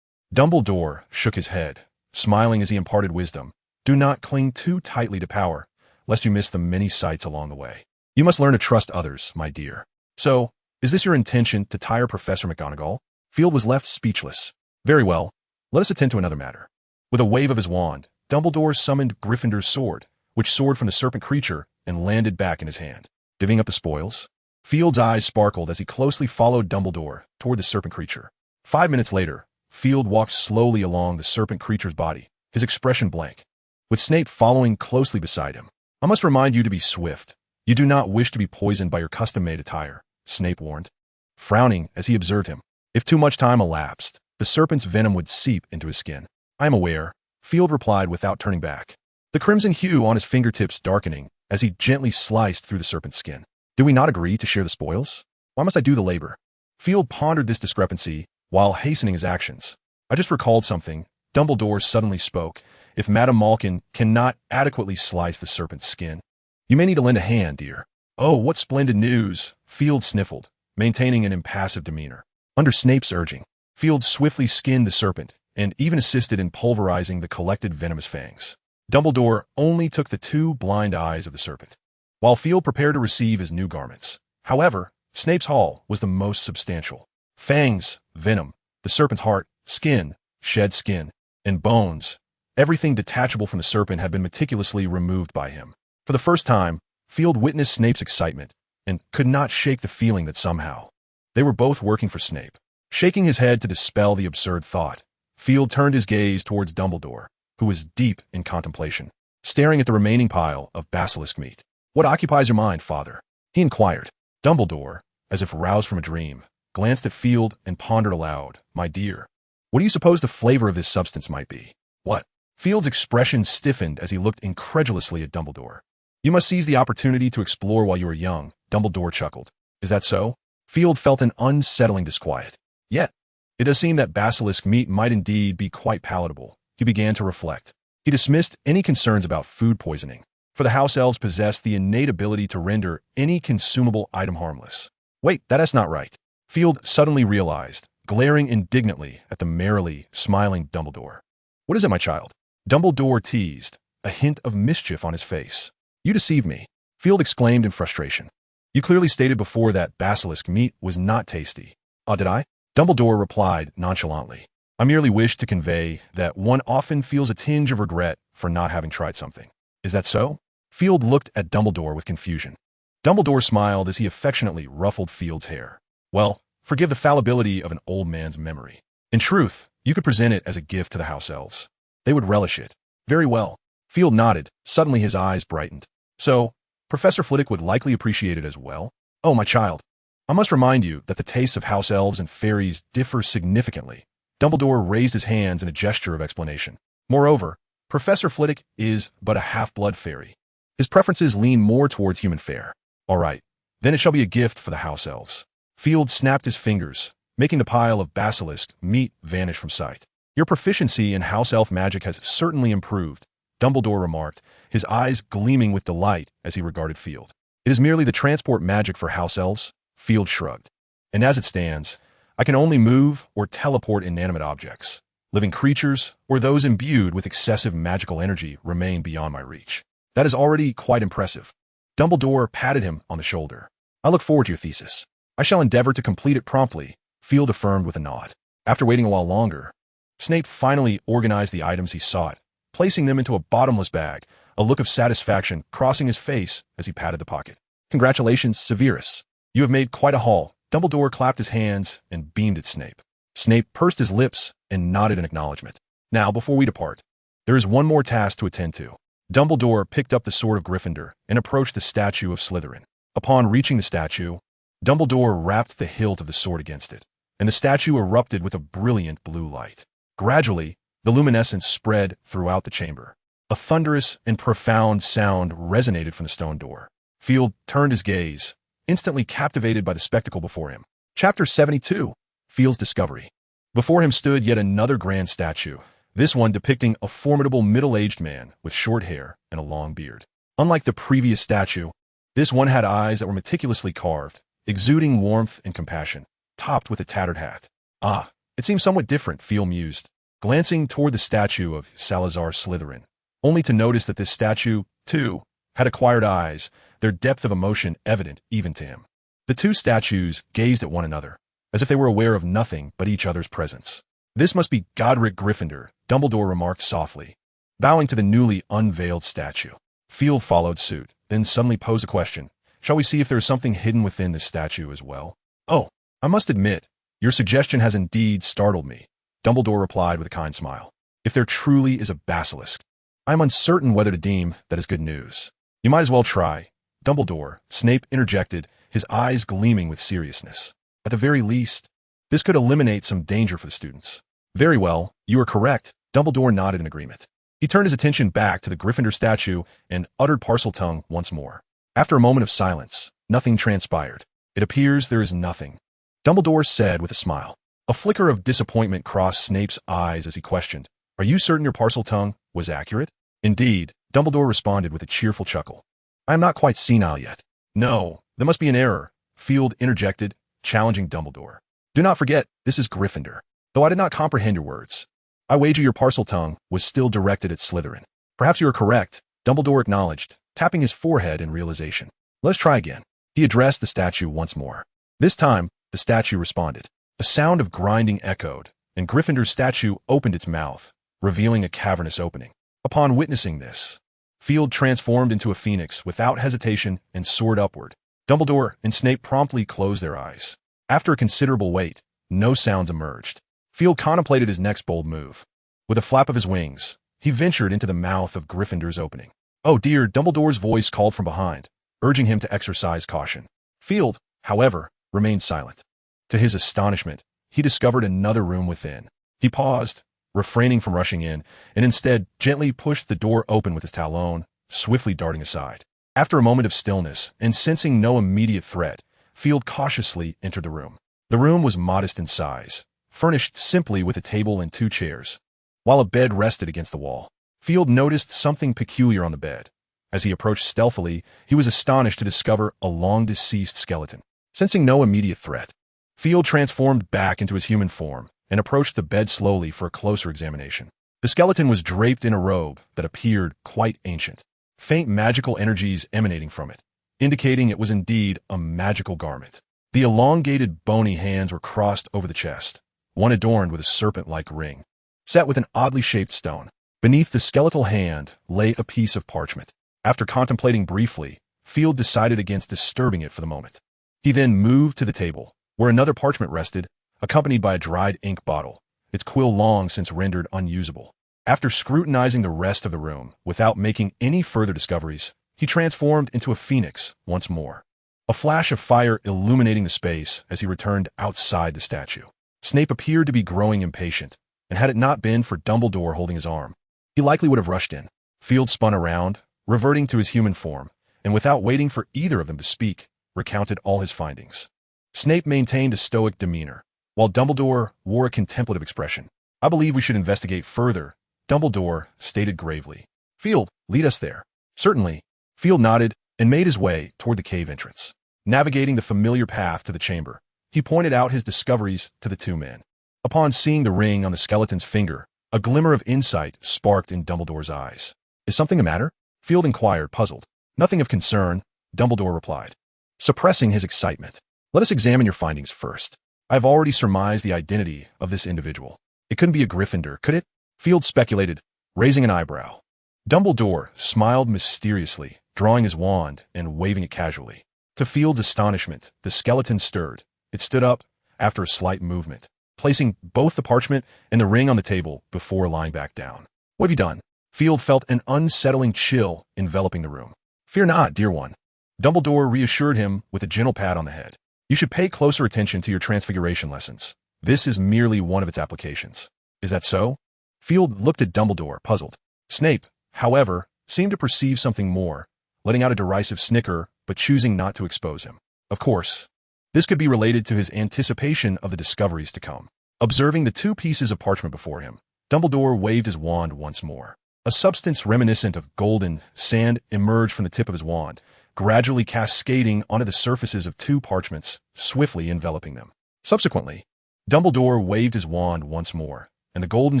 Dumbledore shook his head, smiling as he imparted wisdom. Do not cling too tightly to power, lest you miss the many sights along the way. You must learn to trust others, my dear. So, is this your intention to tire Professor McGonagall? Field was left speechless. Very well, let us attend to another matter. With a wave of his wand, Dumbledore summoned Gryffindor's sword, which soared from the serpent creature and landed back in his hand. Divvying up the spoils? Field's eyes sparkled as he closely followed Dumbledore toward the serpent creature. 5 minutes later, Field walked slowly along the serpent creature's body, his expression blank, with Snape following closely beside him. I must remind you to be swift. You do not wish to be poisoned by your custom-made attire, Snape warned, frowning as he observed him. If too much time elapsed, the serpent's venom would seep into his skin. I am aware, Field replied without turning back, the crimson hue on his fingertips darkening as he gently sliced through the serpent's skin. Do we not agree to share the spoils? Why must I do the labor? Field pondered this discrepancy while hastening his actions. I just recalled something. Dumbledore suddenly spoke. If Madame Malkin cannot adequately slice the serpent's skin, you may need to lend a hand, dear. Oh, what splendid news, Field sniffled, maintaining an impassive demeanor. Under Snape's urging, Field swiftly skinned the serpent and even assisted in pulverizing the collected venomous fangs. Dumbledore only took the 2 blind eyes of the serpent, while Field prepared to receive his new garments. However, Snape's haul was the most substantial. Fangs, venom, the serpent's heart, skin, shed skin, and bones. Everything detachable from the serpent had been meticulously removed by him. For the first time, Field witnessed Snape's excitement and could not shake the feeling that somehow they were both working for Snape. Shaking his head to dispel the absurd thought, Field turned his gaze towards Dumbledore, who was deep in contemplation, staring at the remaining pile of basilisk meat. What occupies your mind, Father? He inquired. Dumbledore, as if roused from a dream, glanced at Field and pondered aloud. My dear, what do you suppose the flavor of this substance might be? What? Field's expression stiffened as he looked incredulously at Dumbledore. You must seize the opportunity to explore while you are young, Dumbledore chuckled. Is that so? Field felt an unsettling disquiet. Yet, it does seem that basilisk meat might indeed be quite palatable. He began to reflect. He dismissed any concerns about food poisoning, for the house elves possessed the innate ability to render any consumable item harmless. Wait, that's not right, Field suddenly realized, glaring indignantly at the merrily smiling Dumbledore. What is it, my child? Dumbledore teased, a hint of mischief on his face. You deceived me, Field exclaimed in frustration. You clearly stated before that basilisk meat was not tasty. Oh, did I? Dumbledore replied nonchalantly. I merely wished to convey that one often feels a tinge of regret for not having tried something. Is that so? Field looked at Dumbledore with confusion. Dumbledore smiled as he affectionately ruffled Field's hair. Well, forgive the fallibility of an old man's memory. In truth, you could present it as a gift to the house elves. They would relish it. Very well. Field nodded. Suddenly his eyes brightened. So, Professor Flitwick would likely appreciate it as well? Oh, my child, I must remind you that the tastes of house elves and fairies differ significantly, Dumbledore raised his hands in a gesture of explanation. Moreover, Professor Flitwick is but a half-blood fairy. His preferences lean more towards human fare. All right, then it shall be a gift for the house elves. Field snapped his fingers, making the pile of basilisk meat vanish from sight. Your proficiency in house elf magic has certainly improved, Dumbledore remarked, his eyes gleaming with delight as he regarded Field. It is merely the transport magic for house elves, Field shrugged. And as it stands, I can only move or teleport inanimate objects. Living creatures, or those imbued with excessive magical energy, remain beyond my reach. That is already quite impressive. Dumbledore patted him on the shoulder. I look forward to your thesis. I shall endeavor to complete it promptly, Field affirmed with a nod. After waiting a while longer, Snape finally organized the items he sought, placing them into a bottomless bag, a look of satisfaction crossing his face as he patted the pocket. Congratulations, Severus. You have made quite a haul. Dumbledore clapped his hands and beamed at Snape. Snape pursed his lips and nodded in acknowledgement. Now, before we depart, there is one more task to attend to. Dumbledore picked up the sword of Gryffindor and approached the statue of Slytherin. Upon reaching the statue, Dumbledore rapped the hilt of the sword against it, and the statue erupted with a brilliant blue light. Gradually, the luminescence spread throughout the chamber. A thunderous and profound sound resonated from the stone door. Field turned his gaze, instantly captivated by the spectacle before him. Chapter 72, Field's Discovery. Before him stood yet another grand statue, this one depicting a formidable middle-aged man with short hair and a long beard. Unlike the previous statue, this one had eyes that were meticulously carved, exuding warmth and compassion, topped with a tattered hat. Ah, it seems somewhat different, Field mused, glancing toward the statue of Salazar Slytherin, only to notice that this statue, too, had acquired eyes, their depth of emotion evident even to him. The two statues gazed at one another, as if they were aware of nothing but each other's presence. This must be Godric Gryffindor, Dumbledore remarked softly, bowing to the newly unveiled statue. Field followed suit, then suddenly posed a question. Shall we see if there is something hidden within this statue as well? Oh, I must admit, your suggestion has indeed startled me, Dumbledore replied with a kind smile. If there truly is a basilisk, I am uncertain whether to deem that as good news. You might as well try, Dumbledore, Snape interjected, his eyes gleaming with seriousness. At the very least, this could eliminate some danger for the students. Very well, you are correct, Dumbledore nodded in agreement. He turned his attention back to the Gryffindor statue and uttered Parseltongue once more. After a moment of silence, nothing transpired. It appears there is nothing, Dumbledore said with a smile. A flicker of disappointment crossed Snape's eyes as he questioned, Are you certain your Parseltongue was accurate? Indeed, Dumbledore responded with a cheerful chuckle. I am not quite senile yet. No, there must be an error, Field interjected, challenging Dumbledore. Do not forget, this is Gryffindor. Though I did not comprehend your words, I wager your Parseltongue was still directed at Slytherin. Perhaps you are correct, Dumbledore acknowledged, tapping his forehead in realization. Let's try again. He addressed the statue once more. This time, the statue responded. A sound of grinding echoed, and Gryffindor's statue opened its mouth, revealing a cavernous opening. Upon witnessing this, Field transformed into a phoenix without hesitation and soared upward. Dumbledore and Snape promptly closed their eyes. After a considerable wait, no sounds emerged. Field contemplated his next bold move. With a flap of his wings, he ventured into the mouth of Gryffindor's opening. Oh dear, Dumbledore's voice called from behind, urging him to exercise caution. Field, however, remained silent. To his astonishment, he discovered another room within. He paused, refraining from rushing in, and instead gently pushed the door open with his talon, swiftly darting aside. After a moment of stillness, and sensing no immediate threat, Field cautiously entered the room. The room was modest in size, furnished simply with a table and 2 chairs, while a bed rested against the wall. Field noticed something peculiar on the bed. As he approached stealthily, he was astonished to discover a long-deceased skeleton. Sensing no immediate threat, Field transformed back into his human form and approached the bed slowly for a closer examination. The skeleton was draped in a robe that appeared quite ancient, faint magical energies emanating from it, indicating it was indeed a magical garment. The elongated, bony hands were crossed over the chest, one adorned with a serpent-like ring, set with an oddly shaped stone. Beneath the skeletal hand lay a piece of parchment. After contemplating briefly, Field decided against disturbing it for the moment. He then moved to the table, where another parchment rested, accompanied by a dried ink bottle, its quill long since rendered unusable. After scrutinizing the rest of the room without making any further discoveries, he transformed into a phoenix once more, a flash of fire illuminating the space as he returned outside the statue. Snape appeared to be growing impatient, and had it not been for Dumbledore holding his arm, he likely would have rushed in. Field spun around, reverting to his human form, and without waiting for either of them to speak, recounted all his findings. Snape maintained a stoic demeanor, while Dumbledore wore a contemplative expression. "I believe we should investigate further," Dumbledore stated gravely. "Field, lead us there." "Certainly." Field nodded and made his way toward the cave entrance. Navigating the familiar path to the chamber, he pointed out his discoveries to the two men. Upon seeing the ring on the skeleton's finger, a glimmer of insight sparked in Dumbledore's eyes. "Is something the matter?" Field inquired, puzzled. "Nothing of concern," Dumbledore replied, suppressing his excitement. "Let us examine your findings first. I have already surmised the identity of this individual. It couldn't be a Gryffindor, could it?" Field speculated, raising an eyebrow. Dumbledore smiled mysteriously, drawing his wand and waving it casually. To Field's astonishment, the skeleton stirred. It stood up after a slight movement, placing both the parchment and the ring on the table before lying back down. "What have you done?" Field felt an unsettling chill enveloping the room. "Fear not, dear one." Dumbledore reassured him with a gentle pat on the head. "You should pay closer attention to your transfiguration lessons. This is merely one of its applications." "Is that so?" Field looked at Dumbledore, puzzled. Snape, however, seemed to perceive something more, letting out a derisive snicker but choosing not to expose him. Of course, this could be related to his anticipation of the discoveries to come. Observing the two pieces of parchment before him, Dumbledore waved his wand once more. A substance reminiscent of golden sand emerged from the tip of his wand, gradually cascading onto the surfaces of two parchments, swiftly enveloping them. Subsequently, Dumbledore waved his wand once more, and the golden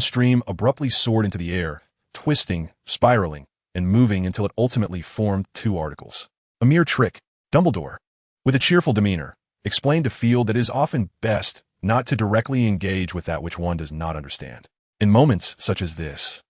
stream abruptly soared into the air, twisting, spiraling, and moving until it ultimately formed two articles. "A mere trick," Dumbledore, with a cheerful demeanor, explained to Field that it is often best not to directly engage with that which one does not understand. In moments such as this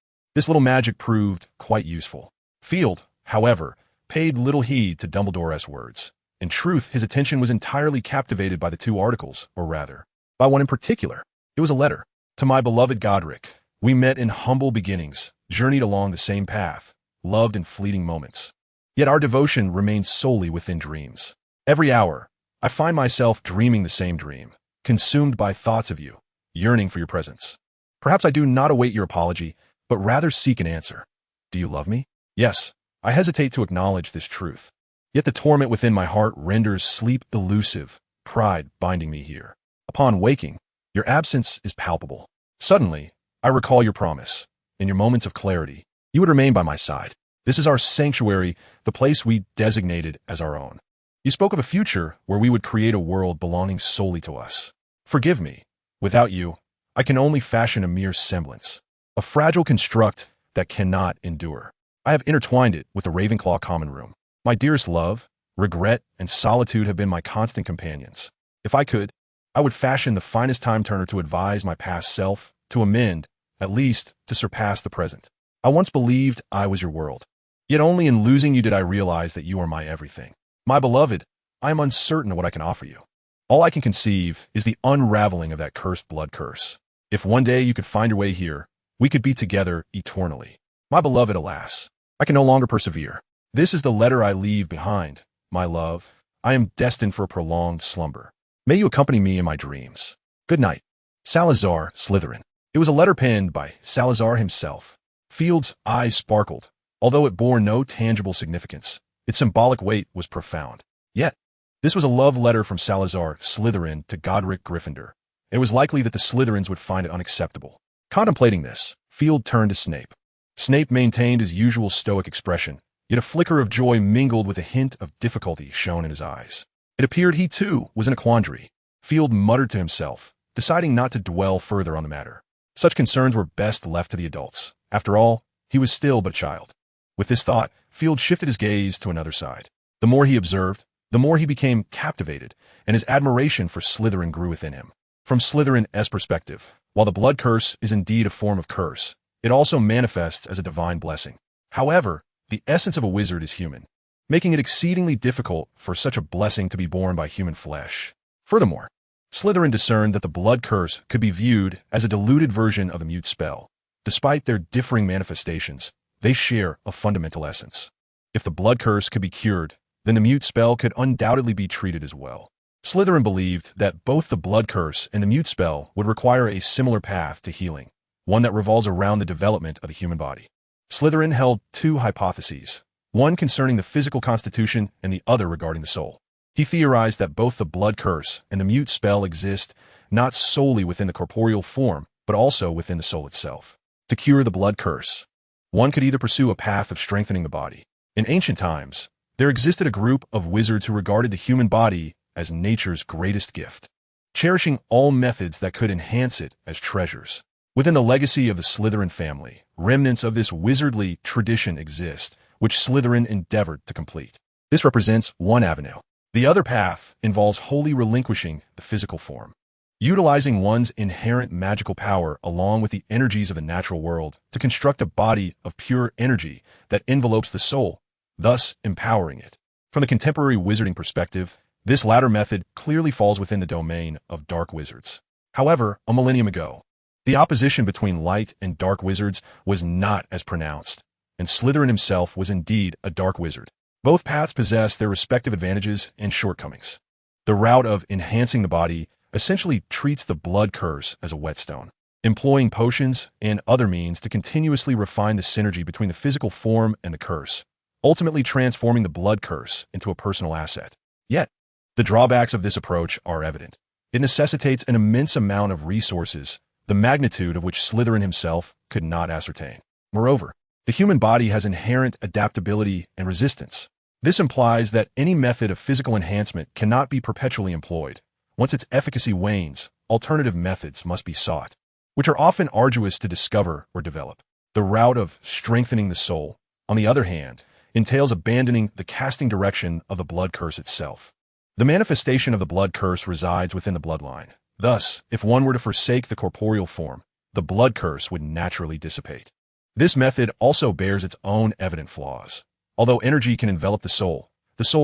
little magic proved quite useful. Field, however, paid little heed to Dumbledore's words. In truth, his attention was entirely captivated by the two articles, or rather, by one in particular. It was a letter. "To my beloved Godric, we met in humble beginnings, journeyed along the same path, loved in fleeting moments. Yet our devotion remains solely within dreams. Every hour, I find myself dreaming the same dream, consumed by thoughts of you, yearning for your presence. Perhaps I do not await your apology, but rather seek an answer. Do you love me? Yes, I hesitate to acknowledge this truth. Yet the torment within my heart renders sleep elusive, pride binding me here. Upon waking, your absence is palpable. Suddenly, I recall your promise. In your moments of clarity, you would remain by my side. This is our sanctuary, the place we designated as our own. You spoke of a future where we would create a world belonging solely to us. Forgive me. Without you, I can only fashion a mere semblance, a fragile construct that cannot endure. I have intertwined it with the Ravenclaw common room. My dearest love, regret, and solitude have been my constant companions. If I could, I would fashion the finest time-turner to advise my past self, to amend, at least to surpass the present. I once believed I was your world. Yet only in losing you did I realize that you are my everything. My beloved, I am uncertain of what I can offer you. All I can conceive is the unraveling of that cursed blood curse. If one day you could find your way here, we could be together eternally. My beloved, alas, I can no longer persevere. This is the letter I leave behind, my love. I am destined for a prolonged slumber. May you accompany me in my dreams. Good night. Salazar Slytherin. It was a letter penned by Salazar himself. Field's eyes sparkled. Although it bore no tangible significance, its symbolic weight was profound. Yet, this was a love letter from Salazar Slytherin to Godric Gryffindor. It was likely that the Slytherins would find it unacceptable. Contemplating this, Field turned to Snape. Snape maintained his usual stoic expression, yet a flicker of joy mingled with a hint of difficulty shone in his eyes. It appeared he, too, was in a quandary. Field muttered to himself, deciding not to dwell further on the matter. Such concerns were best left to the adults. After all, he was still but a child. With this thought, Field shifted his gaze to another side. The more he observed, the more he became captivated, and his admiration for Slytherin grew within him. From Slytherin's perspective, while the blood curse is indeed a form of curse, it also manifests as a divine blessing. However, the essence of a wizard is human, making it exceedingly difficult for such a blessing to be borne by human flesh. Furthermore, Slytherin discerned that the blood curse could be viewed as a diluted version of the mute spell. Despite their differing manifestations, they share a fundamental essence. If the blood curse could be cured, then the mute spell could undoubtedly be treated as well. Slytherin believed that both the blood curse and the mute spell would require a similar path to healing, one that revolves around the development of the human body. Slytherin held two hypotheses, one concerning the physical constitution and the other regarding the soul. He theorized that both the blood curse and the mute spell exist not solely within the corporeal form, but also within the soul itself. To cure the blood curse, one could either pursue a path of strengthening the body. In ancient times, there existed a group of wizards who regarded the human body as nature's greatest gift, cherishing all methods that could enhance it as treasures. Within the legacy of the Slytherin family, remnants of this wizardly tradition exist, which Slytherin endeavored to complete. This represents one avenue. The other path involves wholly relinquishing the physical form, utilizing one's inherent magical power along with the energies of the natural world to construct a body of pure energy that envelopes the soul, thus empowering it. From the contemporary wizarding perspective, this latter method clearly falls within the domain of dark wizards. However, a millennium ago, the opposition between light and dark wizards was not as pronounced, and Slytherin himself was indeed a dark wizard. Both paths possess their respective advantages and shortcomings. The route of enhancing the body essentially treats the blood curse as a whetstone, employing potions and other means to continuously refine the synergy between the physical form and the curse, ultimately transforming the blood curse into a personal asset. Yet, the drawbacks of this approach are evident. It necessitates an immense amount of resources, the magnitude of which Slytherin himself could not ascertain. Moreover, the human body has inherent adaptability and resistance. This implies that any method of physical enhancement cannot be perpetually employed. Once its efficacy wanes, alternative methods must be sought, which are often arduous to discover or develop. The route of strengthening the soul, on the other hand, entails abandoning the casting direction of the blood curse itself. The manifestation of the blood curse resides within the bloodline. Thus, if one were to forsake the corporeal form, the blood curse would naturally dissipate. This method also bears its own evident flaws. Although energy can envelop the soul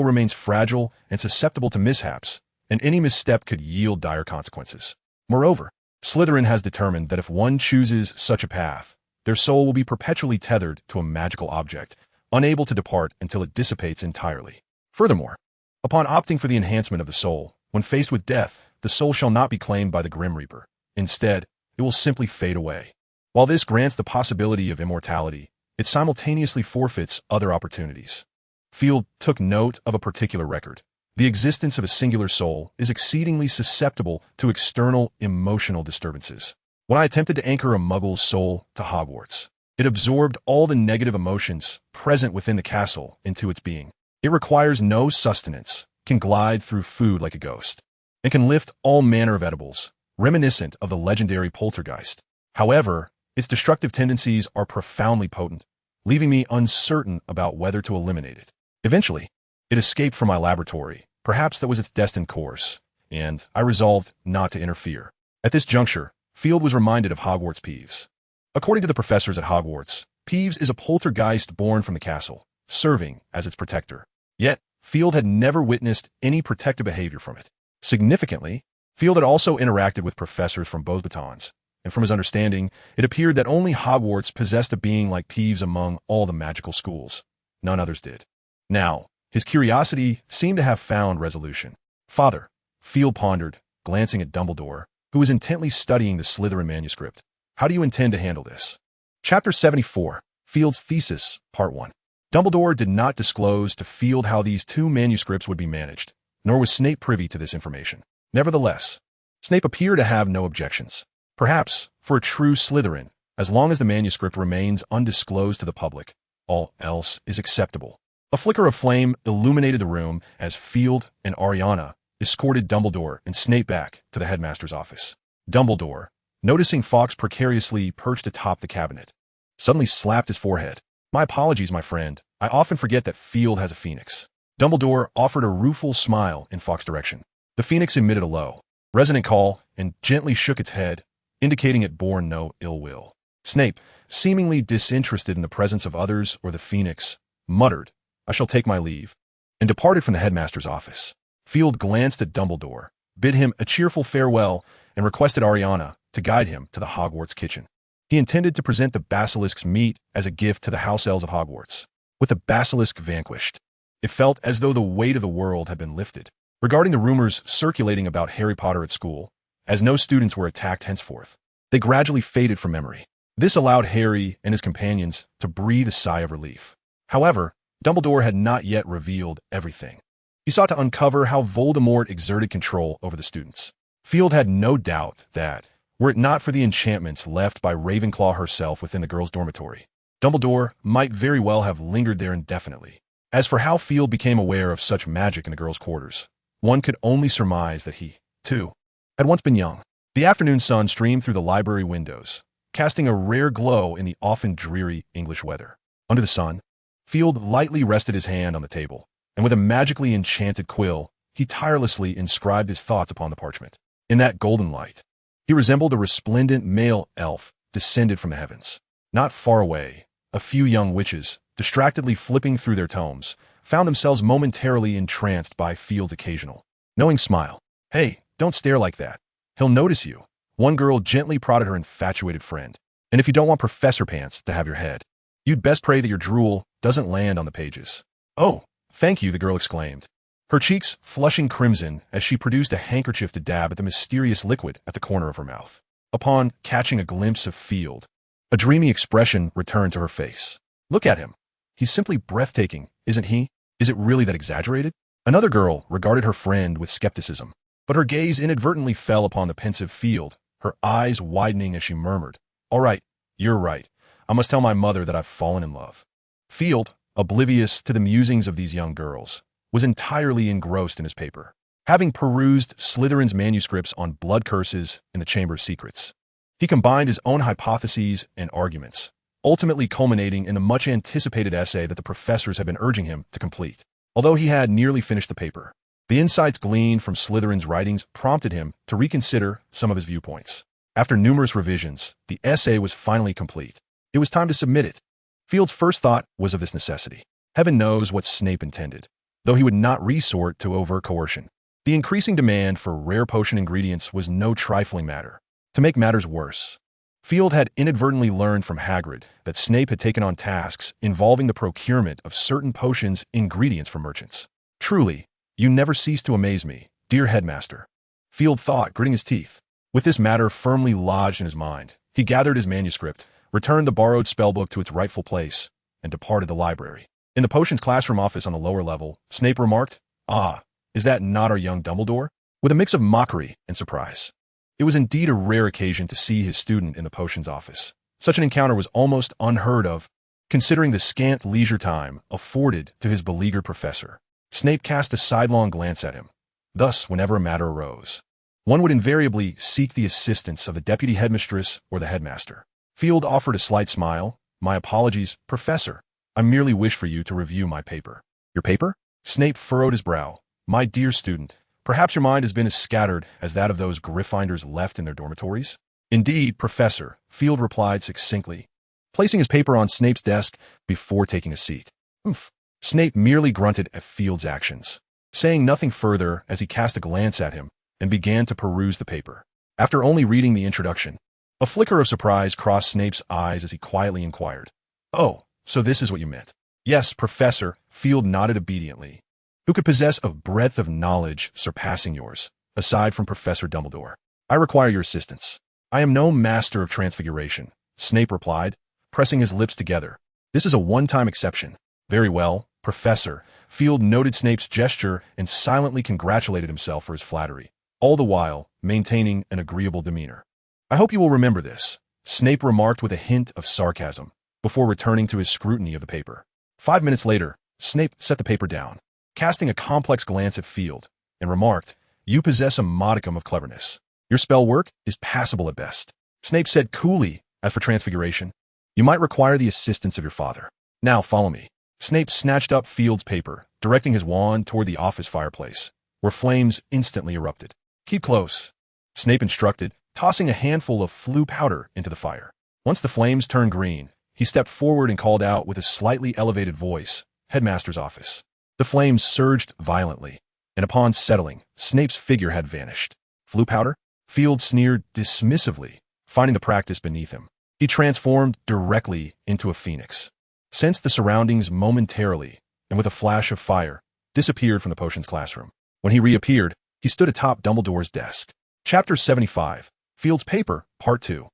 remains fragile and susceptible to mishaps, and any misstep could yield dire consequences. Moreover, Slytherin has determined that if one chooses such a path, their soul will be perpetually tethered to a magical object, unable to depart until it dissipates entirely. Furthermore, upon opting for the enhancement of the soul, when faced with death, the soul shall not be claimed by the Grim Reaper. Instead, it will simply fade away. While this grants the possibility of immortality, it simultaneously forfeits other opportunities. Field took note of a particular record. The existence of a singular soul is exceedingly susceptible to external emotional disturbances. When I attempted to anchor a muggle's soul to Hogwarts, it absorbed all the negative emotions present within the castle into its being. It requires no sustenance, can glide through food like a ghost, and can lift all manner of edibles, reminiscent of the legendary poltergeist. However, its destructive tendencies are profoundly potent, leaving me uncertain about whether to eliminate it. Eventually, it escaped from my laboratory. Perhaps that was its destined course, and I resolved not to interfere. At this juncture, Field was reminded of Hogwarts Peeves. According to the professors at Hogwarts, Peeves is a poltergeist born from the castle, serving as its protector. Yet, Field had never witnessed any protective behavior from it. Significantly, Field had also interacted with professors from both batons, and from his understanding, it appeared that only Hogwarts possessed a being like Peeves among all the magical schools. None others did. Now, his curiosity seemed to have found resolution. "Father," Field pondered, glancing at Dumbledore, who was intently studying the Slytherin manuscript. "How do you intend to handle this?" Chapter 74, Field's Thesis, Part 1. Dumbledore did not disclose to Field how these two manuscripts would be managed, nor was Snape privy to this information. Nevertheless, Snape appeared to have no objections. Perhaps, for a true Slytherin, as long as the manuscript remains undisclosed to the public, all else is acceptable. A flicker of flame illuminated the room as Field and Ariana escorted Dumbledore and Snape back to the headmaster's office. Dumbledore, noticing Fawkes precariously perched atop the cabinet, suddenly slapped his forehead. "My apologies, my friend. I often forget that Field has a phoenix." Dumbledore offered a rueful smile in Fawkes' direction. The phoenix emitted a low, resonant call and gently shook its head, indicating it bore no ill will. Snape, seemingly disinterested in the presence of others or the phoenix, muttered, "I shall take my leave," and departed from the headmaster's office. Field glanced at Dumbledore, bid him a cheerful farewell, and requested Ariana to guide him to the Hogwarts kitchen. He intended to present the basilisk's meat as a gift to the house elves of Hogwarts. With the basilisk vanquished, it felt as though the weight of the world had been lifted. regarding the rumors circulating about Harry Potter at school, as no students were attacked henceforth. They gradually faded from memory. This allowed Harry and his companions to breathe a sigh of relief. However, Dumbledore had not yet revealed everything. He sought to uncover how Voldemort exerted control over the students. Field had no doubt that, were it not for the enchantments left by Ravenclaw herself within the girls' dormitory, Dumbledore might very well have lingered there indefinitely. As for how Field became aware of such magic in the girls' quarters, one could only surmise that he, too, had once been young. The afternoon sun streamed through the library windows, casting a rare glow in the often dreary English weather. Under the sun, Field lightly rested his hand on the table, and with a magically enchanted quill, he tirelessly inscribed his thoughts upon the parchment. In that golden light, he resembled a resplendent male elf descended from the heavens. Not far away, a few young witches, distractedly flipping through their tomes, found themselves momentarily entranced by Field's occasional, knowing smile. "Hey, don't stare like that. He'll notice you," one girl gently prodded her infatuated friend. "And if you don't want Professor Pants to have your head, you'd best pray that your drool doesn't land on the pages." "Oh, thank you," the girl exclaimed, her cheeks flushing crimson as she produced a handkerchief to dab at the mysterious liquid at the corner of her mouth. Upon catching a glimpse of Field, a dreamy expression returned to her face. "Look at him. He's simply breathtaking, isn't he? Is it really that exaggerated?" Another girl regarded her friend with skepticism, but her gaze inadvertently fell upon the pensive Field, her eyes widening as she murmured, "All right, you're right. I must tell my mother that I've fallen in love." Field, oblivious to the musings of these young girls, was entirely engrossed in his paper, having perused Slytherin's manuscripts on blood curses in the Chamber of Secrets. He combined his own hypotheses and arguments, ultimately culminating in the much-anticipated essay that the professors had been urging him to complete. Although he had nearly finished the paper, the insights gleaned from Slytherin's writings prompted him to reconsider some of his viewpoints. After numerous revisions, the essay was finally complete. It was time to submit it. Field's first thought was of this necessity. Heaven knows what Snape intended, though he would not resort to overt coercion. The increasing demand for rare potion ingredients was no trifling matter. To make matters worse, Field had inadvertently learned from Hagrid that Snape had taken on tasks involving the procurement of certain potions' ingredients from merchants. "Truly, you never cease to amaze me, dear headmaster," Field thought, gritting his teeth. With this matter firmly lodged in his mind, he gathered his manuscript, returned the borrowed spellbook to its rightful place, and departed the library. In the potions classroom office on the lower level, Snape remarked, "Ah, is that not our young Dumbledore?" with a mix of mockery and surprise. It was indeed a rare occasion to see his student in the potions office. Such an encounter was almost unheard of, considering the scant leisure time afforded to his beleaguered professor. Snape cast a sidelong glance at him. Thus, whenever a matter arose, one would invariably seek the assistance of the deputy headmistress or the headmaster. Field offered a slight smile. "My apologies, Professor. I merely wish for you to review my paper." "Your paper?" Snape furrowed his brow. "My dear student, perhaps your mind has been as scattered as that of those Gryffindors left in their dormitories?" "Indeed, Professor," Field replied succinctly, placing his paper on Snape's desk before taking a seat. "Humph." Snape merely grunted at Field's actions, saying nothing further as he cast a glance at him and began to peruse the paper. After only reading the introduction, a flicker of surprise crossed Snape's eyes as he quietly inquired, "Oh, so this is what you meant?" "Yes, Professor," Field nodded obediently. "Who could possess a breadth of knowledge surpassing yours, aside from Professor Dumbledore? I require your assistance." "I am no master of transfiguration," Snape replied, pressing his lips together. "This is a one-time exception." "Very well, Professor." Field noted Snape's gesture and silently congratulated himself for his flattery, all the while maintaining an agreeable demeanor. "I hope you will remember this," Snape remarked with a hint of sarcasm, before returning to his scrutiny of the paper. 5 minutes later, Snape set the paper down, casting a complex glance at Field, and remarked, "You possess a modicum of cleverness. Your spell work is passable at best." Snape said coolly, "As for transfiguration, you might require the assistance of your father. Now follow me." Snape snatched up Field's paper, directing his wand toward the office fireplace, where flames instantly erupted. "Keep close," Snape instructed, tossing a handful of flue powder into the fire. Once the flames turned green, he stepped forward and called out with a slightly elevated voice, "Headmaster's office." The flames surged violently, and upon settling, Snape's figure had vanished. "Flue powder?" Field sneered dismissively, finding the practice beneath him. He transformed directly into a phoenix, sensed the surroundings momentarily, and with a flash of fire, disappeared from the potions classroom. When he reappeared, he stood atop Dumbledore's desk. Chapter 75, Field's Paper, Part 2.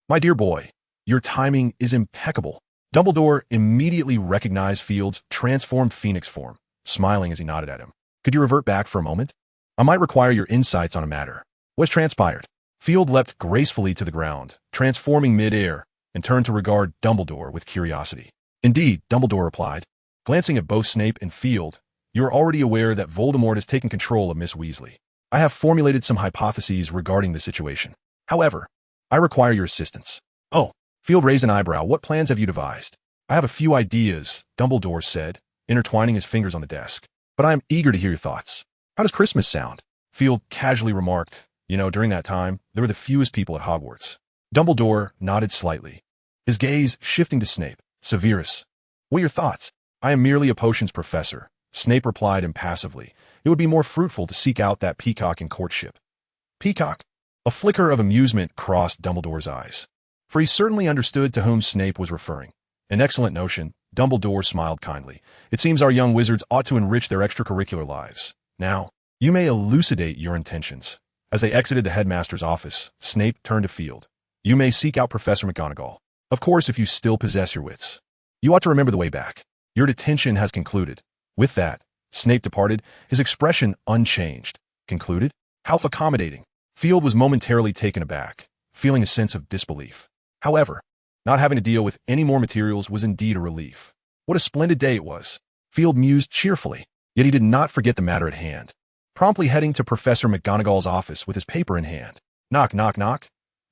My dear boy, your timing is impeccable. Dumbledore immediately recognized Field's transformed phoenix form, smiling as he nodded at him. Could you revert back for a moment? I might require your insights on a matter. What has transpired? Field leapt gracefully to the ground, transforming mid-air, and turned to regard Dumbledore with curiosity. Indeed, Dumbledore replied, glancing at both Snape and Field, you are already aware that Voldemort has taken control of Miss Weasley. I have formulated some hypotheses regarding the situation. However, I require your assistance. Oh, Field raised an eyebrow. What plans have you devised? I have a few ideas, Dumbledore said, intertwining his fingers on the desk. But I am eager to hear your thoughts. How does Christmas sound? Field casually remarked, during that time, there were the fewest people at Hogwarts. Dumbledore nodded slightly, his gaze shifting to Snape. Severus, what are your thoughts? I am merely a potions professor, Snape replied impassively. It would be more fruitful to seek out that peacock in courtship. Peacock? A flicker of amusement crossed Dumbledore's eyes, for he certainly understood to whom Snape was referring. An excellent notion, Dumbledore smiled kindly. It seems our young wizards ought to enrich their extracurricular lives. Now, you may elucidate your intentions. As they exited the headmaster's office, Snape turned to Field. You may seek out Professor McGonagall. Of course, if you still possess your wits. You ought to remember the way back. Your detention has concluded. With that, Snape departed, his expression unchanged. Concluded? How accommodating. Field was momentarily taken aback, feeling a sense of disbelief. However, not having to deal with any more materials was indeed a relief. What a splendid day it was. Field mused cheerfully, yet he did not forget the matter at hand. Promptly heading to Professor McGonagall's office with his paper in hand. Knock, knock, knock.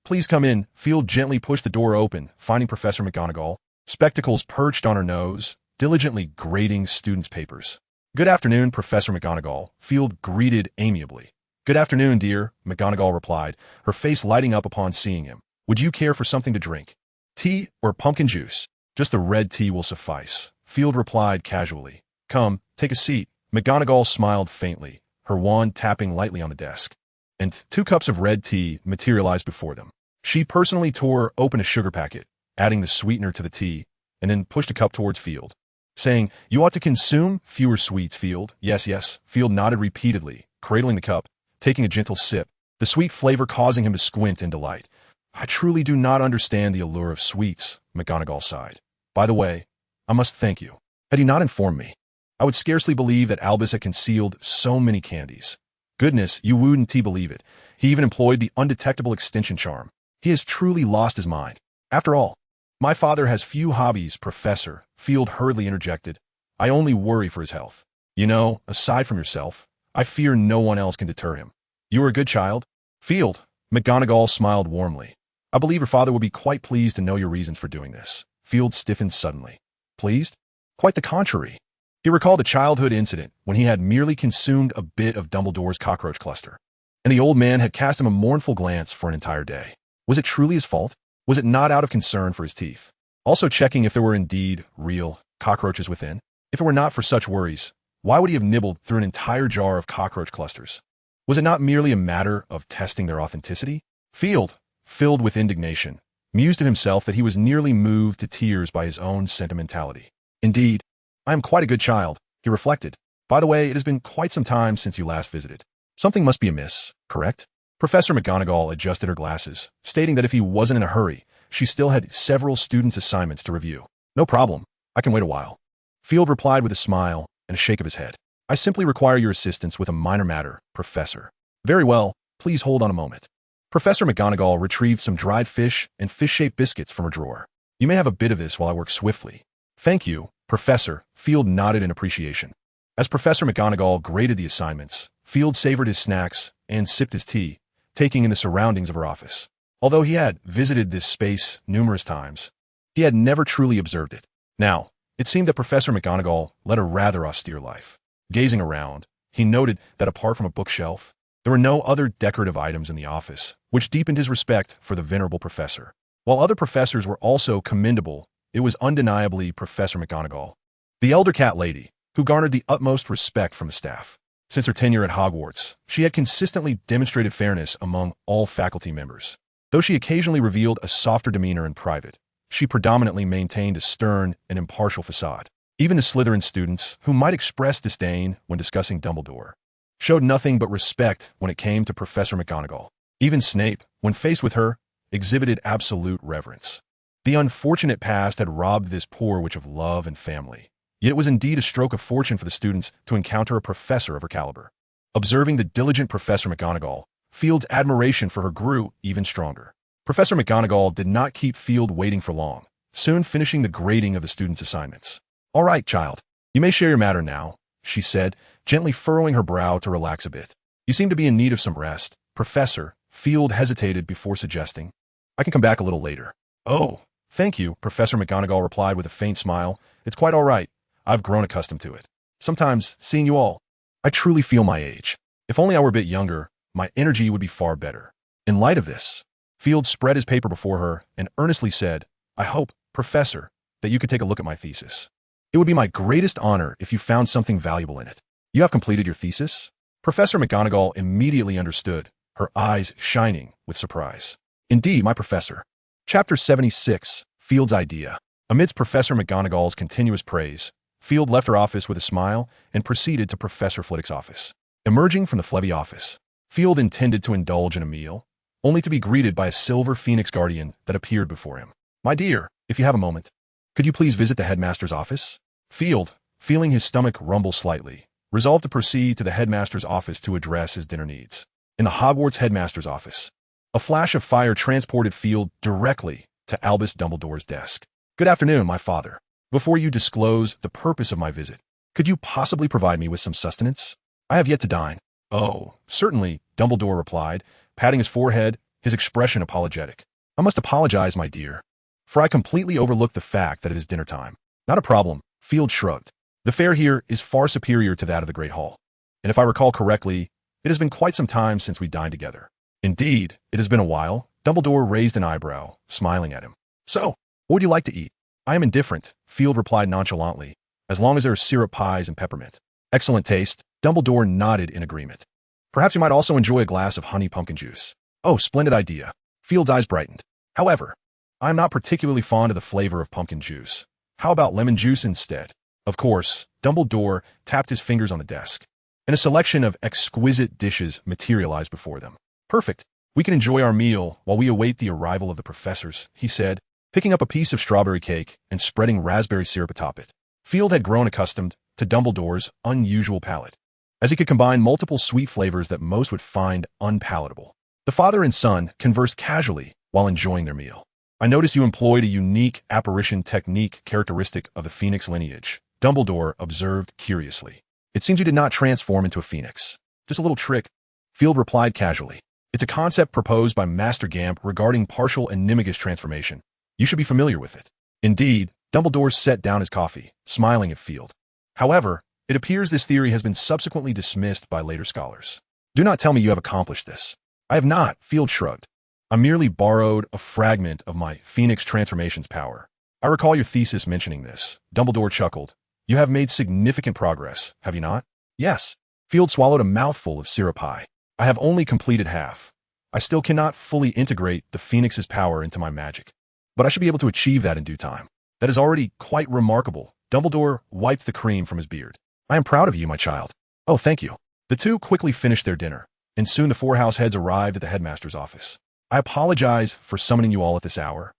Please come in. Field gently pushed the door open, finding Professor McGonagall, spectacles perched on her nose, diligently grading students' papers. Good afternoon, Professor McGonagall, Field greeted amiably. Good afternoon, dear, McGonagall replied, her face lighting up upon seeing him. Would you care for something to drink? Tea or pumpkin juice? Just the red tea will suffice, Field replied casually. Come, take a seat. McGonagall smiled faintly, her wand tapping lightly on the desk. And 2 cups of red tea materialized before them. She personally tore open a sugar packet, adding the sweetener to the tea, and then pushed a cup towards Field, saying, You ought to consume fewer sweets, Field. Yes, yes, Field nodded repeatedly, cradling the cup, taking a gentle sip, the sweet flavor causing him to squint in delight. I truly do not understand the allure of sweets, McGonagall sighed. By the way, I must thank you. Had you not informed me, I would scarcely believe that Albus had concealed so many candies. Goodness, you wouldn't believe it. He even employed the undetectable extension charm. He has truly lost his mind. After all, my father has few hobbies, Professor, Field hurriedly interjected. I only worry for his health. Aside from yourself, I fear no one else can deter him. You are a good child. Field, McGonagall smiled warmly. I believe your father will be quite pleased to know your reasons for doing this. Field stiffened suddenly. Pleased? Quite the contrary. He recalled a childhood incident when he had merely consumed a bit of Dumbledore's cockroach cluster, and the old man had cast him a mournful glance for an entire day. Was it truly his fault? Was it not out of concern for his teeth? Also checking if there were indeed real cockroaches within? If it were not for such worries, why would he have nibbled through an entire jar of cockroach clusters? Was it not merely a matter of testing their authenticity? Field, filled with indignation, mused to himself that he was nearly moved to tears by his own sentimentality. Indeed, I am quite a good child, he reflected. By the way, it has been quite some time since you last visited. Something must be amiss, correct? Professor McGonagall adjusted her glasses, stating that if he wasn't in a hurry, she still had several students' assignments to review. No problem. I can wait a while. Field replied with a smile and a shake of his head. I simply require your assistance with a minor matter, Professor. Very well. Please hold on a moment. Professor McGonagall retrieved some dried fish and fish-shaped biscuits from her drawer. You may have a bit of this while I work swiftly. Thank you, Professor. Field nodded in appreciation. As Professor McGonagall graded the assignments, Field savored his snacks and sipped his tea, taking in the surroundings of her office. Although he had visited this space numerous times, he had never truly observed it. Now, it seemed that Professor McGonagall led a rather austere life. Gazing around, he noted that apart from a bookshelf, there were no other decorative items in the office, which deepened his respect for the venerable professor. While other professors were also commendable, it was undeniably Professor McGonagall, the elder cat lady, who garnered the utmost respect from the staff. Since her tenure at Hogwarts, she had consistently demonstrated fairness among all faculty members. Though she occasionally revealed a softer demeanor in private, she predominantly maintained a stern and impartial facade. Even the Slytherin students, who might express disdain when discussing Dumbledore, showed nothing but respect when it came to Professor McGonagall. Even Snape, when faced with her, exhibited absolute reverence. The unfortunate past had robbed this poor witch of love and family. Yet it was indeed a stroke of fortune for the students to encounter a professor of her caliber. Observing the diligent Professor McGonagall, Field's admiration for her grew even stronger. Professor McGonagall did not keep Field waiting for long, soon finishing the grading of the students' assignments. "All right, child. You may share your matter now," she said, gently furrowing her brow to relax a bit. "You seem to be in need of some rest, Professor." Field hesitated before suggesting, "I can come back a little later." "Oh, thank you," Professor McGonagall replied with a faint smile. "It's quite all right. I've grown accustomed to it. Sometimes, seeing you all, I truly feel my age. If only I were a bit younger, my energy would be far better." In light of this, Field spread his paper before her and earnestly said, "I hope, Professor, that you could take a look at my thesis. It would be my greatest honor if you found something valuable in it." "You have completed your thesis?" Professor McGonagall immediately understood, her eyes shining with surprise. "Indeed, my professor." Chapter 76, Field's Idea. Amidst Professor McGonagall's continuous praise, Field left her office with a smile and proceeded to Professor Flitwick's office. Emerging from the Flevy office, Field intended to indulge in a meal, only to be greeted by a silver phoenix guardian that appeared before him. "My dear, if you have a moment, could you please visit the headmaster's office?" Field, feeling his stomach rumble slightly, resolved to proceed to the headmaster's office to address his dinner needs. In the Hogwarts headmaster's office, a flash of fire transported Field directly to Albus Dumbledore's desk. "Good afternoon, my father. Before you disclose the purpose of my visit, could you possibly provide me with some sustenance? I have yet to dine." "Oh, certainly," Dumbledore replied, patting his forehead, his expression apologetic. "I must apologize, my dear, for I completely overlooked the fact that it is dinner time." "Not a problem," Field shrugged. "The fare here is far superior to that of the Great Hall, and if I recall correctly, it has been quite some time since we dined together." "Indeed, it has been a while." Dumbledore raised an eyebrow, smiling at him. "So, what would you like to eat?" "I am indifferent," Field replied nonchalantly, "as long as there are syrup pies and peppermint." "Excellent taste." Dumbledore nodded in agreement. "Perhaps you might also enjoy a glass of honey pumpkin juice." "Oh, splendid idea." Field's eyes brightened. "However, I am not particularly fond of the flavor of pumpkin juice. How about lemon juice instead?" Of course, Dumbledore tapped his fingers on the desk, and a selection of exquisite dishes materialized before them. "Perfect. We can enjoy our meal while we await the arrival of the professors," he said, picking up a piece of strawberry cake and spreading raspberry syrup atop it. Field had grown accustomed to Dumbledore's unusual palate, as he could combine multiple sweet flavors that most would find unpalatable. The father and son conversed casually while enjoying their meal. "I notice you employed a unique apparition technique characteristic of the Phoenix lineage," Dumbledore observed curiously. "It seems you did not transform into a phoenix. Just a little trick," Field replied casually. "It's a concept proposed by Master Gamp regarding partial animagus transformation. You should be familiar with it." Indeed, Dumbledore set down his coffee, smiling at Field. "However, it appears this theory has been subsequently dismissed by later scholars." "Do not tell me you have accomplished this." "I have not," Field shrugged. "I merely borrowed a fragment of my Phoenix transformation's power." "I recall your thesis mentioning this." Dumbledore chuckled. "You have made significant progress, have you not?" "Yes." Field swallowed a mouthful of syrup pie. "I have only completed half. I still cannot fully integrate the Phoenix's power into my magic, but I should be able to achieve that in due time." "That is already quite remarkable." Dumbledore wiped the cream from his beard. "I am proud of you, my child." "Oh, thank you." The two quickly finished their dinner, and soon the four house heads arrived at the headmaster's office. "I apologize for summoning you all at this hour."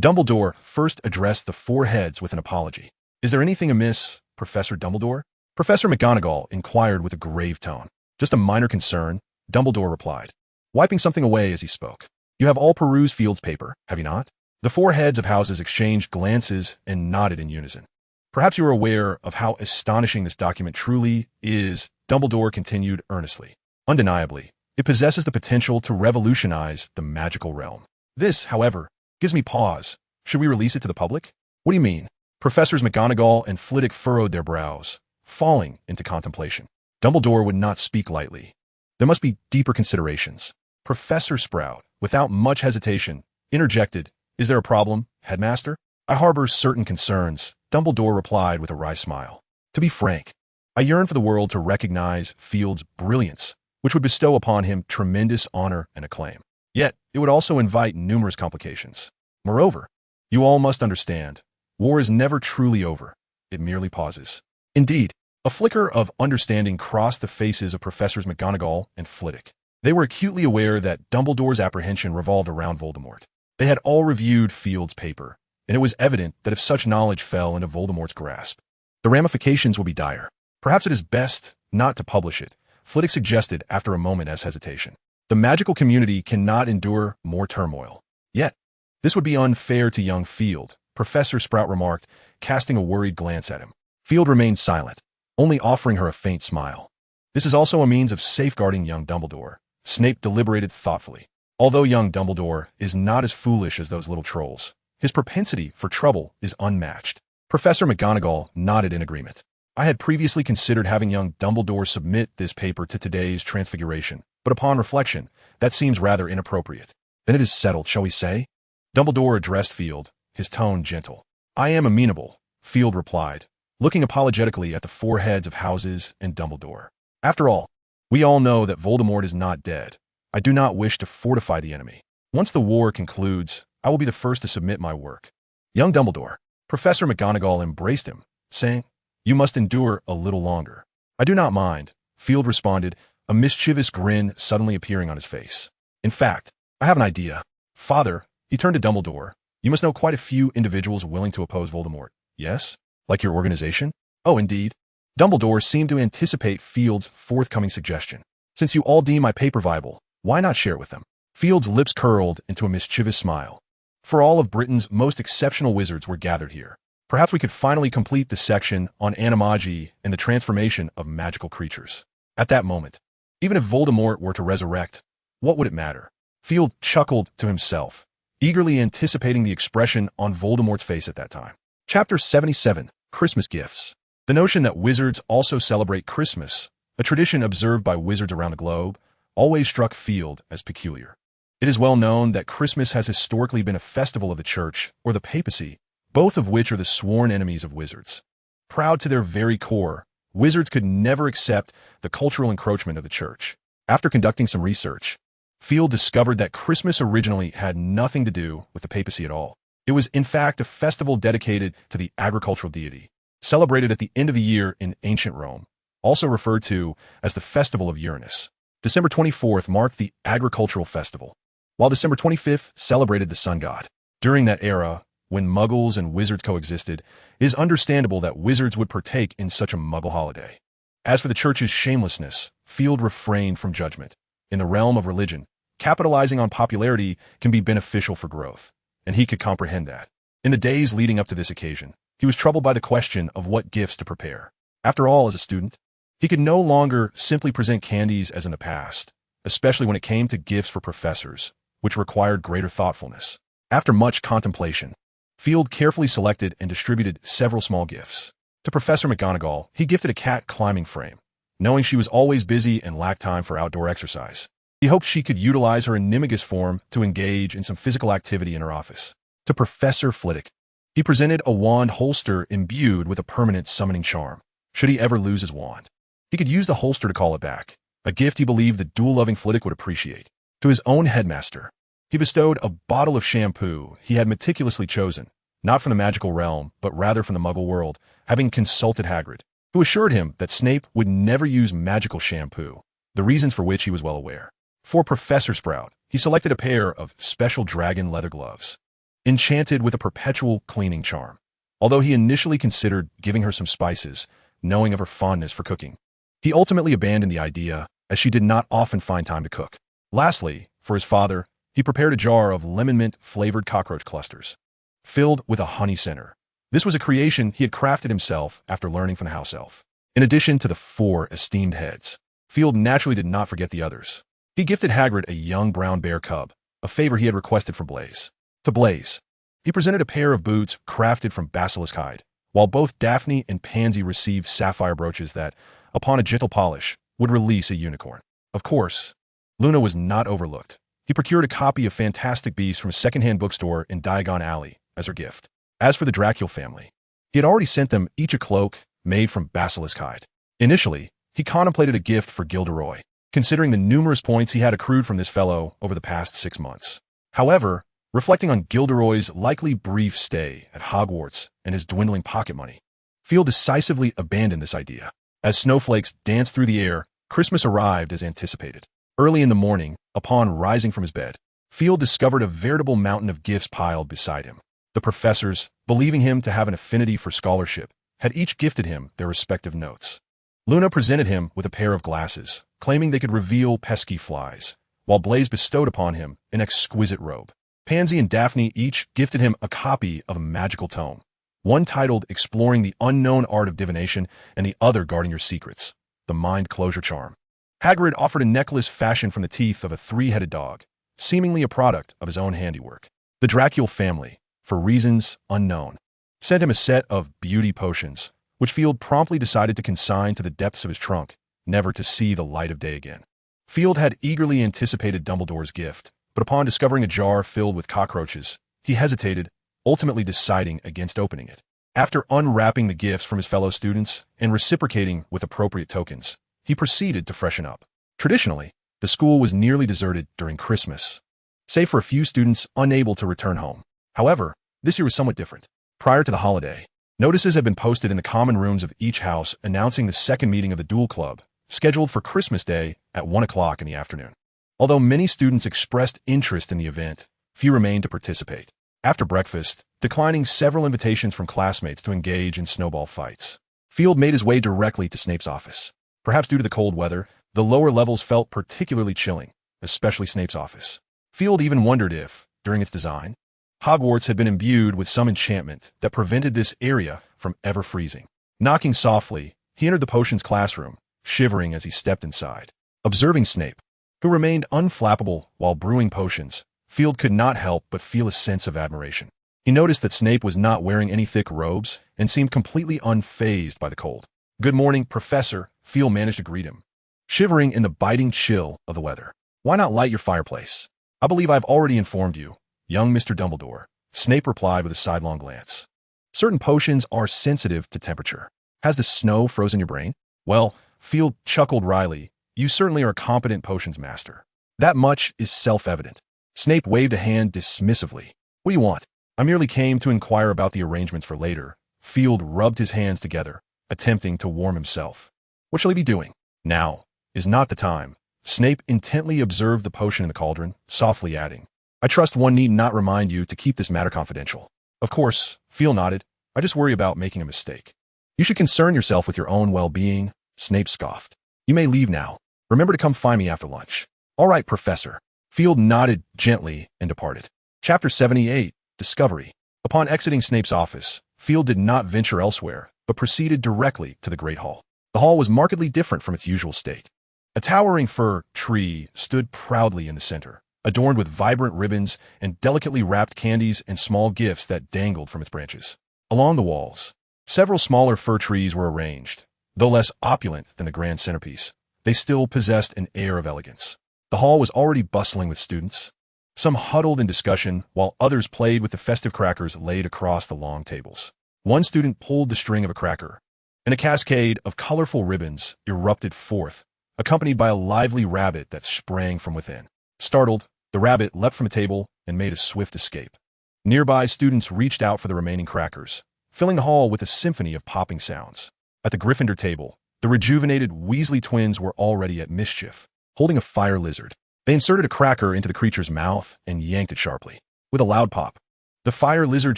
Dumbledore first addressed the four heads with an apology. "Is there anything amiss, Professor Dumbledore?" Professor McGonagall inquired with a grave tone. "Just a minor concern," Dumbledore replied, wiping something away as he spoke. "You have all perused Field's paper, have you not?" The four heads of houses exchanged glances and nodded in unison. "Perhaps you are aware of how astonishing this document truly is," Dumbledore continued earnestly. "Undeniably, it possesses the potential to revolutionize the magical realm. This, however, gives me pause. Should we release it to the public?" "What do you mean?" Professors McGonagall and Flitwick furrowed their brows, falling into contemplation. Dumbledore would not speak lightly. There must be deeper considerations. Professor Sprout, without much hesitation, interjected, "Is there a problem, Headmaster?" "I harbor certain concerns," Dumbledore replied with a wry smile. "To be frank, I yearn for the world to recognize Field's brilliance, which would bestow upon him tremendous honor and acclaim. Yet, it would also invite numerous complications. Moreover, you all must understand, war is never truly over. It merely pauses." "Indeed." A flicker of understanding crossed the faces of Professors McGonagall and Flitwick. They were acutely aware that Dumbledore's apprehension revolved around Voldemort. They had all reviewed Field's paper, and it was evident that if such knowledge fell into Voldemort's grasp, the ramifications would be dire. Perhaps it is best not to publish it, Flitwick suggested after a moment's hesitation. The magical community cannot endure more turmoil. Yet, this would be unfair to young Field, Professor Sprout remarked, casting a worried glance at him. Field remained silent, only offering her a faint smile. This is also a means of safeguarding young Dumbledore, Snape deliberated thoughtfully. Although young Dumbledore is not as foolish as those little trolls, his propensity for trouble is unmatched. Professor McGonagall nodded in agreement. I had previously considered having young Dumbledore submit this paper to today's Transfiguration, but upon reflection, that seems rather inappropriate. Then it is settled, shall we say? Dumbledore addressed Field, his tone gentle. I am amenable, Field replied, looking apologetically at the foreheads of Houses and Dumbledore. After all, we all know that Voldemort is not dead. I do not wish to fortify the enemy. Once the war concludes, I will be the first to submit my work. Young Dumbledore, Professor McGonagall embraced him, saying, You must endure a little longer. I do not mind, Field responded, a mischievous grin suddenly appearing on his face. In fact, I have an idea. Father, he turned to Dumbledore, you must know quite a few individuals willing to oppose Voldemort. Yes? Like your organization? Oh, indeed. Dumbledore seemed to anticipate Field's forthcoming suggestion. Since you all deem my paper viable, why not share it with them? Field's lips curled into a mischievous smile. For all of Britain's most exceptional wizards were gathered here. Perhaps we could finally complete the section on animagi and the transformation of magical creatures. At that moment, even if Voldemort were to resurrect, what would it matter? Field chuckled to himself, eagerly anticipating the expression on Voldemort's face at that time. Chapter 77, Christmas Gifts. The notion that wizards also celebrate Christmas, a tradition observed by wizards around the globe, always struck Field as peculiar. It is well known that Christmas has historically been a festival of the Church or the papacy, both of which are the sworn enemies of wizards. Proud to their very core, wizards could never accept the cultural encroachment of the Church. After conducting some research, Field discovered that Christmas originally had nothing to do with the papacy at all. It was in fact a festival dedicated to the agricultural deity, celebrated at the end of the year in ancient Rome, also referred to as the Festival of Uranus. December 24th marked the agricultural festival, while December 25th celebrated the sun god. During that era, when muggles and wizards coexisted, it is understandable that wizards would partake in such a muggle holiday. As for the Church's shamelessness, Field refrained from judgment. In the realm of religion, capitalizing on popularity can be beneficial for growth, and he could comprehend that. In the days leading up to this occasion, he was troubled by the question of what gifts to prepare. After all, as a student, he could no longer simply present candies as in the past, especially when it came to gifts for professors, which required greater thoughtfulness. After much contemplation, Field carefully selected and distributed several small gifts. To Professor McGonagall, he gifted a cat climbing frame, knowing she was always busy and lacked time for outdoor exercise. He hoped she could utilize her animagus form to engage in some physical activity in her office. To Professor Flitwick, he presented a wand holster imbued with a permanent summoning charm. Should he ever lose his wand, he could use the holster to call it back, a gift he believed the duel-loving Flitwick would appreciate. To his own headmaster, he bestowed a bottle of shampoo he had meticulously chosen, not from the magical realm, but rather from the Muggle world, having consulted Hagrid, who assured him that Snape would never use magical shampoo, the reasons for which he was well aware. For Professor Sprout, he selected a pair of special dragon leather gloves, enchanted with a perpetual cleaning charm, although he initially considered giving her some spices, knowing of her fondness for cooking. He ultimately abandoned the idea, as she did not often find time to cook. Lastly, for his father, he prepared a jar of lemon mint-flavored cockroach clusters, filled with a honey center. This was a creation he had crafted himself after learning from the house elf. In addition to the 4 esteemed heads, Field naturally did not forget the others. He gifted Hagrid a young brown bear cub, a favor he had requested from Blaise. To Blaise, he presented a pair of boots crafted from basilisk hide, while both Daphne and Pansy received sapphire brooches that, upon a gentle polish, would release a unicorn. Of course, Luna was not overlooked. He procured a copy of Fantastic Beasts from a second-hand bookstore in Diagon Alley as her gift. As for the Dracula family, he had already sent them each a cloak made from basilisk hide. Initially, he contemplated a gift for Gilderoy, considering the numerous points he had accrued from this fellow over the past 6 months. However, reflecting on Gilderoy's likely brief stay at Hogwarts and his dwindling pocket money, Field decisively abandoned this idea. As snowflakes danced through the air, Christmas arrived as anticipated. Early in the morning, upon rising from his bed, Field discovered a veritable mountain of gifts piled beside him. The professors, believing him to have an affinity for scholarship, had each gifted him their respective notes. Luna presented him with a pair of glasses, claiming they could reveal pesky flies, while Blaise bestowed upon him an exquisite robe. Pansy and Daphne each gifted him a copy of a magical tome, one titled Exploring the Unknown Art of Divination and the other Guarding Your Secrets, the Mind Closure Charm. Hagrid offered a necklace fashioned from the teeth of a three-headed dog, seemingly a product of his own handiwork. The Dracul family, for reasons unknown, sent him a set of beauty potions, which Field promptly decided to consign to the depths of his trunk, never to see the light of day again. Field had eagerly anticipated Dumbledore's gift, but upon discovering a jar filled with cockroaches, he hesitated, ultimately deciding against opening it. After unwrapping the gifts from his fellow students and reciprocating with appropriate tokens, he proceeded to freshen up. Traditionally, the school was nearly deserted during Christmas, save for a few students unable to return home. However, this year was somewhat different. Prior to the holiday, notices had been posted in the common rooms of each house announcing the second meeting of the Duel Club, scheduled for Christmas Day at 1 o'clock in the afternoon. Although many students expressed interest in the event, few remained to participate. After breakfast, declining several invitations from classmates to engage in snowball fights, Field made his way directly to Snape's office. Perhaps due to the cold weather, the lower levels felt particularly chilling, especially Snape's office. Field even wondered if, during its design, Hogwarts had been imbued with some enchantment that prevented this area from ever freezing. Knocking softly, he entered the potions classroom, shivering as he stepped inside. Observing Snape, who remained unflappable while brewing potions, Field could not help but feel a sense of admiration. He noticed that Snape was not wearing any thick robes and seemed completely unfazed by the cold. "Good morning, Professor," Field managed to greet him, shivering in the biting chill of the weather. "Why not light your fireplace? I believe I've already informed you, young Mr. Dumbledore," Snape replied with a sidelong glance. "Certain potions are sensitive to temperature. Has the snow frozen your brain?" "Well," Field chuckled wryly, "you certainly are a competent potions master. That much is self-evident." Snape waved a hand dismissively. "What do you want?" "I merely came to inquire about the arrangements for later." Field rubbed his hands together, attempting to warm himself. "What shall he be doing?" "Now is not the time." Snape intently observed the potion in the cauldron, softly adding, "I trust one need not remind you to keep this matter confidential." "Of course," Field nodded. "I just worry about making a mistake." "You should concern yourself with your own well-being," Snape scoffed. "You may leave now. Remember to come find me after lunch." "All right, Professor." Field nodded gently and departed. Chapter 78, Discovery. Upon exiting Snape's office, Field did not venture elsewhere, but proceeded directly to the Great Hall. The hall was markedly different from its usual state. A towering fir tree stood proudly in the center, adorned with vibrant ribbons and delicately wrapped candies and small gifts that dangled from its branches. Along the walls, several smaller fir trees were arranged. Though less opulent than the grand centerpiece, they still possessed an air of elegance. The hall was already bustling with students. Some huddled in discussion, while others played with the festive crackers laid across the long tables. One student pulled the string of a cracker, and a cascade of colorful ribbons erupted forth, accompanied by a lively rabbit that sprang from within. Startled, the rabbit leapt from a table and made a swift escape. Nearby students reached out for the remaining crackers, filling the hall with a symphony of popping sounds. At the Gryffindor table, the rejuvenated Weasley twins were already at mischief, holding a fire lizard. They inserted a cracker into the creature's mouth and yanked it sharply. With a loud pop, the fire lizard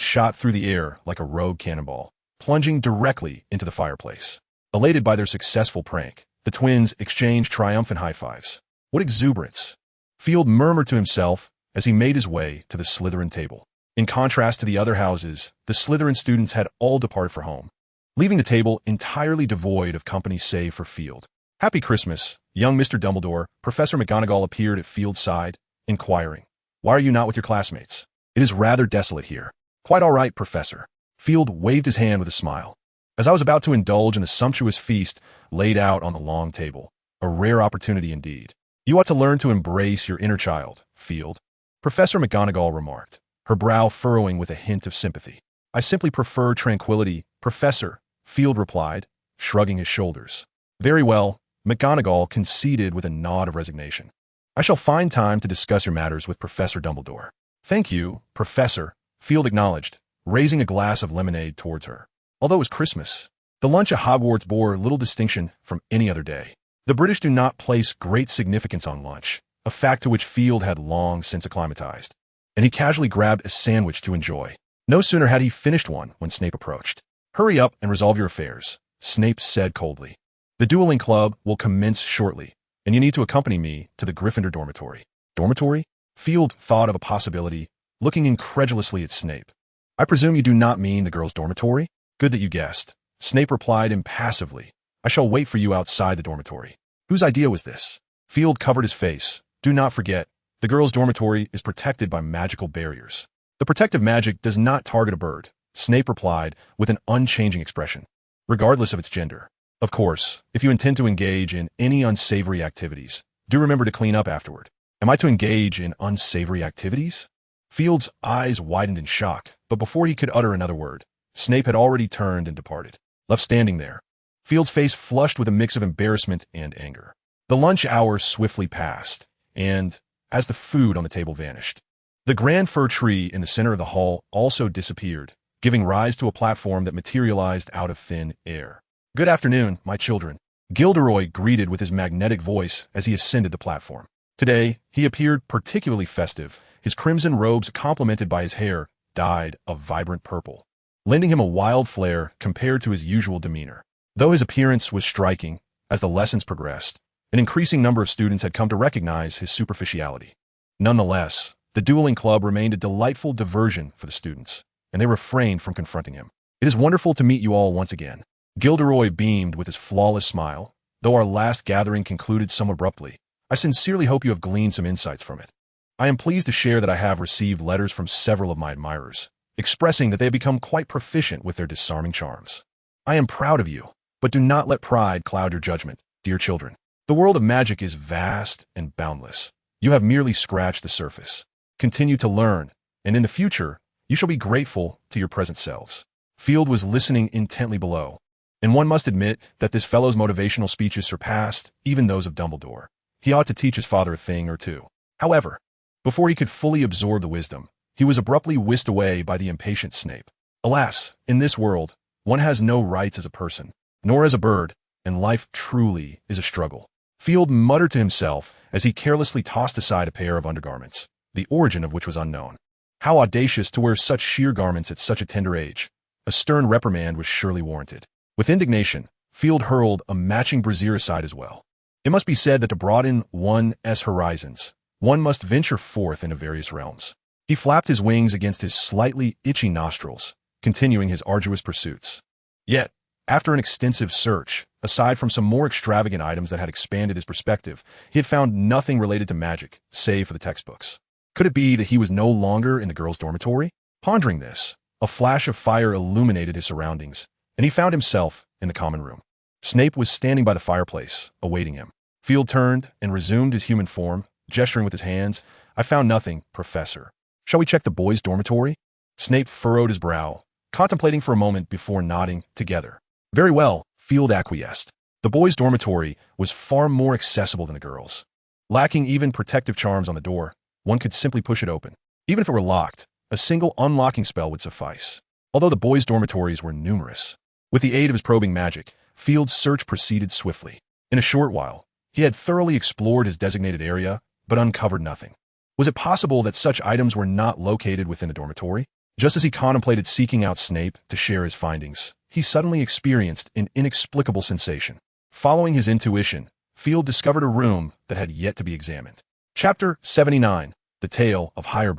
shot through the air like a rogue cannonball, plunging directly into the fireplace. Elated by their successful prank, the twins exchanged triumphant high-fives. "What exuberance!" Field murmured to himself as he made his way to the Slytherin table. In contrast to the other houses, the Slytherin students had all departed for home, leaving the table entirely devoid of company save for Field. "Happy Christmas, young Mr. Dumbledore." Professor McGonagall appeared at Field's side, inquiring, "Why are you not with your classmates? It is rather desolate here." "Quite all right, Professor." Field waved his hand with a smile. "As I was about to indulge in the sumptuous feast laid out on the long table, a rare opportunity indeed. You ought to learn to embrace your inner child, Field," Professor McGonagall remarked, her brow furrowing with a hint of sympathy. "I simply prefer tranquility, Professor," Field replied, shrugging his shoulders. "Very well," McGonagall conceded with a nod of resignation. "I shall find time to discuss your matters with Professor Dumbledore." "Thank you, Professor," Field acknowledged, raising a glass of lemonade towards her. Although it was Christmas, The lunch at Hogwarts bore little distinction from any other day. The British do not place great significance on lunch, a fact to which Field had long since acclimatized, and he casually grabbed a sandwich to enjoy. No sooner had he finished one when Snape approached. "Hurry up and resolve your affairs," Snape said coldly. "The dueling club will commence shortly, and you need to accompany me to the Gryffindor dormitory." Dormitory? Field thought of a possibility, looking incredulously at Snape. "I presume you do not mean the girls' dormitory?" "Good that you guessed," Snape replied impassively. "I shall wait for you outside the dormitory." "Whose idea was this?" Field covered his face. "Do not forget, the girls' dormitory is protected by magical barriers." "The protective magic does not target a bird," Snape replied with an unchanging expression, regardless of its gender. "Of course, if you intend to engage in any unsavory activities, do remember to clean up afterward." "Am I to engage in unsavory activities?" Field's eyes widened in shock, but before he could utter another word, Snape had already turned and departed. Left standing there, Field's face flushed with a mix of embarrassment and anger. The lunch hour swiftly passed, and, as the food on the table vanished, the grand fir tree in the center of the hall also disappeared, giving rise to a platform that materialized out of thin air. "Good afternoon, my children," Gilderoy greeted with his magnetic voice as he ascended the platform. Today, he appeared particularly festive, his crimson robes complemented by his hair dyed a vibrant purple, lending him a wild flair compared to his usual demeanor. Though his appearance was striking, as the lessons progressed, an increasing number of students had come to recognize his superficiality. Nonetheless, the dueling club remained a delightful diversion for the students, and they refrained from confronting him. "It is wonderful to meet you all once again." Gilderoy beamed with his flawless smile. "Though our last gathering concluded somewhat abruptly, I sincerely hope you have gleaned some insights from it. I am pleased to share that I have received letters from several of my admirers, expressing that they have become quite proficient with their disarming charms. I am proud of you, but do not let pride cloud your judgment, dear children. The world of magic is vast and boundless. You have merely scratched the surface. Continue to learn, and in the future, you shall be grateful to your present selves." Field was listening intently below, and one must admit that this fellow's motivational speeches surpassed even those of Dumbledore. He ought to teach his father a thing or two. However, before he could fully absorb the wisdom, he was abruptly whisked away by the impatient Snape. Alas, in this world, one has no rights as a person, nor as a bird, and life truly is a struggle. Field muttered to himself as he carelessly tossed aside a pair of undergarments, the origin of which was unknown. How audacious to wear such sheer garments at such a tender age. A stern reprimand was surely warranted. With indignation, Field hurled a matching brassiere aside as well. It must be said that to broaden one's horizons, one must venture forth into various realms. He flapped his wings against his slightly itchy nostrils, continuing his arduous pursuits. Yet, after an extensive search, aside from some more extravagant items that had expanded his perspective, he had found nothing related to magic, save for the textbooks. Could it be that he was no longer in the girls' dormitory? Pondering this, a flash of fire illuminated his surroundings, and he found himself in the common room. Snape was standing by the fireplace, awaiting him. Field turned and resumed his human form, gesturing with his hands. "I found nothing, Professor. Shall we check the boys' dormitory?" Snape furrowed his brow, contemplating for a moment before nodding together. "Very well," Field acquiesced. The boys' dormitory was far more accessible than the girls'. Lacking even protective charms on the door, one could simply push it open. Even if it were locked, a single unlocking spell would suffice. Although the boys' dormitories were numerous, with the aid of his probing magic, Field's search proceeded swiftly. In a short while, he had thoroughly explored his designated area, but uncovered nothing. Was it possible that such items were not located within the dormitory? Just as he contemplated seeking out Snape to share his findings, he suddenly experienced an inexplicable sensation. Following his intuition, Field discovered a room that had yet to be examined. Chapter 79, The Tale of Heir.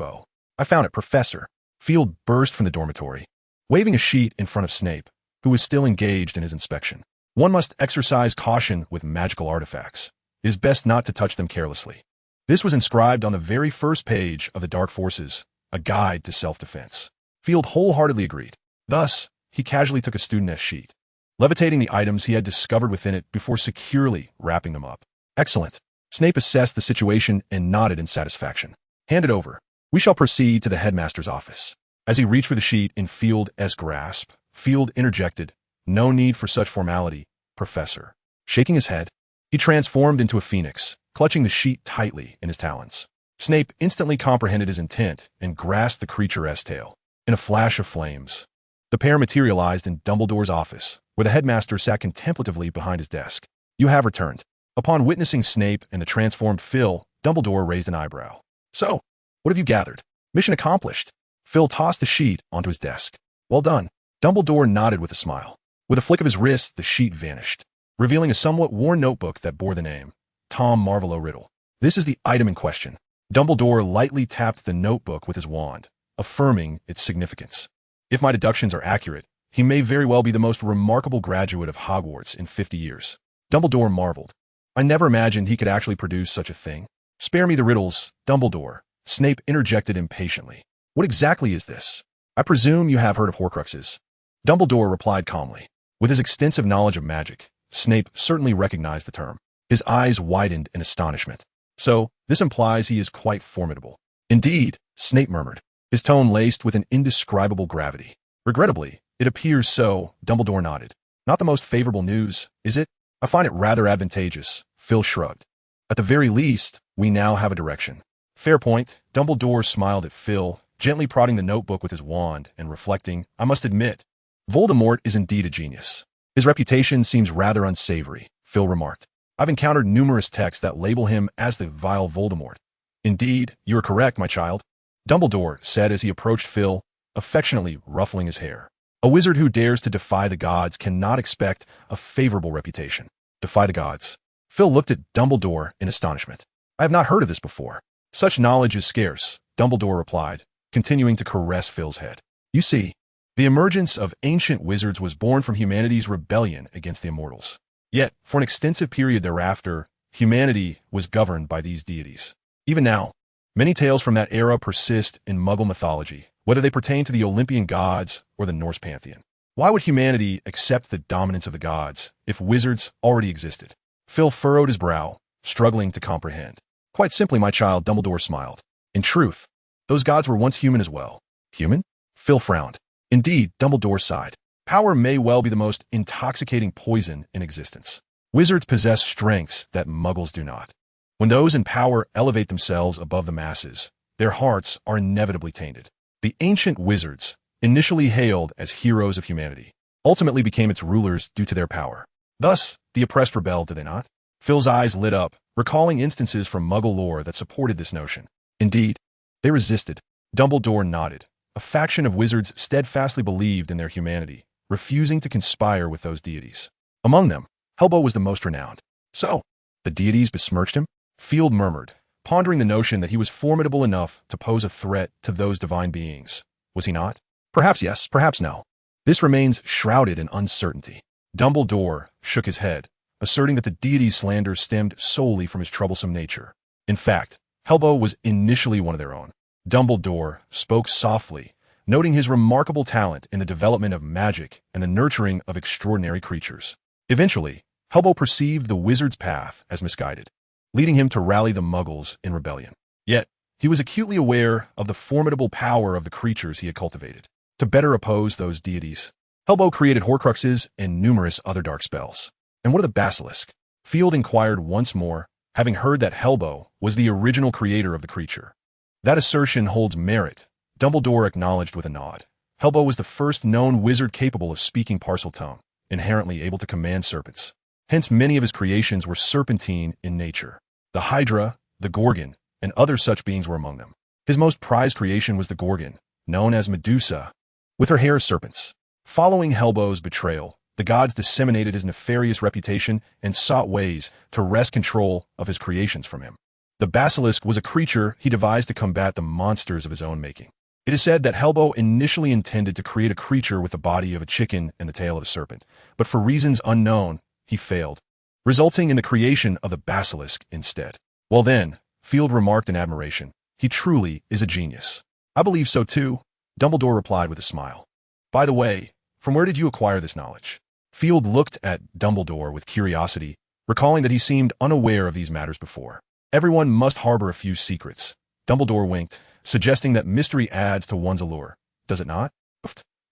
"I found it, Professor." Field burst from the dormitory, waving a sheet in front of Snape, who was still engaged in his inspection. One must exercise caution with magical artifacts. It is best not to touch them carelessly. This was inscribed on the very first page of the Dark Forces, a guide to self-defense. Field wholeheartedly agreed. Thus, he casually took a student-esque sheet, levitating the items he had discovered within it before securely wrapping them up. "Excellent." Snape assessed the situation and nodded in satisfaction. "Hand it over. We shall proceed to the headmaster's office." As he reached for the sheet in Field's grasp, Field interjected, "No need for such formality, Professor." Shaking his head, he transformed into a phoenix, clutching the sheet tightly in his talons. Snape instantly comprehended his intent and grasped the creature's tail. In a flash of flames, the pair materialized in Dumbledore's office, where the headmaster sat contemplatively behind his desk. "You have returned." Upon witnessing Snape and the transformed Phil, Dumbledore raised an eyebrow. "So, what have you gathered?" "Mission accomplished." Phil tossed the sheet onto his desk. "Well done." Dumbledore nodded with a smile. With a flick of his wrist, the sheet vanished, revealing a somewhat worn notebook that bore the name, Tom Marvolo Riddle. "This is the item in question." Dumbledore lightly tapped the notebook with his wand, affirming its significance. "If my deductions are accurate, he may very well be the most remarkable graduate of Hogwarts in 50 years. Dumbledore marveled. "I never imagined he could actually produce such a thing." "Spare me the riddles, Dumbledore," Snape interjected impatiently. "What exactly is this? I presume you have heard of Horcruxes." Dumbledore replied calmly. With his extensive knowledge of magic, Snape certainly recognized the term. His eyes widened in astonishment. "So, this implies he is quite formidable." "Indeed," Snape murmured, his tone laced with an indescribable gravity. "Regrettably, it appears so," Dumbledore nodded. "Not the most favorable news, is it?" "I find it rather advantageous," Phil shrugged. "At the very least, we now have a direction." "Fair point." Dumbledore smiled at Phil, gently prodding the notebook with his wand and reflecting, "I must admit, Voldemort is indeed a genius. His reputation seems rather unsavory," Phil remarked. "I've encountered numerous texts that label him as the vile Voldemort." "Indeed, you are correct, my child," Dumbledore said as he approached Phil, affectionately ruffling his hair. "A wizard who dares to defy the gods cannot expect a favorable reputation." "Defy the gods?" Phil looked at Dumbledore in astonishment. "I have not heard of this before." "Such knowledge is scarce," Dumbledore replied, continuing to caress Phil's head. "You see, the emergence of ancient wizards was born from humanity's rebellion against the immortals. Yet, for an extensive period thereafter, humanity was governed by these deities. Even now, many tales from that era persist in Muggle mythology, whether they pertain to the Olympian gods or the Norse pantheon. Why would humanity accept the dominance of the gods if wizards already existed?" Phil furrowed his brow, struggling to comprehend. "Quite simply, my child," Dumbledore smiled. "In truth, those gods were once human as well." "Human?" Phil frowned. "Indeed," Dumbledore sighed. "Power may well be the most intoxicating poison in existence. Wizards possess strengths that Muggles do not. When those in power elevate themselves above the masses, their hearts are inevitably tainted. The ancient wizards, initially hailed as heroes of humanity, ultimately became its rulers due to their power. Thus, the oppressed rebelled, did they not?" Phil's eyes lit up, recalling instances from Muggle lore that supported this notion. "Indeed, they resisted." Dumbledore nodded. A faction of wizards steadfastly believed in their humanity, refusing to conspire with those deities. Among them, Helbo was the most renowned. "So, the deities besmirched him?" Field murmured, pondering the notion that he was formidable enough to pose a threat to those divine beings. Was he not? Perhaps yes, perhaps no. This remains shrouded in uncertainty. Dumbledore shook his head, asserting that the deities' slander stemmed solely from his troublesome nature. In fact, Helbo was initially one of their own. Dumbledore spoke softly, noting his remarkable talent in the development of magic and the nurturing of extraordinary creatures. Eventually, Helbo perceived the wizard's path as misguided, leading him to rally the Muggles in rebellion. Yet, he was acutely aware of the formidable power of the creatures he had cultivated. To better oppose those deities, Helbo created Horcruxes and numerous other dark spells. "And what of the basilisk?" Field inquired once more, having heard that Helbo was the original creator of the creature. "That assertion holds merit," Dumbledore acknowledged with a nod. "Helbo was the first known wizard capable of speaking Parseltongue, inherently able to command serpents. Hence many of his creations were serpentine in nature. The Hydra, the Gorgon, and other such beings were among them. His most prized creation was the Gorgon, known as Medusa, with her hair as serpents. Following Helbo's betrayal, the gods disseminated his nefarious reputation and sought ways to wrest control of his creations from him. The basilisk was a creature he devised to combat the monsters of his own making. It is said that Helbo initially intended to create a creature with the body of a chicken and the tail of a serpent, but for reasons unknown, he failed, resulting in the creation of the basilisk instead. "Well then," Field remarked in admiration, "he truly is a genius." "I believe so too," Dumbledore replied with a smile. "By the way, from where did you acquire this knowledge?" Field looked at Dumbledore with curiosity, recalling that he seemed unaware of these matters before. "Everyone must harbor a few secrets." Dumbledore winked, suggesting that mystery adds to one's allure. "Does it not?"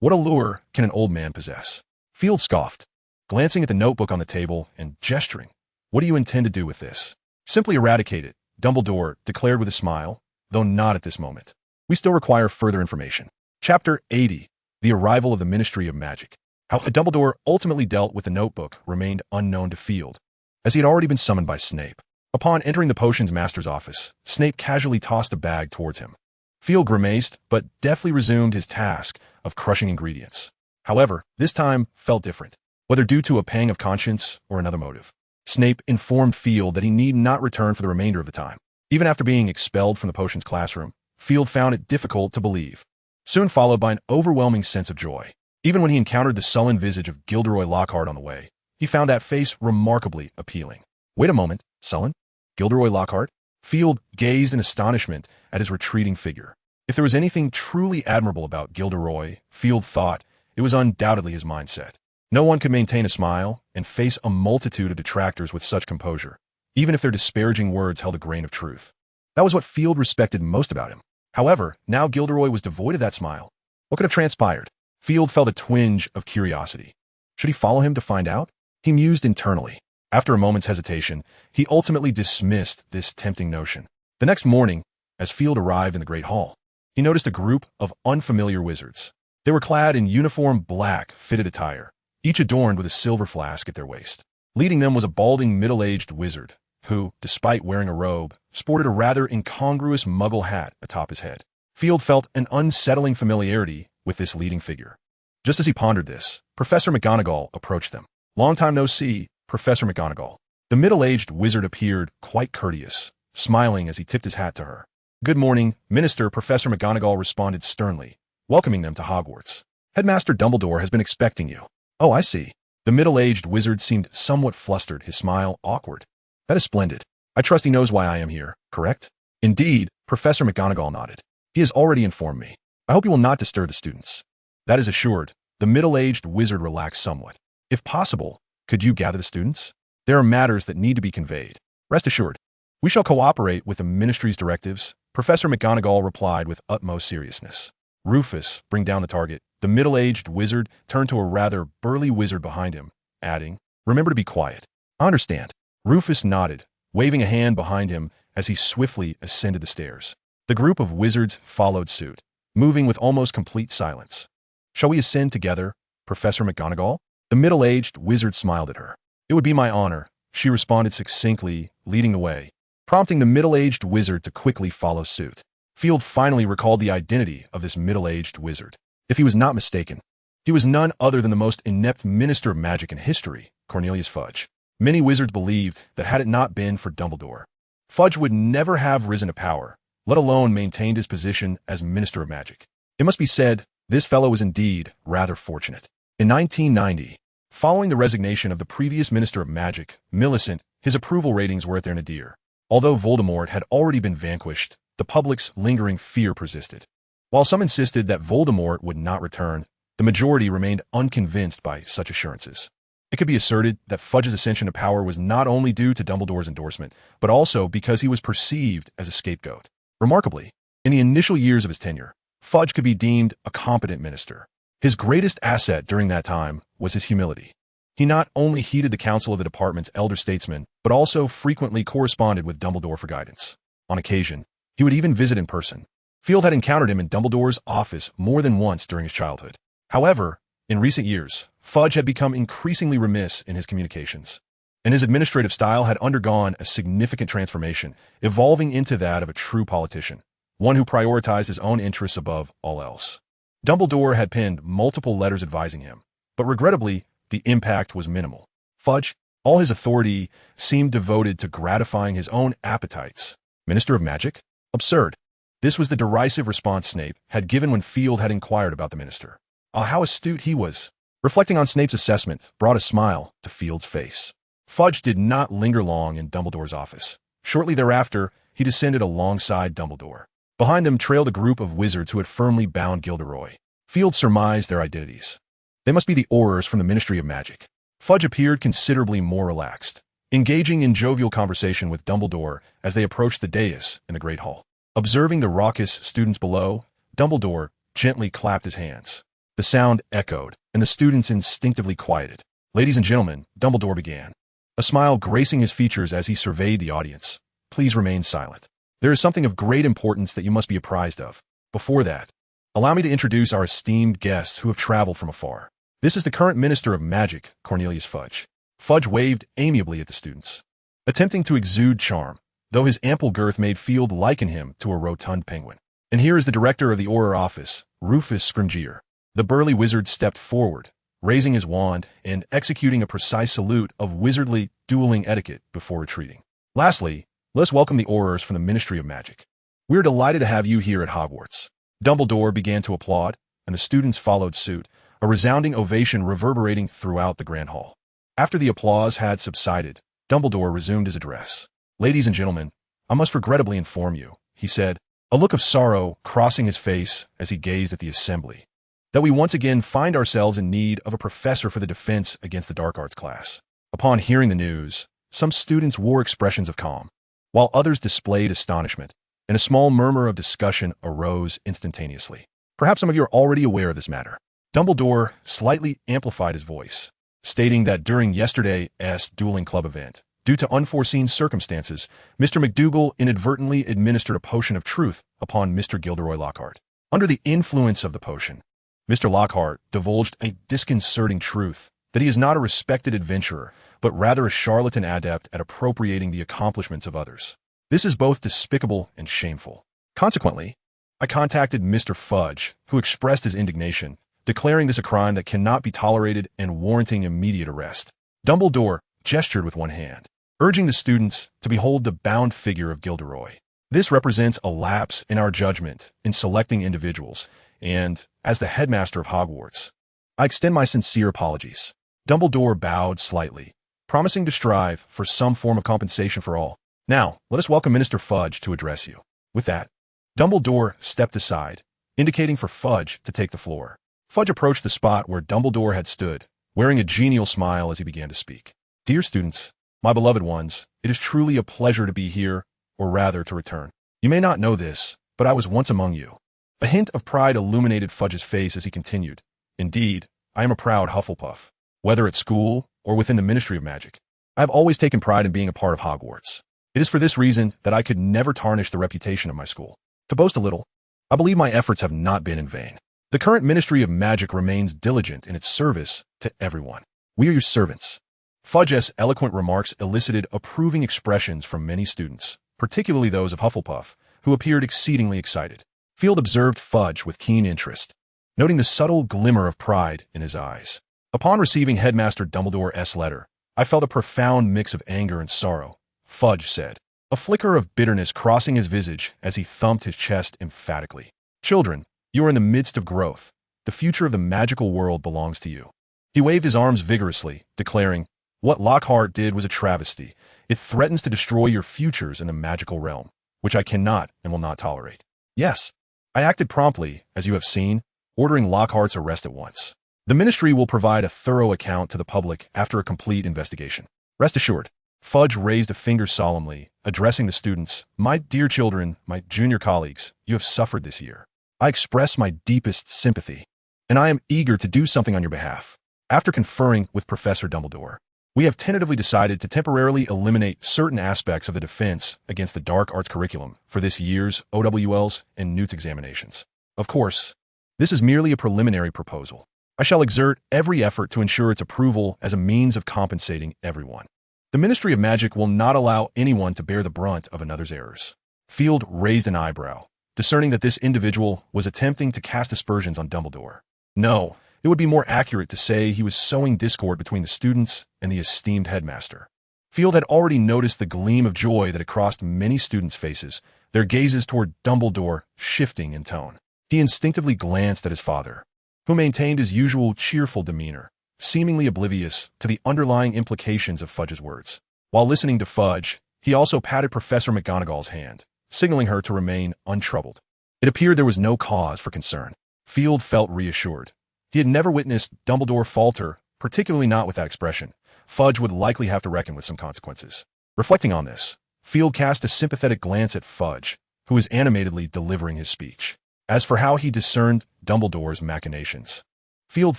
"What allure can an old man possess?" Field scoffed, glancing at the notebook on the table and gesturing. "What do you intend to do with this?" "Simply eradicate it," Dumbledore declared with a smile, though not at this moment. "We still require further information." Chapter 80. The Arrival of the Ministry of Magic. How Dumbledore ultimately dealt with the notebook remained unknown to Field, as he had already been summoned by Snape. Upon entering the potions master's office, Snape casually tossed a bag towards him. Field grimaced, but deftly resumed his task of crushing ingredients. However, this time felt different, whether due to a pang of conscience or another motive. Snape informed Field that he need not return for the remainder of the time. Even after being expelled from the potions classroom, Field found it difficult to believe, soon followed by an overwhelming sense of joy. Even when he encountered the sullen visage of Gilderoy Lockhart on the way, he found that face remarkably appealing. Wait a moment, sullen? Gilderoy Lockhart? Field gazed in astonishment at his retreating figure. If there was anything truly admirable about Gilderoy, Field thought, it was undoubtedly his mindset. No one could maintain a smile and face a multitude of detractors with such composure, even if their disparaging words held a grain of truth. That was what Field respected most about him. However, now Gilderoy was devoid of that smile. What could have transpired? Field felt a twinge of curiosity. Should he follow him to find out? He mused internally. After a moment's hesitation, he ultimately dismissed this tempting notion. The next morning, as Field arrived in the Great Hall, he noticed a group of unfamiliar wizards. They were clad in uniform black, fitted attire, each adorned with a silver flask at their waist. Leading them was a balding middle-aged wizard, who, despite wearing a robe, sported a rather incongruous muggle hat atop his head. Field felt an unsettling familiarity with this leading figure. Just as he pondered this, Professor McGonagall approached them. Long time no see, Professor McGonagall. The middle-aged wizard appeared quite courteous, smiling as he tipped his hat to her. Good morning, Minister. Professor McGonagall responded sternly, welcoming them to Hogwarts. Headmaster Dumbledore has been expecting you. Oh, I see. The middle-aged wizard seemed somewhat flustered, his smile awkward. That is splendid. I trust he knows why I am here, correct? Indeed, Professor McGonagall nodded. He has already informed me. I hope you will not disturb the students. That is assured. The middle-aged wizard relaxed somewhat. If possible, could you gather the students? There are matters that need to be conveyed. Rest assured, we shall cooperate with the Ministry's directives, Professor McGonagall replied with utmost seriousness. Rufus, bring down the target. The middle-aged wizard turned to a rather burly wizard behind him, adding, remember to be quiet. I understand. Rufus nodded, waving a hand behind him as he swiftly ascended the stairs. The group of wizards followed suit, moving with almost complete silence. Shall we ascend together, Professor McGonagall? The middle-aged wizard smiled at her. It would be my honor, she responded succinctly, leading the way, prompting the middle-aged wizard to quickly follow suit. Field finally recalled the identity of this middle-aged wizard. If he was not mistaken, he was none other than the most inept Minister of Magic in history, Cornelius Fudge. Many wizards believed that had it not been for Dumbledore, Fudge would never have risen to power, let alone maintained his position as Minister of Magic. It must be said, this fellow was indeed rather fortunate. In 1990, following the resignation of the previous Minister of Magic, Millicent, his approval ratings were at their nadir. Although Voldemort had already been vanquished, the public's lingering fear persisted. While some insisted that Voldemort would not return, the majority remained unconvinced by such assurances. It could be asserted that Fudge's ascension to power was not only due to Dumbledore's endorsement, but also because he was perceived as a scapegoat. Remarkably, in the initial years of his tenure, Fudge could be deemed a competent minister. His greatest asset during that time was his humility. He not only heeded the counsel of the department's elder statesmen, but also frequently corresponded with Dumbledore for guidance. On occasion, he would even visit in person. Field had encountered him in Dumbledore's office more than once during his childhood. However, in recent years, Fudge had become increasingly remiss in his communications, and his administrative style had undergone a significant transformation, evolving into that of a true politician, one who prioritized his own interests above all else. Dumbledore had penned multiple letters advising him, but regrettably, the impact was minimal. Fudge, all his authority, seemed devoted to gratifying his own appetites. Minister of Magic? Absurd. This was the derisive response Snape had given when Field had inquired about the minister. Ah, how astute he was. Reflecting on Snape's assessment brought a smile to Field's face. Fudge did not linger long in Dumbledore's office. Shortly thereafter, he descended alongside Dumbledore. Behind them trailed a group of wizards who had firmly bound Gilderoy. Field surmised their identities. They must be the Aurors from the Ministry of Magic. Fudge appeared considerably more relaxed, engaging in jovial conversation with Dumbledore as they approached the dais in the Great Hall. Observing the raucous students below, Dumbledore gently clapped his hands. The sound echoed, and the students instinctively quieted. Ladies and gentlemen, Dumbledore began, a smile gracing his features as he surveyed the audience. Please remain silent. There is something of great importance that you must be apprised of. Before that, allow me to introduce our esteemed guests who have traveled from afar. This is the current Minister of Magic, Cornelius Fudge. Fudge waved amiably at the students, attempting to exude charm, though his ample girth made Field liken him to a rotund penguin. And here is the director of the Auror office, Rufus Scrimgeour. The burly wizard stepped forward, raising his wand and executing a precise salute of wizardly dueling etiquette before retreating. Lastly, let's welcome the Aurors from the Ministry of Magic. We're delighted to have you here at Hogwarts. Dumbledore began to applaud, and the students followed suit, a resounding ovation reverberating throughout the Grand Hall. After the applause had subsided, Dumbledore resumed his address. "Ladies and gentlemen, I must regrettably inform you," he said, a look of sorrow crossing his face as he gazed at the assembly, "that we once again find ourselves in need of a professor for the defense against the dark arts class." Upon hearing the news, some students wore expressions of calm, while others displayed astonishment, and a small murmur of discussion arose instantaneously. Perhaps some of you are already aware of this matter. Dumbledore slightly amplified his voice, stating that during yesterday's dueling club event, due to unforeseen circumstances, Mr. McGonagall inadvertently administered a potion of truth upon Mr. Gilderoy Lockhart. Under the influence of the potion, Mr. Lockhart divulged a disconcerting truth that he is not a respected adventurer, but rather a charlatan adept at appropriating the accomplishments of others. This is both despicable and shameful. Consequently, I contacted Mr. Fudge, who expressed his indignation, declaring this a crime that cannot be tolerated and warranting immediate arrest. Dumbledore gestured with one hand, urging the students to behold the bound figure of Gilderoy. This represents a lapse in our judgment in selecting individuals, and, as the headmaster of Hogwarts, I extend my sincere apologies. Dumbledore bowed slightly, promising to strive for some form of compensation for all. "Now, let us welcome Minister Fudge to address you." With that, Dumbledore stepped aside, indicating for Fudge to take the floor. Fudge approached the spot where Dumbledore had stood, wearing a genial smile as he began to speak. "Dear students, my beloved ones, it is truly a pleasure to be here, or rather to return. You may not know this, but I was once among you." A hint of pride illuminated Fudge's face as he continued. "Indeed, I am a proud Hufflepuff. Whether at school or within the Ministry of Magic, I have always taken pride in being a part of Hogwarts. It is for this reason that I could never tarnish the reputation of my school. To boast a little, I believe my efforts have not been in vain. The current Ministry of Magic remains diligent in its service to everyone. We are your servants." Fudge's eloquent remarks elicited approving expressions from many students, particularly those of Hufflepuff, who appeared exceedingly excited. Field observed Fudge with keen interest, noting the subtle glimmer of pride in his eyes. "Upon receiving Headmaster Dumbledore's letter, I felt a profound mix of anger and sorrow," Fudge said, a flicker of bitterness crossing his visage as he thumped his chest emphatically. "Children, you are in the midst of growth. The future of the magical world belongs to you." He waved his arms vigorously, declaring, "What Lockhart did was a travesty. It threatens to destroy your futures in the magical realm, which I cannot and will not tolerate. Yes, I acted promptly, as you have seen, ordering Lockhart's arrest at once. The Ministry will provide a thorough account to the public after a complete investigation. Rest assured." Fudge raised a finger solemnly, addressing the students. "My dear children, my junior colleagues, you have suffered this year. I express my deepest sympathy, and I am eager to do something on your behalf. After conferring with Professor Dumbledore, we have tentatively decided to temporarily eliminate certain aspects of the defense against the dark arts curriculum for this year's OWLs and NEWT examinations. Of course, this is merely a preliminary proposal. I shall exert every effort to ensure its approval as a means of compensating everyone. The Ministry of Magic will not allow anyone to bear the brunt of another's errors." Field raised an eyebrow, discerning that this individual was attempting to cast aspersions on Dumbledore. No, it would be more accurate to say he was sowing discord between the students and the esteemed headmaster. Field had already noticed the gleam of joy that had crossed many students' faces, their gazes toward Dumbledore shifting in tone. He instinctively glanced at his father, who maintained his usual cheerful demeanor, seemingly oblivious to the underlying implications of Fudge's words. While listening to Fudge, he also patted Professor McGonagall's hand, signaling her to remain untroubled. It appeared there was no cause for concern. Field felt reassured. He had never witnessed Dumbledore falter, particularly not with that expression. Fudge would likely have to reckon with some consequences. Reflecting on this, Field cast a sympathetic glance at Fudge, who was animatedly delivering his speech. As for how he discerned Dumbledore's machinations, Field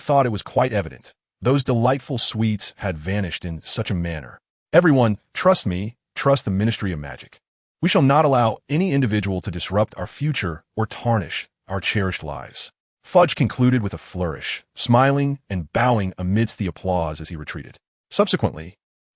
thought it was quite evident. Those delightful sweets had vanished in such a manner. "Everyone, trust me, trust the Ministry of Magic. We shall not allow any individual to disrupt our future or tarnish our cherished lives." Fudge concluded with a flourish, smiling and bowing amidst the applause as he retreated. Subsequently,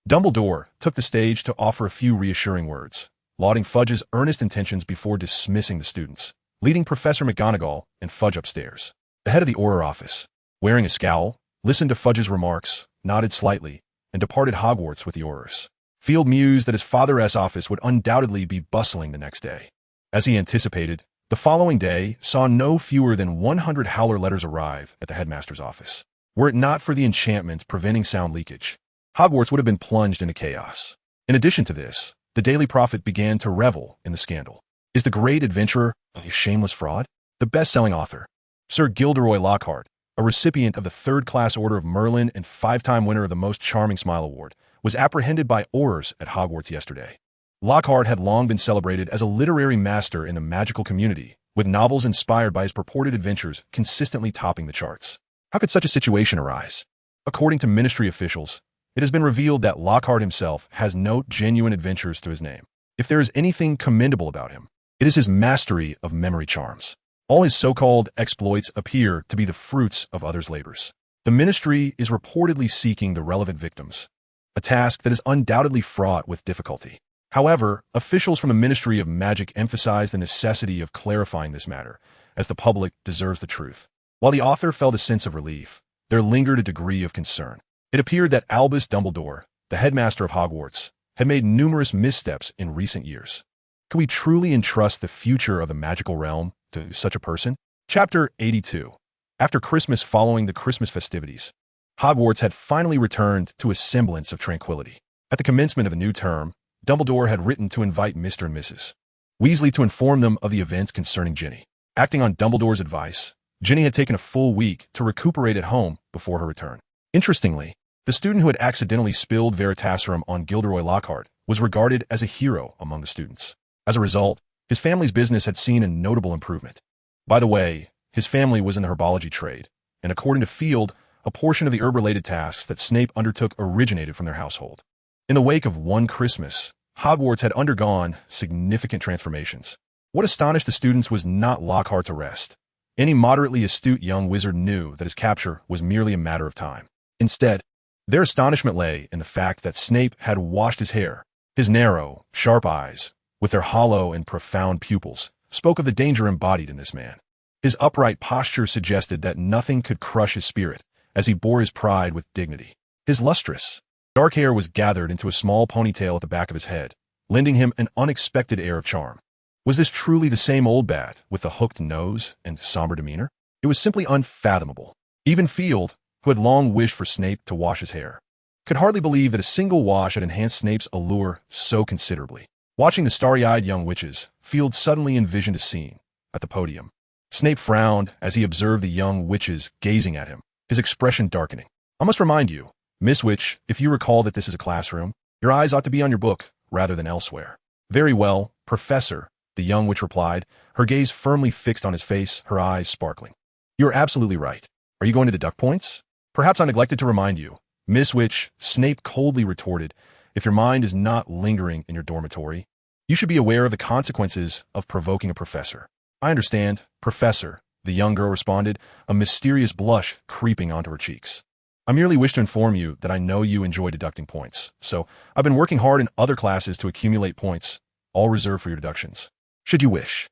Dumbledore took the stage to offer a few reassuring words, lauding Fudge's earnest intentions before dismissing the students, leading Professor McGonagall and Fudge upstairs. The head of the Auror office, wearing a scowl, listened to Fudge's remarks, nodded slightly, and departed Hogwarts with the Aurors. Field mused that his father's office would undoubtedly be bustling the next day. As he anticipated, the following day saw no fewer than 100 Howler letters arrive at the headmaster's office. Were it not for the enchantments preventing sound leakage, Hogwarts would have been plunged into chaos. In addition to this, the Daily Prophet began to revel in the scandal. Is the great adventurer a shameless fraud? The best-selling author, Sir Gilderoy Lockhart, a recipient of the third-class Order of Merlin and 5-time winner of the Most Charming Smile Award, was apprehended by Aurors at Hogwarts yesterday. Lockhart had long been celebrated as a literary master in the magical community, with novels inspired by his purported adventures consistently topping the charts. How could such a situation arise? According to Ministry officials, it has been revealed that Lockhart himself has no genuine adventures to his name. If there is anything commendable about him, it is his mastery of memory charms. All his so-called exploits appear to be the fruits of others' labors. The Ministry is reportedly seeking the relevant victims, a task that is undoubtedly fraught with difficulty. However, officials from the Ministry of Magic emphasize the necessity of clarifying this matter, as the public deserves the truth. While the author felt a sense of relief, there lingered a degree of concern. It appeared that Albus Dumbledore, the headmaster of Hogwarts, had made numerous missteps in recent years. Could we truly entrust the future of the magical realm to such a person? Chapter 82. After Christmas following the Christmas festivities, Hogwarts had finally returned to a semblance of tranquility. At the commencement of the new term, Dumbledore had written to invite Mr. and Mrs. Weasley to inform them of the events concerning Ginny. Acting on Dumbledore's advice, Ginny had taken a full week to recuperate at home before her return. Interestingly, the student who had accidentally spilled Veritaserum on Gilderoy Lockhart was regarded as a hero among the students. As a result, his family's business had seen a notable improvement. By the way, his family was in the herbology trade, and according to Field, a portion of the herb-related tasks that Snape undertook originated from their household. In the wake of one Christmas, Hogwarts had undergone significant transformations. What astonished the students was not Lockhart's arrest. Any moderately astute young wizard knew that his capture was merely a matter of time. Instead, their astonishment lay in the fact that Snape had washed his hair. His narrow, sharp eyes, with their hollow and profound pupils, spoke of the danger embodied in this man. His upright posture suggested that nothing could crush his spirit, as he bore his pride with dignity. His lustrous, dark hair was gathered into a small ponytail at the back of his head, lending him an unexpected air of charm. Was this truly the same old bat with the hooked nose and somber demeanor? It was simply unfathomable. Even Field, who had long wished for Snape to wash his hair, could hardly believe that a single wash had enhanced Snape's allure so considerably. Watching the starry-eyed young witches, Field suddenly envisioned a scene at the podium. Snape frowned as he observed the young witches gazing at him, his expression darkening. I must remind you, Miss Witch, if you recall that this is a classroom, your eyes ought to be on your book rather than elsewhere. Very well, Professor, the young witch replied, her gaze firmly fixed on his face, her eyes sparkling. You are absolutely right. Are you going to deduct points? Perhaps I neglected to remind you. Miss Witch, Snape coldly retorted, if your mind is not lingering in your dormitory, you should be aware of the consequences of provoking a professor. I understand, Professor, the young girl responded, a mysterious blush creeping onto her cheeks. I merely wish to inform you that I know you enjoy deducting points, so I've been working hard in other classes to accumulate points, all reserved for your deductions. Should you wish.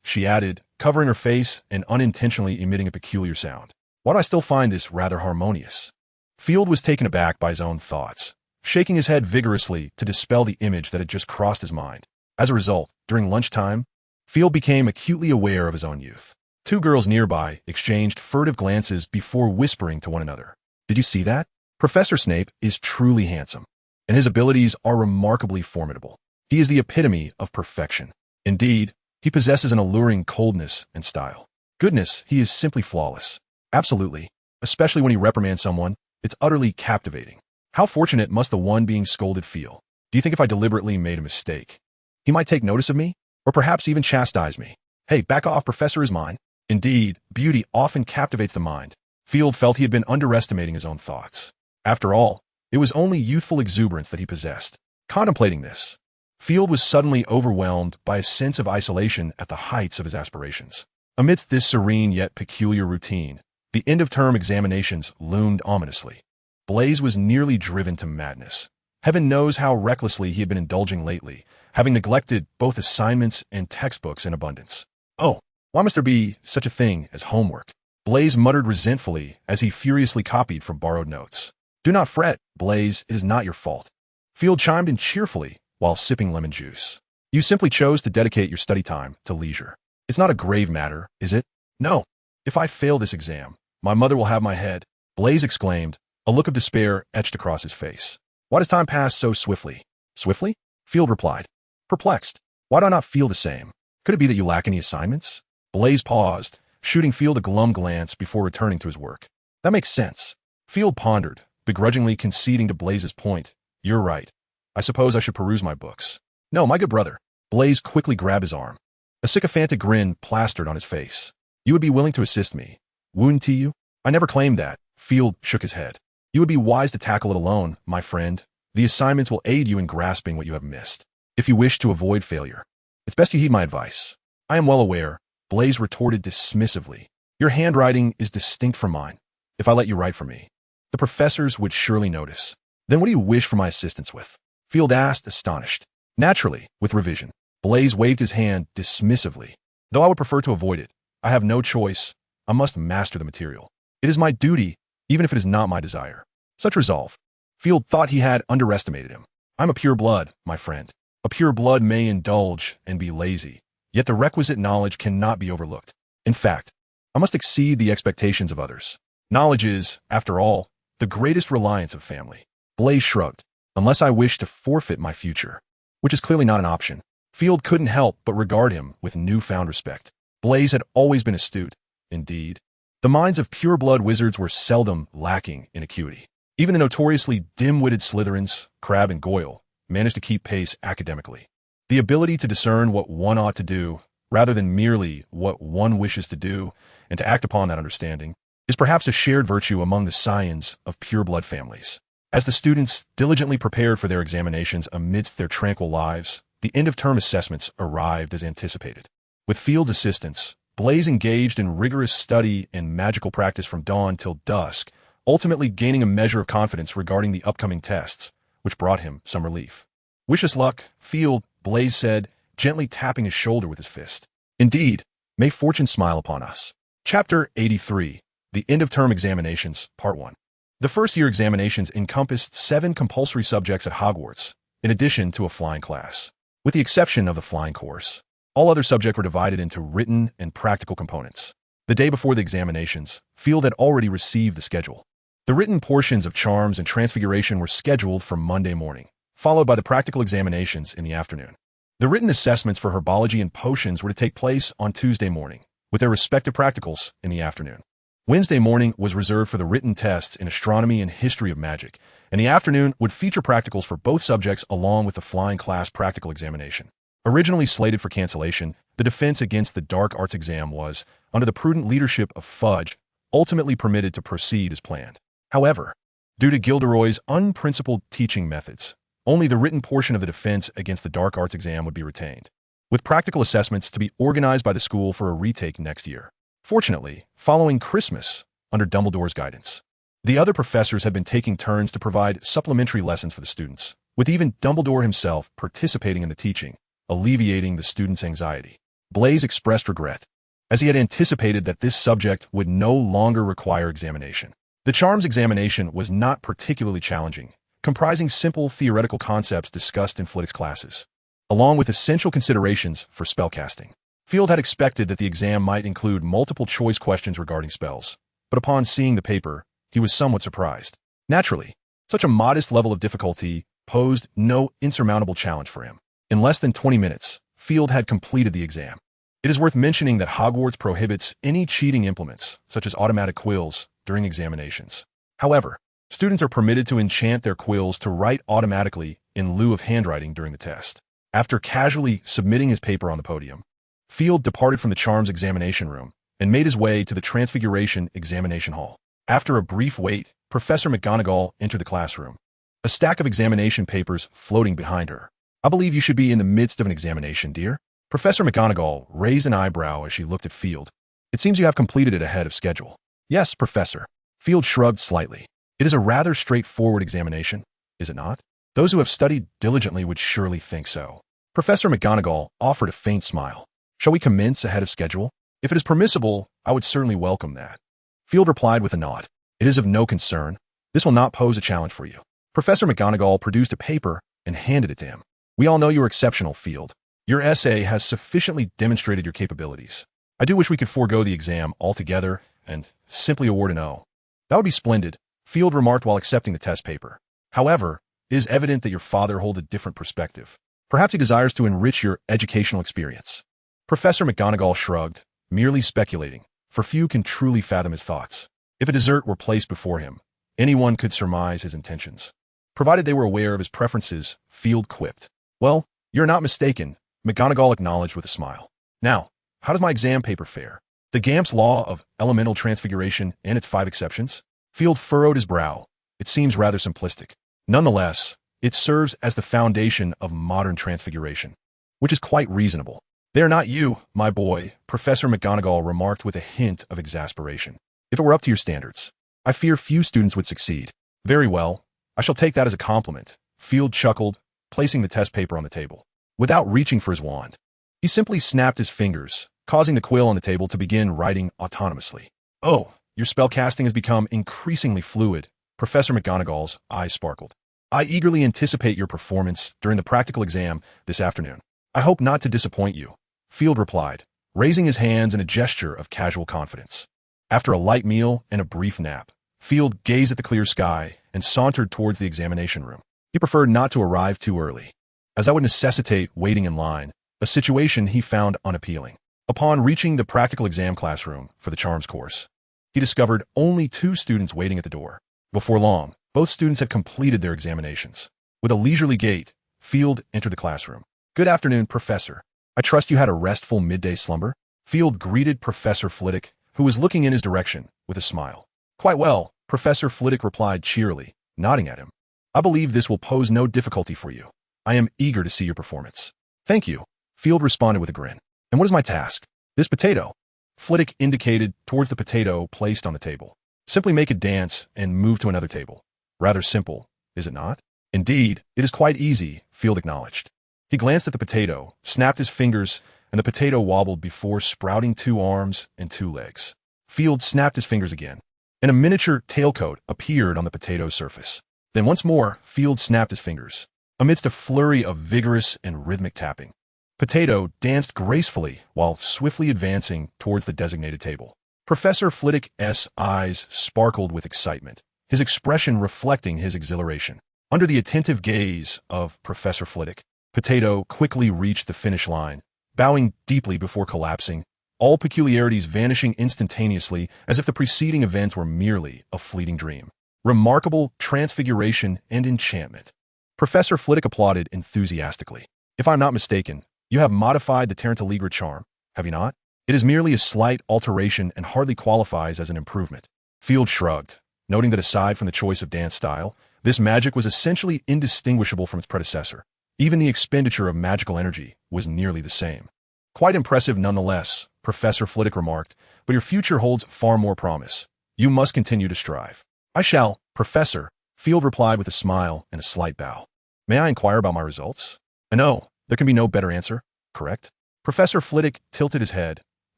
She added, covering her face and unintentionally emitting a peculiar sound. Why do I still find this rather harmonious? Field was taken aback by his own thoughts, shaking his head vigorously to dispel the image that had just crossed his mind. As a result, during lunchtime, Field became acutely aware of his own youth. Two girls nearby exchanged furtive glances before whispering to one another. Did you see that? Professor Snape is truly handsome, and his abilities are remarkably formidable. He is the epitome of perfection. Indeed, he possesses an alluring coldness and style. Goodness, he is simply flawless. Absolutely. Especially when he reprimands someone, it's utterly captivating. How fortunate must the one being scolded feel? Do you think if I deliberately made a mistake, he might take notice of me? Or perhaps even chastise me? Hey, back off, Professor is mine. Indeed, beauty often captivates the mind. Field felt he had been underestimating his own thoughts. After all, it was only youthful exuberance that he possessed. Contemplating this, Field was suddenly overwhelmed by a sense of isolation at the heights of his aspirations. Amidst this serene yet peculiar routine, the end-of-term examinations loomed ominously. Blaise was nearly driven to madness. Heaven knows how recklessly he had been indulging lately, having neglected both assignments and textbooks in abundance. Oh, why must there be such a thing as homework? Blaise muttered resentfully as he furiously copied from borrowed notes. Do not fret, Blaise, it is not your fault. Field chimed in cheerfully while sipping lemon juice. You simply chose to dedicate your study time to leisure. It's not a grave matter, is it? No. If I fail this exam, my mother will have my head, Blaise exclaimed, a look of despair etched across his face. Why does time pass so swiftly? Swiftly? Field replied, perplexed. Why do I not feel the same? Could it be that you lack any assignments? Blaise paused, shooting Field a glum glance before returning to his work. That makes sense. Field pondered, begrudgingly conceding to Blaise's point. You're right. I suppose I should peruse my books. No, my good brother. Blaise quickly grabbed his arm. A sycophantic grin plastered on his face. You would be willing to assist me, wouldn't you? I never claimed that. Field shook his head. You would be wise to tackle it alone, my friend. The assignments will aid you in grasping what you have missed. If you wish to avoid failure, it's best you heed my advice. I am well aware, Blaise retorted dismissively. Your handwriting is distinct from mine. If I let you write for me, the professors would surely notice. Then what do you wish for my assistance with? Field asked, astonished. Naturally, with revision. Blaise waved his hand dismissively. Though I would prefer to avoid it, I have no choice. I must master the material. It is my duty, even if it is not my desire. Such resolve. Field thought he had underestimated him. I'm a pure blood, my friend. A pure blood may indulge and be lazy, yet the requisite knowledge cannot be overlooked. In fact, I must exceed the expectations of others. Knowledge is, after all, the greatest reliance of family. Blaise shrugged. Unless I wish to forfeit my future, which is clearly not an option. Field couldn't help but regard him with newfound respect. Blaise had always been astute. Indeed, the minds of pure-blood wizards were seldom lacking in acuity. Even the notoriously dim-witted Slytherins, Crabbe and Goyle, managed to keep pace academically. The ability to discern what one ought to do, rather than merely what one wishes to do, and to act upon that understanding, is perhaps a shared virtue among the scions of pure-blood families. As the students diligently prepared for their examinations amidst their tranquil lives, the end-of-term assessments arrived as anticipated. With Field's assistance, Blaise engaged in rigorous study and magical practice from dawn till dusk, ultimately gaining a measure of confidence regarding the upcoming tests, which brought him some relief. Wish us luck, Field, Blaise said, gently tapping his shoulder with his fist. Indeed, may fortune smile upon us. Chapter 83, The End-of-Term Examinations, Part 1. The first-year examinations encompassed 7 compulsory subjects at Hogwarts, in addition to a flying class. With the exception of the flying course, all other subjects were divided into written and practical components. The day before the examinations, Field had already received the schedule. The written portions of Charms and Transfiguration were scheduled for Monday morning, followed by the practical examinations in the afternoon. The written assessments for Herbology and Potions were to take place on Tuesday morning, with their respective practicals in the afternoon. Wednesday morning was reserved for the written tests in Astronomy and History of Magic, and the afternoon would feature practicals for both subjects along with the flying class practical examination. Originally slated for cancellation, the defense against the dark arts exam was, under the prudent leadership of Fudge, ultimately permitted to proceed as planned. However, due to Gilderoy's unprincipled teaching methods, only the written portion of the defense against the dark arts exam would be retained, with practical assessments to be organized by the school for a retake next year. Fortunately, following Christmas, under Dumbledore's guidance, the other professors had been taking turns to provide supplementary lessons for the students, with even Dumbledore himself participating in the teaching, alleviating the students' anxiety. Blaise expressed regret, as he had anticipated that this subject would no longer require examination. The Charms examination was not particularly challenging, comprising simple theoretical concepts discussed in Flitwick's classes, along with essential considerations for spellcasting. Field had expected that the exam might include multiple-choice questions regarding spells, but upon seeing the paper, he was somewhat surprised. Naturally, such a modest level of difficulty posed no insurmountable challenge for him. In less than 20 minutes, Field had completed the exam. It is worth mentioning that Hogwarts prohibits any cheating implements, such as automatic quills, during examinations. However, students are permitted to enchant their quills to write automatically in lieu of handwriting during the test. After casually submitting his paper on the podium, Field departed from the Charms examination room and made his way to the Transfiguration examination hall. After a brief wait, Professor McGonagall entered the classroom, a stack of examination papers floating behind her. I believe you should be in the midst of an examination, dear. Professor McGonagall raised an eyebrow as she looked at Field, It seems you have completed it ahead of schedule. Yes, Professor. Field shrugged slightly. It is a rather straightforward examination, is it not? Those who have studied diligently would surely think so. Professor McGonagall offered a faint smile. Shall we commence ahead of schedule? If it is permissible, I would certainly welcome that. Field replied with a nod. It is of no concern. This will not pose a challenge for you. Professor McGonagall produced a paper and handed it to him. We all know you are exceptional, Field. Your essay has sufficiently demonstrated your capabilities. I do wish we could forego the exam altogether and simply award an O. That would be splendid, Field remarked while accepting the test paper. However, it is evident that your father holds a different perspective. Perhaps he desires to enrich your educational experience. Professor McGonagall shrugged, merely speculating, for few can truly fathom his thoughts. If a dessert were placed before him, anyone could surmise his intentions. Provided they were aware of his preferences, Field quipped. Well, you're not mistaken, McGonagall acknowledged with a smile. Now, how does my exam paper fare? The Gamp's law of elemental transfiguration and its 5 exceptions? Field furrowed his brow. It seems rather simplistic. Nonetheless, it serves as the foundation of modern transfiguration, which is quite reasonable. They are not you, my boy, Professor McGonagall remarked with a hint of exasperation. If it were up to your standards, I fear few students would succeed. Very well, I shall take that as a compliment, Field chuckled, placing the test paper on the table. Without reaching for his wand, he simply snapped his fingers, causing the quill on the table to begin writing autonomously. Oh, your spellcasting has become increasingly fluid, Professor McGonagall's eyes sparkled. I eagerly anticipate your performance during the practical exam this afternoon. I hope not to disappoint you, Field replied, raising his hands in a gesture of casual confidence. After a light meal and a brief nap, Field gazed at the clear sky and sauntered towards the examination room. He preferred not to arrive too early, as that would necessitate waiting in line, a situation he found unappealing. Upon reaching the practical exam classroom for the charms course, he discovered only 2 students waiting at the door. Before long, both students had completed their examinations. With a leisurely gait, Field entered the classroom. Good afternoon, Professor. I trust you had a restful midday slumber? Field greeted Professor Flitwick, who was looking in his direction, with a smile. Quite well, Professor Flitwick replied cheerily, nodding at him. I believe this will pose no difficulty for you. I am eager to see your performance. Thank you, Field responded with a grin. And what is my task? This potato. Flitwick indicated towards the potato placed on the table. Simply make it dance and move to another table. Rather simple, is it not? Indeed, it is quite easy, Field acknowledged. He glanced at the potato, snapped his fingers, and the potato wobbled before sprouting 2 arms and 2 legs. Field snapped his fingers again, and a miniature tailcoat appeared on the potato's surface. Then once more, Field snapped his fingers. Amidst a flurry of vigorous and rhythmic tapping, Potato danced gracefully while swiftly advancing towards the designated table. Professor Flitwick's eyes sparkled with excitement, his expression reflecting his exhilaration. Under the attentive gaze of Professor Flitwick, Potato quickly reached the finish line, bowing deeply before collapsing, all peculiarities vanishing instantaneously as if the preceding events were merely a fleeting dream. Remarkable transfiguration and enchantment. Professor Flitwick applauded enthusiastically. If I'm not mistaken, you have modified the Tarantaligra charm, have you not? It is merely a slight alteration and hardly qualifies as an improvement. Field shrugged, noting that aside from the choice of dance style, this magic was essentially indistinguishable from its predecessor. Even the expenditure of magical energy was nearly the same. Quite impressive nonetheless, Professor Flitwick remarked, but your future holds far more promise. You must continue to strive. I shall, Professor, Field replied with a smile and a slight bow. May I inquire about my results? No, there can be no better answer, correct? Professor Flitwick tilted his head,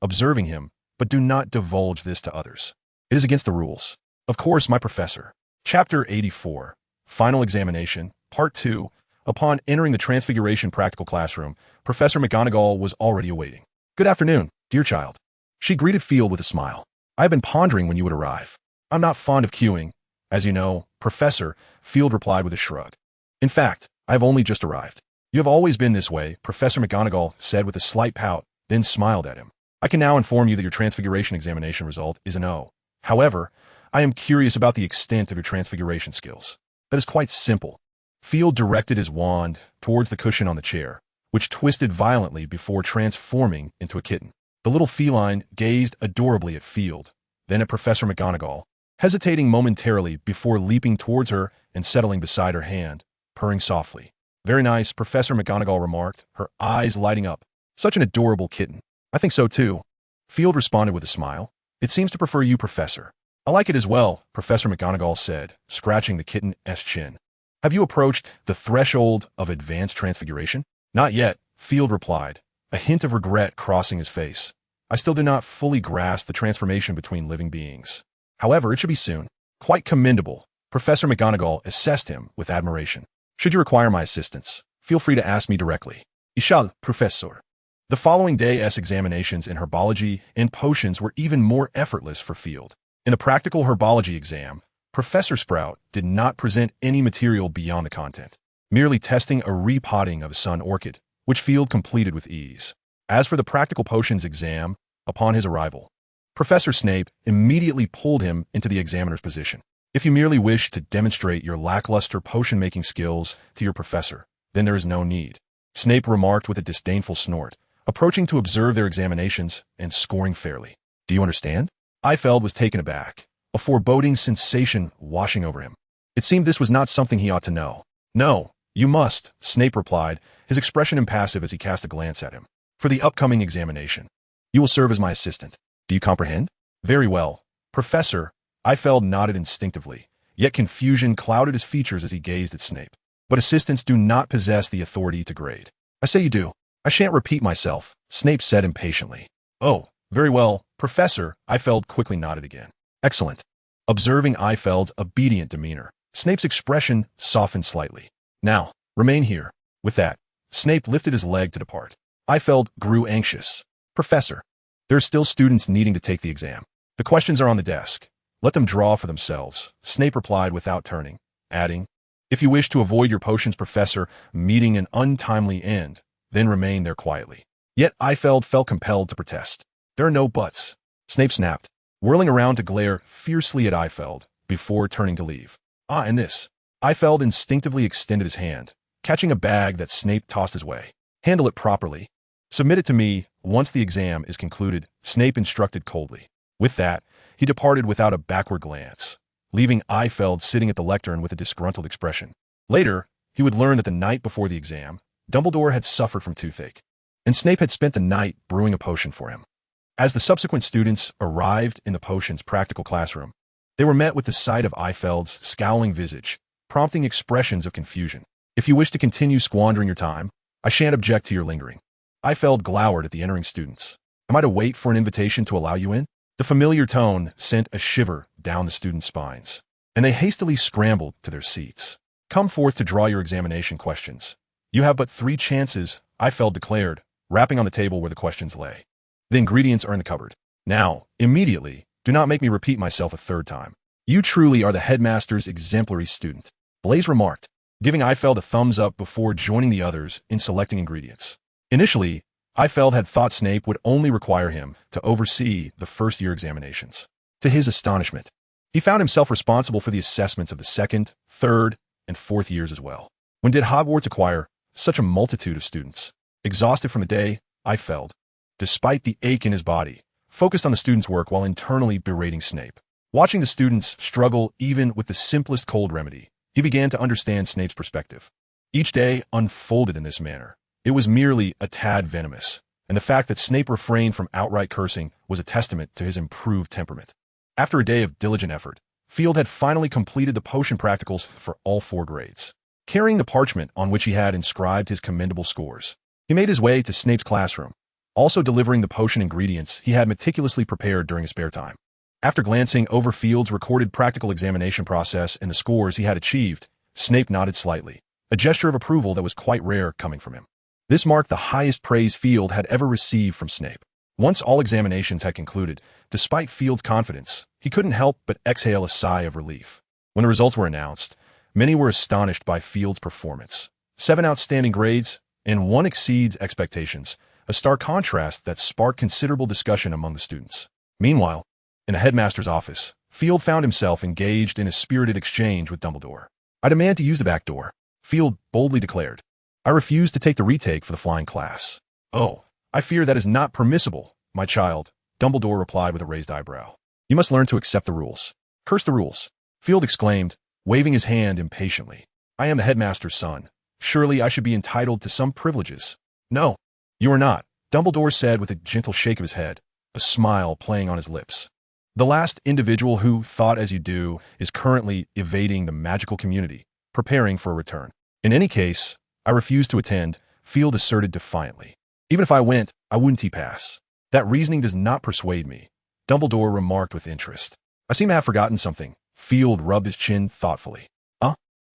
observing him, but do not divulge this to others. It is against the rules. Of course, my professor. Chapter 84, Final Examination, Part 2. Upon entering the Transfiguration practical classroom, Professor McGonagall was already awaiting. Good afternoon, dear child. She greeted Field with a smile. I have been pondering when you would arrive. I'm not fond of queuing. As you know, Professor, Field replied with a shrug. In fact, I have only just arrived. You have always been this way, Professor McGonagall said with a slight pout, then smiled at him. I can now inform you that your Transfiguration examination result is an O. However, I am curious about the extent of your Transfiguration skills. That is quite simple. Field directed his wand towards the cushion on the chair, which twisted violently before transforming into a kitten. The little feline gazed adorably at Field, then at Professor McGonagall, hesitating momentarily before leaping towards her and settling beside her hand, purring softly. Very nice, Professor McGonagall remarked, her eyes lighting up. Such an adorable kitten. I think so too. Field responded with a smile. It seems to prefer you, Professor. I like it as well, Professor McGonagall said, scratching the kitten's chin. Have you approached the threshold of advanced transfiguration? Not yet, Field replied, a hint of regret crossing his face. I still do not fully grasp the transformation between living beings. However, it should be soon. Quite commendable. Professor McGonagall assessed him with admiration. Should you require my assistance, feel free to ask me directly. Ich shall, Professor. The following day's examinations in herbology and potions were even more effortless for Field. In the practical herbology exam, Professor Sprout did not present any material beyond the content, merely testing a repotting of a sun orchid, which Field completed with ease. As for the practical potions exam, upon his arrival, Professor Snape immediately pulled him into the examiner's position. If you merely wish to demonstrate your lackluster potion-making skills to your professor, then there is no need, Snape remarked with a disdainful snort, approaching to observe their examinations and scoring fairly. Do you understand? Eifeld was taken aback, a foreboding sensation washing over him. It seemed this was not something he ought to know. No, you must, Snape replied, his expression impassive as he cast a glance at him. For the upcoming examination, you will serve as my assistant. Do you comprehend? Very well, Professor. Eifeld nodded instinctively, yet confusion clouded his features as he gazed at Snape. But assistants do not possess the authority to grade. I say you do. I shan't repeat myself, Snape said impatiently. Oh, very well, Professor, Eifeld quickly nodded again. Excellent. Observing Eifeld's obedient demeanor, Snape's expression softened slightly. Now, remain here. With that, Snape lifted his leg to depart. Eifeld grew anxious. Professor, there are still students needing to take the exam. The questions are on the desk. Let them draw for themselves, Snape replied without turning, adding, if you wish to avoid your potions professor meeting an untimely end, then remain there quietly. Yet Eifeld felt compelled to protest. There are no buts, Snape snapped, whirling around to glare fiercely at Eifeld before turning to leave. Ah, and this. Eifeld instinctively extended his hand, catching a bag that Snape tossed his way. Handle it properly. Submit it to me once the exam is concluded, Snape instructed coldly. With that, he departed without a backward glance, leaving Eifeld sitting at the lectern with a disgruntled expression. Later, he would learn that the night before the exam, Dumbledore had suffered from toothache, and Snape had spent the night brewing a potion for him. As the subsequent students arrived in the potion's practical classroom, they were met with the sight of Eifeld's scowling visage, prompting expressions of confusion. If you wish to continue squandering your time, I shan't object to your lingering. Eifeld glowered at the entering students. Am I to wait for an invitation to allow you in? The familiar tone sent a shiver down the students' spines, and they hastily scrambled to their seats. Come forth to draw your examination questions. You have but 3 chances, Eifeld declared, rapping on the table where the questions lay. The ingredients are in the cupboard. Now, immediately, do not make me repeat myself a 3rd time. You truly are the headmaster's exemplary student, Blaise remarked, giving Eifeld a thumbs up before joining the others in selecting ingredients. Initially, Eifeld had thought Snape would only require him to oversee the first-year examinations. To his astonishment, he found himself responsible for the assessments of the 2nd, 3rd, and 4th years as well. When did Hogwarts acquire such a multitude of students? Exhausted from the day, Eifeld, despite the ache in his body, focused on the students' work while internally berating Snape. Watching the students struggle even with the simplest cold remedy, he began to understand Snape's perspective. Each day unfolded in this manner. It was merely a tad venomous, and the fact that Snape refrained from outright cursing was a testament to his improved temperament. After a day of diligent effort, Field had finally completed the potion practicals for all 4 grades. Carrying the parchment on which he had inscribed his commendable scores, he made his way to Snape's classroom, also delivering the potion ingredients he had meticulously prepared during his spare time. After glancing over Field's recorded practical examination process and the scores he had achieved, Snape nodded slightly, a gesture of approval that was quite rare coming from him. This marked the highest praise Field had ever received from Snape. Once all examinations had concluded, despite Field's confidence, he couldn't help but exhale a sigh of relief. When the results were announced, many were astonished by Field's performance. 7 outstanding grades, and 1 exceeds expectations, a stark contrast that sparked considerable discussion among the students. Meanwhile, in a headmaster's office, Field found himself engaged in a spirited exchange with Dumbledore. I demand to use the back door, Field boldly declared. I refuse to take the retake for the flying class. Oh, I fear that is not permissible, my child, Dumbledore replied with a raised eyebrow. You must learn to accept the rules. Curse the rules, Field exclaimed, waving his hand impatiently. I am the headmaster's son. Surely I should be entitled to some privileges. No, you are not, Dumbledore said with a gentle shake of his head, a smile playing on his lips. The last individual who thought as you do is currently evading the magical community, preparing for a return. In any case, I refuse to attend, Field asserted defiantly. Even if I went, I wouldn't pass. That reasoning does not persuade me, Dumbledore remarked with interest. I seem to have forgotten something. Field rubbed his chin thoughtfully.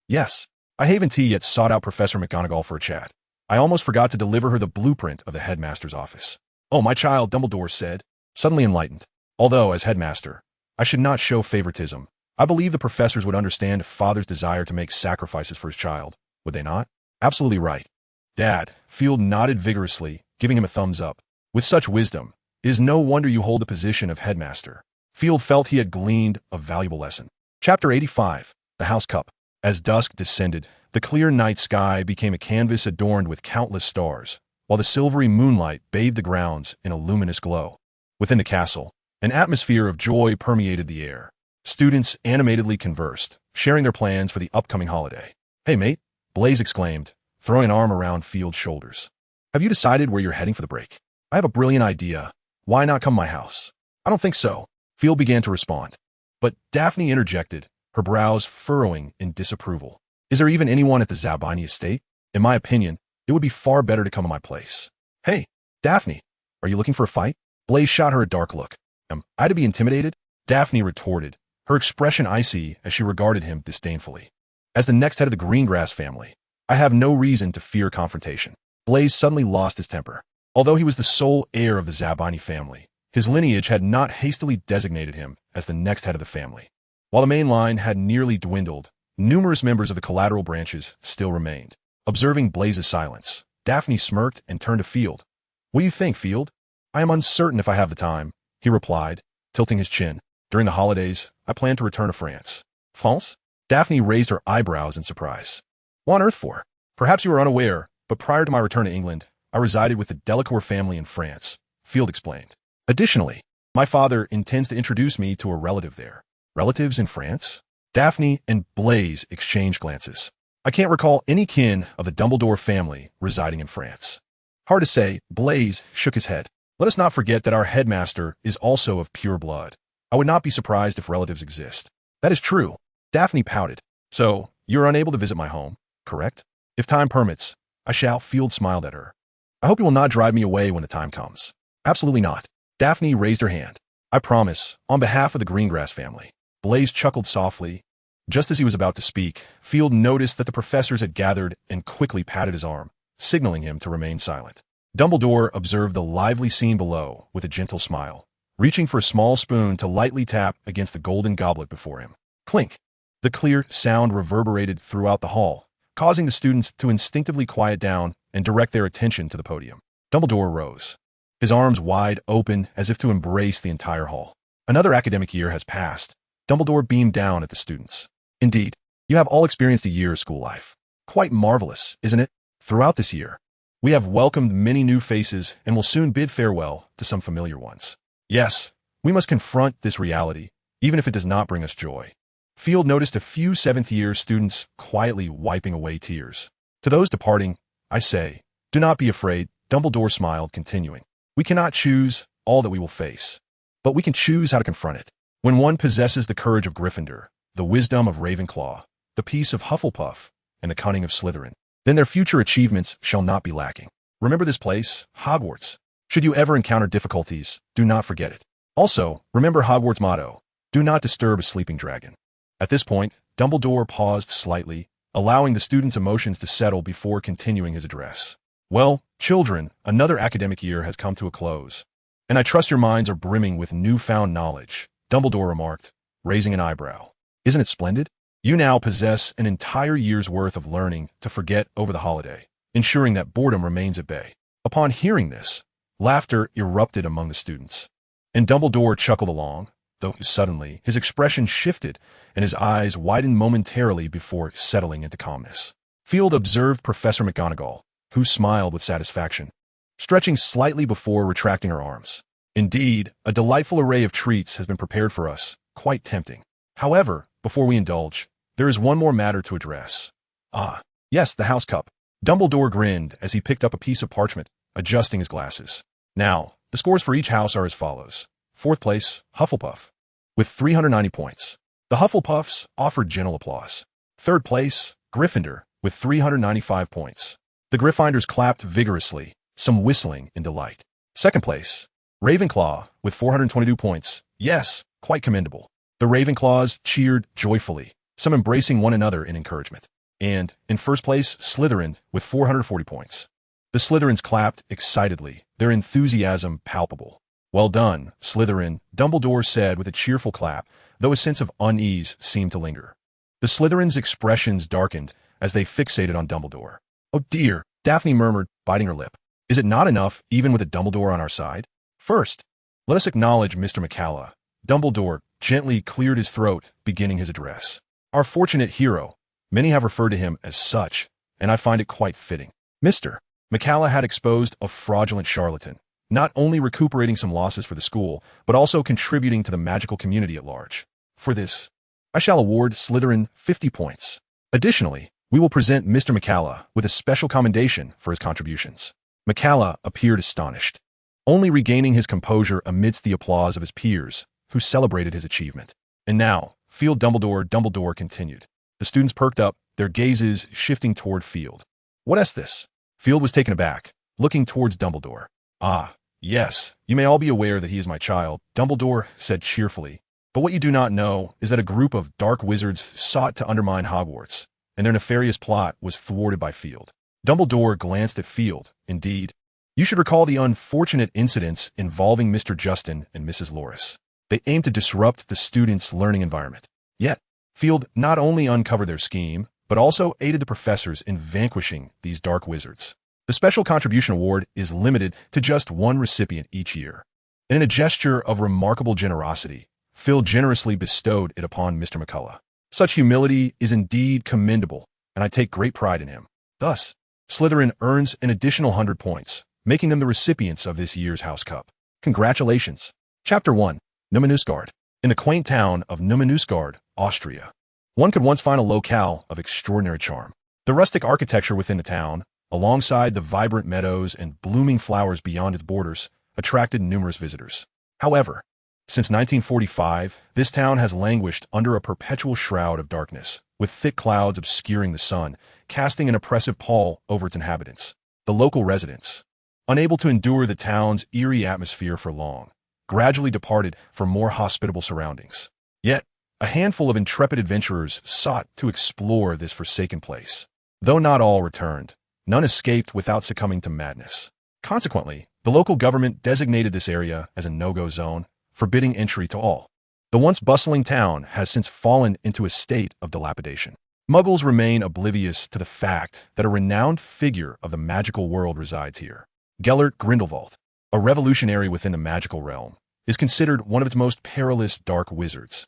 Yes. I haven't yet sought out Professor McGonagall for a chat. I almost forgot to deliver her the blueprint of the headmaster's office. Oh, my child, Dumbledore said, suddenly enlightened. Although, as headmaster, I should not show favoritism. I believe the professors would understand a father's desire to make sacrifices for his child, would they not? Absolutely right. Dad, Field nodded vigorously, giving him a thumbs up. With such wisdom, it is no wonder you hold the position of headmaster. Field felt he had gleaned a valuable lesson. Chapter 85, The House Cup. As dusk descended, the clear night sky became a canvas adorned with countless stars, while the silvery moonlight bathed the grounds in a luminous glow. Within the castle, an atmosphere of joy permeated the air. Students animatedly conversed, sharing their plans for the upcoming holiday. Hey, mate, Blaise exclaimed, throwing an arm around Field's shoulders. Have you decided where you're heading for the break? I have a brilliant idea. Why not come to my house? I don't think so. Field began to respond. But Daphne interjected, her brows furrowing in disapproval. Is there even anyone at the Zabini estate? In my opinion, it would be far better to come to my place. Hey, Daphne, are you looking for a fight? Blaise shot her a dark look. Am I to be intimidated? Daphne retorted, her expression icy as she regarded him disdainfully. As the next head of the Greengrass family, I have no reason to fear confrontation. Blaise suddenly lost his temper. Although he was the sole heir of the Zabini family, his lineage had not hastily designated him as the next head of the family. While the main line had nearly dwindled, numerous members of the collateral branches still remained. Observing Blaise's silence, Daphne smirked and turned to Field. What do you think, Field? I am uncertain if I have the time, he replied, tilting his chin. During the holidays, I plan to return to France. France? Daphne raised her eyebrows in surprise. What on earth for? Perhaps you are unaware, but prior to my return to England, I resided with the Delacour family in France, Field explained. Additionally, my father intends to introduce me to a relative there. Relatives in France? Daphne and Blaise exchanged glances. I can't recall any kin of the Dumbledore family residing in France. Hard to say, Blaise shook his head. Let us not forget that our headmaster is also of pure blood. I would not be surprised if relatives exist. That is true. Daphne pouted. So, you are unable to visit my home, correct? If time permits, I shall. Field smiled at her. I hope you will not drive me away when the time comes. Absolutely not. Daphne raised her hand. I promise, on behalf of the Greengrass family. Blaise chuckled softly. Just as he was about to speak, Field noticed that the professors had gathered and quickly patted his arm, signaling him to remain silent. Dumbledore observed the lively scene below with a gentle smile, reaching for a small spoon to lightly tap against the golden goblet before him. Clink! The clear sound reverberated throughout the hall, causing the students to instinctively quiet down and direct their attention to the podium. Dumbledore rose, his arms wide open as if to embrace the entire hall. Another academic year has passed. Dumbledore beamed down at the students. Indeed, you have all experienced a year of school life. Quite marvelous, isn't it? Throughout this year, we have welcomed many new faces and will soon bid farewell to some familiar ones. Yes, we must confront this reality, even if it does not bring us joy. Field noticed a few seventh-year students quietly wiping away tears. To those departing, I say, do not be afraid, Dumbledore smiled, continuing. We cannot choose all that we will face, but we can choose how to confront it. When one possesses the courage of Gryffindor, the wisdom of Ravenclaw, the peace of Hufflepuff, and the cunning of Slytherin, then their future achievements shall not be lacking. Remember this place, Hogwarts. Should you ever encounter difficulties, do not forget it. Also, remember Hogwarts' motto, do not disturb a sleeping dragon. At this point, Dumbledore paused slightly, allowing the students' emotions to settle before continuing his address. Well, children, another academic year has come to a close, and I trust your minds are brimming with newfound knowledge, Dumbledore remarked, raising an eyebrow. Isn't it splendid? You now possess an entire year's worth of learning to forget over the holiday, ensuring that boredom remains at bay. Upon hearing this, laughter erupted among the students, and Dumbledore chuckled along, though suddenly his expression shifted and his eyes widened momentarily before settling into calmness. Field observed Professor McGonagall, who smiled with satisfaction, stretching slightly before retracting her arms. Indeed, a delightful array of treats has been prepared for us, quite tempting. However, before we indulge, there is one more matter to address. Ah, yes, the house cup. Dumbledore grinned as he picked up a piece of parchment, adjusting his glasses. Now, The scores for each house are as follows. 4th place, Hufflepuff, with 390 points. The Hufflepuffs offered gentle applause. 3rd place, Gryffindor, with 395 points. The Gryffindors clapped vigorously, some whistling in delight. 2nd place, Ravenclaw, with 422 points. Yes, quite commendable. The Ravenclaws cheered joyfully, some embracing one another in encouragement. And, in 1st place, Slytherin, with 440 points. The Slytherins clapped excitedly, their enthusiasm palpable. Well done, Slytherin, Dumbledore said with a cheerful clap, though a sense of unease seemed to linger. The Slytherins' expressions darkened as they fixated on Dumbledore. Oh dear, Daphne murmured, biting her lip. Is it not enough, even with a Dumbledore on our side? First, let us acknowledge Mr. McCalla. Dumbledore gently cleared his throat, beginning his address. Our fortunate hero. Many have referred to him as such, and I find it quite fitting. Mr. McCalla had exposed a fraudulent charlatan, not only recuperating some losses for the school, but also contributing to the magical community at large. For this, I shall award Slytherin 50 points. Additionally, we will present Mr. McCalla with a special commendation for his contributions. McCalla appeared astonished, only regaining his composure amidst the applause of his peers, who celebrated his achievement. And now, Field Dumbledore continued. The students perked up, their gazes shifting toward Field. What is this? Field was taken aback, looking towards Dumbledore. Ah, yes, you may all be aware that he is my child, Dumbledore said cheerfully. But what you do not know is that a group of dark wizards sought to undermine Hogwarts, and their nefarious plot was thwarted by Field. Dumbledore glanced at Field. Indeed, you should recall the unfortunate incidents involving Mr. Justin and Mrs. Loris. They aimed to disrupt the students' learning environment. Yet, Field not only uncovered their scheme, but also aided the professors in vanquishing these dark wizards. The Special Contribution Award is limited to just one recipient each year. And in a gesture of remarkable generosity, Phil generously bestowed it upon Mr. McCullough. Such humility is indeed commendable, and I take great pride in him. Thus, Slytherin earns an additional 100 points, making them the recipients of this year's House Cup. Congratulations! Chapter 1. Numenusgard. In the quaint town of Numenusgard, Austria, one could once find a locale of extraordinary charm. The rustic architecture within the town, alongside the vibrant meadows and blooming flowers beyond its borders, attracted numerous visitors. However, since 1945, this town has languished under a perpetual shroud of darkness, with thick clouds obscuring the sun, casting an oppressive pall over its inhabitants. The local residents, unable to endure the town's eerie atmosphere for long, gradually departed for more hospitable surroundings. Yet, a handful of intrepid adventurers sought to explore this forsaken place. Though not all returned, none escaped without succumbing to madness. Consequently, the local government designated this area as a no-go zone, forbidding entry to all. The once bustling town has since fallen into a state of dilapidation. Muggles remain oblivious to the fact that a renowned figure of the magical world resides here. Gellert Grindelwald, a revolutionary within the magical realm, is considered one of its most perilous dark wizards.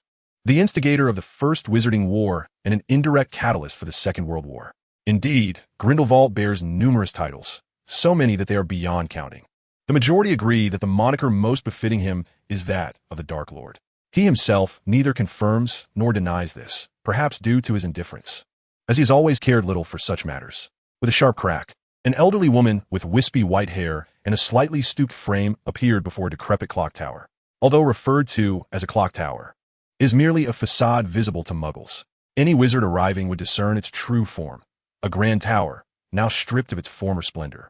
The instigator of the First Wizarding War and an indirect catalyst for the Second World War. Indeed, Grindelwald bears numerous titles, so many that they are beyond counting. The majority agree that the moniker most befitting him is that of the Dark Lord. He himself neither confirms nor denies this, perhaps due to his indifference, as he has always cared little for such matters. With a sharp crack, an elderly woman with wispy white hair and a slightly stooped frame appeared before a decrepit clock tower. Although referred to as a clock tower, it is merely a facade visible to muggles. Any wizard arriving would discern its true form, a grand tower, now stripped of its former splendor.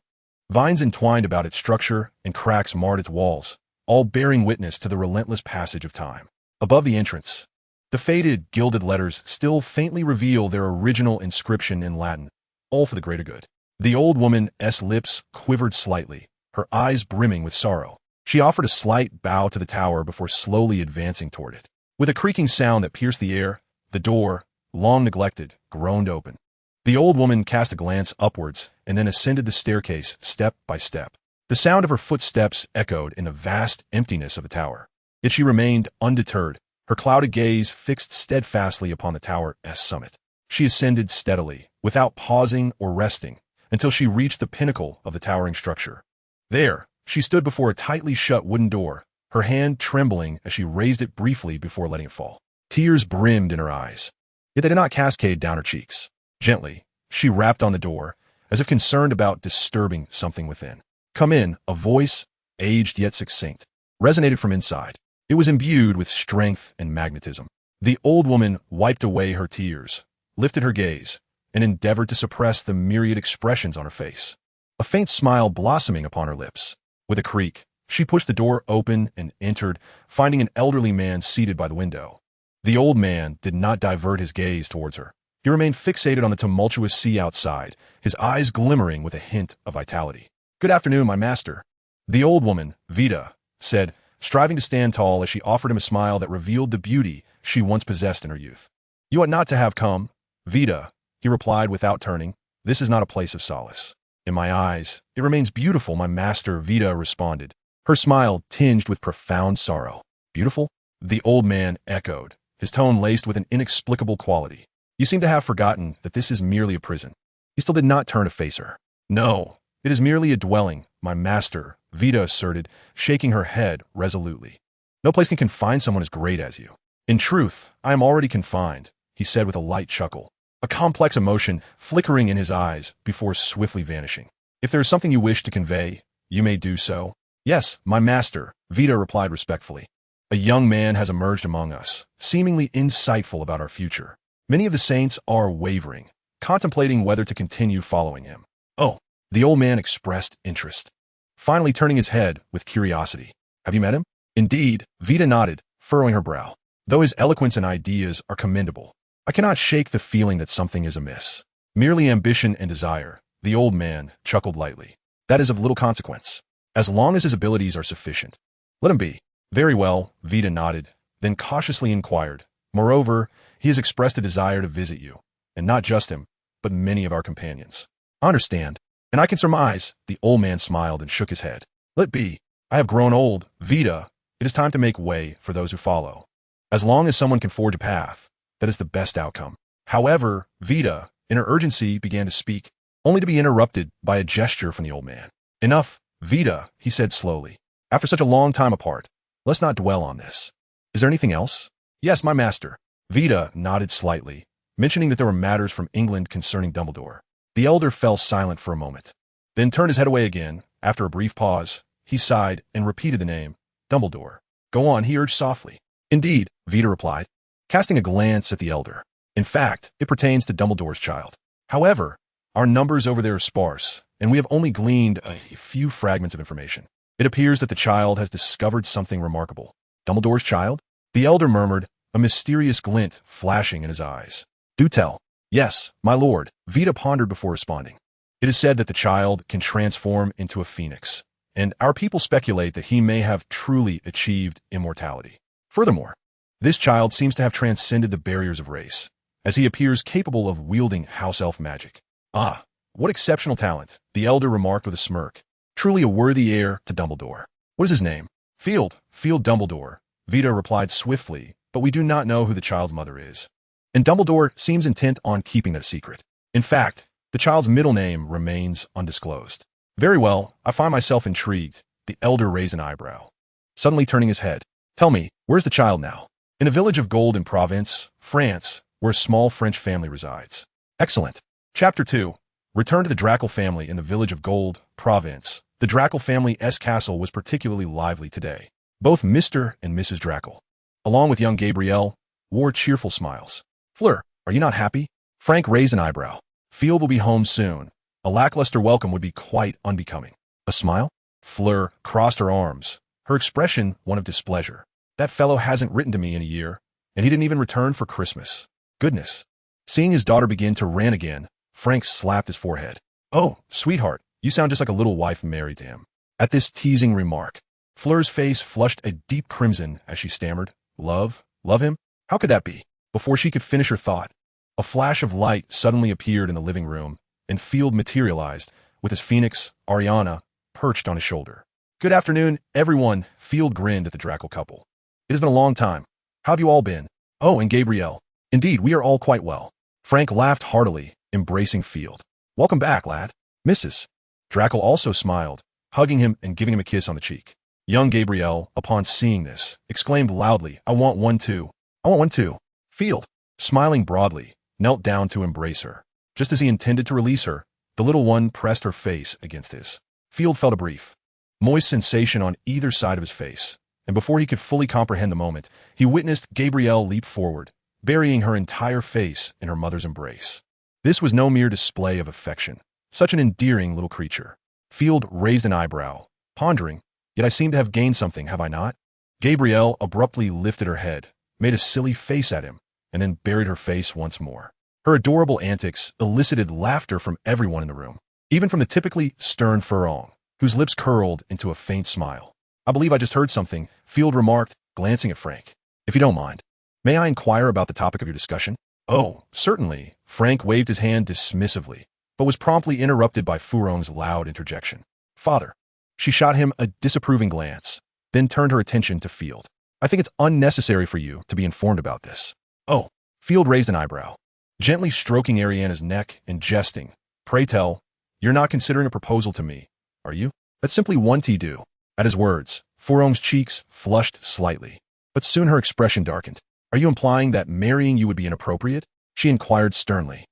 Vines entwined about its structure and cracks marred its walls, all bearing witness to the relentless passage of time. Above the entrance, the faded, gilded letters still faintly reveal their original inscription in Latin, all for the greater good. The old woman's lips quivered slightly, her eyes brimming with sorrow. She offered a slight bow to the tower before slowly advancing toward it. With a creaking sound that pierced the air, the door, long neglected, groaned open. The old woman cast a glance upwards and then ascended the staircase step by step. The sound of her footsteps echoed in the vast emptiness of the tower. Yet she remained undeterred, her clouded gaze fixed steadfastly upon the tower's summit. She ascended steadily, without pausing or resting, until she reached the pinnacle of the towering structure. There, she stood before a tightly shut wooden door, her hand trembling as she raised it briefly before letting it fall. Tears brimmed in her eyes, yet they did not cascade down her cheeks. Gently, she rapped on the door, as if concerned about disturbing something within. "Come in," a voice, aged yet succinct, resonated from inside. It was imbued with strength and magnetism. The old woman wiped away her tears, lifted her gaze, and endeavored to suppress the myriad expressions on her face, a faint smile blossoming upon her lips. With a creak, she pushed the door open and entered, finding an elderly man seated by the window. The old man did not divert his gaze towards her. He remained fixated on the tumultuous sea outside, his eyes glimmering with a hint of vitality. "Good afternoon, my master," the old woman, Vita, said, striving to stand tall as she offered him a smile that revealed the beauty she once possessed in her youth. "You ought not to have come, Vita," he replied without turning. "This is not a place of solace." "In my eyes, it remains beautiful, my master," Vita responded, her smile tinged with profound sorrow. "Beautiful?" the old man echoed, his tone laced with an inexplicable quality. "You seem to have forgotten that this is merely a prison." He still did not turn to face her. "No, it is merely a dwelling, my master," Vita asserted, shaking her head resolutely. "No place can confine someone as great as you." "In truth, I am already confined," he said with a light chuckle, a complex emotion flickering in his eyes before swiftly vanishing. "If there is something you wish to convey, you may do so." "Yes, my master," Vita replied respectfully. "A young man has emerged among us, seemingly insightful about our future. Many of the saints are wavering, contemplating whether to continue following him." "Oh," the old man expressed interest, finally turning his head with curiosity. "Have you met him?" "Indeed," Vita nodded, furrowing her brow. "Though his eloquence and ideas are commendable, I cannot shake the feeling that something is amiss. Merely ambition and desire," the old man chuckled lightly. "That is of little consequence, as long as his abilities are sufficient. Let him be." "Very well," Vita nodded, then cautiously inquired. "Moreover, he has expressed a desire to visit you, and not just him, but many of our companions." "I understand, and I can surmise," the old man smiled and shook his head. "Let be. I have grown old, Vita. It is time to make way for those who follow. As long as someone can forge a path, that is the best outcome." However, Vita, in her urgency, began to speak, only to be interrupted by a gesture from the old man. "Enough, Vita," he said slowly. "After such a long time apart, let's not dwell on this. Is there anything else?" "Yes, my master." Vita nodded slightly, mentioning that there were matters from England concerning Dumbledore. The elder fell silent for a moment, then turned his head away again. After a brief pause, he sighed and repeated the name, Dumbledore. "Go on," he urged softly. "Indeed," Vita replied, casting a glance at the elder. "In fact, it pertains to Dumbledore's child. However, our numbers over there are sparse, and we have only gleaned a few fragments of information. It appears that the child has discovered something remarkable." "Dumbledore's child?" the elder murmured, a mysterious glint flashing in his eyes. "Do tell." "Yes, my lord," Vita pondered before responding. "It is said that the child can transform into a phoenix, and our people speculate that he may have truly achieved immortality. Furthermore, this child seems to have transcended the barriers of race, as he appears capable of wielding house elf magic." "Ah, what exceptional talent," the elder remarked with a smirk. "Truly a worthy heir to Dumbledore. What is his name?" Field Dumbledore," Vita replied swiftly, "but we do not know who the child's mother is. And Dumbledore seems intent on keeping that secret. In fact, the child's middle name remains undisclosed." "Very well, I find myself intrigued," the elder raised an eyebrow, suddenly turning his head. "Tell me, where's the child now?" "In a village of Gold in Provence, France, where a small French family resides." "Excellent." Chapter 2. Return to the Drackle family in the village of Gold, Provence. The Drackle family's castle was particularly lively today. Both Mr. and Mrs. Drackle, along with young Gabrielle, wore cheerful smiles. "Fleur, are you not happy?" Frank raised an eyebrow. "Field will be home soon. A lackluster welcome would be quite unbecoming." "A smile?" Fleur crossed her arms, her expression one of displeasure. "That fellow hasn't written to me in a year, and he didn't even return for Christmas. Goodness." Seeing his daughter begin to rant again, Frank slapped his forehead. "Oh, sweetheart, you sound just like a little wife married to him." At this teasing remark, Fleur's face flushed a deep crimson as she stammered, Love him? How could that be?" Before she could finish her thought, a flash of light suddenly appeared in the living room, and Field materialized, with his phoenix, Ariana, perched on his shoulder. "Good afternoon, everyone," Field grinned at the Drackle couple. "It has been a long time. How have you all been?" "Oh, and Gabrielle." "Indeed, we are all quite well." Frank laughed heartily, embracing Field. "Welcome back, lad." "Mrs." Drackle also smiled, hugging him and giving him a kiss on the cheek. Young Gabrielle, upon seeing this, exclaimed loudly, "I want one too. I want one too." Field, smiling broadly, knelt down to embrace her. Just as he intended to release her, the little one pressed her face against his. Field felt a brief, moist sensation on either side of his face, and before he could fully comprehend the moment, he witnessed Gabrielle leap forward, burying her entire face in her mother's embrace. This was no mere display of affection. Such an endearing little creature. Field raised an eyebrow, pondering, yet I seem to have gained something, have I not? Gabrielle abruptly lifted her head, made a silly face at him, and then buried her face once more. Her adorable antics elicited laughter from everyone in the room, even from the typically stern Furong, whose lips curled into a faint smile. I believe I just heard something, Field remarked, glancing at Frank. If you don't mind, may I inquire about the topic of your discussion? Oh, certainly. Frank waved his hand dismissively, but was promptly interrupted by Furong's loud interjection. Father. She shot him a disapproving glance, then turned her attention to Field. I think it's unnecessary for you to be informed about this. Oh. Field raised an eyebrow, gently stroking Ariana's neck and jesting. Pray tell, you're not considering a proposal to me, are you? That's simply one do. At his words, Furong's cheeks flushed slightly, but soon her expression darkened. Are you implying that marrying you would be inappropriate? She inquired sternly.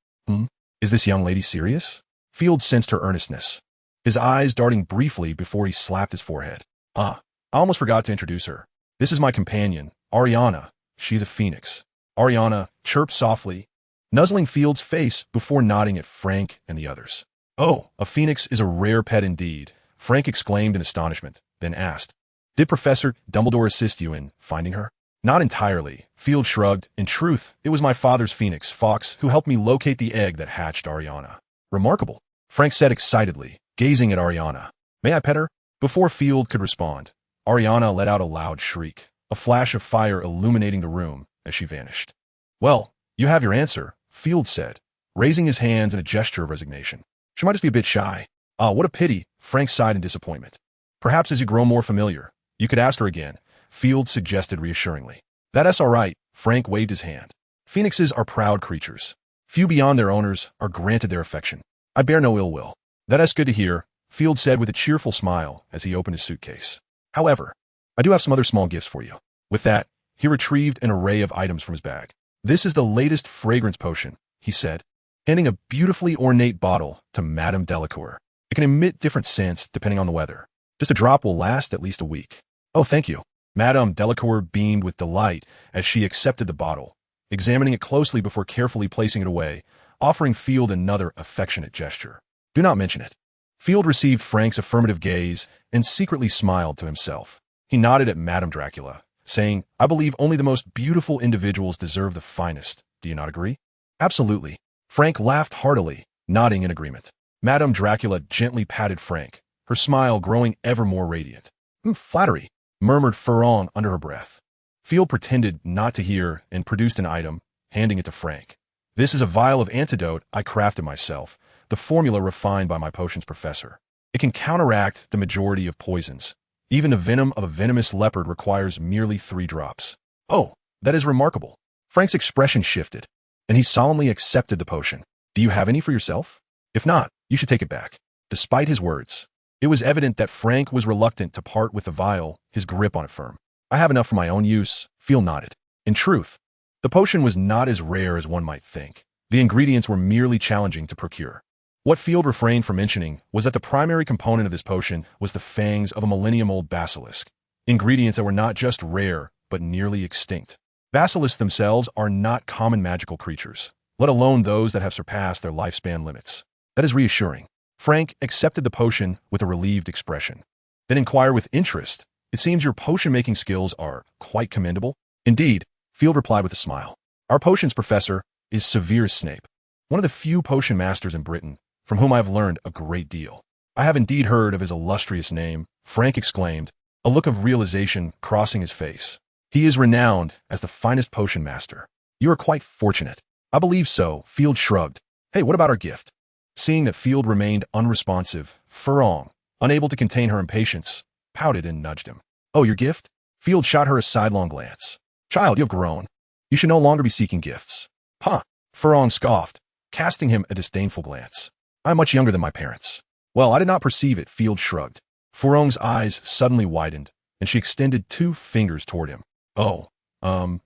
Is this young lady serious? Field sensed her earnestness, his eyes darting briefly before he slapped his forehead. I almost forgot to introduce her. This is my companion, Ariana. She's a phoenix. Ariana chirped softly, nuzzling Field's face before nodding at Frank and the others. Oh, a phoenix is a rare pet indeed, Frank exclaimed in astonishment, then asked, did Professor Dumbledore assist you in finding her? Not entirely, Field shrugged. In truth, it was my father's phoenix, Fawkes, who helped me locate the egg that hatched Ariana. Remarkable, Frank said excitedly, gazing at Ariana. May I pet her? Before Field could respond, Ariana let out a loud shriek, a flash of fire illuminating the room as she vanished. Well, you have your answer, Field said, raising his hands in a gesture of resignation. She might just be a bit shy. What a pity, Frank sighed in disappointment. Perhaps as you grow more familiar, you could ask her again, Field suggested reassuringly. That's all right, Frank waved his hand. Phoenixes are proud creatures. Few beyond their owners are granted their affection. I bear no ill will. That's good to hear, Field said with a cheerful smile as he opened his suitcase. However, I do have some other small gifts for you. With that, he retrieved an array of items from his bag. This is the latest fragrance potion, he said, handing a beautifully ornate bottle to Madame Delacour. It can emit different scents depending on the weather. Just a drop will last at least a week. Oh, thank you. Madame Delacour beamed with delight as she accepted the bottle, examining it closely before carefully placing it away, offering Field another affectionate gesture. Do not mention it. Field received Frank's affirmative gaze and secretly smiled to himself. He nodded at Madame Dracula, saying, I believe only the most beautiful individuals deserve the finest. Do you not agree? Absolutely. Frank laughed heartily, nodding in agreement. Madame Dracula gently patted Frank, her smile growing ever more radiant. Flattery, murmured Furong under her breath. Field pretended not to hear and produced an item, handing it to Frank. This is a vial of antidote I crafted myself, the formula refined by my potions professor. It can counteract the majority of poisons. Even the venom of a venomous leopard requires merely 3 drops. Oh, that is remarkable. Frank's expression shifted, and he solemnly accepted the potion. Do you have any for yourself? If not, you should take it back. Despite his words, it was evident that Frank was reluctant to part with the vial, his grip on it firm. I have enough for my own use, Field nodded. In truth, the potion was not as rare as one might think. The ingredients were merely challenging to procure. What Field refrained from mentioning was that the primary component of this potion was the fangs of a millennium-old basilisk, ingredients that were not just rare, but nearly extinct. Basilisks themselves are not common magical creatures, let alone those that have surpassed their lifespan limits. That is reassuring. Frank accepted the potion with a relieved expression, then inquired with interest, It seems your potion-making skills are quite commendable. Indeed, Field replied with a smile. Our potions professor is Severus Snape, one of the few potion masters in Britain, from whom I have learned a great deal. I have indeed heard of his illustrious name, Frank exclaimed, a look of realization crossing his face. He is renowned as the finest potion master. You are quite fortunate. I believe so, Field shrugged. Hey, what about our gift? Seeing that Field remained unresponsive, Furong, unable to contain her impatience, pouted and nudged him. Oh, your gift? Field shot her a sidelong glance. Child, you have grown. You should no longer be seeking gifts. Huh, Furong scoffed, casting him a disdainful glance. I am much younger than my parents. Well, I did not perceive it, Field shrugged. Furong's eyes suddenly widened, and she extended 2 fingers toward him. Oh,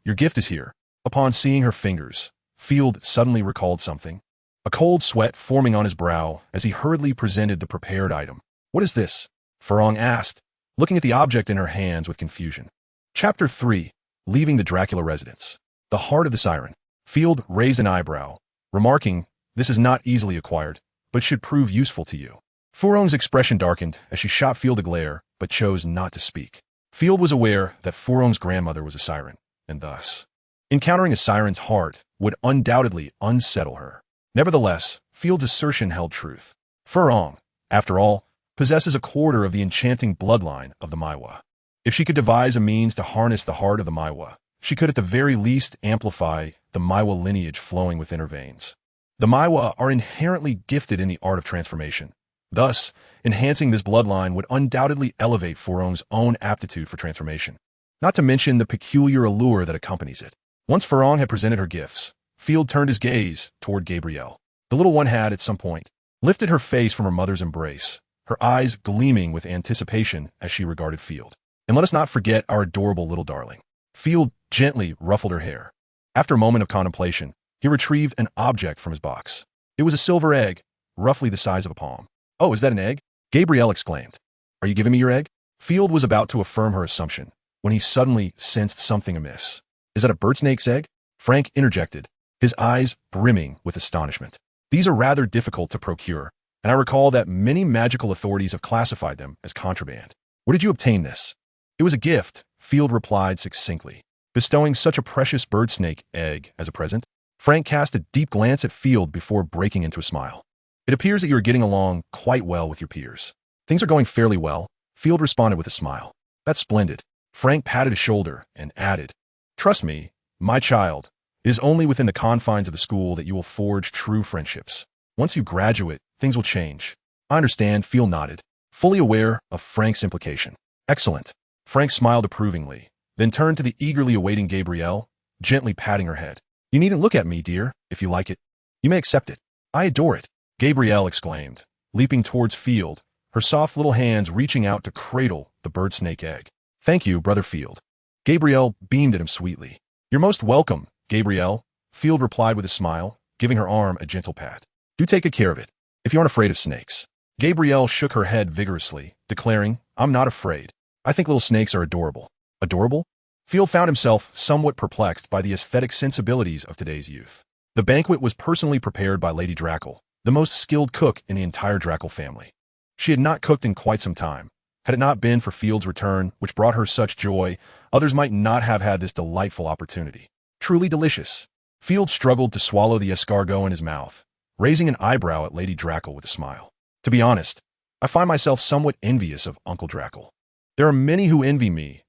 your gift is here. Upon seeing her fingers, Field suddenly recalled something, a cold sweat forming on his brow as he hurriedly presented the prepared item. What is this? Furong asked, looking at the object in her hands with confusion. Chapter 3. Leaving the Dracula Residence. The Heart of the Siren. Field raised an eyebrow, remarking, "This is not easily acquired, but should prove useful to you." Furong's expression darkened as she shot Field a glare, but chose not to speak. Field was aware that Furong's grandmother was a siren, and thus, encountering a siren's heart would undoubtedly unsettle her. Nevertheless, Field's assertion held truth. Furong, after all, possesses a quarter of the enchanting bloodline of the Maiwa. If she could devise a means to harness the heart of the Maiwa, she could at the very least amplify the Maiwa lineage flowing within her veins. The Maiwa are inherently gifted in the art of transformation. Thus, enhancing this bloodline would undoubtedly elevate Furong's own aptitude for transformation, not to mention the peculiar allure that accompanies it. Once Furong had presented her gifts, Field turned his gaze toward Gabrielle. The little one had, at some point, lifted her face from her mother's embrace, her eyes gleaming with anticipation as she regarded Field. And let us not forget our adorable little darling. Field gently ruffled her hair. After a moment of contemplation, he retrieved an object from his box. It was a silver egg, roughly the size of a palm. "Oh, is that an egg?" Gabrielle exclaimed. "Are you giving me your egg?" Field was about to affirm her assumption, when he suddenly sensed something amiss. "Is that a bird snake's egg?" Frank interjected, his eyes brimming with astonishment. "These are rather difficult to procure, and I recall that many magical authorities have classified them as contraband. Where did you obtain this?" "It was a gift," Field replied succinctly, bestowing such a precious bird snake egg as a present. Frank cast a deep glance at Field before breaking into a smile. "It appears that you are getting along quite well with your peers." "Things are going fairly well," Field responded with a smile. "That's splendid." Frank patted his shoulder and added, "Trust me, my child, it is only within the confines of the school that you will forge true friendships. Once you graduate, things will change." "I understand," Field nodded, fully aware of Frank's implication. "Excellent." Frank smiled approvingly, then turned to the eagerly awaiting Gabrielle, gently patting her head. "You needn't look at me, dear, if you like it. You may accept it." "I adore it," Gabrielle exclaimed, leaping towards Field, her soft little hands reaching out to cradle the bird snake egg. "Thank you, Brother Field." Gabrielle beamed at him sweetly. "You're most welcome, Gabrielle," Field replied with a smile, giving her arm a gentle pat. "Do take good care of it, if you aren't afraid of snakes." Gabrielle shook her head vigorously, declaring, "I'm not afraid. I think little snakes are adorable." "Adorable?" Field found himself somewhat perplexed by the aesthetic sensibilities of today's youth. The banquet was personally prepared by Lady Drackle, the most skilled cook in the entire Drackle family. She had not cooked in quite some time. Had it not been for Field's return, which brought her such joy, others might not have had this delightful opportunity. Truly delicious. Field struggled to swallow the escargot in his mouth, raising an eyebrow at Lady Drackle with a smile. "To be honest, I find myself somewhat envious of Uncle Drackle." "There are many who envy me."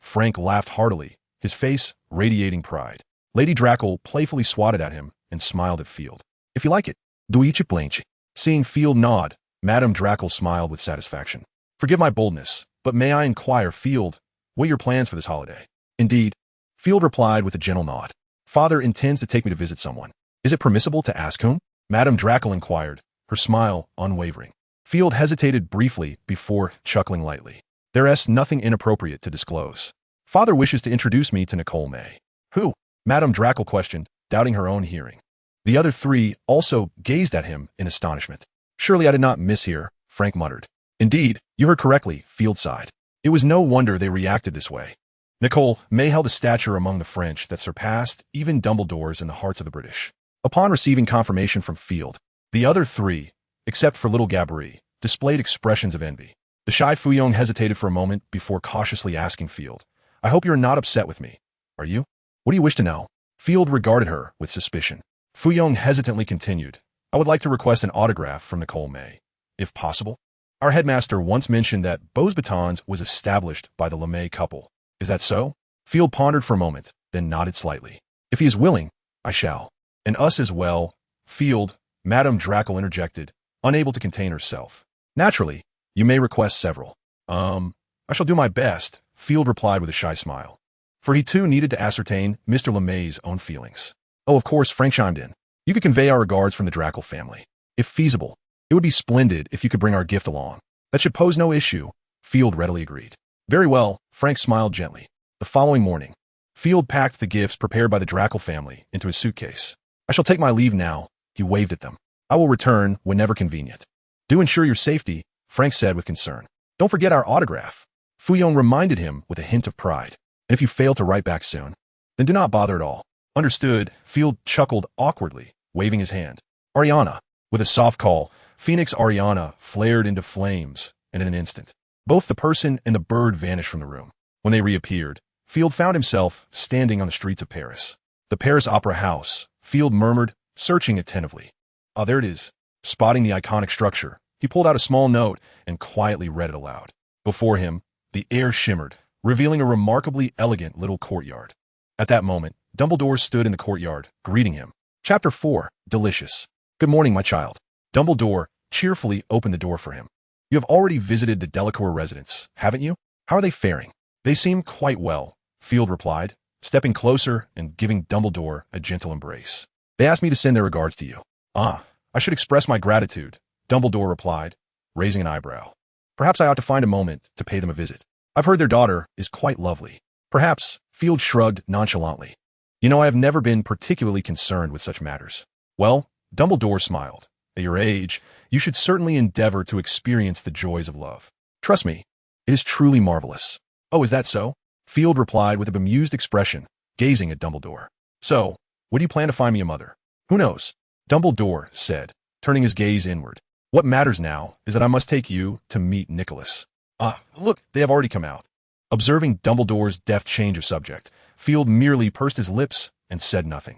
Frank laughed heartily, his face radiating pride. Lady Drackle playfully swatted at him and smiled at Field. "If you like it, do eat it plainly." Seeing Field nod, Madame Drackle smiled with satisfaction. "Forgive my boldness, but may I inquire, Field, what are your plans for this holiday?" "Indeed," Field replied with a gentle nod. "Father intends to take me to visit someone." "Is it permissible to ask whom?" Madame Drackle inquired, her smile unwavering. Field hesitated briefly before chuckling lightly. "There is nothing inappropriate to disclose. Father wishes to introduce me to Nicole May." "Who?" Madame Drackle questioned, doubting her own hearing. The other three also gazed at him in astonishment. "Surely I did not mishear," Frank muttered. "Indeed, you heard correctly," Field sighed. It was no wonder they reacted this way. Nicole May held a stature among the French that surpassed even Dumbledore's in the hearts of the British. Upon receiving confirmation from Field, the other three, except for little Gabri, displayed expressions of envy. The shy Fuyong hesitated for a moment before cautiously asking Field, "I hope you are not upset with me. Are you? What do you wish to know?" Field regarded her with suspicion. Fuyong hesitantly continued, "I would like to request an autograph from Nicole May, if possible. Our headmaster once mentioned that Beauxbatons was established by the LeMay couple. Is that so?" Field pondered for a moment, then nodded slightly. "If he is willing, I shall. And us as well." Field, Madame Drackle interjected, unable to contain herself. "Naturally, you may request several." I shall do my best," Field replied with a shy smile. For he too needed to ascertain Mr. LeMay's own feelings. "Oh, of course," Frank chimed in. "You could convey our regards from the Drackle family. If feasible, it would be splendid if you could bring our gift along." "That should pose no issue," Field readily agreed. "Very well," Frank smiled gently. The following morning, Field packed the gifts prepared by the Drackle family into his suitcase. "I shall take my leave now," he waved at them. "I will return whenever convenient." "Do ensure your safety," Frank said with concern. Don't forget our autograph. Fuyong reminded him with a hint of pride. And if you fail to write back soon, then do not bother at all. Understood, Field chuckled awkwardly, waving his hand. Ariana. With a soft call, Phoenix Ariana flared into flames, and in an instant, both the person and the bird vanished from the room. When they reappeared, Field found himself standing on the streets of Paris. The Paris Opera House, Field murmured, searching attentively. Ah, there it is. Spotting the iconic structure, he pulled out a small note and quietly read it aloud. Before him, the air shimmered, revealing a remarkably elegant little courtyard. At that moment, Dumbledore stood in the courtyard, greeting him. Chapter 4. Delicious. Good morning, my child. Dumbledore cheerfully opened the door for him. You have already visited the Delacour residence, haven't you? How are they faring? They seem quite well, Field replied, stepping closer and giving Dumbledore a gentle embrace. They asked me to send their regards to you. Ah, I should express my gratitude, Dumbledore replied, raising an eyebrow. Perhaps I ought to find a moment to pay them a visit. I've heard their daughter is quite lovely. Perhaps, Field shrugged nonchalantly. You know, I have never been particularly concerned with such matters. Well, Dumbledore smiled. At your age, you should certainly endeavor to experience the joys of love. Trust me, it is truly marvelous. Oh, is that so? Field replied with a bemused expression, gazing at Dumbledore. So, what do you plan to find me a mother? Who knows? Dumbledore said, turning his gaze inward. What matters now is that I must take you to meet Nicholas. Ah, look, they have already come out. Observing Dumbledore's deft change of subject, Field merely pursed his lips and said nothing.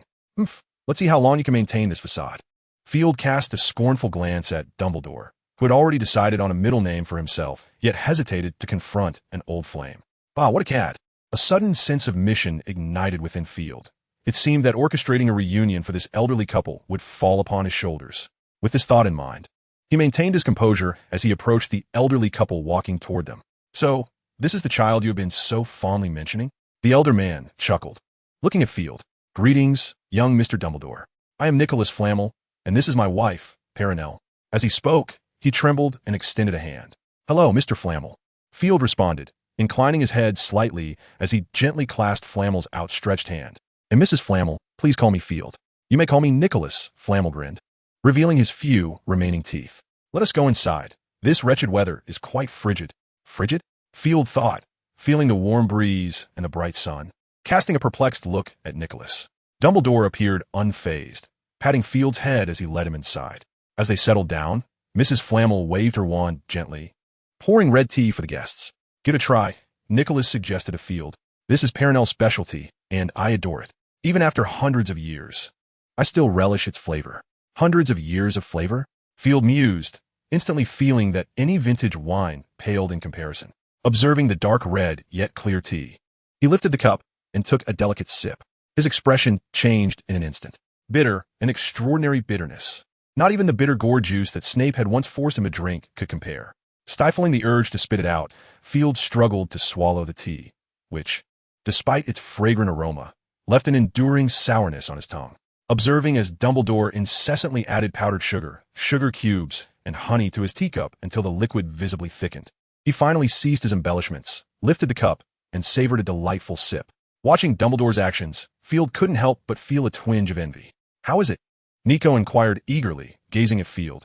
Let's see how long you can maintain this facade. Field cast a scornful glance at Dumbledore, who had already decided on a middle name for himself, yet hesitated to confront an old flame. Bah, what a cad. A sudden sense of mission ignited within Field. It seemed that orchestrating a reunion for this elderly couple would fall upon his shoulders. With this thought in mind, he maintained his composure as he approached the elderly couple walking toward them. So, this is the child you have been so fondly mentioning? The elder man chuckled, looking at Field. Greetings, young Mr. Dumbledore. I am Nicholas Flamel, and this is my wife, Perenelle. As he spoke, he trembled and extended a hand. Hello, Mr. Flamel. Field responded, inclining his head slightly as he gently clasped Flamel's outstretched hand. And Mrs. Flamel, please call me Field. You may call me Nicholas, Flamel grinned, revealing his few remaining teeth. Let us go inside. This wretched weather is quite frigid. Frigid? Field thought, feeling the warm breeze and the bright sun, casting a perplexed look at Nicholas. Dumbledore appeared unfazed, patting Field's head as he led him inside. As they settled down, Mrs. Flamel waved her wand gently, pouring red tea for the guests. Give it a try, Nicholas suggested to Field. This is Perenelle's specialty, and I adore it. Even after hundreds of years, I still relish its flavor. Hundreds of years of flavor? Field mused, instantly feeling that any vintage wine paled in comparison. Observing the dark red yet clear tea, he lifted the cup and took a delicate sip. His expression changed in an instant. Bitter, an extraordinary bitterness. Not even the bitter gourd juice that Snape had once forced him to drink could compare. Stifling the urge to spit it out, Field struggled to swallow the tea, which, despite its fragrant aroma, left an enduring sourness on his tongue. Observing as Dumbledore incessantly added powdered sugar, sugar cubes, and honey to his teacup until the liquid visibly thickened, he finally ceased his embellishments, lifted the cup, and savored a delightful sip. Watching Dumbledore's actions, Field couldn't help but feel a twinge of envy. How is it? Nico inquired eagerly, gazing at Field.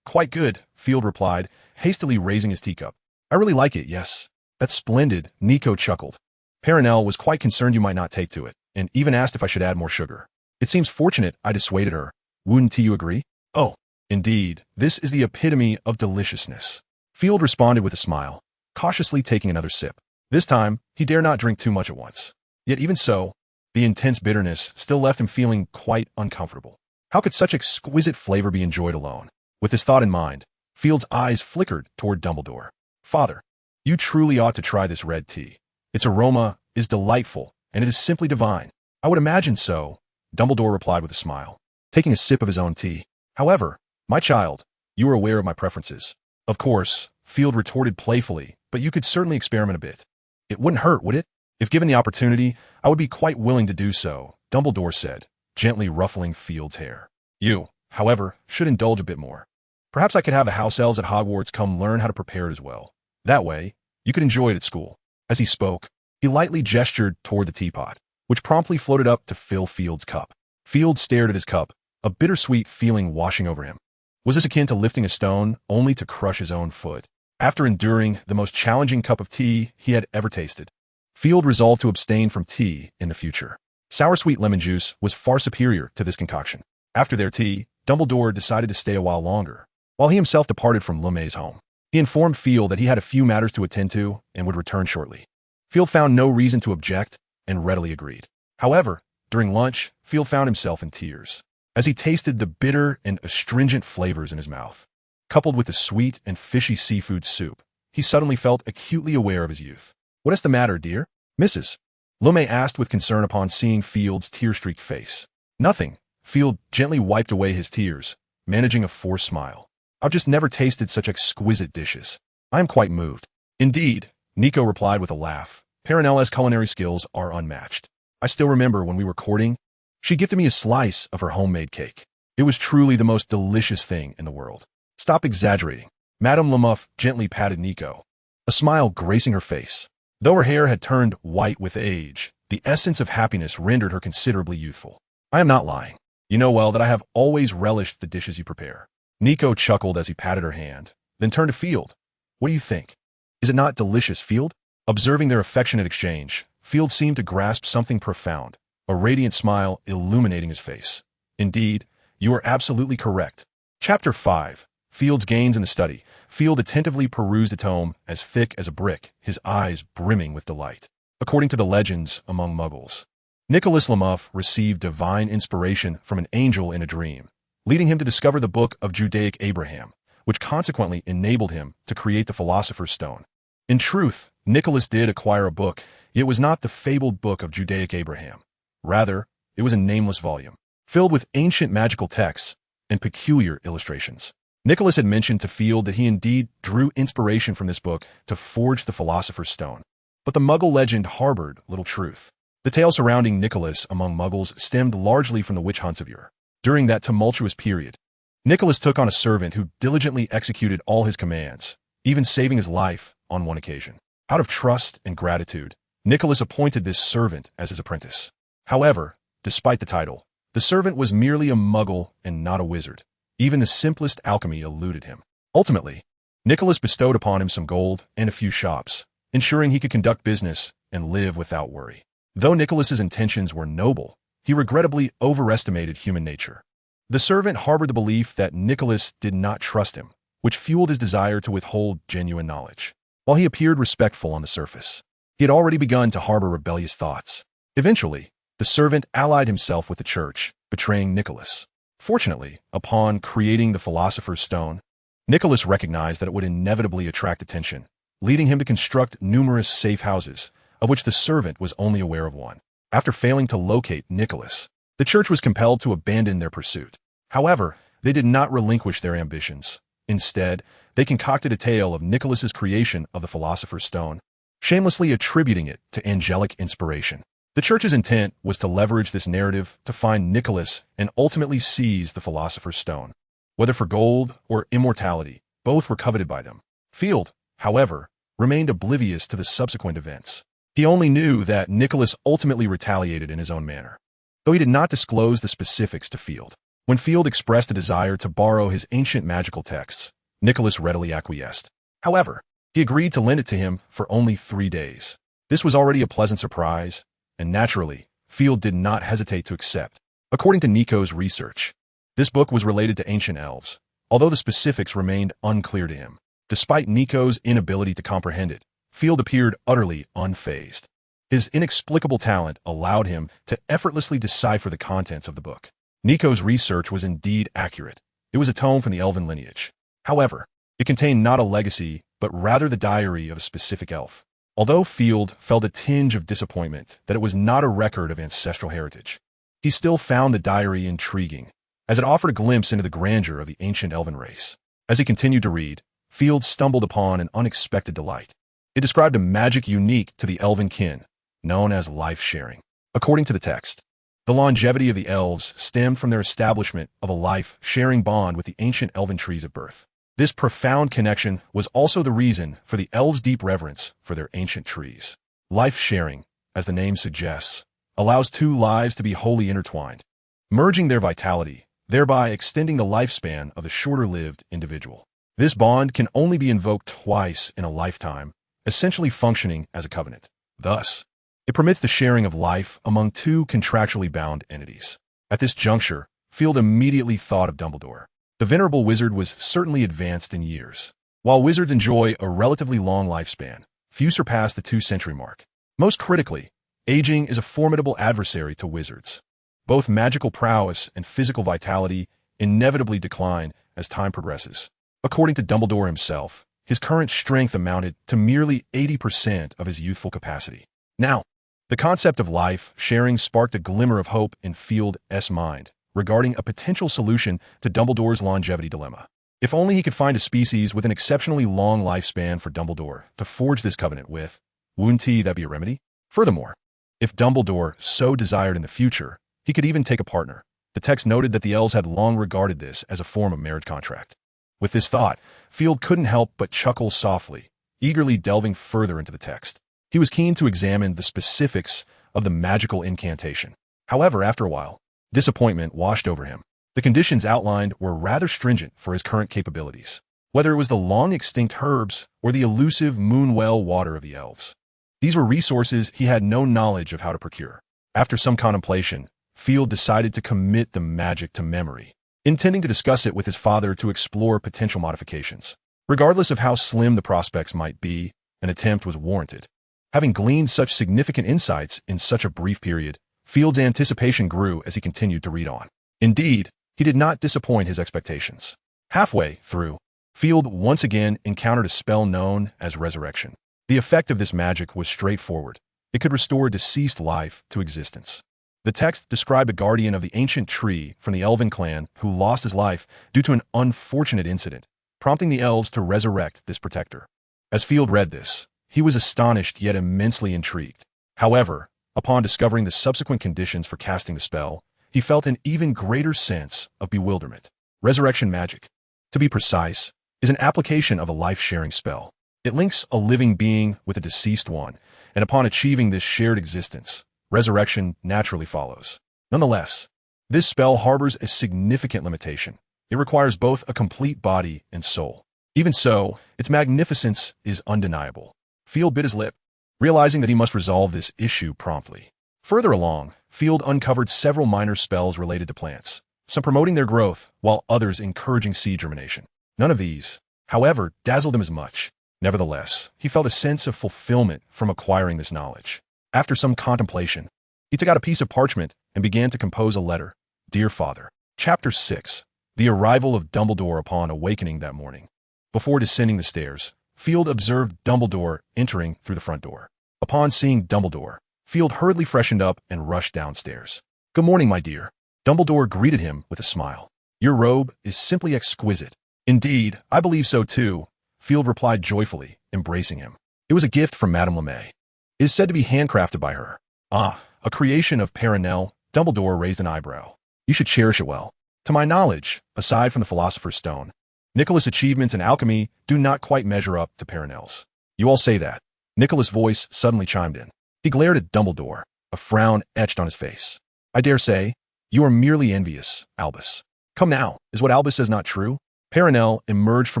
Quite good, Field replied, hastily raising his teacup. I really like it, yes. That's splendid, Nico chuckled. Perenelle was quite concerned you might not take to it, and even asked if I should add more sugar. It seems fortunate I dissuaded her. Wouldn't you agree? Oh, indeed, this is the epitome of deliciousness. Field responded with a smile, cautiously taking another sip. This time, he dare not drink too much at once. Yet even so, the intense bitterness still left him feeling quite uncomfortable. How could such exquisite flavor be enjoyed alone? With this thought in mind, Field's eyes flickered toward Dumbledore. Father, you truly ought to try this red tea. Its aroma is delightful, and it is simply divine. I would imagine so, Dumbledore replied with a smile, taking a sip of his own tea. However, my child, you are aware of my preferences. Of course, Field retorted playfully, but you could certainly experiment a bit. It wouldn't hurt, would it? If given the opportunity, I would be quite willing to do so, Dumbledore said, gently ruffling Field's hair. You, however, should indulge a bit more. Perhaps I could have the house elves at Hogwarts come learn how to prepare it as well. That way, you could enjoy it at school. As he spoke, he lightly gestured toward the teapot, which promptly floated up to fill Field's cup. Field stared at his cup, a bittersweet feeling washing over him. Was this akin to lifting a stone only to crush his own foot? After enduring the most challenging cup of tea he had ever tasted, Field resolved to abstain from tea in the future. Sour-sweet lemon juice was far superior to this concoction. After their tea, Dumbledore decided to stay a while longer, while he himself departed from Lumay's home. He informed Field that he had a few matters to attend to and would return shortly. Field found no reason to object and readily agreed. However, during lunch, Field found himself in tears as he tasted the bitter and astringent flavors in his mouth. Coupled with the sweet and fishy seafood soup, he suddenly felt acutely aware of his youth. "What is the matter, dear? Mrs.?" Lumay asked with concern upon seeing Field's tear-streaked face. "Nothing." Field gently wiped away his tears, managing a forced smile. "I've just never tasted such exquisite dishes. I am quite moved." "Indeed," Nico replied with a laugh. "Perinella's culinary skills are unmatched. I still remember when we were courting, she gifted me a slice of her homemade cake. It was truly the most delicious thing in the world." "Stop exaggerating." Madame Lamuff gently patted Nico, a smile gracing her face. Though her hair had turned white with age, the essence of happiness rendered her considerably youthful. "I am not lying. You know well that I have always relished the dishes you prepare." Nico chuckled as he patted her hand, then turned to Field. "What do you think? Is it not delicious, Field?" Observing their affectionate exchange, Field seemed to grasp something profound, a radiant smile illuminating his face. "Indeed, you are absolutely correct." Chapter 5. Field's Gains in the Study. Field attentively perused a tome as thick as a brick, his eyes brimming with delight. According to the legends among Muggles, Nicholas Lamuff received divine inspiration from an angel in a dream, leading him to discover the Book of Judaic Abraham, which consequently enabled him to create the Philosopher's Stone. In truth, Nicholas did acquire a book, yet it was not the fabled Book of Judaic Abraham. Rather, it was a nameless volume, filled with ancient magical texts and peculiar illustrations. Nicholas had mentioned to Field that he indeed drew inspiration from this book to forge the Philosopher's Stone. But the Muggle legend harbored little truth. The tale surrounding Nicholas among Muggles stemmed largely from the witch hunts of yore. During that tumultuous period, Nicholas took on a servant who diligently executed all his commands, even saving his life on one occasion. Out of trust and gratitude, Nicholas appointed this servant as his apprentice. However, despite the title, the servant was merely a Muggle and not a wizard. Even the simplest alchemy eluded him. Ultimately, Nicholas bestowed upon him some gold and a few shops, ensuring he could conduct business and live without worry. Though Nicholas's intentions were noble, he regrettably overestimated human nature. The servant harbored the belief that Nicholas did not trust him, which fueled his desire to withhold genuine knowledge. While he appeared respectful on the surface, he had already begun to harbor rebellious thoughts. Eventually, the servant allied himself with the church, betraying Nicholas. Fortunately, upon creating the Philosopher's Stone, Nicholas recognized that it would inevitably attract attention, leading him to construct numerous safe houses, of which the servant was only aware of one. After failing to locate Nicholas, the church was compelled to abandon their pursuit. However, they did not relinquish their ambitions. Instead, they concocted a tale of Nicholas's creation of the Philosopher's Stone, shamelessly attributing it to angelic inspiration. The church's intent was to leverage this narrative to find Nicholas and ultimately seize the Philosopher's Stone. Whether for gold or immortality, both were coveted by them. Field, however, remained oblivious to the subsequent events. He only knew that Nicholas ultimately retaliated in his own manner, though he did not disclose the specifics to Field. When Field expressed a desire to borrow his ancient magical texts, Nicholas readily acquiesced. However, he agreed to lend it to him for only 3 days. This was already a pleasant surprise, and naturally, Field did not hesitate to accept. According to Nico's research, this book was related to ancient elves, although the specifics remained unclear to him. Despite Nico's inability to comprehend it, Field appeared utterly unfazed. His inexplicable talent allowed him to effortlessly decipher the contents of the book. Nico's research was indeed accurate. It was a tome from the elven lineage. However, it contained not a legacy, but rather the diary of a specific elf. Although Field felt a tinge of disappointment that it was not a record of ancestral heritage, he still found the diary intriguing, as it offered a glimpse into the grandeur of the ancient elven race. As he continued to read, Field stumbled upon an unexpected delight. It described a magic unique to the elven kin, known as life-sharing. According to the text, the longevity of the elves stemmed from their establishment of a life-sharing bond with the ancient elven trees of birth. This profound connection was also the reason for the elves' deep reverence for their ancient trees. Life-sharing, as the name suggests, allows two lives to be wholly intertwined, merging their vitality, thereby extending the lifespan of the shorter-lived individual. This bond can only be invoked twice in a lifetime, essentially functioning as a covenant. Thus, it permits the sharing of life among two contractually bound entities. At this juncture, Field immediately thought of Dumbledore. The venerable wizard was certainly advanced in years. While wizards enjoy a relatively long lifespan, few surpass the 2-century mark. Most critically, aging is a formidable adversary to wizards. Both magical prowess and physical vitality inevitably decline as time progresses. According to Dumbledore himself, his current strength amounted to merely 80% of his youthful capacity. Now, the concept of life sharing sparked a glimmer of hope in Field's mind regarding a potential solution to Dumbledore's longevity dilemma. If only he could find a species with an exceptionally long lifespan for Dumbledore to forge this covenant with, wouldn't that be a remedy? Furthermore, if Dumbledore so desired in the future, he could even take a partner. The text noted that the elves had long regarded this as a form of marriage contract. With this thought, Field couldn't help but chuckle softly, eagerly delving further into the text. He was keen to examine the specifics of the magical incantation. However, after a while, disappointment washed over him. The conditions outlined were rather stringent for his current capabilities, whether it was the long-extinct herbs or the elusive moonwell water of the elves. These were resources he had no knowledge of how to procure. After some contemplation, Field decided to commit the magic to memory, intending to discuss it with his father to explore potential modifications. Regardless of how slim the prospects might be, an attempt was warranted. Having gleaned such significant insights in such a brief period, Field's anticipation grew as he continued to read on. Indeed, he did not disappoint his expectations. Halfway through, Field once again encountered a spell known as resurrection. The effect of this magic was straightforward. It could restore deceased life to existence. The text described a guardian of the ancient tree from the elven clan who lost his life due to an unfortunate incident, prompting the elves to resurrect this protector. As Field read this, he was astonished yet immensely intrigued. However, upon discovering the subsequent conditions for casting the spell, he felt an even greater sense of bewilderment. Resurrection magic, to be precise, is an application of a life-sharing spell. It links a living being with a deceased one, and upon achieving this shared existence, resurrection naturally follows. Nonetheless, this spell harbors a significant limitation. It requires both a complete body and soul. Even so, its magnificence is undeniable. Field bit his lip, realizing that he must resolve this issue promptly. Further along, Field uncovered several minor spells related to plants, some promoting their growth, while others encouraging seed germination. None of these, however, dazzled him as much. Nevertheless, he felt a sense of fulfillment from acquiring this knowledge. After some contemplation, he took out a piece of parchment and began to compose a letter. Dear Father. Chapter 6. The arrival of Dumbledore upon awakening that morning. Before descending the stairs, Field observed Dumbledore entering through the front door. Upon seeing Dumbledore, Field hurriedly freshened up and rushed downstairs. Good morning, my dear. Dumbledore greeted him with a smile. Your robe is simply exquisite. Indeed, I believe so too, Field replied joyfully, embracing him. It was a gift from Madame LeMay. It is said to be handcrafted by her. Ah, a creation of Perenelle. Dumbledore raised an eyebrow. You should cherish it well. To my knowledge, aside from the Philosopher's Stone, Nicholas' achievements in alchemy do not quite measure up to Perenelle's. You all say that. Nicholas' voice suddenly chimed in. He glared at Dumbledore, a frown etched on his face. I dare say, you are merely envious, Albus. Come now, is what Albus says not true? Perenelle emerged from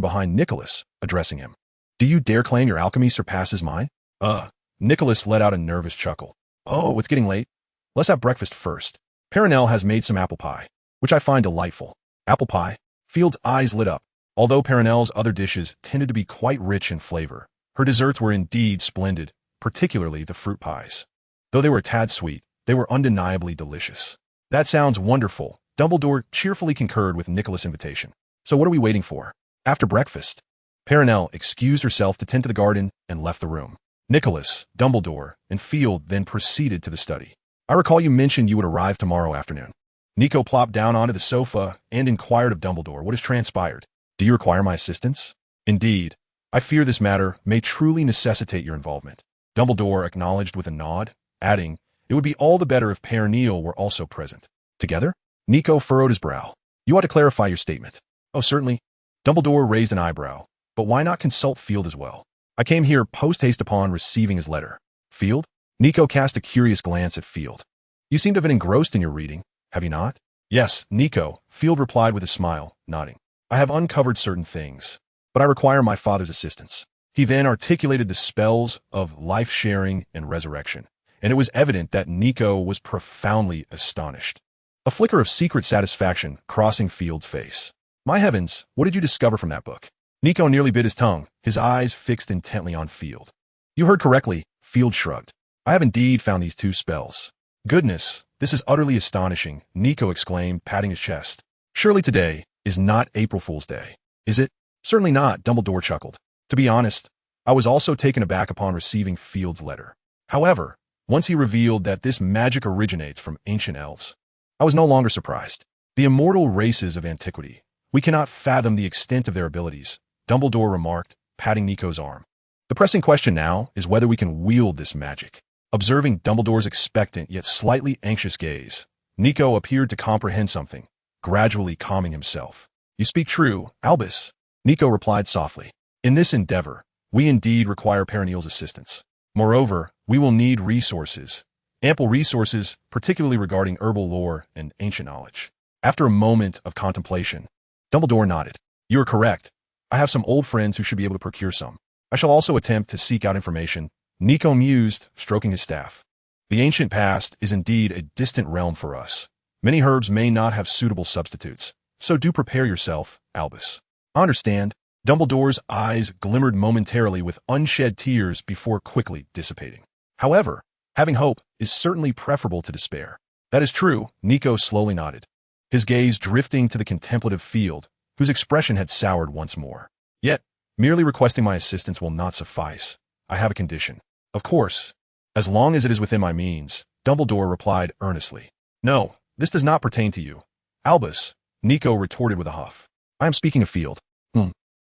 behind Nicholas, addressing him. Do you dare claim your alchemy surpasses mine? Nicholas let out a nervous chuckle. Oh, it's getting late. Let's have breakfast first. Perenelle has made some apple pie, which I find delightful. Apple pie? Field's eyes lit up. Although Perenelle's other dishes tended to be quite rich in flavor, her desserts were indeed splendid, particularly the fruit pies. Though they were a tad sweet, they were undeniably delicious. That sounds wonderful. Dumbledore cheerfully concurred with Nicholas' invitation. So what are we waiting for? After breakfast. Perenelle excused herself to tend to the garden and left the room. Nicholas, Dumbledore, and Field then proceeded to the study. I recall you mentioned you would arrive tomorrow afternoon. Nico plopped down onto the sofa and inquired of Dumbledore what has transpired. Do you require my assistance? Indeed. I fear this matter may truly necessitate your involvement. Dumbledore acknowledged with a nod, adding, it would be all the better if Perenelle were also present. Together? Nico furrowed his brow. You ought to clarify your statement. Oh, certainly. Dumbledore raised an eyebrow. But why not consult Field as well? I came here post-haste upon receiving his letter. Field? Nico cast a curious glance at Field. You seem to have been engrossed in your reading, have you not? Yes, Nico, Field replied with a smile, nodding. I have uncovered certain things. but I require my father's assistance." He then articulated the spells of life-sharing and resurrection, and it was evident that Nico was profoundly astonished. A flicker of secret satisfaction crossing Field's face. "My heavens, what did you discover from that book?" Nico nearly bit his tongue, his eyes fixed intently on Field. "You heard correctly," Field shrugged. "I have indeed found these 2 spells." "Goodness, this is utterly astonishing," Nico exclaimed, patting his chest. "Surely today is not April Fool's Day, is it?" "Certainly not," Dumbledore chuckled. "To be honest, I was also taken aback upon receiving Field's letter. However, once he revealed that this magic originates from ancient elves, I was no longer surprised. The immortal races of antiquity. We cannot fathom the extent of their abilities," Dumbledore remarked, patting Nico's arm. "The pressing question now is whether we can wield this magic." Observing Dumbledore's expectant yet slightly anxious gaze, Nico appeared to comprehend something, gradually calming himself. "You speak true, Albus," Nico replied softly. "In this endeavor, we indeed require Perennial's assistance. Moreover, we will need resources, ample resources, particularly regarding herbal lore and ancient knowledge." After a moment of contemplation, Dumbledore nodded. "You are correct. I have some old friends who should be able to procure some. I shall also attempt to seek out information," Nico mused, stroking his staff. "The ancient past is indeed a distant realm for us. Many herbs may not have suitable substitutes, so do prepare yourself, Albus." "I understand." Dumbledore's eyes glimmered momentarily with unshed tears before quickly dissipating. "However, having hope is certainly preferable to despair." "That is true," Nico slowly nodded, his gaze drifting to the contemplative Field, whose expression had soured once more. "Yet, merely requesting my assistance will not suffice. I have a condition." "Of course, as long as it is within my means," Dumbledore replied earnestly. "No, this does not pertain to you, Albus," Nico retorted with a huff. "I am speaking of Field."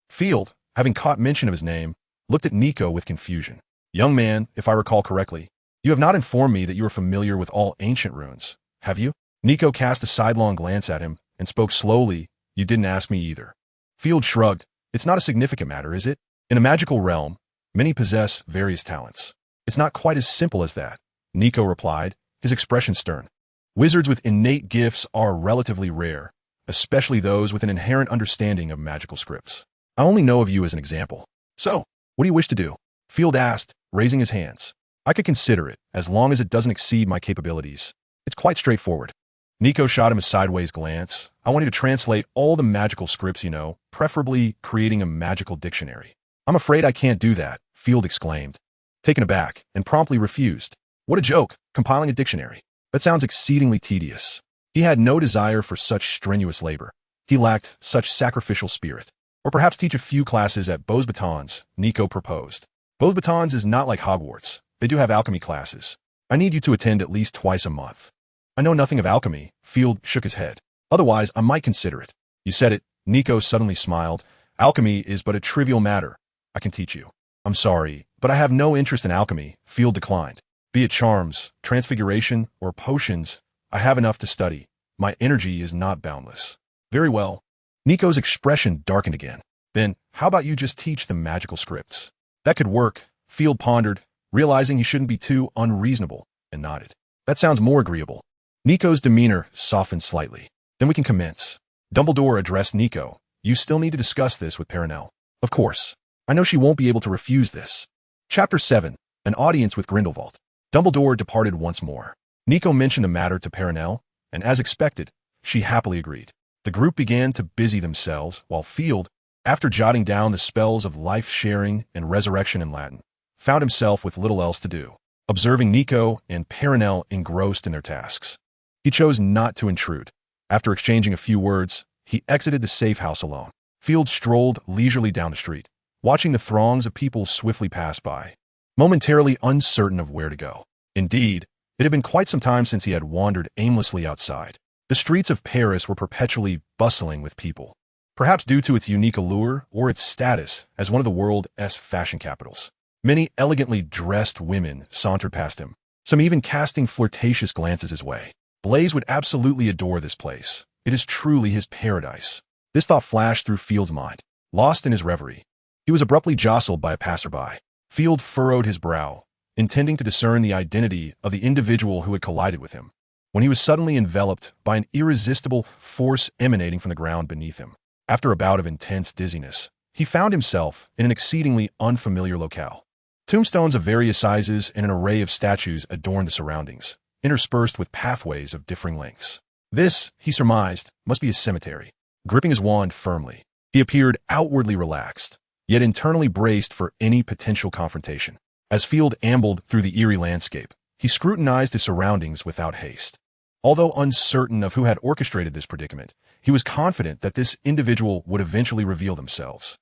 Field, having caught mention of his name, looked at Nico with confusion. "Young man, if I recall correctly, you have not informed me that you are familiar with all ancient runes, have you?" Nico cast a sidelong glance at him and spoke slowly. "You didn't ask me either." Field shrugged. "It's not a significant matter, is it? In a magical realm, many possess various talents. It's not quite as simple as that," Nico replied, his expression stern. "Wizards with innate gifts are relatively rare, especially those with an inherent understanding of magical scripts. I only know of you as an example. So, what do you wish to do?" Field asked, raising his hands. "I could consider it, as long as it doesn't exceed my capabilities. It's quite straightforward." Nico shot him a sideways glance. "I want you to translate all the magical scripts you know, preferably creating a magical dictionary." "I'm afraid I can't do that," Field exclaimed, taken aback, and promptly refused. "What a joke, compiling a dictionary. That sounds exceedingly tedious." He had no desire for such strenuous labor. He lacked such sacrificial spirit. "Or perhaps teach a few classes at Beauxbatons," Nico proposed. "Beauxbatons is not like Hogwarts. They do have alchemy classes. I need you to attend at least twice a month." "I know nothing of alchemy," Field shook his head. "Otherwise, I might consider it." "You said it," Nico suddenly smiled. "Alchemy is but a trivial matter. I can teach you." "I'm sorry, but I have no interest in alchemy," Field declined. "Be it charms, transfiguration, or potions, I have enough to study. My energy is not boundless." "Very well." Nico's expression darkened again. "Then, how about you just teach the magical scripts?" "That could work," Field pondered, realizing he shouldn't be too unreasonable, and nodded. "That sounds more agreeable." Nico's demeanor softened slightly. "Then we can commence." Dumbledore addressed Nico. "You still need to discuss this with Perenelle." "Of course. I know she won't be able to refuse this." Chapter 7. An Audience with Grindelwald. Dumbledore departed once more. Nico mentioned the matter to Perenelle, and as expected, she happily agreed. The group began to busy themselves, while Field, after jotting down the spells of life-sharing and resurrection in Latin, found himself with little else to do, observing Nico and Perenelle engrossed in their tasks. He chose not to intrude. After exchanging a few words, he exited the safe house alone. Field strolled leisurely down the street, watching the throngs of people swiftly pass by, momentarily uncertain of where to go. Indeed, it had been quite some time since he had wandered aimlessly outside. The streets of Paris were perpetually bustling with people, perhaps due to its unique allure or its status as one of the world's fashion capitals. Many elegantly dressed women sauntered past him, some even casting flirtatious glances his way. Blaise would absolutely adore this place. It is truly his paradise. This thought flashed through Field's mind. Lost in his reverie, he was abruptly jostled by a passerby. Field furrowed his brow, intending to discern the identity of the individual who had collided with him, when he was suddenly enveloped by an irresistible force emanating from the ground beneath him. After a bout of intense dizziness, he found himself in an exceedingly unfamiliar locale. Tombstones of various sizes and an array of statues adorned the surroundings, interspersed with pathways of differing lengths. This, he surmised, must be a cemetery. Gripping his wand firmly, he appeared outwardly relaxed, yet internally braced for any potential confrontation. As Field ambled through the eerie landscape, he scrutinized his surroundings without haste. Although uncertain of who had orchestrated this predicament, he was confident that this individual would eventually reveal themselves.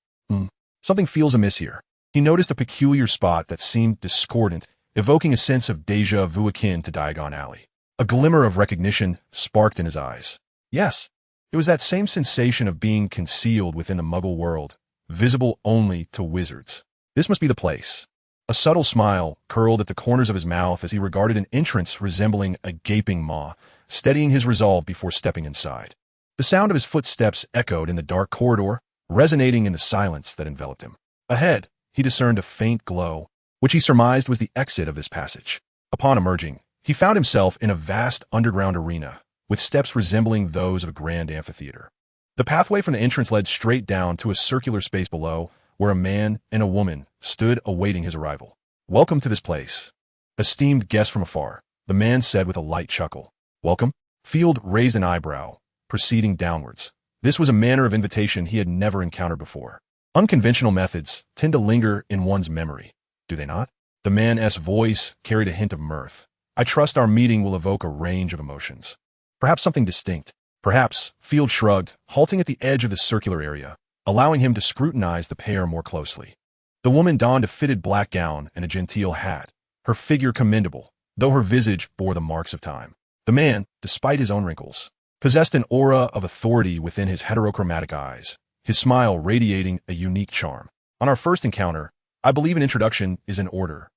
Something feels amiss here. He noticed a peculiar spot that seemed discordant, evoking a sense of déjà vu akin to Diagon Alley. A glimmer of recognition sparked in his eyes. Yes, it was that same sensation of being concealed within the Muggle world, visible only to wizards. This must be the place. A subtle smile curled at the corners of his mouth as he regarded an entrance resembling a gaping maw, steadying his resolve before stepping inside. The sound of his footsteps echoed in the dark corridor, resonating in the silence that enveloped him. Ahead, he discerned a faint glow, which he surmised was the exit of this passage. Upon emerging, he found himself in a vast underground arena, with steps resembling those of a grand amphitheater. The pathway from the entrance led straight down to a circular space below, where a man and a woman stood awaiting his arrival. "Welcome to this place, esteemed guest from afar," the man said with a light chuckle. "Welcome?" Field raised an eyebrow, proceeding downwards. This was a manner of invitation he had never encountered before. Unconventional methods tend to linger in one's memory, do they not? The man's voice carried a hint of mirth. "I trust our meeting will evoke a range of emotions. Perhaps something distinct." Perhaps, Field shrugged, halting at the edge of the circular area, allowing him to scrutinize the pair more closely. The woman donned a fitted black gown and a genteel hat, her figure commendable, though her visage bore the marks of time. The man, despite his own wrinkles, possessed an aura of authority within his heterochromatic eyes, his smile radiating a unique charm. "On our first encounter, I believe an introduction is in order,"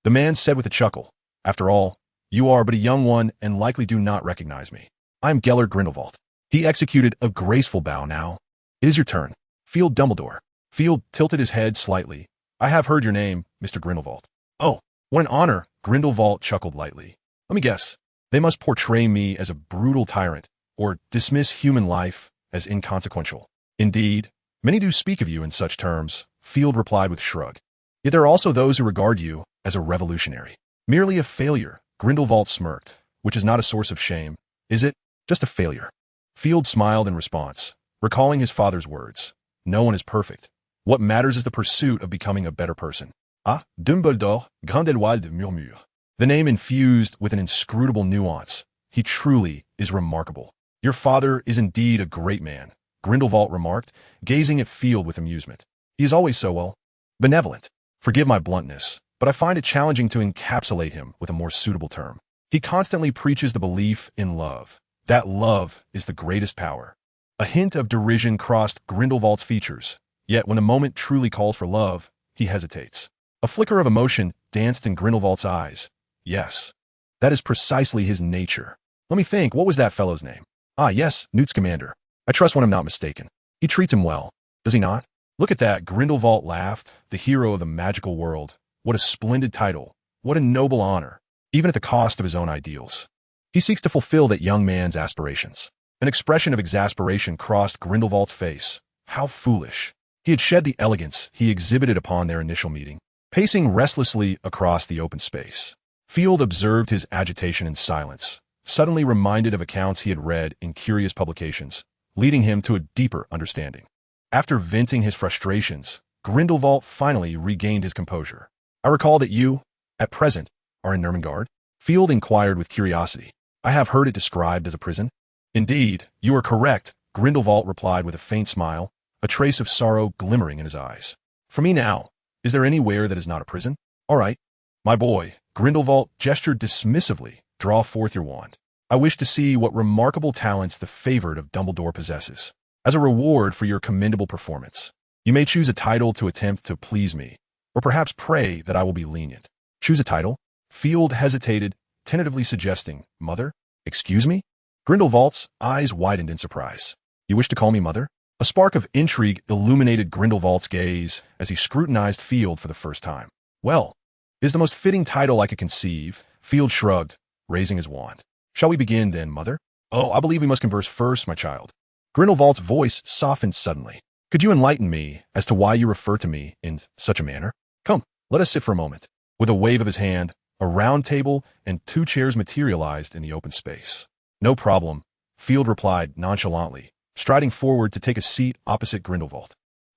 the man said with a chuckle. "After all, you are but a young one and likely do not recognize me. I am Gellert Grindelwald." He executed a graceful bow now. "It is your turn. Field Dumbledore." Field tilted his head slightly. "I have heard your name, Mr. Grindelwald." "Oh, what an honor," Grindelwald chuckled lightly. "Let me guess. They must portray me as a brutal tyrant, or dismiss human life as inconsequential." "Indeed, many do speak of you in such terms," Field replied with a shrug. "Yet there are also those who regard you as a revolutionary." "Merely a failure," Grindelwald smirked, "which is not a source of shame, is it? Just a failure." Field smiled in response, recalling his father's words. "No one is perfect. What matters is the pursuit of becoming a better person." "Ah, Dumbledore, Grindelwald murmure." The name infused with an inscrutable nuance. "He truly is remarkable." "Your father is indeed a great man," Grindelwald remarked, gazing at Field with amusement. "He is always so, well, benevolent. Forgive my bluntness, but I find it challenging to encapsulate him with a more suitable term. He constantly preaches the belief in love. That love is the greatest power." A hint of derision crossed Grindelwald's features, yet when the moment truly calls for love, he hesitates. A flicker of emotion danced in Grindelwald's eyes. "Yes, that is precisely his nature. Let me think, what was that fellow's name? Ah, yes, Newt Scamander. I trust when I'm not mistaken. He treats him well, does he not?" "Look at that," Grindelwald laughed, "the hero of the magical world. What a splendid title. What a noble honor, even at the cost of his own ideals. He seeks to fulfill that young man's aspirations." An expression of exasperation crossed Grindelwald's face. How foolish. He had shed the elegance he exhibited upon their initial meeting, pacing restlessly across the open space. Field observed his agitation in silence, suddenly reminded of accounts he had read in curious publications, leading him to a deeper understanding. After venting his frustrations, Grindelwald finally regained his composure. "I recall that you, at present, are in Nurmengard?" Field inquired with curiosity. "I have heard it described as a prison." "Indeed, you are correct," Grindelwald replied with a faint smile, a trace of sorrow glimmering in his eyes. "For me now, is there anywhere that is not a prison? All right, my boy," Grindelwald gestured dismissively, "draw forth your wand. I wish to see what remarkable talents the favored of Dumbledore possesses. As a reward for your commendable performance, you may choose a title to attempt to please me, or perhaps pray that I will be lenient." "Choose a title?" Field hesitated, tentatively suggesting, "Mother? Excuse me?" Grindelwald's eyes widened in surprise. "You wish to call me Mother?" A spark of intrigue illuminated Grindelwald's gaze as he scrutinized Field for the first time. "Well, it is the most fitting title I could conceive," Field shrugged, raising his wand. "Shall we begin then, Mother?" "Oh, I believe we must converse first, my child." Grindelwald's voice softened suddenly. Could you enlighten me as to why you refer to me in such a manner? Come, let us sit for a moment. With a wave of his hand, a round table and 2 chairs materialized in the open space. No problem, Field replied nonchalantly, striding forward to take a seat opposite Grindelwald.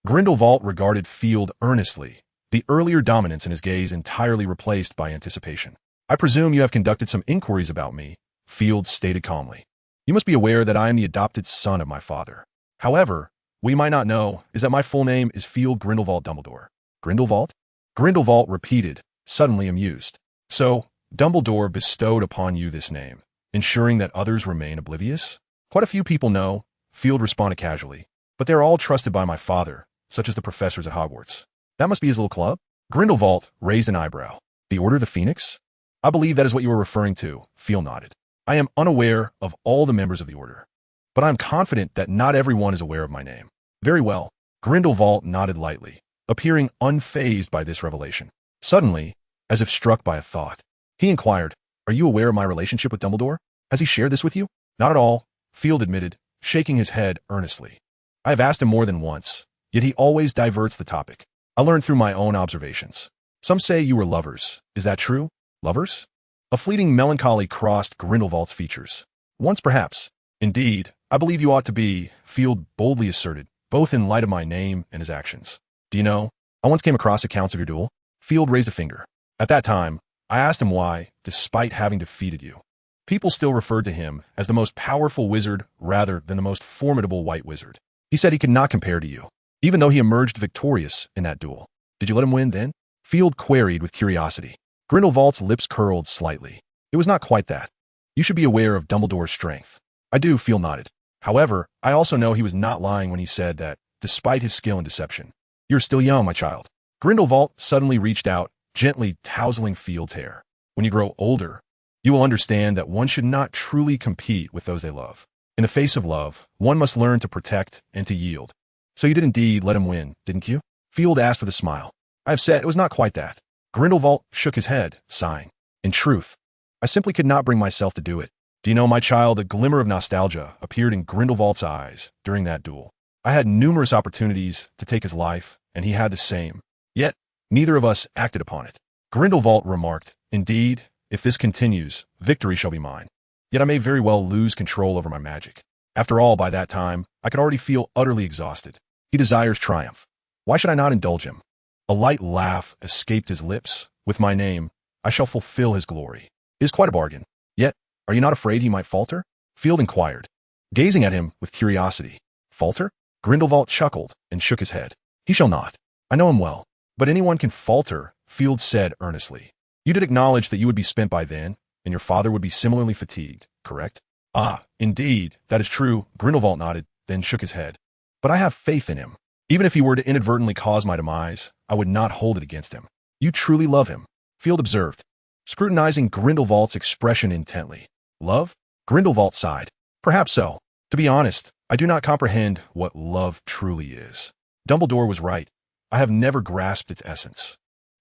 Grindelwald regarded Field earnestly, the earlier dominance in his gaze entirely replaced by anticipation. I presume you have conducted some inquiries about me, Field stated calmly. You must be aware that I am the adopted son of my father. However, what you might not know is that my full name is Field Grindelwald Dumbledore. Grindelwald? Grindelwald repeated, suddenly amused. So, Dumbledore bestowed upon you this name, ensuring that others remain oblivious? Quite a few people know, Field responded casually, but they're all trusted by my father, such as the professors at Hogwarts. That must be his little club? Grindelwald raised an eyebrow. The Order of the Phoenix? I believe that is what you were referring to, Field nodded. I am unaware of all the members of the Order, but I am confident that not everyone is aware of my name. Very well, Grindelwald nodded lightly, appearing unfazed by this revelation. Suddenly, as if struck by a thought, he inquired, Are you aware of my relationship with Dumbledore? Has he shared this with you? Not at all, Field admitted, shaking his head earnestly. I have asked him more than once, yet he always diverts the topic. I learned through my own observations. Some say you were lovers. Is that true? Lovers? A fleeting melancholy crossed Grindelwald's features. Once perhaps. Indeed, I believe you ought to be, Field boldly asserted, both in light of my name and his actions. Do you know, I once came across accounts of your duel. Field raised a finger. At that time, I asked him why, despite having defeated you. People still referred to him as the most powerful wizard rather than the most formidable white wizard. He said he could not compare to you, even though he emerged victorious in that duel. Did you let him win then? Field queried with curiosity. Grindelwald's lips curled slightly. It was not quite that. You should be aware of Dumbledore's strength. I do, Field nodded. However, I also know he was not lying when he said that, despite his skill in deception. You're still young, my child. Grindelwald suddenly reached out, gently tousling Field's hair. When you grow older, you will understand that one should not truly compete with those they love. In the face of love, one must learn to protect and to yield. So you did indeed let him win, didn't you? Field asked with a smile. I have said it was not quite that. Grindelwald shook his head, sighing. In truth, I simply could not bring myself to do it. Do you know, my child, a glimmer of nostalgia appeared in Grindelwald's eyes during that duel. I had numerous opportunities to take his life, and he had the same. Yet, neither of us acted upon it. Grindelwald remarked, Indeed, if this continues, victory shall be mine. Yet I may very well lose control over my magic. After all, by that time, I could already feel utterly exhausted. He desires triumph. Why should I not indulge him? A light laugh escaped his lips. With my name, I shall fulfill his glory. It is quite a bargain. Yet, are you not afraid he might falter? Field inquired, gazing at him with curiosity. Falter? Grindelwald chuckled and shook his head. He shall not. I know him well. But anyone can falter, Field said earnestly. You did acknowledge that you would be spent by then, and your father would be similarly fatigued, correct? Ah, indeed, that is true, Grindelwald nodded, then shook his head. But I have faith in him. Even if he were to inadvertently cause my demise, I would not hold it against him. You truly love him, Field observed, scrutinizing Grindelwald's expression intently. Love? Grindelwald sighed. Perhaps so. To be honest, I do not comprehend what love truly is. Dumbledore was right. I have never grasped its essence.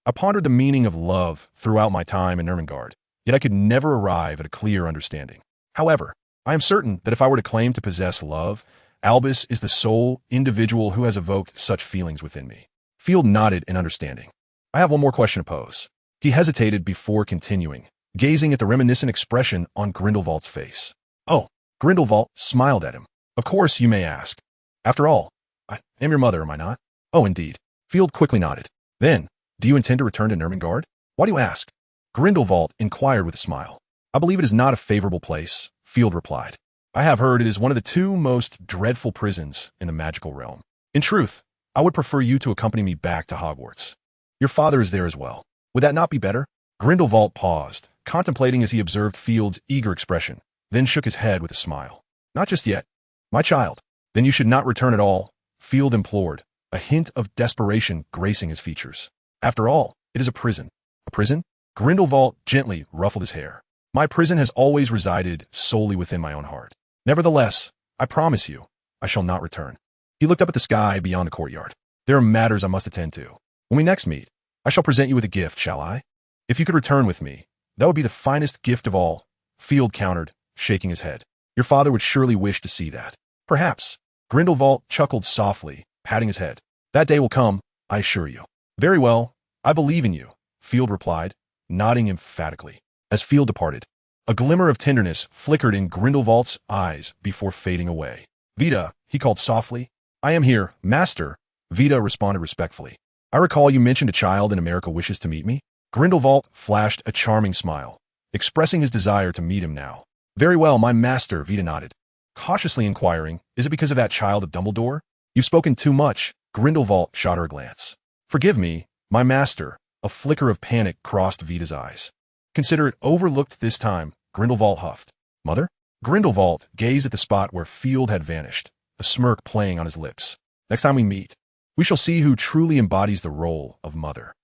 I pondered the meaning of love throughout my time in Ermengarde, yet I could never arrive at a clear understanding. However, I am certain that if I were to claim to possess love, Albus is the sole individual who has evoked such feelings within me. Field nodded in understanding. I have one more question to pose. He hesitated before continuing, gazing at the reminiscent expression on Grindelwald's face. Oh, Grindelwald smiled at him. Of course, you may ask. After all, I am your mother, am I not? Oh, indeed. Field quickly nodded. Then, do you intend to return to Ermengarde? Why do you ask? Grindelwald inquired with a smile. I believe it is not a favorable place, Field replied. I have heard it is one of the 2 most dreadful prisons in the magical realm. In truth, I would prefer you to accompany me back to Hogwarts. Your father is there as well. Would that not be better? Grindelwald paused, contemplating as he observed Field's eager expression, then shook his head with a smile. Not just yet. My child. Then you should not return at all, Field implored, a hint of desperation gracing his features. After all, it is a prison. A prison? Grindelwald gently ruffled his hair. My prison has always resided solely within my own heart. Nevertheless, I promise you, I shall not return. He looked up at the sky beyond the courtyard. There are matters I must attend to. When we next meet, I shall present you with a gift, shall I? If you could return with me, that would be the finest gift of all, Field countered, shaking his head. Your father would surely wish to see that. Perhaps. Grindelwald chuckled softly, patting his head. That day will come, I assure you. Very well, I believe in you, Field replied, nodding emphatically. As Field departed, a glimmer of tenderness flickered in Grindelwald's eyes before fading away. Vita, he called softly. I am here, master, Vita responded respectfully. I recall you mentioned a child in America wishes to meet me. Grindelwald flashed a charming smile, expressing his desire to meet him now. Very well, my master, Vita nodded. Cautiously inquiring, is it because of that child of Dumbledore? You've spoken too much, Grindelwald shot her a glance. Forgive me, my master, a flicker of panic crossed Vita's eyes. Consider it overlooked this time, Grindelwald huffed. Mother? Grindelwald gazed at the spot where Field had vanished, a smirk playing on his lips. Next time we meet, we shall see who truly embodies the role of mother.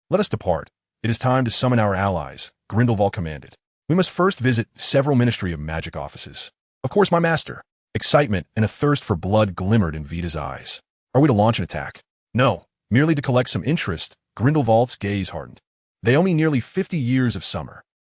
Let us depart. It is time to summon our allies, Grindelwald commanded. We must first visit several Ministry of Magic offices. Of course, my master. Excitement and a thirst for blood glimmered in Vita's eyes. Are we to launch an attack? No, merely to collect some interest, Grindelwald's gaze hardened. They owe me nearly 50 years of summer.